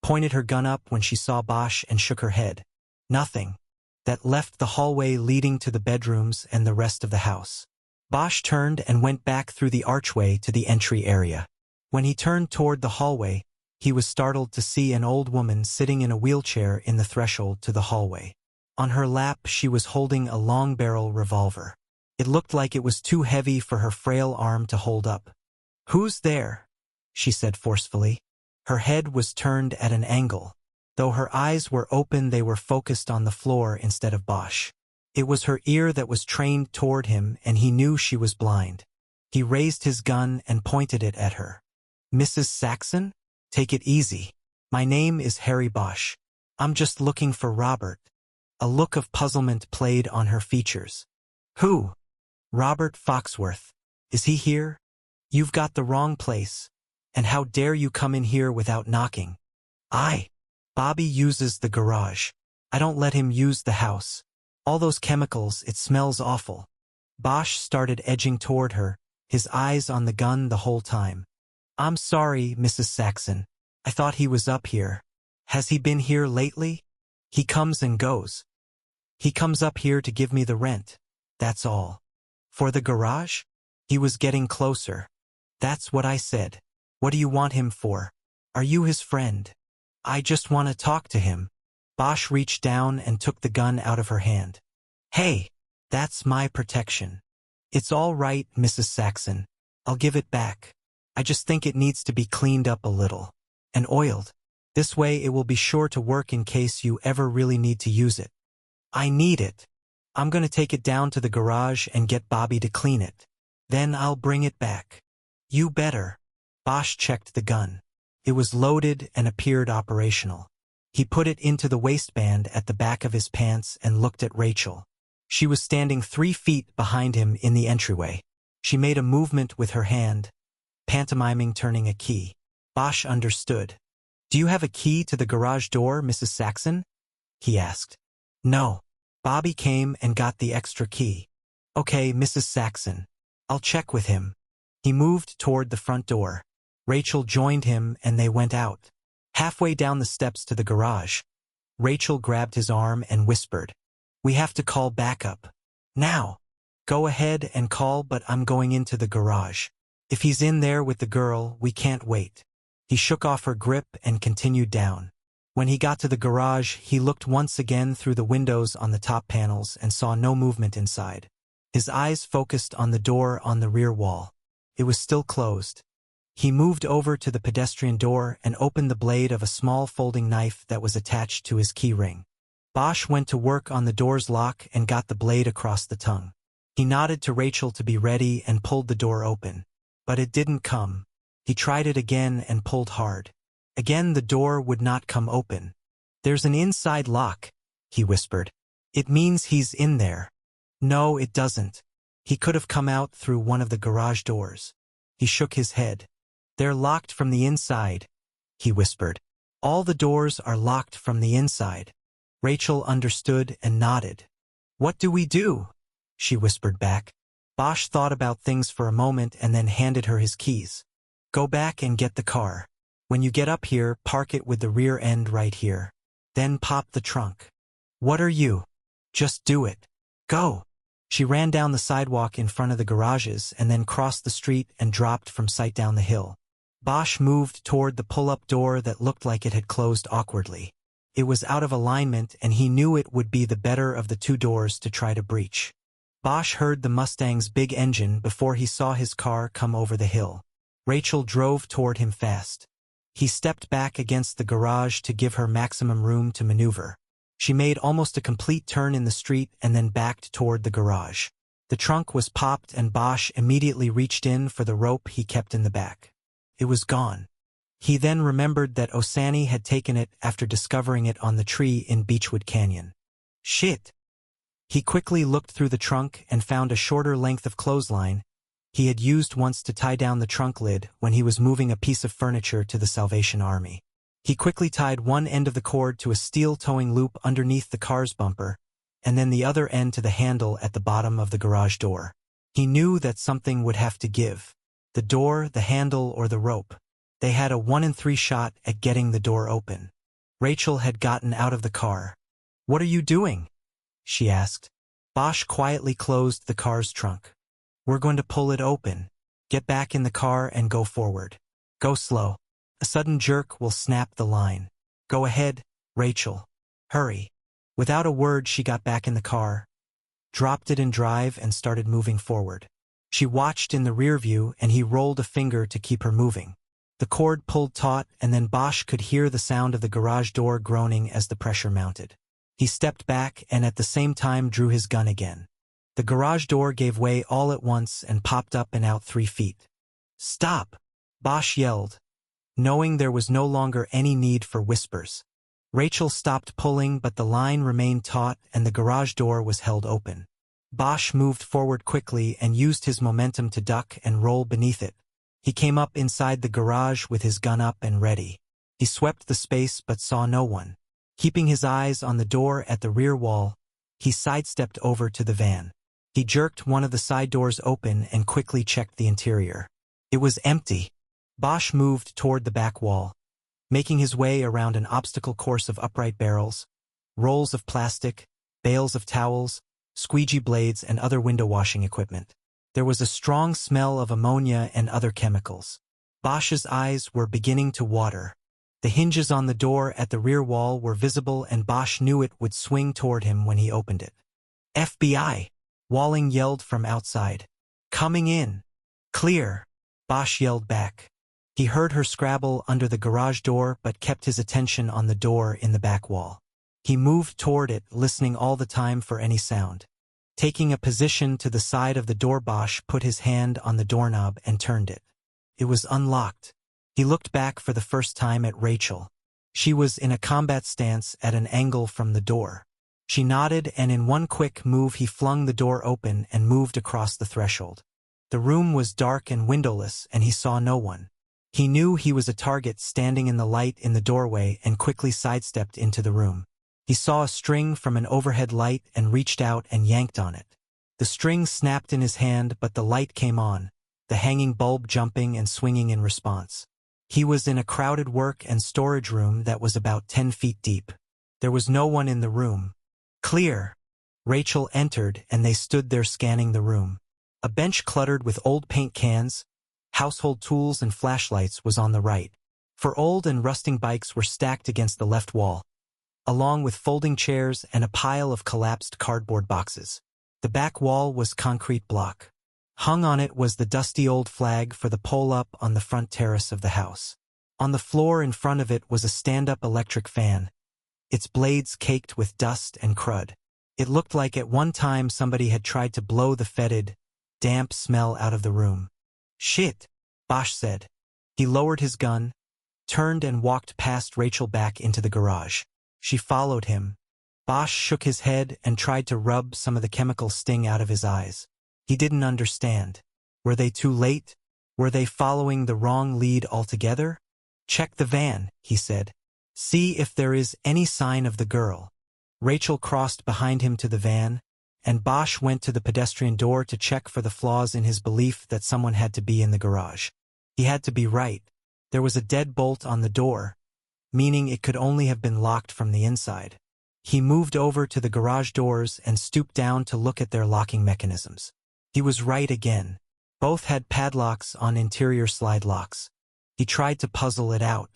pointed her gun up when she saw Bosch, and shook her head. Nothing. That left the hallway leading to the bedrooms and the rest of the house. Bosch turned and went back through the archway to the entry area. When he turned toward the hallway, he was startled to see an old woman sitting in a wheelchair in the threshold to the hallway. On her lap, she was holding a long-barrel revolver. It looked like it was too heavy for her frail arm to hold up. "Who's there?" she said forcefully. Her head was turned at an angle. Though her eyes were open, they were focused on the floor instead of Bosch. It was her ear that was trained toward him, and he knew she was blind. He raised his gun and pointed it at her. "Mrs. Saxon? Take it easy. My name is Harry Bosch. I'm just looking for Robert." A look of puzzlement played on her features. "Who?" "Robert Foxworth. Is he here?" "You've got the wrong place. And how dare you come in here without knocking?" Bobby uses the garage. I don't let him use the house. All those chemicals, it smells awful." Bosch started edging toward her, his eyes on the gun the whole time. "I'm sorry, Mrs. Saxon. I thought he was up here. Has he been here lately?" "He comes and goes. He comes up here to give me the rent. That's all." "For the garage?" He was getting closer. "That's what I said. What do you want him for? Are you his friend?" "I just want to talk to him." Bosch reached down and took the gun out of her hand. "Hey, that's my protection." "It's all right, Mrs. Saxon. I'll give it back. I just think it needs to be cleaned up a little. And oiled. This way it will be sure to work in case you ever really need to use it." "I need it. I'm going to take it down to the garage and get Bobby to clean it. Then I'll bring it back." "You better." Bosch checked the gun. It was loaded and appeared operational. He put it into the waistband at the back of his pants and looked at Rachel. She was standing 3 feet behind him in the entryway. She made a movement with her hand, pantomiming turning a key. Bosch understood. "Do you have a key to the garage door, Mrs. Saxon?" he asked. "No." Bobby came and got the extra key. "Okay, Mrs. Saxon. I'll check with him." He moved toward the front door. Rachel joined him and they went out. Halfway down the steps to the garage, Rachel grabbed his arm and whispered, "We have to call backup. Now. Go ahead and call, but I'm going into the garage. If he's in there with the girl, we can't wait." He shook off her grip and continued down. When he got to the garage, he looked once again through the windows on the top panels and saw no movement inside. His eyes focused on the door on the rear wall. It was still closed. He moved over to the pedestrian door and opened the blade of a small folding knife that was attached to his key ring. Bosch went to work on the door's lock and got the blade across the tongue. He nodded to Rachel to be ready and pulled the door open. But it didn't come. He tried it again and pulled hard. Again the door would not come open. "There's an inside lock," he whispered. "It means he's in there." "No, it doesn't. He could have come out through one of the garage doors." He shook his head. "They're locked from the inside," he whispered. "All the doors are locked from the inside." Rachel understood and nodded. "What do we do?" she whispered back. Bosch thought about things for a moment and then handed her his keys. "Go back and get the car. When you get up here, park it with the rear end right here. Then pop the trunk." "What are you?" "Just do it. Go." She ran down the sidewalk in front of the garages and then crossed the street and dropped from sight down the hill. Bosch moved toward the pull-up door that looked like it had closed awkwardly. It was out of alignment and he knew it would be the better of the two doors to try to breach. Bosch heard the Mustang's big engine before he saw his car come over the hill. Rachel drove toward him fast. He stepped back against the garage to give her maximum room to maneuver. She made almost a complete turn in the street and then backed toward the garage. The trunk was popped and Bosch immediately reached in for the rope he kept in the back. It was gone. He then remembered that Osani had taken it after discovering it on the tree in Beechwood Canyon. Shit! He quickly looked through the trunk and found a shorter length of clothesline he had used once to tie down the trunk lid when he was moving a piece of furniture to the Salvation Army. He quickly tied one end of the cord to a steel towing loop underneath the car's bumper, and then the other end to the handle at the bottom of the garage door. He knew that something would have to give. The door, the handle, or the rope. They had a 1 in 3 shot at getting the door open. Rachel had gotten out of the car. "What are you doing?" she asked. Bosch quietly closed the car's trunk. "We're going to pull it open. Get back in the car and go forward. Go slow. A sudden jerk will snap the line. Go ahead, Rachel. Hurry." Without a word, she got back in the car, dropped it in drive, and started moving forward. She watched in the rear view, and he rolled a finger to keep her moving. The cord pulled taut, and then Bosch could hear the sound of the garage door groaning as the pressure mounted. He stepped back and at the same time drew his gun again. The garage door gave way all at once and popped up and out 3 feet. "Stop!" Bosch yelled, knowing there was no longer any need for whispers. Rachel stopped pulling, but the line remained taut and the garage door was held open. Bosch moved forward quickly and used his momentum to duck and roll beneath it. He came up inside the garage with his gun up and ready. He swept the space but saw no one. Keeping his eyes on the door at the rear wall, he sidestepped over to the van. He jerked one of the side doors open and quickly checked the interior. It was empty. Bosch moved toward the back wall, making his way around an obstacle course of upright barrels, rolls of plastic, bales of towels, squeegee blades, and other window washing equipment. There was a strong smell of ammonia and other chemicals. Bosch's eyes were beginning to water. The hinges on the door at the rear wall were visible and Bosch knew it would swing toward him when he opened it. "FBI!" Walling yelled from outside. "Coming in." "Clear!" Bosch yelled back. He heard her scrabble under the garage door but kept his attention on the door in the back wall. He moved toward it, listening all the time for any sound. Taking a position to the side of the door, Bosch put his hand on the doorknob and turned it. It was unlocked. He looked back for the first time at Rachel. She was in a combat stance at an angle from the door. She nodded, and in one quick move he flung the door open and moved across the threshold. The room was dark and windowless, and he saw no one. He knew he was a target standing in the light in the doorway and quickly sidestepped into the room. He saw a string from an overhead light and reached out and yanked on it. The string snapped in his hand, but the light came on, the hanging bulb jumping and swinging in response. He was in a crowded work and storage room that was about 10 feet deep. There was no one in the room. "Clear!" Rachel entered, and they stood there scanning the room. A bench cluttered with old paint cans, household tools, and flashlights was on the right. 4 old and rusting bikes were stacked against the left wall, along with folding chairs and a pile of collapsed cardboard boxes. The back wall was concrete block. Hung on it was the dusty old flag for the pole up on the front terrace of the house. On the floor in front of it was a stand-up electric fan, its blades caked with dust and crud. It looked like at one time somebody had tried to blow the fetid, damp smell out of the room. "Shit," Bosch said. He lowered his gun, turned and walked past Rachel back into the garage. She followed him. Bosch shook his head and tried to rub some of the chemical sting out of his eyes. He didn't understand. Were they too late? Were they following the wrong lead altogether? "Check the van," he said. "See if there is any sign of the girl." Rachel crossed behind him to the van, and Bosch went to the pedestrian door to check for the flaws in his belief that someone had to be in the garage. He had to be right. There was a deadbolt on the door, meaning it could only have been locked from the inside. He moved over to the garage doors and stooped down to look at their locking mechanisms. He was right again. Both had padlocks on interior slide locks. He tried to puzzle it out.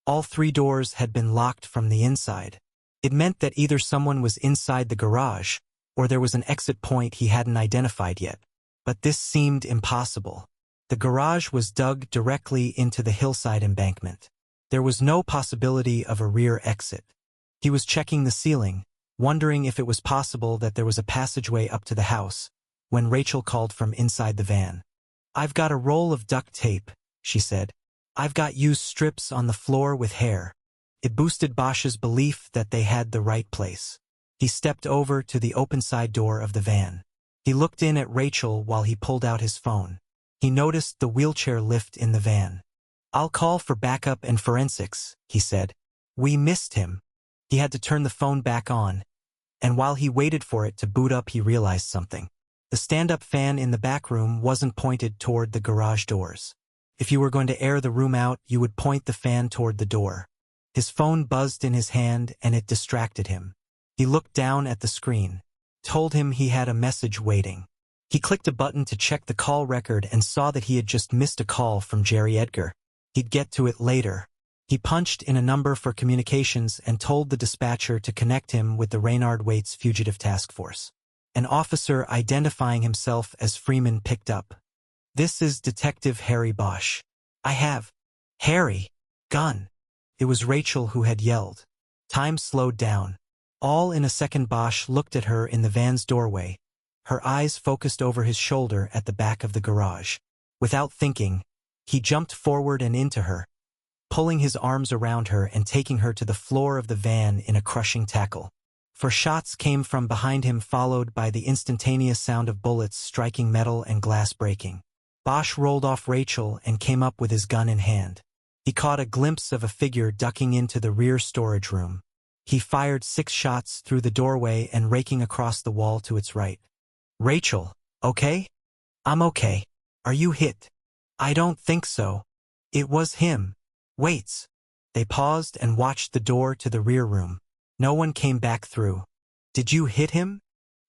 All 3 doors had been locked from the inside. It meant that either someone was inside the garage, or there was an exit point he hadn't identified yet. But this seemed impossible. The garage was dug directly into the hillside embankment. There was no possibility of a rear exit. He was checking the ceiling, wondering if it was possible that there was a passageway up to the house, when Rachel called from inside the van. "I've got a roll of duct tape," she said. "I've got used strips on the floor with hair." It boosted Bosch's belief that they had the right place. He stepped over to the open side door of the van. He looked in at Rachel while he pulled out his phone. He noticed the wheelchair lift in the van. "I'll call for backup and forensics," he said. "We missed him." He had to turn the phone back on, and while he waited for it to boot up, he realized something. The stand-up fan in the back room wasn't pointed toward the garage doors. If you were going to air the room out, you would point the fan toward the door. His phone buzzed in his hand and it distracted him. He looked down at the screen. Told him he had a message waiting. He clicked a button to check the call record and saw that he had just missed a call from Jerry Edgar. He'd get to it later. He punched in a number for communications and told the dispatcher to connect him with the Raynard Waite's fugitive task force. An officer identifying himself as Freeman picked up. "This is Detective Harry Bosch. I have..." "Harry! Gun!" It was Rachel who had yelled. Time slowed down. All in a second, Bosch looked at her in the van's doorway, her eyes focused over his shoulder at the back of the garage. Without thinking, he jumped forward and into her, pulling his arms around her and taking her to the floor of the van in a crushing tackle. For shots came from behind him, followed by the instantaneous sound of bullets striking metal and glass breaking. Bosch rolled off Rachel and came up with his gun in hand. He caught a glimpse of a figure ducking into the rear storage room. He fired 6 shots through the doorway and raking across the wall to its right. "Rachel, okay?" "I'm okay. Are you hit?" "I don't think so." "It was him." "Waits." They paused and watched the door to the rear room. No one came back through. "Did you hit him?"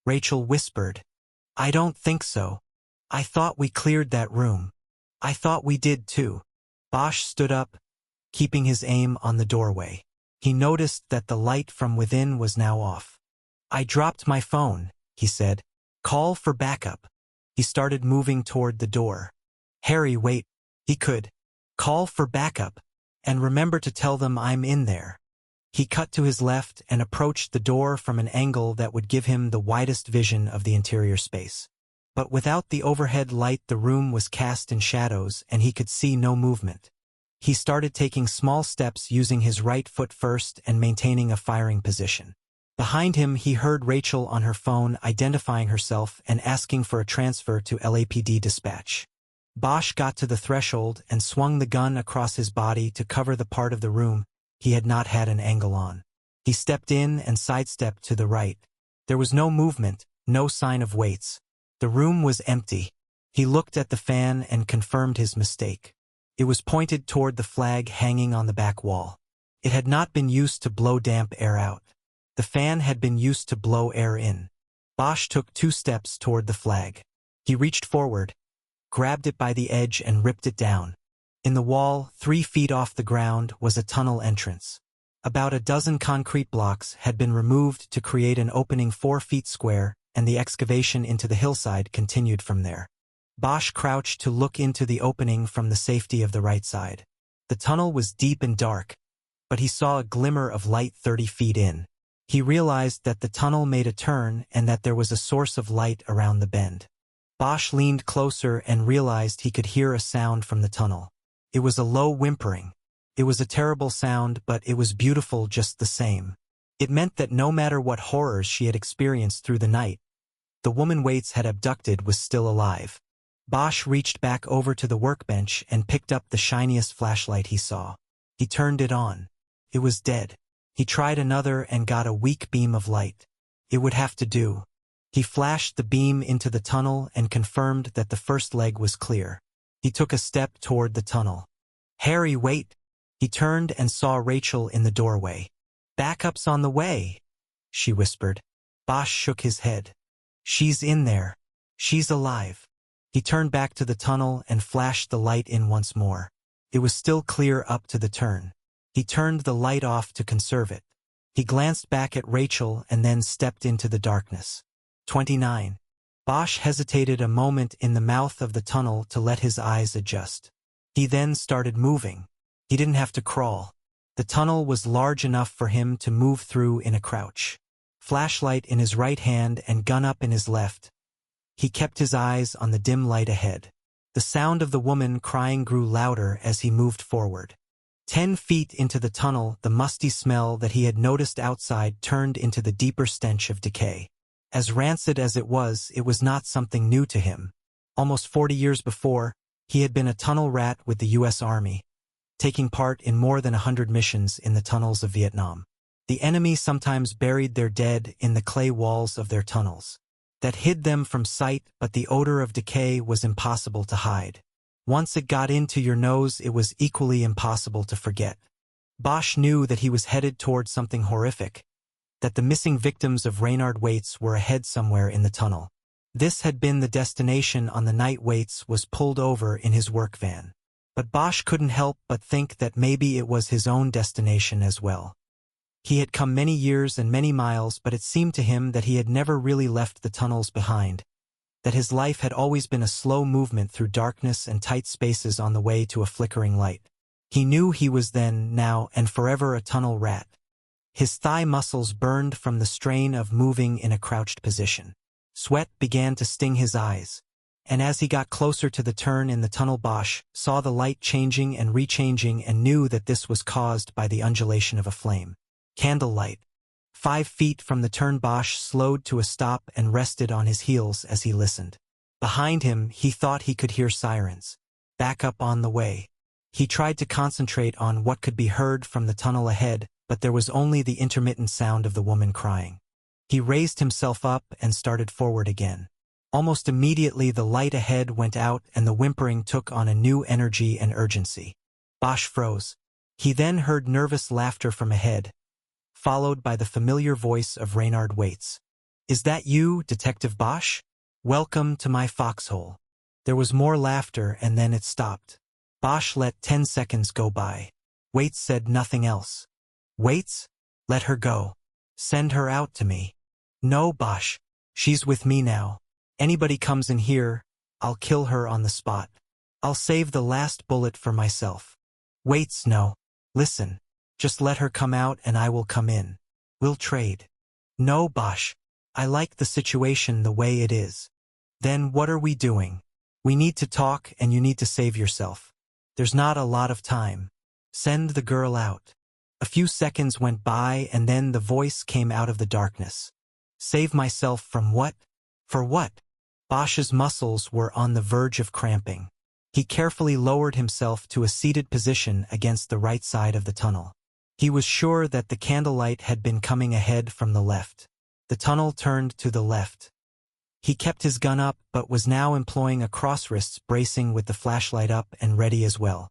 Rachel whispered. "I don't think so. I thought we cleared that room." "I thought we did too." Bosch stood up, keeping his aim on the doorway. He noticed that the light from within was now off. "I dropped my phone," he said. "Call for backup." He started moving toward the door. "Harry, wait." He could. "Call for backup. And remember to tell them I'm in there." He cut to his left and approached the door from an angle that would give him the widest vision of the interior space. But without the overhead light, the room was cast in shadows and he could see no movement. He started taking small steps, using his right foot first and maintaining a firing position. Behind him, he heard Rachel on her phone identifying herself and asking for a transfer to LAPD dispatch. Bosch got to the threshold and swung the gun across his body to cover the part of the room he had not had an angle on. He stepped in and sidestepped to the right. There was no movement, no sign of Waits. The room was empty. He looked at the fan and confirmed his mistake. It was pointed toward the flag hanging on the back wall. It had not been used to blow damp air out. The fan had been used to blow air in. Bosch took 2 steps toward the flag. He reached forward, grabbed it by the edge and ripped it down. In the wall, 3 feet off the ground, was a tunnel entrance. About a dozen concrete blocks had been removed to create an opening 4 feet square, and the excavation into the hillside continued from there. Bosch crouched to look into the opening from the safety of the right side. The tunnel was deep and dark, but he saw a glimmer of light 30 feet in. He realized that the tunnel made a turn and that there was a source of light around the bend. Bosch leaned closer and realized he could hear a sound from the tunnel. It was a low whimpering. It was a terrible sound, but it was beautiful just the same. It meant that no matter what horrors she had experienced through the night, the woman Waits had abducted was still alive. Bosch reached back over to the workbench and picked up the shiniest flashlight he saw. He turned it on. It was dead. He tried another and got a weak beam of light. It would have to do. He flashed the beam into the tunnel and confirmed that the first leg was clear. He took a step toward the tunnel. "Harry, wait." He turned and saw Rachel in the doorway. "Backup's on the way," she whispered. Bosch shook his head. "She's in there. She's alive." He turned back to the tunnel and flashed the light in once more. It was still clear up to the turn. He turned the light off to conserve it. He glanced back at Rachel and then stepped into the darkness. 29. Bosch hesitated a moment in the mouth of the tunnel to let his eyes adjust. He then started moving. He didn't have to crawl. The tunnel was large enough for him to move through in a crouch. Flashlight in his right hand and gun up in his left. He kept his eyes on the dim light ahead. The sound of the woman crying grew louder as he moved forward. 10 feet into the tunnel, the musty smell that he had noticed outside turned into the deeper stench of decay. As rancid as it was not something new to him. Almost 40 years before, he had been a tunnel rat with the U.S. Army, taking part in more than 100 missions in the tunnels of Vietnam. The enemy sometimes buried their dead in the clay walls of their tunnels. That hid them from sight, but the odor of decay was impossible to hide. Once it got into your nose, it was equally impossible to forget. Bosch knew that he was headed toward something horrific, that the missing victims of Reynard Waits were ahead somewhere in the tunnel. This had been the destination on the night Waits was pulled over in his work van. But Bosch couldn't help but think that maybe it was his own destination as well. He had come many years and many miles, but it seemed to him that he had never really left the tunnels behind, that his life had always been a slow movement through darkness and tight spaces on the way to a flickering light. He knew he was then, now, and forever a tunnel rat. His thigh muscles burned from the strain of moving in a crouched position. Sweat began to sting his eyes, and as he got closer to the turn in the tunnel, Bosch saw the light changing and rechanging and knew that this was caused by the undulation of a flame. Candlelight. 5 feet from the turn, Bosch slowed to a stop and rested on his heels as he listened. Behind him, he thought he could hear sirens. Back up on the way. He tried to concentrate on what could be heard from the tunnel ahead, but there was only the intermittent sound of the woman crying. He raised himself up and started forward again. Almost immediately the light ahead went out and the whimpering took on a new energy and urgency. Bosch froze. He then heard nervous laughter from ahead, followed by the familiar voice of Reynard Waits. "Is that you, Detective Bosch? Welcome to my foxhole." There was more laughter and then it stopped. Bosch let 10 seconds go by. Waits said nothing else. "Waits? Let her go. Send her out to me." "No, Bosch. She's with me now. Anybody comes in here, I'll kill her on the spot. I'll save the last bullet for myself." "Waits, no. Listen. Just let her come out and I will come in. We'll trade." "No, Bosch. I like the situation the way it is." "Then what are we doing? We need to talk and you need to save yourself. There's not a lot of time. Send the girl out." A few seconds went by and then the voice came out of the darkness. "Save myself from what? For what?" Bosch's muscles were on the verge of cramping. He carefully lowered himself to a seated position against the right side of the tunnel. He was sure that the candlelight had been coming ahead from the left. The tunnel turned to the left. He kept his gun up but was now employing a cross-wrists, bracing with the flashlight up and ready as well.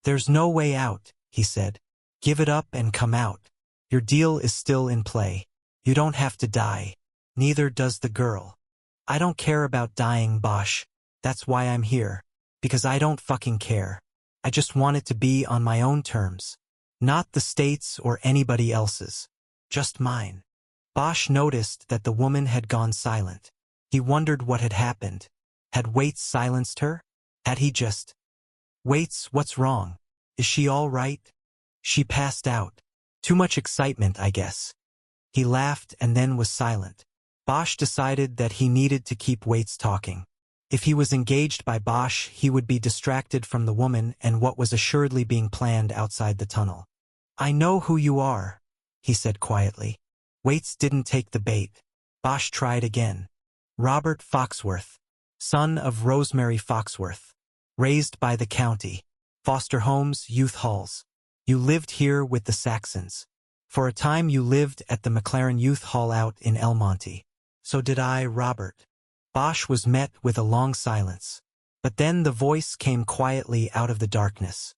"There's no way out," he said. "Give it up and come out. Your deal is still in play. You don't have to die. Neither does the girl." "I don't care about dying, Bosch. That's why I'm here. Because I don't fucking care. I just want it to be on my own terms. Not the state's or anybody else's. Just mine." Bosch noticed that the woman had gone silent. He wondered what had happened. Had Waits silenced her? Had he just... "Waits, what's wrong? Is she all right?" "She passed out. Too much excitement, I guess." He laughed and then was silent. Bosch decided that he needed to keep Waits talking. If he was engaged by Bosch, he would be distracted from the woman and what was assuredly being planned outside the tunnel. "I know who you are," he said quietly. Waits didn't take the bait. Bosch tried again. "Robert Foxworth, son of Rosemary Foxworth. Raised by the county. Foster homes, youth halls. You lived here with the Saxons. For a time you lived at the McLaren Youth Hall out in El Monte." "So did I, Robert." Bosch was met with a long silence. But then the voice came quietly out of the darkness.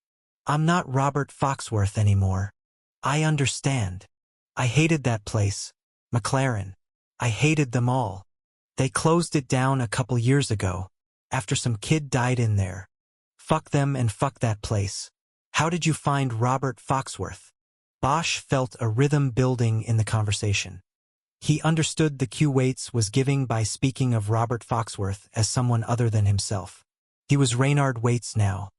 "I'm not Robert Foxworth anymore. I understand. I hated that place, McLaren. I hated them all. They closed it down a couple years ago, after some kid died in there. Fuck them and fuck that place. How did you find Robert Foxworth? Bosch felt a rhythm building in the conversation. He understood the cue Waits was giving by speaking of Robert Foxworth as someone other than himself. He was Reynard Waits now.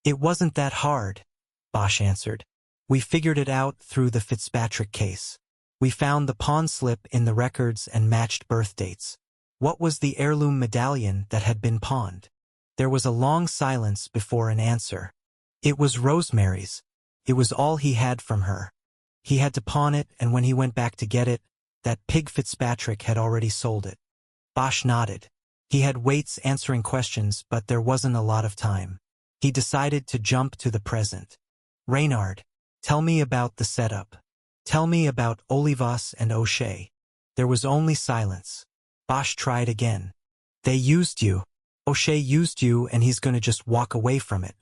It wasn't that hard, Bosch answered. We figured it out through the Fitzpatrick case. We found the pawn slip in the records and matched birth dates. What was the heirloom medallion that had been pawned? There was a long silence before an answer. It was Rosemary's. It was all he had from her. He had to pawn it, and when he went back to get it, that pig Fitzpatrick had already sold it. Bosch nodded. He had Waits answering questions, but there wasn't a lot of time. He decided to jump to the present. Reynard, tell me about the setup. Tell me about Olivas and O'Shea. There was only silence. Bosch tried again. They used you. O'Shea used you, and he's going to just walk away from it.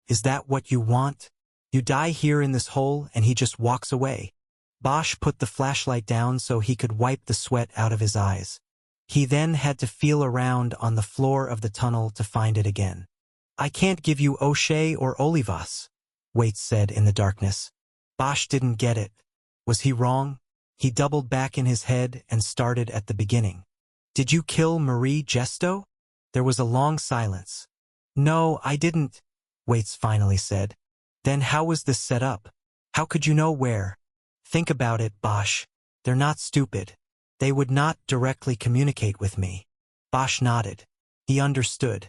Is that what you want? You die here in this hole, and he just walks away. Bosch put the flashlight down so he could wipe the sweat out of his eyes. He then had to feel around on the floor of the tunnel to find it again. I can't give you O'Shea or Olivas, Waits said in the darkness. Bosch didn't get it. Was he wrong? He doubled back in his head and started at the beginning. Did you kill Marie Gesto? There was a long silence. No, I didn't, Waits finally said. Then how was this set up? How could you know where? Think about it, Bosch. They're not stupid. They would not directly communicate with me. Bosch nodded. He understood.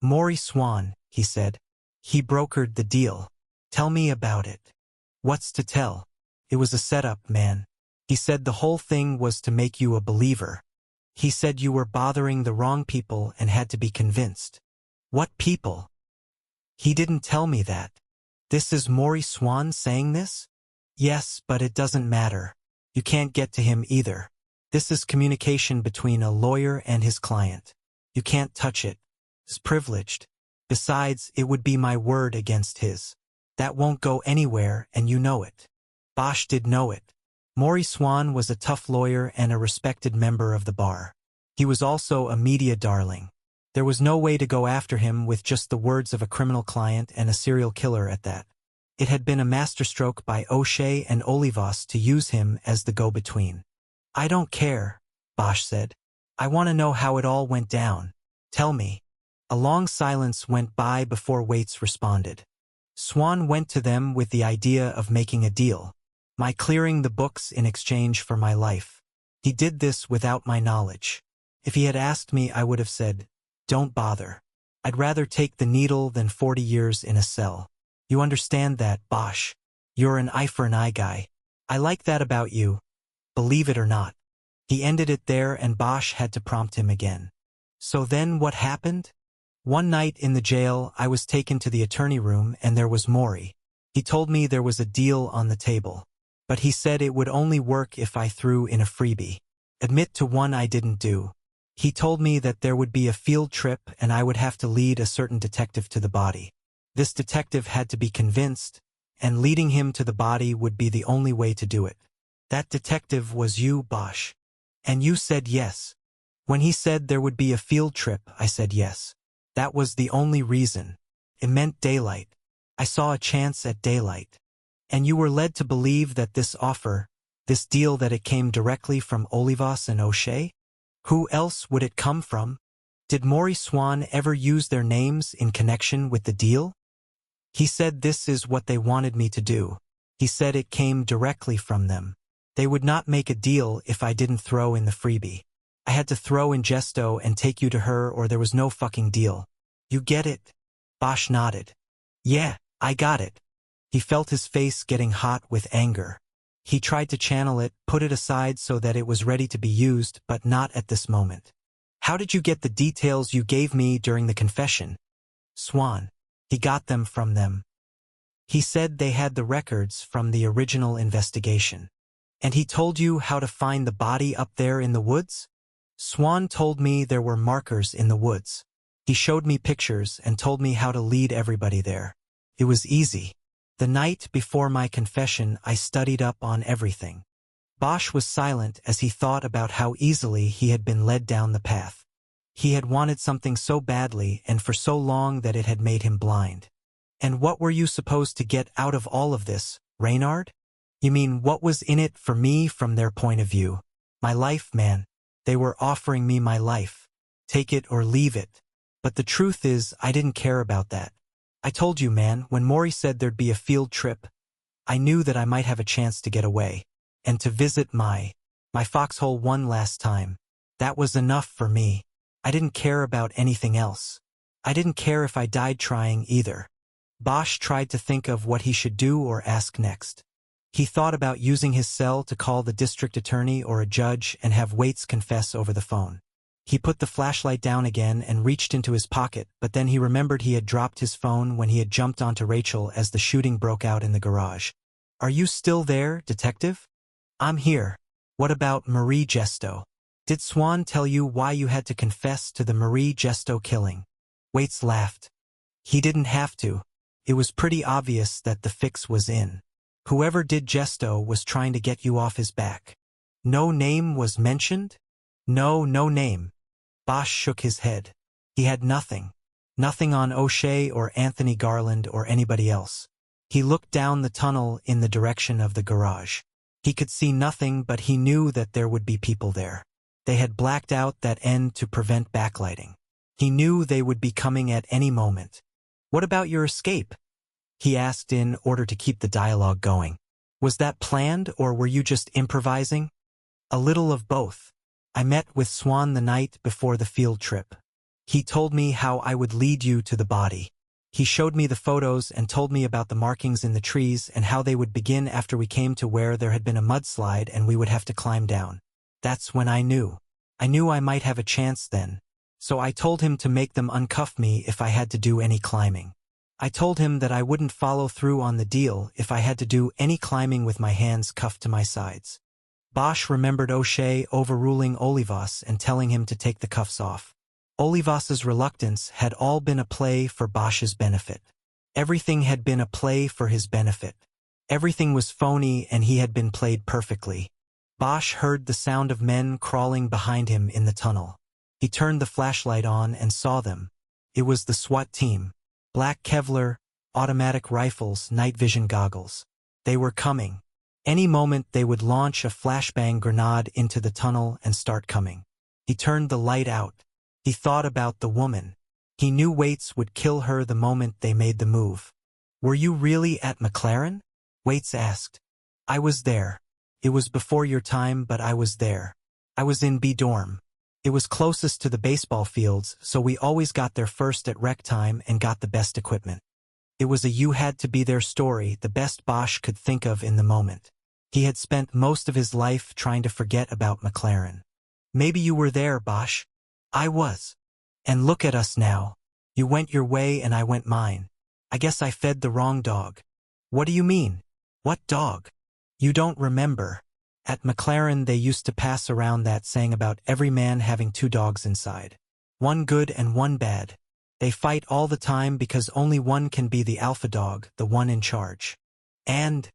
Maury Swan, he said. He brokered the deal. Tell me about it. What's to tell? It was a setup, man. He said the whole thing was to make you a believer. He said you were bothering the wrong people and had to be convinced. What people? He didn't tell me that. This is Maury Swan saying this? Yes, but it doesn't matter. You can't get to him either. This is communication between a lawyer and his client. You can't touch it. It's privileged. Besides, it would be my word against his. That won't go anywhere, and you know it. Bosch did know it. Maury Swan was a tough lawyer and a respected member of the bar. He was also a media darling. There was no way to go after him with just the words of a criminal client and a serial killer at that. It had been a masterstroke by O'Shea and Olivas to use him as the go-between. I don't care, Bosch said. I want to know how it all went down. Tell me. A long silence went by before Waits responded. Swan went to them with the idea of making a deal. My clearing the books in exchange for my life. He did this without my knowledge. If he had asked me, I would have said, don't bother. I'd rather take the needle than 40 years in a cell. You understand that, Bosch? You're an eye for an eye guy. I like that about you. Believe it or not. He ended it there, and Bosch had to prompt him again. So then what happened? One night in the jail, I was taken to the attorney room, and there was Maury. He told me there was a deal on the table. But he said it would only work if I threw in a freebie. Admit to one I didn't do. He told me that there would be a field trip and I would have to lead a certain detective to the body. This detective had to be convinced, and leading him to the body would be the only way to do it. That detective was you, Bosch. And you said yes. When he said there would be a field trip, I said yes. That was the only reason. It meant daylight. I saw a chance at daylight. And you were led to believe that this offer, this deal, that it came directly from Olivas and O'Shea? Who else would it come from? Did Maury Swan ever use their names in connection with the deal? He said this is what they wanted me to do. He said it came directly from them. They would not make a deal if I didn't throw in the freebie. I had to throw in Gesto and take you to her, or there was no fucking deal. You get it? Bosch nodded. Yeah, I got it. He felt his face getting hot with anger. He tried to channel it, put it aside so that it was ready to be used, but not at this moment. How did you get the details you gave me during the confession? Swan. He got them from them. He said they had the records from the original investigation. And he told you how to find the body up there in the woods? Swan told me there were markers in the woods. He showed me pictures and told me how to lead everybody there. It was easy. The night before my confession, I studied up on everything. Bosch was silent as he thought about how easily he had been led down the path. He had wanted something so badly and for so long that it had made him blind. And what were you supposed to get out of all of this, Reynard? You mean what was in it for me from their point of view? My life, man. They were offering me my life. Take it or leave it. But the truth is, I didn't care about that. I told you, man, when Maury said there'd be a field trip, I knew that I might have a chance to get away. And to visit my foxhole one last time. That was enough for me. I didn't care about anything else. I didn't care if I died trying either. Bosch tried to think of what he should do or ask next. He thought about using his cell to call the district attorney or a judge and have Waits confess over the phone. He put the flashlight down again and reached into his pocket, but then he remembered he had dropped his phone when he had jumped onto Rachel as the shooting broke out in the garage. Are you still there, detective? I'm here. What about Marie Gesto? Did Swan tell you why you had to confess to the Marie Gesto killing? Waits laughed. He didn't have to. It was pretty obvious that the fix was in. Whoever did Gesto was trying to get you off his back. No name was mentioned? No name. Bosch shook his head. He had nothing. Nothing on O'Shea or Anthony Garland or anybody else. He looked down the tunnel in the direction of the garage. He could see nothing, but he knew that there would be people there. They had blacked out that end to prevent backlighting. He knew they would be coming at any moment. What about your escape? He asked in order to keep the dialogue going. Was that planned or were you just improvising? A little of both. I met with Swan the night before the field trip. He told me how I would lead you to the body. He showed me the photos and told me about the markings in the trees and how they would begin after we came to where there had been a mudslide and we would have to climb down. That's when I knew. I knew I might have a chance then. So I told him to make them uncuff me if I had to do any climbing. I told him that I wouldn't follow through on the deal if I had to do any climbing with my hands cuffed to my sides. Bosch remembered O'Shea overruling Olivas and telling him to take the cuffs off. Olivas's reluctance had all been a play for Bosch's benefit. Everything had been a play for his benefit. Everything was phony and he had been played perfectly. Bosch heard the sound of men crawling behind him in the tunnel. He turned the flashlight on and saw them. It was the SWAT team. Black Kevlar, automatic rifles, night vision goggles. They were coming. Any moment they would launch a flashbang grenade into the tunnel and start coming. He turned the light out. He thought about the woman. He knew Waits would kill her the moment they made the move. Were you really at McLaren? Waits asked. I was there. It was before your time, but I was there. I was in B dorm. It was closest to the baseball fields, so we always got there first at rec time and got the best equipment. It was a you-had-to-be-there story, the best Bosch could think of in the moment. He had spent most of his life trying to forget about McLaren. Maybe you were there, Bosch. I was. And look at us now. You went your way and I went mine. I guess I fed the wrong dog. What do you mean? What dog? You don't remember. At McLaren they used to pass around that saying about every man having two dogs inside. One good and one bad. They fight all the time because only one can be the alpha dog, the one in charge. And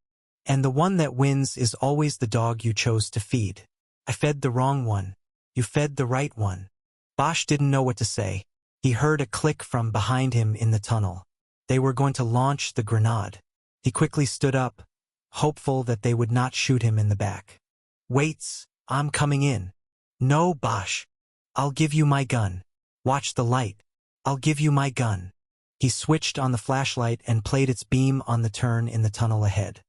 the one that wins is always the dog you chose to feed. I fed the wrong one. You fed the right one. Bosch didn't know what to say. He heard a click from behind him in the tunnel. They were going to launch the grenade. He quickly stood up, hopeful that they would not shoot him in the back. Waits, I'm coming in. No, Bosch. I'll give you my gun. Watch the light. I'll give you my gun. He switched on the flashlight and played its beam on the turn in the tunnel ahead.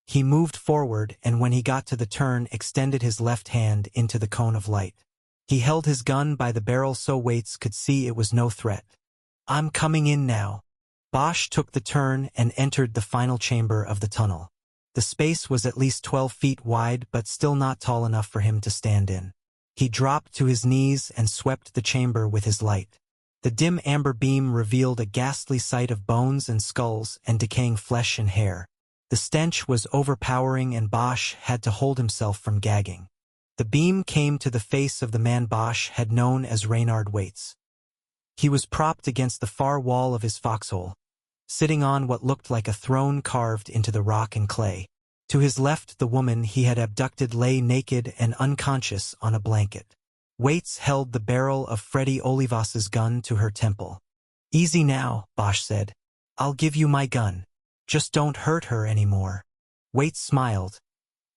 He moved forward and when he got to the turn extended his left hand into the cone of light. He held his gun by the barrel so Waits could see it was no threat. I'm coming in now. Bosch took the turn and entered the final chamber of the tunnel. The space was at least 12 feet wide but still not tall enough for him to stand in. He dropped to his knees and swept the chamber with his light. The dim amber beam revealed a ghastly sight of bones and skulls and decaying flesh and hair. The stench was overpowering and Bosch had to hold himself from gagging. The beam came to the face of the man Bosch had known as Reynard Waits. He was propped against the far wall of his foxhole, sitting on what looked like a throne carved into the rock and clay. To his left the woman he had abducted lay naked and unconscious on a blanket. Waits held the barrel of Freddie Olivas's gun to her temple. Easy now, Bosch said. I'll give you my gun. Just don't hurt her anymore. Waits smiled,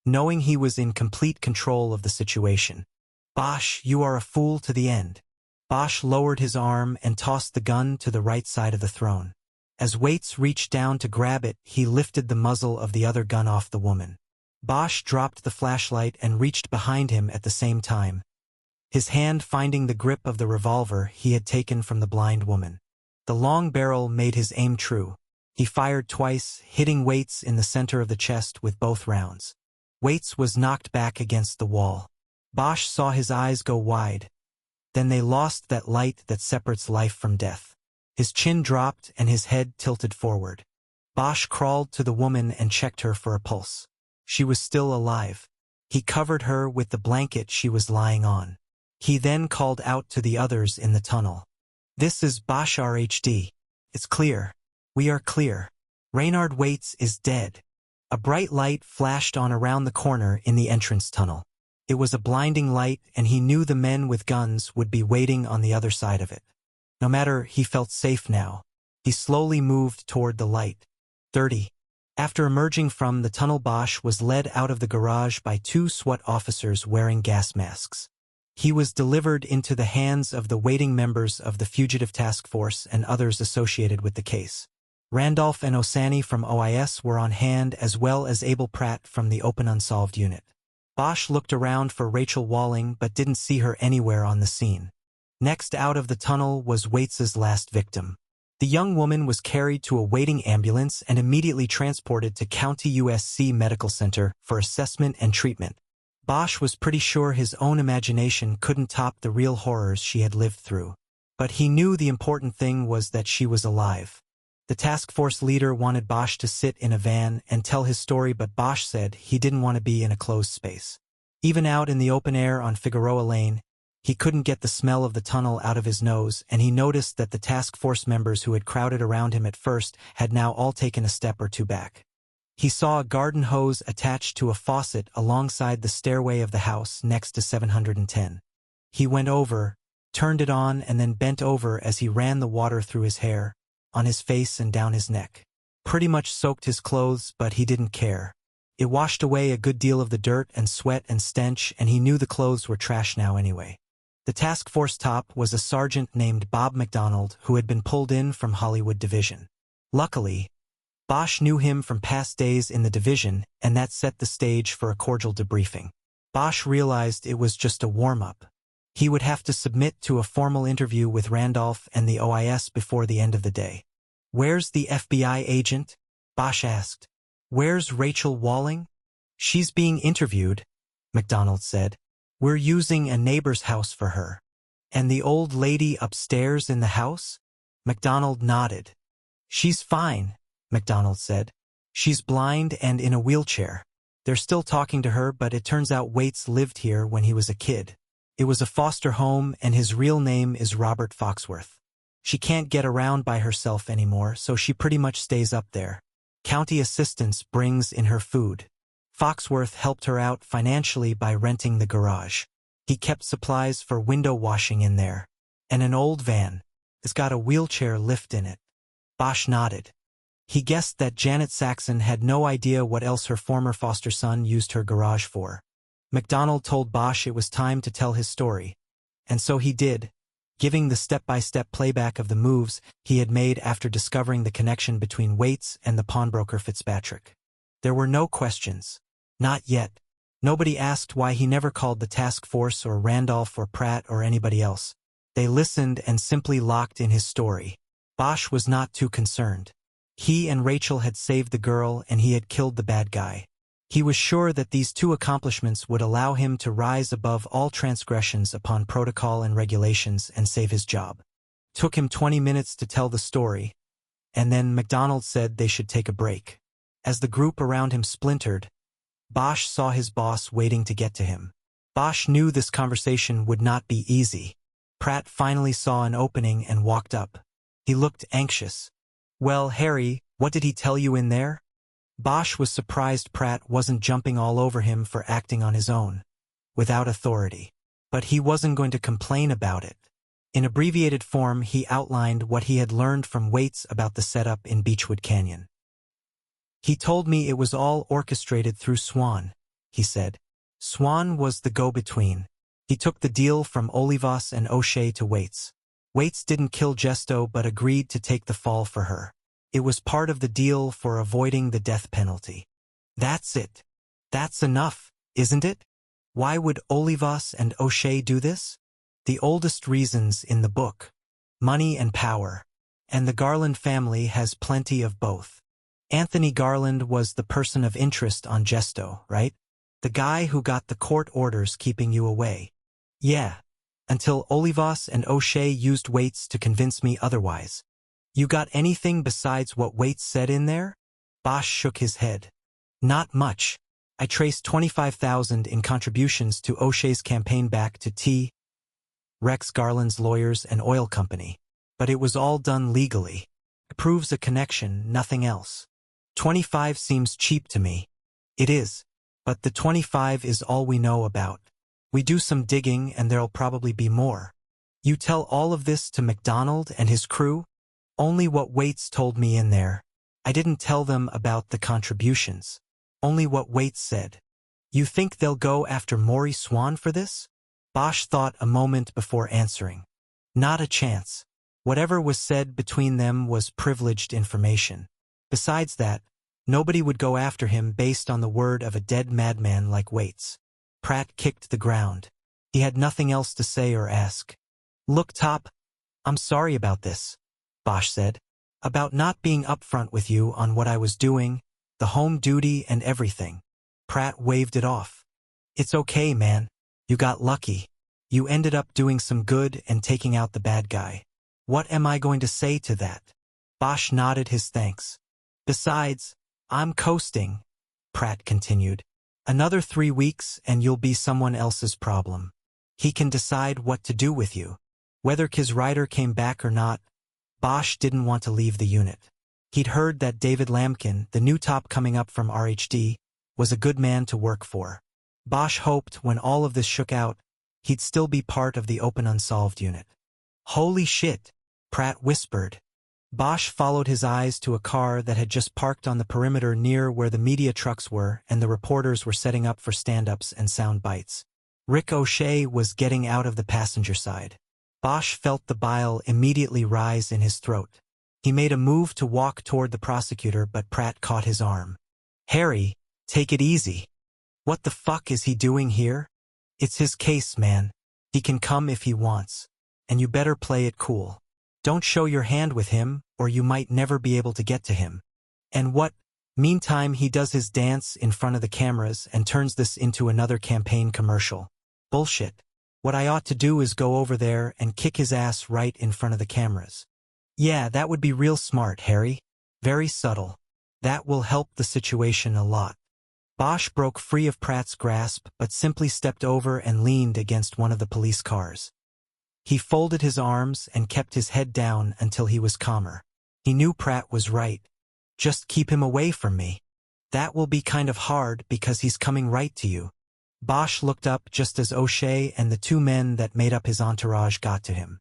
knowing he was in complete control of the situation. Bosch, you are a fool to the end. Bosch lowered his arm and tossed the gun to the right side of the throne. As Waits reached down to grab it, he lifted the muzzle of the other gun off the woman. Bosch dropped the flashlight and reached behind him at the same time, his hand finding the grip of the revolver he had taken from the blind woman. The long barrel made his aim true. He fired twice, hitting Waits in the center of the chest with both rounds. Waits was knocked back against the wall. Bosch saw his eyes go wide. Then they lost that light that separates life from death. His chin dropped and his head tilted forward. Bosch crawled to the woman and checked her for a pulse. She was still alive. He covered her with the blanket she was lying on. He then called out to the others in the tunnel. This is Bosch RHD. It's clear. We are clear. Reynard Waits is dead. A bright light flashed on around the corner in the entrance tunnel. It was a blinding light, and he knew the men with guns would be waiting on the other side of it. No matter, he felt safe now. He slowly moved toward the light. 30. After emerging from the tunnel, Bosch was led out of the garage by two SWAT officers wearing gas masks. He was delivered into the hands of the waiting members of the Fugitive Task Force and others associated with the case. Randolph and Osani from OIS were on hand, as well as Abel Pratt from the Open Unsolved Unit. Bosch looked around for Rachel Walling but didn't see her anywhere on the scene. Next out of the tunnel was Waits's last victim. The young woman was carried to a waiting ambulance and immediately transported to County USC Medical Center for assessment and treatment. Bosch was pretty sure his own imagination couldn't top the real horrors she had lived through. But he knew the important thing was that she was alive. The task force leader wanted Bosch to sit in a van and tell his story, but Bosch said he didn't want to be in a closed space. Even out in the open air on Figueroa Lane, he couldn't get the smell of the tunnel out of his nose, and he noticed that the task force members who had crowded around him at first had now all taken a step or two back. He saw a garden hose attached to a faucet alongside the stairway of the house next to 710. He went over, turned it on, and then bent over as he ran the water through his hair, on his face and down his neck. Pretty much soaked his clothes, but he didn't care. It washed away a good deal of the dirt and sweat and stench, and he knew the clothes were trash now anyway. The task force top was a sergeant named Bob McDonald who had been pulled in from Hollywood Division. Luckily, Bosch knew him from past days in the division, and that set the stage for a cordial debriefing. Bosch realized it was just a warm-up. He would have to submit to a formal interview with Randolph and the OIS before the end of the day. "Where's the FBI agent?" Bosch asked. "Where's Rachel Walling?" "She's being interviewed," McDonald said. "We're using a neighbor's house for her." "And the old lady upstairs in the house?" McDonald nodded. "She's fine," McDonald said. "She's blind and in a wheelchair. They're still talking to her, but it turns out Waits lived here when he was a kid. It was a foster home, and his real name is Robert Foxworth. She can't get around by herself anymore, so she pretty much stays up there. County assistance brings in her food. Foxworth helped her out financially by renting the garage. He kept supplies for window washing in there. And an old van. It's got a wheelchair lift in it." Bosch nodded. He guessed that Janet Saxon had no idea what else her former foster son used her garage for. McDonald told Bosch it was time to tell his story. And so he did, giving the step-by-step playback of the moves he had made after discovering the connection between Waits and the pawnbroker Fitzpatrick. There were no questions. Not yet. Nobody asked why he never called the task force or Randolph or Pratt or anybody else. They listened and simply locked in his story. Bosch was not too concerned. He and Rachel had saved the girl, and he had killed the bad guy. He was sure that these two accomplishments would allow him to rise above all transgressions upon protocol and regulations and save his job. Took him 20 minutes to tell the story, and then McDonald said they should take a break. As the group around him splintered, Bosch saw his boss waiting to get to him. Bosch knew this conversation would not be easy. Pratt finally saw an opening and walked up. He looked anxious. "Well, Harry, what did he tell you in there?" Bosch was surprised Pratt wasn't jumping all over him for acting on his own, without authority. But he wasn't going to complain about it. In abbreviated form, he outlined what he had learned from Waits about the setup in Beechwood Canyon. He told me it was all orchestrated through Swan, he said. Swan was the go-between. He took the deal from Olivas and O'Shea to Waits. Waits didn't kill Gesto but agreed to take the fall for her. It was part of the deal for avoiding the death penalty. That's it. That's enough, isn't it? Why would Olivas and O'Shea do this? The oldest reasons in the book. Money and power. And the Garland family has plenty of both. Anthony Garland was the person of interest on Gesto, right? The guy who got the court orders keeping you away. Yeah. Until Olivas and O'Shea used Waits to convince me otherwise. You got anything besides what Waits said in there? Bosch shook his head. Not much. I traced $25,000 in contributions to O'Shea's campaign back to T. Rex Garland's lawyers and oil company. But it was all done legally. It proves a connection, nothing else. 25 seems cheap to me. It is. But the 25 is all we know about. We do some digging and there'll probably be more. You tell all of this to MacDonald and his crew? Only what Waits told me in there. I didn't tell them about the contributions. Only what Waits said. You think they'll go after Maury Swan for this? Bosch thought a moment before answering. Not a chance. Whatever was said between them was privileged information. Besides that, nobody would go after him based on the word of a dead madman like Waits. Pratt kicked the ground. He had nothing else to say or ask. Look, Top, I'm sorry about this, Bosch said. About not being upfront with you on what I was doing, the home duty and everything. Pratt waved it off. It's okay, man. You got lucky. You ended up doing some good and taking out the bad guy. What am I going to say to that? Bosch nodded his thanks. Besides, I'm coasting, Pratt continued. Another 3 weeks and you'll be someone else's problem. He can decide what to do with you. Whether Kis Ryder came back or not, Bosch didn't want to leave the unit. He'd heard that David Lampkin, the new top coming up from RHD, was a good man to work for. Bosch hoped when all of this shook out, he'd still be part of the open unsolved unit. Holy shit, Pratt whispered. Bosch followed his eyes to a car that had just parked on the perimeter near where the media trucks were and the reporters were setting up for stand-ups and sound bites. Rick O'Shea was getting out of the passenger side. Bosch felt the bile immediately rise in his throat. He made a move to walk toward the prosecutor, but Pratt caught his arm. Harry, take it easy. What the fuck is he doing here? It's his case, man. He can come if he wants. And you better play it cool. Don't show your hand with him, or you might never be able to get to him. And what? Meantime, he does his dance in front of the cameras and turns this into another campaign commercial. Bullshit. What I ought to do is go over there and kick his ass right in front of the cameras. Yeah, that would be real smart, Harry. Very subtle. That will help the situation a lot. Bosch broke free of Pratt's grasp but simply stepped over and leaned against one of the police cars. He folded his arms and kept his head down until he was calmer. He knew Pratt was right. Just keep him away from me. That will be kind of hard because he's coming right to you. Bosch looked up just as O'Shea and the 2 men that made up his entourage got to him.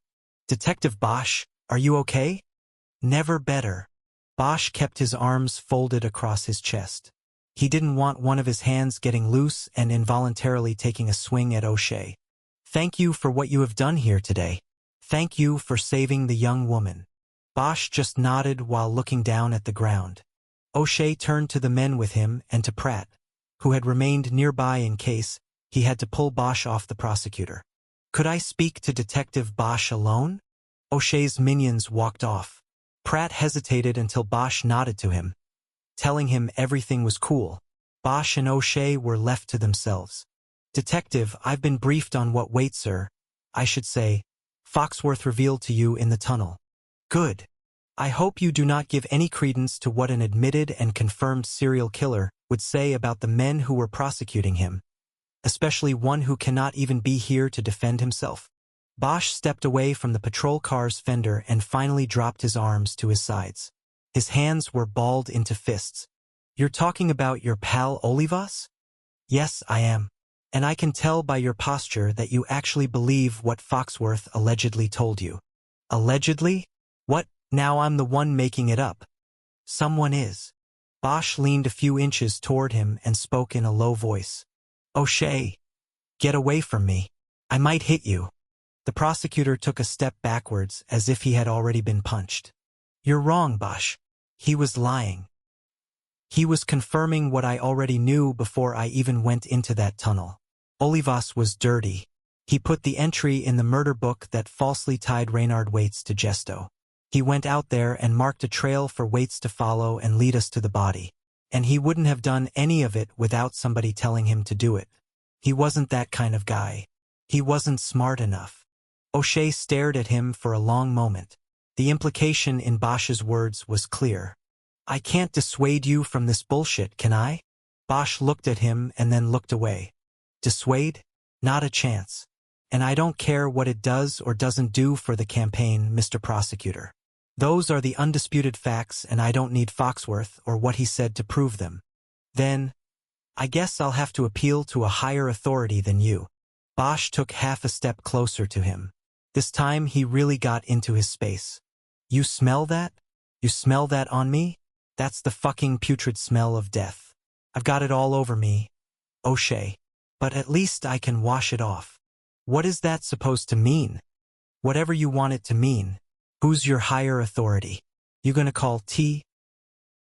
Detective Bosch, are you okay? Never better. Bosch kept his arms folded across his chest. He didn't want one of his hands getting loose and involuntarily taking a swing at O'Shea. Thank you for what you have done here today. Thank you for saving the young woman. Bosch just nodded while looking down at the ground. O'Shea turned to the men with him and to Pratt, who had remained nearby in case he had to pull Bosch off the prosecutor. Could I speak to Detective Bosch alone? O'Shea's minions walked off. Pratt hesitated until Bosch nodded to him, telling him everything was cool. Bosch and O'Shea were left to themselves. Detective, I've been briefed on what Waits, I should say, Foxworth revealed to you in the tunnel. Good. I hope you do not give any credence to what an admitted and confirmed serial killer would say about the men who were prosecuting him, especially one who cannot even be here to defend himself. Bosch stepped away from the patrol car's fender and finally dropped his arms to his sides. His hands were balled into fists. You're talking about your pal Olivas? Yes, I am. And I can tell by your posture that you actually believe what Foxworth allegedly told you. Allegedly? What? Now I'm the one making it up. Someone is. Bosch leaned a few inches toward him and spoke in a low voice. O'Shea, get away from me. I might hit you. The prosecutor took a step backwards as if he had already been punched. You're wrong, Bosch. He was lying. He was confirming what I already knew before I even went into that tunnel. Olivas was dirty. He put the entry in the murder book that falsely tied Reynard Waits to Gesto. He went out there and marked a trail for Waits to follow and lead us to the body. And he wouldn't have done any of it without somebody telling him to do it. He wasn't that kind of guy. He wasn't smart enough. O'Shea stared at him for a long moment. The implication in Bosch's words was clear. I can't dissuade you from this bullshit, can I? Bosch looked at him and then looked away. Dissuade? Not a chance. And I don't care what it does or doesn't do for the campaign, Mr. Prosecutor. Those are the undisputed facts and I don't need Foxworth or what he said to prove them. Then, I guess I'll have to appeal to a higher authority than you. Bosch took half a step closer to him. This time he really got into his space. You smell that? You smell that on me? That's the fucking putrid smell of death. I've got it all over me, O'Shea. But at least I can wash it off. What is that supposed to mean? Whatever you want it to mean. Who's your higher authority? You gonna call T.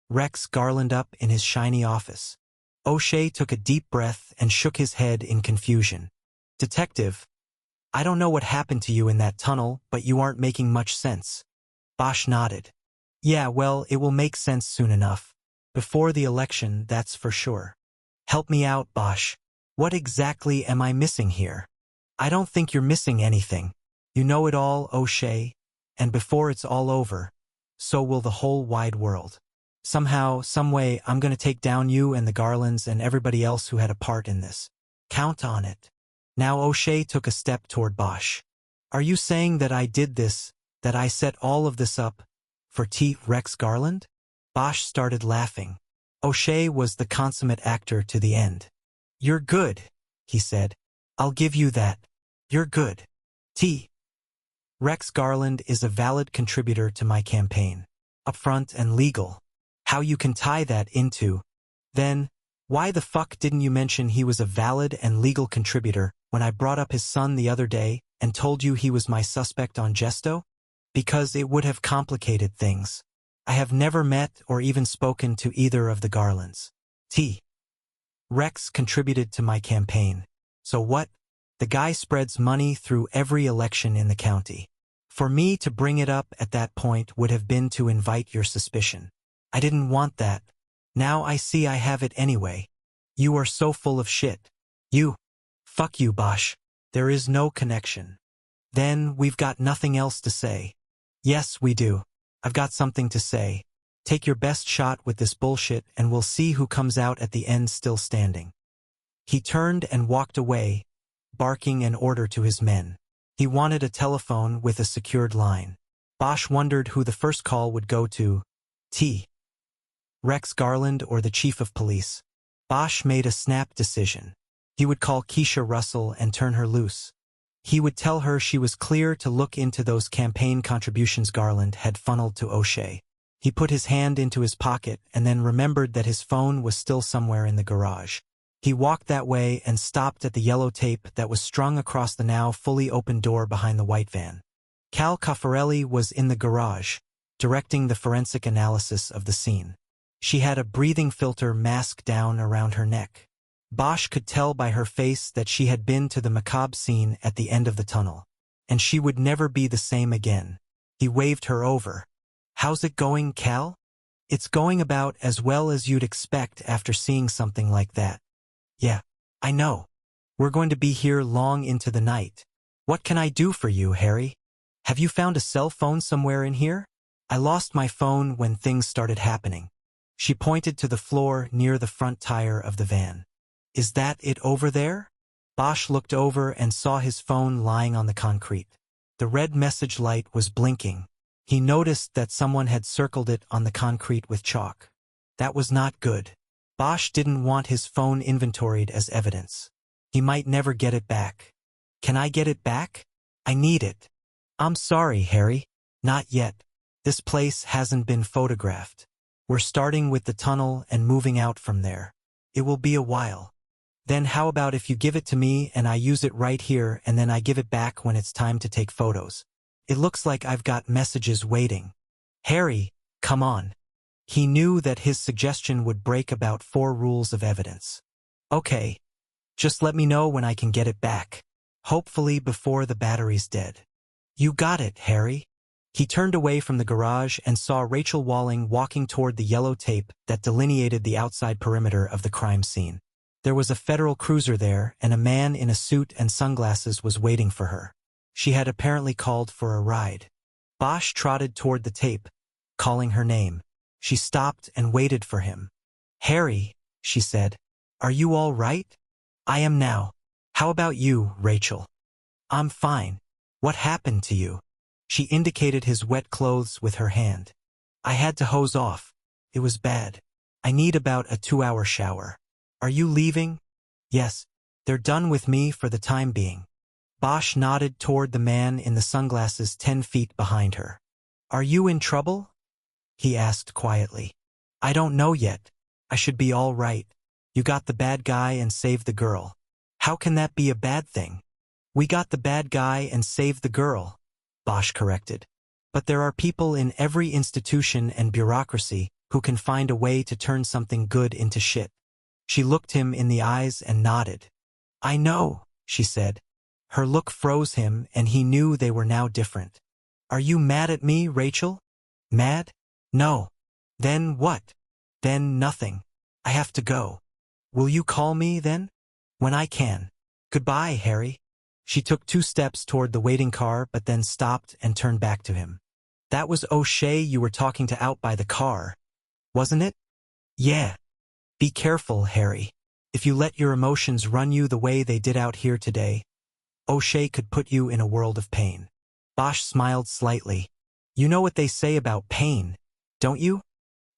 Rex Garland up in his shiny office. O'Shea took a deep breath and shook his head in confusion. Detective, I don't know what happened to you in that tunnel, but you aren't making much sense. Bosch nodded. Yeah, well, it will make sense soon enough. Before the election, that's for sure. Help me out, Bosch. What exactly am I missing here? I don't think you're missing anything. You know it all, O'Shea, and before it's all over, so will the whole wide world. Somehow, someway, I'm gonna take down you and the Garlands and everybody else who had a part in this. Count on it. Now O'Shea took a step toward Bosch. Are you saying that I did this, that I set all of this up, for T. Rex Garland? Bosch started laughing. O'Shea was the consummate actor to the end. You're good, he said. I'll give you that. You're good. T. Rex Garland is a valid contributor to my campaign. Upfront and legal. How you can tie that into. Then, why the fuck didn't you mention he was a valid and legal contributor when I brought up his son the other day and told you he was my suspect on Gesto? Because it would have complicated things. I have never met or even spoken to either of the Garlands. T. Rex contributed to my campaign. So what? The guy spreads money through every election in the county. For me to bring it up at that point would have been to invite your suspicion. I didn't want that. Now I see I have it anyway. You are so full of shit. You. Fuck you, Bosch. There is no connection. Then we've got nothing else to say. Yes, we do. I've got something to say. Take your best shot with this bullshit and we'll see who comes out at the end still standing. He turned and walked away, barking an order to his men. He wanted a telephone with a secured line. Bosch wondered who the first call would go to. T. Rex Garland or the chief of police. Bosch made a snap decision. He would call Keisha Russell and turn her loose. He would tell her she was clear to look into those campaign contributions Garland had funneled to O'Shea. He put his hand into his pocket and then remembered that his phone was still somewhere in the garage. He walked that way and stopped at the yellow tape that was strung across the now fully open door behind the white van. Cal Caffarelli was in the garage, directing the forensic analysis of the scene. She had a breathing filter mask down around her neck. Bosch could tell by her face that she had been to the macabre scene at the end of the tunnel. And she would never be the same again. He waved her over. How's it going, Cal? It's going about as well as you'd expect after seeing something like that. Yeah, I know. We're going to be here long into the night. What can I do for you, Harry? Have you found a cell phone somewhere in here? I lost my phone when things started happening. She pointed to the floor near the front tire of the van. Is that it over there? Bosch looked over and saw his phone lying on the concrete. The red message light was blinking. He noticed that someone had circled it on the concrete with chalk. That was not good. Bosch didn't want his phone inventoried as evidence. He might never get it back. Can I get it back? I need it. I'm sorry, Harry. Not yet. This place hasn't been photographed. We're starting with the tunnel and moving out from there. It will be a while. Then how about if you give it to me and I use it right here and then I give it back when it's time to take photos? It looks like I've got messages waiting. Harry, come on. He knew that his suggestion would break about 4 rules of evidence. Okay. Just let me know when I can get it back. Hopefully before the battery's dead. You got it, Harry. He turned away from the garage and saw Rachel Walling walking toward the yellow tape that delineated the outside perimeter of the crime scene. There was a federal cruiser there, and a man in a suit and sunglasses was waiting for her. She had apparently called for a ride. Bosch trotted toward the tape, calling her name. She stopped and waited for him. Harry, she said, are you all right? I am now. How about you, Rachel? I'm fine. What happened to you? She indicated his wet clothes with her hand. I had to hose off. It was bad. I need about a 2-hour shower. Are you leaving? Yes. They're done with me for the time being. Bosch nodded toward the man in the sunglasses 10 feet behind her. Are you in trouble? He asked quietly. I don't know yet. I should be all right. You got the bad guy and saved the girl. How can that be a bad thing? We got the bad guy and saved the girl, Bosch corrected. But there are people in every institution and bureaucracy who can find a way to turn something good into shit. She looked him in the eyes and nodded. I know, she said. Her look froze him, and he knew they were now different. Are you mad at me, Rachel? Mad? No. Then what? Then nothing. I have to go. Will you call me, then? When I can. Goodbye, Harry. She took 2 steps toward the waiting car but then stopped and turned back to him. That was O'Shea you were talking to out by the car, wasn't it? Yeah. Be careful, Harry. If you let your emotions run you the way they did out here today, O'Shea could put you in a world of pain. Bosch smiled slightly. You know what they say about pain, don't you?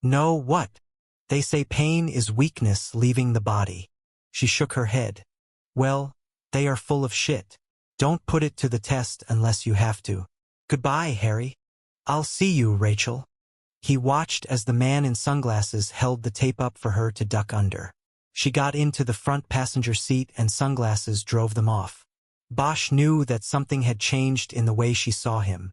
No, what? They say pain is weakness leaving the body. She shook her head. Well, they are full of shit. Don't put it to the test unless you have to. Goodbye, Harry. I'll see you, Rachel. He watched as the man in sunglasses held the tape up for her to duck under. She got into the front passenger seat and Sunglasses drove them off. Bosch knew that something had changed in the way she saw him.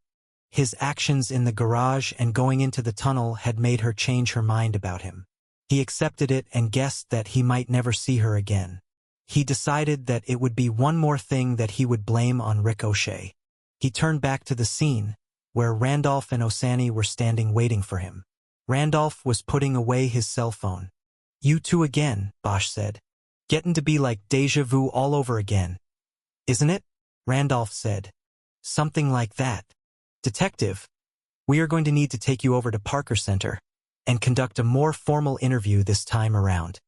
His actions in the garage and going into the tunnel had made her change her mind about him. He accepted it and guessed that he might never see her again. He decided that it would be one more thing that he would blame on Rick O'Shea. He turned back to the scene, where Randolph and Osani were standing waiting for him. Randolph was putting away his cell phone. You two again, Bosch said. Getting to be like déjà vu all over again. Isn't it? Randolph said. Something like that. Detective, we are going to need to take you over to Parker Center and conduct a more formal interview this time around.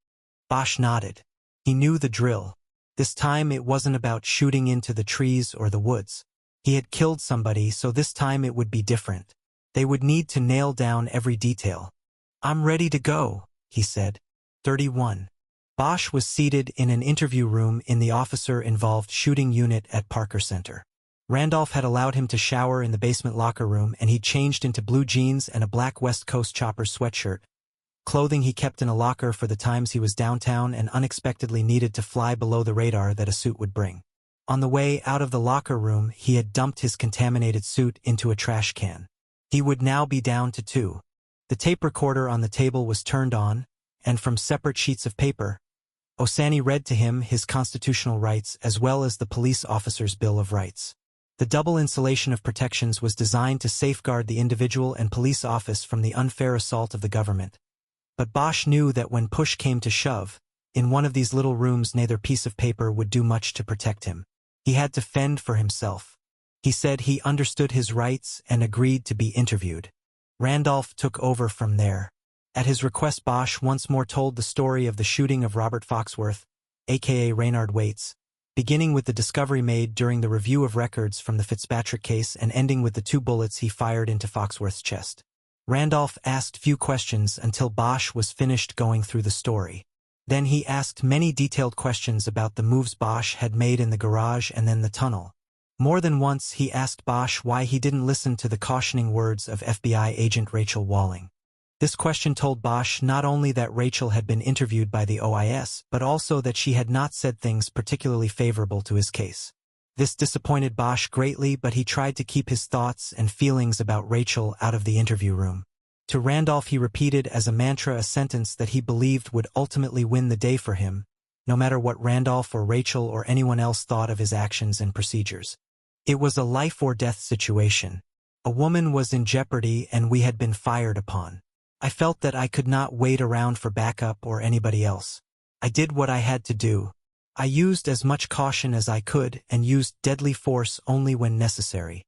Bosch nodded. He knew the drill. This time it wasn't about shooting into the trees or the woods. He had killed somebody, so this time it would be different. They would need to nail down every detail. I'm ready to go, he said. 31. Bosch was seated in an interview room in the officer-involved shooting unit at Parker Center. Randolph had allowed him to shower in the basement locker room, and he changed into blue jeans and a black West Coast Choppers sweatshirt, clothing he kept in a locker for the times he was downtown and unexpectedly needed to fly below the radar that a suit would bring. On the way out of the locker room, he had dumped his contaminated suit into a trash can. He would now be down to 2. The tape recorder on the table was turned on, and from separate sheets of paper, Osani read to him his constitutional rights as well as the police officer's Bill of Rights. The double insulation of protections was designed to safeguard the individual and police office from the unfair assault of the government. But Bosch knew that when push came to shove, in one of these little rooms neither piece of paper would do much to protect him. He had to fend for himself. He said he understood his rights and agreed to be interviewed. Randolph took over from there. At his request, Bosch once more told the story of the shooting of Robert Foxworth, aka Raynard Waits, beginning with the discovery made during the review of records from the Fitzpatrick case and ending with the 2 bullets he fired into Foxworth's chest. Randolph asked few questions until Bosch was finished going through the story. Then he asked many detailed questions about the moves Bosch had made in the garage and then the tunnel. More than once he asked Bosch why he didn't listen to the cautioning words of FBI agent Rachel Walling. This question told Bosch not only that Rachel had been interviewed by the OIS, but also that she had not said things particularly favorable to his case. This disappointed Bosch greatly, but he tried to keep his thoughts and feelings about Rachel out of the interview room. To Randolph he repeated as a mantra a sentence that he believed would ultimately win the day for him, no matter what Randolph or Rachel or anyone else thought of his actions and procedures. It was a life-or-death situation. A woman was in jeopardy and we had been fired upon. I felt that I could not wait around for backup or anybody else. I did what I had to do. I used as much caution as I could and used deadly force only when necessary.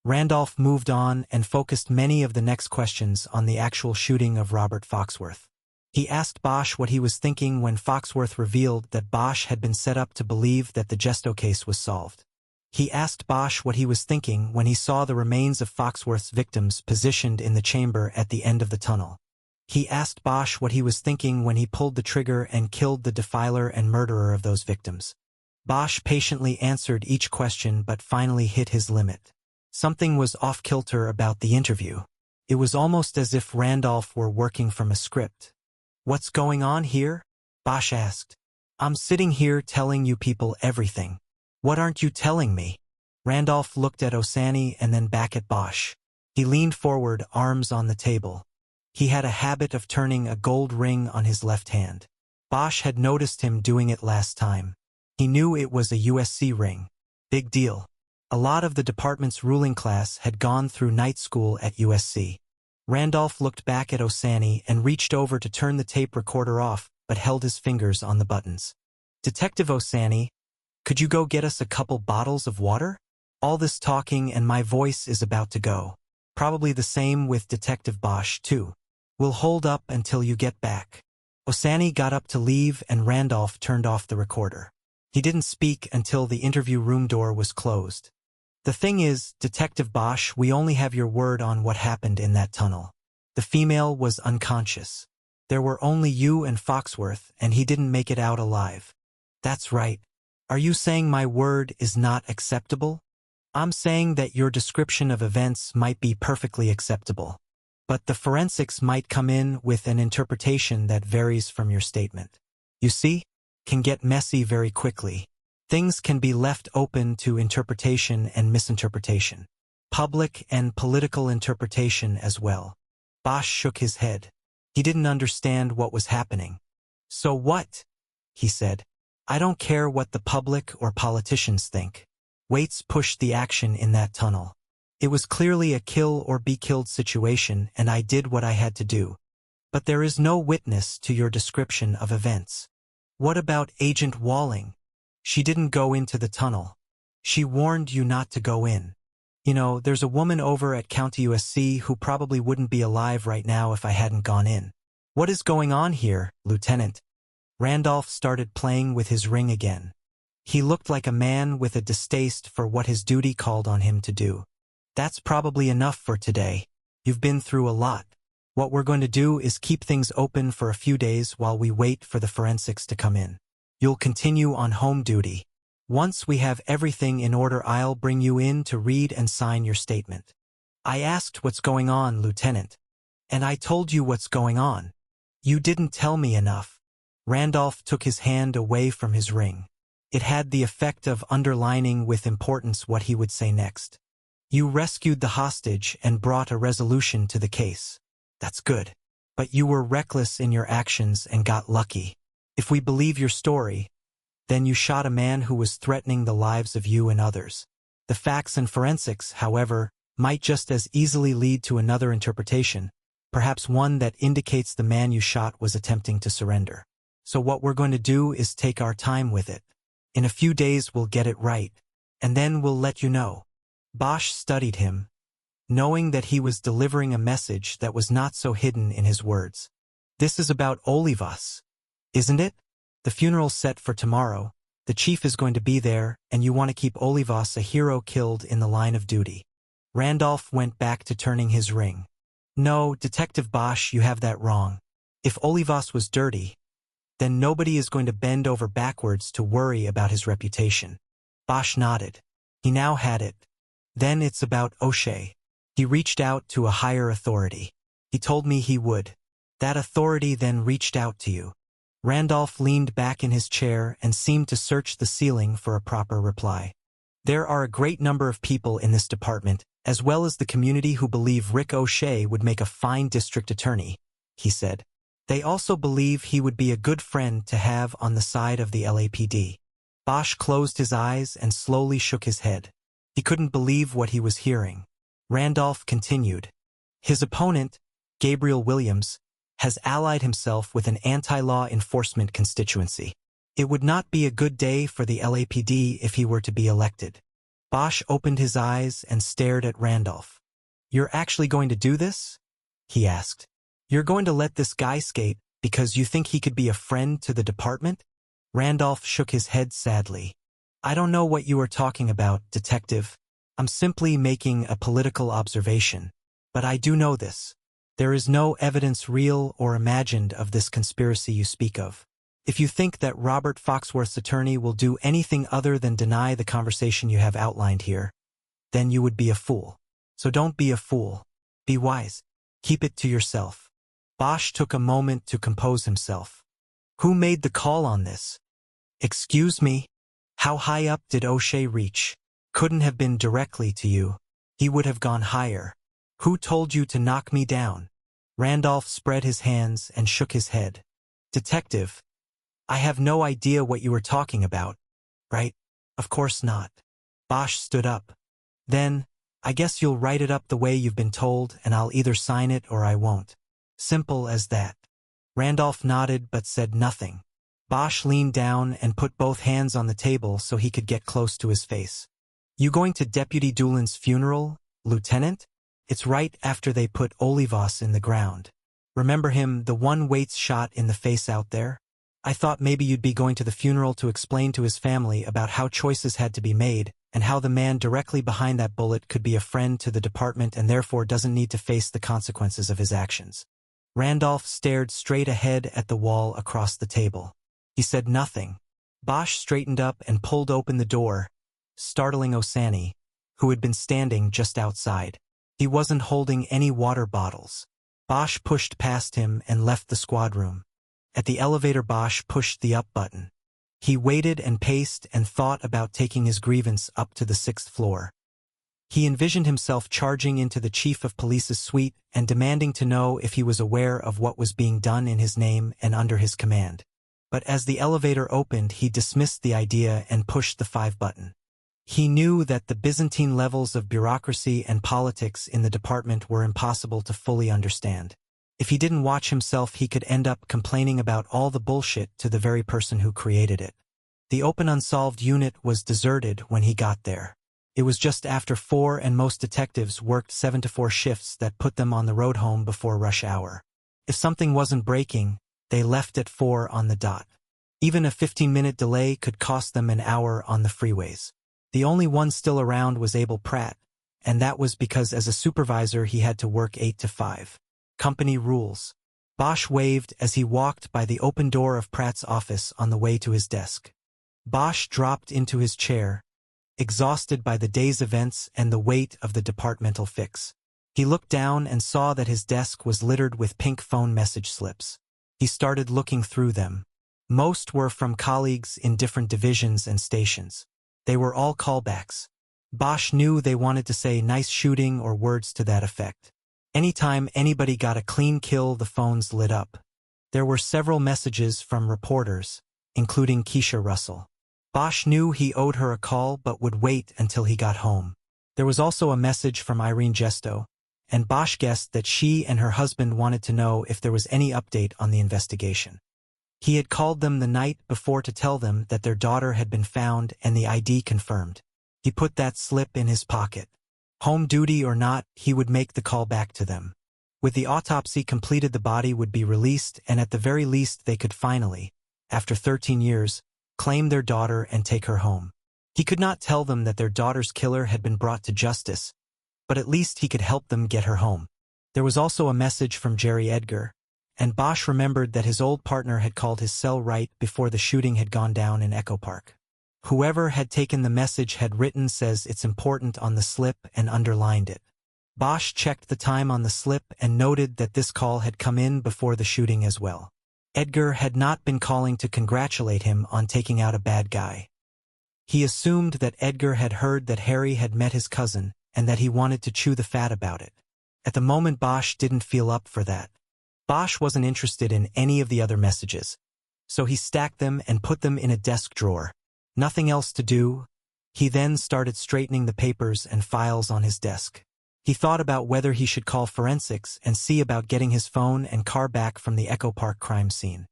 Randolph moved on and focused many of the next questions on the actual shooting of Robert Foxworth. He asked Bosch what he was thinking when Foxworth revealed that Bosch had been set up to believe that the Gesto case was solved. He asked Bosch what he was thinking when he saw the remains of Foxworth's victims positioned in the chamber at the end of the tunnel. He asked Bosch what he was thinking when he pulled the trigger and killed the defiler and murderer of those victims. Bosch patiently answered each question but finally hit his limit. Something was off-kilter about the interview. It was almost as if Randolph were working from a script. "What's going on here?" Bosch asked. "I'm sitting here telling you people everything. What aren't you telling me?" Randolph looked at Osani and then back at Bosch. He leaned forward, arms on the table. He had a habit of turning a gold ring on his left hand. Bosch had noticed him doing it last time. He knew it was a USC ring. Big deal. A lot of the department's ruling class had gone through night school at USC. Randolph looked back at Osani and reached over to turn the tape recorder off, but held his fingers on the buttons. "Detective Osani, could you go get us a couple bottles of water? All this talking and my voice is about to go. Probably the same with Detective Bosch, too. We'll hold up until you get back." Osani got up to leave and Randolph turned off the recorder. He didn't speak until the interview room door was closed. "The thing is, Detective Bosch, we only have your word on what happened in that tunnel. The female was unconscious. There were only you and Foxworth, and he didn't make it out alive." "That's right. Are you saying my word is not acceptable?" "I'm saying that your description of events might be perfectly acceptable. But the forensics might come in with an interpretation that varies from your statement. You see, can get messy very quickly. Things can be left open to interpretation and misinterpretation. Public and political interpretation as well." Bosch shook his head. He didn't understand what was happening. "So what?" he said. "I don't care what the public or politicians think. Waits pushed the action in that tunnel. It was clearly a kill or be killed situation and I did what I had to do. But there is no witness to your description of events." "What about Agent Walling? She didn't go into the tunnel. She warned you not to go in. You know, there's a woman over at County USC who probably wouldn't be alive right now if I hadn't gone in." "What is going on here, Lieutenant?" Randolph started playing with his ring again. He looked like a man with a distaste for what his duty called on him to do. "That's probably enough for today. You've been through a lot. What we're going to do is keep things open for a few days while we wait for the forensics to come in. You'll continue on home duty. Once we have everything in order, I'll bring you in to read and sign your statement." "I asked what's going on, Lieutenant. And I told you what's going on. You didn't tell me enough." Randolph took his hand away from his ring. It had the effect of underlining with importance what he would say next. "You rescued the hostage and brought a resolution to the case. That's good. But you were reckless in your actions and got lucky. If we believe your story, then you shot a man who was threatening the lives of you and others. The facts and forensics, however, might just as easily lead to another interpretation, perhaps one that indicates the man you shot was attempting to surrender. So what we're going to do is take our time with it. In a few days we'll get it right, and then we'll let you know." Bosch studied him, knowing that he was delivering a message that was not so hidden in his words. "This is about Olivas, isn't it? The funeral's set for tomorrow. The chief is going to be there, and you want to keep Olivas a hero killed in the line of duty." Randolph went back to turning his ring. "No, Detective Bosch, you have that wrong. If Olivas was dirty, Then nobody is going to bend over backwards to worry about his reputation. Bosch nodded. He now had it. Then it's about O'Shea. He reached out to a higher authority. He told me he would. That authority then reached out to you. Randolph leaned back in his chair and seemed to search the ceiling for a proper reply. There are a great number of people in this department, as well as the community, who believe Rick O'Shea would make a fine district attorney, he said. They also believe he would be a good friend to have on the side of the LAPD. Bosch closed his eyes and slowly shook his head. He couldn't believe what he was hearing. Randolph continued. His opponent, Gabriel Williams, has allied himself with an anti-law enforcement constituency. It would not be a good day for the LAPD if he were to be elected. Bosch opened his eyes and stared at Randolph. You're actually going to do this? He asked. You're going to let this guy skate because you think he could be a friend to the department? Randolph shook his head sadly. I don't know what you are talking about, Detective. I'm simply making a political observation. But I do know this. There is no evidence, real or imagined, of this conspiracy you speak of. If you think that Robert Foxworth's attorney will do anything other than deny the conversation you have outlined here, then you would be a fool. So don't be a fool. Be wise. Keep it to yourself. Bosch took a moment to compose himself. Who made the call on this? Excuse me? How high up did O'Shea reach? Couldn't have been directly to you. He would have gone higher. Who told you to knock me down? Randolph spread his hands and shook his head. Detective, I have no idea what you were talking about, right? Of course not. Bosch stood up. Then, I guess you'll write it up the way you've been told, and I'll either sign it or I won't. Simple as that. Randolph nodded but said nothing. Bosch leaned down and put both hands on the table so he could get close to his face. You going to Deputy Doolin's funeral, Lieutenant? It's right after they put Olivas in the ground. Remember him, the one Waits shot in the face out there? I thought maybe you'd be going to the funeral to explain to his family about how choices had to be made, and how the man directly behind that bullet could be a friend to the department and therefore doesn't need to face the consequences of his actions. Randolph stared straight ahead at the wall across the table. He said nothing. Bosch straightened up and pulled open the door, startling Osani, who had been standing just outside. He wasn't holding any water bottles. Bosch pushed past him and left the squad room. At the elevator, Bosch pushed the up button. He waited and paced and thought about taking his grievance up to the 6th floor. He envisioned himself charging into the chief of police's suite and demanding to know if he was aware of what was being done in his name and under his command. But as the elevator opened, he dismissed the idea and pushed the 5 button. He knew that the Byzantine levels of bureaucracy and politics in the department were impossible to fully understand. If he didn't watch himself, he could end up complaining about all the bullshit to the very person who created it. The open unsolved unit was deserted when he got there. It was just after 4 and most detectives worked 7 to 4 shifts that put them on the road home before rush hour. If something wasn't breaking, they left at 4 on the dot. Even a 15-minute delay could cost them an hour on the freeways. The only one still around was Abel Pratt, and that was because as a supervisor he had to work 8 to 5. Company rules. Bosch waved as he walked by the open door of Pratt's office on the way to his desk. Bosch dropped into his chair, exhausted by the day's events and the weight of the departmental fix. He looked down and saw that his desk was littered with pink phone message slips. He started looking through them. Most were from colleagues in different divisions and stations. They were all callbacks. Bosch knew they wanted to say nice shooting or words to that effect. Anytime anybody got a clean kill, the phones lit up. There were several messages from reporters, including Keisha Russell. Bosch knew he owed her a call but would wait until he got home. There was also a message from Irene Gesto, and Bosch guessed that she and her husband wanted to know if there was any update on the investigation. He had called them the night before to tell them that their daughter had been found and the ID confirmed. He put that slip in his pocket. Home duty or not, he would make the call back to them. With the autopsy completed, the body would be released, and at the very least they could finally, after 13 years, claim their daughter and take her home. He could not tell them that their daughter's killer had been brought to justice, but at least he could help them get her home. There was also a message from Jerry Edgar, and Bosch remembered that his old partner had called his cell right before the shooting had gone down in Echo Park. Whoever had taken the message had written "says it's important" on the slip and underlined it. Bosch checked the time on the slip and noted that this call had come in before the shooting as well. Edgar had not been calling to congratulate him on taking out a bad guy. He assumed that Edgar had heard that Harry had met his cousin and that he wanted to chew the fat about it. At the moment, Bosch didn't feel up for that. Bosch wasn't interested in any of the other messages, so he stacked them and put them in a desk drawer. Nothing else to do. He then started straightening the papers and files on his desk. He thought about whether he should call forensics and see about getting his phone and car back from the Echo Park crime scene.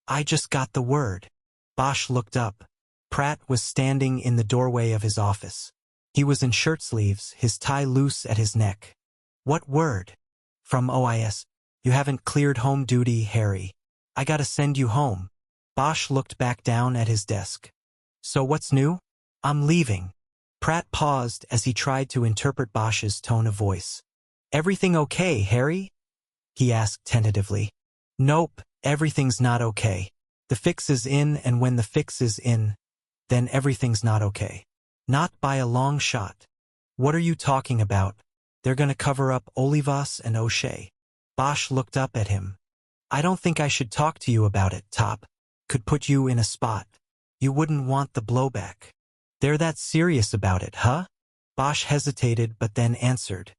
"I just got the word." Bosch looked up. Pratt was standing in the doorway of his office. He was in shirt sleeves, his tie loose at his neck. "What word?" "From OIS. You haven't cleared home duty, Harry. I gotta send you home." Bosch looked back down at his desk. "So what's new?" "I'm leaving." Pratt paused as he tried to interpret Bosch's tone of voice. "Everything okay, Harry?" he asked tentatively. "Nope, everything's not okay. The fix is in, and when the fix is in, then everything's not okay. Not by a long shot." "What are you talking about?" "They're gonna cover up Olivas and O'Shea." Bosch looked up at him. "I don't think I should talk to you about it, Top. Could put you in a spot. You wouldn't want the blowback." "They're that serious about it, huh?" Bosch hesitated but then answered.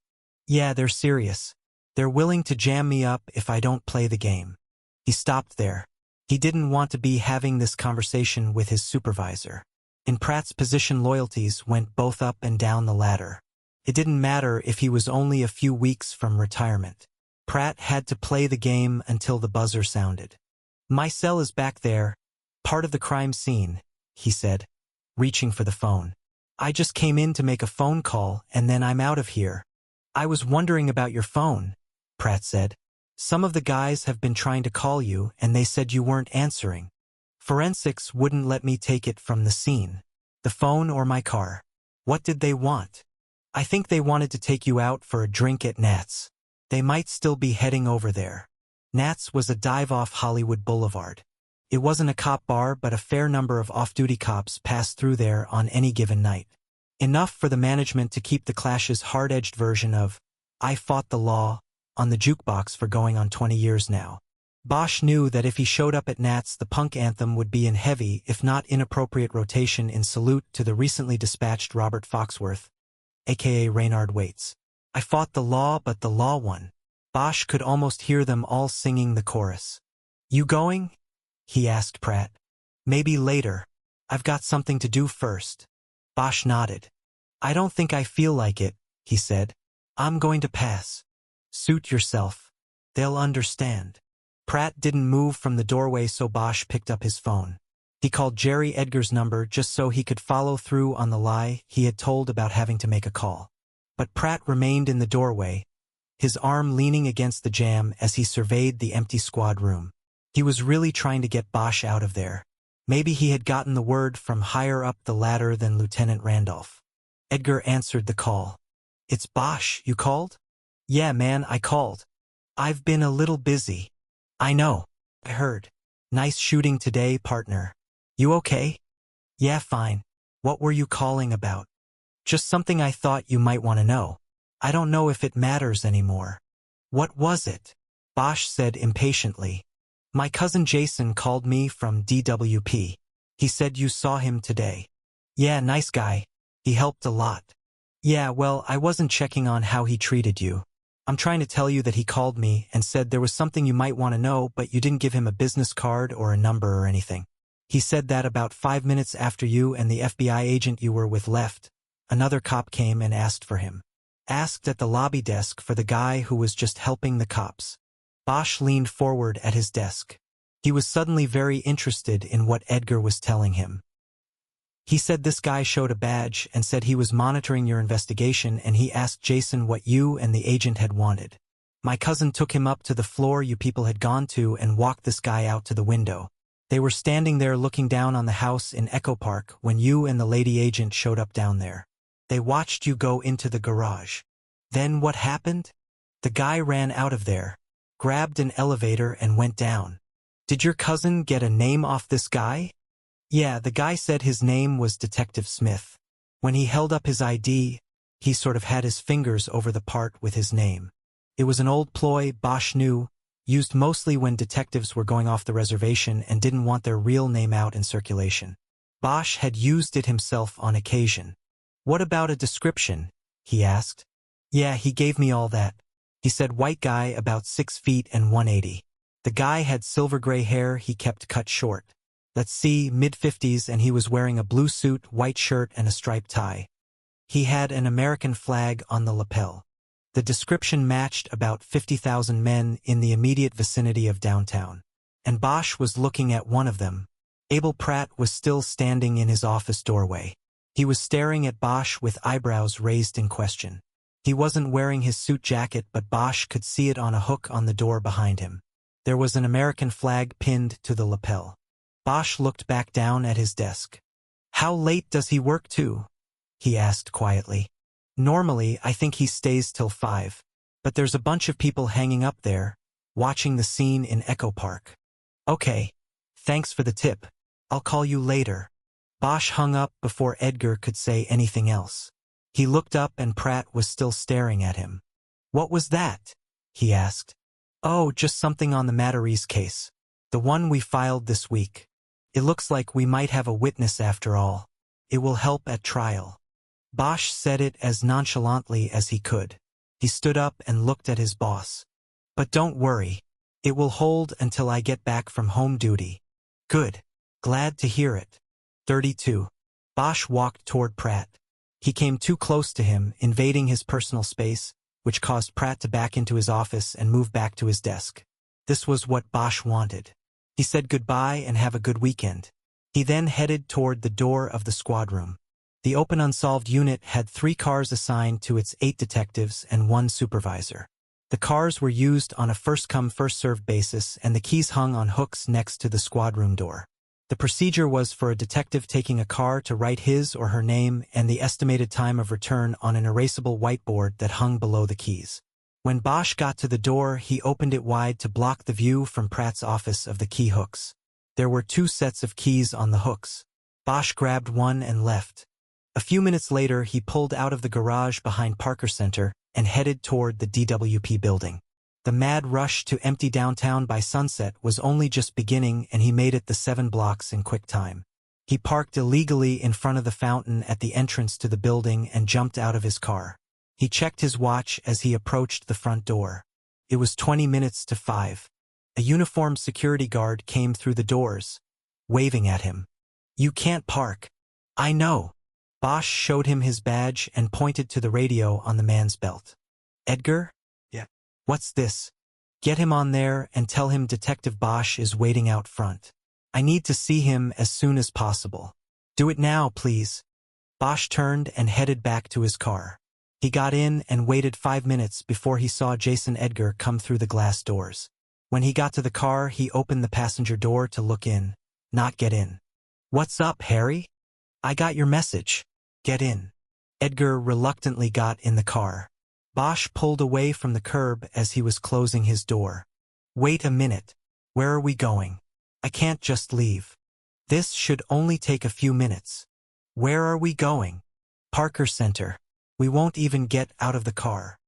"Yeah, they're serious. They're willing to jam me up if I don't play the game." He stopped there. He didn't want to be having this conversation with his supervisor. In Pratt's position, loyalties went both up and down the ladder. It didn't matter if he was only a few weeks from retirement. Pratt had to play the game until the buzzer sounded. "My cell is back there, part of the crime scene," he said, reaching for the phone. "I just came in to make a phone call and then I'm out of here." "I was wondering about your phone," Pratt said. "Some of the guys have been trying to call you and they said you weren't answering. Forensics wouldn't let me take it from the scene. The phone or my car." "What did they want?" "I think they wanted to take you out for a drink at Nat's. They might still be heading over there." Nat's was a dive off Hollywood Boulevard. It wasn't a cop bar, but a fair number of off-duty cops passed through there on any given night. Enough for the management to keep the Clash's hard-edged version of "I Fought the Law" on the jukebox for going on 20 years now. Bosch knew that if he showed up at Nat's, the punk anthem would be in heavy, if not inappropriate rotation in salute to the recently dispatched Robert Foxworth, aka Reynard Waits. "I fought the law, but the law won." Bosch could almost hear them all singing the chorus. "You going?" he asked Pratt. "Maybe later. I've got something to do first." Bosch nodded. "I don't think I feel like it," he said. "I'm going to pass." "Suit yourself. They'll understand." Pratt didn't move from the doorway, so Bosch picked up his phone. He called Jerry Edgar's number just so he could follow through on the lie he had told about having to make a call. But Pratt remained in the doorway, his arm leaning against the jamb as he surveyed the empty squad room. He was really trying to get Bosch out of there. Maybe he had gotten the word from higher up the ladder than Lieutenant Randolph. Edgar answered the call. "It's Bosch, you called?" "Yeah, man, I called. I've been a little busy." "I know. I heard. Nice shooting today, partner. You okay?" "Yeah, fine. What were you calling about?" "Just something I thought you might want to know. I don't know if it matters anymore." "What was it?" Bosch said impatiently. "My cousin Jason called me from DWP. He said you saw him today." "Yeah, nice guy. He helped a lot." "Yeah, well, I wasn't checking on how he treated you. I'm trying to tell you that he called me and said there was something you might want to know, but you didn't give him a business card or a number or anything. He said that about 5 minutes after you and the FBI agent you were with left, another cop came and asked for him. Asked at the lobby desk for the guy who was just helping the cops." Bosch leaned forward at his desk. He was suddenly very interested in what Edgar was telling him. "He said this guy showed a badge and said he was monitoring your investigation, and he asked Jason what you and the agent had wanted. My cousin took him up to the floor you people had gone to and walked this guy out to the window. They were standing there looking down on the house in Echo Park when you and the lady agent showed up down there. They watched you go into the garage. Then what happened? The guy ran out of there. grabbed an elevator and went down. Did your cousin get a name off this guy? Yeah, the guy said his name was Detective Smith. When he held up his ID, he sort of had his fingers over the part with his name. It was an old ploy Bosch knew, used mostly when detectives were going off the reservation and didn't want their real name out in circulation. Bosch had used it himself on occasion. What about a description? He asked. Yeah, he gave me all that. He said white guy about 6 feet and 180. The guy had silver gray hair he kept cut short. Let's see, mid-50s, and he was wearing a blue suit, white shirt, and a striped tie. He had an American flag on the lapel. The description matched about 50,000 men in the immediate vicinity of downtown. And Bosch was looking at one of them. Abel Pratt was still standing in his office doorway. He was staring at Bosch with eyebrows raised in question. He wasn't wearing his suit jacket, but Bosch could see it on a hook on the door behind him. There was an American flag pinned to the lapel. Bosch looked back down at his desk. How late does he work to? He asked quietly. Normally, I think he stays till 5. But there's a bunch of people hanging up there, watching the scene in Echo Park. Okay. Thanks for the tip. I'll call you later. Bosch hung up before Edgar could say anything else. He looked up and Pratt was still staring at him. What was that? He asked. Oh, just something on the Matarese case. The one we filed this week. It looks like we might have a witness after all. It will help at trial. Bosch said it as nonchalantly as he could. He stood up and looked at his boss. But don't worry. It will hold until I get back from home duty. Good. Glad to hear it. 32. Bosch walked toward Pratt. He came too close to him, invading his personal space, which caused Pratt to back into his office and move back to his desk. This was what Bosch wanted. He said goodbye and have a good weekend. He then headed toward the door of the squad room. The open unsolved unit had 3 cars assigned to its 8 detectives and 1 supervisor. The cars were used on a first-come, first-served basis, and the keys hung on hooks next to the squad room door. The procedure was for a detective taking a car to write his or her name and the estimated time of return on an erasable whiteboard that hung below the keys. When Bosch got to the door, he opened it wide to block the view from Pratt's office of the key hooks. There were 2 sets of keys on the hooks. Bosch grabbed one and left. A few minutes later, he pulled out of the garage behind Parker Center and headed toward the DWP building. The mad rush to empty downtown by sunset was only just beginning, and he made it the 7 blocks in quick time. He parked illegally in front of the fountain at the entrance to the building and jumped out of his car. He checked his watch as he approached the front door. It was 20 minutes to 5. A uniformed security guard came through the doors, waving at him. You can't park. I know. Bosch showed him his badge and pointed to the radio on the man's belt. Edgar? Yeah. What's this? Get him on there and tell him Detective Bosch is waiting out front. I need to see him as soon as possible. Do it now, please. Bosch turned and headed back to his car. He got in and waited 5 minutes before he saw Jason Edgar come through the glass doors. When he got to the car, he opened the passenger door to look in, not get in. What's up, Harry? I got your message. Get in. Edgar reluctantly got in the car. Bosch pulled away from the curb as he was closing his door. Wait a minute. Where are we going? I can't just leave. This should only take a few minutes. Where are we going? Parker Center. We won't even get out of the car.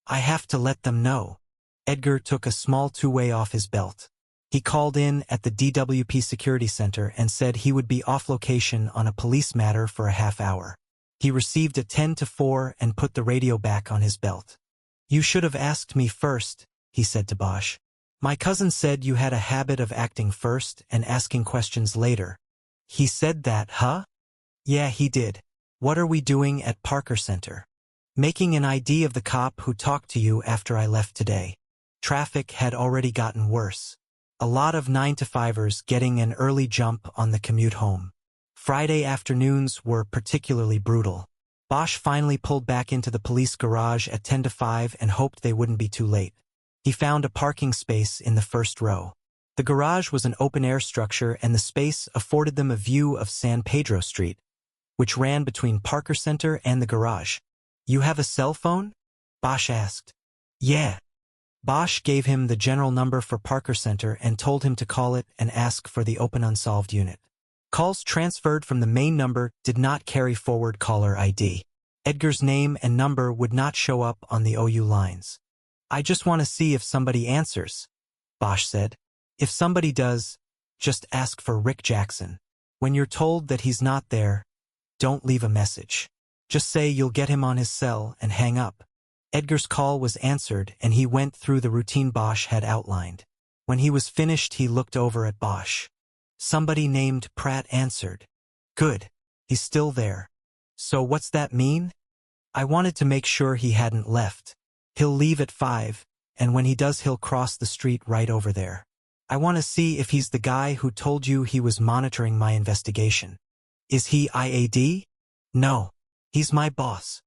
I have to let them know. Edgar took a small 2-way off his belt. He called in at the DWP Security Center and said he would be off location on a police matter for a half hour. He received a 10 to 4 and put the radio back on his belt. You should have asked me first, he said to Bosch. My cousin said you had a habit of acting first and asking questions later. He said that, huh? Yeah, he did. What are we doing at Parker Center? Making an ID of the cop who talked to you after I left today. Traffic had already gotten worse. A lot of 9-to-5ers getting an early jump on the commute home. Friday afternoons were particularly brutal. Bosch finally pulled back into the police garage at 10 to 5 and hoped they wouldn't be too late. He found a parking space in the first row. The garage was an open-air structure, and the space afforded them a view of San Pedro Street, which ran between Parker Center and the garage. You have a cell phone? Bosch asked. Yeah. Bosch gave him the general number for Parker Center and told him to call it and ask for the open unsolved unit. Calls transferred from the main number did not carry forward caller ID. Edgar's name and number would not show up on the OU lines. I just want to see if somebody answers, Bosch said. If somebody does, just ask for Rick Jackson. When you're told that he's not there, don't leave a message. Just say you'll get him on his cell and hang up. Edgar's call was answered and he went through the routine Bosch had outlined. When he was finished, he looked over at Bosch. Somebody named Pratt answered. Good. He's still there. So what's that mean? I wanted to make sure he hadn't left. He'll leave at 5, and when he does he'll cross the street right over there. I want to see if he's the guy who told you he was monitoring my investigation. Is he IAD? No. He's my boss.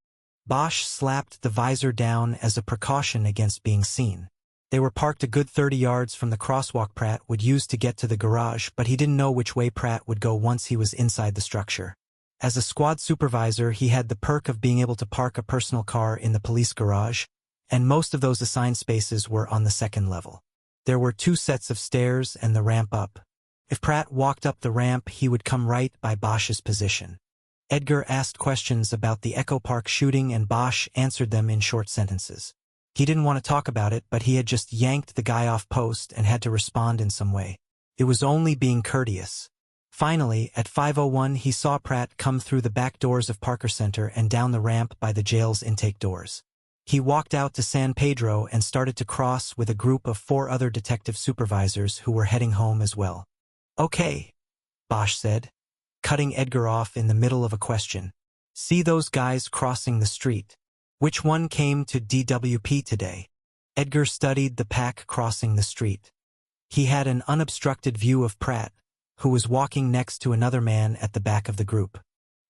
Bosch slapped the visor down as a precaution against being seen. They were parked a good 30 yards from the crosswalk Pratt would use to get to the garage, but he didn't know which way Pratt would go once he was inside the structure. As a squad supervisor, he had the perk of being able to park a personal car in the police garage, and most of those assigned spaces were on the second level. There were 2 sets of stairs and the ramp up. If Pratt walked up the ramp, he would come right by Bosch's position. Edgar asked questions about the Echo Park shooting and Bosch answered them in short sentences. He didn't want to talk about it, but he had just yanked the guy off post and had to respond in some way. It was only being courteous. Finally, at 5:01, he saw Pratt come through the back doors of Parker Center and down the ramp by the jail's intake doors. He walked out to San Pedro and started to cross with a group of 4 other detective supervisors who were heading home as well. Okay, Bosch said, cutting Edgar off in the middle of a question. See those guys crossing the street? Which one came to DWP today? Edgar studied the pack crossing the street. He had an unobstructed view of Pratt, who was walking next to another man at the back of the group.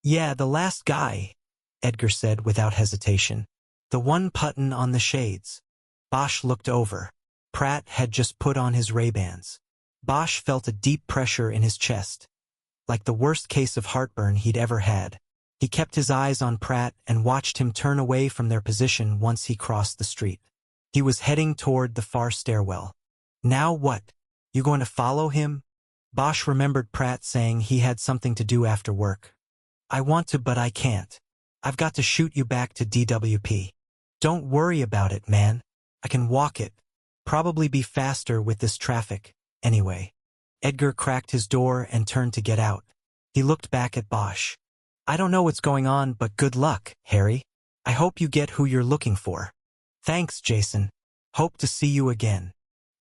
Yeah, the last guy, Edgar said without hesitation. The one puttin' on the shades. Bosch looked over. Pratt had just put on his Ray-Bans. Bosch felt a deep pressure in his chest, like the worst case of heartburn he'd ever had. He kept his eyes on Pratt and watched him turn away from their position once he crossed the street. He was heading toward the far stairwell. Now what? You going to follow him? Bosch remembered Pratt saying he had something to do after work. I want to, but I can't. I've got to shoot you back to DWP. Don't worry about it, man. I can walk it. Probably be faster with this traffic, anyway. Edgar cracked his door and turned to get out. He looked back at Bosch. I don't know what's going on, but good luck, Harry. I hope you get who you're looking for. Thanks, Jason. Hope to see you again.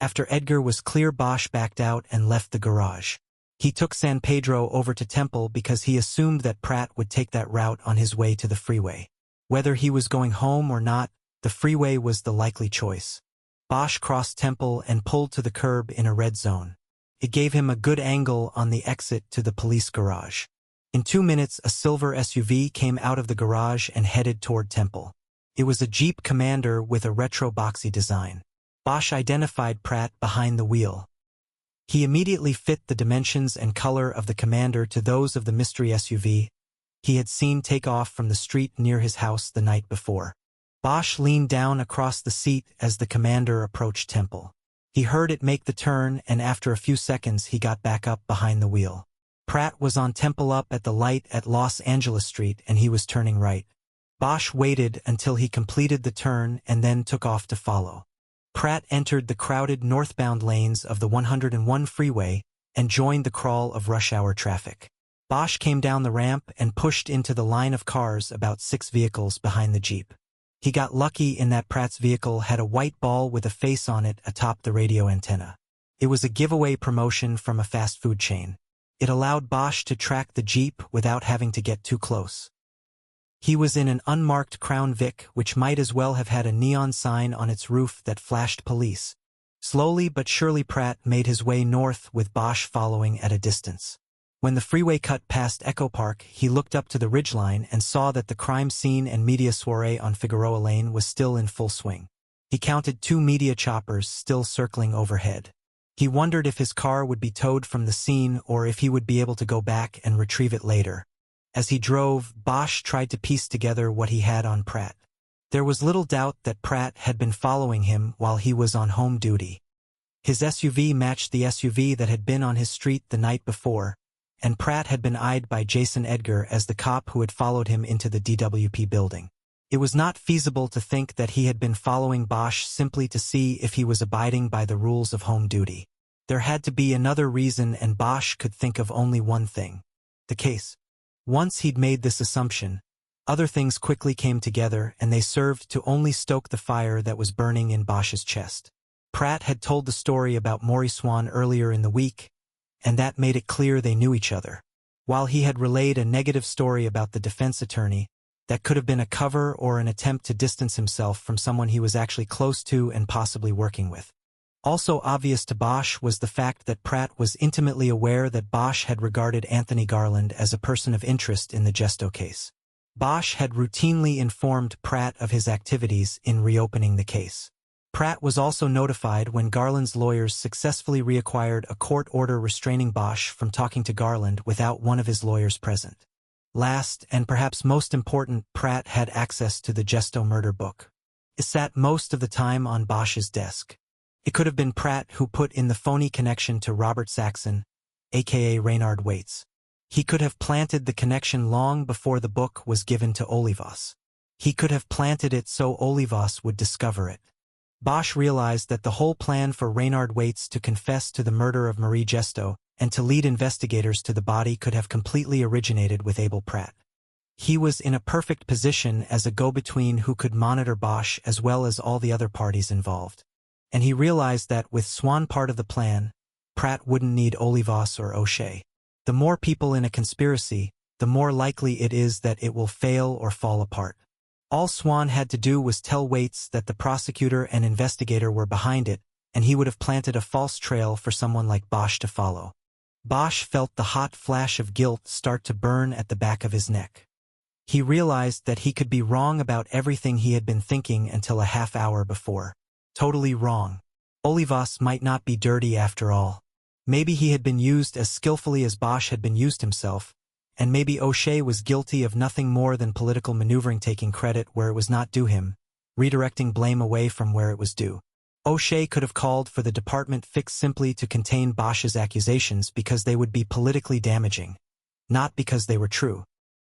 After Edgar was clear, Bosch backed out and left the garage. He took San Pedro over to Temple because he assumed that Pratt would take that route on his way to the freeway. Whether he was going home or not, the freeway was the likely choice. Bosch crossed Temple and pulled to the curb in a red zone. It gave him a good angle on the exit to the police garage. In 2 minutes, a silver SUV came out of the garage and headed toward Temple. It was a Jeep Commander with a retro boxy design. Bosch identified Pratt behind the wheel. He immediately fit the dimensions and color of the Commander to those of the mystery SUV he had seen take off from the street near his house the night before. Bosch leaned down across the seat as the Commander approached Temple. He heard it make the turn, and after a few seconds he got back up behind the wheel. Pratt was on Temple up at the light at Los Angeles Street, and he was turning right. Bosch waited until he completed the turn and then took off to follow. Pratt entered the crowded northbound lanes of the 101 freeway and joined the crawl of rush-hour traffic. Bosch came down the ramp and pushed into the line of cars about 6 vehicles behind the Jeep. He got lucky in that Pratt's vehicle had a white ball with a face on it atop the radio antenna. It was a giveaway promotion from a fast food chain. It allowed Bosch to track the Jeep without having to get too close. He was in an unmarked Crown Vic, which might as well have had a neon sign on its roof that flashed police. Slowly but surely Pratt made his way north with Bosch following at a distance. When the freeway cut past Echo Park, he looked up to the ridgeline and saw that the crime scene and media soiree on Figueroa Lane was still in full swing. He counted 2 media choppers still circling overhead. He wondered if his car would be towed from the scene or if he would be able to go back and retrieve it later. As he drove, Bosch tried to piece together what he had on Pratt. There was little doubt that Pratt had been following him while he was on home duty. His SUV matched the SUV that had been on his street the night before, and Pratt had been eyed by Jason Edgar as the cop who had followed him into the DWP building. It was not feasible to think that he had been following Bosch simply to see if he was abiding by the rules of home duty. There had to be another reason, and Bosch could think of only one thing: the case. Once he'd made this assumption, other things quickly came together, and they served to only stoke the fire that was burning in Bosch's chest. Pratt had told the story about Maury Swan earlier in the week, and that made it clear they knew each other. While he had relayed a negative story about the defense attorney, that could have been a cover or an attempt to distance himself from someone he was actually close to and possibly working with. Also obvious to Bosch was the fact that Pratt was intimately aware that Bosch had regarded Anthony Garland as a person of interest in the Gesto case. Bosch had routinely informed Pratt of his activities in reopening the case. Pratt was also notified when Garland's lawyers successfully reacquired a court order restraining Bosch from talking to Garland without one of his lawyers present. Last, and perhaps most important, Pratt had access to the Gesto murder book. It sat most of the time on Bosch's desk. It could have been Pratt who put in the phony connection to Robert Saxon, aka Reynard Waits. He could have planted the connection long before the book was given to Olivas. He could have planted it so Olivas would discover it. Bosch realized that the whole plan for Reynard Waits to confess to the murder of Marie Gesto and to lead investigators to the body could have completely originated with Abel Pratt. He was in a perfect position as a go-between who could monitor Bosch as well as all the other parties involved. And he realized that with Swan part of the plan, Pratt wouldn't need Olivas or O'Shea. The more people in a conspiracy, the more likely it is that it will fail or fall apart. All Swan had to do was tell Waits that the prosecutor and investigator were behind it, and he would have planted a false trail for someone like Bosch to follow. Bosch felt the hot flash of guilt start to burn at the back of his neck. He realized that he could be wrong about everything he had been thinking until a half hour before. Totally wrong. Olivas might not be dirty after all. Maybe he had been used as skillfully as Bosch had been used himself, and maybe O'Shea was guilty of nothing more than political maneuvering, taking credit where it was not due him, redirecting blame away from where it was due. O'Shea could have called for the department fix simply to contain Bosch's accusations because they would be politically damaging, not because they were true.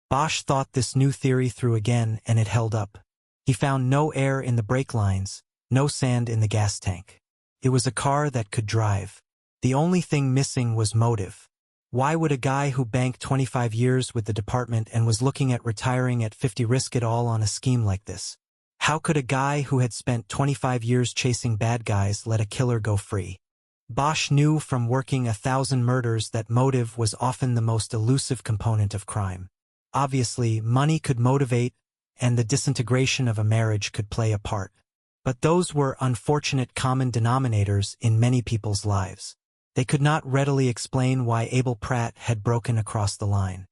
Bosch thought this new theory through again, and it held up. He found no air in the brake lines, no sand in the gas tank. It was a car that could drive. The only thing missing was motive. Why would a guy who banked 25 years with the department and was looking at retiring at 50 risk it all on a scheme like this? How could a guy who had spent 25 years chasing bad guys let a killer go free? Bosch knew from working 1,000 murders that motive was often the most elusive component of crime. Obviously, money could motivate, and the disintegration of a marriage could play a part. But those were unfortunate common denominators in many people's lives. They could not readily explain why Abel Pratt had broken across the line.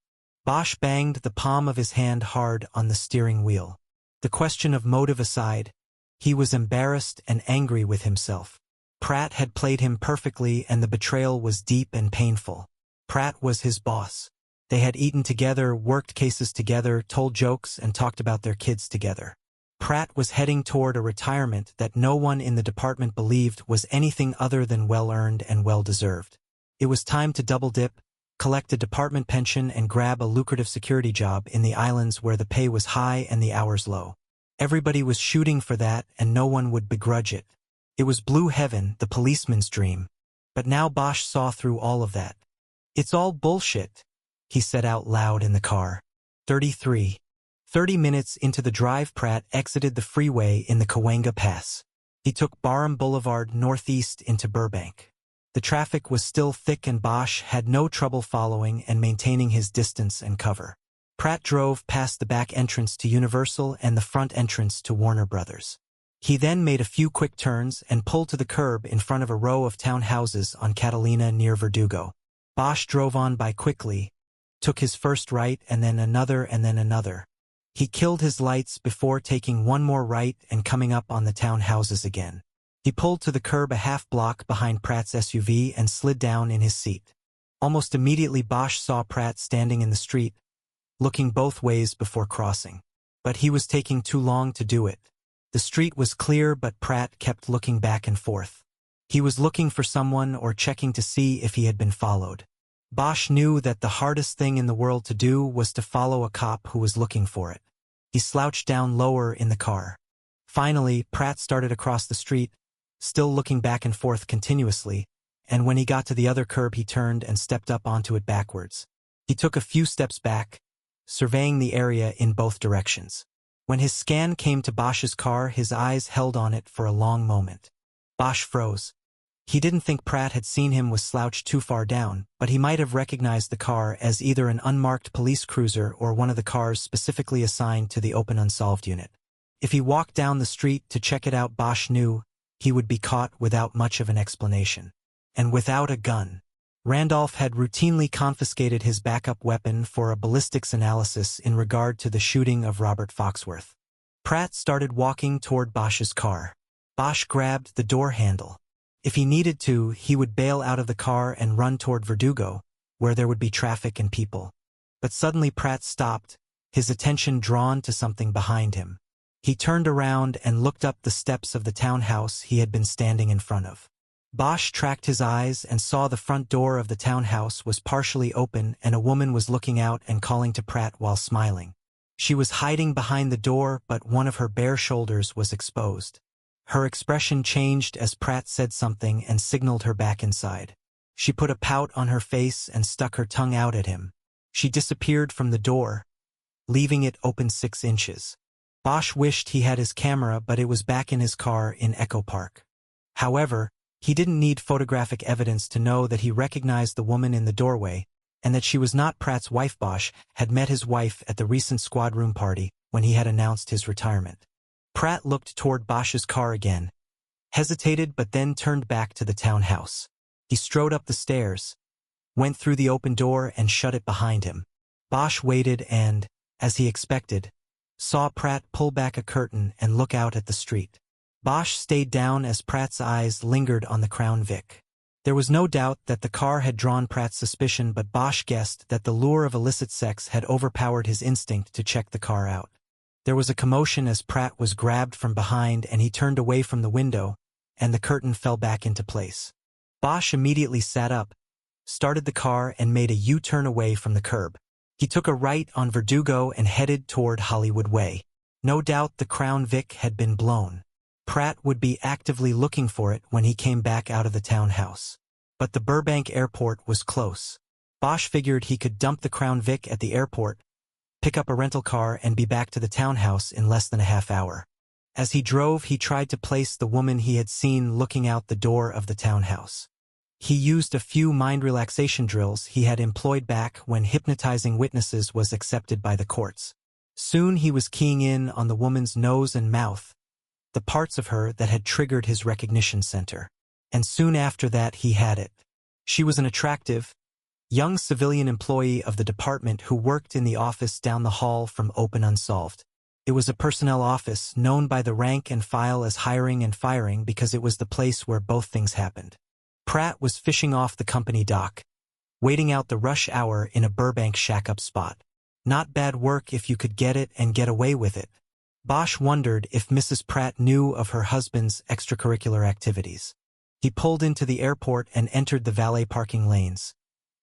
Bosch banged the palm of his hand hard on the steering wheel. The question of motive aside, he was embarrassed and angry with himself. Pratt had played him perfectly, and the betrayal was deep and painful. Pratt was his boss. They had eaten together, worked cases together, told jokes, and talked about their kids together. Pratt was heading toward a retirement that no one in the department believed was anything other than well-earned and well-deserved. It was time to double-dip, collect a department pension, and grab a lucrative security job in the islands where the pay was high and the hours low. Everybody was shooting for that, and no one would begrudge it. It was blue heaven, the policeman's dream. But now Bosch saw through all of that. "It's all bullshit," he said out loud in the car. 30 minutes into the drive, Pratt exited the freeway in the Cahuenga Pass. He took Barham Boulevard northeast into Burbank. The traffic was still thick, and Bosch had no trouble following and maintaining his distance and cover. Pratt drove past the back entrance to Universal and the front entrance to Warner Brothers. He then made a few quick turns and pulled to the curb in front of a row of townhouses on Catalina near Verdugo. Bosch drove on by quickly, took his first right and then another and then another. He killed his lights before taking one more right and coming up on the townhouses again. He pulled to the curb a half-block behind Pratt's SUV and slid down in his seat. Almost immediately Bosch saw Pratt standing in the street, looking both ways before crossing. but he was taking too long to do it. The street was clear, but Pratt kept looking back and forth. He was looking for someone or checking to see if he had been followed. Bosch knew that the hardest thing in the world to do was to follow a cop who was looking for it. He slouched down lower in the car. Finally, Pratt started across the street, still looking back and forth continuously, and when he got to the other curb he turned and stepped up onto it backwards. He took a few steps back, surveying the area in both directions. When his scan came to Bosch's car, his eyes held on it for a long moment. Bosch froze. He didn't think Pratt had seen him was slouched too far down, but he might have recognized the car as either an unmarked police cruiser or one of the cars specifically assigned to the open unsolved unit. If he walked down the street to check it out, Bosch knew he would be caught without much of an explanation. And without a gun. Randolph had routinely confiscated his backup weapon for a ballistics analysis in regard to the shooting of Robert Foxworth. Pratt started walking toward Bosch's car. Bosch grabbed the door handle. If he needed to, he would bail out of the car and run toward Verdugo, where there would be traffic and people. But suddenly Pratt stopped, his attention drawn to something behind him. He turned around and looked up the steps of the townhouse he had been standing in front of. Bosch tracked his eyes and saw the front door of the townhouse was partially open and a woman was looking out and calling to Pratt while smiling. She was hiding behind the door, but one of her bare shoulders was exposed. Her expression changed as Pratt said something and signaled her back inside. She put a pout on her face and stuck her tongue out at him. She disappeared from the door, leaving it open 6 inches. Bosch wished he had his camera, but it was back in his car in Echo Park. However, he didn't need photographic evidence to know that he recognized the woman in the doorway, and that she was not Pratt's wife. Bosch had met his wife at the recent squad room party when he had announced his retirement. Pratt looked toward Bosch's car again, hesitated but then turned back to the townhouse. He strode up the stairs, went through the open door and shut it behind him. Bosch waited and, as he expected, saw Pratt pull back a curtain and look out at the street. Bosch stayed down as Pratt's eyes lingered on the Crown Vic. There was no doubt that the car had drawn Pratt's suspicion, but Bosch guessed that the lure of illicit sex had overpowered his instinct to check the car out. There was a commotion as Pratt was grabbed from behind and he turned away from the window, and the curtain fell back into place. Bosch immediately sat up, started the car and made a U-turn away from the curb. He took a right on Verdugo and headed toward Hollywood Way. No doubt the Crown Vic had been blown. Pratt would be actively looking for it when he came back out of the townhouse. But the Burbank airport was close. Bosch figured he could dump the Crown Vic at the airport, pick up a rental car and be back to the townhouse in less than a half hour. As he drove, he tried to place the woman he had seen looking out the door of the townhouse. He used a few mind relaxation drills he had employed back when hypnotizing witnesses was accepted by the courts. Soon he was keying in on the woman's nose and mouth, the parts of her that had triggered his recognition center. And soon after that he had it. She was an attractive, young civilian employee of the department who worked in the office down the hall from Open Unsolved. It was a personnel office known by the rank and file as hiring and firing because it was the place where both things happened. Pratt was fishing off the company dock, waiting out the rush hour in a Burbank shack-up spot. Not bad work if you could get it and get away with it. Bosch wondered if Mrs. Pratt knew of her husband's extracurricular activities. He pulled into the airport and entered the valet parking lanes,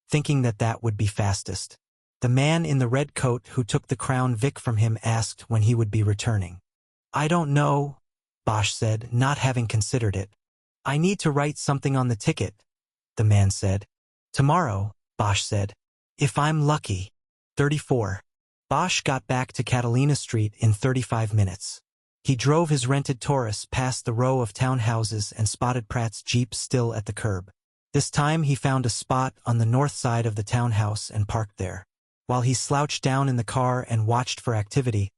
thinking that that would be fastest. The man in the red coat who took the Crown Vic from him asked when he would be returning. "I don't know," Bosch said, not having considered it. "I need to write something on the ticket," the man said. "Tomorrow," Bosch said. "If I'm lucky." 34. Bosch got back to Catalina Street in 35 minutes. He drove his rented Taurus past the row of townhouses and spotted Pratt's Jeep still at the curb. This time he found a spot on the north side of the townhouse and parked there. While he slouched down in the car and watched for activity,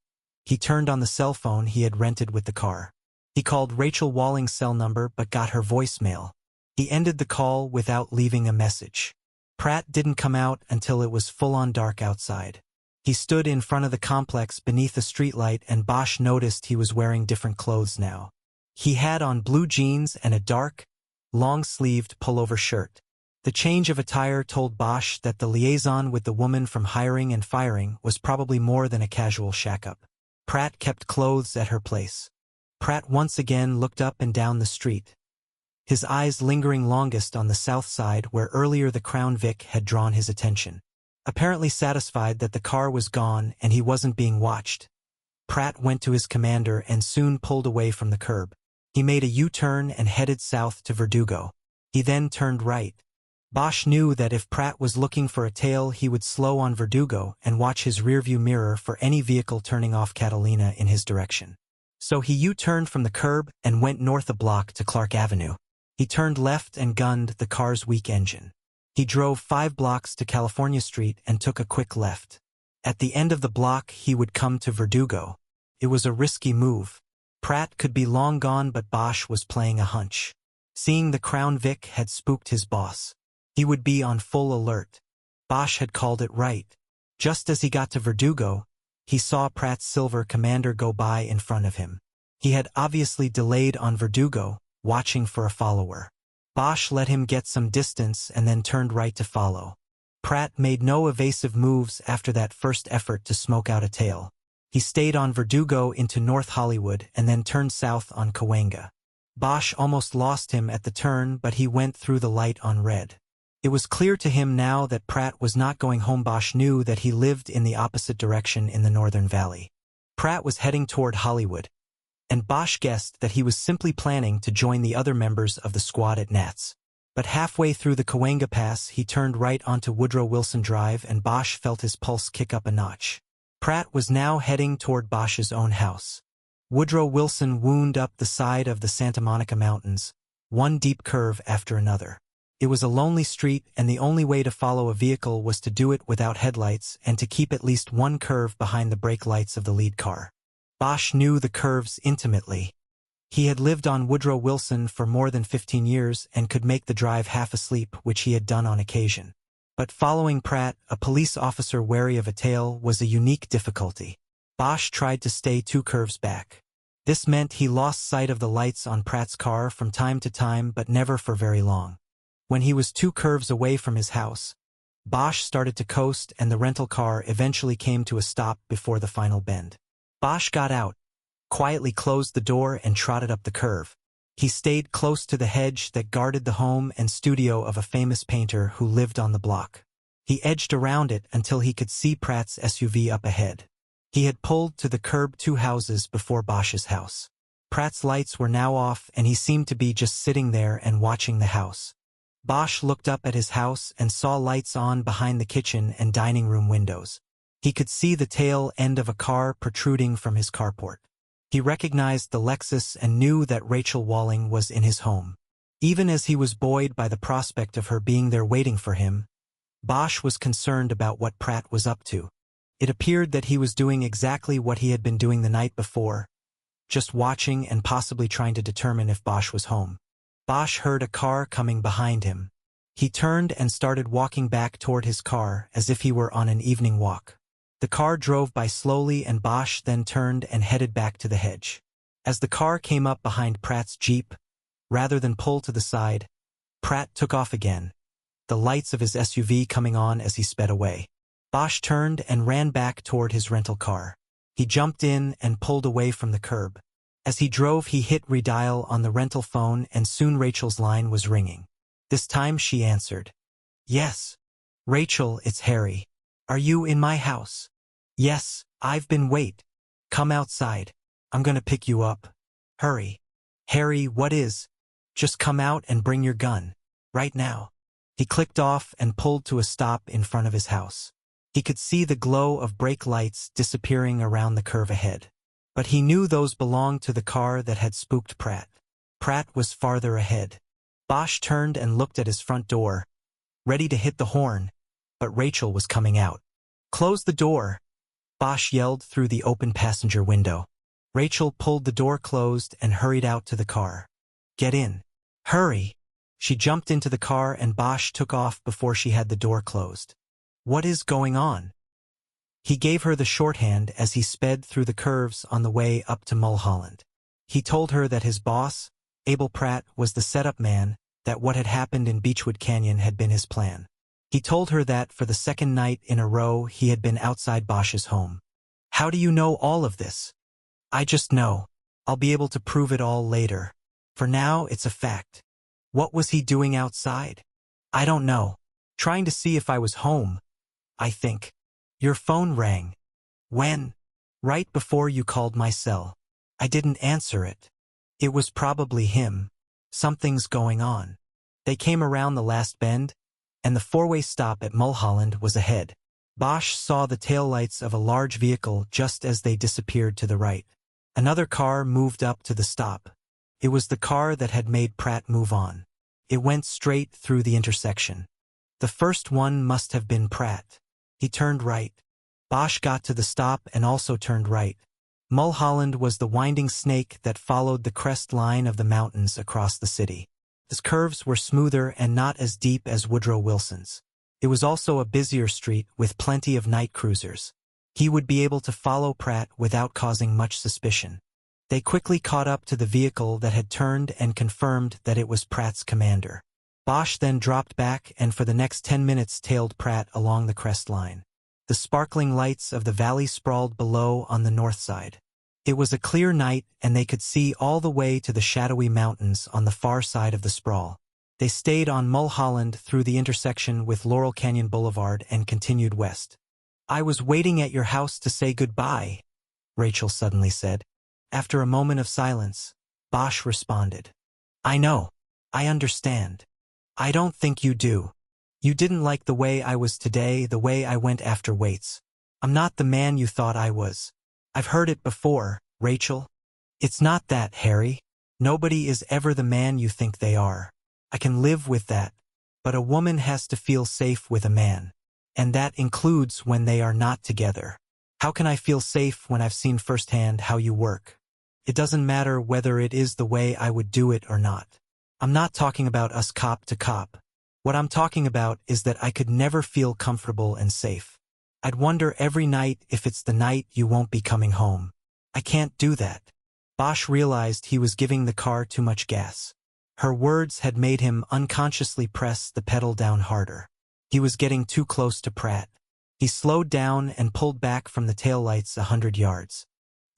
he turned on the cell phone he had rented with the car. He called Rachel Walling's cell number but got her voicemail. He ended the call without leaving a message. Pratt didn't come out until it was full-on dark outside. He stood in front of the complex beneath a streetlight and Bosch noticed he was wearing different clothes now. He had on blue jeans and a dark, long-sleeved pullover shirt. The change of attire told Bosch that the liaison with the woman from hiring and firing was probably more than a casual shack-up. Pratt kept clothes at her place. Pratt once again looked up and down the street, his eyes lingering longest on the south side where earlier the Crown Vic had drawn his attention. Apparently satisfied that the car was gone and he wasn't being watched, Pratt went to his commander and soon pulled away from the curb. He made a U-turn and headed south to Verdugo. He then turned right. Bosch knew that if Pratt was looking for a tail, he would slow on Verdugo and watch his rearview mirror for any vehicle turning off Catalina in his direction. So he U-turned from the curb and went north a block to Clark Avenue. He turned left and gunned the car's weak engine. He drove 5 blocks to California Street and took a quick left. At the end of the block he would come to Verdugo. It was a risky move. Pratt could be long gone, but Bosch was playing a hunch. Seeing the Crown Vic had spooked his boss. He would be on full alert. Bosch had called it right. Just as he got to Verdugo, he saw Pratt's silver Commander go by in front of him. He had obviously delayed on Verdugo, watching for a follower. Bosch let him get some distance and then turned right to follow. Pratt made no evasive moves after that first effort to smoke out a tail. He stayed on Verdugo into North Hollywood and then turned south on Cahuenga. Bosch almost lost him at the turn, but he went through the light on red. It was clear to him now that Pratt was not going home. Bosch knew that he lived in the opposite direction in the Northern Valley. Pratt was heading toward Hollywood, and Bosch guessed that he was simply planning to join the other members of the squad at Nats. But halfway through the Cahuenga Pass he turned right onto Woodrow Wilson Drive and Bosch felt his pulse kick up a notch. Pratt was now heading toward Bosch's own house. Woodrow Wilson wound up the side of the Santa Monica Mountains, one deep curve after another. It was a lonely street, and the only way to follow a vehicle was to do it without headlights and to keep at least one curve behind the brake lights of the lead car. Bosch knew the curves intimately. He had lived on Woodrow Wilson for more than 15 years and could make the drive half asleep, which he had done on occasion. But following Pratt, a police officer wary of a tail, was a unique difficulty. Bosch tried to stay 2 curves back. This meant he lost sight of the lights on Pratt's car from time to time, but never for very long. When he was 2 curves away from his house, Bosch started to coast and the rental car eventually came to a stop before the final bend. Bosch got out, quietly closed the door and trotted up the curve. He stayed close to the hedge that guarded the home and studio of a famous painter who lived on the block. He edged around it until he could see Pratt's SUV up ahead. He had pulled to the curb 2 houses before Bosch's house. Pratt's lights were now off and he seemed to be just sitting there and watching the house. Bosch looked up at his house and saw lights on behind the kitchen and dining room windows. He could see the tail end of a car protruding from his carport. He recognized the Lexus and knew that Rachel Walling was in his home. Even as he was buoyed by the prospect of her being there waiting for him, Bosch was concerned about what Pratt was up to. It appeared that he was doing exactly what he had been doing the night before, just watching and possibly trying to determine if Bosch was home. Bosch heard a car coming behind him. He turned and started walking back toward his car as if he were on an evening walk. The car drove by slowly and Bosch then turned and headed back to the hedge. As the car came up behind Pratt's Jeep, rather than pull to the side, Pratt took off again, the lights of his SUV coming on as he sped away. Bosch turned and ran back toward his rental car. He jumped in and pulled away from the curb. As he drove he hit redial on the rental phone and soon Rachel's line was ringing. This time she answered. "Yes. Rachel, it's Harry. Are you in my house?" "Yes, I've been wait. Come outside. I'm gonna pick you up. Hurry." "Harry, what is?" "Just come out and bring your gun. Right now." He clicked off and pulled to a stop in front of his house. He could see the glow of brake lights disappearing around the curve ahead. But he knew those belonged to the car that had spooked Pratt. Pratt was farther ahead. Bosch turned and looked at his front door, ready to hit the horn, but Rachel was coming out. "Close the door," Bosch yelled through the open passenger window. Rachel pulled the door closed and hurried out to the car. "Get in. Hurry." She jumped into the car and Bosch took off before she had the door closed. "What is going on?" He gave her the shorthand as he sped through the curves on the way up to Mulholland. He told her that his boss, Abel Pratt, was the setup man, that what had happened in Beechwood Canyon had been his plan. He told her that for the second night in a row he had been outside Bosch's home. How do you know all of this? I just know. I'll be able to prove it all later. For now, it's a fact. What was he doing outside? I don't know. Trying to see if I was home, I think. Your phone rang. When? Right before you called my cell. I didn't answer it. It was probably him. Something's going on. They came around the last bend, and the four-way stop at Mulholland was ahead. Bosch saw the taillights of a large vehicle just as they disappeared to the right. Another car moved up to the stop. It was the car that had made Pratt move on. It went straight through the intersection. The first one must have been Pratt. He turned right. Bosch got to the stop and also turned right. Mulholland was the winding snake that followed the crest line of the mountains across the city. Its curves were smoother and not as deep as Woodrow Wilson's. It was also a busier street with plenty of night cruisers. He would be able to follow Pratt without causing much suspicion. They quickly caught up to the vehicle that had turned and confirmed that it was Pratt's commander. Bosch then dropped back and for the next 10 minutes tailed Pratt along the crest line. The sparkling lights of the valley sprawled below on the north side. It was a clear night and they could see all the way to the shadowy mountains on the far side of the sprawl. They stayed on Mulholland through the intersection with Laurel Canyon Boulevard and continued west. I was waiting at your house to say goodbye, Rachel suddenly said. After a moment of silence, Bosch responded. I know. I understand. I don't think you do. You didn't like the way I was today, the way I went after weights. I'm not the man you thought I was. I've heard it before, Rachel. It's not that, Harry. Nobody is ever the man you think they are. I can live with that. But a woman has to feel safe with a man. And that includes when they are not together. How can I feel safe when I've seen firsthand how you work? It doesn't matter whether it is the way I would do it or not. I'm not talking about us cop to cop. What I'm talking about is that I could never feel comfortable and safe. I'd wonder every night if it's the night you won't be coming home. I can't do that. Bosch realized he was giving the car too much gas. Her words had made him unconsciously press the pedal down harder. He was getting too close to Pratt. He slowed down and pulled back from the taillights 100 yards.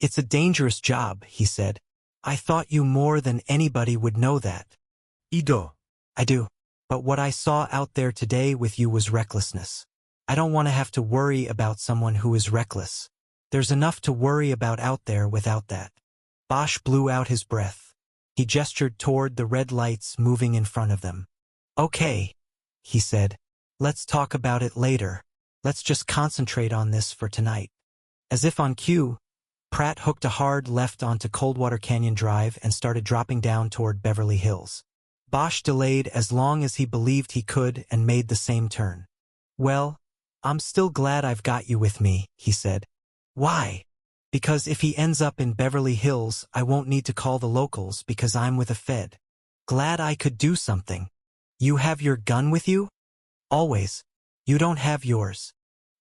It's a dangerous job, he said. I thought you more than anybody would know that. Ido. I do. But what I saw out there today with you was recklessness. I don't want to have to worry about someone who is reckless. There's enough to worry about out there without that. Bosch blew out his breath. He gestured toward the red lights moving in front of them. Okay, he said. Let's talk about it later. Let's just concentrate on this for tonight. As if on cue, Pratt hooked a hard left onto Coldwater Canyon Drive and started dropping down toward Beverly Hills. Bosch delayed as long as he believed he could and made the same turn. Well, I'm still glad I've got you with me, he said. Why? Because if he ends up in Beverly Hills, I won't need to call the locals because I'm with a Fed. Glad I could do something. You have your gun with you? Always. You don't have yours.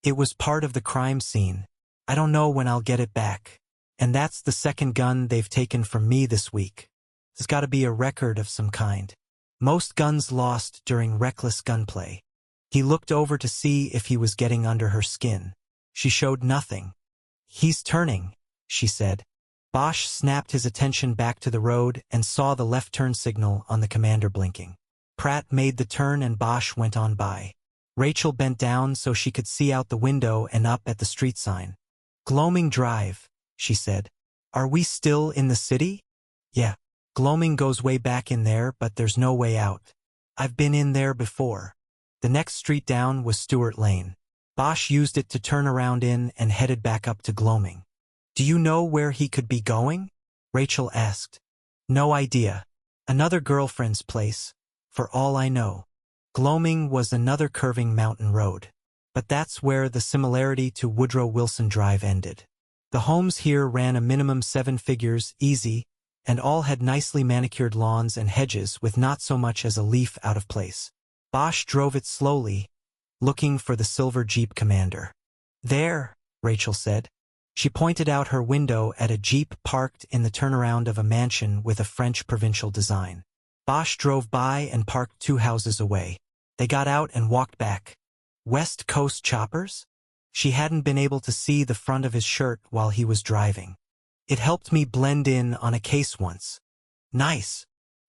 It was part of the crime scene. I don't know when I'll get it back. And that's the second gun they've taken from me this week. There's got to be a record of some kind. Most guns lost during reckless gunplay. He looked over to see if he was getting under her skin. She showed nothing. He's turning, she said. Bosch snapped his attention back to the road and saw the left turn signal on the commander blinking. Pratt made the turn and Bosch went on by. Rachel bent down so she could see out the window and up at the street sign. Gloaming Drive, she said. Are we still in the city? Yeah. Gloaming goes way back in there, but there's no way out. I've been in there before. The next street down was Stewart Lane. Bosch used it to turn around in and headed back up to Gloaming. Do you know where he could be going? Rachel asked. No idea. Another girlfriend's place, for all I know. Gloaming was another curving mountain road. But that's where the similarity to Woodrow Wilson Drive ended. The homes here ran a minimum 7 figures, easy, and all had nicely manicured lawns and hedges with not so much as a leaf out of place. Bosch drove it slowly, looking for the silver Jeep Commander. There, Rachel said. She pointed out her window at a Jeep parked in the turnaround of a mansion with a French provincial design. Bosch drove by and parked 2 houses away. They got out and walked back. West Coast choppers? She hadn't been able to see the front of his shirt while he was driving. It helped me blend in on a case once. Nice.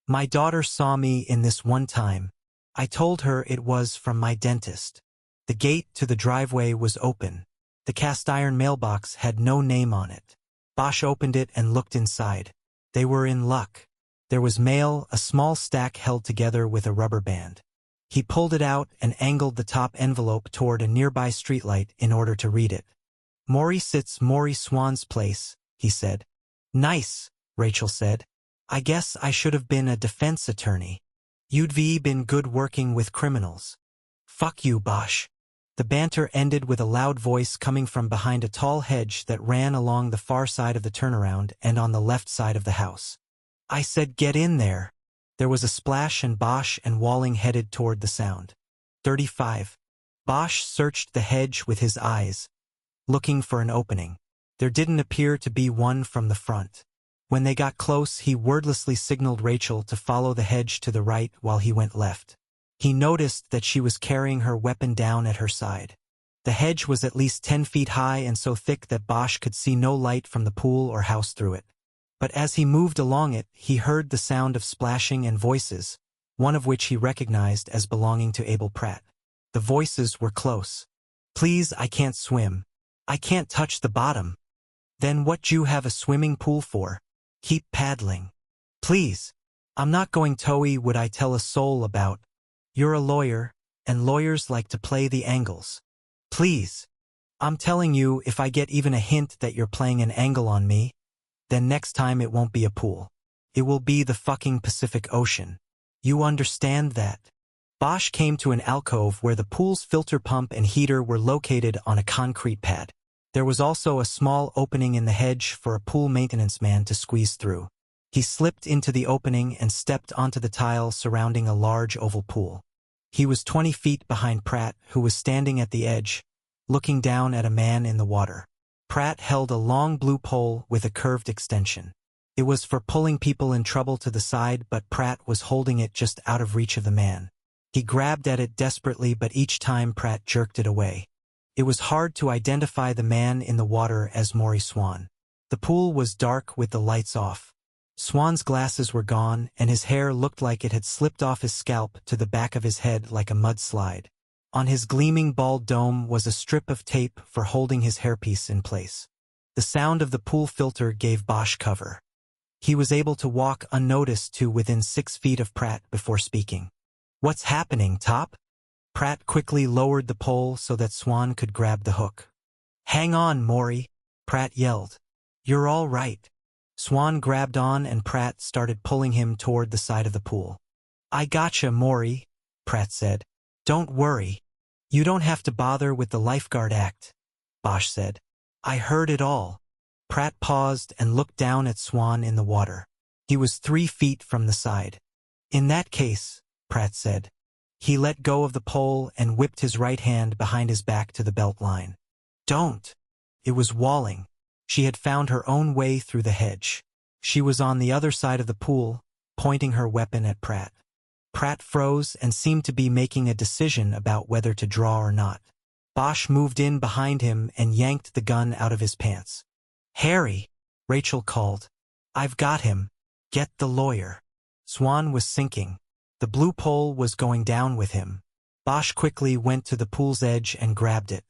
My daughter saw me in this one time. I told her it was from my dentist. The gate to the driveway was open. The cast-iron mailbox had no name on it. Bosch opened it and looked inside. They were in luck. There was mail, a small stack held together with a rubber band. He pulled it out and angled the top envelope toward a nearby streetlight in order to read it. Maury sits Maury Swan's place, he said. Nice, Rachel said. I guess I should have been a defense attorney. You'd been good working with criminals. Fuck you, Bosch. The banter ended with a loud voice coming from behind a tall hedge that ran along the far side of the turnaround and on the left side of the house. I said get in there. There was a splash and Bosch and Walling headed toward the sound. 35. Bosch searched the hedge with his eyes, looking for an opening. There didn't appear to be one from the front. When they got close, he wordlessly signaled Rachel to follow the hedge to the right while he went left. He noticed that she was carrying her weapon down at her side. The hedge was at least 10 feet high and so thick that Bosch could see no light from the pool or house through it. But as he moved along it, he heard the sound of splashing and voices, one of which he recognized as belonging to Abel Pratt. The voices were close. Please, I can't swim. I can't touch the bottom. Then what you have a swimming pool for? Keep paddling. Please. I'm not going toey would I tell a soul about. You're a lawyer, and lawyers like to play the angles. Please. I'm telling you, if I get even a hint that you're playing an angle on me, then next time it won't be a pool. It will be the fucking Pacific Ocean. You understand that? Bosch came to an alcove where the pool's filter pump and heater were located on a concrete pad. There was also a small opening in the hedge for a pool maintenance man to squeeze through. He slipped into the opening and stepped onto the tile surrounding a large oval pool. He was 20 feet behind Pratt, who was standing at the edge, looking down at a man in the water. Pratt held a long blue pole with a curved extension. It was for pulling people in trouble to the side, but Pratt was holding it just out of reach of the man. He grabbed at it desperately, but each time Pratt jerked it away. It was hard to identify the man in the water as Maury Swan. The pool was dark with the lights off. Swan's glasses were gone, and his hair looked like it had slipped off his scalp to the back of his head like a mudslide. On his gleaming bald dome was a strip of tape for holding his hairpiece in place. The sound of the pool filter gave Bosch cover. He was able to walk unnoticed to within 6 feet of Pratt before speaking. What's happening, Top? Pratt quickly lowered the pole so that Swan could grab the hook. Hang on, Maury, Pratt yelled. You're all right. Swan grabbed on and Pratt started pulling him toward the side of the pool. I gotcha, Maury, Pratt said. Don't worry. You don't have to bother with the lifeguard act, Bosch said. I heard it all. Pratt paused and looked down at Swan in the water. He was 3 feet from the side. In that case, Pratt said. He let go of the pole and whipped his right hand behind his back to the belt line. Don't. It was Walling. She had found her own way through the hedge. She was on the other side of the pool, pointing her weapon at Pratt. Pratt froze and seemed to be making a decision about whether to draw or not. Bosch moved in behind him and yanked the gun out of his pants. Harry, Rachel called. I've got him. Get the lawyer. Swan was sinking. The blue pole was going down with him. Bosch quickly went to the pool's edge and grabbed it.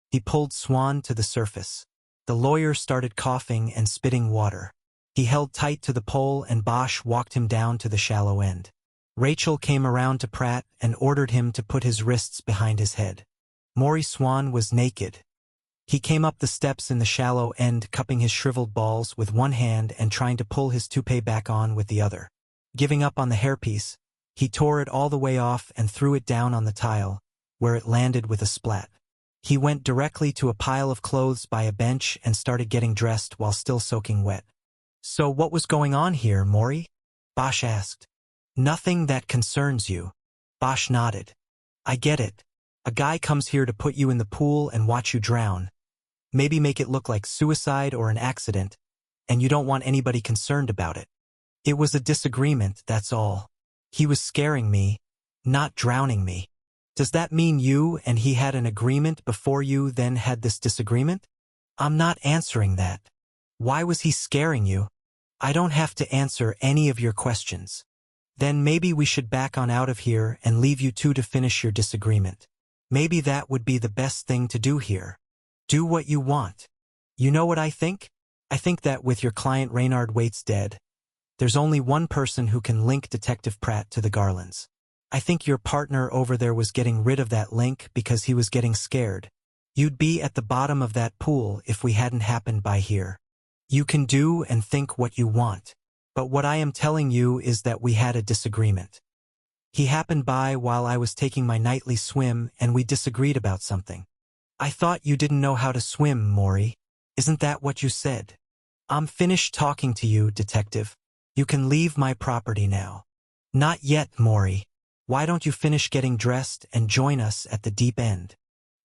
He pulled Swan to the surface. The lawyer started coughing and spitting water. He held tight to the pole and Bosch walked him down to the shallow end. Rachel came around to Pratt and ordered him to put his wrists behind his head. Maury Swan was naked. He came up the steps in the shallow end, cupping his shriveled balls with one hand and trying to pull his toupee back on with the other. Giving up on the hairpiece, he tore it all the way off and threw it down on the tile, where it landed with a splat. He went directly to a pile of clothes by a bench and started getting dressed while still soaking wet. So what was going on here, Maury? Bosch asked. Nothing that concerns you. Bosch nodded. I get it. A guy comes here to put you in the pool and watch you drown. Maybe make it look like suicide or an accident, and you don't want anybody concerned about it. It was a disagreement, that's all. He was scaring me, not drowning me. Does that mean you and he had an agreement before you then had this disagreement? I'm not answering that. Why was he scaring you? I don't have to answer any of your questions. Then maybe we should back on out of here and leave you two to finish your disagreement. Maybe that would be the best thing to do here. Do what you want. You know what I think? I think that with your client Reynard Waite's dead, there's only one person who can link Detective Pratt to the Garlands. I think your partner over there was getting rid of that link because he was getting scared. You'd be at the bottom of that pool if we hadn't happened by here. You can do and think what you want, but what I am telling you is that we had a disagreement. He happened by while I was taking my nightly swim and we disagreed about something. I thought you didn't know how to swim, Maury. Isn't that what you said? I'm finished talking to you, detective. You can leave my property now. Not yet, Maury. Why don't you finish getting dressed and join us at the deep end?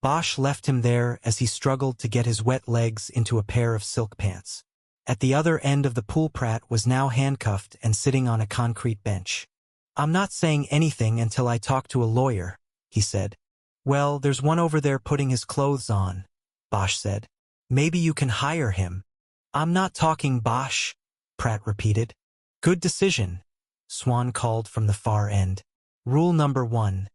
Bosch left him there as he struggled to get his wet legs into a pair of silk pants. At the other end of the pool, Pratt was now handcuffed and sitting on a concrete bench. I'm not saying anything until I talk to a lawyer, he said. Well, there's one over there putting his clothes on, Bosch said. Maybe you can hire him. I'm not talking Bosch, Pratt repeated. Good decision, Swan called from the far end. Rule number 1.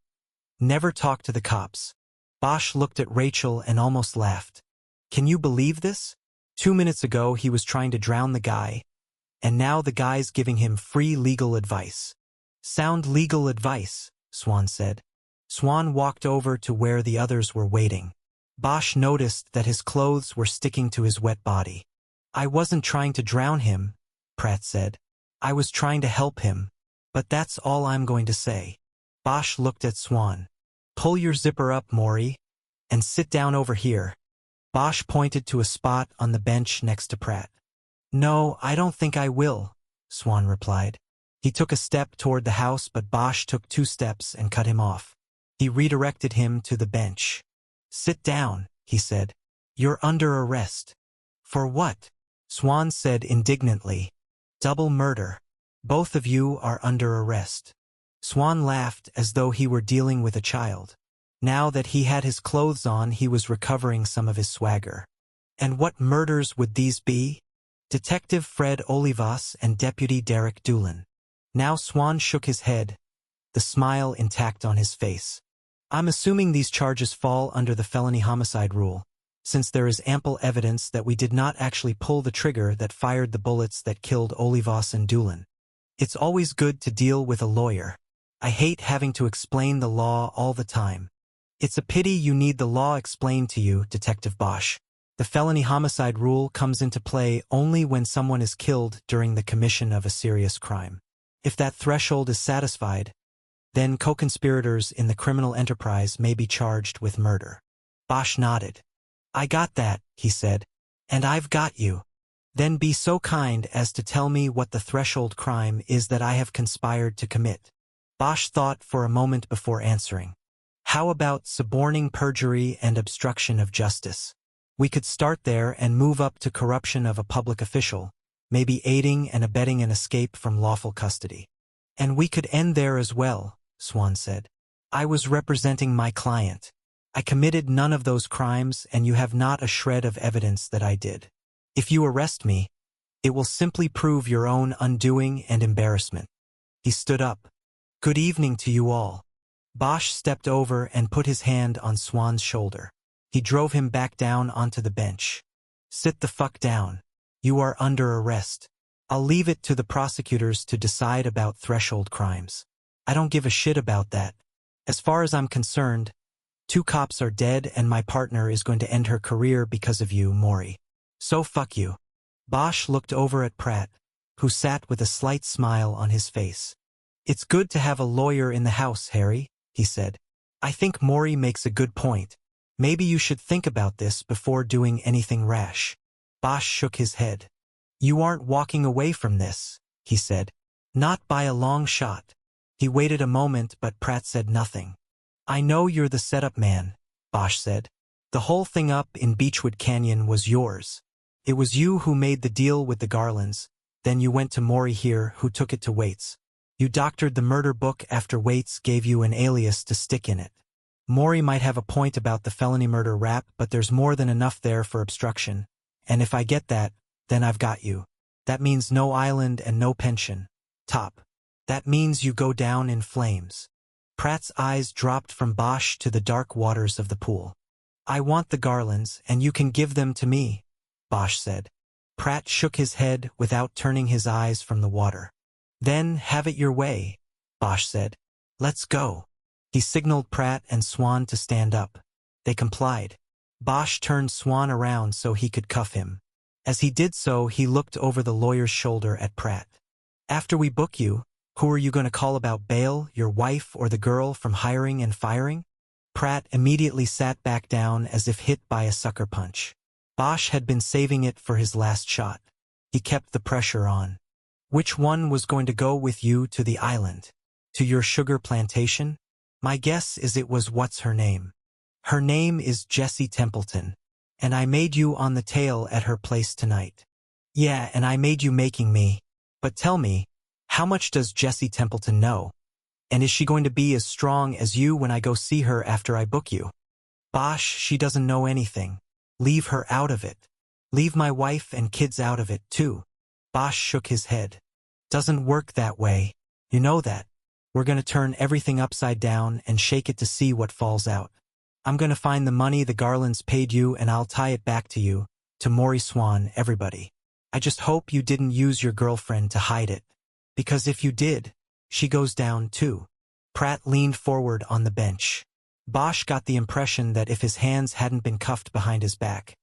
Never talk to the cops. Bosch looked at Rachel and almost laughed. Can you believe this? 2 minutes ago he was trying to drown the guy, and now the guy's giving him free legal advice. Sound legal advice, Swan said. Swan walked over to where the others were waiting. Bosch noticed that his clothes were sticking to his wet body. I wasn't trying to drown him, Pratt said. I was trying to help him, but that's all I'm going to say. Bosch looked at Swan. Pull your zipper up, Maury, and sit down over here. Bosch pointed to a spot on the bench next to Pratt. No, I don't think I will, Swan replied. He took a step toward the house, but Bosch took 2 steps and cut him off. He redirected him to the bench. Sit down, he said. You're under arrest. For what? Swan said indignantly. Double murder. Both of you are under arrest. Swan laughed as though he were dealing with a child. Now that he had his clothes on, he was recovering some of his swagger. And what murders would these be? Detective Fred Olivas and Deputy Derek Doolin. Now Swan shook his head, the smile intact on his face. I'm assuming these charges fall under the felony homicide rule, since there is ample evidence that we did not actually pull the trigger that fired the bullets that killed Olivas and Doolin. It's always good to deal with a lawyer. I hate having to explain the law all the time. It's a pity you need the law explained to you, Detective Bosch. The felony homicide rule comes into play only when someone is killed during the commission of a serious crime. If that threshold is satisfied, then co-conspirators in the criminal enterprise may be charged with murder. Bosch nodded. I got that, he said. And I've got you. Then be so kind as to tell me what the threshold crime is that I have conspired to commit. Bosch thought for a moment before answering. How about suborning perjury and obstruction of justice? We could start there and move up to corruption of a public official, maybe aiding and abetting an escape from lawful custody. And we could end there as well, Swan said. I was representing my client. I committed none of those crimes, and you have not a shred of evidence that I did. If you arrest me, it will simply prove your own undoing and embarrassment. He stood up. Good evening to you all. Bosch stepped over and put his hand on Swan's shoulder. He drove him back down onto the bench. Sit the fuck down. You are under arrest. I'll leave it to the prosecutors to decide about threshold crimes. I don't give a shit about that. As far as I'm concerned, 2 cops are dead and my partner is going to end her career because of you, Maury. So fuck you. Bosch looked over at Pratt, who sat with a slight smile on his face. It's good to have a lawyer in the house, Harry, he said. I think Maury makes a good point. Maybe you should think about this before doing anything rash. Bosch shook his head. You aren't walking away from this, he said. Not by a long shot. He waited a moment, but Pratt said nothing. I know you're the setup man, Bosch said. The whole thing up in Beechwood Canyon was yours. It was you who made the deal with the Garlands, then you went to Maury here, who took it to Waits. You doctored the murder book after Waits gave you an alias to stick in it. Maury might have a point about the felony murder rap, but there's more than enough there for obstruction. And if I get that, then I've got you. That means no island and no pension. Top. That means you go down in flames. Pratt's eyes dropped from Bosch to the dark waters of the pool. I want the garlands, and you can give them to me, Bosch said. Pratt shook his head without turning his eyes from the water. Then have it your way, Bosch said. Let's go. He signaled Pratt and Swan to stand up. They complied. Bosch turned Swan around so he could cuff him. As he did so, he looked over the lawyer's shoulder at Pratt. After we book you, who are you going to call about bail, your wife or the girl from hiring and firing? Pratt immediately sat back down as if hit by a sucker punch. Bosch had been saving it for his last shot. He kept the pressure on. Which one was going to go with you to the island? To your sugar plantation? My guess is it was what's her name. Her name is Jessie Templeton. And I made you on the tail at her place tonight. Yeah, and I made you making me. But tell me, how much does Jessie Templeton know? And is she going to be as strong as you when I go see her after I book you? Bosch, she doesn't know anything. Leave her out of it. Leave my wife and kids out of it, too. Bosch shook his head. Doesn't work that way. You know that. We're going to turn everything upside down and shake it to see what falls out. I'm going to find the money the Garlands paid you and I'll tie it back to you, to Maury Swan, everybody. I just hope you didn't use your girlfriend to hide it. Because if you did, she goes down too. Pratt leaned forward on the bench. Bosch got the impression that if his hands hadn't been cuffed behind his back,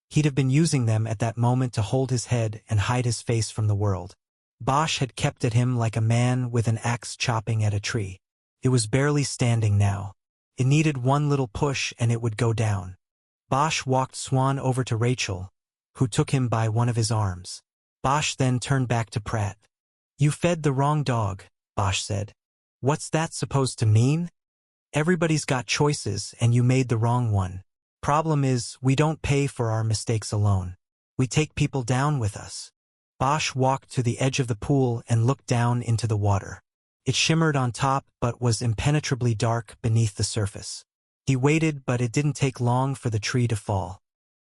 he'd have been using them at that moment to hold his head and hide his face from the world. Bosch had kept at him like a man with an axe chopping at a tree. It was barely standing now. It needed one little push and it would go down. Bosch walked Swan over to Rachel, who took him by one of his arms. Bosch then turned back to Pratt. You fed the wrong dog, Bosch said. What's that supposed to mean? Everybody's got choices and you made the wrong one. Problem is, we don't pay for our mistakes alone. We take people down with us. Bosch walked to the edge of the pool and looked down into the water. It shimmered on top but was impenetrably dark beneath the surface. He waited, but it didn't take long for the tree to fall.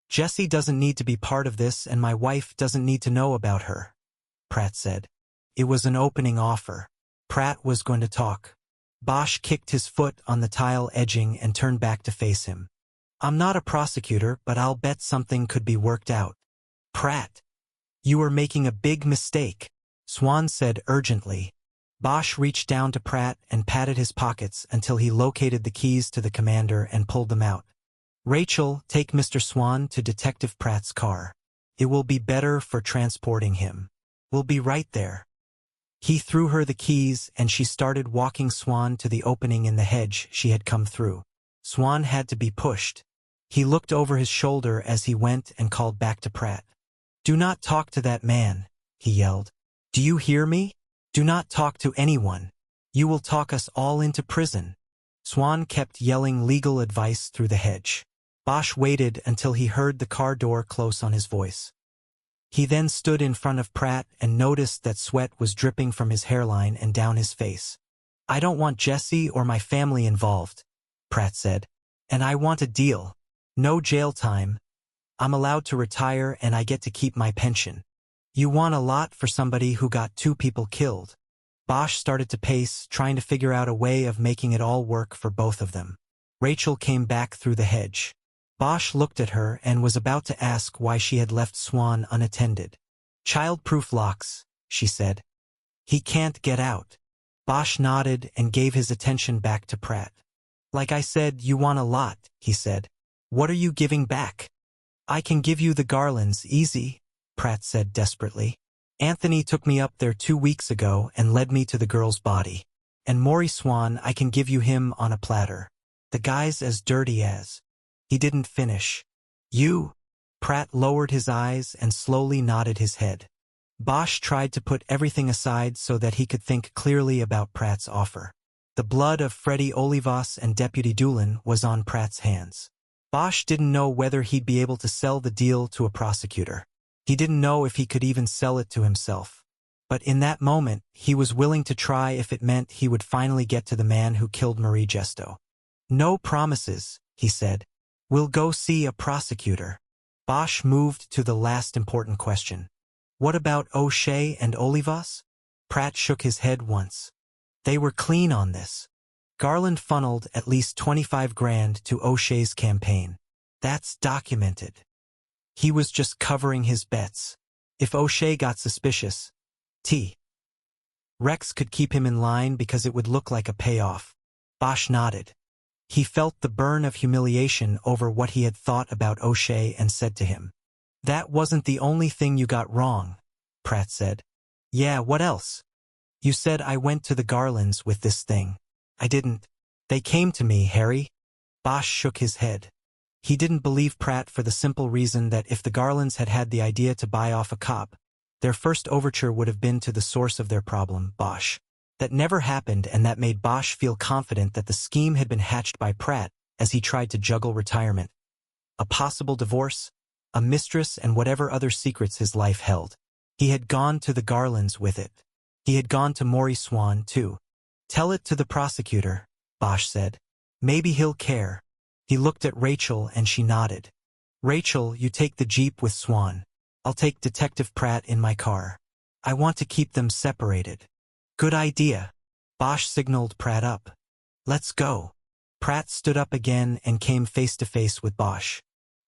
Jessie doesn't need to be part of this and my wife doesn't need to know about her, Pratt said. It was an opening offer. Pratt was going to talk. Bosch kicked his foot on the tile edging and turned back to face him. I'm not a prosecutor, but I'll bet something could be worked out. Pratt. You are making a big mistake, Swan said urgently. Bosch reached down to Pratt and patted his pockets until he located the keys to the commander and pulled them out. Rachel, take Mr. Swan to Detective Pratt's car. It will be better for transporting him. We'll be right there. He threw her the keys and she started walking Swan to the opening in the hedge she had come through. Swan had to be pushed. He looked over his shoulder as he went and called back to Pratt. Do not talk to that man, he yelled. Do you hear me? Do not talk to anyone. You will talk us all into prison. Swan kept yelling legal advice through the hedge. Bosch waited until he heard the car door close on his voice. He then stood in front of Pratt and noticed that sweat was dripping from his hairline and down his face. I don't want Jessie or my family involved, Pratt said. And I want a deal. No jail time. I'm allowed to retire and I get to keep my pension. You want a lot for somebody who got 2 people killed. Bosch started to pace, trying to figure out a way of making it all work for both of them. Rachel came back through the hedge. Bosch looked at her and was about to ask why she had left Swan unattended. Child-proof locks, she said. He can't get out. Bosch nodded and gave his attention back to Pratt. Like I said, you want a lot, he said. What are you giving back? I can give you the Garlands, easy, Pratt said desperately. Anthony took me up there 2 weeks ago and led me to the girl's body. And Maury Swan, I can give you him on a platter. The guy's as dirty as... He didn't finish. You? Pratt lowered his eyes and slowly nodded his head. Bosch tried to put everything aside so that he could think clearly about Pratt's offer. The blood of Freddie Olivas and Deputy Doolin was on Pratt's hands. Bosch didn't know whether he'd be able to sell the deal to a prosecutor. He didn't know if he could even sell it to himself. But in that moment, he was willing to try if it meant he would finally get to the man who killed Marie Gesto. No promises, he said. We'll go see a prosecutor. Bosch moved to the last important question. What about O'Shea and Olivas? Pratt shook his head once. They were clean on this. Garland funneled at least 25 grand to O'Shea's campaign. That's documented. He was just covering his bets. If O'Shea got suspicious, Rex could keep him in line because it would look like a payoff. Bosch nodded. He felt the burn of humiliation over what he had thought about O'Shea and said to him, "That wasn't the only thing you got wrong," Pratt said. "Yeah, what else?" "You said I went to the Garlands with this thing." "I didn't. They came to me, Harry." Bosch shook his head. He didn't believe Pratt for the simple reason that if the Garlands had had the idea to buy off a cop, their first overture would have been to the source of their problem, Bosch. That never happened, and that made Bosch feel confident that the scheme had been hatched by Pratt as he tried to juggle retirement, a possible divorce, a mistress, and whatever other secrets his life held. He had gone to the Garlands with it. He had gone to Maury Swan, too. "Tell it to the prosecutor," Bosch said. "Maybe he'll care." He looked at Rachel and she nodded. "Rachel, you take the Jeep with Swan. I'll take Detective Pratt in my car. I want to keep them separated." "Good idea." Bosch signaled Pratt up. "Let's go." Pratt stood up again and came face to face with Bosch.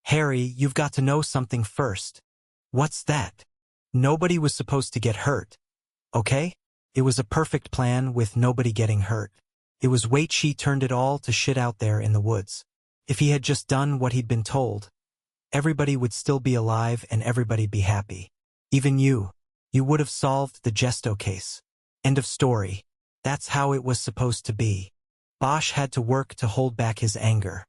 "Harry, you've got to know something first." "What's that?" "Nobody was supposed to get hurt. Okay? It was a perfect plan with nobody getting hurt. It was wait she turned it all to shit out there in the woods. If he had just done what he'd been told, everybody would still be alive and everybody'd be happy. Even you. You would have solved the Gesto case. End of story. That's how it was supposed to be." Bosch had to work to hold back his anger.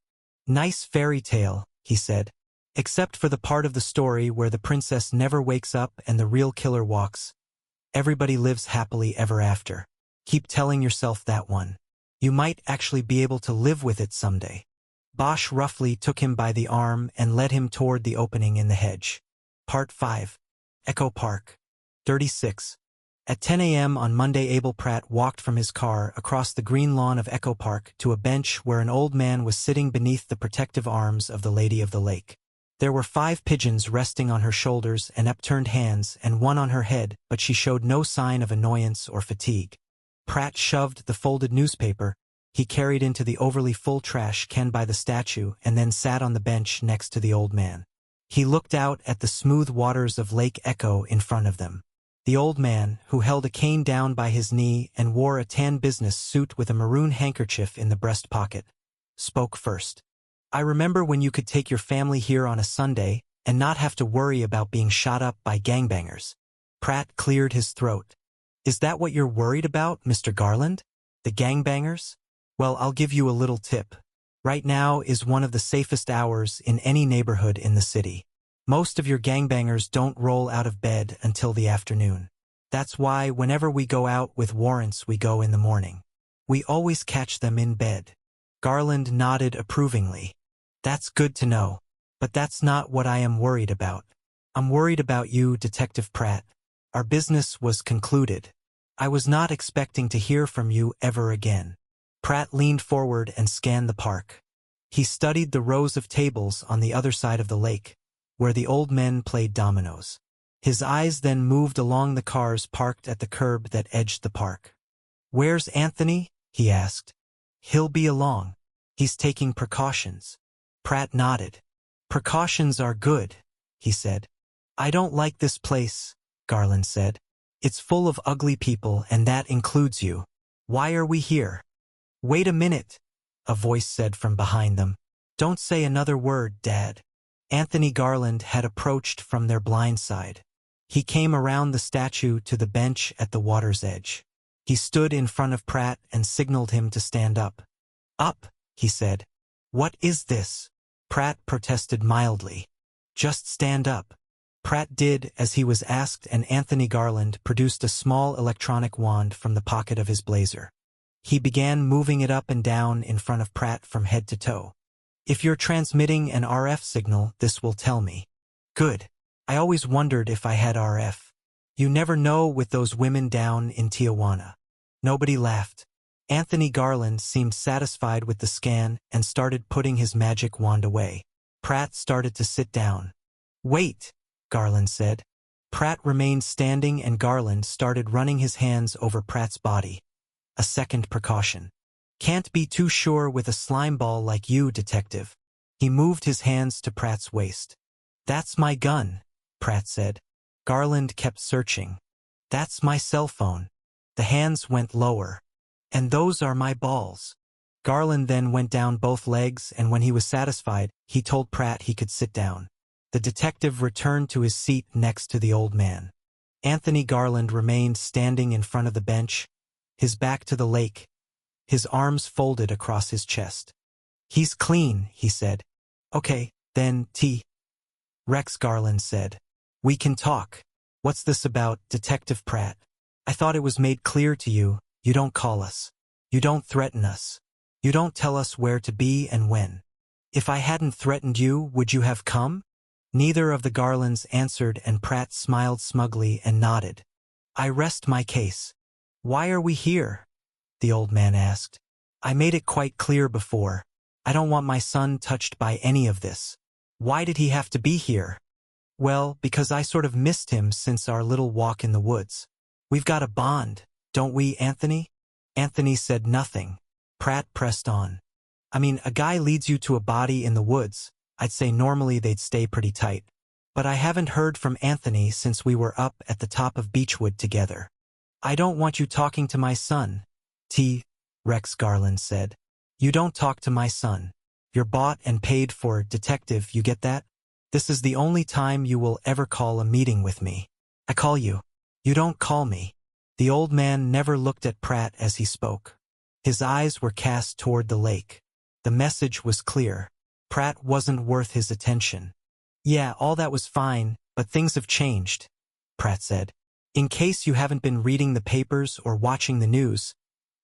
"Nice fairy tale," he said. "Except for the part of the story where the princess never wakes up and the real killer walks. Everybody lives happily ever after. Keep telling yourself that one. You might actually be able to live with it someday." Bosch roughly took him by the arm and led him toward the opening in the hedge. Part 5. Echo Park. 36. At 10 a.m. on Monday, Abel Pratt walked from his car across the green lawn of Echo Park to a bench where an old man was sitting beneath the protective arms of the Lady of the Lake. There were 5 pigeons resting on her shoulders and upturned hands and one on her head, but she showed no sign of annoyance or fatigue. Pratt shoved the folded newspaper he carried into the overly full trash can by the statue and then sat on the bench next to the old man. He looked out at the smooth waters of Lake Echo in front of them. The old man, who held a cane down by his knee and wore a tan business suit with a maroon handkerchief in the breast pocket, spoke first. "I remember when you could take your family here on a Sunday and not have to worry about being shot up by gangbangers." Pratt cleared his throat. "Is that what you're worried about, Mr. Garland? The gangbangers? Well, I'll give you a little tip. Right now is one of the safest hours in any neighborhood in the city. Most of your gangbangers don't roll out of bed until the afternoon. That's why whenever we go out with warrants we go in the morning. We always catch them in bed." Garland nodded approvingly. "That's good to know. But that's not what I am worried about. I'm worried about you, Detective Pratt. Our business was concluded. I was not expecting to hear from you ever again." Pratt leaned forward and scanned the park. He studied the rows of tables on the other side of the lake, where the old men played dominoes. His eyes then moved along the cars parked at the curb that edged the park. "Where's Anthony?" he asked. "He'll be along. He's taking precautions." Pratt nodded. "Precautions are good," he said. "I don't like this place," Garland said. "It's full of ugly people and that includes you. Why are we here?" "Wait a minute," a voice said from behind them. "Don't say another word, Dad." Anthony Garland had approached from their blind side. He came around the statue to the bench at the water's edge. He stood in front of Pratt and signaled him to stand up. "Up," he said. "What is this?" Pratt protested mildly. "Just stand up." Pratt did as he was asked, and Anthony Garland produced a small electronic wand from the pocket of his blazer. He began moving it up and down in front of Pratt from head to toe. "If you're transmitting an RF signal, this will tell me." "Good. I always wondered if I had RF. You never know with those women down in Tijuana." Nobody laughed. Anthony Garland seemed satisfied with the scan and started putting his magic wand away. Pratt started to sit down. "Wait," Garland said. Pratt remained standing and Garland started running his hands over Pratt's body. A second precaution. "Can't be too sure with a slime ball like you, detective." He moved his hands to Pratt's waist. "That's my gun," Pratt said. Garland kept searching. "That's my cell phone." The hands went lower. "And those are my balls." Garland then went down both legs, and when he was satisfied, he told Pratt he could sit down. The detective returned to his seat next to the old man. Anthony Garland remained standing in front of the bench, his back to the lake, his arms folded across his chest. "He's clean," he said. "Okay, then, Rex," Garland said. "We can talk." "What's this about, Detective Pratt? I thought it was made clear to you. You don't call us. You don't threaten us. You don't tell us where to be and when. If I hadn't threatened you, would you have come?" Neither of the Garlands answered, and Pratt smiled smugly and nodded. "I rest my case." "Why are we here?" the old man asked. "I made it quite clear before. I don't want my son touched by any of this." "Why did he have to be here?" "Well, because I sort of missed him since our little walk in the woods. We've got a bond, don't we, Anthony?" Anthony said nothing. Pratt pressed on. "I mean, a guy leads you to a body in the woods. I'd say normally they'd stay pretty tight. But I haven't heard from Anthony since we were up at the top of Beechwood together." "I don't want you talking to my son, Rex," Garland said. "You don't talk to my son. You're bought and paid for, detective, you get that? This is the only time you will ever call a meeting with me. I call you. You don't call me." The old man never looked at Pratt as he spoke. His eyes were cast toward the lake. The message was clear. Pratt wasn't worth his attention. "Yeah, all that was fine, but things have changed," Pratt said. "In case you haven't been reading the papers or watching the news,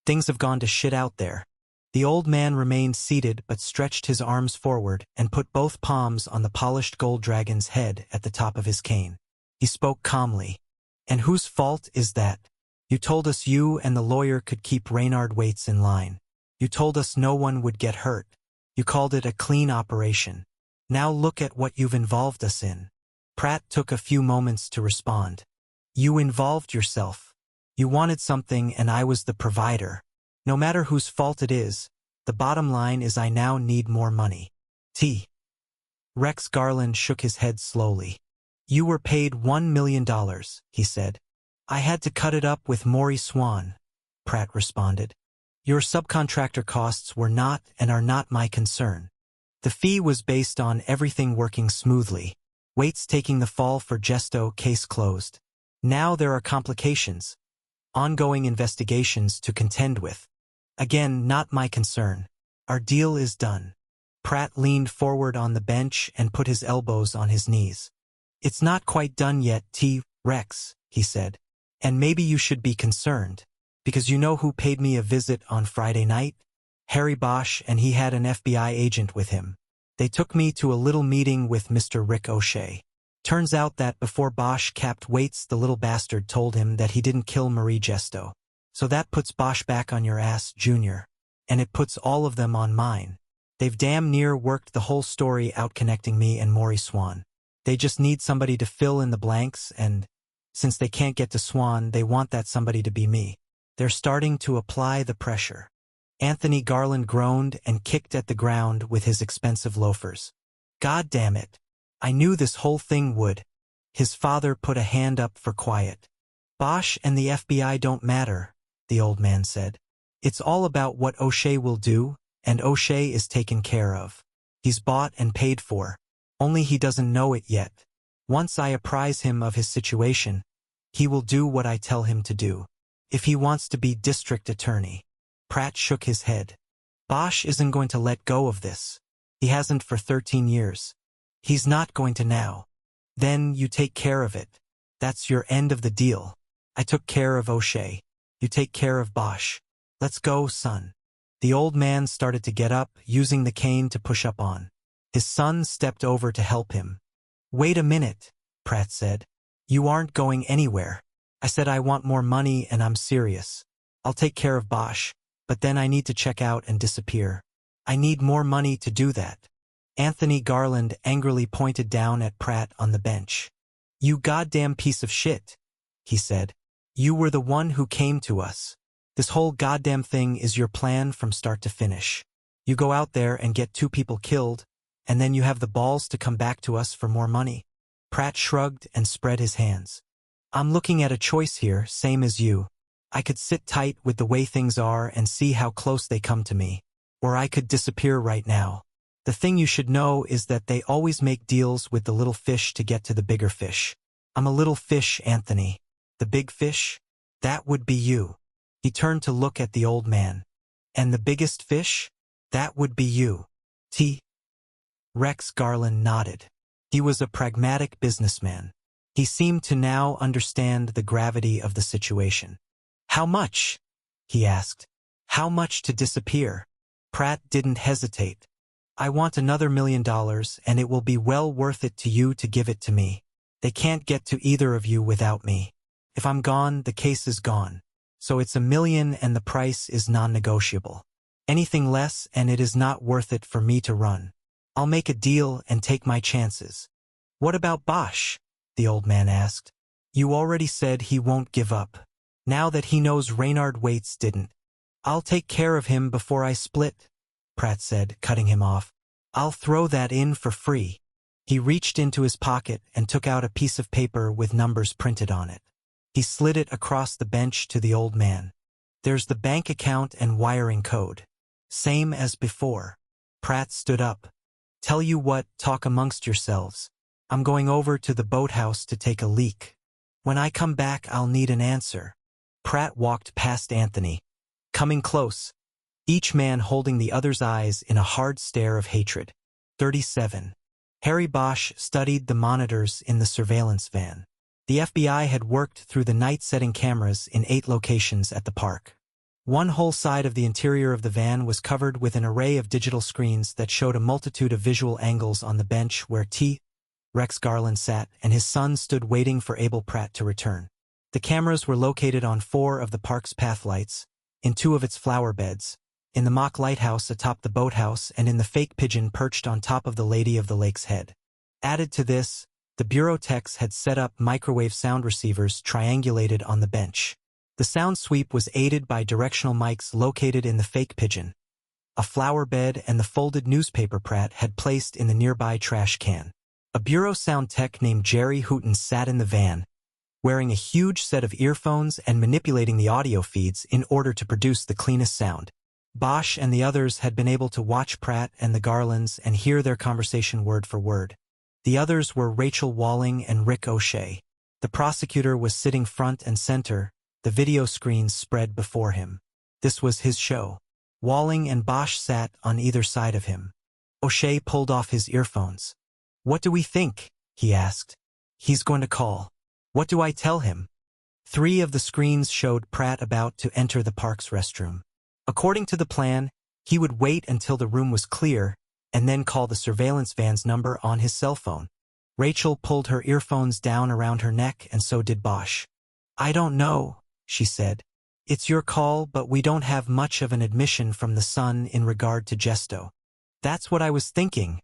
things have gone to shit out there." The old man remained seated but stretched his arms forward and put both palms on the polished gold dragon's head at the top of his cane. He spoke calmly. "And whose fault is that? You told us you and the lawyer could keep Reynard Waits in line. You told us no one would get hurt. You called it a clean operation. Now look at what you've involved us in." Pratt took a few moments to respond. "You involved yourself. You wanted something and I was the provider. No matter whose fault it is, the bottom line is I now need more money." Rex Garland shook his head slowly. "You were paid $1 million, he said. "I had to cut it up with Maury Swan," Pratt responded. "Your subcontractor costs were not and are not my concern. The fee was based on everything working smoothly. Waits taking the fall for Gesto, case closed. Now there are complications. Ongoing investigations to contend with. Again, not my concern. Our deal is done." Pratt leaned forward on the bench and put his elbows on his knees. "It's not quite done yet, Rex," he said. "And maybe you should be concerned. Because you know who paid me a visit on Friday night? Harry Bosch, and he had an FBI agent with him. They took me to a little meeting with Mr. Rick O'Shea. Turns out that before Bosch capped Waits, the little bastard told him that he didn't kill Marie Gesto. So that puts Bosch back on your ass, Junior. And it puts all of them on mine. They've damn near worked the whole story out connecting me and Maury Swan. They just need somebody to fill in the blanks, and since they can't get to Swan, they want that somebody to be me. They're starting to apply the pressure." Anthony Garland groaned and kicked at the ground with his expensive loafers. "God damn it. I knew this whole thing would." His father put a hand up for quiet. "Bosch and the FBI don't matter," the old man said. "It's all about what O'Shea will do, and O'Shea is taken care of. He's bought and paid for. Only he doesn't know it yet. Once I apprise him of his situation, he will do what I tell him to do. If he wants to be district attorney." Pratt shook his head. "Bosch isn't going to let go of this. He hasn't for 13 years. He's not going to now. Then you take care of it. That's your end of the deal. I took care of O'Shea. You take care of Bosch. Let's go, son." The old man started to get up, using the cane to push up on. His son stepped over to help him. "Wait a minute," Pratt said. "You aren't going anywhere. I said I want more money and I'm serious. I'll take care of Bosch. but then I need to check out and disappear. I need more money to do that. Anthony Garland angrily pointed down at Pratt on the bench. You goddamn piece of shit, he said. You were the one who came to us. This whole goddamn thing is your plan from start to finish. You go out there and get 2 people killed, and then you have the balls to come back to us for more money. Pratt shrugged and spread his hands. I'm looking at a choice here, same as you. I could sit tight with the way things are and see how close they come to me. Or I could disappear right now. The thing you should know is that they always make deals with the little fish to get to the bigger fish. I'm a little fish, Anthony. The big fish? That would be you. He turned to look at the old man. And the biggest fish? That would be you. T. Rex Garland nodded. He was a pragmatic businessman. He seemed to now understand the gravity of the situation. How much? He asked. How much to disappear? Pratt didn't hesitate. I want another $1 million, and it will be well worth it to you to give it to me. They can't get to either of you without me. If I'm gone, the case is gone. So it's $1 million and the price is non-negotiable. Anything less and it is not worth it for me to run. I'll make a deal and take my chances. What about Bosch? The old man asked. You already said he won't give up. Now that he knows Reynard Waits didn't. I'll take care of him before I split, Pratt said, cutting him off. I'll throw that in for free. He reached into his pocket and took out a piece of paper with numbers printed on it. He slid it across the bench to the old man. There's the bank account and wiring code. Same as before. Pratt stood up. Tell you what, talk amongst yourselves. I'm going over to the boathouse to take a leak. When I come back, I'll need an answer. Pratt walked past Anthony, coming close, each man holding the other's eyes in a hard stare of hatred. 37. Harry Bosch studied the monitors in the surveillance van. The FBI had worked through the night-setting cameras in 8 locations at the park. One whole side of the interior of the van was covered with an array of digital screens that showed a multitude of visual angles on the bench where Rex Garland sat and his son stood waiting for Abel Pratt to return. The cameras were located on 4 of the park's pathlights, in 2 of its flower beds, in the mock lighthouse atop the boathouse, and in the fake pigeon perched on top of the Lady of the Lake's head. Added to this, the bureau techs had set up microwave sound receivers triangulated on the bench. The sound sweep was aided by directional mics located in the fake pigeon, a flower bed, and the folded newspaper Pratt had placed in the nearby trash can. A bureau sound tech named Jerry Hooton sat in the van, wearing a huge set of earphones and manipulating the audio feeds in order to produce the cleanest sound. Bosch and the others had been able to watch Pratt and the Garlands and hear their conversation word for word. The others were Rachel Walling and Rick O'Shea. The prosecutor was sitting front and center, the video screens spread before him. This was his show. Walling and Bosch sat on either side of him. O'Shea pulled off his earphones. What do we think? He asked. He's going to call. What do I tell him? 3 of the screens showed Pratt about to enter the park's restroom. According to the plan, he would wait until the room was clear and then call the surveillance van's number on his cell phone. Rachel pulled her earphones down around her neck, and so did Bosch. I don't know, she said. It's your call, but we don't have much of an admission from the son in regard to Gesto. That's what I was thinking,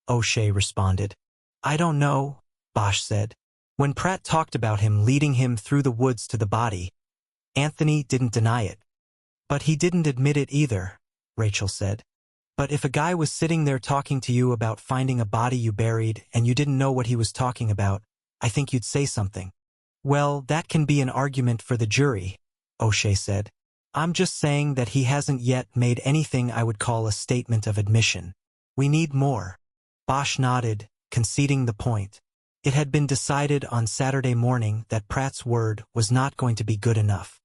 O'Shea responded. I don't know, Bosch said. When Pratt talked about him leading him through the woods to the body, Anthony didn't deny it. But he didn't admit it either, Rachel said. But if a guy was sitting there talking to you about finding a body you buried and you didn't know what he was talking about, I think you'd say something. Well, that can be an argument for the jury, O'Shea said. I'm just saying that he hasn't yet made anything I would call a statement of admission. We need more. Bosch nodded, conceding the point. It had been decided on Saturday morning that Pratt's word was not going to be good enough.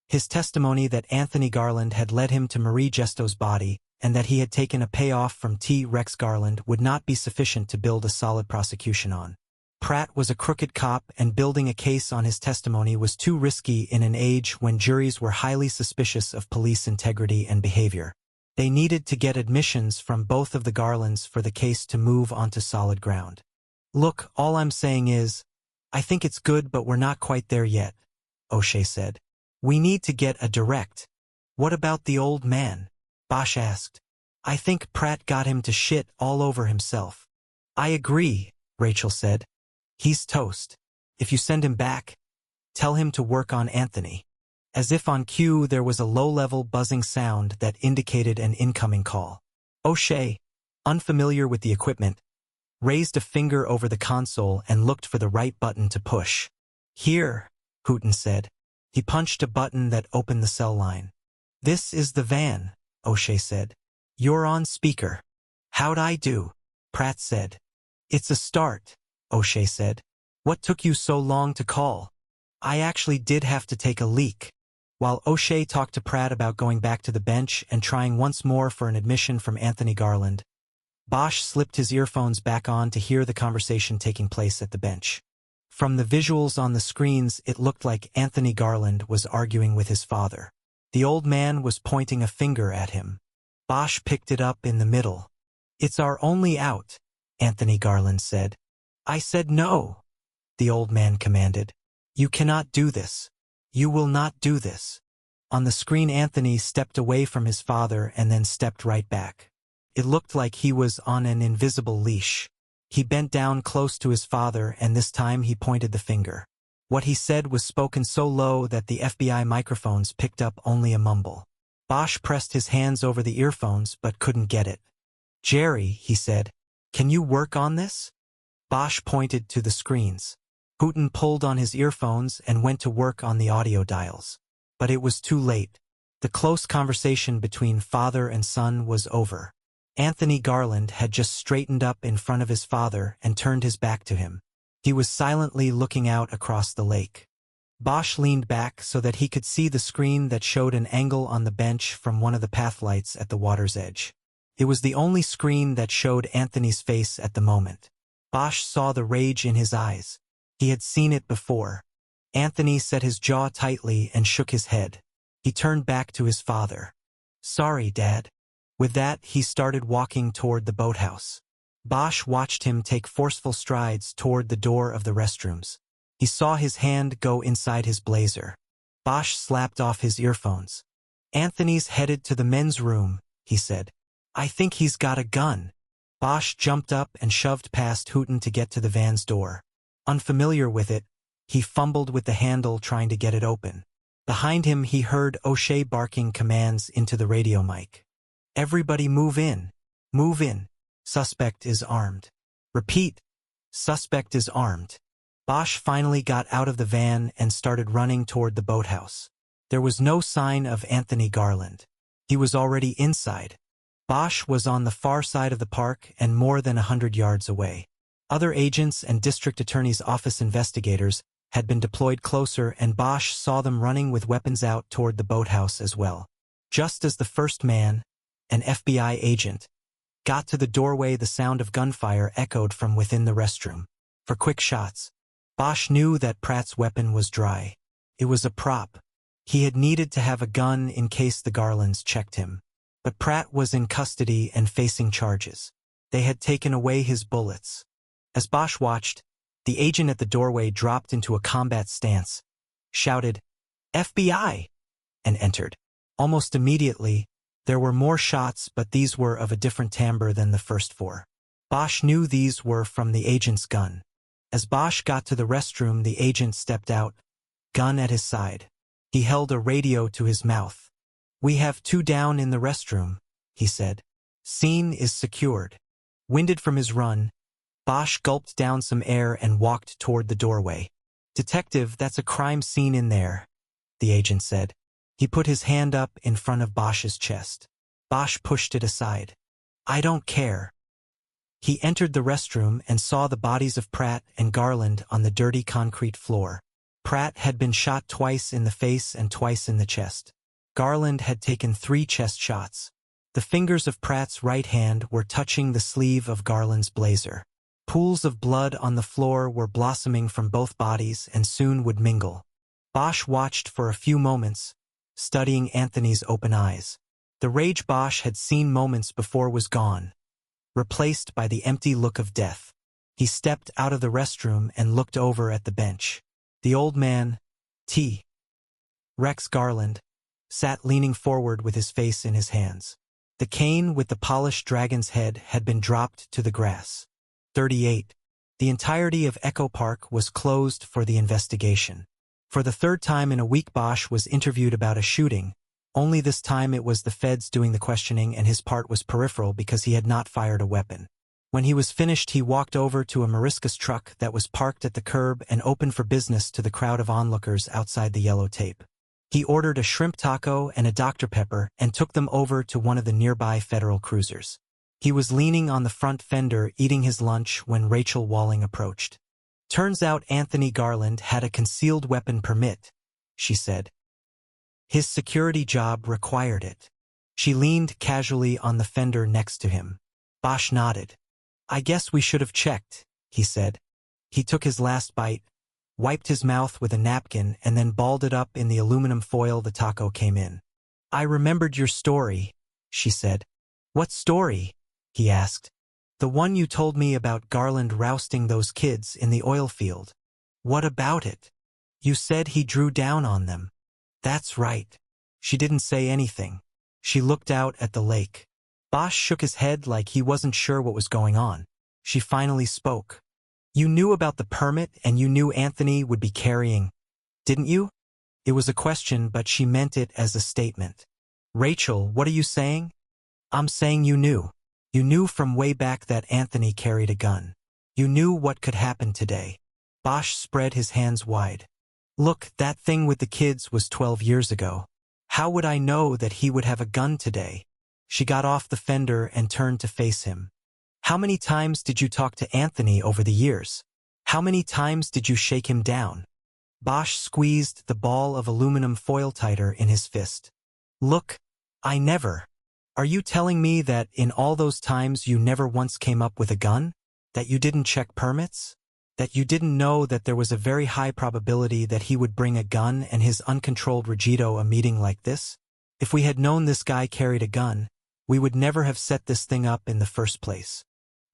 His testimony that Anthony Garland had led him to Marie Gesto's body and that he had taken a payoff from Rex Garland would not be sufficient to build a solid prosecution on. Pratt was a crooked cop, and building a case on his testimony was too risky in an age when juries were highly suspicious of police integrity and behavior. They needed to get admissions from both of the Garlands for the case to move onto solid ground. Look, all I'm saying is, I think it's good, but we're not quite there yet, O'Shea said. We need to get a direct. What about the old man? Bosch asked. I think Pratt got him to shit all over himself. I agree, Rachel said. He's toast. If you send him back, tell him to work on Anthony. As if on cue, there was a low-level buzzing sound that indicated an incoming call. O'Shea, unfamiliar with the equipment, raised a finger over the console and looked for the right button to push. Here, Hooton said. He punched a button that opened the cell line. This is the van, O'Shea said. You're on speaker. How'd I do? Pratt said. It's a start, O'Shea said. What took you so long to call? I actually did have to take a leak. While O'Shea talked to Pratt about going back to the bench and trying once more for an admission from Anthony Garland, Bosch slipped his earphones back on to hear the conversation taking place at the bench. From the visuals on the screens, it looked like Anthony Garland was arguing with his father. The old man was pointing a finger at him. Bosch picked it up in the middle. It's our only out, Anthony Garland said. I said no, the old man commanded. You cannot do this. You will not do this. On the screen, Anthony stepped away from his father and then stepped right back. It looked like he was on an invisible leash. He bent down close to his father, and this time he pointed the finger. What he said was spoken so low that the FBI microphones picked up only a mumble. Bosch pressed his hands over the earphones but couldn't get it. Jerry, he said, can you work on this? Bosch pointed to the screens. Hooton pulled on his earphones and went to work on the audio dials. But it was too late. The close conversation between father and son was over. Anthony Garland had just straightened up in front of his father and turned his back to him. He was silently looking out across the lake. Bosch leaned back so that he could see the screen that showed an angle on the bench from one of the path lights at the water's edge. It was the only screen that showed Anthony's face at the moment. Bosch saw the rage in his eyes. He had seen it before. Anthony set his jaw tightly and shook his head. He turned back to his father. Sorry, Dad. With that, he started walking toward the boathouse. Bosch watched him take forceful strides toward the door of the restrooms. He saw his hand go inside his blazer. Bosch slapped off his earphones. Anthony's headed to the men's room, he said. I think he's got a gun. Bosch jumped up and shoved past Hooton to get to the van's door. Unfamiliar with it, he fumbled with the handle trying to get it open. Behind him, he heard O'Shea barking commands into the radio mic. Everybody move in. Move in. Suspect is armed. Repeat. Suspect is armed. Bosch finally got out of the van and started running toward the boathouse. There was no sign of Anthony Garland. He was already inside. Bosch was on the far side of the park and more than 100 yards away. Other agents and district attorney's office investigators had been deployed closer, and Bosch saw them running with weapons out toward the boathouse as well. Just as the first man, an FBI agent, got to the doorway, the sound of gunfire echoed from within the restroom. For quick shots, Bosch knew that Pratt's weapon was dry. It was a prop. He had needed to have a gun in case the Garlands checked him. But Pratt was in custody and facing charges. They had taken away his bullets. As Bosch watched, the agent at the doorway dropped into a combat stance, shouted, FBI, and entered. Almost immediately, there were more shots, but these were of a different timbre than the first four. Bosch knew these were from the agent's gun. As Bosch got to the restroom, the agent stepped out, gun at his side. He held a radio to his mouth. We have 2 down in the restroom, he said. Scene is secured. Winded from his run, Bosch gulped down some air and walked toward the doorway. Detective, that's a crime scene in there, the agent said. He put his hand up in front of Bosch's chest. Bosch pushed it aside. I don't care. He entered the restroom and saw the bodies of Pratt and Garland on the dirty concrete floor. Pratt had been shot twice in the face and twice in the chest. Garland had taken 3 chest shots. The fingers of Pratt's right hand were touching the sleeve of Garland's blazer. Pools of blood on the floor were blossoming from both bodies and soon would mingle. Bosch watched for a few moments, studying Anthony's open eyes. The rage Bosch had seen moments before was gone, replaced by the empty look of death. He stepped out of the restroom and looked over at the bench. The old man, T. Rex Garland, sat leaning forward with his face in his hands. The cane with the polished dragon's head had been dropped to the grass. 38. The entirety of Echo Park was closed for the investigation. For the third time in a week, Bosch was interviewed about a shooting. Only this time it was the feds doing the questioning, and his part was peripheral because he had not fired a weapon. When he was finished, he walked over to a Mariscus truck that was parked at the curb and opened for business to the crowd of onlookers outside the yellow tape. He ordered a shrimp taco and a Dr. Pepper and took them over to one of the nearby federal cruisers. He was leaning on the front fender eating his lunch when Rachel Walling approached. "Turns out Anthony Garland had a concealed weapon permit," she said. "His security job required it." She leaned casually on the fender next to him. Bosch nodded. "I guess we should have checked," he said. He took his last bite, wiped his mouth with a napkin, and then balled it up in the aluminum foil the taco came in. "I remembered your story," she said. "What story?" he asked. "The one you told me about Garland rousting those kids in the oil field." "What about it?" "You said he drew down on them." "That's right." She didn't say anything. She looked out at the lake. Bosch shook his head like he wasn't sure what was going on. She finally spoke. "You knew about the permit and you knew Anthony would be carrying, didn't you?" It was a question, but she meant it as a statement. "Rachel, what are you saying?" "I'm saying you knew. You knew from way back that Anthony carried a gun. You knew what could happen today." Bosch spread his hands wide. "Look, that thing with the kids was 12 years ago. How would I know that he would have a gun today?" She got off the fender and turned to face him. "How many times did you talk to Anthony over the years? How many times did you shake him down?" Bosch squeezed the ball of aluminum foil tighter in his fist. "Look, I never. Are you telling me that in all those times you never once came up with a gun? That you didn't check permits? That you didn't know that there was a very high probability that he would bring a gun and his uncontrolled Regito a meeting like this? If we had known this guy carried a gun, we would never have set this thing up in the first place."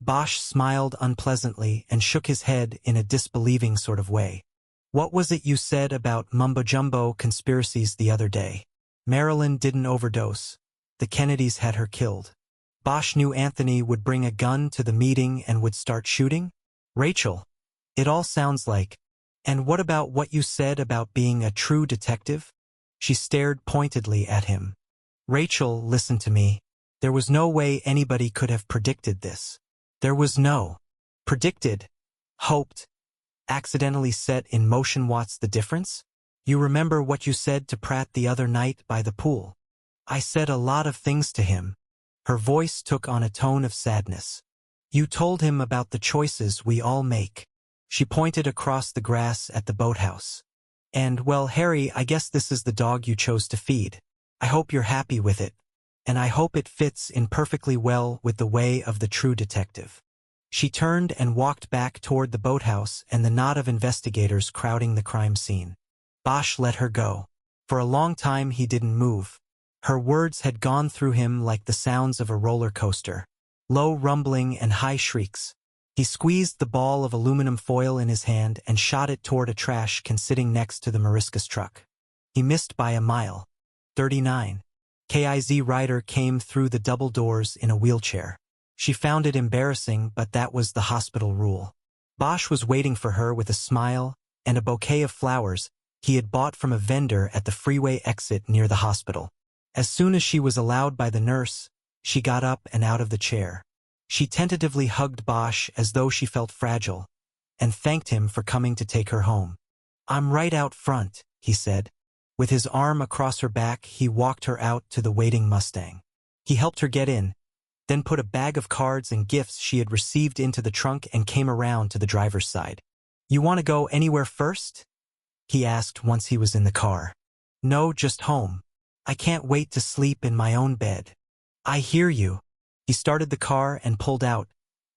Bosch smiled unpleasantly and shook his head in a disbelieving sort of way. "What was it you said about mumbo-jumbo conspiracies the other day? Marilyn didn't overdose. The Kennedys had her killed. Bosch knew Anthony would bring a gun to the meeting and would start shooting? Rachel, it all sounds like. And what about what you said about being a true detective?" She stared pointedly at him. "Rachel, listen to me. There was no way anybody could have predicted this. There was no predicted, hoped, accidentally set in motion. What's the difference? You remember what you said to Pratt the other night by the pool?" "I said a lot of things to him." Her voice took on a tone of sadness. "You told him about the choices we all make." She pointed across the grass at the boathouse. "And, well, Harry, I guess this is the dog you chose to feed. I hope you're happy with it. And I hope it fits in perfectly well with the way of the true detective." She turned and walked back toward the boathouse and the knot of investigators crowding the crime scene. Bosch let her go. For a long time he didn't move. Her words had gone through him like the sounds of a roller coaster. Low rumbling and high shrieks. He squeezed the ball of aluminum foil in his hand and shot it toward a trash can sitting next to the Mariscus truck. He missed by a mile. 39. KIZ Ryder came through the double doors in a wheelchair. She found it embarrassing, but that was the hospital rule. Bosch was waiting for her with a smile and a bouquet of flowers he had bought from a vendor at the freeway exit near the hospital. As soon as she was allowed by the nurse, she got up and out of the chair. She tentatively hugged Bosch as though she felt fragile, and thanked him for coming to take her home. "I'm right out front," he said. With his arm across her back, he walked her out to the waiting Mustang. He helped her get in, then put a bag of cards and gifts she had received into the trunk and came around to the driver's side. "You want to go anywhere first?" he asked once he was in the car. "No, just home. I can't wait to sleep in my own bed." "I hear you." He started the car and pulled out,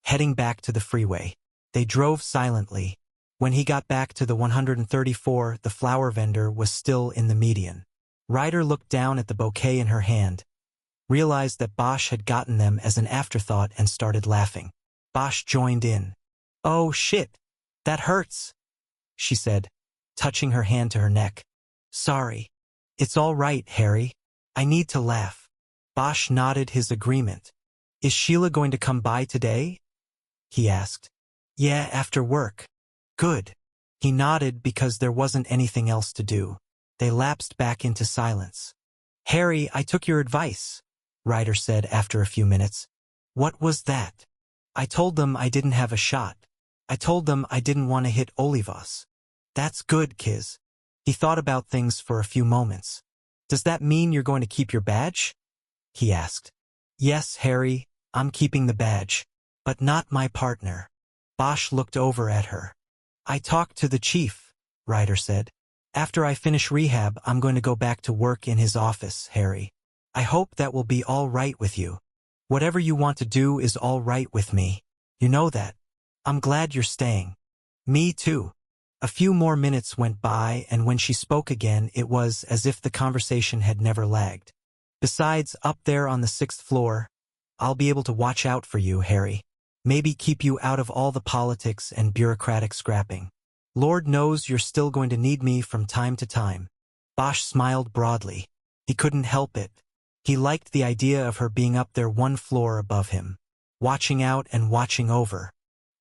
heading back to the freeway. They drove silently. When he got back to the 134, the flower vendor was still in the median. Ryder looked down at the bouquet in her hand, realized that Bosch had gotten them as an afterthought, and started laughing. Bosch joined in. "Oh, shit. That hurts," she said, touching her hand to her neck. "Sorry." It's all right, Harry. I need to laugh. Bosch nodded his agreement. Is Sheila going to come by today? He asked. Yeah, after work. Good. He nodded because there wasn't anything else to do. They lapsed back into silence. Harry, I took your advice, Ryder said after a few minutes. What was that? I told them I didn't have a shot. I told them I didn't want to hit Olivas. That's good, Kiz. He thought about things for a few moments. Does that mean you're going to keep your badge? He asked. Yes, Harry, I'm keeping the badge. But not my partner. Bosch looked over at her. I talked to the chief, Ryder said. After I finish rehab, I'm going to go back to work in his office, Harry. I hope that will be all right with you. Whatever you want to do is all right with me. You know that. I'm glad you're staying. Me too. A few more minutes went by, and when she spoke again, it was as if the conversation had never lagged. Besides, up there on the 6th floor, I'll be able to watch out for you, Harry. Maybe keep you out of all the politics and bureaucratic scrapping. Lord knows you're still going to need me from time to time. Bosch smiled broadly. He couldn't help it. He liked the idea of her being up there one floor above him, watching out and watching over.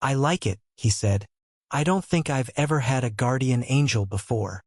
I like it, he said. I don't think I've ever had a guardian angel before.